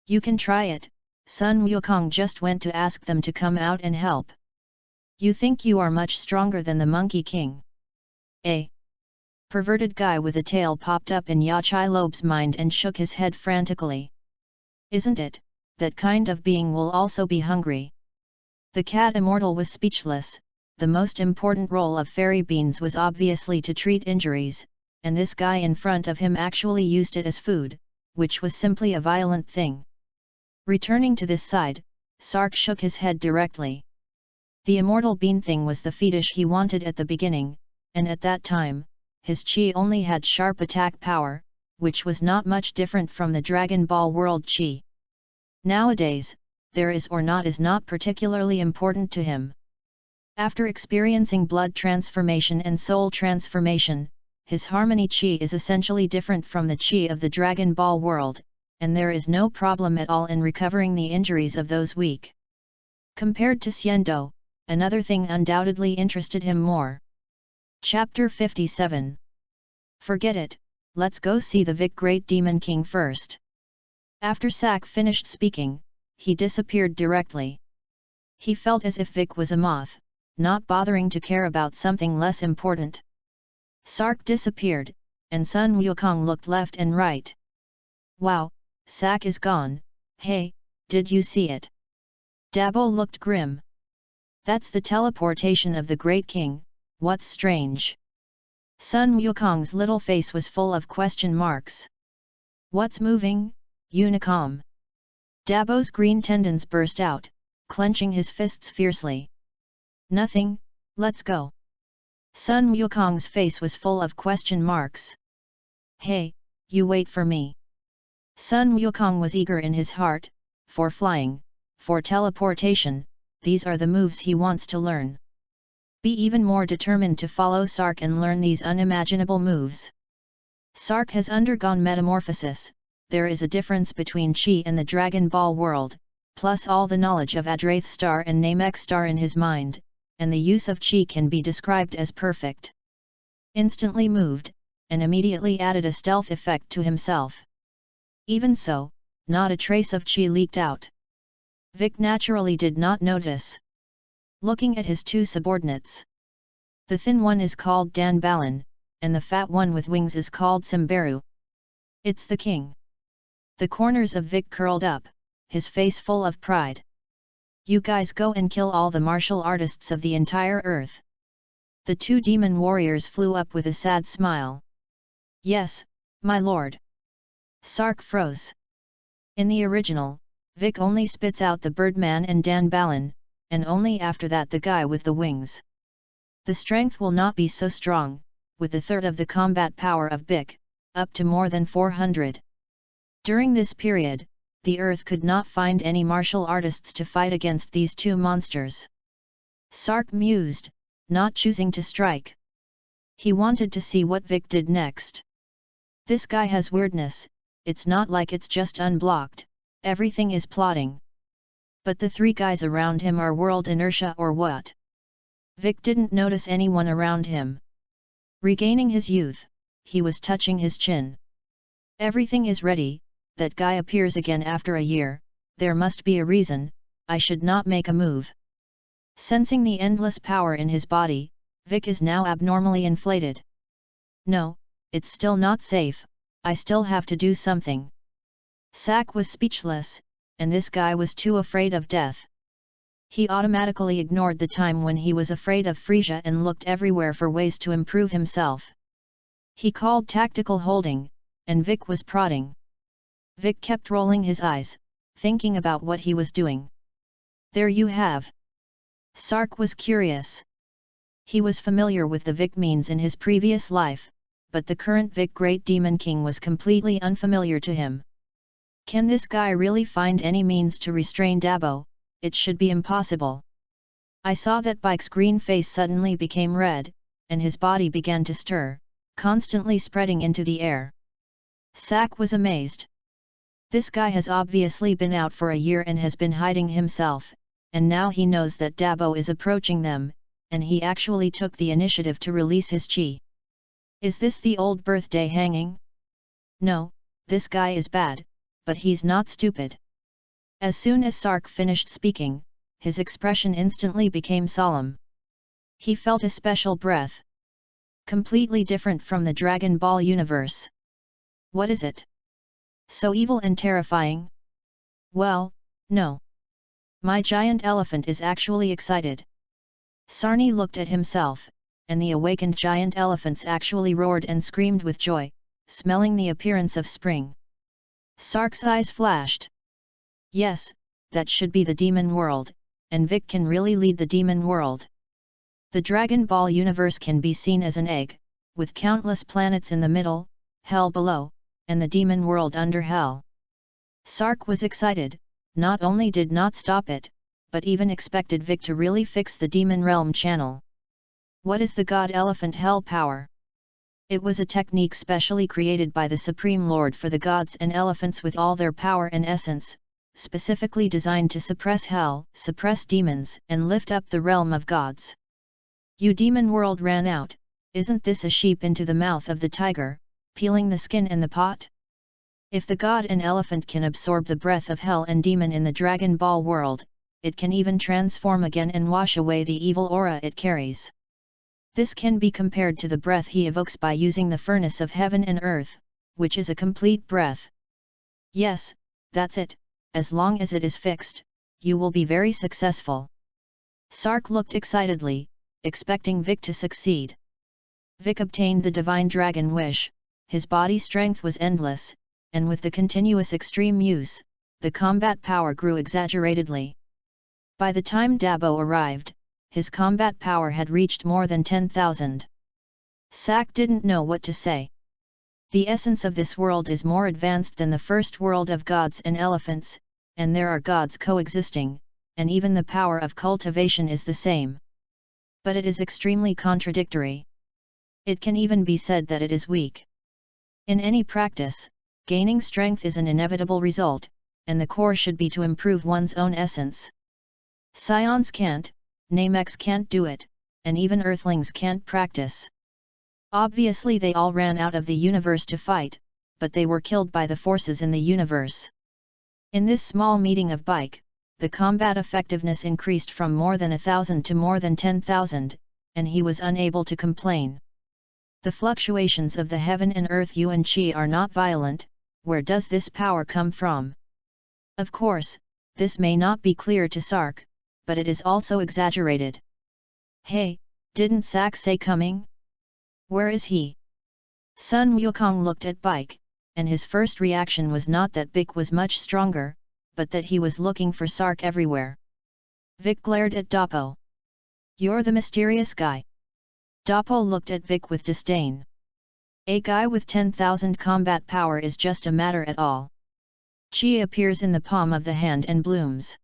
You can try it, Sun Wukong just went to ask them to come out and help. You think you are much stronger than the Monkey King? A perverted guy with a tail popped up in Achilobe's mind and shook his head frantically. Isn't it, that kind of being will also be hungry? The cat immortal was speechless. The most important role of fairy beans was obviously to treat injuries, and this guy in front of him actually used it as food, which was simply a violent thing. Returning to this side, Sark shook his head directly. The immortal bean thing was the fetish he wanted at the beginning, and at that time, his chi only had sharp attack power, which was not much different from the Dragon Ball World chi. Nowadays, there is or not is not particularly important to him. After experiencing blood transformation and soul transformation, his harmony chi is essentially different from the chi of the Dragon Ball world, and there is no problem at all in recovering the injuries of those weak. Compared to Xiando, another thing undoubtedly interested him more. Chapter 57. Forget it, let's go see the Vic Great Demon King first. After Sak finished speaking, he disappeared directly. He felt as if Vic was a moth, not bothering to care about something less important. Sark disappeared, and Sun Wukong looked left and right. Wow, Sak is gone. Hey, did you see it? Dabo looked grim. That's the teleportation of the Great King, what's strange? Sun Wukong's little face was full of question marks. What's moving, Unicom? Dabo's green tendons burst out, clenching his fists fiercely. Nothing, let's go. Sun Wukong's face was full of question marks. Hey, you wait for me. Sun Wukong was eager in his heart, for flying, for teleportation, these are the moves he wants to learn. Be even more determined to follow Sark and learn these unimaginable moves. Sark has undergone metamorphosis, there is a difference between Chi and the Dragon Ball world, plus all the knowledge of Adrath Star and Namek Star in his mind, and the use of Chi can be described as perfect. Instantly moved, and immediately added a stealth effect to himself. Even so, not a trace of Chi leaked out. Vic naturally did not notice. Looking at his two subordinates. The thin one is called Dan Balan, and the fat one with wings is called Simberu. It's the king. The corners of Vic curled up, his face full of pride. You guys go and kill all the martial artists of the entire earth. The two demon warriors flew up with a sad smile. Yes, my lord. Sark froze. In the original, Vic only spits out the Birdman and Dan Balan, and only after that the guy with the wings. The strength will not be so strong, with a third of the combat power of Vic, up to more than 400. During this period, the earth could not find any martial artists to fight against these two monsters. Sark mused, not choosing to strike. He wanted to see what Vic did next. This guy has weirdness, it's not like it's just unblocked, everything is plotting. But the three guys around him are world inertia or what? Vic didn't notice anyone around him. Regaining his youth, he was touching his chin. Everything is ready, that guy appears again after a year, there must be a reason, I should not make a move. Sensing the endless power in his body, Vic is now abnormally inflated. No, it's still not safe, I still have to do something. Sak was speechless, and this guy was too afraid of death. He automatically ignored the time when he was afraid of Frisia and looked everywhere for ways to improve himself. He called tactical holding, and Vic was prodding. Vic kept rolling his eyes, thinking about what he was doing. There you have. Sark was curious. He was familiar with the Vic means in his previous life, but the current Vic Great Demon King was completely unfamiliar to him. Can this guy really find any means to restrain Dabo? It should be impossible. I saw that Bike's green face suddenly became red, and his body began to stir, constantly spreading into the air. Sak was amazed. This guy has obviously been out for a year and has been hiding himself, and now he knows that Dabo is approaching them, and he actually took the initiative to release his chi. Is this the old birthday hanging? No, this guy is bad, but he's not stupid. As soon as Sark finished speaking, his expression instantly became solemn. He felt a special breath. Completely different from the Dragon Ball universe. What is it? So evil and terrifying? Well, no. My giant elephant is actually excited. Sarni looked at himself, and the awakened giant elephants actually roared and screamed with joy, smelling the appearance of spring. Sark's eyes flashed. Yes, that should be the demon world, and Vic can really lead the demon world. The Dragon Ball universe can be seen as an egg, with countless planets in the middle, hell below, and the demon world under hell. Sark was excited, not only did not stop it, but even expected Vic to really fix the demon realm channel. What is the god elephant hell power? It was a technique specially created by the Supreme Lord for the gods and elephants with all their power and essence, specifically designed to suppress hell, suppress demons, and lift up the realm of gods. "You demon world ran out, isn't this a sheep into the mouth of the tiger, peeling the skin and the pot? If the god and elephant can absorb the breath of hell and demon in the Dragon Ball world, it can even transform again and wash away the evil aura it carries. This can be compared to the breath he evokes by using the furnace of heaven and earth, which is a complete breath. Yes, that's it, as long as it is fixed, you will be very successful." Sark looked excitedly, expecting Vic to succeed. Vic obtained the divine dragon wish, his body strength was endless, and with the continuous extreme use, the combat power grew exaggeratedly. By the time Dabo arrived, his combat power had reached more than 10,000. Sak didn't know what to say. The essence of this world is more advanced than the first world of gods and elephants, and there are gods coexisting, and even the power of cultivation is the same. But it is extremely contradictory. It can even be said that it is weak. In any practice, gaining strength is an inevitable result, and the core should be to improve one's own essence. SAIYANS can't, Namex can't do it, and even Earthlings can't practice. Obviously they all ran out of the universe to fight, but they were killed by the forces in the universe. In this small meeting of Bike, the combat effectiveness increased from more than 1,000 to more than 10,000, and he was unable to complain. The fluctuations of the heaven and earth yuan qi are not violent. Where does this power come from? Of course, this may not be clear to Sark, but it is also exaggerated. "Hey, didn't Sak say coming? Where is he?" Sun Wukong looked at Bike, and his first reaction was not that Bik was much stronger, but that he was looking for Sark everywhere. Vic glared at Dapo. "You're the mysterious guy." Dapo looked at Vic with disdain. "A guy with 10,000 combat power is just a matter at all. Chi appears in the palm of the hand and blooms.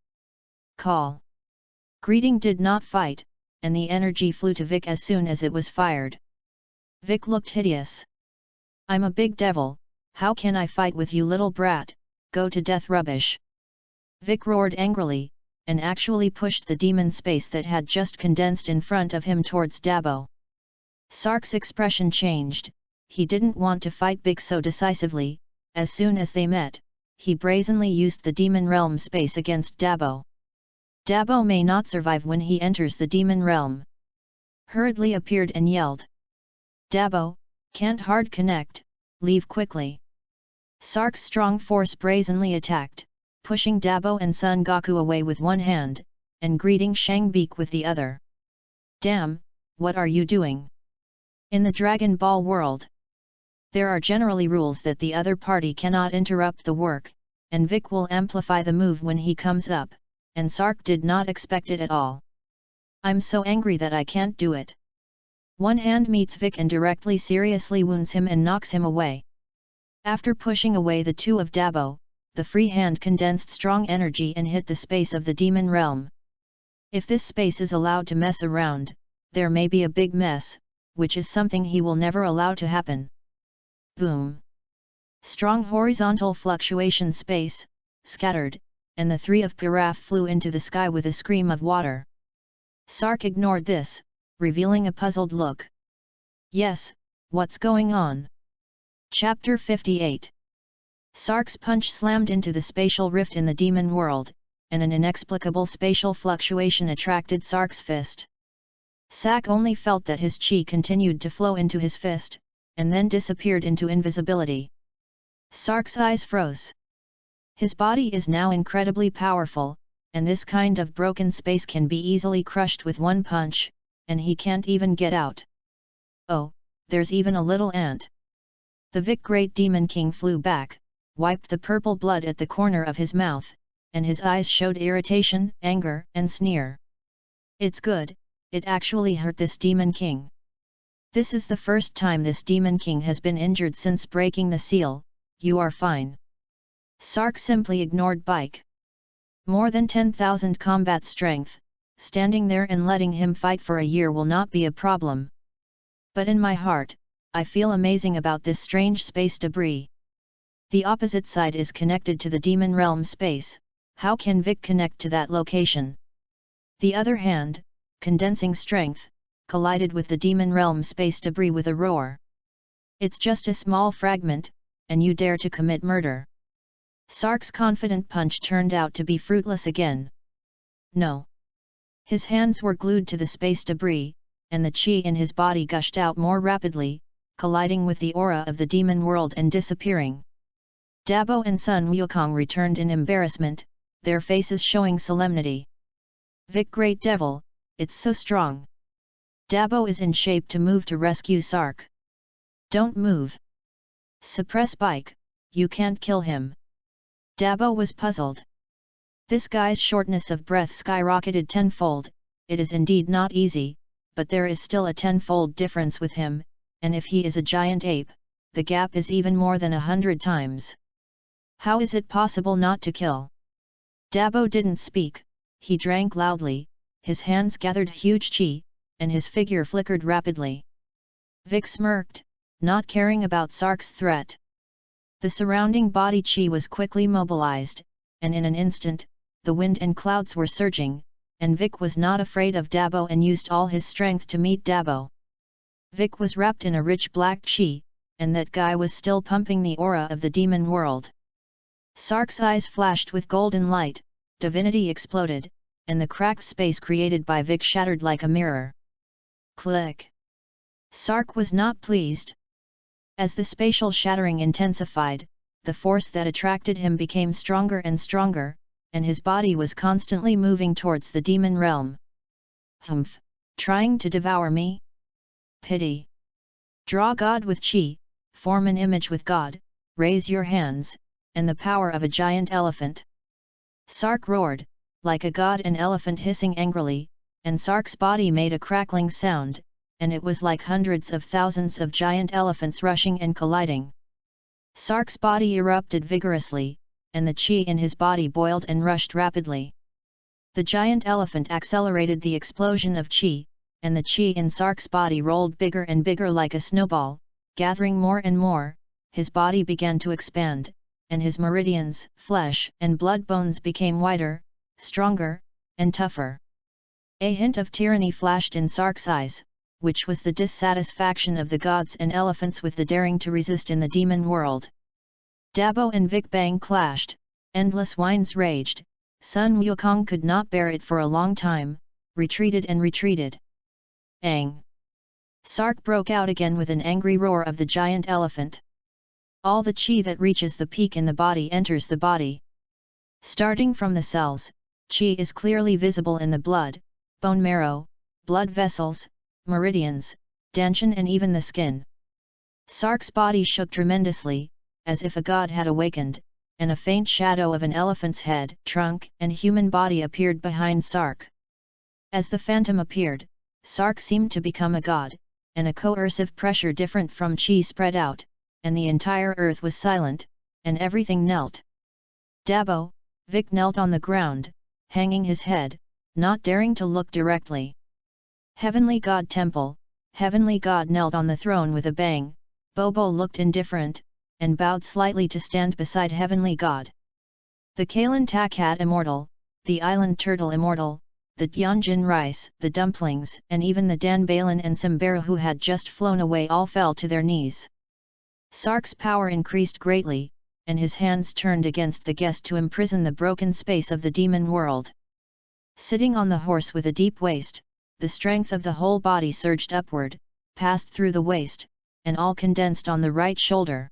Call." Greeting did not fight, and the energy flew to Vic as soon as it was fired. Vic looked hideous. "I'm a big devil, how can I fight with you little brat, go to death rubbish." Vic roared angrily, and actually pushed the demon space that had just condensed in front of him towards Dabo. Sark's expression changed. He didn't want to fight Big so decisively. As soon as they met, he brazenly used the demon realm space against Dabo. Dabo may not survive when he enters the demon realm. Hurriedly appeared and yelled. "Dabo, can't hard connect, leave quickly." Sark's strong force brazenly attacked, pushing Dabo and Son Goku away with one hand, and greeting Shangbeek with the other. "Damn, what are you doing?" In the Dragon Ball world, there are generally rules that the other party cannot interrupt the work, and Vic will amplify the move when he comes up, and Sark did not expect it at all. "I'm so angry that I can't do it." One hand meets Vic and directly seriously wounds him and knocks him away. After pushing away the two of Dabo, the free hand condensed strong energy and hit the space of the demon realm. If this space is allowed to mess around, there may be a big mess, which is something he will never allow to happen. Boom! Strong horizontal fluctuation space, scattered, and the three of Piraf flew into the sky with a scream of water. Sark ignored this, revealing a puzzled look. "Yes, what's going on?" Chapter 58. Sark's punch slammed into the spatial rift in the demon world, and an inexplicable spatial fluctuation attracted Sark's fist. Sak only felt that his chi continued to flow into his fist, and then disappeared into invisibility. Sark's eyes froze. His body is now incredibly powerful, and this kind of broken space can be easily crushed with one punch, and he can't even get out. Oh, there's even a little ant. The Vic Great Demon King flew back, wiped the purple blood at the corner of his mouth, and his eyes showed irritation, anger, and sneer. "It's good, it actually hurt this Demon King. This is the first time this Demon King has been injured since breaking the seal. You are fine." Sark simply ignored Bike. More than 10,000 combat strength, standing there and letting him fight for a year will not be a problem. But in my heart, I feel amazing about this strange space debris. The opposite side is connected to the demon realm space, how can Vic connect to that location? The other hand, condensing strength, collided with the demon realm space debris with a roar. It's just a small fragment, and you dare to commit murder. Sark's confident punch turned out to be fruitless again. No. His hands were glued to the space debris, and the chi in his body gushed out more rapidly, colliding with the aura of the demon world and disappearing. Dabo and Sun Wukong returned in embarrassment, their faces showing solemnity. Vic, great devil, it's so strong. Dabo is in shape to move to rescue Sark. Don't move. Suppress Bike, you can't kill him. Dabo was puzzled. This guy's shortness of breath skyrocketed tenfold. It is indeed not easy, but there is still a tenfold difference with him, and if he is a giant ape, the gap is even more than 100 times. How is it possible not to kill? Dabo didn't speak, he drank loudly, his hands gathered huge chi, and his figure flickered rapidly. Vic smirked, not caring about Sark's threat. The surrounding body chi was quickly mobilized, and in an instant, the wind and clouds were surging, and Vic was not afraid of Dabo and used all his strength to meet Dabo. Vic was wrapped in a rich black chi, and that guy was still pumping the aura of the demon world. Sark's eyes flashed with golden light, divinity exploded, and the cracked space created by Vic shattered like a mirror. Click! Sark was not pleased. As the spatial shattering intensified, the force that attracted him became stronger and stronger, and his body was constantly moving towards the demon realm. Humph! Trying to devour me? Pity! Draw God with chi, form an image with God, raise your hands, and the power of a giant elephant. Sark roared, like a god, an elephant hissing angrily, and Sark's body made a crackling sound, and it was like hundreds of thousands of giant elephants rushing and colliding. Sark's body erupted vigorously, and the chi in his body boiled and rushed rapidly. The giant elephant accelerated the explosion of chi, and the chi in Sark's body rolled bigger and bigger like a snowball, gathering more and more. His body began to expand, and his meridians, flesh and blood bones became wider, stronger, and tougher. A hint of tyranny flashed in Sark's eyes, which was the dissatisfaction of the gods and elephants with the daring to resist in the demon world. Dabo and Vic Bang clashed, endless whines raged. Sun Wukong could not bear it for a long time, retreated and retreated. Ang! Sark broke out again with an angry roar of the giant elephant. All the chi that reaches the peak in the body enters the body. Starting from the cells, chi is clearly visible in the blood, bone marrow, blood vessels, meridians, danshan and even the skin. Sark's body shook tremendously, as if a god had awakened, and a faint shadow of an elephant's head, trunk and human body appeared behind Sark. As the phantom appeared, Sark seemed to become a god, and a coercive pressure different from chi spread out, and the entire earth was silent, and everything knelt. Dabo, Vic knelt on the ground, hanging his head, not daring to look directly. Heavenly God Temple, Heavenly God knelt on the throne with a bang. Bobo looked indifferent, and bowed slightly to stand beside Heavenly God. The Kalen Takat immortal, the Island Turtle immortal, the Tianjin rice, the dumplings, and even the Dan Balin and Simbera who had just flown away all fell to their knees. Sark's power increased greatly, and his hands turned against the guest to imprison the broken space of the demon world. Sitting on the horse with a deep waist, the strength of the whole body surged upward, passed through the waist, and all condensed on the right shoulder.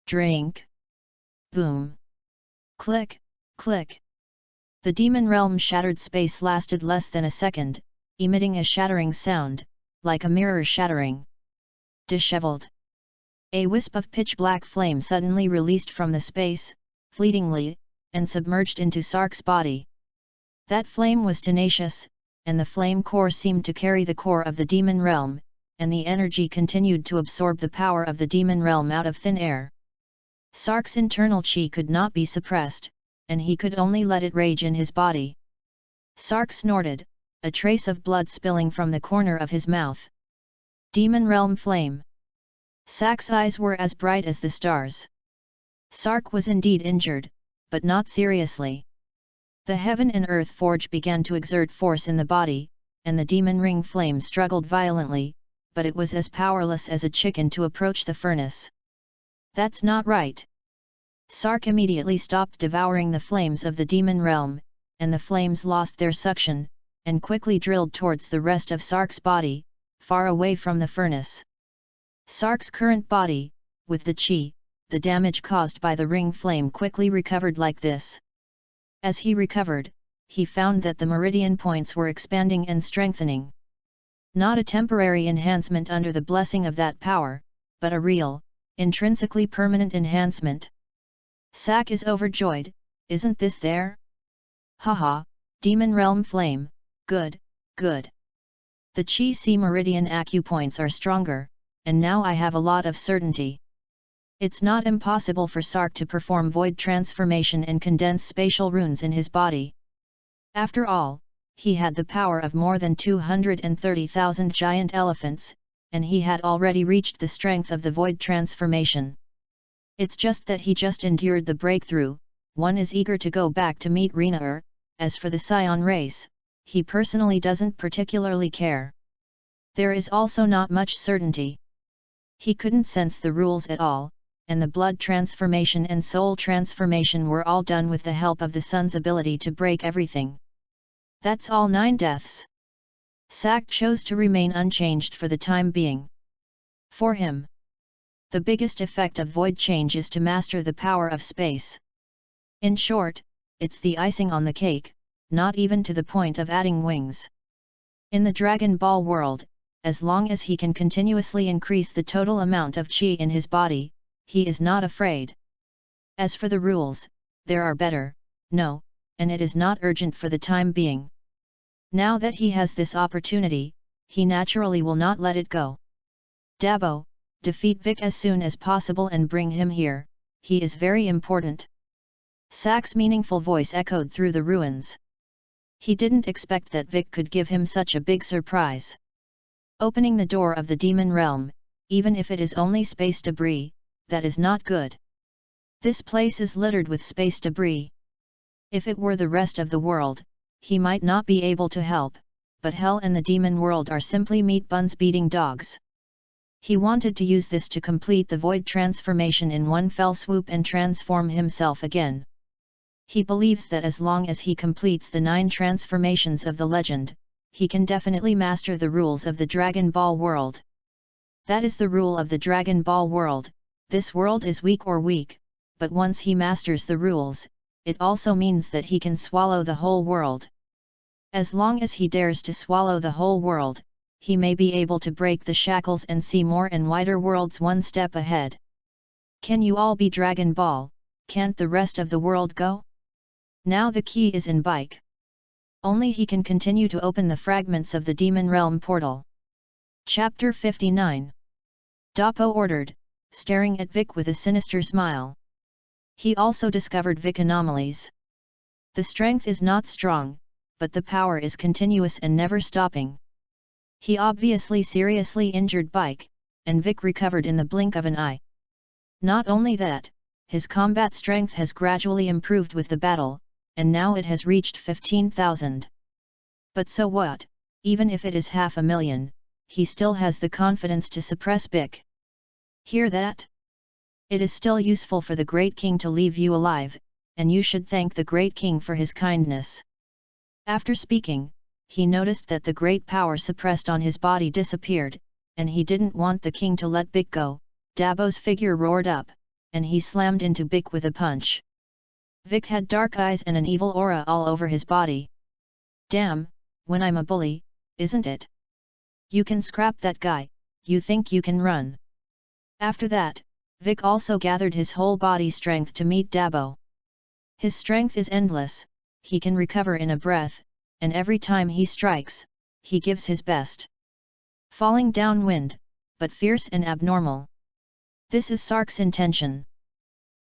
Drink! Boom! Click, click! The demon realm shattered space lasted less than a second, emitting a shattering sound, like a mirror shattering. Disheveled! A wisp of pitch-black flame suddenly released from the space, fleetingly, and submerged into Sark's body. That flame was tenacious, and the flame core seemed to carry the core of the demon realm, and the energy continued to absorb the power of the demon realm out of thin air. Sark's internal chi could not be suppressed, and he could only let it rage in his body. Sark snorted, a trace of blood spilling from the corner of his mouth. Demon realm flame! Sak's eyes were as bright as the stars. Sark was indeed injured, but not seriously. The heaven and earth forge began to exert force in the body, and the demon ring flame struggled violently, but it was as powerless as a chicken to approach the furnace. That's not right. Sark immediately stopped devouring the flames of the demon realm, and the flames lost their suction, and quickly drilled towards the rest of Sark's body, far away from the furnace. Sark's current body, with the chi, the damage caused by the ring flame quickly recovered like this. As he recovered, he found that the meridian points were expanding and strengthening. Not a temporary enhancement under the blessing of that power, but a real, intrinsically permanent enhancement. Sak is overjoyed, isn't this there? Haha, demon realm flame, good, good. The Chi-Si meridian acupoints are stronger, and now I have a lot of certainty. It's not impossible for Sark to perform void transformation and condense spatial runes in his body. After all, he had the power of more than 230,000 giant elephants, and he had already reached the strength of the void transformation. It's just that he just endured the breakthrough. One is eager to go back to meet Renaer. As for the Scion race, he personally doesn't particularly care. There is also not much certainty. He couldn't sense the rules at all, and the blood transformation and soul transformation were all done with the help of the sun's ability to break everything. That's all 9 deaths. Sak chose to remain unchanged for the time being. For him, the biggest effect of void change is to master the power of space. In short, it's the icing on the cake, not even to the point of adding wings. In the Dragon Ball world, as long as he can continuously increase the total amount of chi in his body, he is not afraid. As for the rules, there are better, no, and it is not urgent for the time being. Now that he has this opportunity, he naturally will not let it go. Dabo, defeat Vic as soon as possible and bring him here, he is very important. Sak's meaningful voice echoed through the ruins. He didn't expect that Vic could give him such a big surprise. Opening the door of the demon realm, even if it is only space debris, that is not good. This place is littered with space debris. If it were the rest of the world, he might not be able to help, but hell and the demon world are simply meat buns beating dogs. He wanted to use this to complete the void transformation in one fell swoop and transform himself again. He believes that as long as he completes the 9 transformations of the legend, he can definitely master the rules of the Dragon Ball world. That is the rule of the Dragon Ball world. This world is weak, but once he masters the rules, it also means that he can swallow the whole world. As long as he dares to swallow the whole world, he may be able to break the shackles and see more and wider worlds one step ahead. Can you all be Dragon Ball? Can't the rest of the world go? Now the key is in Bike. Only he can continue to open the fragments of the Demon Realm portal. Chapter 59. Dapo ordered, staring at Vic with a sinister smile. He also discovered Vic anomalies. The strength is not strong, but the power is continuous and never stopping. He obviously seriously injured Bike, and Vic recovered in the blink of an eye. Not only that, his combat strength has gradually improved with the battle, and now it has reached 15,000. But so what, even if it is 500,000, he still has the confidence to suppress Vic. Hear that? It is still useful for the Great King to leave you alive, and you should thank the Great King for his kindness. After speaking, he noticed that the great power suppressed on his body disappeared, and he didn't want the king to let Vic go. Dabo's figure roared up, and he slammed into Vic with a punch. Vic had dark eyes and an evil aura all over his body. Damn, when I'm a bully, isn't it? You can scrap that guy, you think you can run. After that, Vic also gathered his whole body strength to meet Dabo. His strength is endless, he can recover in a breath, and every time he strikes, he gives his best. Falling downwind, but fierce and abnormal. This is Sark's intention.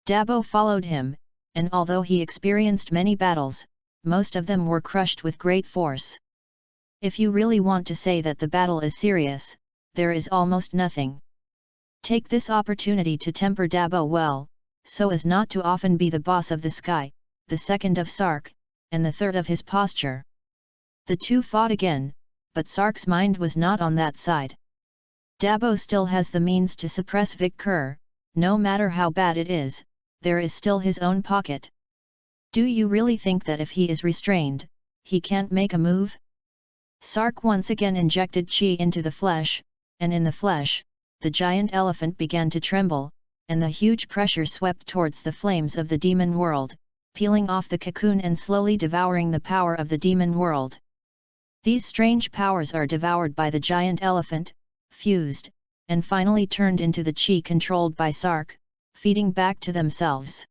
Dabo followed him, and although he experienced many battles, most of them were crushed with great force. If you really want to say that the battle is serious, there is almost nothing. Take this opportunity to temper Dabo well, so as not to often be the boss of the sky, the second of Sark, and the third of his posture. The two fought again, but Sark's mind was not on that side. Dabo still has the means to suppress Vic Kerr, no matter how bad it is, there is still his own pocket. Do you really think that if he is restrained, he can't make a move? Sark once again injected chi into the flesh, and in the flesh, the giant elephant began to tremble, and the huge pressure swept towards the flames of the demon world, peeling off the cocoon and slowly devouring the power of the demon world. These strange powers are devoured by the giant elephant, fused, and finally turned into the chi controlled by Sark, feeding back to themselves.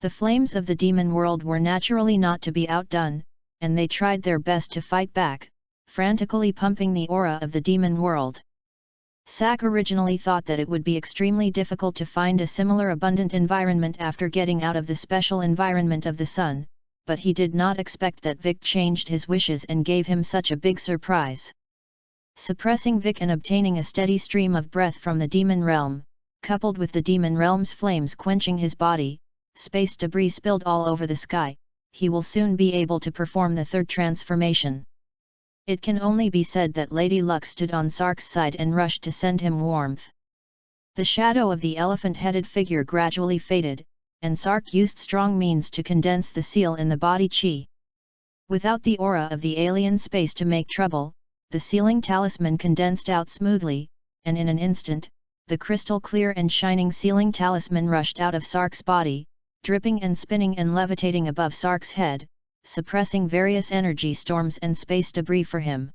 The flames of the demon world were naturally not to be outdone, and they tried their best to fight back, frantically pumping the aura of the demon world. Sak originally thought that it would be extremely difficult to find a similar abundant environment after getting out of the special environment of the sun, but he did not expect that Vic changed his wishes and gave him such a big surprise. Suppressing Vic and obtaining a steady stream of breath from the demon realm, coupled with the demon realm's flames quenching his body, space debris spilled all over the sky, he will soon be able to perform the third transformation. It can only be said that Lady Luck stood on Sark's side and rushed to send him warmth. The shadow of the elephant-headed figure gradually faded, and Sark used strong means to condense the seal in the body chi. Without the aura of the alien space to make trouble, the sealing talisman condensed out smoothly, and in an instant, the crystal-clear and shining sealing talisman rushed out of Sark's body, dripping and spinning and levitating above Sark's head, suppressing various energy storms and space debris for him.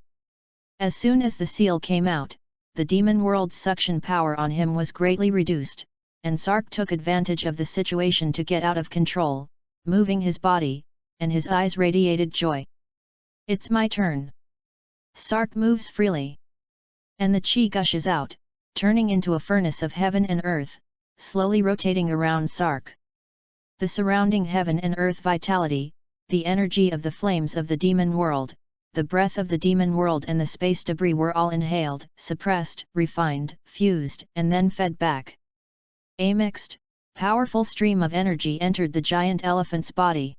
As soon as the seal came out, the demon world's suction power on him was greatly reduced, and Sark took advantage of the situation to get out of control, moving his body, and his eyes radiated joy. It's my turn. Sark moves freely. And the chi gushes out, turning into a furnace of heaven and earth, slowly rotating around Sark. The surrounding heaven and earth vitality, the energy of the flames of the demon world, the breath of the demon world and the space debris were all inhaled, suppressed, refined, fused, and then fed back. A mixed, powerful stream of energy entered the giant elephant's body.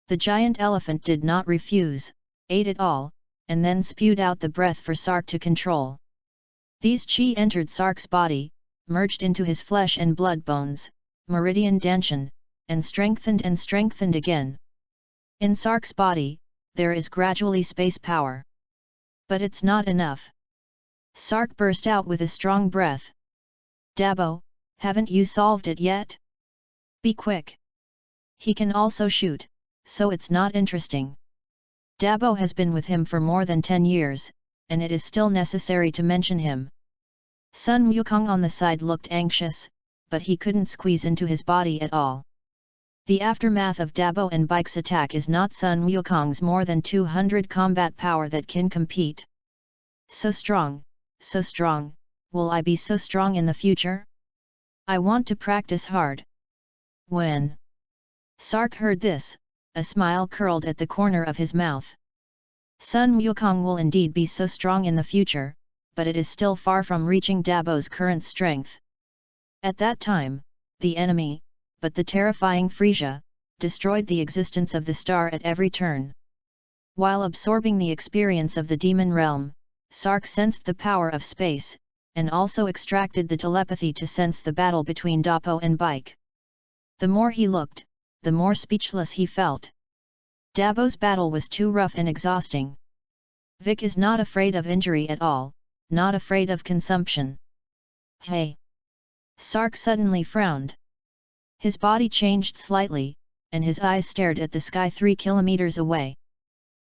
The giant elephant did not refuse, ate it all, and then spewed out the breath for Sark to control. These chi entered Sark's body, merged into his flesh and blood bones, meridian danshan, and strengthened again. In Sark's body, there is gradually space power. But it's not enough. Sark burst out with a strong breath. Dabo, haven't you solved it yet? Be quick. He can also shoot, so it's not interesting. Dabo has been with him for more than 10 years, and it is still necessary to mention him. Sun Wukong on the side looked anxious, but he couldn't squeeze into his body at all. The aftermath of Dabo and Bike's attack is not Sun Wukong's more than 200 combat power that can compete. So strong, will I be so strong in the future? I want to practice hard. When Sark heard this, a smile curled at the corner of his mouth. Sun Wukong will indeed be so strong in the future, but it is still far from reaching Dabo's current strength. At that time, the enemy, but the terrifying Frisia, destroyed the existence of the star at every turn. While absorbing the experience of the demon realm, Sark sensed the power of space, and also extracted the telepathy to sense the battle between Dabo and Bike. The more he looked, the more speechless he felt. Dabo's battle was too rough and exhausting. Vic is not afraid of injury at all, not afraid of consumption. Hey! Sark suddenly frowned. His body changed slightly, and his eyes stared at the sky 3 kilometers away.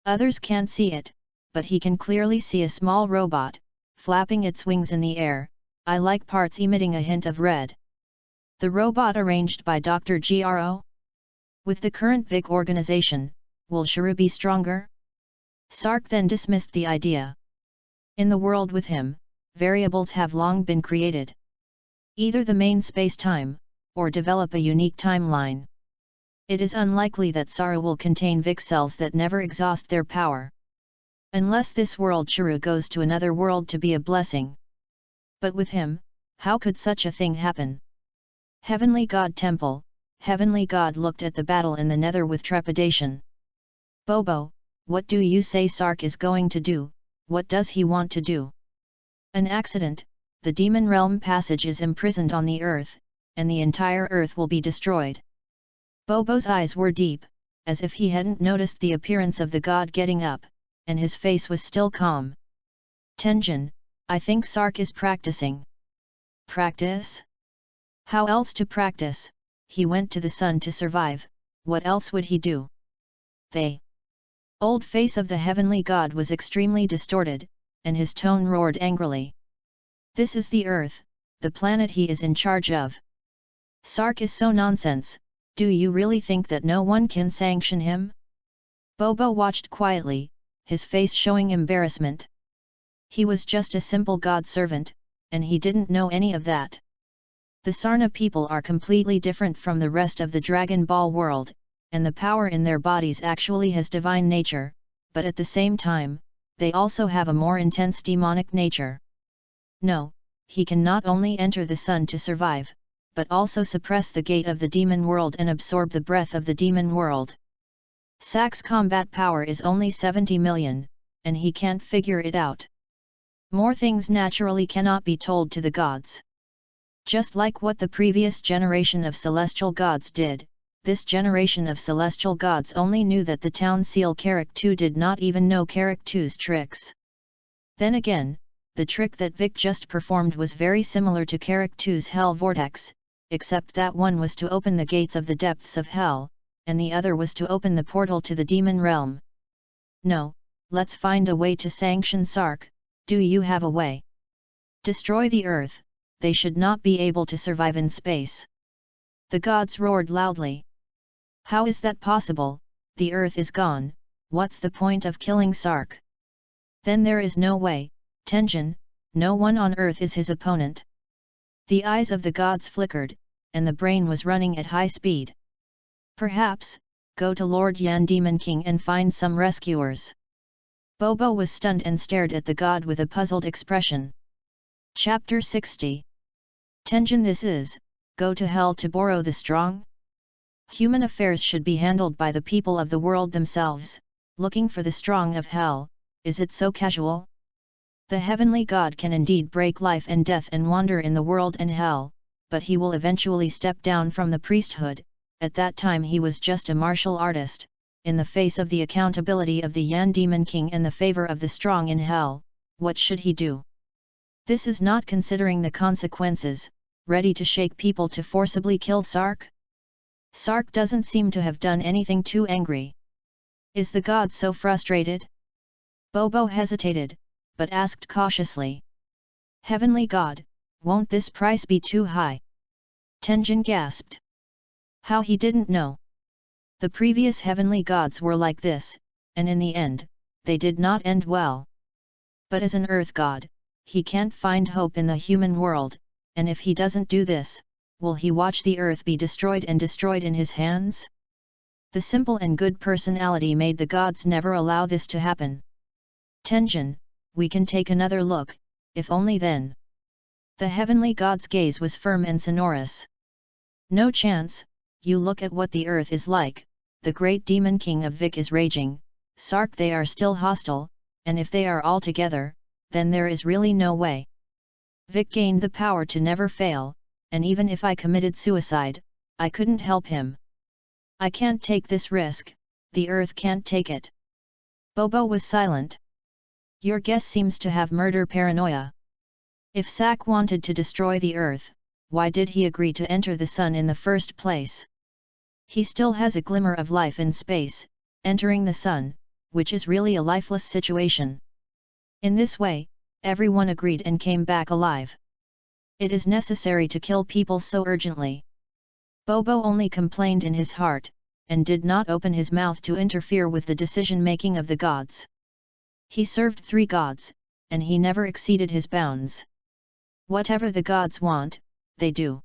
Others can't see it, but he can clearly see a small robot, flapping its wings in the air, eye-like parts emitting a hint of red. The robot arranged by Dr. Gro? With the current Vic organization, will Shuru be stronger? Sark then dismissed the idea. In the world with him, variables have long been created. Either the main space-time, or develop a unique timeline. It is unlikely that Saru will contain Vic cells that never exhaust their power. Unless this world Shuru goes to another world to be a blessing. But with him, How could such a thing happen? Heavenly God Temple. Heavenly God looked at the battle in the nether with trepidation. Bobo, what do you say Sark is going to do? What does he want to do? An accident. The demon realm passage is imprisoned on the earth, and the entire earth will be destroyed. Bobo's eyes were deep, as if he hadn't noticed the appearance of the god getting up, and his face was still calm. Tenjin, I think Sark is practicing. Practice? How else to practice? He went to the sun to survive, what else would he do? The old face of the heavenly god was extremely distorted, and his tone roared angrily. This is the earth, the planet he is in charge of. Sark is so nonsense, do you really think that no one can sanction him? Bobo watched quietly, his face showing embarrassment. He was just a simple god servant, and he didn't know any of that. The Sarna people are completely different from the rest of the Dragon Ball world, and the power in their bodies actually has divine nature, but at the same time, they also have a more intense demonic nature. No, he can not only enter the sun to survive, but also suppress the gate of the demon world and absorb the breath of the demon world. Sak's combat power is only 70 million, and he can't figure it out. More things naturally cannot be told to the gods. Just like what the previous generation of celestial gods did, this generation of celestial gods only knew that the town seal Karak-2 did not even know Karak-2's tricks. Then again, the trick that Vic just performed was very similar to Karak-2's Hell Vortex, except that one was to open the gates of the depths of hell, and the other was to open the portal to the demon realm. No, let's find a way to sanction Sark. Do you have a way? Destroy the earth, they should not be able to survive in space. The gods roared loudly. How is that possible? The earth is gone, what's the point of killing Sark? Then there is no way, Tenjin, no one on earth is his opponent. The eyes of the gods flickered, and the brain was running at high speed. Perhaps, go to Lord Yan Demon King and find some rescuers. Bobo was stunned and stared at the god with a puzzled expression. Chapter 60. Tenjin, this is, go to hell to borrow the strong? Human affairs should be handled by the people of the world themselves, looking for the strong of hell, is it so casual? The heavenly god can indeed break life and death and wander in the world and hell, but he will eventually step down from the priesthood. At that time he was just a martial artist, in the face of the accountability of the Yan Demon King and the favor of the strong in hell. What should he do? This is not considering the consequences, ready to shake people to forcibly kill Sark? Sark doesn't seem to have done anything too angry. Is the god so frustrated? Bobo hesitated, but asked cautiously. Heavenly God, won't this price be too high? Tenjin gasped. How he didn't know. The previous heavenly gods were like this, and in the end, they did not end well. But as an earth god, he can't find hope in the human world, and if he doesn't do this, will he watch the earth be destroyed and destroyed in his hands? The simple and good personality made the gods never allow this to happen. Tenjin, we can take another look, if only then. The heavenly god's gaze was firm and sonorous. No chance, you look at what the earth is like, the great demon king of Vic is raging, Sark they are still hostile, and if they are all together, then there is really no way. Vic gained the power to never fail, and even if I committed suicide, I couldn't help him. I can't take this risk, the earth can't take it. Bobo was silent. Your guess seems to have murder paranoia. If Sak wanted to destroy the earth, why did he agree to enter the sun in the first place? He still has a glimmer of life in space, entering the sun, which is really a lifeless situation. In this way, everyone agreed and came back alive. It is necessary to kill people so urgently. Bobo only complained in his heart, and did not open his mouth to interfere with the decision-making of the gods. He served 3 gods, and he never exceeded his bounds. Whatever the gods want, they do.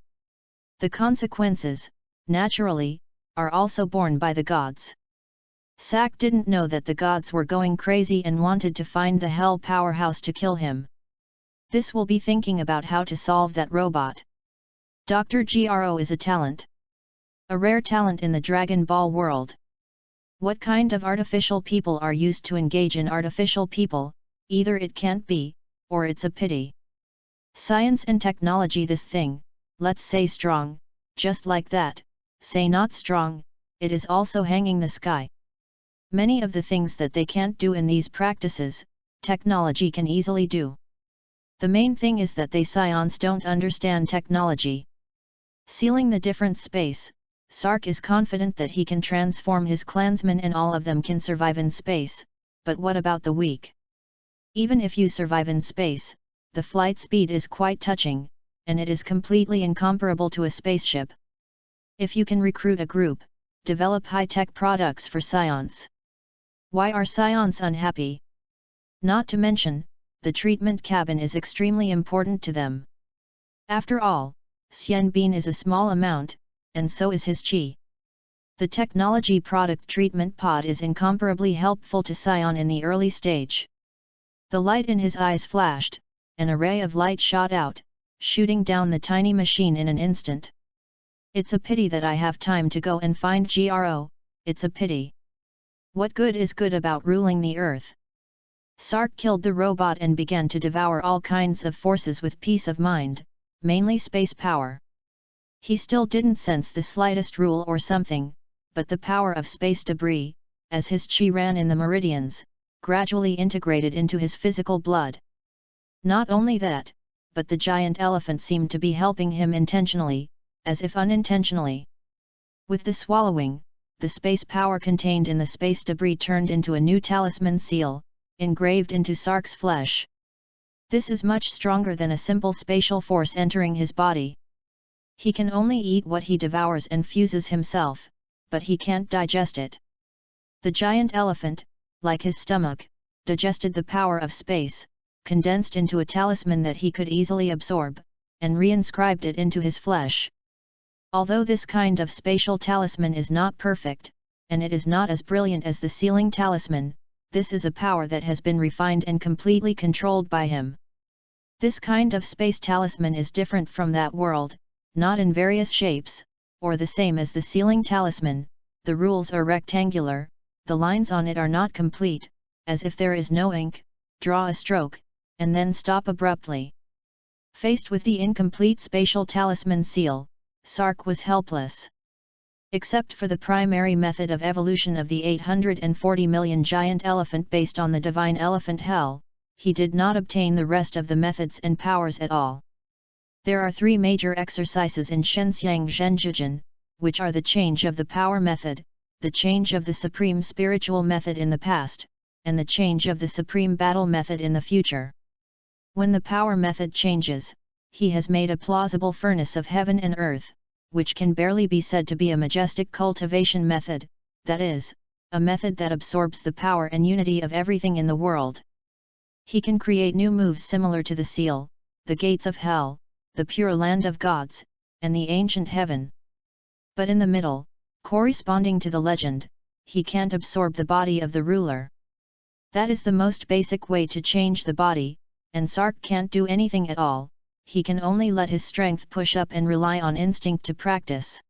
The consequences, naturally, are also borne by the gods. Sak didn't know that the gods were going crazy and wanted to find the hell powerhouse to kill him. This will be thinking about how to solve that robot. Dr. Gro is a talent. A rare talent in the Dragon Ball world. What kind of artificial people are used to engage in artificial people? Either it can't be, or it's a pity. Science and technology, this thing, let's say strong, just like that, say not strong, it is also hanging the sky. Many of the things that they can't do in these practices, technology can easily do. The main thing is that they SAIYANS don't understand technology. Sealing the different space, Sark is confident that he can transform his clansmen and all of them can survive in space, but what about the weak? Even if you survive in space, the flight speed is quite touching, and it is completely incomparable to a spaceship. If you can recruit a group, develop high-tech products for SAIYANS. Why are SAIYANS unhappy? Not to mention, the treatment cabin is extremely important to them. After all, Xianbin is a small amount, and so is his qi. The technology product treatment pod is incomparably helpful to Sion in the early stage. The light in his eyes flashed, an array of light shot out, shooting down the tiny machine in an instant. It's a pity that I have time to go and find Gro, it's a pity. What good is good about ruling the earth? Sark killed the robot and began to devour all kinds of forces with peace of mind, mainly space power. He still didn't sense the slightest rule or something, but the power of space debris, as his qi ran in the meridians, gradually integrated into his physical blood. Not only that, but the giant elephant seemed to be helping him intentionally, as if unintentionally. With the swallowing, the space power contained in the space debris turned into a new talisman seal, engraved into Sark's flesh. This is much stronger than a simple spatial force entering his body. He can only eat what he devours and fuses himself, but he can't digest it. The giant elephant, like his stomach, digested the power of space, condensed into a talisman that he could easily absorb, and reinscribed it into his flesh. Although this kind of spatial talisman is not perfect, and it is not as brilliant as the sealing talisman, this is a power that has been refined and completely controlled by him. This kind of space talisman is different from that world, not in various shapes, or the same as the sealing talisman. The rules are rectangular, the lines on it are not complete, as if there is no ink, draw a stroke, and then stop abruptly. Faced with the incomplete spatial talisman seal, Sark was helpless. Except for the primary method of evolution of the 840 million giant elephant based on the divine elephant hell, he did not obtain the rest of the methods and powers at all. There are three major exercises in Shenxiang Zhenjujin, which are the change of the power method, the change of the supreme spiritual method in the past, and the change of the supreme battle method in the future. When the power method changes, he has made a plausible furnace of heaven and earth, which can barely be said to be a majestic cultivation method, that is, a method that absorbs the power and unity of everything in the world. He can create new moves similar to the seal, the gates of hell, the pure land of gods, and the ancient heaven. But in the middle, corresponding to the legend, he can't absorb the body of the ruler. That is the most basic way to change the body, and Sark can't do anything at all, he can only let his strength push up and rely on instinct to practice.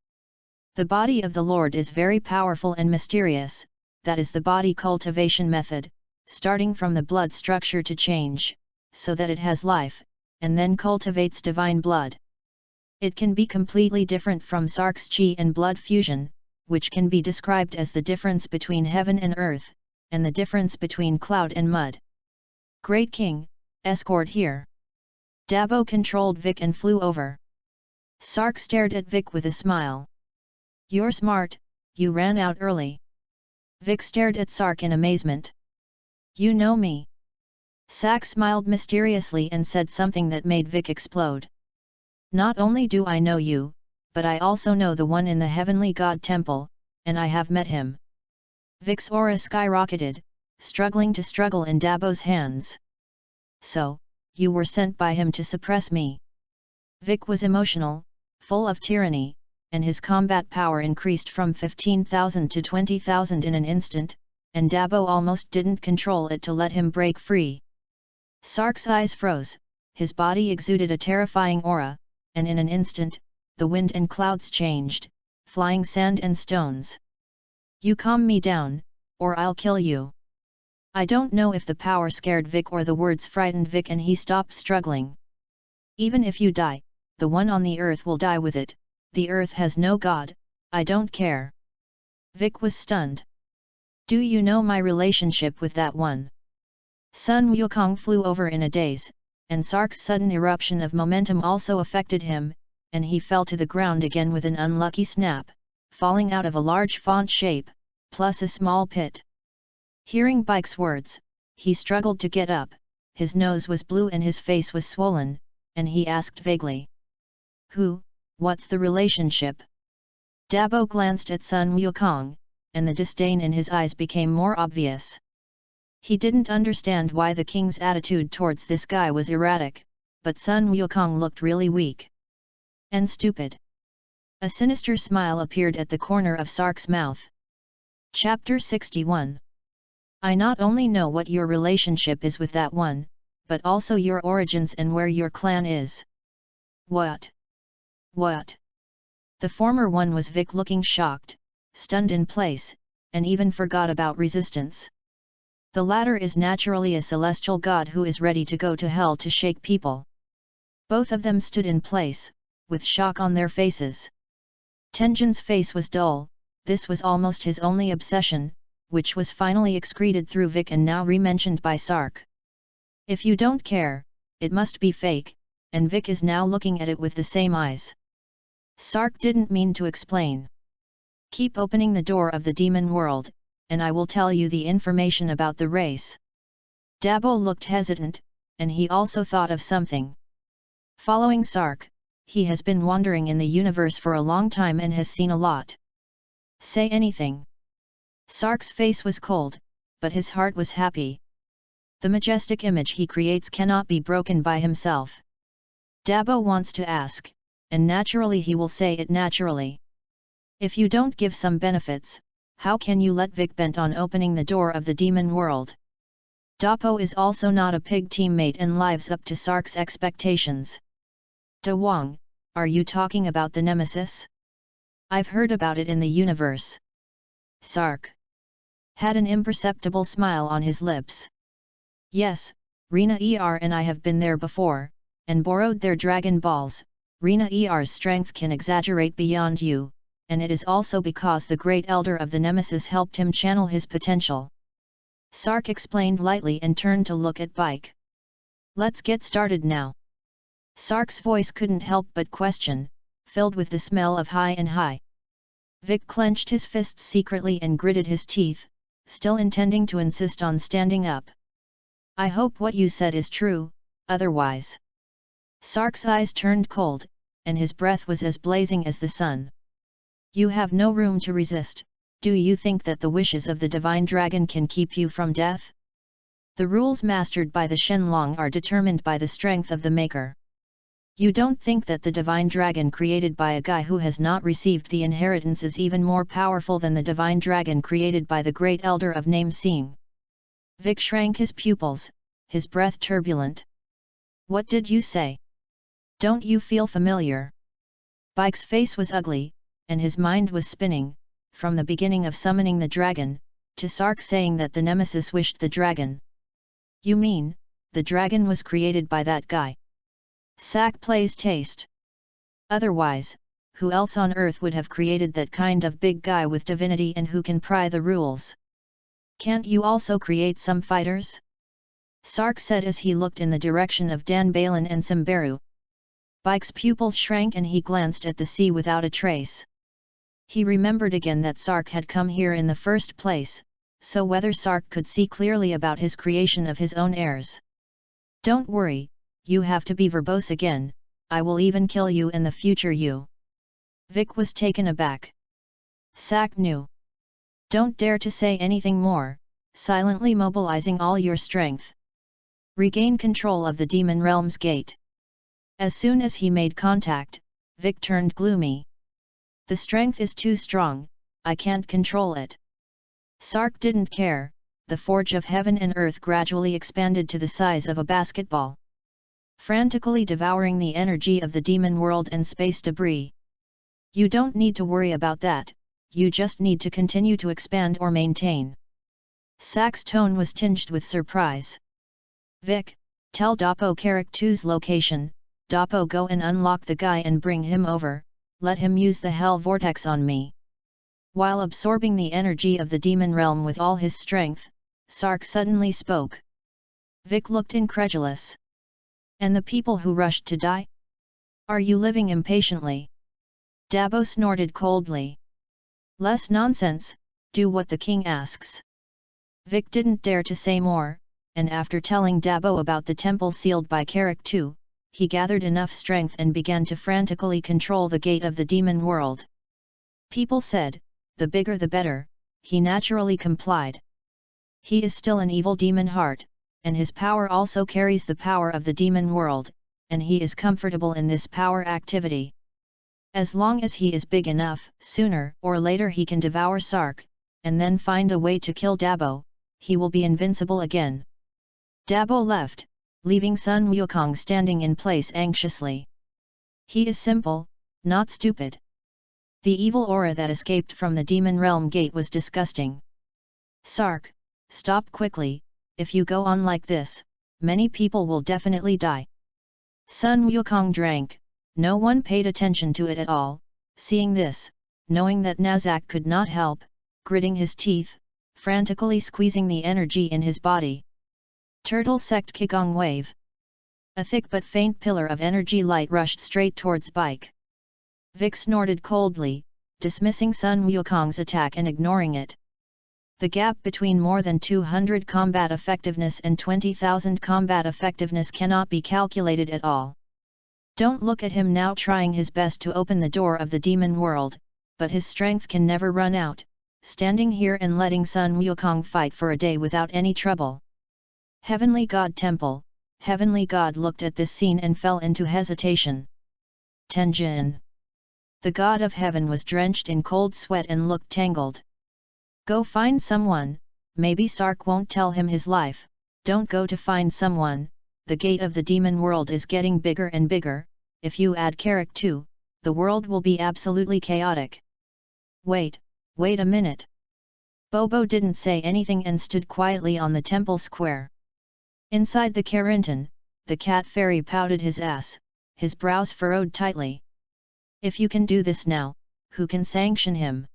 The body of the Lord is very powerful and mysterious, that is the body cultivation method, starting from the blood structure to change, so that it has life, and then cultivates divine blood. It can be completely different from Sark's qi and blood fusion, which can be described as the difference between heaven and earth, and the difference between cloud and mud. Great King, escort here. Dabo controlled Vic and flew over. Sark stared at Vic with a smile. You're smart, you ran out early. Vic stared at Sark in amazement. You know me. Sark smiled mysteriously and said something that made Vic explode. Not only do I know you, but I also know the one in the heavenly god temple, and I have met him. Vic's aura skyrocketed, struggling to struggle in Dabo's hands. So, you were sent by him to suppress me. Vic was emotional, full of tyranny, and his combat power increased from 15,000 to 20,000 in an instant, and Dabo almost didn't control it to let him break free. Sark's eyes froze, his body exuded a terrifying aura, and in an instant, the wind and clouds changed, flying sand and stones. You calm me down, or I'll kill you. I don't know if the power scared Vic or the words frightened Vic and he stopped struggling. Even if you die, the one on the earth will die with it, the earth has no god, I don't care. Vic was stunned. Do you know my relationship with that one? Sun Wukong flew over in a daze, and Sark's sudden eruption of momentum also affected him, and he fell to the ground again with an unlucky snap, falling out of a large font shape, plus a small pit. Hearing Bike's words, he struggled to get up, his nose was blue and his face was swollen, and he asked vaguely. What's the relationship? Dabo glanced at Sun Wukong, and the disdain in his eyes became more obvious. He didn't understand why the king's attitude towards this guy was erratic, but Sun Wukong looked really weak. And stupid. A sinister smile appeared at the corner of Sark's mouth. Chapter 61. I not only know what your relationship is with that one, but also your origins and where your clan is. What? What? The former one was Vic, looking shocked, stunned in place, and even forgot about resistance. The latter is naturally a celestial god who is ready to go to hell to shake people. Both of them stood in place, with shock on their faces. Tenjin's face was dull, this was almost his only obsession, which was finally excreted through Vic and now re-mentioned by Sark. If you don't care, it must be fake, and Vic is now looking at it with the same eyes. Sark didn't mean to explain. Keep opening the door of the demon world, and I will tell you the information about the race. Dabo looked hesitant, and he also thought of something. Following Sark, he has been wandering in the universe for a long time and has seen a lot. Say anything. Sark's face was cold, but his heart was happy. The majestic image he creates cannot be broken by himself. Dabo wants to ask, and naturally he will say it naturally. If you don't give some benefits, how can you let Vic bent on opening the door of the demon world? Dapo is also not a pig teammate and lives up to Sark's expectations. Da Wang, are you talking about the nemesis? I've heard about it in the universe. Sark had an imperceptible smile on his lips. Yes, Rina and I have been there before, and borrowed their Dragon Balls. Rina's strength can exaggerate beyond you, and it is also because the Great Elder of the Nemesis helped him channel his potential. Sark explained lightly and turned to look at Bike. Let's get started now. Sark's voice couldn't help but question, filled with the smell of high and high. Vic clenched his fists secretly and gritted his teeth, still intending to insist on standing up. I hope what you said is true, otherwise. Sark's eyes turned cold, and his breath was as blazing as the sun. You have no room to resist. Do you think that the wishes of the divine dragon can keep you from death? The rules mastered by the Shenlong are determined by the strength of the maker. You don't think that the divine dragon created by a guy who has not received the inheritance is even more powerful than the divine dragon created by the great elder of name Seeing? Vic shrank his pupils, his breath turbulent. What did you say? Don't you feel familiar? Bike's face was ugly, and his mind was spinning, from the beginning of summoning the dragon, to Sark saying that the nemesis wished the dragon. You mean, the dragon was created by that guy? Sack plays taste. Otherwise, who else on earth would have created that kind of big guy with divinity and who can pry the rules? Can't you also create some fighters? Sark said as he looked in the direction of Dan Balin and Simberu. Bike's pupils shrank and he glanced at the sea without a trace. He remembered again that Sark had come here in the first place, so whether Sark could see clearly about his creation of his own heirs. Don't worry, you have to be verbose again, I will even kill you in the future you. Vic was taken aback. Sack knew. Don't dare to say anything more, silently mobilizing all your strength. Regain control of the demon realm's gate. As soon as he made contact, Vic turned gloomy. The strength is too strong, I can't control it. Sark didn't care, the forge of heaven and earth gradually expanded to the size of a basketball. frantically devouring the energy of the demon world and space debris. You don't need to worry about that, you just need to continue to expand or maintain. Sak's tone was tinged with surprise. Vic, tell Dapo Carrick 2's location, Dapo go and unlock the guy and bring him over, let him use the hell vortex on me. While absorbing the energy of the demon realm with all his strength, Sark suddenly spoke. Vic looked incredulous. And the people who rushed to die? Are you living impatiently? Dabo snorted coldly. Less nonsense, do what the king asks. Vic didn't dare to say more, and after telling Dabo about the temple sealed by Carrick II, he gathered enough strength and began to frantically control the gate of the demon world. People said, the bigger the better, he naturally complied. He is still an evil demon heart, and his power also carries the power of the demon world, and he is comfortable in this power activity. As long as he is big enough, sooner or later he can devour Sark, and then find a way to kill Dabo, he will be invincible again. Dabo left, leaving Sun Wukong standing in place anxiously. He is simple, not stupid. The evil aura that escaped from the demon realm gate was disgusting. Sark, stop quickly, if you go on like this, many people will definitely die. Sun Wukong drank, no one paid attention to it at all. Seeing this, knowing that Nazak could not help, gritting his teeth, frantically squeezing the energy in his body. Turtle sect Qigong wave. A thick but faint pillar of energy light rushed straight towards Bike. Vic snorted coldly, dismissing Sun Wukong's attack and ignoring it. The gap between more than 200 combat effectiveness and 20,000 combat effectiveness cannot be calculated at all. Don't look at him now trying his best to open the door of the demon world, but his strength can never run out, standing here and letting Sun Wukong fight for a day without any trouble. Heavenly God Temple, Heavenly God looked at this scene and fell into hesitation. Tenjin. The God of Heaven was drenched in cold sweat and looked tangled. Go find someone, maybe Sark won't tell him his life, don't go to find someone, the gate of the demon world is getting bigger and bigger, if you add Carrick too, the world will be absolutely chaotic. Wait a minute. Bobo didn't say anything and stood quietly on the temple square. Inside the Carinton, the cat fairy pouted his ass, his brows furrowed tightly. If you can do this now, who can sanction him?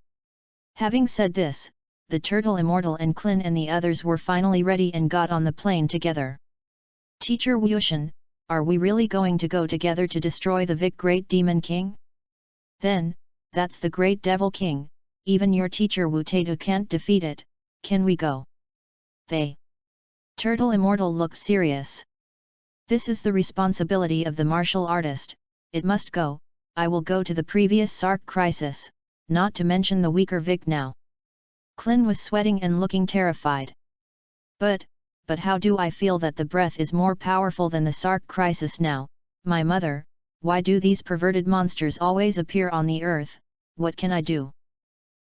Having said this, the Turtle Immortal and Klin and the others were finally ready and got on the plane together. Teacher Wushan, are we really going to go together to destroy the Vic Great Demon King? Then, that's the Great Devil King, even your teacher Wu Taitu can't defeat it, can we go? Turtle Immortal looked serious. This is the responsibility of the martial artist, it must go, I will go to the previous Sark crisis, not to mention the weaker Vic now. Klin was sweating and looking terrified. But how do I feel that the breath is more powerful than the Sark crisis now, my mother, why do these perverted monsters always appear on the earth, what can I do?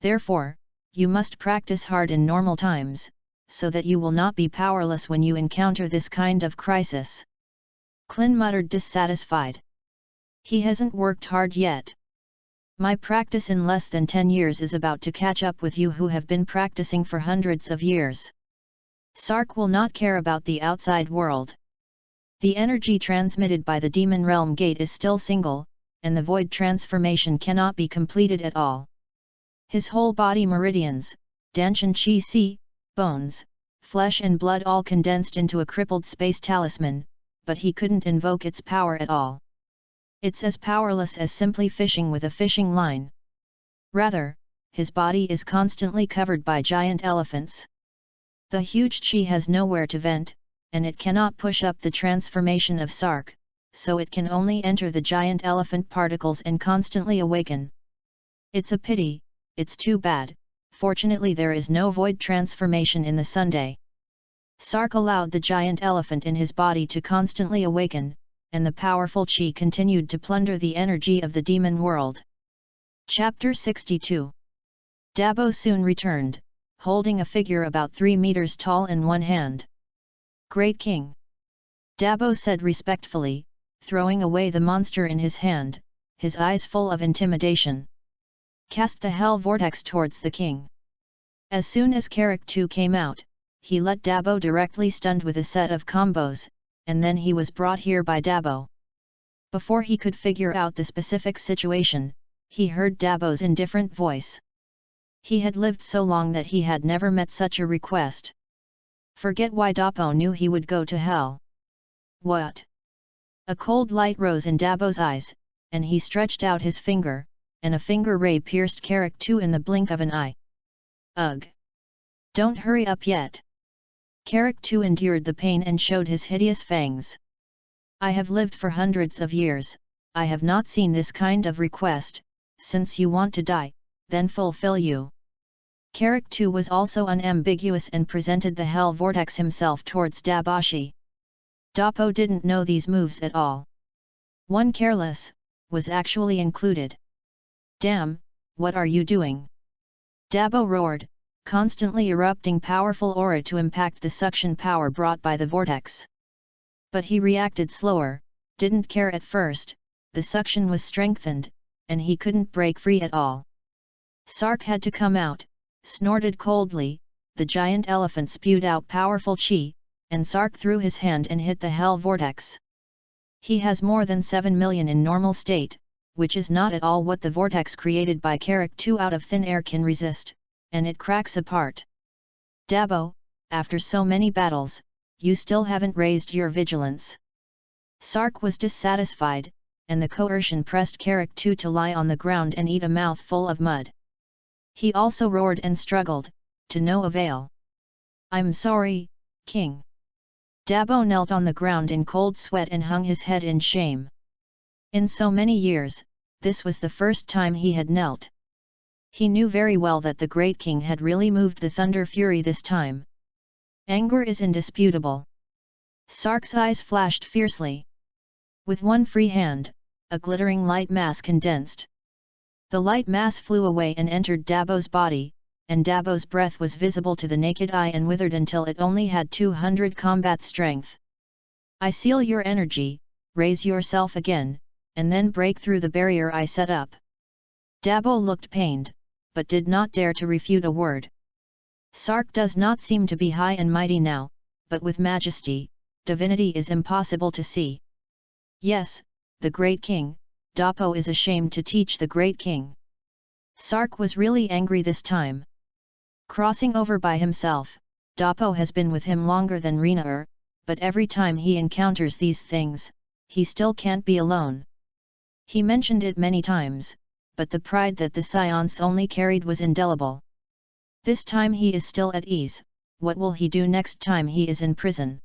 Therefore, you must practice hard in normal times, so that you will not be powerless when you encounter this kind of crisis. Klin muttered dissatisfied. He hasn't worked hard yet. My practice in less than 10 years is about to catch up with you who have been practicing for hundreds of years. Sark will not care about the outside world. The energy transmitted by the demon realm gate is still single, and the void transformation cannot be completed at all. His whole body meridians, Danshan Chi Si, bones, flesh and blood all condensed into a crippled space talisman, but he couldn't invoke its power at all. It's as powerless as simply fishing with a fishing line. Rather, his body is constantly covered by giant elephants. The huge chi has nowhere to vent, and it cannot push up the transformation of Sark, so it can only enter the giant elephant particles and constantly awaken. It's a pity, it's too bad, fortunately there is no void transformation in the Sunday. Sark allowed the giant elephant in his body to constantly awaken, and the powerful chi continued to plunder the energy of the demon world. Chapter 62. Dabo soon returned, holding a figure about 3 meters tall in one hand. Great King! Dabo said respectfully, throwing away the monster in his hand, his eyes full of intimidation. Cast the hell vortex towards the king. As soon as Carrick 2 came out, he let Dabo directly stunned with a set of combos, and then he was brought here by Dabo. Before he could figure out the specific situation, he heard Dabo's indifferent voice. He had lived so long that he had never met such a request. Forget why Dabo knew he would go to hell. What? A cold light rose in Dabo's eyes, and he stretched out his finger, and a finger ray pierced Carrick 2 in the blink of an eye. Ugh! Don't hurry up yet. Carrick 2 endured the pain and showed his hideous fangs. I have lived for hundreds of years, I have not seen this kind of request. Since you want to die, then fulfill you. Carrick 2 was also unambiguous and presented the hell vortex himself towards Dabashi. Dabo didn't know these moves at all. One careless, was actually included. Damn, what are you doing? Dabo roared, constantly erupting powerful aura to impact the suction power brought by the vortex. But he reacted slower, didn't care at first, the suction was strengthened, and he couldn't break free at all. Sark had to come out, snorted coldly, the giant elephant spewed out powerful chi, and Sark threw his hand and hit the hell vortex. He has more than 7 million in normal state, which is not at all what the vortex created by Carrick 2 out of thin air can resist, and it cracks apart. Dabo, after so many battles, you still haven't raised your vigilance. Sark was dissatisfied, and the coercion pressed Carrick 2 to lie on the ground and eat a mouthful of mud. He also roared and struggled, to no avail. I'm sorry, King. Dabo knelt on the ground in cold sweat and hung his head in shame. In so many years, this was the first time he had knelt. He knew very well that the great king had really moved the thunder fury this time. Anger is indisputable. Sark's eyes flashed fiercely. With one free hand, a glittering light mass condensed. The light mass flew away and entered Dabo's body, and Dabo's breath was visible to the naked eye and withered until it only had 200 combat strength. I seal your energy, raise yourself again, and then break through the barrier I set up. Dabo looked pained, but did not dare to refute a word. Sark does not seem to be high and mighty now, but with majesty, divinity is impossible to see. Yes, the great king, Dabo is ashamed to teach the great king. Sark was really angry this time. Crossing over by himself, Dabo has been with him longer than Renaer, but every time he encounters these things, he still can't be alone. He mentioned it many times, but the pride that the SAIYANS only carried was indelible. This time he is still at ease, what will he do next time he is in prison?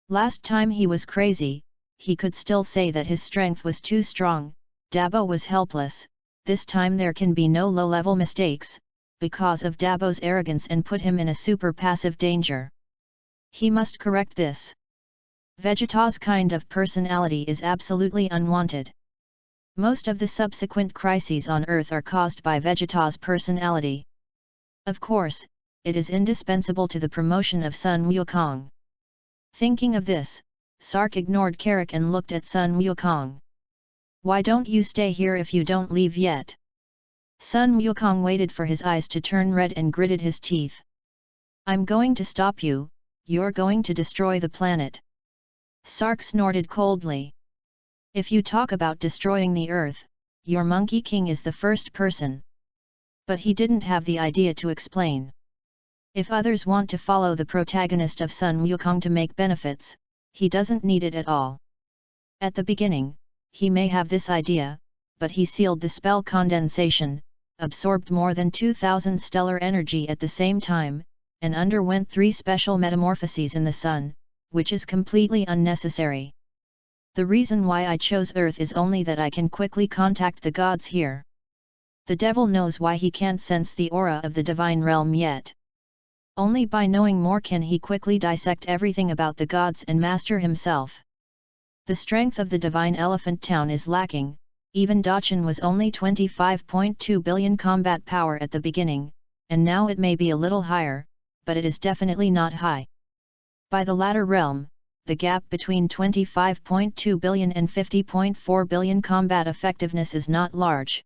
Last time he was crazy, he could still say that his strength was too strong, Dabo was helpless. This time there can be no low-level mistakes, because of Dabo's arrogance and put him in a super passive danger. He must correct this. Vegeta's kind of personality is absolutely unwanted. Most of the subsequent crises on Earth are caused by Vegeta's personality. Of course, it is indispensable to the promotion of Sun Wukong. Thinking of this, Sark ignored Carrick and looked at Sun Wukong. Why don't you stay here if you don't leave yet? Sun Wukong waited for his eyes to turn red and gritted his teeth. I'm going to stop you, you're going to destroy the planet. Sark snorted coldly. If you talk about destroying the Earth, your Monkey King is the first person. But he didn't have the idea to explain. If others want to follow the protagonist of Sun Wukong to make benefits, he doesn't need it at all. At the beginning, he may have this idea, but he sealed the spell condensation, absorbed more than 2000 stellar energy at the same time, and underwent 3 special metamorphoses in the sun, which is completely unnecessary. The reason why I chose Earth is only that I can quickly contact the gods here. The devil knows why he can't sense the aura of the divine realm yet. Only by knowing more can he quickly dissect everything about the gods and master himself. The strength of the divine elephant town is lacking, even Dachin was only 25.2 billion combat power at the beginning, and now it may be a little higher, but it is definitely not high. By the latter realm, the gap between 25.2 billion and 50.4 billion combat effectiveness is not large.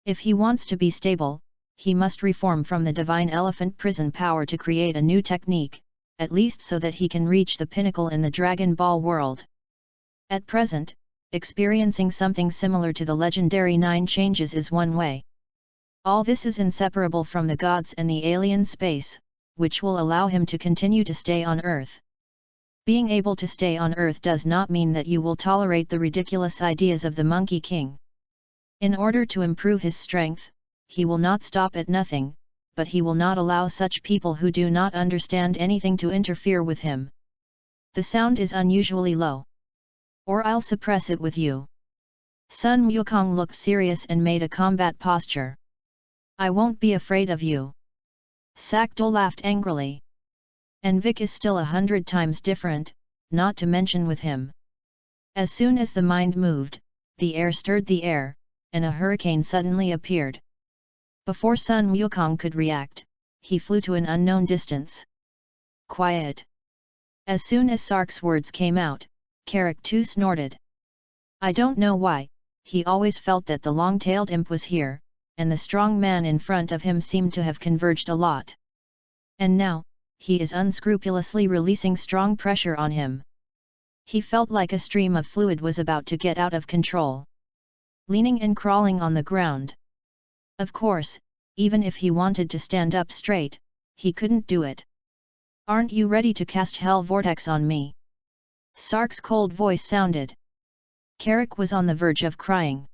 If he wants to be stable, he must reform from the divine elephant prison power to create a new technique, at least so that he can reach the pinnacle in the Dragon Ball world. At present, experiencing something similar to the legendary 9 changes is one way. All this is inseparable from the gods and the alien space, which will allow him to continue to stay on Earth. Being able to stay on Earth does not mean that you will tolerate the ridiculous ideas of the Monkey King. In order to improve his strength, he will not stop at nothing, but he will not allow such people who do not understand anything to interfere with him. The sound is unusually low. Or I'll suppress it with you. Sun Wukong looked serious and made a combat posture. I won't be afraid of you. Sakdo laughed angrily. And Vic is still 100 times different, not to mention with him. As soon as the mind moved, the air stirred the air, and a hurricane suddenly appeared. Before Sun Wukong could react, he flew to an unknown distance. Quiet. As soon as Sark's words came out, Carrick too snorted. I don't know why, he always felt that the long-tailed imp was here, and the strong man in front of him seemed to have converged a lot. And now, he is unscrupulously releasing strong pressure on him. He felt like a stream of fluid was about to get out of control. Leaning and crawling on the ground. Of course, even if he wanted to stand up straight, he couldn't do it. Aren't you ready to cast Hell Vortex on me? Sark's cold voice sounded. Carrick was on the verge of crying.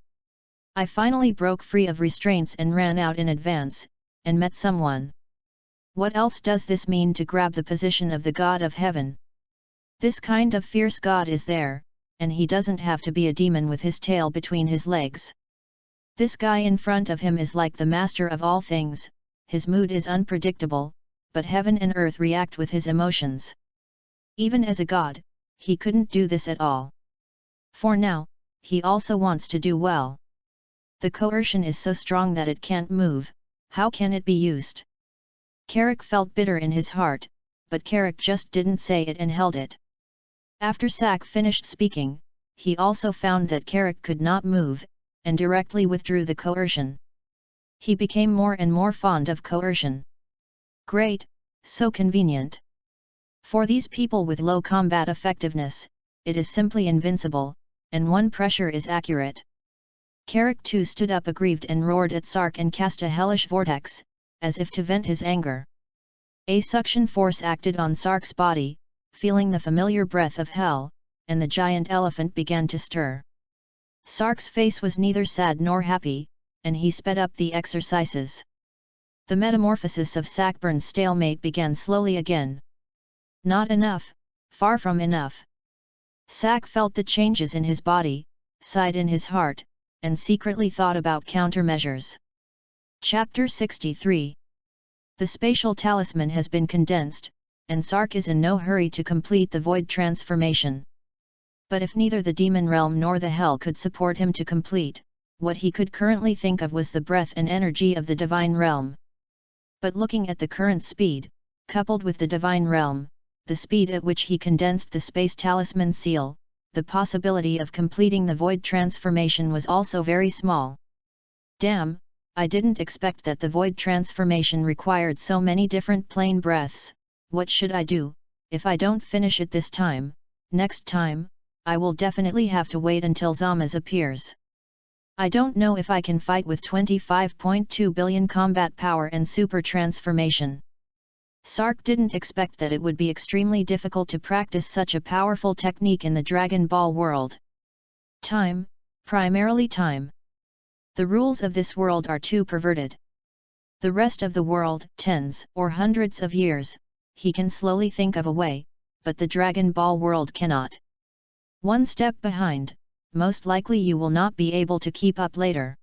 I finally broke free of restraints and ran out in advance, and met someone. What else does this mean to grab the position of the God of Heaven? This kind of fierce God is there, and he doesn't have to be a demon with his tail between his legs. This guy in front of him is like the master of all things, his mood is unpredictable, but heaven and earth react with his emotions. Even as a god, he couldn't do this at all. For now, he also wants to do well. The coercion is so strong that it can't move, how can it be used? Carrick felt bitter in his heart, but Carrick just didn't say it and held it. After Sak finished speaking, he also found that Carrick could not move, and directly withdrew the coercion. He became more and more fond of coercion. Great, so convenient. For these people with low combat effectiveness, it is simply invincible, and one pressure is accurate. Carrick too stood up aggrieved and roared at Sark and cast a hellish vortex, as if to vent his anger. A suction force acted on Sark's body, feeling the familiar breath of hell, and the giant elephant began to stir. Sark's face was neither sad nor happy, and he sped up the exercises. The metamorphosis of Sakburn's stalemate began slowly again. Not enough, far from enough. Sak felt the changes in his body, sighed in his heart, and secretly thought about countermeasures. Chapter 63. The spatial talisman has been condensed, and Sark is in no hurry to complete the void transformation. But if neither the demon realm nor the hell could support him to complete, what he could currently think of was the breath and energy of the divine realm. But looking at the current speed, coupled with the divine realm, the speed at which he condensed the space talisman seal, the possibility of completing the void transformation was also very small. Damn, I didn't expect that the void transformation required so many different plane breaths. What should I do? If I don't finish it this time, next time, I will definitely have to wait until Zama's appears. I don't know if I can fight with 25.2 billion combat power and super transformation. Sark didn't expect that it would be extremely difficult to practice such a powerful technique in the Dragon Ball world. Time, primarily time. The rules of this world are too perverted. The rest of the world, tens or hundreds of years, he can slowly think of a way, but the Dragon Ball world cannot. One step behind, most likely you will not be able to keep up later.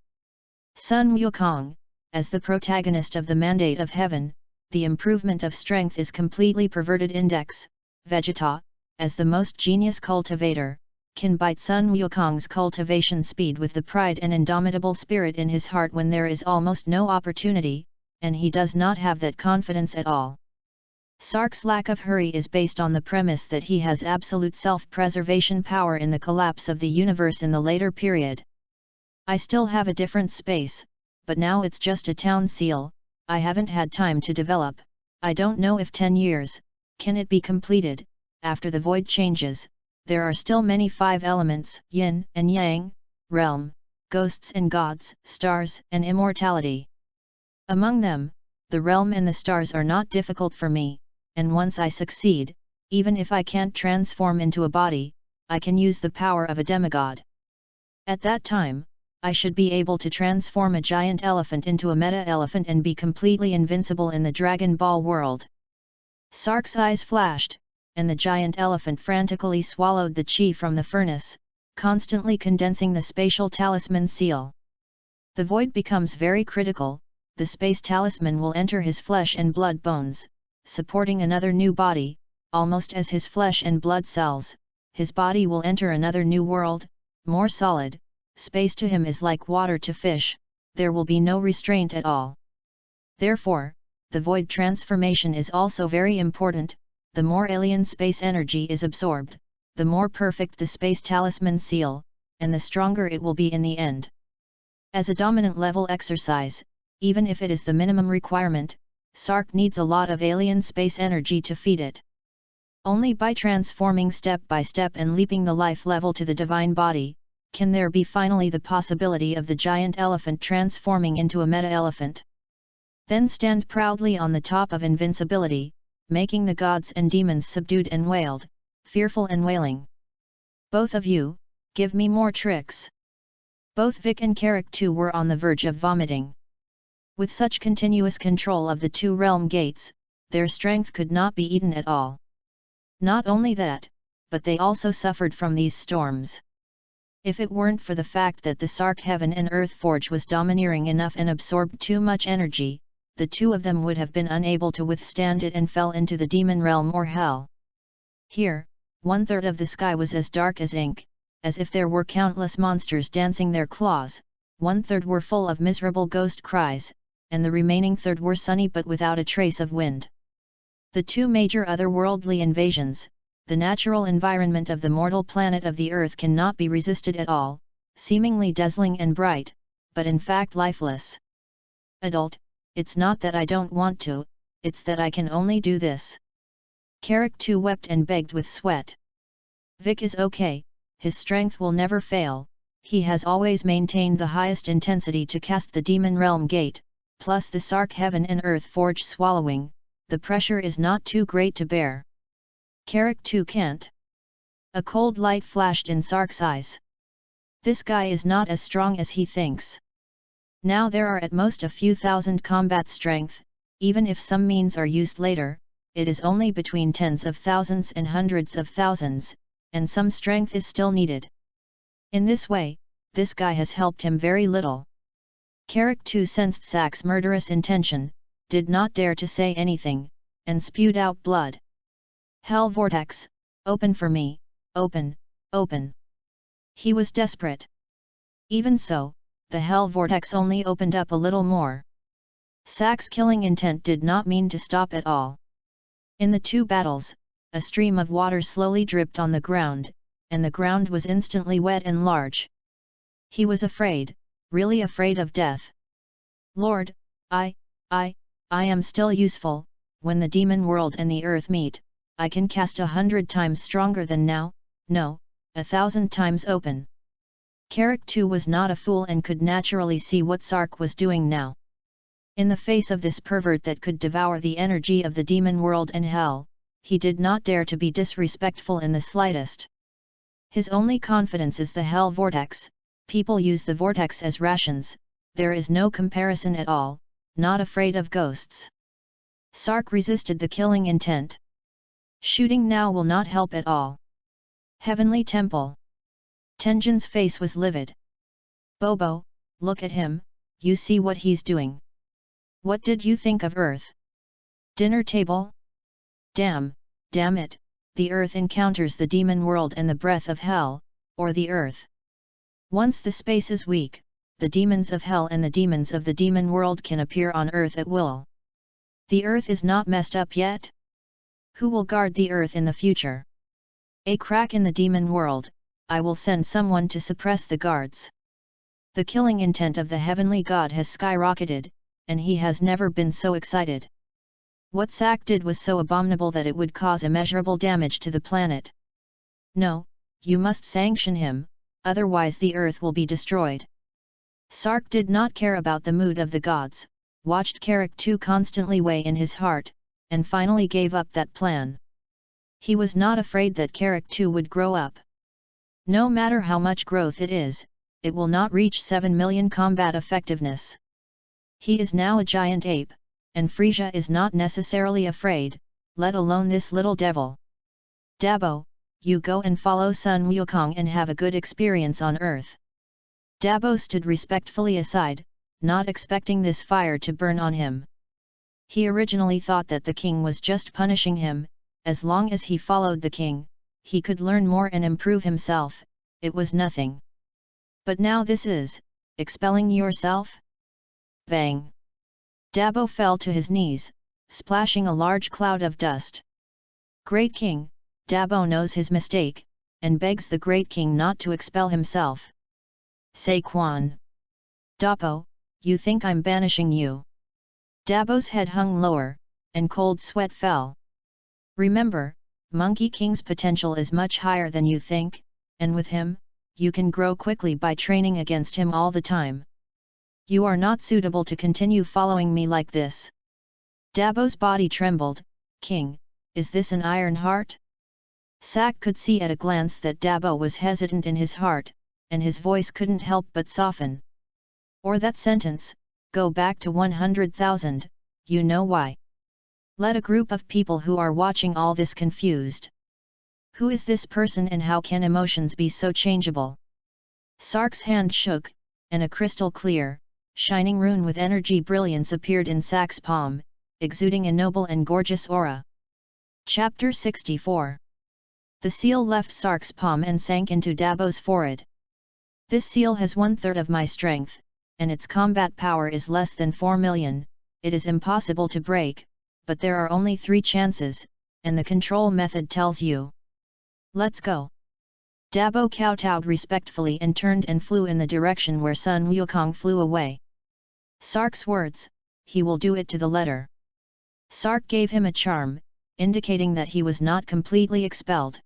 Sun Wukong, as the protagonist of the Mandate of Heaven, the improvement of strength is completely perverted. Index, Vegeta, as the most genius cultivator, can bite Sun Wukong's cultivation speed with the pride and indomitable spirit in his heart when there is almost no opportunity, and he does not have that confidence at all. Sark's lack of hurry is based on the premise that he has absolute self-preservation power in the collapse of the universe in the later period. I still have a different space, but now it's just a town seal. I haven't had time to develop. I don't know if 10 years, can it be completed, after the void changes. There are still many 5 elements, yin and yang, realm, ghosts and gods, stars and immortality. Among them, the realm and the stars are not difficult for me, and once I succeed, even if I can't transform into a body, I can use the power of a demigod. At that time, I should be able to transform a giant elephant into a meta-elephant and be completely invincible in the Dragon Ball world. Sark's eyes flashed, and the giant elephant frantically swallowed the chi from the furnace, constantly condensing the spatial talisman seal. The void becomes very critical. The space talisman will enter his flesh and blood bones, supporting another new body, almost as his flesh and blood cells. His body will enter another new world, more solid. Space to him is like water to fish, there will be no restraint at all. Therefore, the void transformation is also very important. The more alien space energy is absorbed, the more perfect the space talisman seal, and the stronger it will be in the end. As a dominant level exercise, even if it is the minimum requirement, Sark needs a lot of alien space energy to feed it. Only by transforming step by step and leaping the life level to the divine body, can there be finally the possibility of the giant elephant transforming into a meta-elephant. Then stand proudly on the top of invincibility, making the gods and demons subdued and wailed, fearful and wailing. Both of you, give me more tricks. Both Vic and Carrick too were on the verge of vomiting. With such continuous control of the 2 realm gates, their strength could not be eaten at all. Not only that, but they also suffered from these storms. If it weren't for the fact that the Sark Heaven and Earth Forge was domineering enough and absorbed too much energy, the 2 of them would have been unable to withstand it and fell into the demon realm or hell. Here, 1/3 of the sky was as dark as ink, as if there were countless monsters dancing their claws. 1/3 were full of miserable ghost cries, and the remaining 1/3 were sunny but without a trace of wind. The 2 major otherworldly invasions, the natural environment of the mortal planet of the Earth cannot be resisted at all, seemingly dazzling and bright, but in fact lifeless. Adult, it's not that I don't want to, it's that I can only do this. Carrick too wept and begged with sweat. Vic is okay, his strength will never fail, he has always maintained the highest intensity to cast the demon realm gate, plus the Sark Heaven and Earth Forge swallowing, the pressure is not too great to bear. Carrick too can't. A cold light flashed in Sark's eyes. This guy is not as strong as he thinks. Now there are at most a few thousand combat strength, even if some means are used later, it is only between tens of thousands and hundreds of thousands, and some strength is still needed. In this way, this guy has helped him very little. Carrick too sensed Sack's murderous intention, did not dare to say anything, and spewed out blood. Hell vortex, open for me, open, open. He was desperate. Even so, the hell vortex only opened up a little more. Sack's killing intent did not mean to stop at all. In the 2 battles, a stream of water slowly dripped on the ground, and the ground was instantly wet and large. He was afraid, really afraid of death. Lord, I am still useful. When the demon world and the earth meet, I can cast 100 times stronger than now, no, 1,000 times open. Carrick too was not a fool and could naturally see what Sark was doing now. In the face of this pervert that could devour the energy of the demon world and hell, he did not dare to be disrespectful in the slightest. His only confidence is the hell vortex. People use the vortex as rations, there is no comparison at all, not afraid of ghosts. Sark resisted the killing intent. Shooting now will not help at all. Heavenly Temple. Tenjin's face was livid. Bobo, look at him, you see what he's doing. What did you think of Earth? Dinner table? Damn it, the Earth encounters the demon world and the breath of hell, or the Earth. Once the space is weak, the demons of hell and the demons of the demon world can appear on Earth at will. The Earth is not messed up yet? Who will guard the earth in the future? A crack in the demon world, I will send someone to suppress the guards. The killing intent of the heavenly god has skyrocketed, and he has never been so excited. What Sak did was so abominable that it would cause immeasurable damage to the planet. No, you must sanction him, otherwise the earth will be destroyed. Sark did not care about the mood of the gods, watched Karak-2 constantly weigh in his heart, and finally gave up that plan. He was not afraid that Karak-2 would grow up. No matter how much growth it is, it will not reach 7 million combat effectiveness. He is now a giant ape, and Frisia is not necessarily afraid, let alone this little devil. Dabo, you go and follow Sun Wukong and have a good experience on Earth. Dabo stood respectfully aside, not expecting this fire to burn on him. He originally thought that the king was just punishing him, as long as he followed the king, he could learn more and improve himself, it was nothing. But now this is, expelling yourself? Bang! Dabo fell to his knees, splashing a large cloud of dust. Great King, Dabo knows his mistake, and begs the Great King not to expel himself. Say Quan. Dabo, you think I'm banishing you? Dabo's head hung lower, and cold sweat fell. Remember, Monkey King's potential is much higher than you think, and with him, you can grow quickly by training against him all the time. You are not suitable to continue following me like this. Dabo's body trembled. King, is this an iron heart? Sak could see at a glance that Dabo was hesitant in his heart, and his voice couldn't help but soften. Or that sentence, go back to 100,000, you know why. Let a group of people who are watching all this confused. Who is this person and how can emotions be so changeable? Sark's hand shook, and a crystal clear, shining rune with energy brilliance appeared in Sak's palm, exuding a noble and gorgeous aura. Chapter 64. The seal left Sark's palm and sank into Dabo's forehead. This seal has 1/3 of my strength, and its combat power is less than 4 million, it is impossible to break, but there are only 3 chances, and the control method tells you. Let's go. Dabo kowtowed respectfully and turned and flew in the direction where Sun Wukong flew away. Sark's words, he will do it to the letter. Sark gave him a charm, indicating that he was not completely expelled.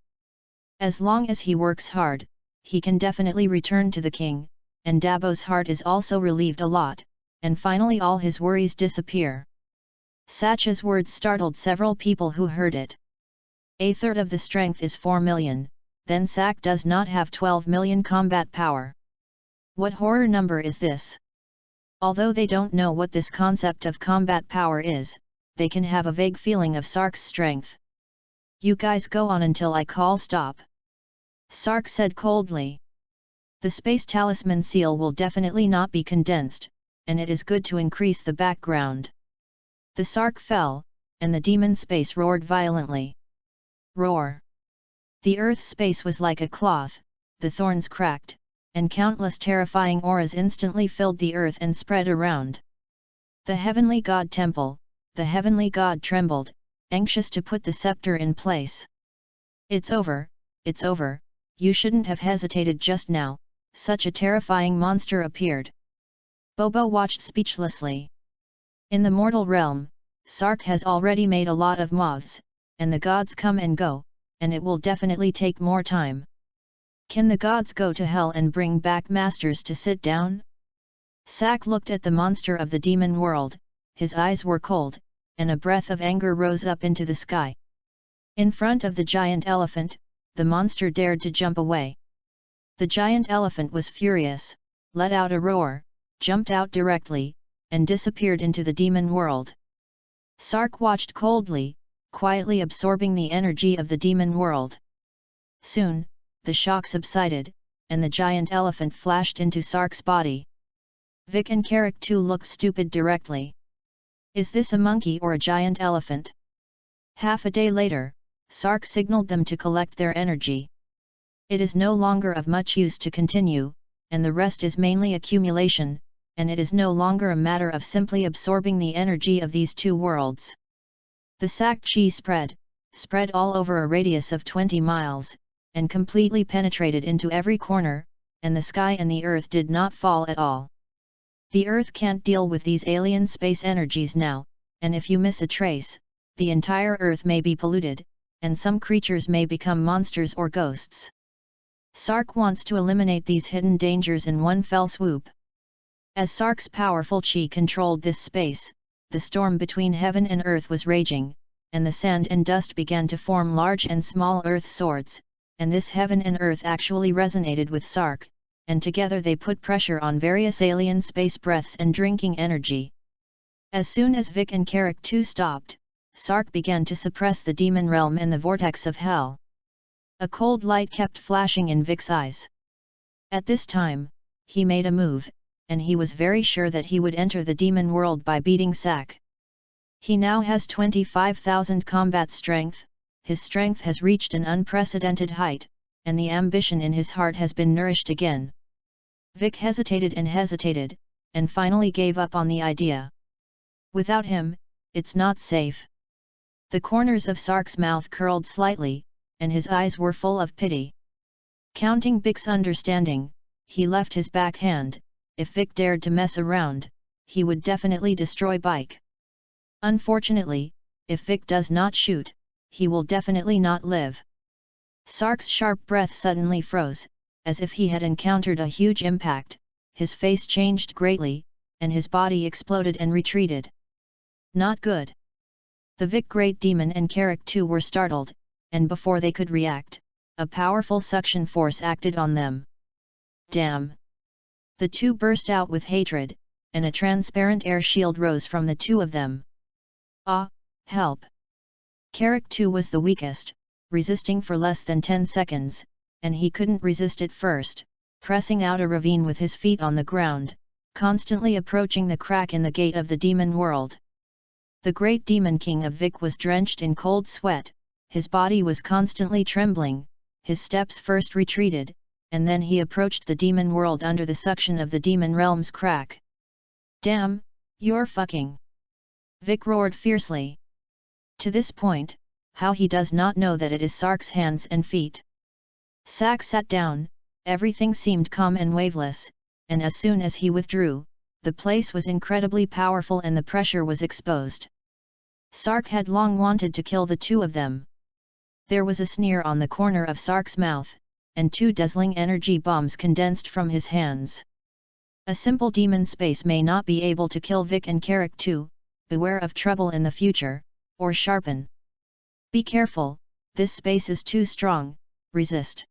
As long as he works hard, he can definitely return to the king, and Dabo's heart is also relieved a lot, and finally all his worries disappear. Sacha's words startled several people who heard it. 1/3 of the strength is 4 million, then Sak does not have 12 million combat power. What horror number is this? Although they don't know what this concept of combat power is, they can have a vague feeling of Sark's strength. You guys go on until I call stop. Sark said coldly. The space talisman seal will definitely not be condensed, and it is good to increase the background. The Sark fell, and the demon space roared violently. Roar! The Earth's space was like a cloth, the thorns cracked, and countless terrifying auras instantly filled the Earth and spread around. The heavenly god temple, the heavenly god trembled, anxious to put the scepter in place. It's over, you shouldn't have hesitated just now, such a terrifying monster appeared. Bobo watched speechlessly. In the mortal realm, Sark has already made a lot of moths, and the gods come and go, and it will definitely take more time. Can the gods go to hell and bring back masters to sit down? Sak looked at the monster of the demon world, his eyes were cold, and a breath of anger rose up into the sky. In front of the giant elephant, the monster dared to jump away. The giant elephant was furious, let out a roar, jumped out directly, and disappeared into the demon world. Sark watched coldly, quietly absorbing the energy of the demon world. Soon, the shock subsided, and the giant elephant flashed into Sark's body. Vic and Karak-2 looked stupid directly. Is this a monkey or a giant elephant? Half a day later, Sark signaled them to collect their energy. It is no longer of much use to continue, and the rest is mainly accumulation, and it is no longer a matter of simply absorbing the energy of these two worlds. The Sak Chi spread, spread all over a radius of 20 miles, and completely penetrated into every corner, and the sky and the earth did not fall at all. The earth can't deal with these alien space energies now, and if you miss a trace, the entire earth may be polluted, and some creatures may become monsters or ghosts. Sark wants to eliminate these hidden dangers in one fell swoop. As Sark's powerful chi controlled this space, the storm between heaven and earth was raging, and the sand and dust began to form large and small earth swords, and this heaven and earth actually resonated with Sark, and together they put pressure on various alien space breaths and drinking energy. As soon as Vic and Carrick too stopped, Sark began to suppress the demon realm and the vortex of hell. A cold light kept flashing in Vic's eyes. At this time, he made a move, and he was very sure that he would enter the demon world by beating Sack. He now has 25,000 combat strength, his strength has reached an unprecedented height, and the ambition in his heart has been nourished again. Vic hesitated, and finally gave up on the idea. Without him, it's not safe. The corners of Sark's mouth curled slightly, and his eyes were full of pity. Counting Vic's understanding, he left his backhand. If Vic dared to mess around, he would definitely destroy Bike. Unfortunately, if Vic does not shoot, he will definitely not live. Sark's sharp breath suddenly froze, as if he had encountered a huge impact, his face changed greatly, and his body exploded and retreated. Not good. The Vic Great Demon and Carrick too were startled, and before they could react, a powerful suction force acted on them. Damn! The two burst out with hatred, and a transparent air shield rose from the two of them. Ah, help! Carrick too was the weakest, resisting for less than 10 seconds, and he couldn't resist at first, pressing out a ravine with his feet on the ground, constantly approaching the crack in the gate of the demon world. The great demon king of Vic was drenched in cold sweat, his body was constantly trembling, his steps first retreated, and then he approached the demon world under the suction of the demon realm's crack. Damn, you're fucking! Vic roared fiercely. To this point, how he does not know that it is Sark's hands and feet. Sack sat down, everything seemed calm and waveless, and as soon as he withdrew, the place was incredibly powerful and the pressure was exposed. Sark had long wanted to kill the two of them. There was a sneer on the corner of Sark's mouth, and 2 dazzling energy bombs condensed from his hands. A simple demon space may not be able to kill Vic and Carrick too, beware of trouble in the future, or sharpen. Be careful, this space is too strong, resist.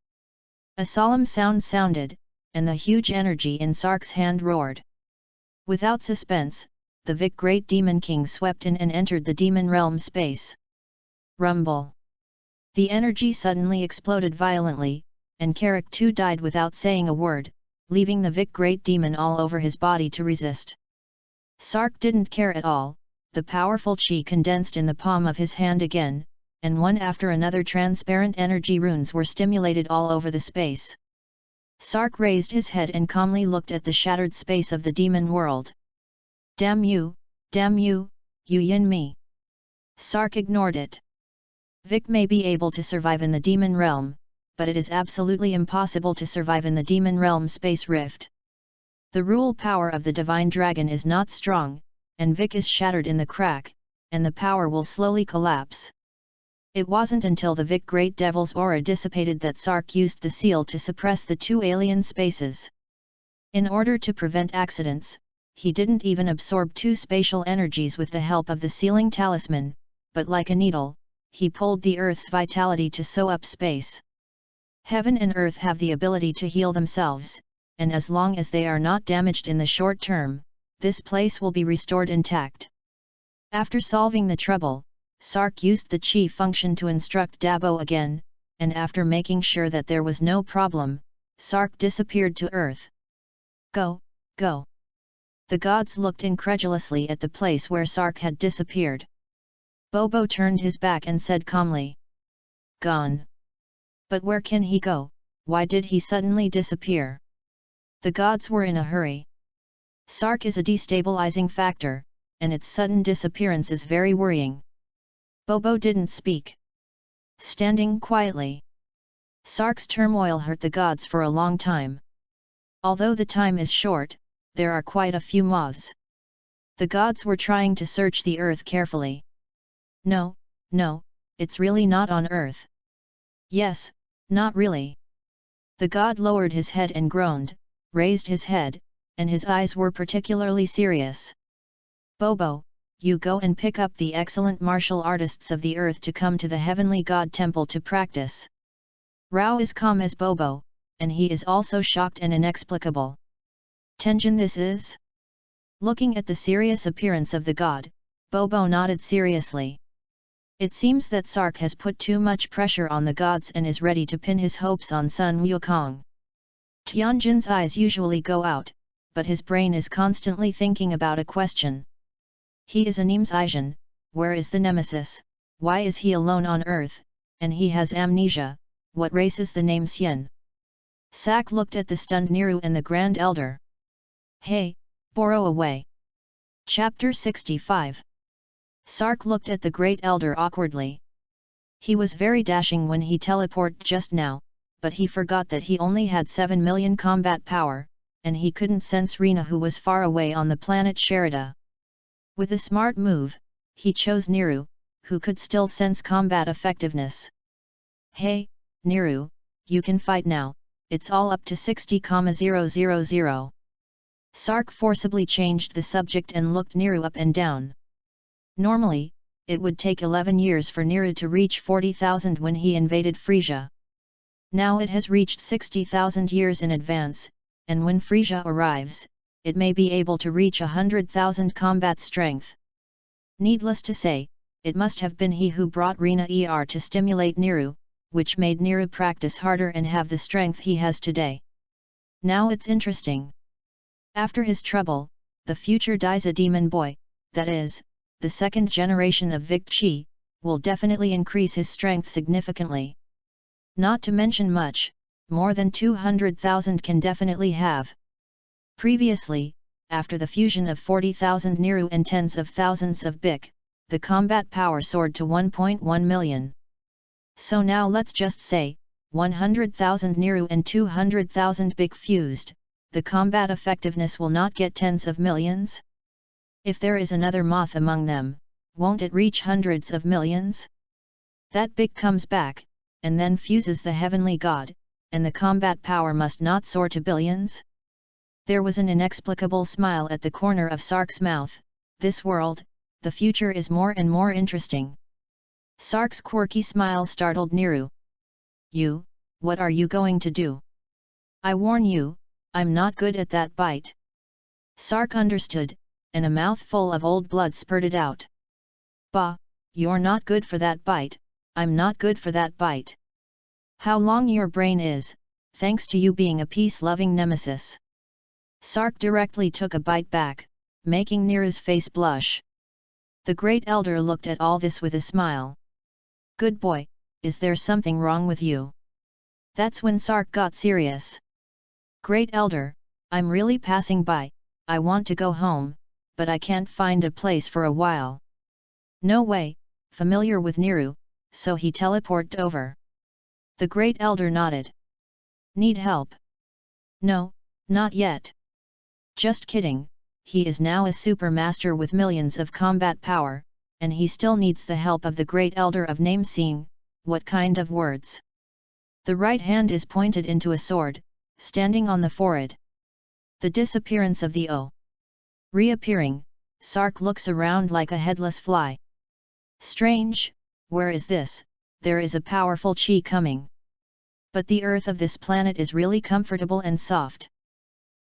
A solemn sound sounded, and the huge energy in Sark's hand roared. Without suspense, the Vic Great Demon King swept in and entered the demon realm space. Rumble! The energy suddenly exploded violently, and Carrick too died without saying a word, leaving the Vic Great Demon all over his body to resist. Sark didn't care at all, the powerful chi condensed in the palm of his hand again, and one after another transparent energy runes were stimulated all over the space. Sark raised his head and calmly looked at the shattered space of the demon world. Damn you, you yin me! Sark ignored it. Vic may be able to survive in the demon realm, but it is absolutely impossible to survive in the demon realm space rift. The rule power of the divine dragon is not strong, and Vic is shattered in the crack, and the power will slowly collapse. It wasn't until the Vic Great Devil's aura dissipated that Sark used the seal to suppress the 2 alien spaces. In order to prevent accidents, he didn't even absorb 2 spatial energies with the help of the sealing talisman, but like a needle, he pulled the Earth's vitality to sew up space. Heaven and Earth have the ability to heal themselves, and as long as they are not damaged in the short term, this place will be restored intact. After solving the trouble, Sark used the chi function to instruct Dabo again, and after making sure that there was no problem, Sark disappeared to Earth. Go, go! The gods looked incredulously at the place where Sark had disappeared. Bobo turned his back and said calmly. Gone. But where can he go? Why did he suddenly disappear? The gods were in a hurry. Sark is a destabilizing factor, and its sudden disappearance is very worrying. Bobo didn't speak. Standing quietly. Sark's turmoil hurt the gods for a long time. Although the time is short, there are quite a few moths. The gods were trying to search the earth carefully. No, no, it's really not on earth. Yes, not really. The god lowered his head and groaned, raised his head, and his eyes were particularly serious. Bobo, you go and pick up the excellent martial artists of the earth to come to the heavenly god temple to practice. Rao is calm as Bobo, and he is also shocked and inexplicable. Tenjin this is? Looking at the serious appearance of the god, Bobo nodded seriously. It seems that Sark has put too much pressure on the gods and is ready to pin his hopes on Sun Wukong. Tianjin's eyes usually go out, but his brain is constantly thinking about a question. He is Anim's Aizhan, where is the nemesis, why is he alone on earth, and he has amnesia, what race is the name Xian? Sak looked at the stunned Niru and the Grand Elder. Hey, borrow away. Chapter 65. Sark looked at the Great Elder awkwardly. He was very dashing when he teleported just now, but he forgot that he only had 7 million combat power, and he couldn't sense Rina who was far away on the planet Sherida. With a smart move, he chose Niru, who could still sense combat effectiveness. Hey, Niru, you can fight now, it's all up to 60,000. Sark forcibly changed the subject and looked Niru up and down. Normally, it would take 11 years for Niru to reach 40,000 when he invaded Frisia. Now it has reached 60,000 years in advance, and when Frisia arrives, it may be able to reach 100,000 combat strength. Needless to say, it must have been he who brought Rina to stimulate Niru, which made Niru practice harder and have the strength he has today. Now it's interesting. After his trouble, the future Daiza demon boy, that is, the second generation of Vic Chi, will definitely increase his strength significantly. Not to mention much, more than 200,000 can definitely have. Previously, after the fusion of 40,000 Niru and tens of thousands of Bic, the combat power soared to 1.1 million. So now let's just say, 100,000 Niru and 200,000 Bic fused, the combat effectiveness will not get tens of millions? If there is another moth among them, won't it reach hundreds of millions? That Bic comes back, and then fuses the heavenly god, and the combat power must not soar to billions? There was an inexplicable smile at the corner of Sark's mouth. This world, the future is more and more interesting. Sark's quirky smile startled Niru. You, what are you going to do? I warn you, I'm not good at that bite. Sark understood, and a mouthful of old blood spurted out. Bah, you're not good for that bite, I'm not good for that bite. How long your brain is, thanks to you being a peace-loving nemesis. Sark directly took a bite back, making Niru's face blush. The Great Elder looked at all this with a smile. Good boy, is there something wrong with you? That's when Sark got serious. Great Elder, I'm really passing by, I want to go home, but I can't find a place for a while. No way, familiar with Niru, so he teleported over. The Great Elder nodded. Need help? No, not yet. Just kidding, he is now a super master with millions of combat power, and he still needs the help of the Great Elder of name Seeing. What kind of words? The right hand is pointed into a sword, standing on the forehead. The disappearance of the O. Reappearing, Sark looks around like a headless fly. Strange, where is this? There is a powerful chi coming. But the earth of this planet is really comfortable and soft.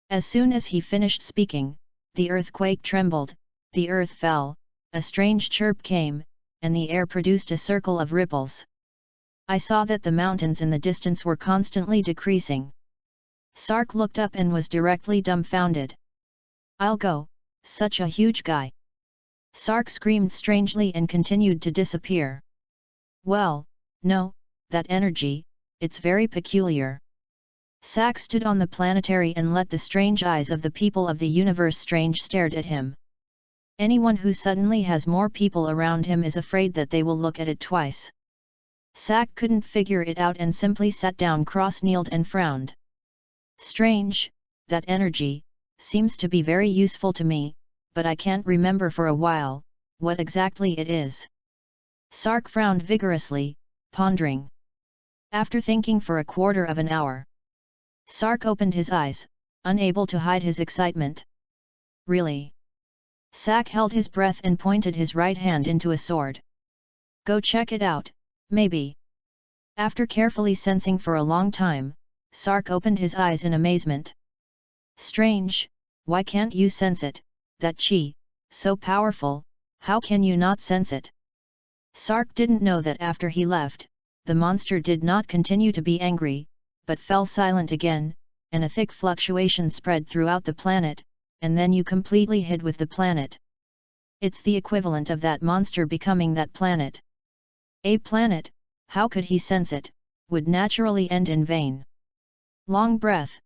As soon as he finished speaking, the earthquake trembled, the earth fell, a strange chirp came, and the air produced a circle of ripples. I saw that the mountains in the distance were constantly decreasing. Sark looked up and was directly dumbfounded. I'll go, such a huge guy. Sark screamed strangely and continued to disappear. Well, no, that energy, it's very peculiar. Sak stood on the planetary and let the strange eyes of the people of the universe strange stared at him. Anyone who suddenly has more people around him is afraid that they will look at it twice. Sak couldn't figure it out and simply sat down cross-kneeled and frowned. Strange, that energy seems to be very useful to me, but I can't remember for a while what exactly it is. Sark frowned vigorously, pondering. After thinking for a quarter of an hour, Sark opened his eyes, unable to hide his excitement. Really? Sak held his breath and pointed his right hand into a sword. Go check it out, maybe. After carefully sensing for a long time, Sark opened his eyes in amazement. Strange, why can't you sense it, that chi, so powerful, how can you not sense it? Sark didn't know that after he left, the monster did not continue to be angry, but fell silent again, and a thick fluctuation spread throughout the planet, and then you completely hid with the planet. It's the equivalent of that monster becoming that planet. A planet, how could he sense it, would naturally end in vain. Long breath.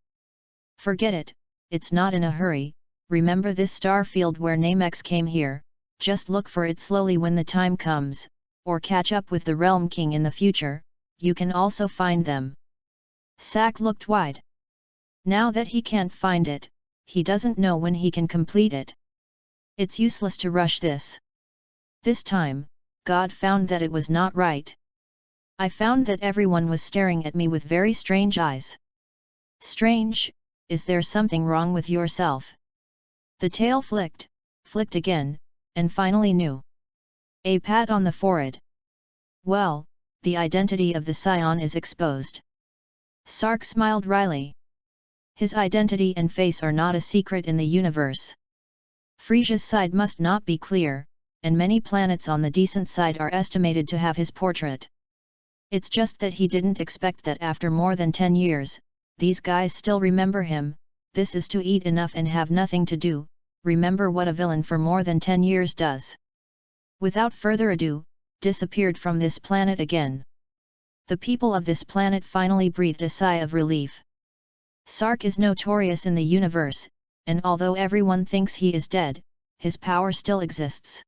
Forget it, it's not in a hurry, remember this star field where Namex came here, just look for it slowly when the time comes, or catch up with the Realm King in the future, you can also find them. Sak looked wide. Now that he can't find it, he doesn't know when he can complete it. It's useless to rush this. This time, God found that it was not right. I found that everyone was staring at me with very strange eyes. Strange, is there something wrong with yourself? The tail flicked again, and finally knew. A pat on the forehead. Well, the identity of the scion is exposed. Sark smiled wryly. His identity and face are not a secret in the universe. Frisia's side must not be clear, and many planets on the decent side are estimated to have his portrait. It's just that he didn't expect that after more than 10 years, these guys still remember him. This is to eat enough and have nothing to do, remember what a villain for more than 10 years does. Without further ado, disappeared from this planet again. The people of this planet finally breathed a sigh of relief. Sark is notorious in the universe, and although everyone thinks he is dead, his power still exists.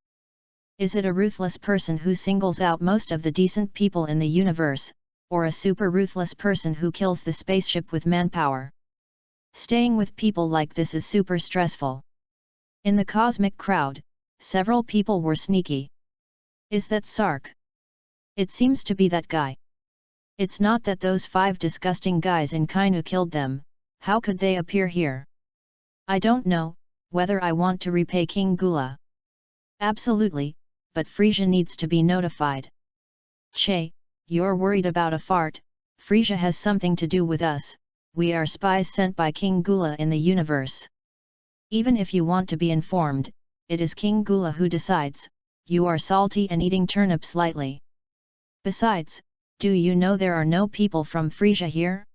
Is it a ruthless person who singles out most of the decent people in the universe, or a super ruthless person who kills the spaceship with manpower? Staying with people like this is super stressful. In the cosmic crowd, several people were sneaky. Is that Sark? It seems to be that guy. It's not that those 5 disgusting guys in Kainu killed them, how could they appear here? I don't know, whether I want to repay King Gula. Absolutely, but Frisia needs to be notified. Che, you're worried about a fart, Frisia has something to do with us, we are spies sent by King Gula in the universe. Even if you want to be informed, it is King Gula who decides, you are salty and eating turnips lightly. Besides, do you know there are no people from Frisia here?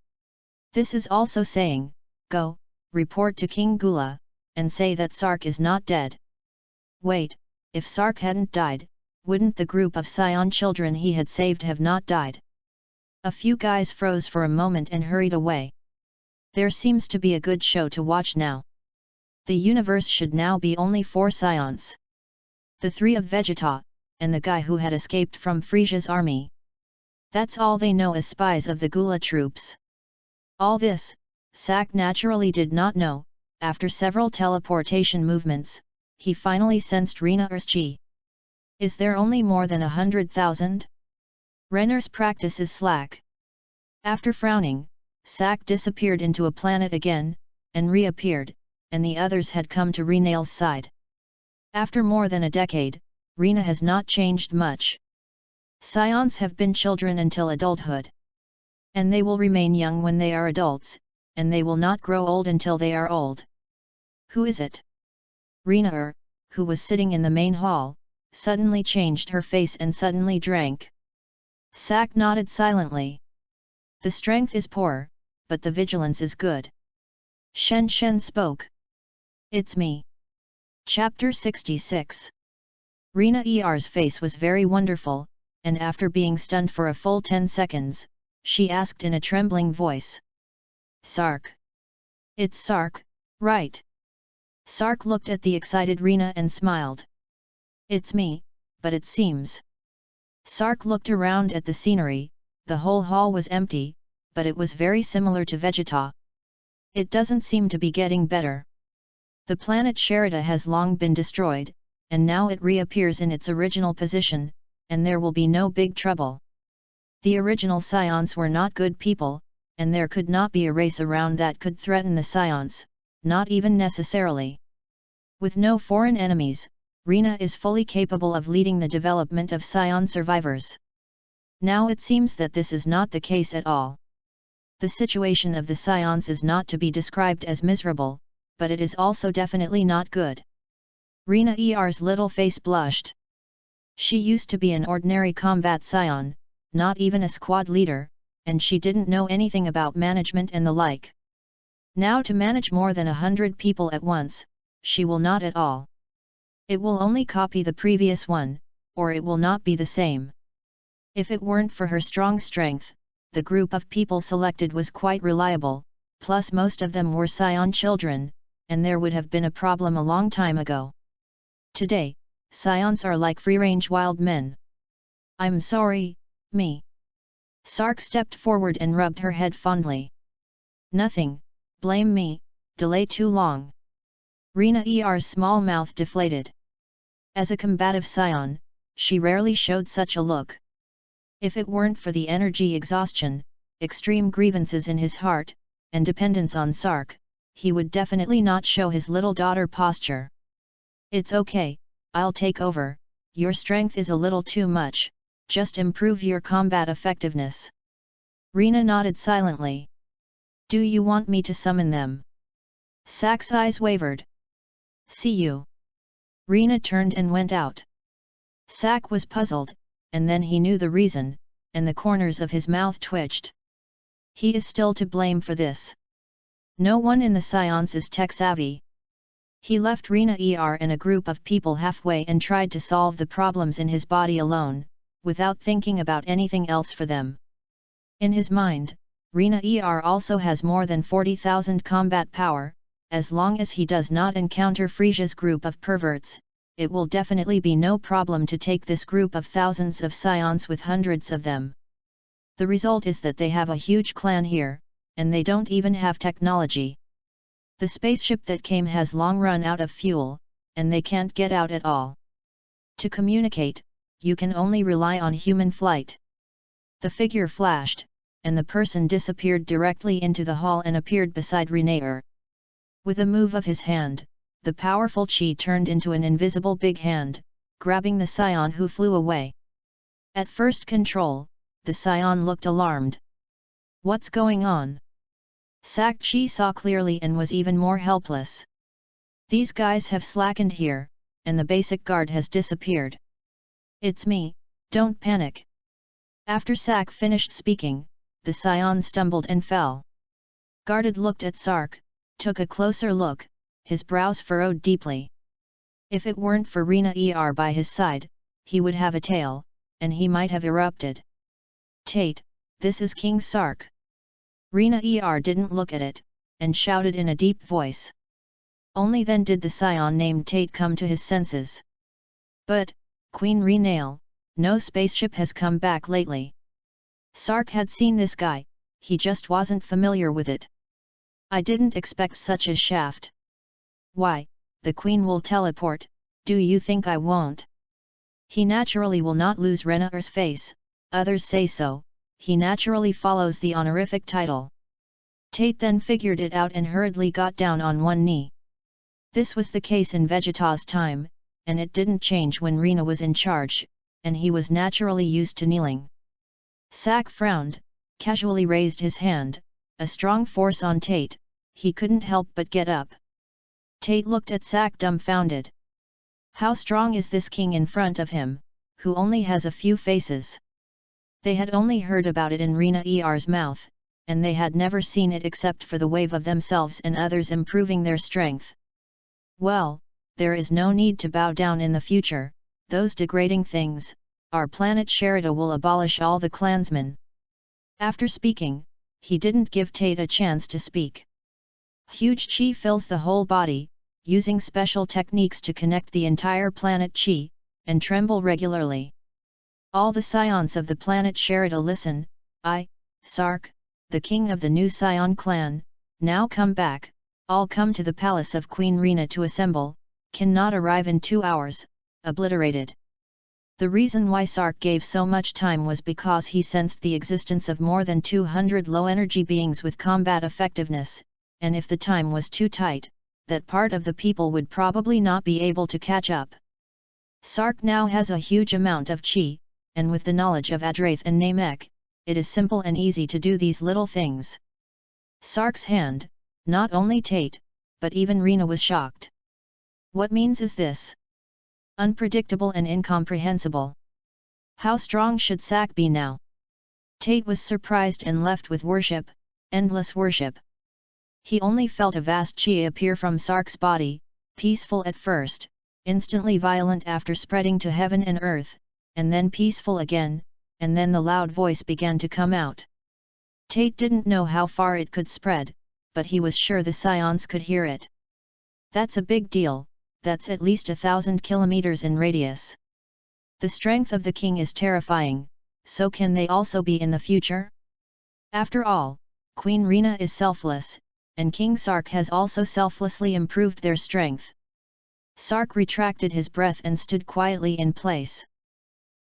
This is also saying, go, report to King Gula, and say that Sark is not dead. Wait, if Sark hadn't died, wouldn't the group of Scion children he had saved have not died? A few guys froze for a moment and hurried away. There seems to be a good show to watch now. The universe should now be only 4 Scions. The 3 of Vegeta, and the guy who had escaped from Frisia's army. That's all they know as spies of the Gula troops. All this, Sak naturally did not know. After several teleportation movements, he finally sensed Rena's chi. Is there only more than 100,000? Renner's practice is slack. After frowning, Sak disappeared into a planet again, and reappeared, and the others had come to Rena's side. After more than a decade, Rena has not changed much. Scions have been children until adulthood. And they will remain young when they are adults, and they will not grow old until they are old. Who is it? Rena, who was sitting in the main hall, suddenly changed her face and suddenly drank. Sak nodded silently. The strength is poor, but the vigilance is good. Shen spoke. It's me. Chapter 66. Rena Er's face was very wonderful, and after being stunned for a full 10 seconds, she asked in a trembling voice. Sark. It's Sark, right? Sark looked at the excited Rena and smiled. It's me, but it seems. Sark looked around at the scenery. The whole hall was empty, but it was very similar to Vegeta. It doesn't seem to be getting better. The planet Sherida has long been destroyed, and now it reappears in its original position, and there will be no big trouble. The original SAIYANS were not good people, and there could not be a race around that could threaten the SAIYANS, not even necessarily. With no foreign enemies, Rina is fully capable of leading the development of SAIYAN survivors. Now it seems that this is not the case at all. The situation of the SAIYANS is not to be described as miserable, but it is also definitely not good. Rina ER's little face blushed. She used to be an ordinary combat SAIYAN, not even a squad leader, and she didn't know anything about management and the like. Now to manage more than 100 people at once, she will not at all. It will only copy the previous one, or it will not be the same. If it weren't for her strong strength, the group of people selected was quite reliable, plus most of them were SAIYAN children, and there would have been a problem a long time ago. Today, SAIYANs are like free-range wild men. I'm sorry, me. Sark stepped forward and rubbed her head fondly. Nothing, blame me, delay too long. Rina ER's small mouth deflated. As a combative SAIYAN, she rarely showed such a look. If it weren't for the energy exhaustion, extreme grievances in his heart, and dependence on Sark, he would definitely not show his little daughter posture. It's okay, I'll take over, your strength is a little too much, just improve your combat effectiveness. Rina nodded silently. Do you want me to summon them? Sak's eyes wavered. See you. Rina turned and went out. Sak was puzzled, and then he knew the reason, and the corners of his mouth twitched. He is still to blame for this. No one in the SAIYANS is tech-savvy. He left Rina ER and a group of people halfway and tried to solve the problems in his body alone, without thinking about anything else for them. In his mind, Rina ER also has more than 40,000 combat power. As long as he does not encounter Frisia's group of perverts, it will definitely be no problem to take this group of thousands of SAIYANs with hundreds of them. The result is that they have a huge clan here, and they don't even have technology. The spaceship that came has long run out of fuel, and they can't get out at all. To communicate, you can only rely on human flight. The figure flashed, and the person disappeared directly into the hall and appeared beside Renaer. With a move of his hand, the powerful chi turned into an invisible big hand, grabbing the SAIYAN who flew away. At first control, the SAIYAN looked alarmed. What's going on? Sak Chi saw clearly and was even more helpless. These guys have slackened here, and the basic guard has disappeared. It's me, don't panic. After Sak finished speaking, the SAIYAN stumbled and fell. Guarded looked at Sark, took a closer look, his brows furrowed deeply. If it weren't for Rina ER by his side, he would have a tail, and he might have erupted. Tate, this is King Sark. Rina ER didn't look at it, and shouted in a deep voice. Only then did the SAIYAN named Tate come to his senses. But, Queen Renael, no spaceship has come back lately. Sark had seen this guy, he just wasn't familiar with it. I didn't expect such a shaft. Why, the Queen will teleport, do you think I won't? He naturally will not lose Renaer's face, others say so, he naturally follows the honorific title. Tate then figured it out and hurriedly got down on one knee. This was the case in Vegeta's time, and it didn't change when Rina was in charge, and he was naturally used to kneeling. Sak frowned, casually raised his hand, a strong force on Tate, he couldn't help but get up. Tate looked at Sak dumbfounded. How strong is this king in front of him, who only has a few faces? They had only heard about it in Rina ER's mouth, and they had never seen it except for the wave of themselves and others improving their strength. Well, there is no need to bow down in the future, those degrading things, our planet Sherida will abolish all the clansmen. After speaking, he didn't give Tate a chance to speak. Huge chi fills the whole body, using special techniques to connect the entire planet chi, and tremble regularly. All the scions of the planet Sherida listen, I, Sark, the king of the new Scion clan, now come back, all come to the palace of Queen Rena to assemble, cannot arrive in 2 hours, obliterated. The reason why Sark gave so much time was because he sensed the existence of more than 200 low-energy beings with combat effectiveness, and if the time was too tight, that part of the people would probably not be able to catch up. Sark now has a huge amount of chi, and with the knowledge of Adrath and Namek, it is simple and easy to do these little things. Sark's hand, not only Tate, but even Rena was shocked. What means is this? Unpredictable and incomprehensible. How strong should Sark be now? Tate was surprised and left with worship, endless worship. He only felt a vast chi appear from Sark's body, peaceful at first, instantly violent after spreading to heaven and earth, and then peaceful again, and then the loud voice began to come out. Tate didn't know how far it could spread, but he was sure the scions could hear it. That's a big deal, that's at least 1,000 kilometers in radius. The strength of the king is terrifying, so can they also be in the future? After all, Queen Rena is selfless, and King Sark has also selflessly improved their strength. Sark retracted his breath and stood quietly in place.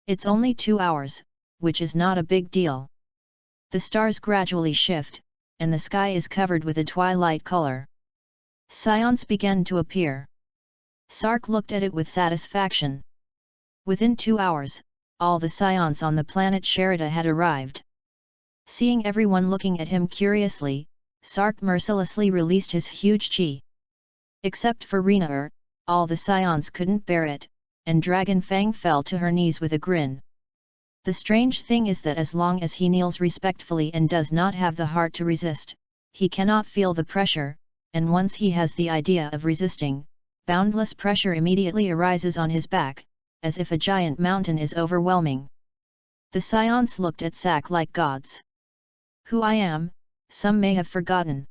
It's only 2 hours, which is not a big deal. The stars gradually shift, and the sky is covered with a twilight color. Scions began to appear. Sark looked at it with satisfaction. Within 2 hours, all the scions on the planet Sherida had arrived. Seeing everyone looking at him curiously, Sark mercilessly released his huge chi. Except for Rena, all the scions couldn't bear it, and Dragon Fang fell to her knees with a grin. The strange thing is that as long as he kneels respectfully and does not have the heart to resist, he cannot feel the pressure, and once he has the idea of resisting, boundless pressure immediately arises on his back, as if a giant mountain is overwhelming. The scions looked at Sark like gods. Who I am, some may have forgotten.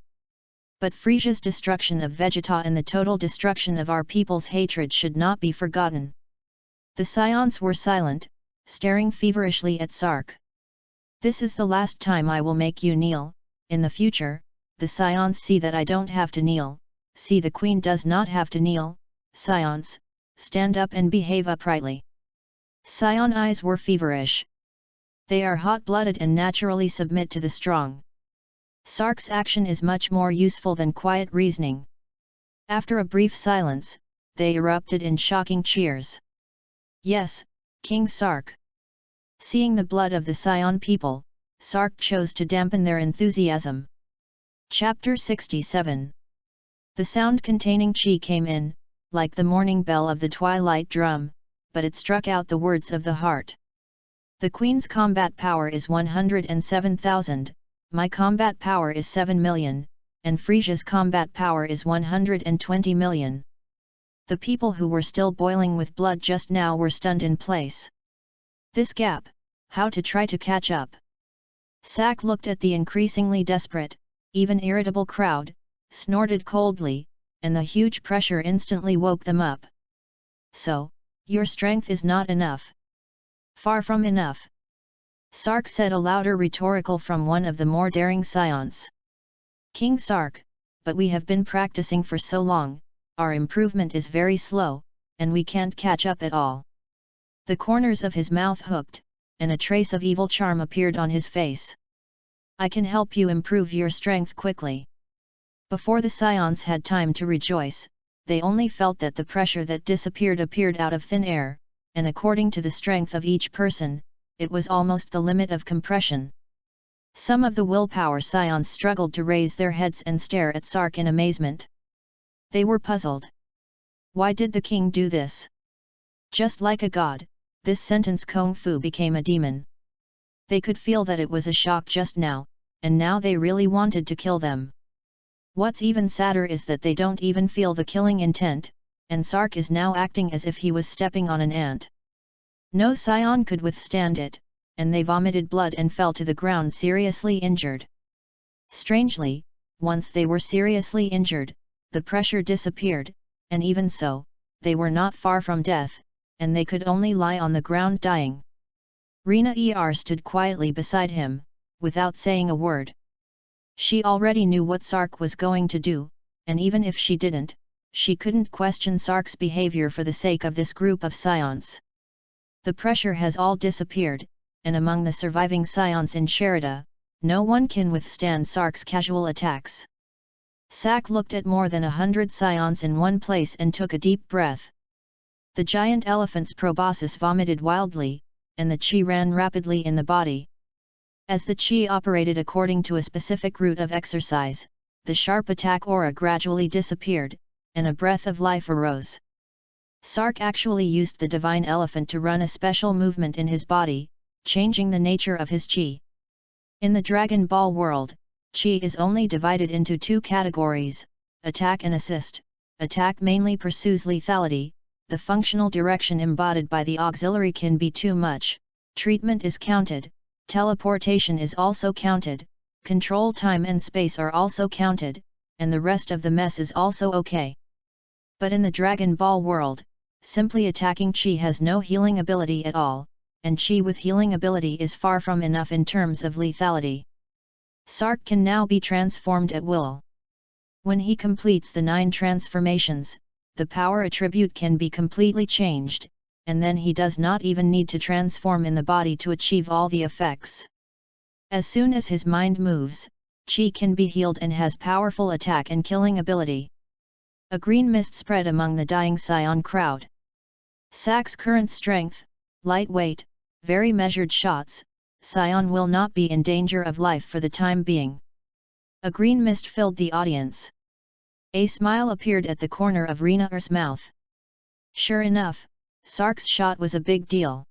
But Frisia's destruction of Vegeta and the total destruction of our people's hatred should not be forgotten. The scions were silent, staring feverishly at Sark. This is the last time I will make you kneel. In the future, the scions see that I don't have to kneel, see the queen does not have to kneel. Scions, stand up and behave uprightly. Scion eyes were feverish. They are hot-blooded and naturally submit to the strong. Sark's action is much more useful than quiet reasoning. After a brief silence, they erupted in shocking cheers. Yes, King Sark. Seeing the blood of the Scion people, Sark chose to dampen their enthusiasm. Chapter 67. The sound containing chi came in, like the morning bell of the twilight drum, but it struck out the words of the heart. The Queen's combat power is 107,000, my combat power is 7 million, and Frisia's combat power is 120 million. The people who were still boiling with blood just now were stunned in place. This gap, how to try to catch up? Sark looked at the increasingly desperate, even irritable crowd, snorted coldly, and the huge pressure instantly woke them up. So, your strength is not enough. Far from enough. Sark said a louder rhetorical from one of the more daring scions. King Sark, but we have been practicing for so long, our improvement is very slow, and we can't catch up at all. The corners of his mouth hooked, and a trace of evil charm appeared on his face. I can help you improve your strength quickly. Before the scions had time to rejoice, they only felt that the pressure that disappeared appeared out of thin air, and according to the strength of each person, it was almost the limit of compression. Some of the willpower scions struggled to raise their heads and stare at Sark in amazement. They were puzzled. Why did the king do this? Just like a god, this sentence Kung Fu became a demon. They could feel that it was a shock just now, and now they really wanted to kill them. What's even sadder is that they don't even feel the killing intent, and Sark is now acting as if he was stepping on an ant. No scion could withstand it, and they vomited blood and fell to the ground seriously injured. Strangely, once they were seriously injured, the pressure disappeared, and even so, they were not far from death, and they could only lie on the ground dying. Rina stood quietly beside him, without saying a word. She already knew what Sark was going to do, and even if she didn't, she couldn't question Sark's behavior for the sake of this group of SAIYANS. The pressure has all disappeared, and among the surviving SAIYANS in Sherida, no one can withstand Sark's casual attacks. Sak looked at more than 100 SAIYANS in one place and took a deep breath. The giant elephant's proboscis vomited wildly, and the chi ran rapidly in the body. As the chi operated according to a specific route of exercise, the sharp attack aura gradually disappeared, and a breath of life arose. Sark actually used the divine elephant to run a special movement in his body, changing the nature of his chi. In the Dragon Ball world, chi is only divided into two categories, attack and assist. Attack mainly pursues lethality, the functional direction embodied by the auxiliary can be too much, treatment is counted, teleportation is also counted, control time and space are also counted, and the rest of the mess is also okay. But in the Dragon Ball world, simply attacking chi has no healing ability at all, and chi with healing ability is far from enough in terms of lethality. Sark can now be transformed at will. When he completes the 9 transformations, the power attribute can be completely changed, and then he does not even need to transform in the body to achieve all the effects. As soon as his mind moves, chi can be healed and has powerful attack and killing ability. A green mist spread among the dying SAIYAN crowd. Sak's current strength, lightweight, very measured shots, SAIYAN will not be in danger of life for the time being. A green mist filled the audience. A smile appeared at the corner of Rina's mouth. Sure enough, Sark's shot was a big deal.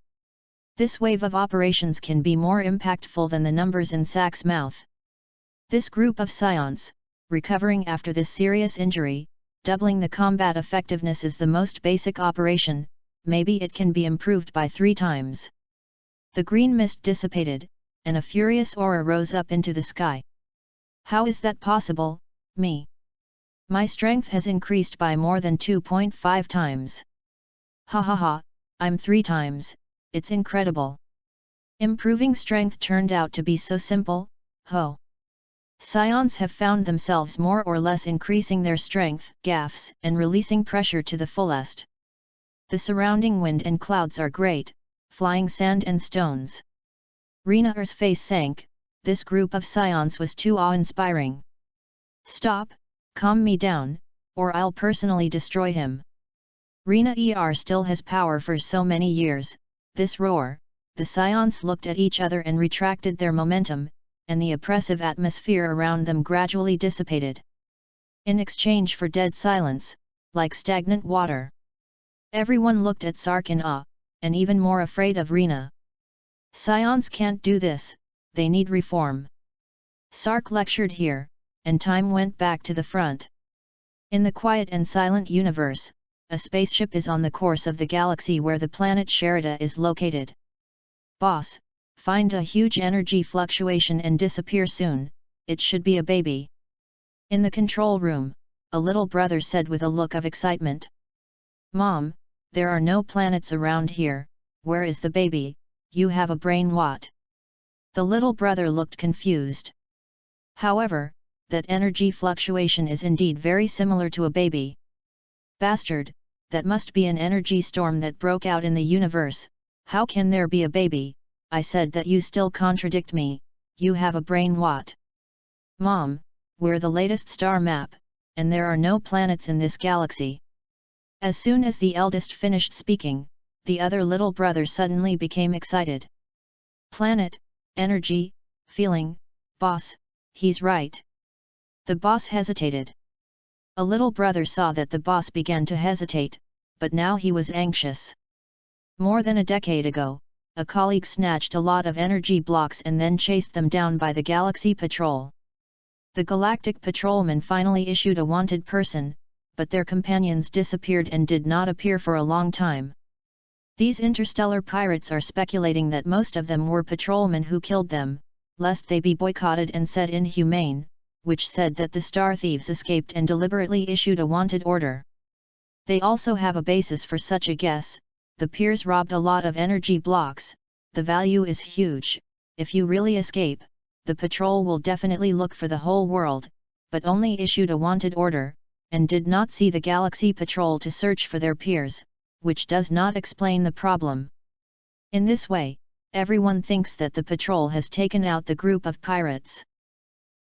This wave of operations can be more impactful than the numbers in Sak's mouth. This group of SAIYANs, recovering after this serious injury, doubling the combat effectiveness is the most basic operation, maybe it can be improved by 3 times. The green mist dissipated, and a furious aura rose up into the sky. How is that possible, me? My strength has increased by more than 2.5 times. Ha ha ha, I'm 3 times, it's incredible. Improving strength turned out to be so simple, ho. SAIYANs have found themselves more or less increasing their strength, gaffs, and releasing pressure to the fullest. The surrounding wind and clouds are great, flying sand and stones. Rina's face sank, this group of SAIYANs was too awe-inspiring. Stop, calm me down, or I'll personally destroy him. Rina still has power for so many years, this roar, the SAIYANs looked at each other and retracted their momentum, and the oppressive atmosphere around them gradually dissipated. In exchange for dead silence, like stagnant water. Everyone looked at Sark in awe, and even more afraid of Rina. SAIYANs can't do this, they need reform. Sark lectured here, and time went back to the front. In the quiet and silent universe, a spaceship is on the course of the galaxy where the planet Sherida is located. Boss, find a huge energy fluctuation and disappear soon, it should be a baby. In the control room, a little brother said with a look of excitement. Mom, there are no planets around here, where is the baby, you have a brain what? The little brother looked confused. However, that energy fluctuation is indeed very similar to a baby. Bastard, that must be an energy storm that broke out in the universe, how can there be a baby? I said that you still contradict me, you have a brain what? Mom, we're the latest star map, and there are no planets in this galaxy. As soon as the eldest finished speaking, the other little brother suddenly became excited. Planet, energy, feeling, boss, he's right. The boss hesitated. A little brother saw that the boss began to hesitate, but now he was anxious. More than a decade ago, a colleague snatched a lot of energy blocks and then chased them down by the Galaxy Patrol. The Galactic Patrolman finally issued a wanted person, but their companions disappeared and did not appear for a long time. These interstellar pirates are speculating that most of them were patrolmen who killed them, lest they be boycotted and said inhumane, which said that the star thieves escaped and deliberately issued a wanted order. They also have a basis for such a guess, the peers robbed a lot of energy blocks, the value is huge. If you really escape, the patrol will definitely look for the whole world, but only issued a wanted order, and did not see the Galaxy Patrol to search for their peers, which does not explain the problem. In this way, everyone thinks that the patrol has taken out the group of pirates.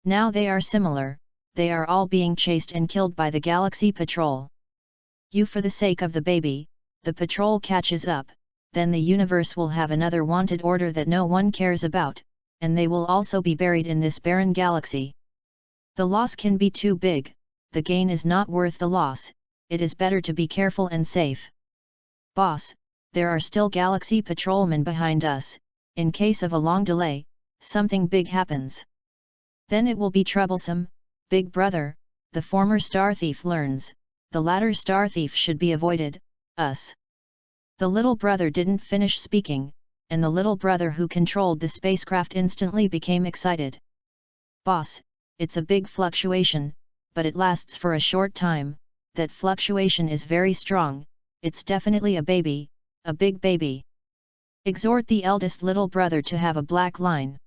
Now they are similar, they are all being chased and killed by the Galaxy Patrol. For the sake of the baby, the patrol catches up, then the universe will have another wanted order that no one cares about, and they will also be buried in this barren galaxy. The loss can be too big, the gain is not worth the loss, it is better to be careful and safe. Boss, there are still Galaxy Patrolmen behind us, in case of a long delay, something big happens. Then it will be troublesome, Big Brother, the former star thief learns, the latter star thief should be avoided, us. The little brother didn't finish speaking, and the little brother who controlled the spacecraft instantly became excited. Boss, it's a big fluctuation, but it lasts for a short time, that fluctuation is very strong, it's definitely a baby, a big baby. Exhort the eldest little brother to have a black line.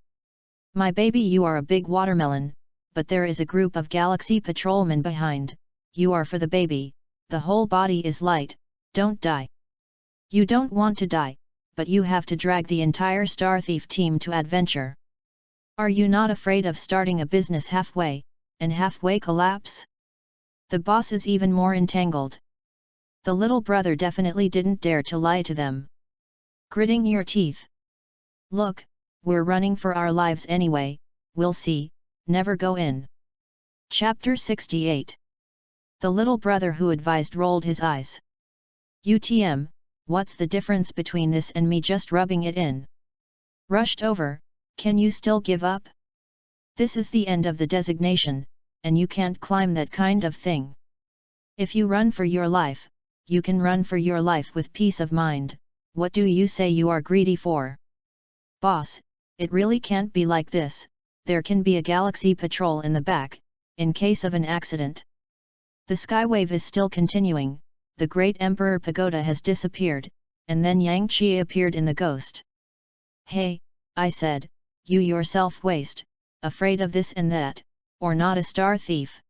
My baby, you are a big watermelon, but there is a group of Galaxy Patrolmen behind, you are for the baby, the whole body is light, don't die. You don't want to die, but you have to drag the entire Star Thief team to adventure. Are you not afraid of starting a business halfway, and halfway collapse? The boss is even more entangled. The little brother definitely didn't dare to lie to them. Gritting your teeth. Look, we're running for our lives anyway, we'll see, never go in. Chapter 68. The little brother who advised rolled his eyes. UTM, what's the difference between this and me just rubbing it in? Rushed over, can you still give up? This is the end of the designation, and you can't climb that kind of thing. If you run for your life, you can run for your life with peace of mind, what do you say you are greedy for? Boss, it really can't be like this, there can be a Galaxy Patrol in the back, in case of an accident. The skywave is still continuing, the Great Emperor Pagoda has disappeared, and then Yang Qi appeared in the ghost. Hey, I said, you yourself waste, afraid of this and that, or not a star thief?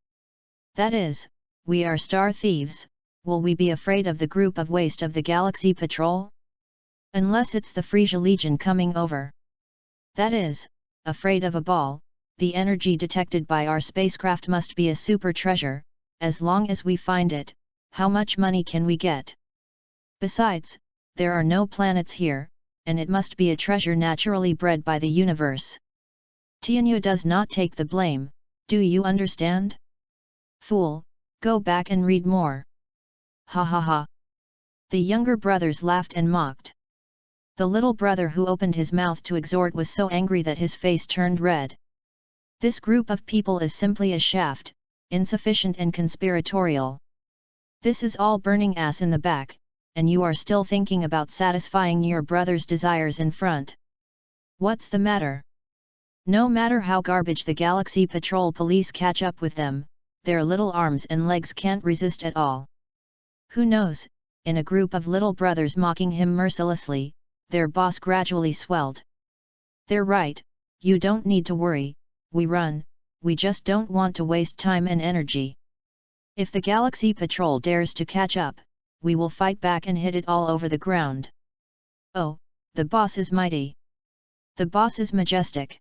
That is, we are star thieves, will we be afraid of the group of waste of the Galaxy Patrol? Unless it's the Frisia Legion coming over. That is, afraid of a ball, the energy detected by our spacecraft must be a super treasure, as long as we find it, how much money can we get? Besides, there are no planets here, and it must be a treasure naturally bred by the universe. Tianyu does not take the blame, do you understand? Fool, go back and read more. Ha ha ha. The younger brothers laughed and mocked. The little brother who opened his mouth to exhort was so angry that his face turned red. This group of people is simply a shaft, insufficient and conspiratorial. This is all burning ass in the back, and you are still thinking about satisfying your brother's desires in front. What's the matter? No matter how garbage the Galaxy Patrol police catch up with them, their little arms and legs can't resist at all. Who knows, in a group of little brothers mocking him mercilessly, their boss gradually swelled. They're right, you don't need to worry, we run, we just don't want to waste time and energy. If the Galaxy Patrol dares to catch up, we will fight back and hit it all over the ground. Oh, the boss is mighty. The boss is majestic.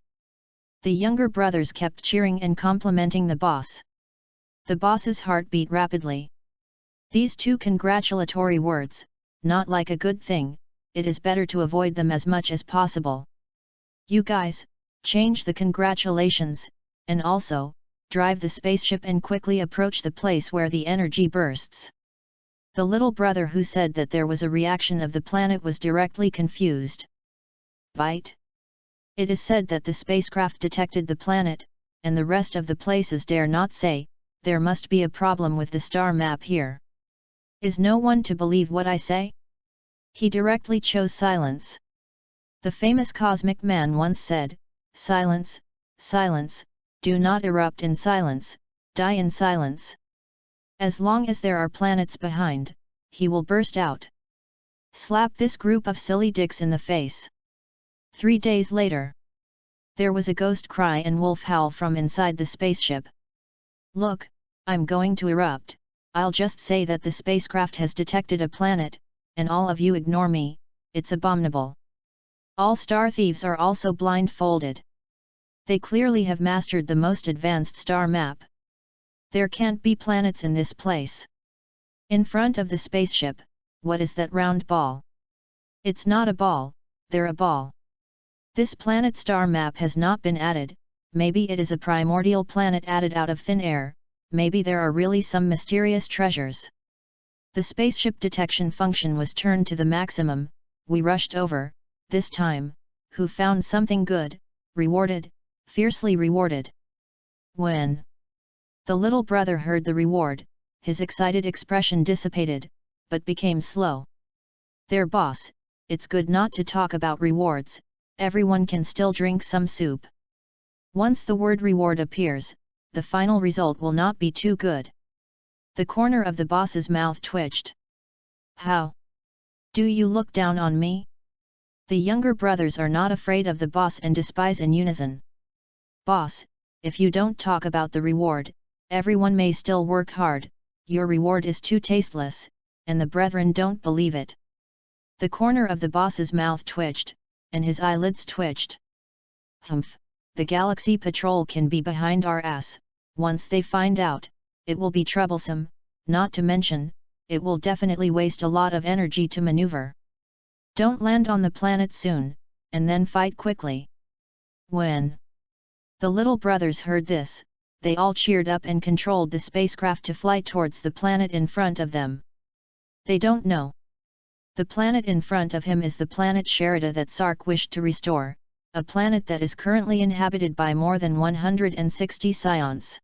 The younger brothers kept cheering and complimenting the boss. The boss's heart beat rapidly. These two congratulatory words, not like a good thing, it is better to avoid them as much as possible. You guys, change the congratulations, and also, drive the spaceship and quickly approach the place where the energy bursts. The little brother who said that there was a reaction of the planet was directly confused. Bite? It is said that the spacecraft detected the planet, and the rest of the places dare not say, there must be a problem with the star map here. Is no one to believe what I say? He directly chose silence. The famous cosmic man once said, silence, silence, do not erupt in silence, die in silence. As long as there are planets behind, he will burst out. Slap this group of silly dicks in the face. 3 days later. There was a ghost cry and wolf howl from inside the spaceship. Look, I'm going to erupt. I'll just say that the spacecraft has detected a planet, and all of you ignore me, it's abominable. All star thieves are also blindfolded. They clearly have mastered the most advanced star map. There can't be planets in this place. In front of the spaceship, what is that round ball? It's not a ball, they're a ball. This planet star map has not been added, maybe it is a primordial planet added out of thin air, maybe there are really some mysterious treasures. The spaceship detection function was turned to the maximum, we rushed over, this time, who found something good, rewarded, fiercely rewarded. When the little brother heard the reward, his excited expression dissipated, but became slow. There boss, it's good not to talk about rewards, everyone can still drink some soup. Once the word reward appears, the final result will not be too good. The corner of the boss's mouth twitched. How? Do you look down on me? The younger brothers are not afraid of the boss and despise in unison. Boss, if you don't talk about the reward, everyone may still work hard, your reward is too tasteless, and the brethren don't believe it. The corner of the boss's mouth twitched, and his eyelids twitched. Humph, the Galaxy Patrol can be behind our ass, once they find out, it will be troublesome, not to mention, it will definitely waste a lot of energy to maneuver. Don't land on the planet soon, and then fight quickly. When the little brothers heard this, they all cheered up and controlled the spacecraft to fly towards the planet in front of them. They don't know. The planet in front of him is the planet Sherida that Sark wished to restore, a planet that is currently inhabited by more than 160 SAIYANS.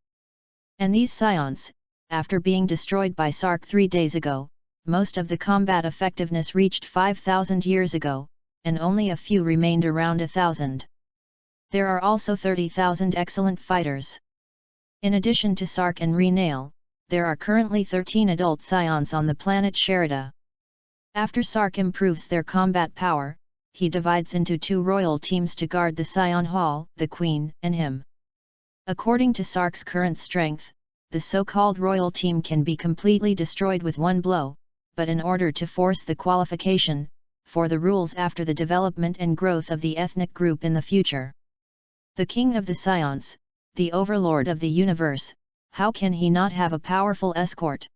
And these SAIYANS, after being destroyed by Sark 3 days ago, most of the combat effectiveness reached 5,000 years ago, and only a few remained around 1,000. There are also 30,000 excellent fighters. In addition to Sark and Renail, there are currently 13 adult SAIYANS on the planet Sherida. After Sark improves their combat power, he divides into 2 royal teams to guard the SAIYAN Hall, the Queen, and him. According to Sark's current strength, the so-called royal team can be completely destroyed with one blow, but in order to force the qualification, for the rules after the development and growth of the ethnic group in the future. The king of the SAIYANS, the overlord of the universe, how can he not have a powerful escort?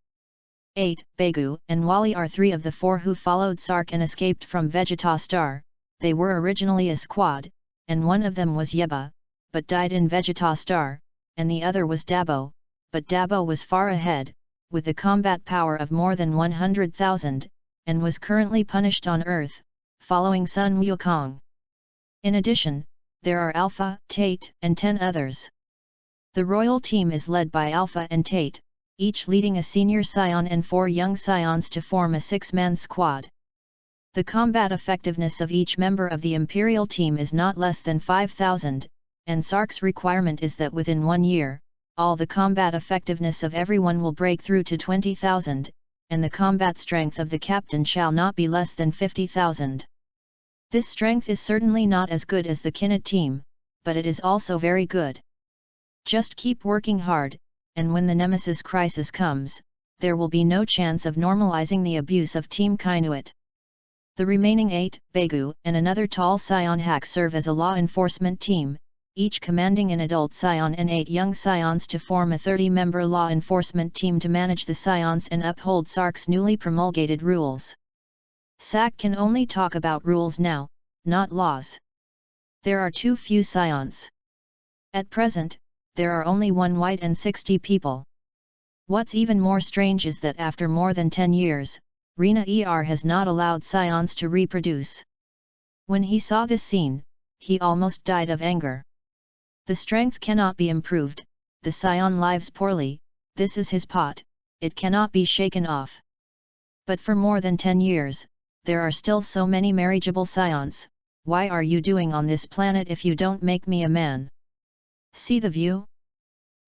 8. Begu and Wally are 3 of the 4 who followed Sark and escaped from Vegeta Star. They were originally a squad, and one of them was Yeba, but died in Vegeta Star, and the other was Dabo, but Dabo was far ahead, with a combat power of more than 100,000, and was currently punished on Earth, following Sun Wukong. In addition, there are Alpha, Tate, and 10 others. The royal team is led by Alpha and Tate, each leading a senior SAIYAN and 4 young SAIYANs to form a 6-man squad. The combat effectiveness of each member of the Imperial team is not less than 5,000, and Sark's requirement is that within 1 year, all the combat effectiveness of everyone will break through to 20,000, and the combat strength of the captain shall not be less than 50,000. This strength is certainly not as good as the Kinnit team, but it is also very good. Just keep working hard, and when the Nemesis crisis comes, there will be no chance of normalizing the abuse of Team Kainuit. The remaining 8, Begu and another tall SAIYAN hack serve as a law enforcement team, each commanding an adult SAIYAN and 8 young SAIYANs to form a 30-member law enforcement team to manage the SAIYANs and uphold Sark's newly promulgated rules. SAC can only talk about rules now, not laws. There are too few SAIYANs. At present, there are only 1 white and 60 people. What's even more strange is that after more than 10 years, Rena has not allowed SAIYANs to reproduce. When he saw this scene, he almost died of anger. The strength cannot be improved, the SAIYAN lives poorly, this is his pot, it cannot be shaken off. But for more than 10 years, there are still so many marriageable SAIYANs, why are you doing on this planet if you don't make me a man? See the view?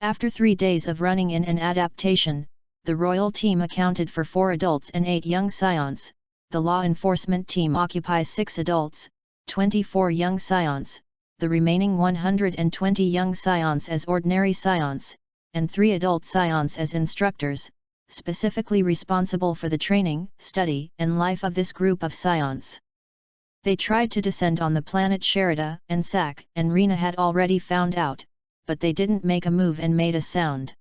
After 3 days of running in and adaptation, the royal team accounted for 4 adults and 8 young SAIYANs, the law enforcement team occupies 6 adults, 24 young scions, the remaining 120 young scions as ordinary scions, and 3 adult scions as instructors, specifically responsible for the training, study, and life of this group of scions. They tried to descend on the planet Sherida, and Sak and Rena had already found out, but they didn't make a move and made a sound.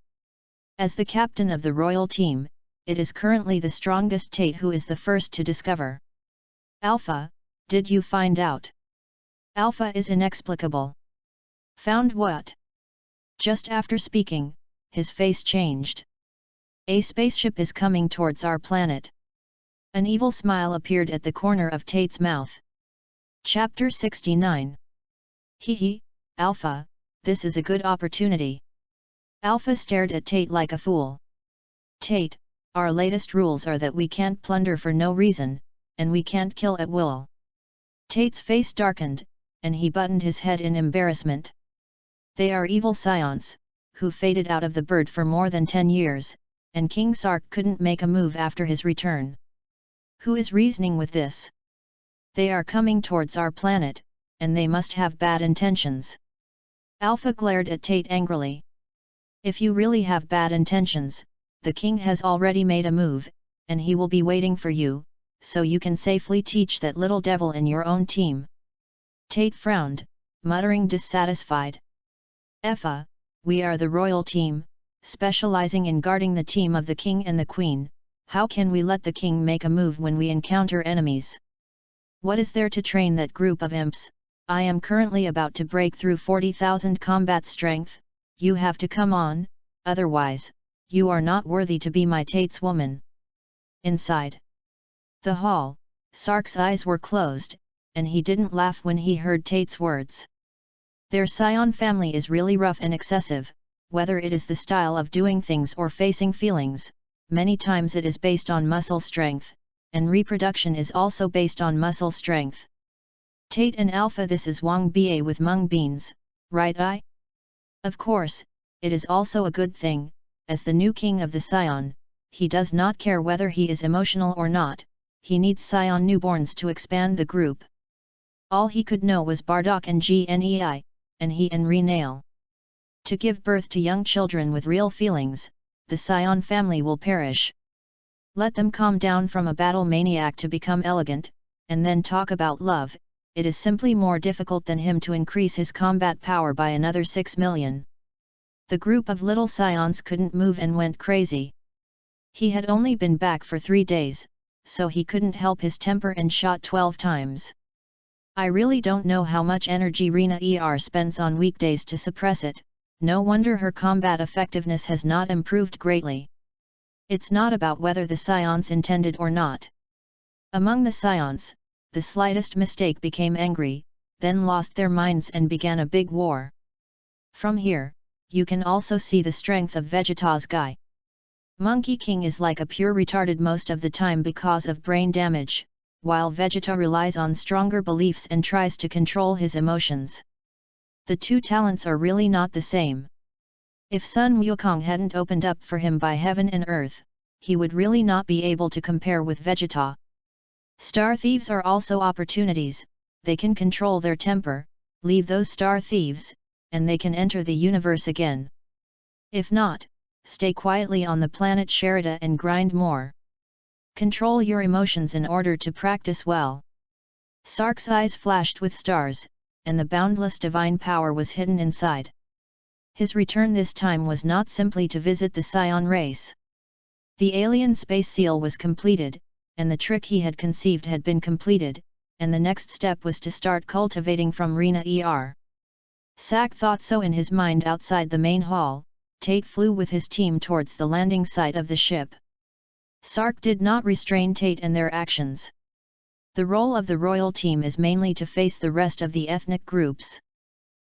As the captain of the royal team, it is currently the strongest Tate who is the first to discover. Alpha, did you find out? Alpha is inexplicable. Found what? Just after speaking, his face changed. A spaceship is coming towards our planet. An evil smile appeared at the corner of Tate's mouth. Chapter 69. Hee, Alpha, this is a good opportunity. Alpha stared at Tate like a fool. Tate, our latest rules are that we can't plunder for no reason, and we can't kill at will. Tate's face darkened, and he buttoned his head in embarrassment. They are evil scions, who faded out of the bird for more than 10 years, and King Sark couldn't make a move after his return. Who is reasoning with this? They are coming towards our planet, and they must have bad intentions. Alpha glared at Tate angrily. If you really have bad intentions, the king has already made a move, and he will be waiting for you, so you can safely teach that little devil in your own team. Tate frowned, muttering dissatisfied. Effa, we are the royal team, specializing in guarding the team of the king and the queen. How can we let the king make a move when we encounter enemies? What is there to train that group of imps? I am currently about to break through 40,000 combat strength, you have to come on, otherwise, you are not worthy to be my Tate's woman. Inside the hall, Sark's eyes were closed, and he didn't laugh when he heard Tate's words. Their scion family is really rough and excessive, whether it is the style of doing things or facing feelings, many times it is based on muscle strength, and reproduction is also based on muscle strength. Tate and Alpha, this is Wang Ba with mung beans, right? Of course, it is also a good thing, as the new king of the scion, he does not care whether he is emotional or not, he needs scion newborns to expand the group. All he could know was Bardock and Gnei, and he and Renail. To give birth to young children with real feelings, the scion family will perish. Let them calm down from a battle maniac to become elegant, and then talk about love. It is simply more difficult than him to increase his combat power by another 6 million. The group of little scions couldn't move and went crazy. He had only been back for 3 days, so he couldn't help his temper and shot 12 times. I really don't know how much energy Rena spends on weekdays to suppress it, no wonder her combat effectiveness has not improved greatly. It's not about whether the scions intended or not. Among the scions, the slightest mistake became angry, then lost their minds and began a big war. From here, you can also see the strength of Vegeta's guy. Monkey King is like a pure retarded most of the time because of brain damage, while Vegeta relies on stronger beliefs and tries to control his emotions. The two talents are really not the same. If Sun Wukong hadn't opened up for him by heaven and earth, he would really not be able to compare with Vegeta. Star thieves are also opportunities, they can control their temper, leave those star thieves, and they can enter the universe again. If not, stay quietly on the planet Sherida and grind more. Control your emotions in order to practice well. Sark's eyes flashed with stars, and the boundless divine power was hidden inside. His return this time was not simply to visit the Scion race. The alien space seal was completed, and the trick he had conceived had been completed, and the next step was to start cultivating from Rena. Sak thought so in his mind. Outside the main hall, Tate flew with his team towards the landing site of the ship. Sark did not restrain Tate and their actions. The role of the royal team is mainly to face the rest of the ethnic groups,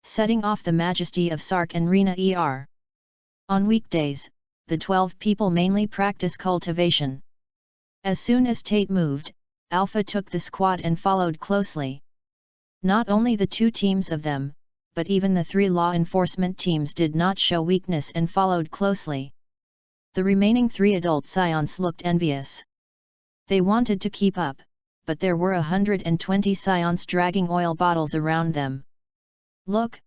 setting off the majesty of Sark and Rena. On weekdays, the 12 people mainly practice cultivation. As soon as Tate moved, Alpha took the squad and followed closely. Not only the 2 teams of them, but even the 3 law enforcement teams did not show weakness and followed closely. The remaining 3 adult scions looked envious. They wanted to keep up, but there were 120 SAIYANS dragging oil bottles around them. Look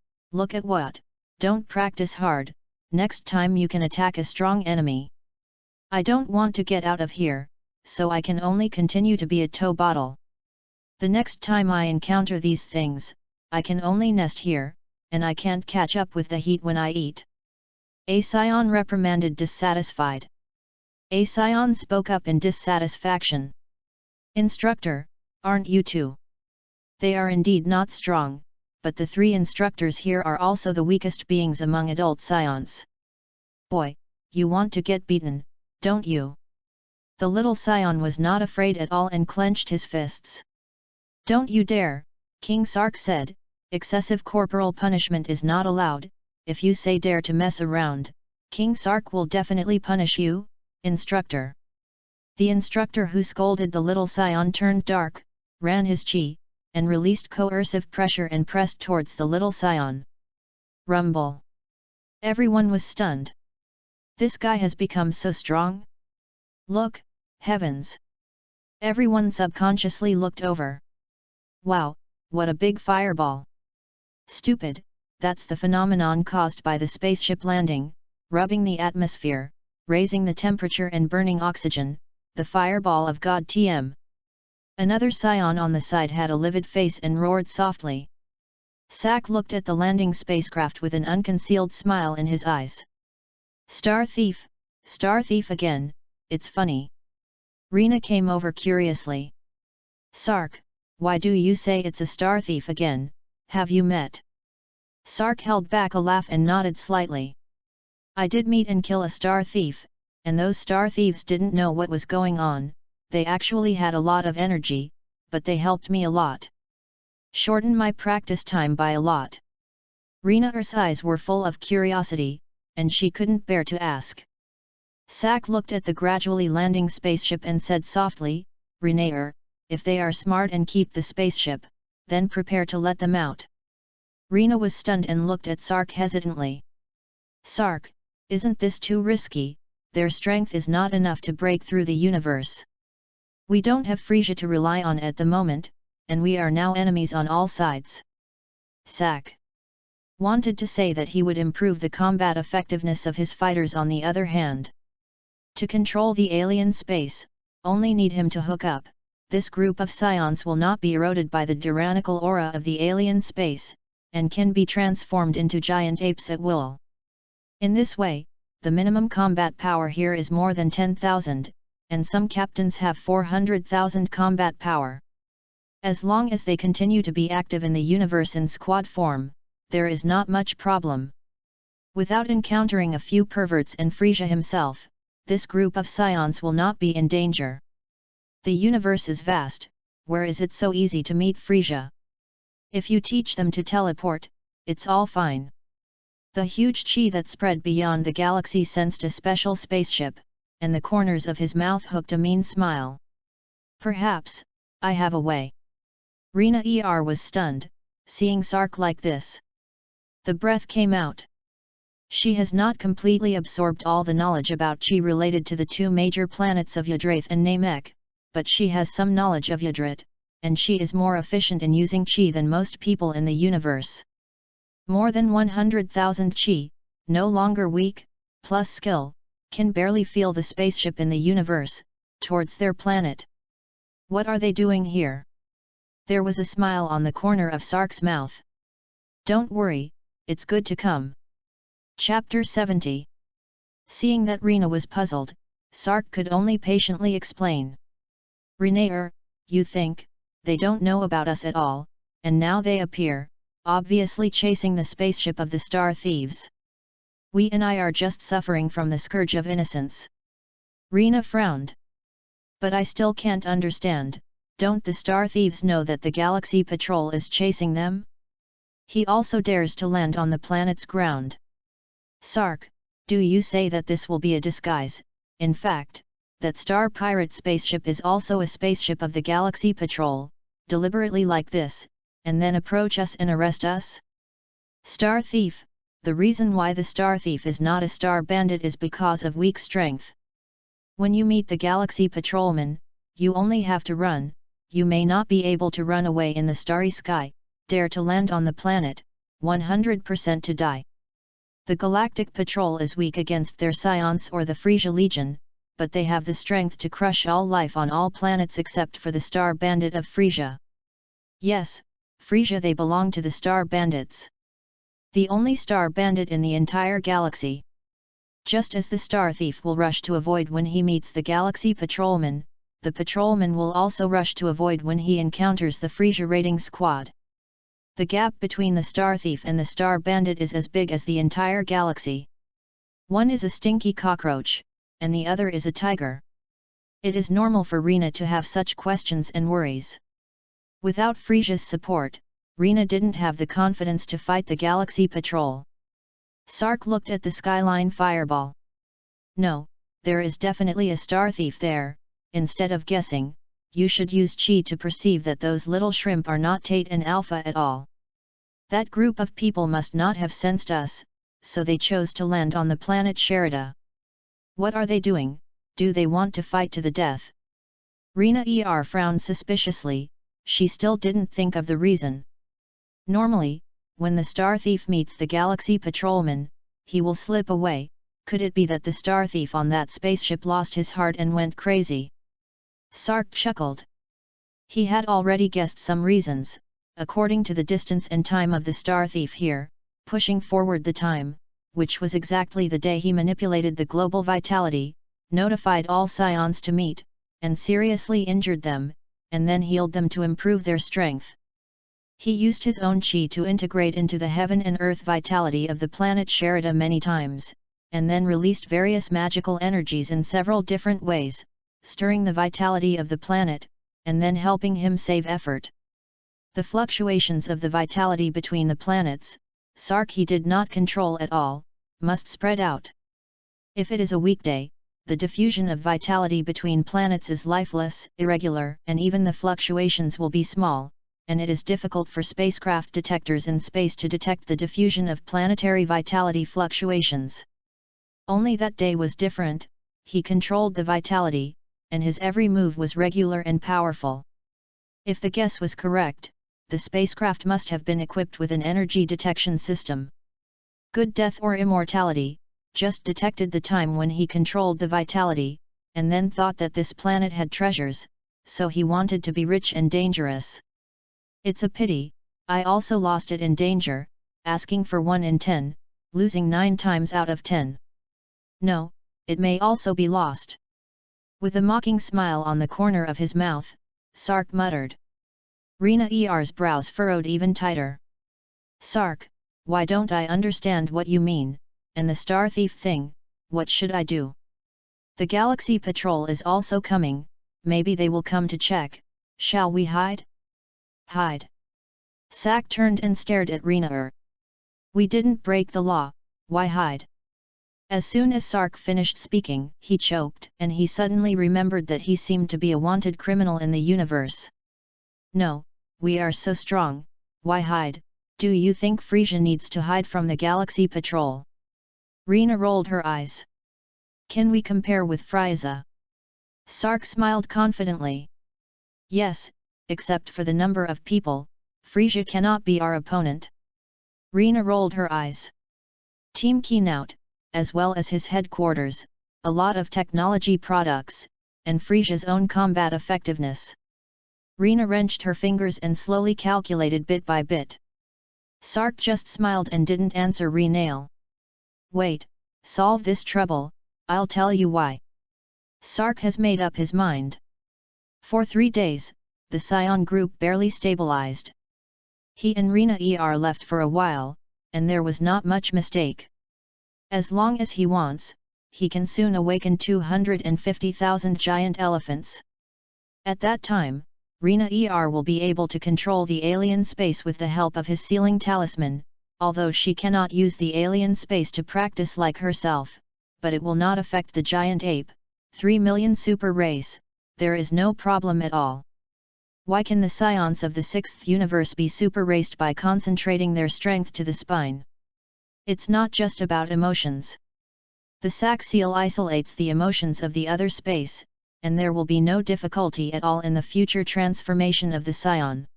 at what, don't practice hard, next time you can attack a strong enemy. I don't want to get out of here, so I can only continue to be a tow bottle. The next time I encounter these things, I can only nest here, and I can't catch up with the heat when I eat. A SAIYAN reprimanded dissatisfied. A SAIYAN spoke up in dissatisfaction. Instructor, aren't you too? They are indeed not strong, but the 3 instructors here are also the weakest beings among adult SAIYANs. Boy, you want to get beaten, don't you? The little SAIYAN was not afraid at all and clenched his fists. Don't you dare, King Sark said, excessive corporal punishment is not allowed. If you say dare to mess around, King Sark will definitely punish you, instructor. The instructor who scolded the little SAIYAN turned dark, ran his chi, and released coercive pressure and pressed towards the little SAIYAN. Rumble. Everyone was stunned. This guy has become so strong? Look, heavens! Everyone subconsciously looked over. Wow, what a big fireball! Stupid, that's the phenomenon caused by the spaceship landing, rubbing the atmosphere, raising the temperature and burning oxygen, the fireball of God TM. Another SAIYAN on the side had a livid face and roared softly. Sak looked at the landing spacecraft with an unconcealed smile in his eyes. Star thief again, it's funny. Rena came over curiously. Sark, why do you say it's a star thief again, have you met? Sark held back a laugh and nodded slightly. I did meet and kill a star thief, and those star thieves didn't know what was going on, they actually had a lot of energy, but they helped me a lot. Shortened my practice time by a lot. Rena's eyes were full of curiosity, and she couldn't bear to ask. Sak looked at the gradually landing spaceship and said softly, Renaer, if they are smart and keep the spaceship, then prepare to let them out. Rena was stunned and looked at Sark hesitantly. Sark, isn't this too risky? Their strength is not enough to break through the universe. We don't have Frisia to rely on at the moment, and we are now enemies on all sides. Sak wanted to say that he would improve the combat effectiveness of his fighters. On the other hand, to control the alien space, only need him to hook up. This group of SAIYANs will not be eroded by the tyrannical aura of the alien space, and can be transformed into giant apes at will. In this way, the minimum combat power here is more than 10,000, and some captains have 400,000 combat power. As long as they continue to be active in the universe in squad form, there is not much problem. Without encountering a few perverts and Frisia himself, this group of SAIYANs will not be in danger. The universe is vast, where is it so easy to meet Frisia? If you teach them to teleport, it's all fine. The huge chi that spread beyond the galaxy sensed a special spaceship, and the corners of his mouth hooked a mean smile. Perhaps, I have a way. Rena was stunned, seeing Sark like this. The breath came out. She has not completely absorbed all the knowledge about chi related to the 2 major planets of Yggdrasil and Namek, but she has some knowledge of Yggdrasil, and she is more efficient in using chi than most people in the universe. More than 100,000 chi, no longer weak, plus skill, can barely feel the spaceship in the universe, towards their planet. What are they doing here? There was a smile on the corner of Sark's mouth. Don't worry, it's good to come. Chapter 70. Seeing that Rena was puzzled, Sark could only patiently explain. Renaer, you think, they don't know about us at all, and now they appear, obviously chasing the spaceship of the star thieves. We and I are just suffering from the scourge of innocence. Rena frowned. But I still can't understand, don't the star thieves know that the Galaxy Patrol is chasing them? He also dares to land on the planet's ground. Sark, do you say that this will be a disguise, in fact, that Star Pirate spaceship is also a spaceship of the Galaxy Patrol, deliberately like this, and then approach us and arrest us? Star Thief, the reason why the Star Thief is not a Star Bandit is because of weak strength. When you meet the Galaxy Patrolman, you only have to run, you may not be able to run away in the starry sky, dare to land on the planet, 100% to die. The Galactic Patrol is weak against their SAIYANS or the Frisia Legion, but they have the strength to crush all life on all planets except for the Star Bandit of Frisia. Yes, Frisia, they belong to the Star Bandits. The only Star Bandit in the entire galaxy. Just as the Star Thief will rush to avoid when he meets the Galaxy Patrolman, the Patrolman will also rush to avoid when he encounters the Frisia raiding squad. The gap between the Star Thief and the Star Bandit is as big as the entire galaxy. One is a stinky cockroach, and the other is a tiger. It is normal for Rena to have such questions and worries. Without Frisia's support, Rena didn't have the confidence to fight the Galaxy Patrol. Sark looked at the Skyline Fireball. No, there is definitely a Star Thief there. Instead of guessing, you should use Chi to perceive that those little shrimp are not Tate and Alpha at all. That group of people must not have sensed us, so they chose to land on the planet Sherida. What are they doing? Do they want to fight to the death? Rena frowned suspiciously. She still didn't think of the reason. Normally, when the Star Thief meets the Galaxy Patrolman, he will slip away. Could it be that the Star Thief on that spaceship lost his heart and went crazy? Sark chuckled. He had already guessed some reasons, according to the distance and time of the Star Thief here, pushing forward the time, which was exactly the day he manipulated the global vitality, notified all SAIYANS to meet, and seriously injured them, and then healed them to improve their strength. He used his own Chi to integrate into the heaven and earth vitality of the planet Sherida many times, and then released various magical energies in several different ways, stirring the vitality of the planet, and then helping him save effort. The fluctuations of the vitality between the planets, Sark he did not control at all, must spread out. If it is a weekday, the diffusion of vitality between planets is lifeless, irregular, and even the fluctuations will be small, and it is difficult for spacecraft detectors in space to detect the diffusion of planetary vitality fluctuations. Only that day was different. He controlled the vitality, and his every move was regular and powerful. If the guess was correct, the spacecraft must have been equipped with an energy detection system. Good Death or Immortality just detected the time when he controlled the vitality, and then thought that this planet had treasures, so he wanted to be rich and dangerous. It's a pity, I also lost it in danger, asking for 1 in 10, losing 9 times out of 10. No, it may also be lost. With a mocking smile on the corner of his mouth, Sark muttered. Rena's brows furrowed even tighter. Sark, why don't I understand what you mean, and the Star Thief thing, what should I do? The Galaxy Patrol is also coming, maybe they will come to check, shall we hide? Hide. Sak turned and stared at Rena. We didn't break the law, why hide? As soon as Sark finished speaking, he choked, and he suddenly remembered that he seemed to be a wanted criminal in the universe. No, we are so strong, why hide? Do you think Frisia needs to hide from the Galaxy Patrol? Rena rolled her eyes. Can we compare with Frisia? Sark smiled confidently. Yes, except for the number of people, Frisia cannot be our opponent. Rena rolled her eyes. Team Keynote, as well as his headquarters, a lot of technology products, and Frisia's own combat effectiveness. Rena wrenched her fingers and slowly calculated bit by bit. Sark just smiled and didn't answer Rena. Wait, solve this trouble, I'll tell you why. Sark has made up his mind. For 3 days, the SAIYAN group barely stabilized. He and Rena left for a while, and there was not much mistake. As long as he wants, he can soon awaken 250,000 giant elephants. At that time, Rena will be able to control the alien space with the help of his sealing talisman, although she cannot use the alien space to practice like herself, but it will not affect the giant ape, 3 million super race, there is no problem at all. Why can the SAIYANS of the 6th universe be super raced by concentrating their strength to the spine? It's not just about emotions. The sac seal isolates the emotions of the other space, and there will be no difficulty at all in the future transformation of the scion.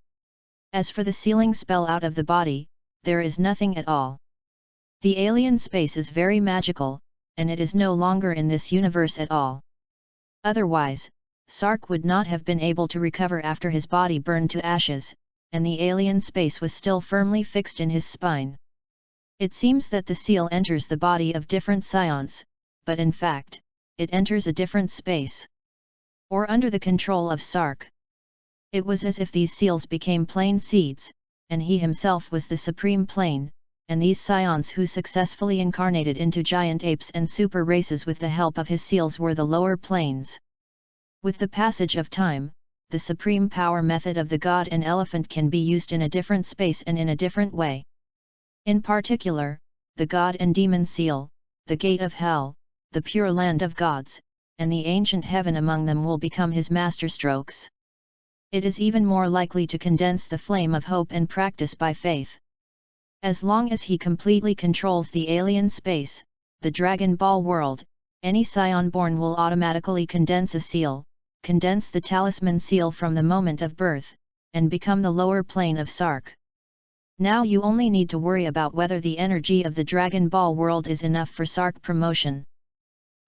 As for the sealing spell out of the body, there is nothing at all. The alien space is very magical, and it is no longer in this universe at all. Otherwise, Sark would not have been able to recover after his body burned to ashes, and the alien space was still firmly fixed in his spine. It seems that the seal enters the body of different scions, but in fact, it enters a different space. Or under the control of Sark. It was as if these seals became plane seeds, and he himself was the supreme plane, and these scions who successfully incarnated into giant apes and super races with the help of his seals were the lower planes. With the passage of time, the supreme power method of the god and elephant can be used in a different space and in a different way. In particular, the god and demon seal, the gate of hell, the pure land of gods, and the ancient heaven among them will become his masterstrokes. It is even more likely to condense the flame of hope and practice by faith. As long as he completely controls the alien space, the Dragon Ball world, any scion born will automatically condense a seal, condense the talisman seal from the moment of birth, and become the lower plane of Sark. Now you only need to worry about whether the energy of the Dragon Ball world is enough for Sark promotion.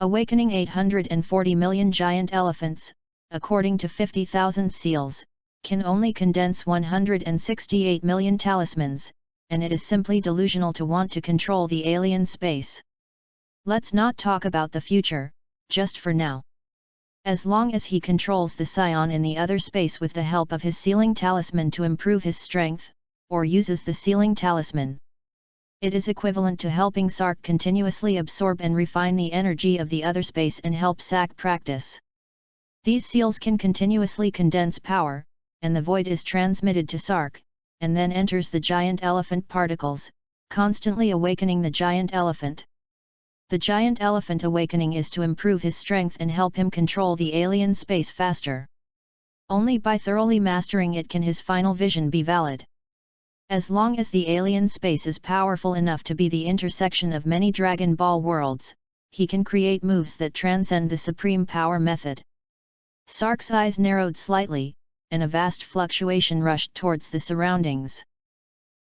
Awakening 840 million giant elephants, according to 50,000 seals, can only condense 168 million talismans, and it is simply delusional to want to control the alien space. Let's not talk about the future, just for now. As long as he controls the scion in the other space with the help of his sealing talisman to improve his strength, or uses the sealing talisman, it is equivalent to helping Sark continuously absorb and refine the energy of the other space and help Sark practice. These seals can continuously condense power, and the void is transmitted to Sark, and then enters the giant elephant particles, constantly awakening the giant elephant. The giant elephant awakening is to improve his strength and help him control the alien space faster. Only by thoroughly mastering it can his final vision be valid. As long as the alien space is powerful enough to be the intersection of many Dragon Ball worlds, he can create moves that transcend the supreme power method. Sark's eyes narrowed slightly, and a vast fluctuation rushed towards the surroundings.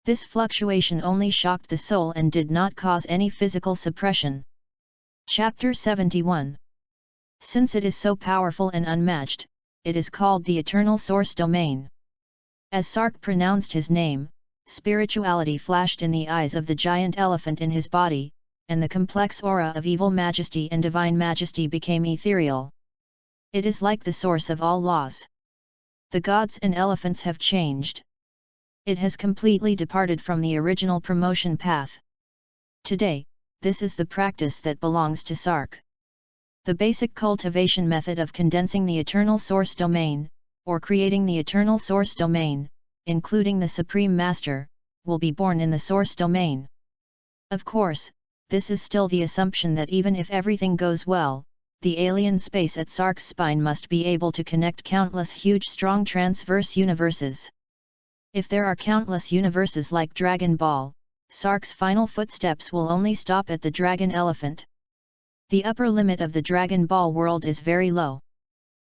This fluctuation only shocked the soul and did not cause any physical suppression. Chapter 71. Since it is so powerful and unmatched, it is called the Eternal Source Domain. As Sark pronounced his name, spirituality flashed in the eyes of the giant elephant in his body, and the complex aura of evil majesty and divine majesty became ethereal. It is like the source of all laws. The gods and elephants have changed. It has completely departed from the original promotion path. Today, this is the practice that belongs to Sark. The basic cultivation method of condensing the eternal source domain, or creating the eternal source domain, including the Supreme Master, will be born in the source domain. Of course, this is still the assumption that even if everything goes well, the alien space at Sark's spine must be able to connect countless huge strong transverse universes. If there are countless universes like Dragon Ball, Sark's final footsteps will only stop at the dragon elephant. The upper limit of the Dragon Ball world is very low.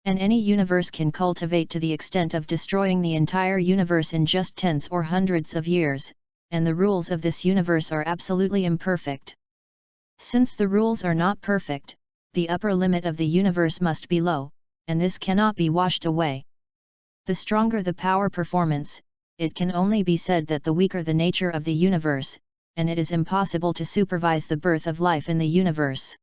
And any universe can cultivate to the extent of destroying the entire universe in just tens or hundreds of years, and the rules of this universe are absolutely imperfect. Since the rules are not perfect, the upper limit of the universe must be low, and this cannot be washed away. The stronger the power performance, it can only be said that the weaker the nature of the universe, and it is impossible to supervise the birth of life in the universe.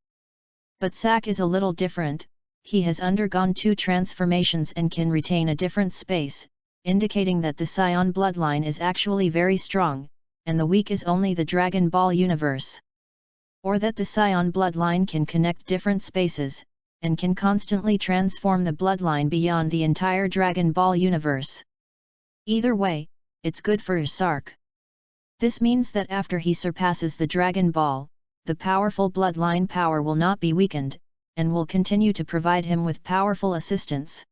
But Sark is a little different. He has undergone 2 transformations and can retain a different space, indicating that the Scion bloodline is actually very strong, and the weak is only the Dragon Ball universe. Or that the Scion bloodline can connect different spaces, and can constantly transform the bloodline beyond the entire Dragon Ball universe. Either way, it's good for Sark. This means that after he surpasses the Dragon Ball, the powerful bloodline power will not be weakened, and will continue to provide him with powerful assistance.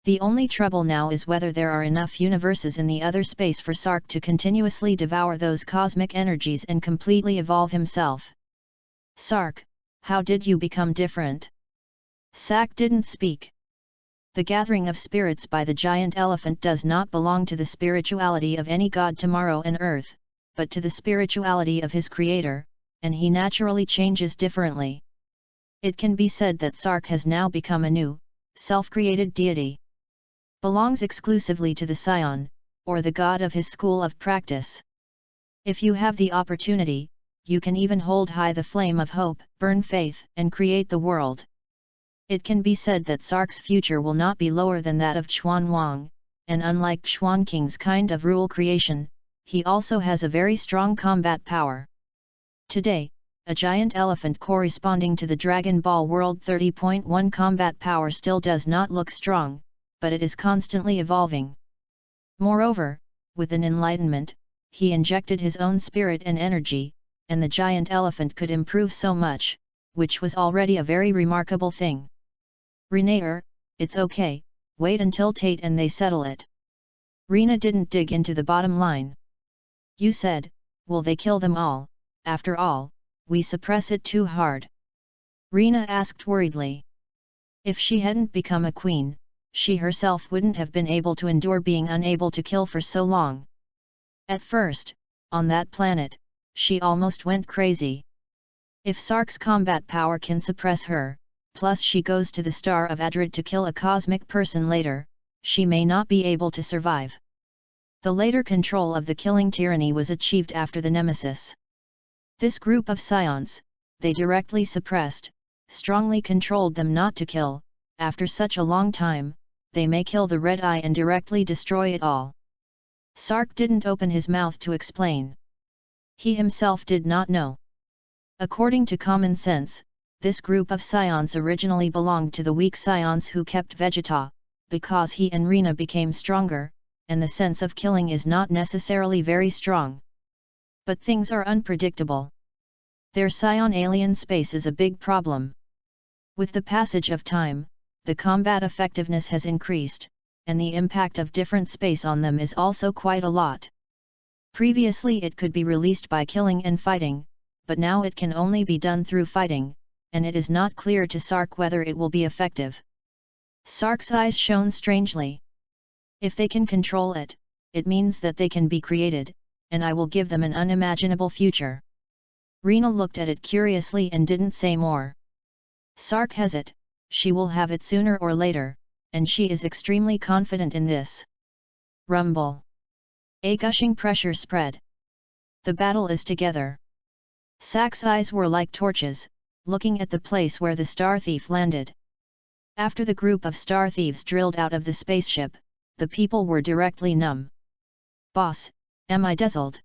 The only trouble now is whether there are enough universes in the other space for Sark to continuously devour those cosmic energies and completely evolve himself. Sark, how did you become different? Sak didn't speak. The gathering of spirits by the giant elephant does not belong to the spirituality of any god tomorrow and earth, but to the spirituality of his creator, and he naturally changes differently. It can be said that Sark has now become a new, self-created deity. Belongs exclusively to the Saiyan, or the god of his school of practice. If you have the opportunity, you can even hold high the flame of hope, burn faith, and create the world. It can be said that Sark's future will not be lower than that of Chuan Wang, and unlike Chuan King's kind of rule creation, he also has a very strong combat power. Today, a giant elephant corresponding to the Dragon Ball World 30.1 combat power still does not look strong, but it is constantly evolving. Moreover, with an enlightenment, he injected his own spirit and energy, and the giant elephant could improve so much, which was already a very remarkable thing. Renaer, it's okay, wait until Tate and they settle it. Rena didn't dig into the bottom line. You said, will they kill them all? After all, we suppress it too hard. Rena asked worriedly. If she hadn't become a queen, she herself wouldn't have been able to endure being unable to kill for so long. At first, on that planet, she almost went crazy. If Sark's combat power can suppress her, plus she goes to the Star of Adrid to kill a cosmic person later, she may not be able to survive. The later control of the killing tyranny was achieved after the Nemesis. This group of SAIYANS, they directly suppressed, strongly controlled them not to kill. After such a long time, they may kill the Red Eye and directly destroy it all. Sark didn't open his mouth to explain. He himself did not know. According to common sense, this group of SAIYANS originally belonged to the weak SAIYANS who kept Vegeta, because he and Rena became stronger, and the sense of killing is not necessarily very strong. But things are unpredictable. Their Saiyan alien space is a big problem. With the passage of time, the combat effectiveness has increased, and the impact of different space on them is also quite a lot. Previously it could be released by killing and fighting, but now it can only be done through fighting, and it is not clear to Sark whether it will be effective. Sark's eyes shone strangely. If they can control it, it means that they can be created, and I will give them an unimaginable future. Rena looked at it curiously and didn't say more. Sark has it, she will have it sooner or later, and she is extremely confident in this. Rumble. A gushing pressure spread. The battle is together. Sak's eyes were like torches, looking at the place where the star thief landed. After the group of star thieves drilled out of the spaceship, the people were directly numb. Boss, am I dazzled?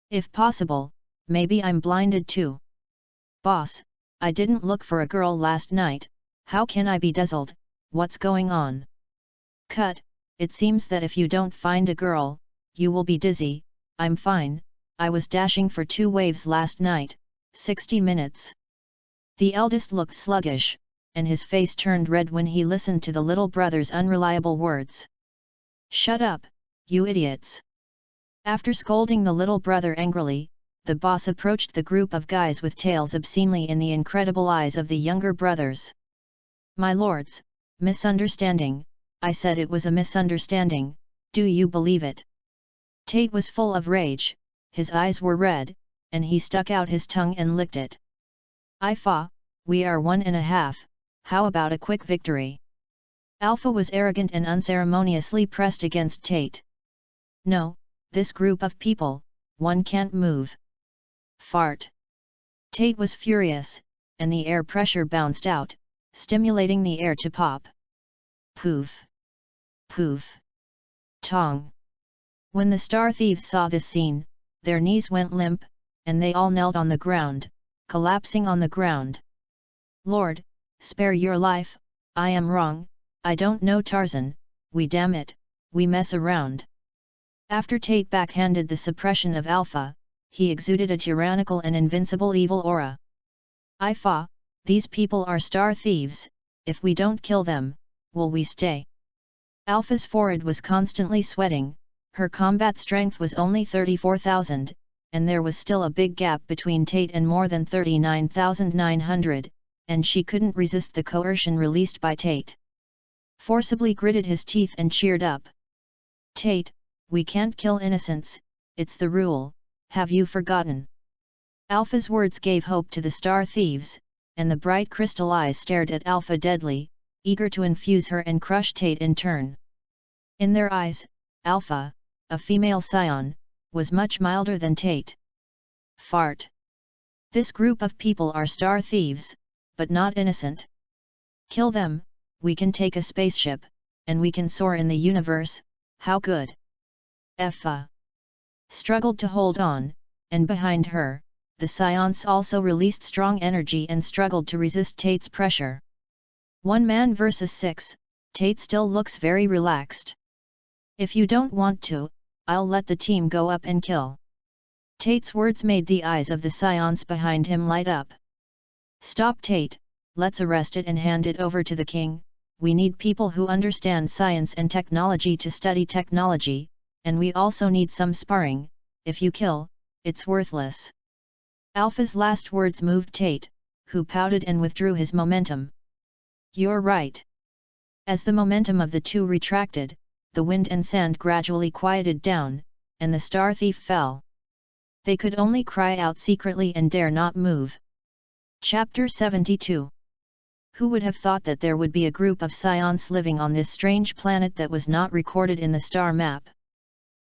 If possible, maybe I'm blinded too. Boss, I didn't look for a girl last night, how can I be dazzled? What's going on? Cut, it seems that if you don't find a girl, you will be dizzy. I'm fine, I was dashing for 2 waves last night, 60 minutes. The eldest looked sluggish, and his face turned red when he listened to the little brother's unreliable words. Shut up, you idiots! After scolding the little brother angrily, the boss approached the group of guys with tails obscenely in the incredible eyes of the younger brothers. My lords, misunderstanding, I said it was a misunderstanding, do you believe it? Tate was full of rage, his eyes were red, and he stuck out his tongue and licked it. Ifa, we are 1.5, how about a quick victory? Alpha was arrogant and unceremoniously pressed against Tate. No, this group of people, one can't move. Fart. Tate was furious, and the air pressure bounced out, stimulating the air to pop. Poof. Poof. Tong. When the star thieves saw this scene, their knees went limp, and they all knelt on the ground, collapsing on the ground. Lord, spare your life, I am wrong, I don't know Tarzan, we damn it, we mess around. After Tate backhanded the suppression of Alpha, he exuded a tyrannical and invincible evil aura. Ifa, these people are star thieves, if we don't kill them, will we stay? Alpha's forehead was constantly sweating, her combat strength was only 34,000, and there was still a big gap between Tate and more than 39,900, and she couldn't resist the coercion released by Tate. Forcibly gritted his teeth and cheered up. Tate, we can't kill innocents, it's the rule, have you forgotten? Alpha's words gave hope to the star thieves, and the bright crystal eyes stared at Alpha deadly, eager to infuse her and crush Tate in turn. In their eyes, Alpha, a female scion, was much milder than Tate. Fart. This group of people are star thieves, but not innocent. Kill them, we can take a spaceship, and we can soar in the universe, how good. Alpha struggled to hold on, and behind her, the scions also released strong energy and struggled to resist Tate's pressure. 1 man versus 6, Tate still looks very relaxed. If you don't want to, I'll let the team go up and kill. Tate's words made the eyes of the scions behind him light up. Stop Tate, let's arrest it and hand it over to the king. We need people who understand science and technology to study technology, and we also need some sparring. If you kill, it's worthless. Alpha's last words moved Tate, who pouted and withdrew his momentum. You're right. As the momentum of the two retracted, the wind and sand gradually quieted down, and the star thief fell. They could only cry out secretly and dare not move. Chapter 72. Who would have thought that there would be a group of scions living on this strange planet that was not recorded in the star map?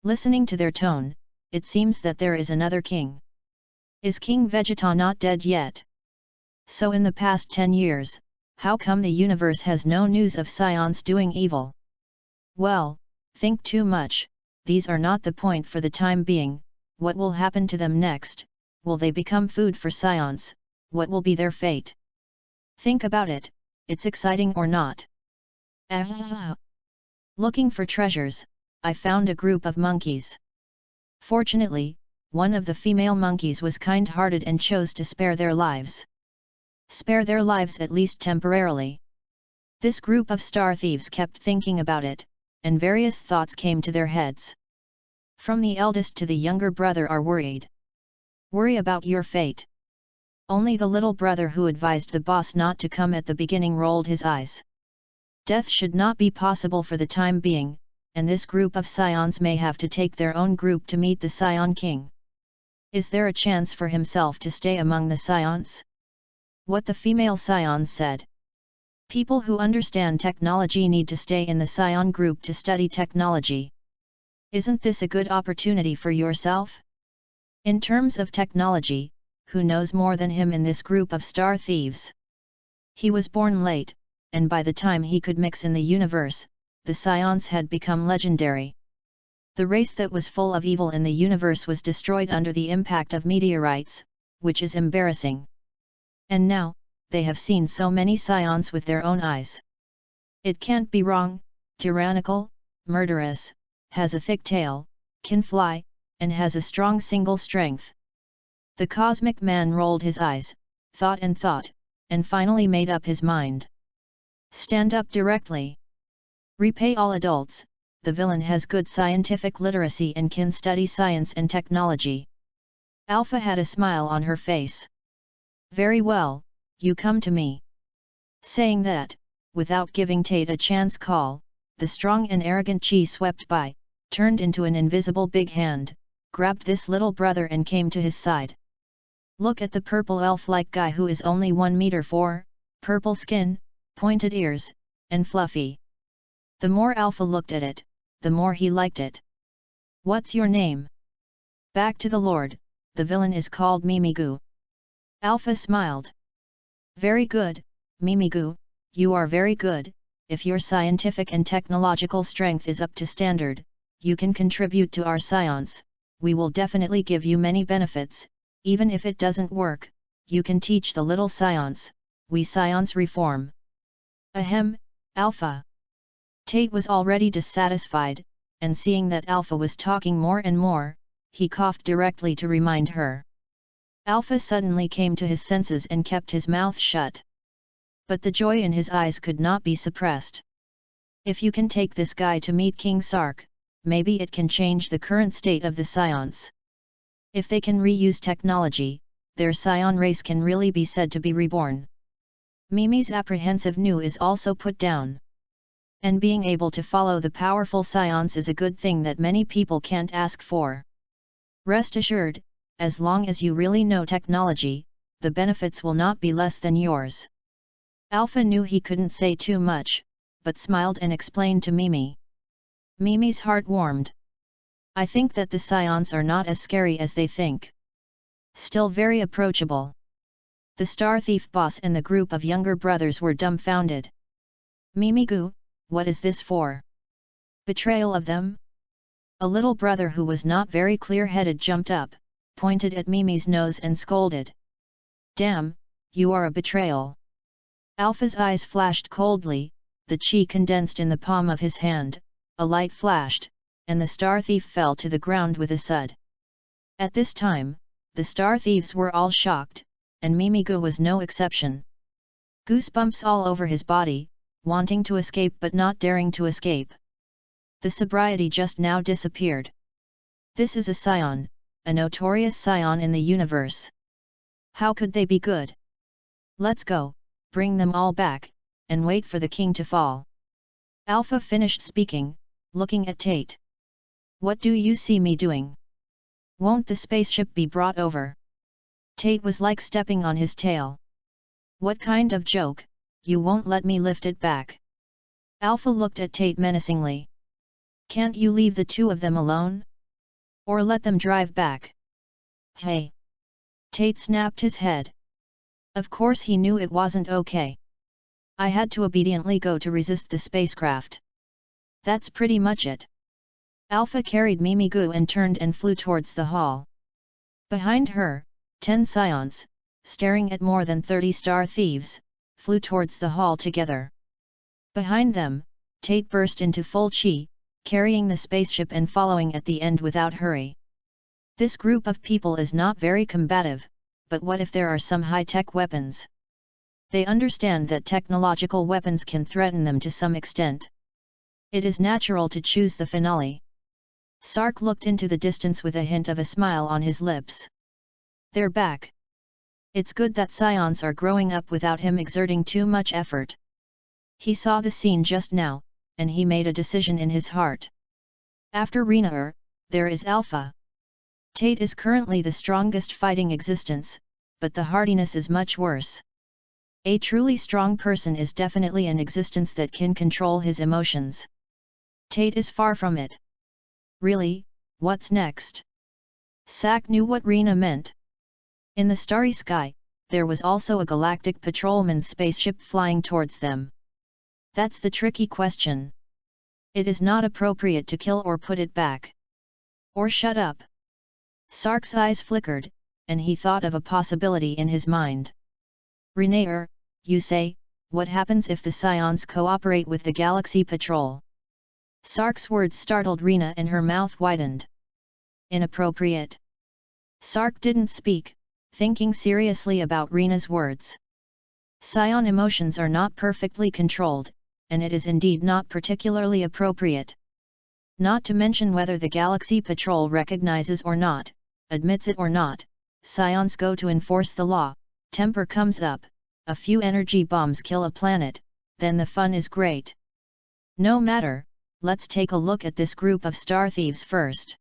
Listening to their tone, it seems that there is another king. Is King Vegeta not dead yet? So in the past 10 years, how come the universe has no news of scions doing evil? Well, think too much, these are not the point for the time being. What will happen to them next? Will they become food for scions? What will be their fate? Think about it, it's exciting or not? Looking for treasures, I found a group of monkeys. Fortunately, one of the female monkeys was kind-hearted and chose to spare their lives. Spare their lives at least temporarily. This group of star thieves kept thinking about it, and various thoughts came to their heads. From the eldest to the younger brother are worried. Worry about your fate. Only the little brother who advised the boss not to come at the beginning rolled his eyes. Death should not be possible for the time being, and this group of scions may have to take their own group to meet the Scion King. Is there a chance for himself to stay among the scions? What the female scions said. People who understand technology need to stay in the scion group to study technology. Isn't this a good opportunity for yourself? In terms of technology, who knows more than him in this group of star thieves? He was born late, and by the time he could mix in the universe, the scions had become legendary. The race that was full of evil in the universe was destroyed under the impact of meteorites, which is embarrassing. And now, they have seen so many scions with their own eyes. It can't be wrong, tyrannical, murderous, has a thick tail, can fly, and has a strong single strength. The cosmic man rolled his eyes, thought, and finally made up his mind. Stand up directly. Repay all adults, the villain has good scientific literacy and can study science and technology. Alpha had a smile on her face. Very well, you come to me. Saying that, without giving Tate a chance call, the strong and arrogant Chi swept by, turned into an invisible big hand, grabbed this little brother and came to his side. Look at the purple elf-like guy who is only 1 meter 4, purple skin, pointed ears, and fluffy. The more Alpha looked at it, the more he liked it. What's your name? Back to the Lord, the villain is called Mimigu. Alpha smiled. Very good, Mimigu, you are very good. If your scientific and technological strength is up to standard, you can contribute to our science. We will definitely give you many benefits. Even if it doesn't work, you can teach the little scions. We scions reform. Ahem, Alpha. Tate was already dissatisfied, and seeing that Alpha was talking more and more, he coughed directly to remind her. Alpha suddenly came to his senses and kept his mouth shut. But the joy in his eyes could not be suppressed. If you can take this guy to meet King Sark, maybe it can change the current state of the scions. If they can reuse technology, their scion race can really be said to be reborn. Mimi's apprehensive nu is also put down. And being able to follow the powerful SAIYANS is a good thing that many people can't ask for. Rest assured, as long as you really know technology, the benefits will not be less than yours. Alpha knew he couldn't say too much, but smiled and explained to Mimi. Mimi's heart warmed. I think that the SAIYANS are not as scary as they think. Still very approachable. The Star Thief boss and the group of younger brothers were dumbfounded. Mimi-gu, what is this for? Betrayal of them? A little brother who was not very clear-headed jumped up, pointed at Mimi's nose and scolded. Damn, you are a betrayal. Alpha's eyes flashed coldly, the chi condensed in the palm of his hand, a light flashed, and the Star Thief fell to the ground with a thud. At this time, the Star Thieves were all shocked, and Mimi-gu was no exception. Goosebumps all over his body, wanting to escape but not daring to escape. The sobriety just now disappeared. This is a SAIYAN, a notorious SAIYAN in the universe. How could they be good? Let's go, bring them all back, and wait for the king to fall. Alpha finished speaking, looking at Tate. What do you see me doing? Won't the spaceship be brought over? Tate was like stepping on his tail. What kind of joke, you won't let me lift it back? Alpha looked at Tate menacingly. Can't you leave the two of them alone? Or let them drive back? Hey! Tate snapped his head. Of course he knew it wasn't okay. I had to obediently go to resist the spacecraft. That's pretty much it. Alpha carried Mimi-gu and turned and flew towards the hall. Behind her, 10 SAIYANS, staring at more than 30 Star Thieves, flew towards the hall together. Behind them, Tate burst into full chi, carrying the spaceship and following at the end without hurry. This group of people is not very combative, but what if there are some high-tech weapons? They understand that technological weapons can threaten them to some extent. It is natural to choose the finale. Sark looked into the distance with a hint of a smile on his lips. They're back. It's good that SAIYANS are growing up without him exerting too much effort. He saw the scene just now, and he made a decision in his heart. After Rina, there is Alpha. Tate is currently the strongest fighting existence, but the hardiness is much worse. A truly strong person is definitely an existence that can control his emotions. Tate is far from it. Really, what's next? Sak knew what Rina meant. In the starry sky, there was also a galactic patrolman's spaceship flying towards them. That's the tricky question. It is not appropriate to kill or put it back. Or shut up. Sark's eyes flickered, and he thought of a possibility in his mind. Renaer, you say, what happens if the SAIYANS cooperate with the Galaxy Patrol? Sark's words startled Rina and her mouth widened. Inappropriate. Sark didn't speak, thinking seriously about Rina's words. SAIYAN emotions are not perfectly controlled, and it is indeed not particularly appropriate. Not to mention whether the Galaxy Patrol recognizes or not, admits it or not, SAIYANS go to enforce the law, temper comes up, a few energy bombs kill a planet, then the fun is great. No matter, let's take a look at this group of Star Thieves first.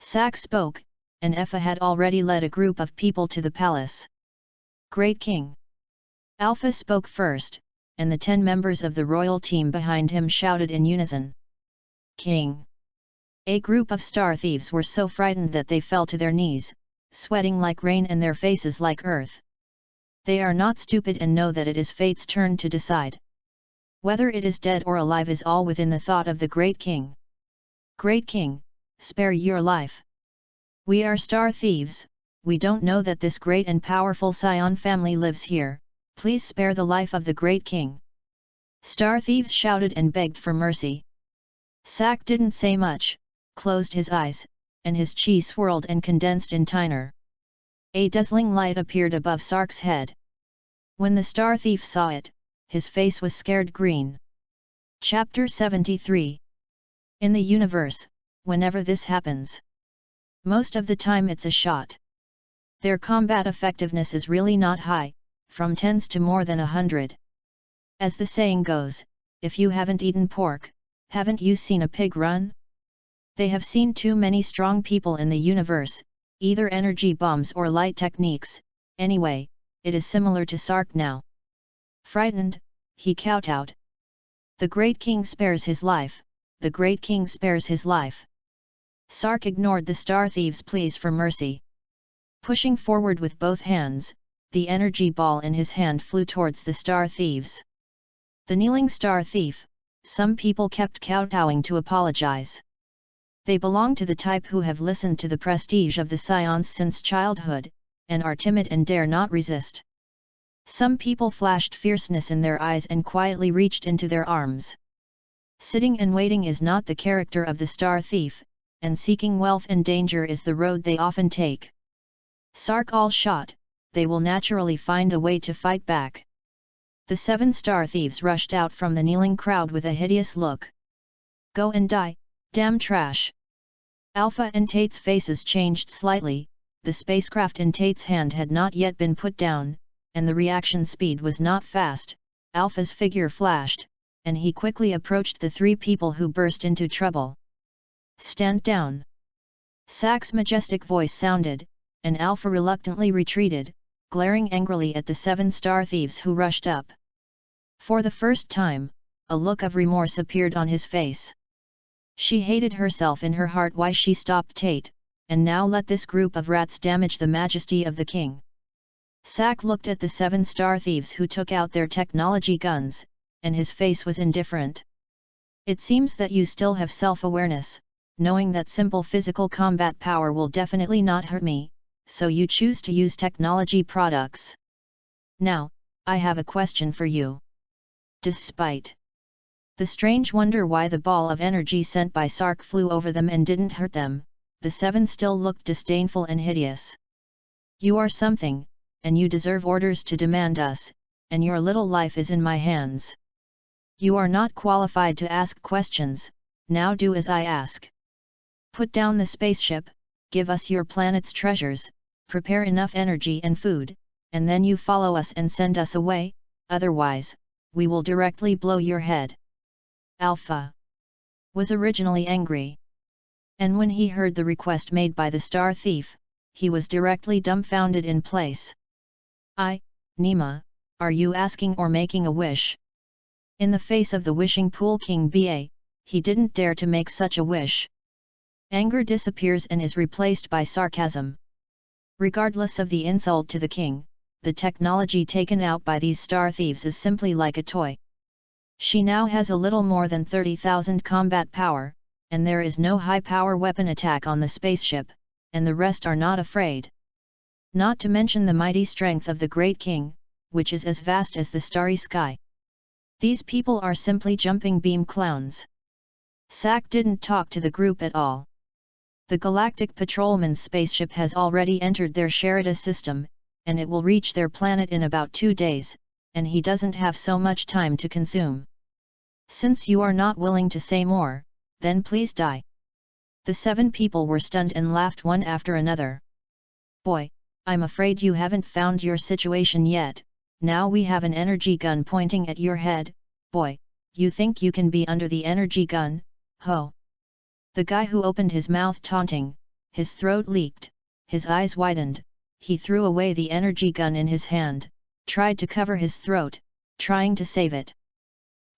Sak spoke, and Effa had already led a group of people to the palace. Great King. Alpha spoke first, and the 10 members of the royal team behind him shouted in unison. King. A group of Star Thieves were so frightened that they fell to their knees, sweating like rain and their faces like earth. They are not stupid and know that it is fate's turn to decide. Whether it is dead or alive is all within the thought of the Great King. Great King, spare your life. We are Star Thieves, we don't know that this great and powerful SAIYAN family lives here, please spare the life of the Great King. Star Thieves shouted and begged for mercy. Sak didn't say much, closed his eyes, and his chi swirled and condensed in Tyner. A dazzling light appeared above Sark's head. When the Star Thief saw it, his face was scared green. Chapter 73. In the universe, whenever this happens, most of the time it's a shot. Their combat effectiveness is really not high, from tens to more than 100. As the saying goes, if you haven't eaten pork, haven't you seen a pig run? They have seen too many strong people in the universe, either energy bombs or light techniques. Anyway, it is similar to Sark now. Frightened, he kowtowed. The great king spares his life, the great king spares his life. Sark ignored the star thief's pleas for mercy. Pushing forward with both hands, the energy ball in his hand flew towards the star thieves. The kneeling star thief, some people kept kowtowing to apologize. They belong to the type who have listened to the prestige of the SAIYANS since childhood, and are timid and dare not resist. Some people flashed fierceness in their eyes and quietly reached into their arms. Sitting and waiting is not the character of the star thief, and seeking wealth and danger is the road they often take. Sark all shot, they will naturally find a way to fight back. The 7 star thieves rushed out from the kneeling crowd with a hideous look. Go and die, damn trash! Alpha and Tate's faces changed slightly. The spacecraft in Tate's hand had not yet been put down, and the reaction speed was not fast. Alpha's figure flashed, and he quickly approached the 3 people who burst into trouble. Stand down! Sack's majestic voice sounded, and Alpha reluctantly retreated, glaring angrily at the 7 star thieves who rushed up. For the first time, a look of remorse appeared on his face. She hated herself in her heart why she stopped Tate, and now let this group of rats damage the majesty of the king. Sack looked at the 7 star thieves who took out their technology guns, and his face was indifferent. It seems that you still have self-awareness, knowing that simple physical combat power will definitely not hurt me, so you choose to use technology products. Now, I have a question for you. Despite the strange wonder why the ball of energy sent by Sark flew over them and didn't hurt them, the 7 still looked disdainful and hideous. You are something, and you deserve orders to demand us, and your little life is in my hands. You are not qualified to ask questions, now do as I ask. Put down the spaceship, give us your planet's treasures, prepare enough energy and food, and then you follow us and send us away, otherwise, we will directly blow your head. Alpha was originally angry. And when he heard the request made by the star thief, he was directly dumbfounded in place. Nima, are you asking or making a wish? In the face of the wishing pool king Ba, he didn't dare to make such a wish. Anger disappears and is replaced by sarcasm. Regardless of the insult to the king, the technology taken out by these star thieves is simply like a toy. She now has a little more than 30,000 combat power, and there is no high-power weapon attack on the spaceship, and the rest are not afraid. Not to mention the mighty strength of the Great King, which is as vast as the starry sky. These people are simply jumping beam clowns. Sack didn't talk to the group at all. The Galactic Patrolman's spaceship has already entered their Sherida system, and it will reach their planet in about 2 days, and he doesn't have so much time to consume. Since you are not willing to say more, then please die. The 7 people were stunned and laughed one after another. Boy, I'm afraid you haven't found your situation yet. Now we have an energy gun pointing at your head. Boy, you think you can be under the energy gun? Ho! The guy who opened his mouth taunting, his throat leaked, his eyes widened, he threw away the energy gun in his hand, tried to cover his throat, trying to save it.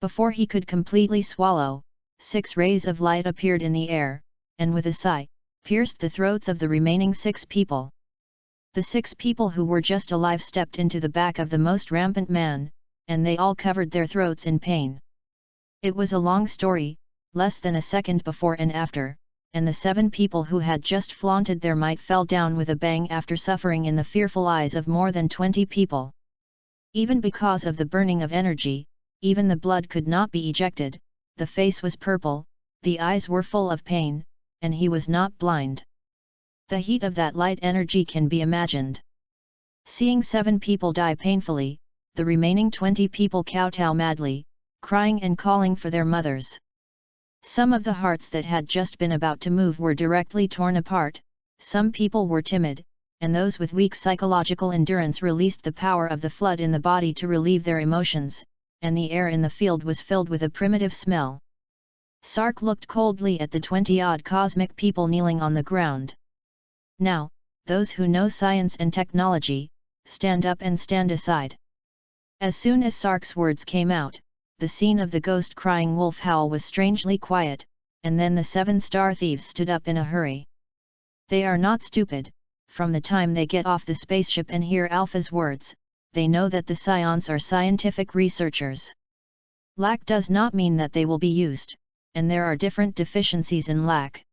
Before he could completely swallow, 6 rays of light appeared in the air, and with a sigh, pierced the throats of the remaining 6 people. The 6 people who were just alive stepped into the back of the most rampant man, and they all covered their throats in pain. It was a long story, less than a second before and after, and the 7 people who had just flaunted their might fell down with a bang after suffering in the fearful eyes of more than 20 people. Even because of the burning of energy, even the blood could not be ejected, the face was purple, the eyes were full of pain, and he was not blind. The heat of that light energy can be imagined. Seeing 7 people die painfully, the remaining 20 people kowtow madly, crying and calling for their mothers. Some of the hearts that had just been about to move were directly torn apart, some people were timid, and those with weak psychological endurance released the power of the flood in the body to relieve their emotions, and the air in the field was filled with a primitive smell. Sark looked coldly at the 20-odd cosmic people kneeling on the ground. Now, those who know science and technology, stand up and stand aside. As soon as Sark's words came out, the scene of the ghost-crying wolf howl was strangely quiet, and then the 7 star thieves stood up in a hurry. They are not stupid. From the time they get off the spaceship and hear Alpha's words, they know that the SAIYANS are scientific researchers. Lack does not mean that they will be used, and there are different deficiencies in lack.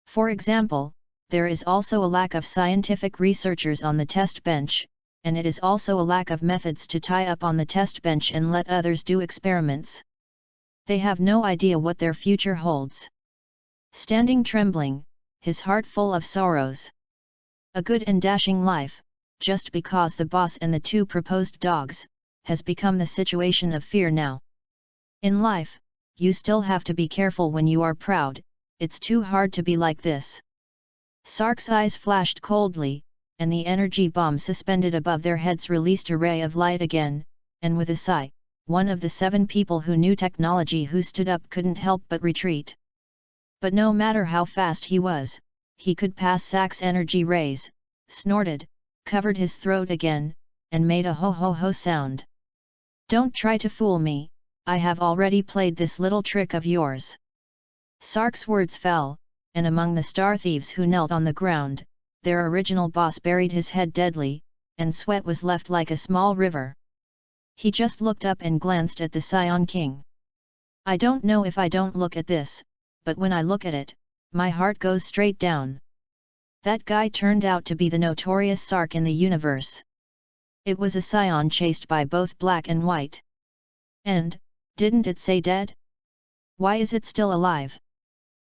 For example, there is also a lack of scientific researchers on the test bench, and it is also a lack of methods to tie up on the test bench and let others do experiments. They have no idea what their future holds. Standing trembling, his heart full of sorrows. A good and dashing life, just because the boss and the 2 proposed dogs, has become the situation of fear now. In life, you still have to be careful when you are proud, it's too hard to be like this. Sark's eyes flashed coldly, and the energy bomb suspended above their heads released a ray of light again, and with a sigh, one of the 7 people who knew technology who stood up couldn't help but retreat. But no matter how fast he was, he could pass Sark's energy rays, snorted, covered his throat again, and made a ho-ho-ho sound. Don't try to fool me, I have already played this little trick of yours. Sark's words fell, and among the star thieves who knelt on the ground, their original boss buried his head deadly, and sweat was left like a small river. He just looked up and glanced at the Scion King. I don't know if I don't look at this, but when I look at it, my heart goes straight down. That guy turned out to be the notorious Sark in the universe. It was a Scion chased by both black and white. And, didn't it say dead? Why is it still alive?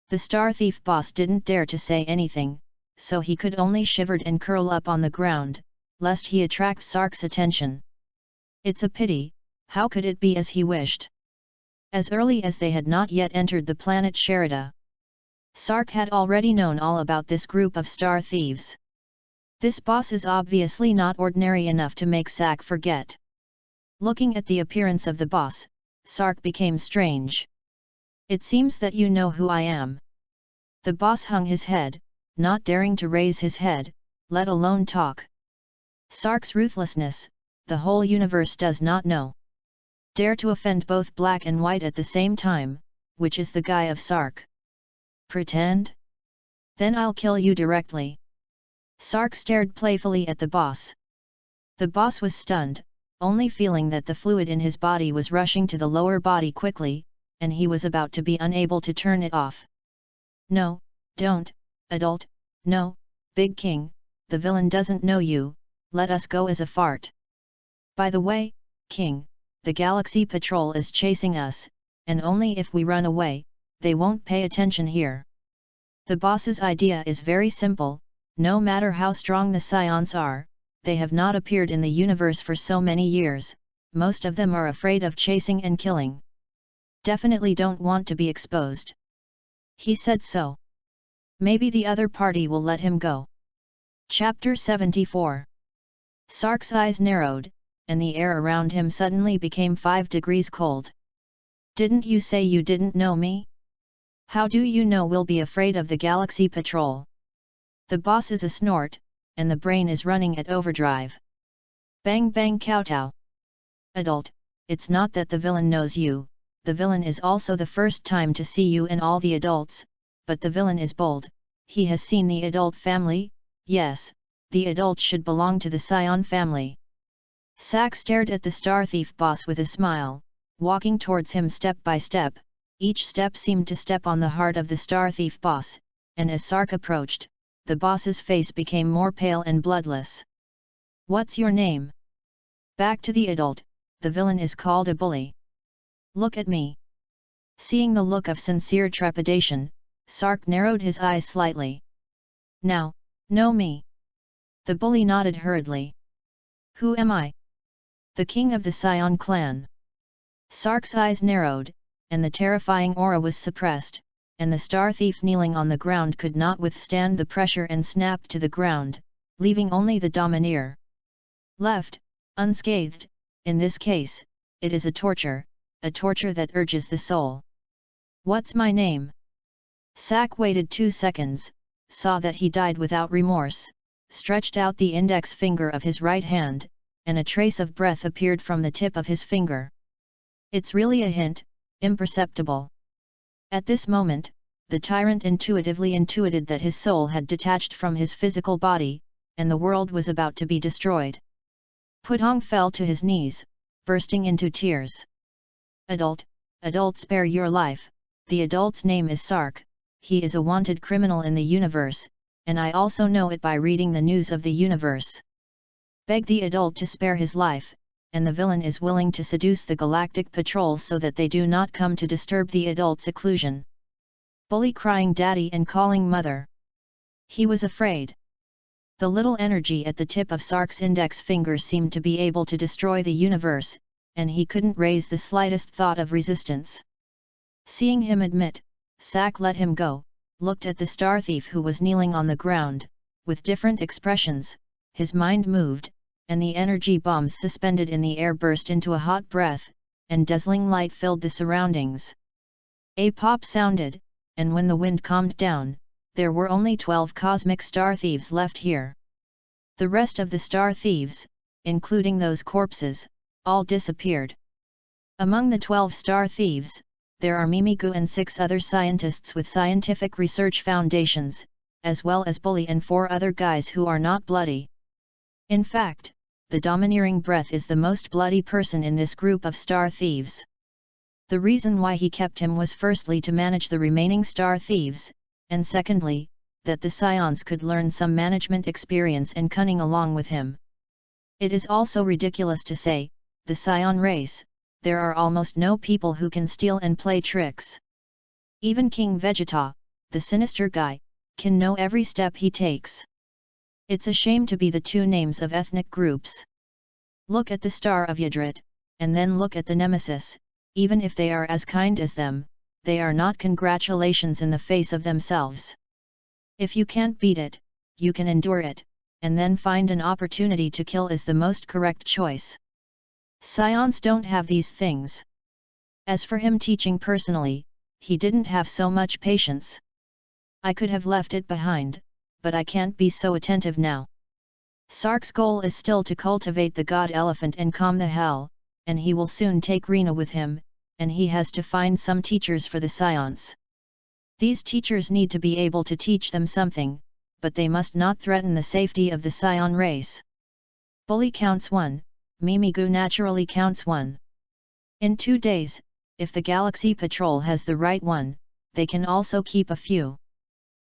The star thief boss didn't dare to say anything, so he could only shivered and curl up on the ground, lest he attract Sark's attention. It's a pity, how could it be as he wished? As early as they had not yet entered the planet Sherida, Sark had already known all about this group of star thieves. This boss is obviously not ordinary enough to make Sark forget. Looking at the appearance of the boss, Sark became strange. It seems that you know who I am. The boss hung his head, not daring to raise his head, let alone talk. Sark's ruthlessness, the whole universe does not know. Dare to offend both black and white at the same time, which is the guy of Sark. Pretend? Then I'll kill you directly. Sark stared playfully at the boss. The boss was stunned, only feeling that the fluid in his body was rushing to the lower body quickly, and he was about to be unable to turn it off. No, don't, adult, no, Big King, the villain doesn't know you, let us go as a fart. By the way, King, the Galaxy Patrol is chasing us, and only if we run away, they won't pay attention here. The boss's idea is very simple, no matter how strong the Scions are, they have not appeared in the universe for so many years, most of them are afraid of chasing and killing. Definitely don't want to be exposed. He said so. Maybe the other party will let him go. Chapter 74. Sark's eyes narrowed, and the air around him suddenly became 5 degrees cold. Didn't you say you didn't know me? How do you know we'll be afraid of the Galaxy Patrol? The boss is a snort, and the brain is running at overdrive. Bang bang kowtow. Adult, it's not that the villain knows you, the villain is also the first time to see you and all the adults, but the villain is bold, he has seen the adult family, yes, the adult should belong to the Scion family. Sark stared at the star thief boss with a smile, walking towards him step by step, each step seemed to step on the heart of the star thief boss, and as Sark approached, the boss's face became more pale and bloodless. What's your name? Back to the adult, the villain is called a bully. Look at me. Seeing the look of sincere trepidation, Sark narrowed his eyes slightly. Now, know me. The bully nodded hurriedly. Who am I? The king of the Scion clan. Sark's eyes narrowed, and the terrifying aura was suppressed, and the star thief kneeling on the ground could not withstand the pressure and snapped to the ground, leaving only the domineer left, unscathed. In this case, it is a torture that urges the soul. What's my name? Sak waited 2 seconds, saw that he died without remorse, stretched out the index finger of his right hand, and a trace of breath appeared from the tip of his finger. It's really a hint, imperceptible. At this moment, the tyrant intuitively intuited that his soul had detached from his physical body, and the world was about to be destroyed. Putong fell to his knees, bursting into tears. Adult, spare your life. The adult's name is Sark. He is a wanted criminal in the universe, and I also know it by reading the news of the universe. Beg the adult to spare his life, and the villain is willing to seduce the galactic patrols so that they do not come to disturb the adult's seclusion. Bully crying daddy and calling mother. He was afraid. The little energy at the tip of Sark's index finger seemed to be able to destroy the universe, and he couldn't raise the slightest thought of resistance. Seeing him admit, Sak let him go, looked at the star thief who was kneeling on the ground, with different expressions. His mind moved, and the energy bombs suspended in the air burst into a hot breath, and dazzling light filled the surroundings. A pop sounded, and when the wind calmed down, there were only 12 cosmic star thieves left here. The rest of the star thieves, including those corpses, all disappeared. Among the 12 star thieves, there are Mimigu and 6 other scientists with scientific research foundations, as well as Bully and 4 other guys who are not bloody. In fact, the domineering breath is the most bloody person in this group of star thieves. The reason why he kept him was firstly to manage the remaining star thieves, and secondly, that the SAIYANS could learn some management experience and cunning along with him. It is also ridiculous to say, the SAIYAN race, there are almost no people who can steal and play tricks. Even King Vegeta, the sinister guy, can know every step he takes. It's a shame to be the 2 names of ethnic groups. Look at the star of Yadrit, and then look at the nemesis. Even if they are as kind as them, they are not congratulations in the face of themselves. If you can't beat it, you can endure it, and then find an opportunity to kill is the most correct choice. SAIYANS don't have these things. As for him teaching personally, he didn't have so much patience. I could have left it behind, but I can't be so attentive now. Sark's goal is still to cultivate the god elephant and calm the hell, and he will soon take Rena with him, and he has to find some teachers for the SAIYANS. These teachers need to be able to teach them something, but they must not threaten the safety of the SAIYAN race. Bully counts 1, Mimigu naturally counts 1. In 2 days, if the Galaxy Patrol has the right one, they can also keep a few.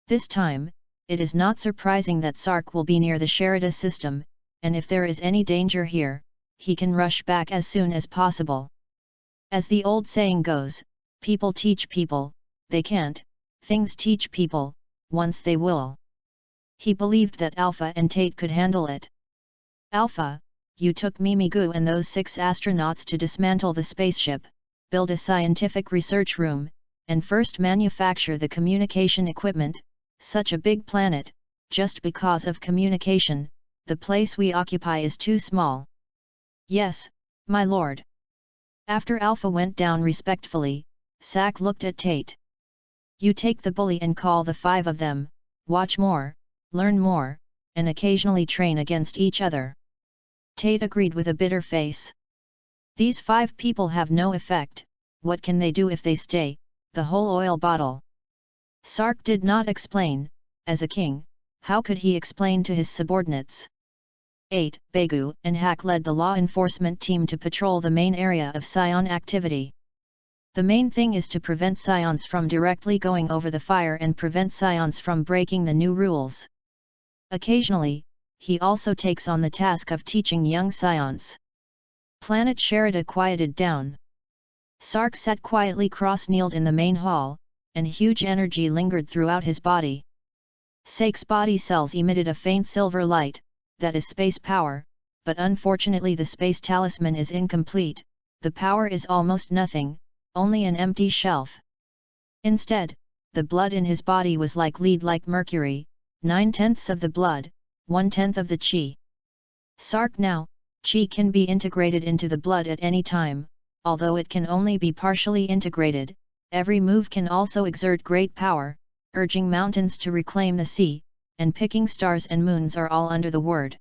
This time, it is not surprising that Sark will be near the Sherida system, and if there is any danger here, he can rush back as soon as possible. As the old saying goes, people teach people, they can't, things teach people, once they will. He believed that Alpha and Tate could handle it. Alpha, you took Mimigu and those 6 astronauts to dismantle the spaceship, build a scientific research room, and first manufacture the communication equipment. Such a big planet, just because of communication, the place we occupy is too small. Yes, my lord. After Alpha went down respectfully, Sak looked at Tate. You take the bully and call the 5 of them, watch more, learn more, and occasionally train against each other. Tate agreed with a bitter face. These 5 people have no effect, what can they do if they stay, the whole oil bottle? Sark did not explain, as a king, how could he explain to his subordinates? 8. Begu and Hak led the law enforcement team to patrol the main area of SAIYAN activity. The main thing is to prevent SAIYANS from directly going over the fire and prevent SAIYANS from breaking the new rules. Occasionally, he also takes on the task of teaching young SAIYANS. Planet Sherida quieted down. Sark sat quietly cross-kneeled in the main hall, and huge energy lingered throughout his body. Sak's body cells emitted a faint silver light, that is space power, but unfortunately the space talisman is incomplete, the power is almost nothing, only an empty shelf. Instead, the blood in his body was like lead like mercury, 9/10 of the blood, 1/10 of the Qi. Sark now, Qi can be integrated into the blood at any time, although it can only be partially integrated. Every move can also exert great power, urging mountains to reclaim the sea, and picking stars and moons are all under the word.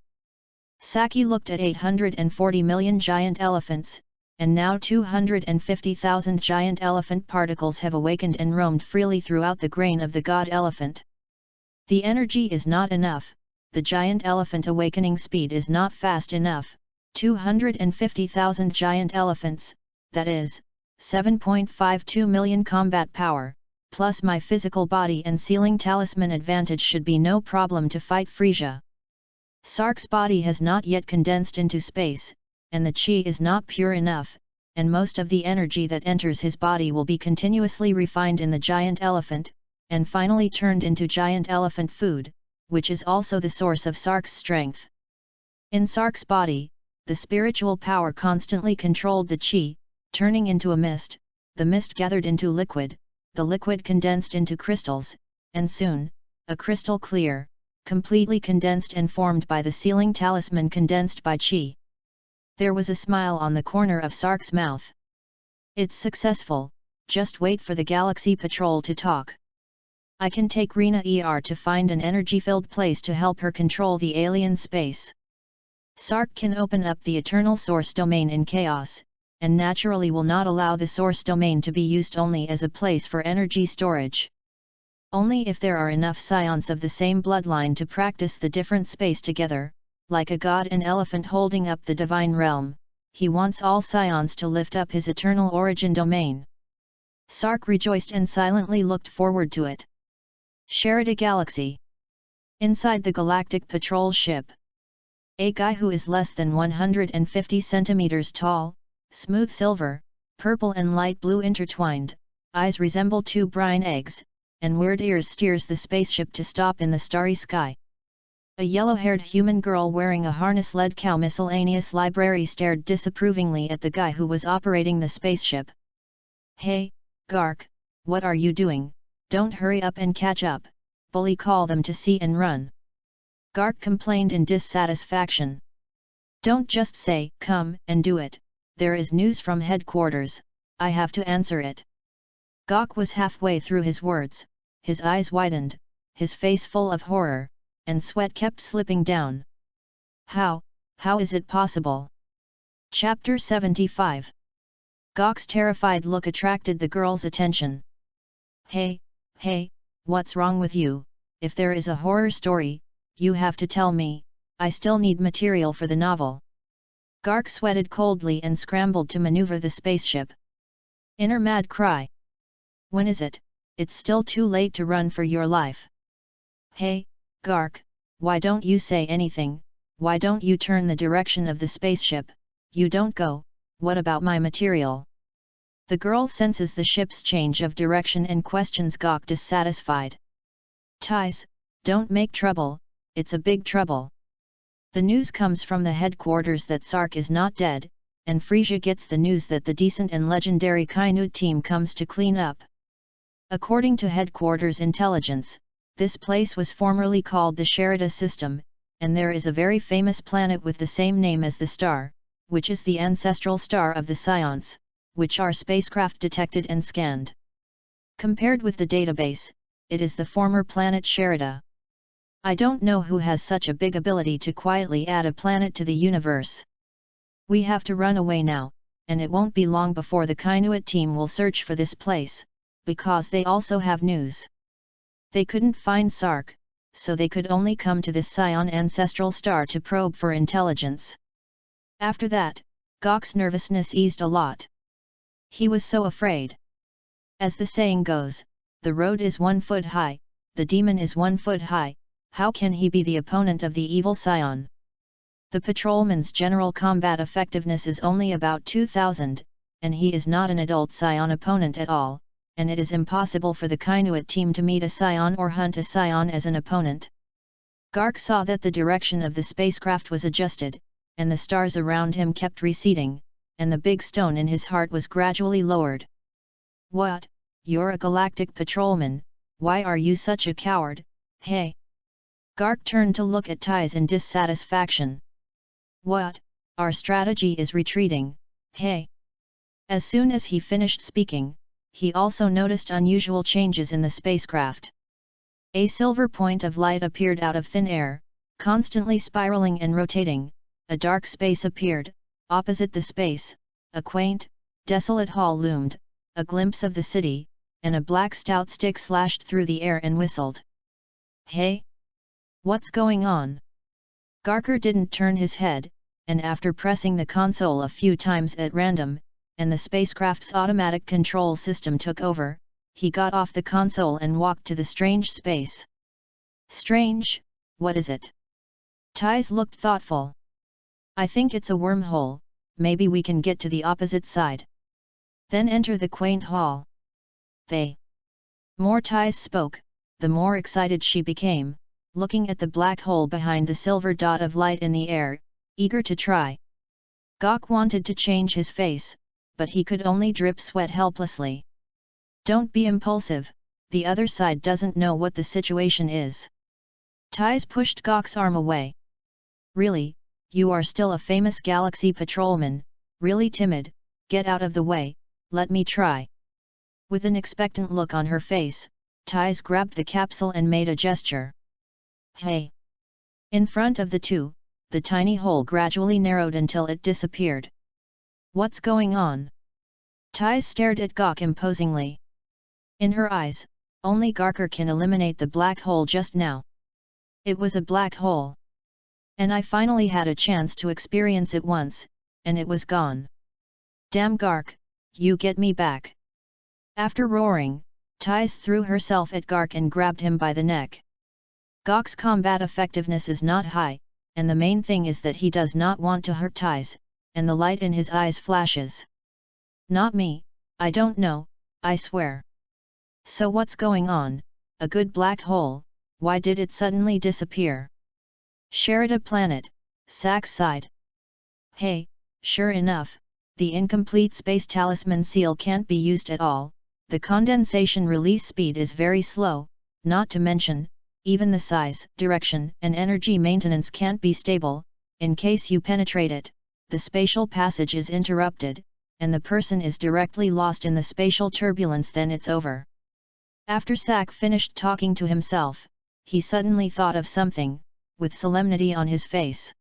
Saki looked at 840 million giant elephants, and now 250,000 giant elephant particles have awakened and roamed freely throughout the grain of the god elephant. The energy is not enough, the giant elephant awakening speed is not fast enough. 250,000 giant elephants, that is, 7.52 million combat power, plus my physical body and sealing talisman advantage should be no problem to fight Frisia. Sark's body has not yet condensed into space, and the Qi is not pure enough, and most of the energy that enters his body will be continuously refined in the giant elephant, and finally turned into giant elephant food, which is also the source of Sark's strength. In Sark's body, the spiritual power constantly controlled the Qi, turning into a mist, the mist gathered into liquid, the liquid condensed into crystals, and soon, a crystal clear, completely condensed and formed by the sealing talisman condensed by Qi. There was a smile on the corner of Sark's mouth. It's successful, just wait for the Galaxy Patrol to talk. I can take Rena to find an energy-filled place to help her control the alien space. Sark can open up the eternal source domain in chaos, and naturally will not allow the source domain to be used only as a place for energy storage. Only if there are enough scions of the same bloodline to practice the different space together, like a god and elephant holding up the divine realm, he wants all scions to lift up his eternal origin domain. Sark rejoiced and silently looked forward to it. Sherida Galaxy. Inside the Galactic Patrol ship. A guy who is less than 150 centimeters tall, smooth silver, purple and light blue intertwined, eyes resemble two brine eggs, and weird ears steers the spaceship to stop in the starry sky. A yellow-haired human girl wearing a harness-led cow miscellaneous library stared disapprovingly at the guy who was operating the spaceship. Hey, Gark, what are you doing? Don't hurry up and catch up, bully, call them to see and run. Gark complained in dissatisfaction. Don't just say, come and do it, there is news from headquarters, I have to answer it. Gok was halfway through his words, his eyes widened, his face full of horror, and sweat kept slipping down. How is it possible? Chapter 75. Gok's terrified look attracted the girl's attention. Hey, what's wrong with you? If there is a horror story, you have to tell me, I still need material for the novel. Gark sweated coldly and scrambled to maneuver the spaceship. Inner mad cry. When is it? It's still too late to run for your life. Hey, Gark, why don't you say anything? Why don't you turn the direction of the spaceship? You don't go, what about my material? The girl senses the ship's change of direction and questions Gok dissatisfied. Ties, don't make trouble, it's a big trouble. The news comes from the headquarters that Sark is not dead, and Frisia gets the news that the decent and legendary Kainut team comes to clean up. According to headquarters intelligence, this place was formerly called the Sherida system, and there is a very famous planet with the same name as the star, which is the ancestral star of the SAIYANS, which our spacecraft detected and scanned. Compared with the database, it is the former planet Sherida. I don't know who has such a big ability to quietly add a planet to the universe. We have to run away now, and it won't be long before the Kainuit team will search for this place, because they also have news. They couldn't find Sark, so they could only come to this Scion ancestral star to probe for intelligence. After that, Gok's nervousness eased a lot. He was so afraid. As the saying goes, the road is 1 foot high, the demon is 1 foot high, how can he be the opponent of the evil Scion? The patrolman's general combat effectiveness is only about 2,000, and he is not an adult Scion opponent at all, and it is impossible for the Kainuit team to meet a Scion or hunt a Scion as an opponent. Gark saw that the direction of the spacecraft was adjusted, and the stars around him kept receding, and the big stone in his heart was gradually lowered. What? You're a galactic patrolman, why are you such a coward? Hey! Gark turned to look at Ties in dissatisfaction. What? Our strategy is retreating, hey? As soon as he finished speaking, he also noticed unusual changes in the spacecraft. A silver point of light appeared out of thin air, constantly spiraling and rotating. A dark space appeared. Opposite the space, a quaint, desolate hall loomed, a glimpse of the city, and a black stout stick slashed through the air and whistled. Hey? What's going on? Garker didn't turn his head, and after pressing the console a few times at random, and the spacecraft's automatic control system took over, he got off the console and walked to the strange space. Strange? What is it? Ties looked thoughtful. I think it's a wormhole, maybe we can get to the opposite side. Then enter the quaint hall. They. More Ties spoke, the more excited she became, looking at the black hole behind the silver dot of light in the air, eager to try. Gok wanted to change his face, but he could only drip sweat helplessly. Don't be impulsive, the other side doesn't know what the situation is. Ties pushed Gok's arm away. Really, you are still a famous galaxy patrolman, really timid, get out of the way, let me try. With an expectant look on her face, Ties grabbed the capsule and made a gesture. Hey! In front of the two, the tiny hole gradually narrowed until it disappeared. What's going on? Ties stared at Gok imposingly. In her eyes, only Garker can eliminate the black hole just now. It was a black hole. And I finally had a chance to experience it once, and it was gone. Damn Gark, you get me back. After roaring, Ties threw herself at Gark and grabbed him by the neck. Gok's combat effectiveness is not high, and the main thing is that he does not want to hurt Ties, and the light in his eyes flashes. Not me, I don't know, I swear. So what's going on? A good black hole, why did it suddenly disappear? Sherida planet, Sax sighed. Hey, sure enough, the incomplete space talisman seal can't be used at all, the condensation release speed is very slow, not to mention, even the size, direction, and energy maintenance can't be stable. In case you penetrate it, the spatial passage is interrupted, and the person is directly lost in the spatial turbulence, then it's over. After Sack finished talking to himself, he suddenly thought of something, with solemnity on his face.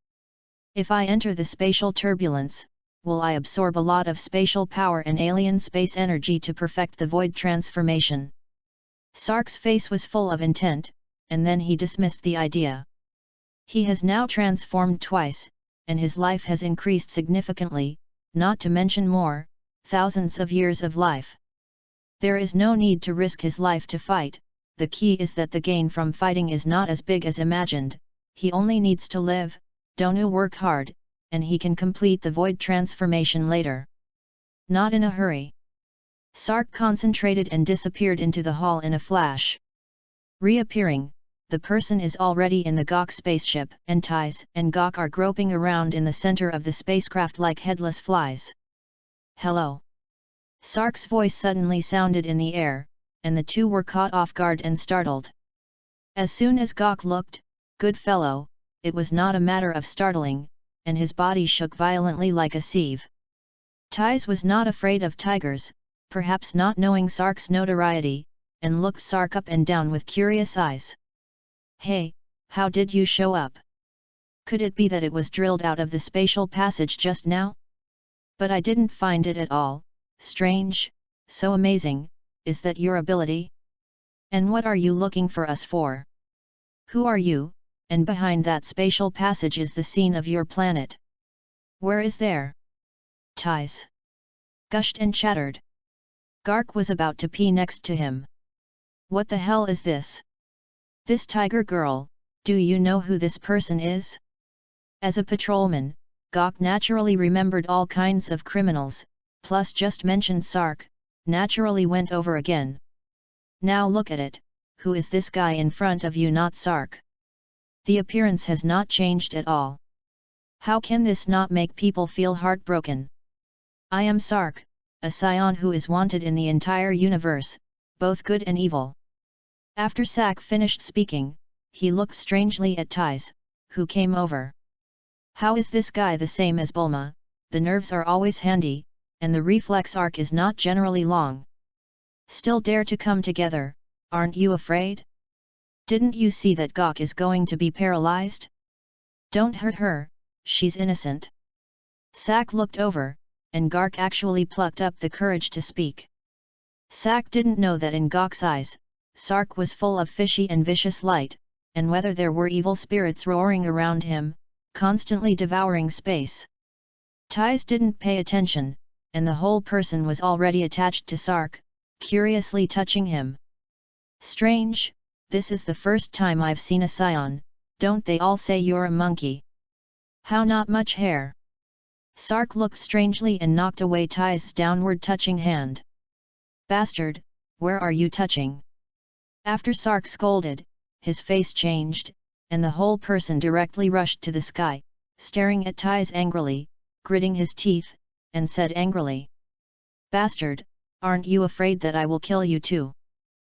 If I enter the spatial turbulence, will I absorb a lot of spatial power and alien space energy to perfect the void transformation? Sark's face was full of intent, and then he dismissed the idea. He has now transformed twice, and his life has increased significantly, not to mention more, thousands of years of life. There is no need to risk his life to fight, the key is that the gain from fighting is not as big as imagined, he only needs to live, don't work hard, and he can complete the void transformation later. Not in a hurry. Sark concentrated and disappeared into the hall in a flash. Reappearing, the person is already in the Gok spaceship, and Ties and Gok are groping around in the center of the spacecraft like headless flies. Hello. Sark's voice suddenly sounded in the air, and the two were caught off guard and startled. As soon as Gok looked, good fellow, it was not a matter of startling, and his body shook violently like a sieve. Ties was not afraid of tigers, perhaps not knowing Sark's notoriety, and looked Sark up and down with curious eyes. Hey, how did you show up? Could it be that it was drilled out of the spatial passage just now? But I didn't find it at all strange, so amazing, is that your ability? And what are you looking for us for? Who are you, and behind that spatial passage is the scene of your planet? Where is there? Ties gushed and chattered. Gark was about to pee next to him. What the hell is this? This tiger girl, do you know who this person is? As a patrolman, Gok naturally remembered all kinds of criminals, plus just mentioned Sark, naturally went over again. Now look at it, who is this guy in front of you? Not Sark. The appearance has not changed at all. How can this not make people feel heartbroken? I am Sark, a scion who is wanted in the entire universe, both good and evil. After Sack finished speaking, he looked strangely at Tais, who came over. How is this guy the same as Bulma? The nerves are always handy, and the reflex arc is not generally long. Still dare to come together, aren't you afraid? Didn't you see that Gok is going to be paralyzed? Don't hurt her, she's innocent. Sak looked over, and Gark actually plucked up the courage to speak. Sak didn't know that in Gok's eyes, Sark was full of fishy and vicious light, and whether there were evil spirits roaring around him, constantly devouring space. Tais didn't pay attention, and the whole person was already attached to Sark, curiously touching him. Strange, this is the first time I've seen a Saiyan, don't they all say you're a monkey? How not much hair? Sark looked strangely and knocked away Tais' downward touching hand. Bastard, where are you touching? After Sark scolded, his face changed, and the whole person directly rushed to the sky, staring at Tais angrily, gritting his teeth, and said angrily. Bastard, aren't you afraid that I will kill you too?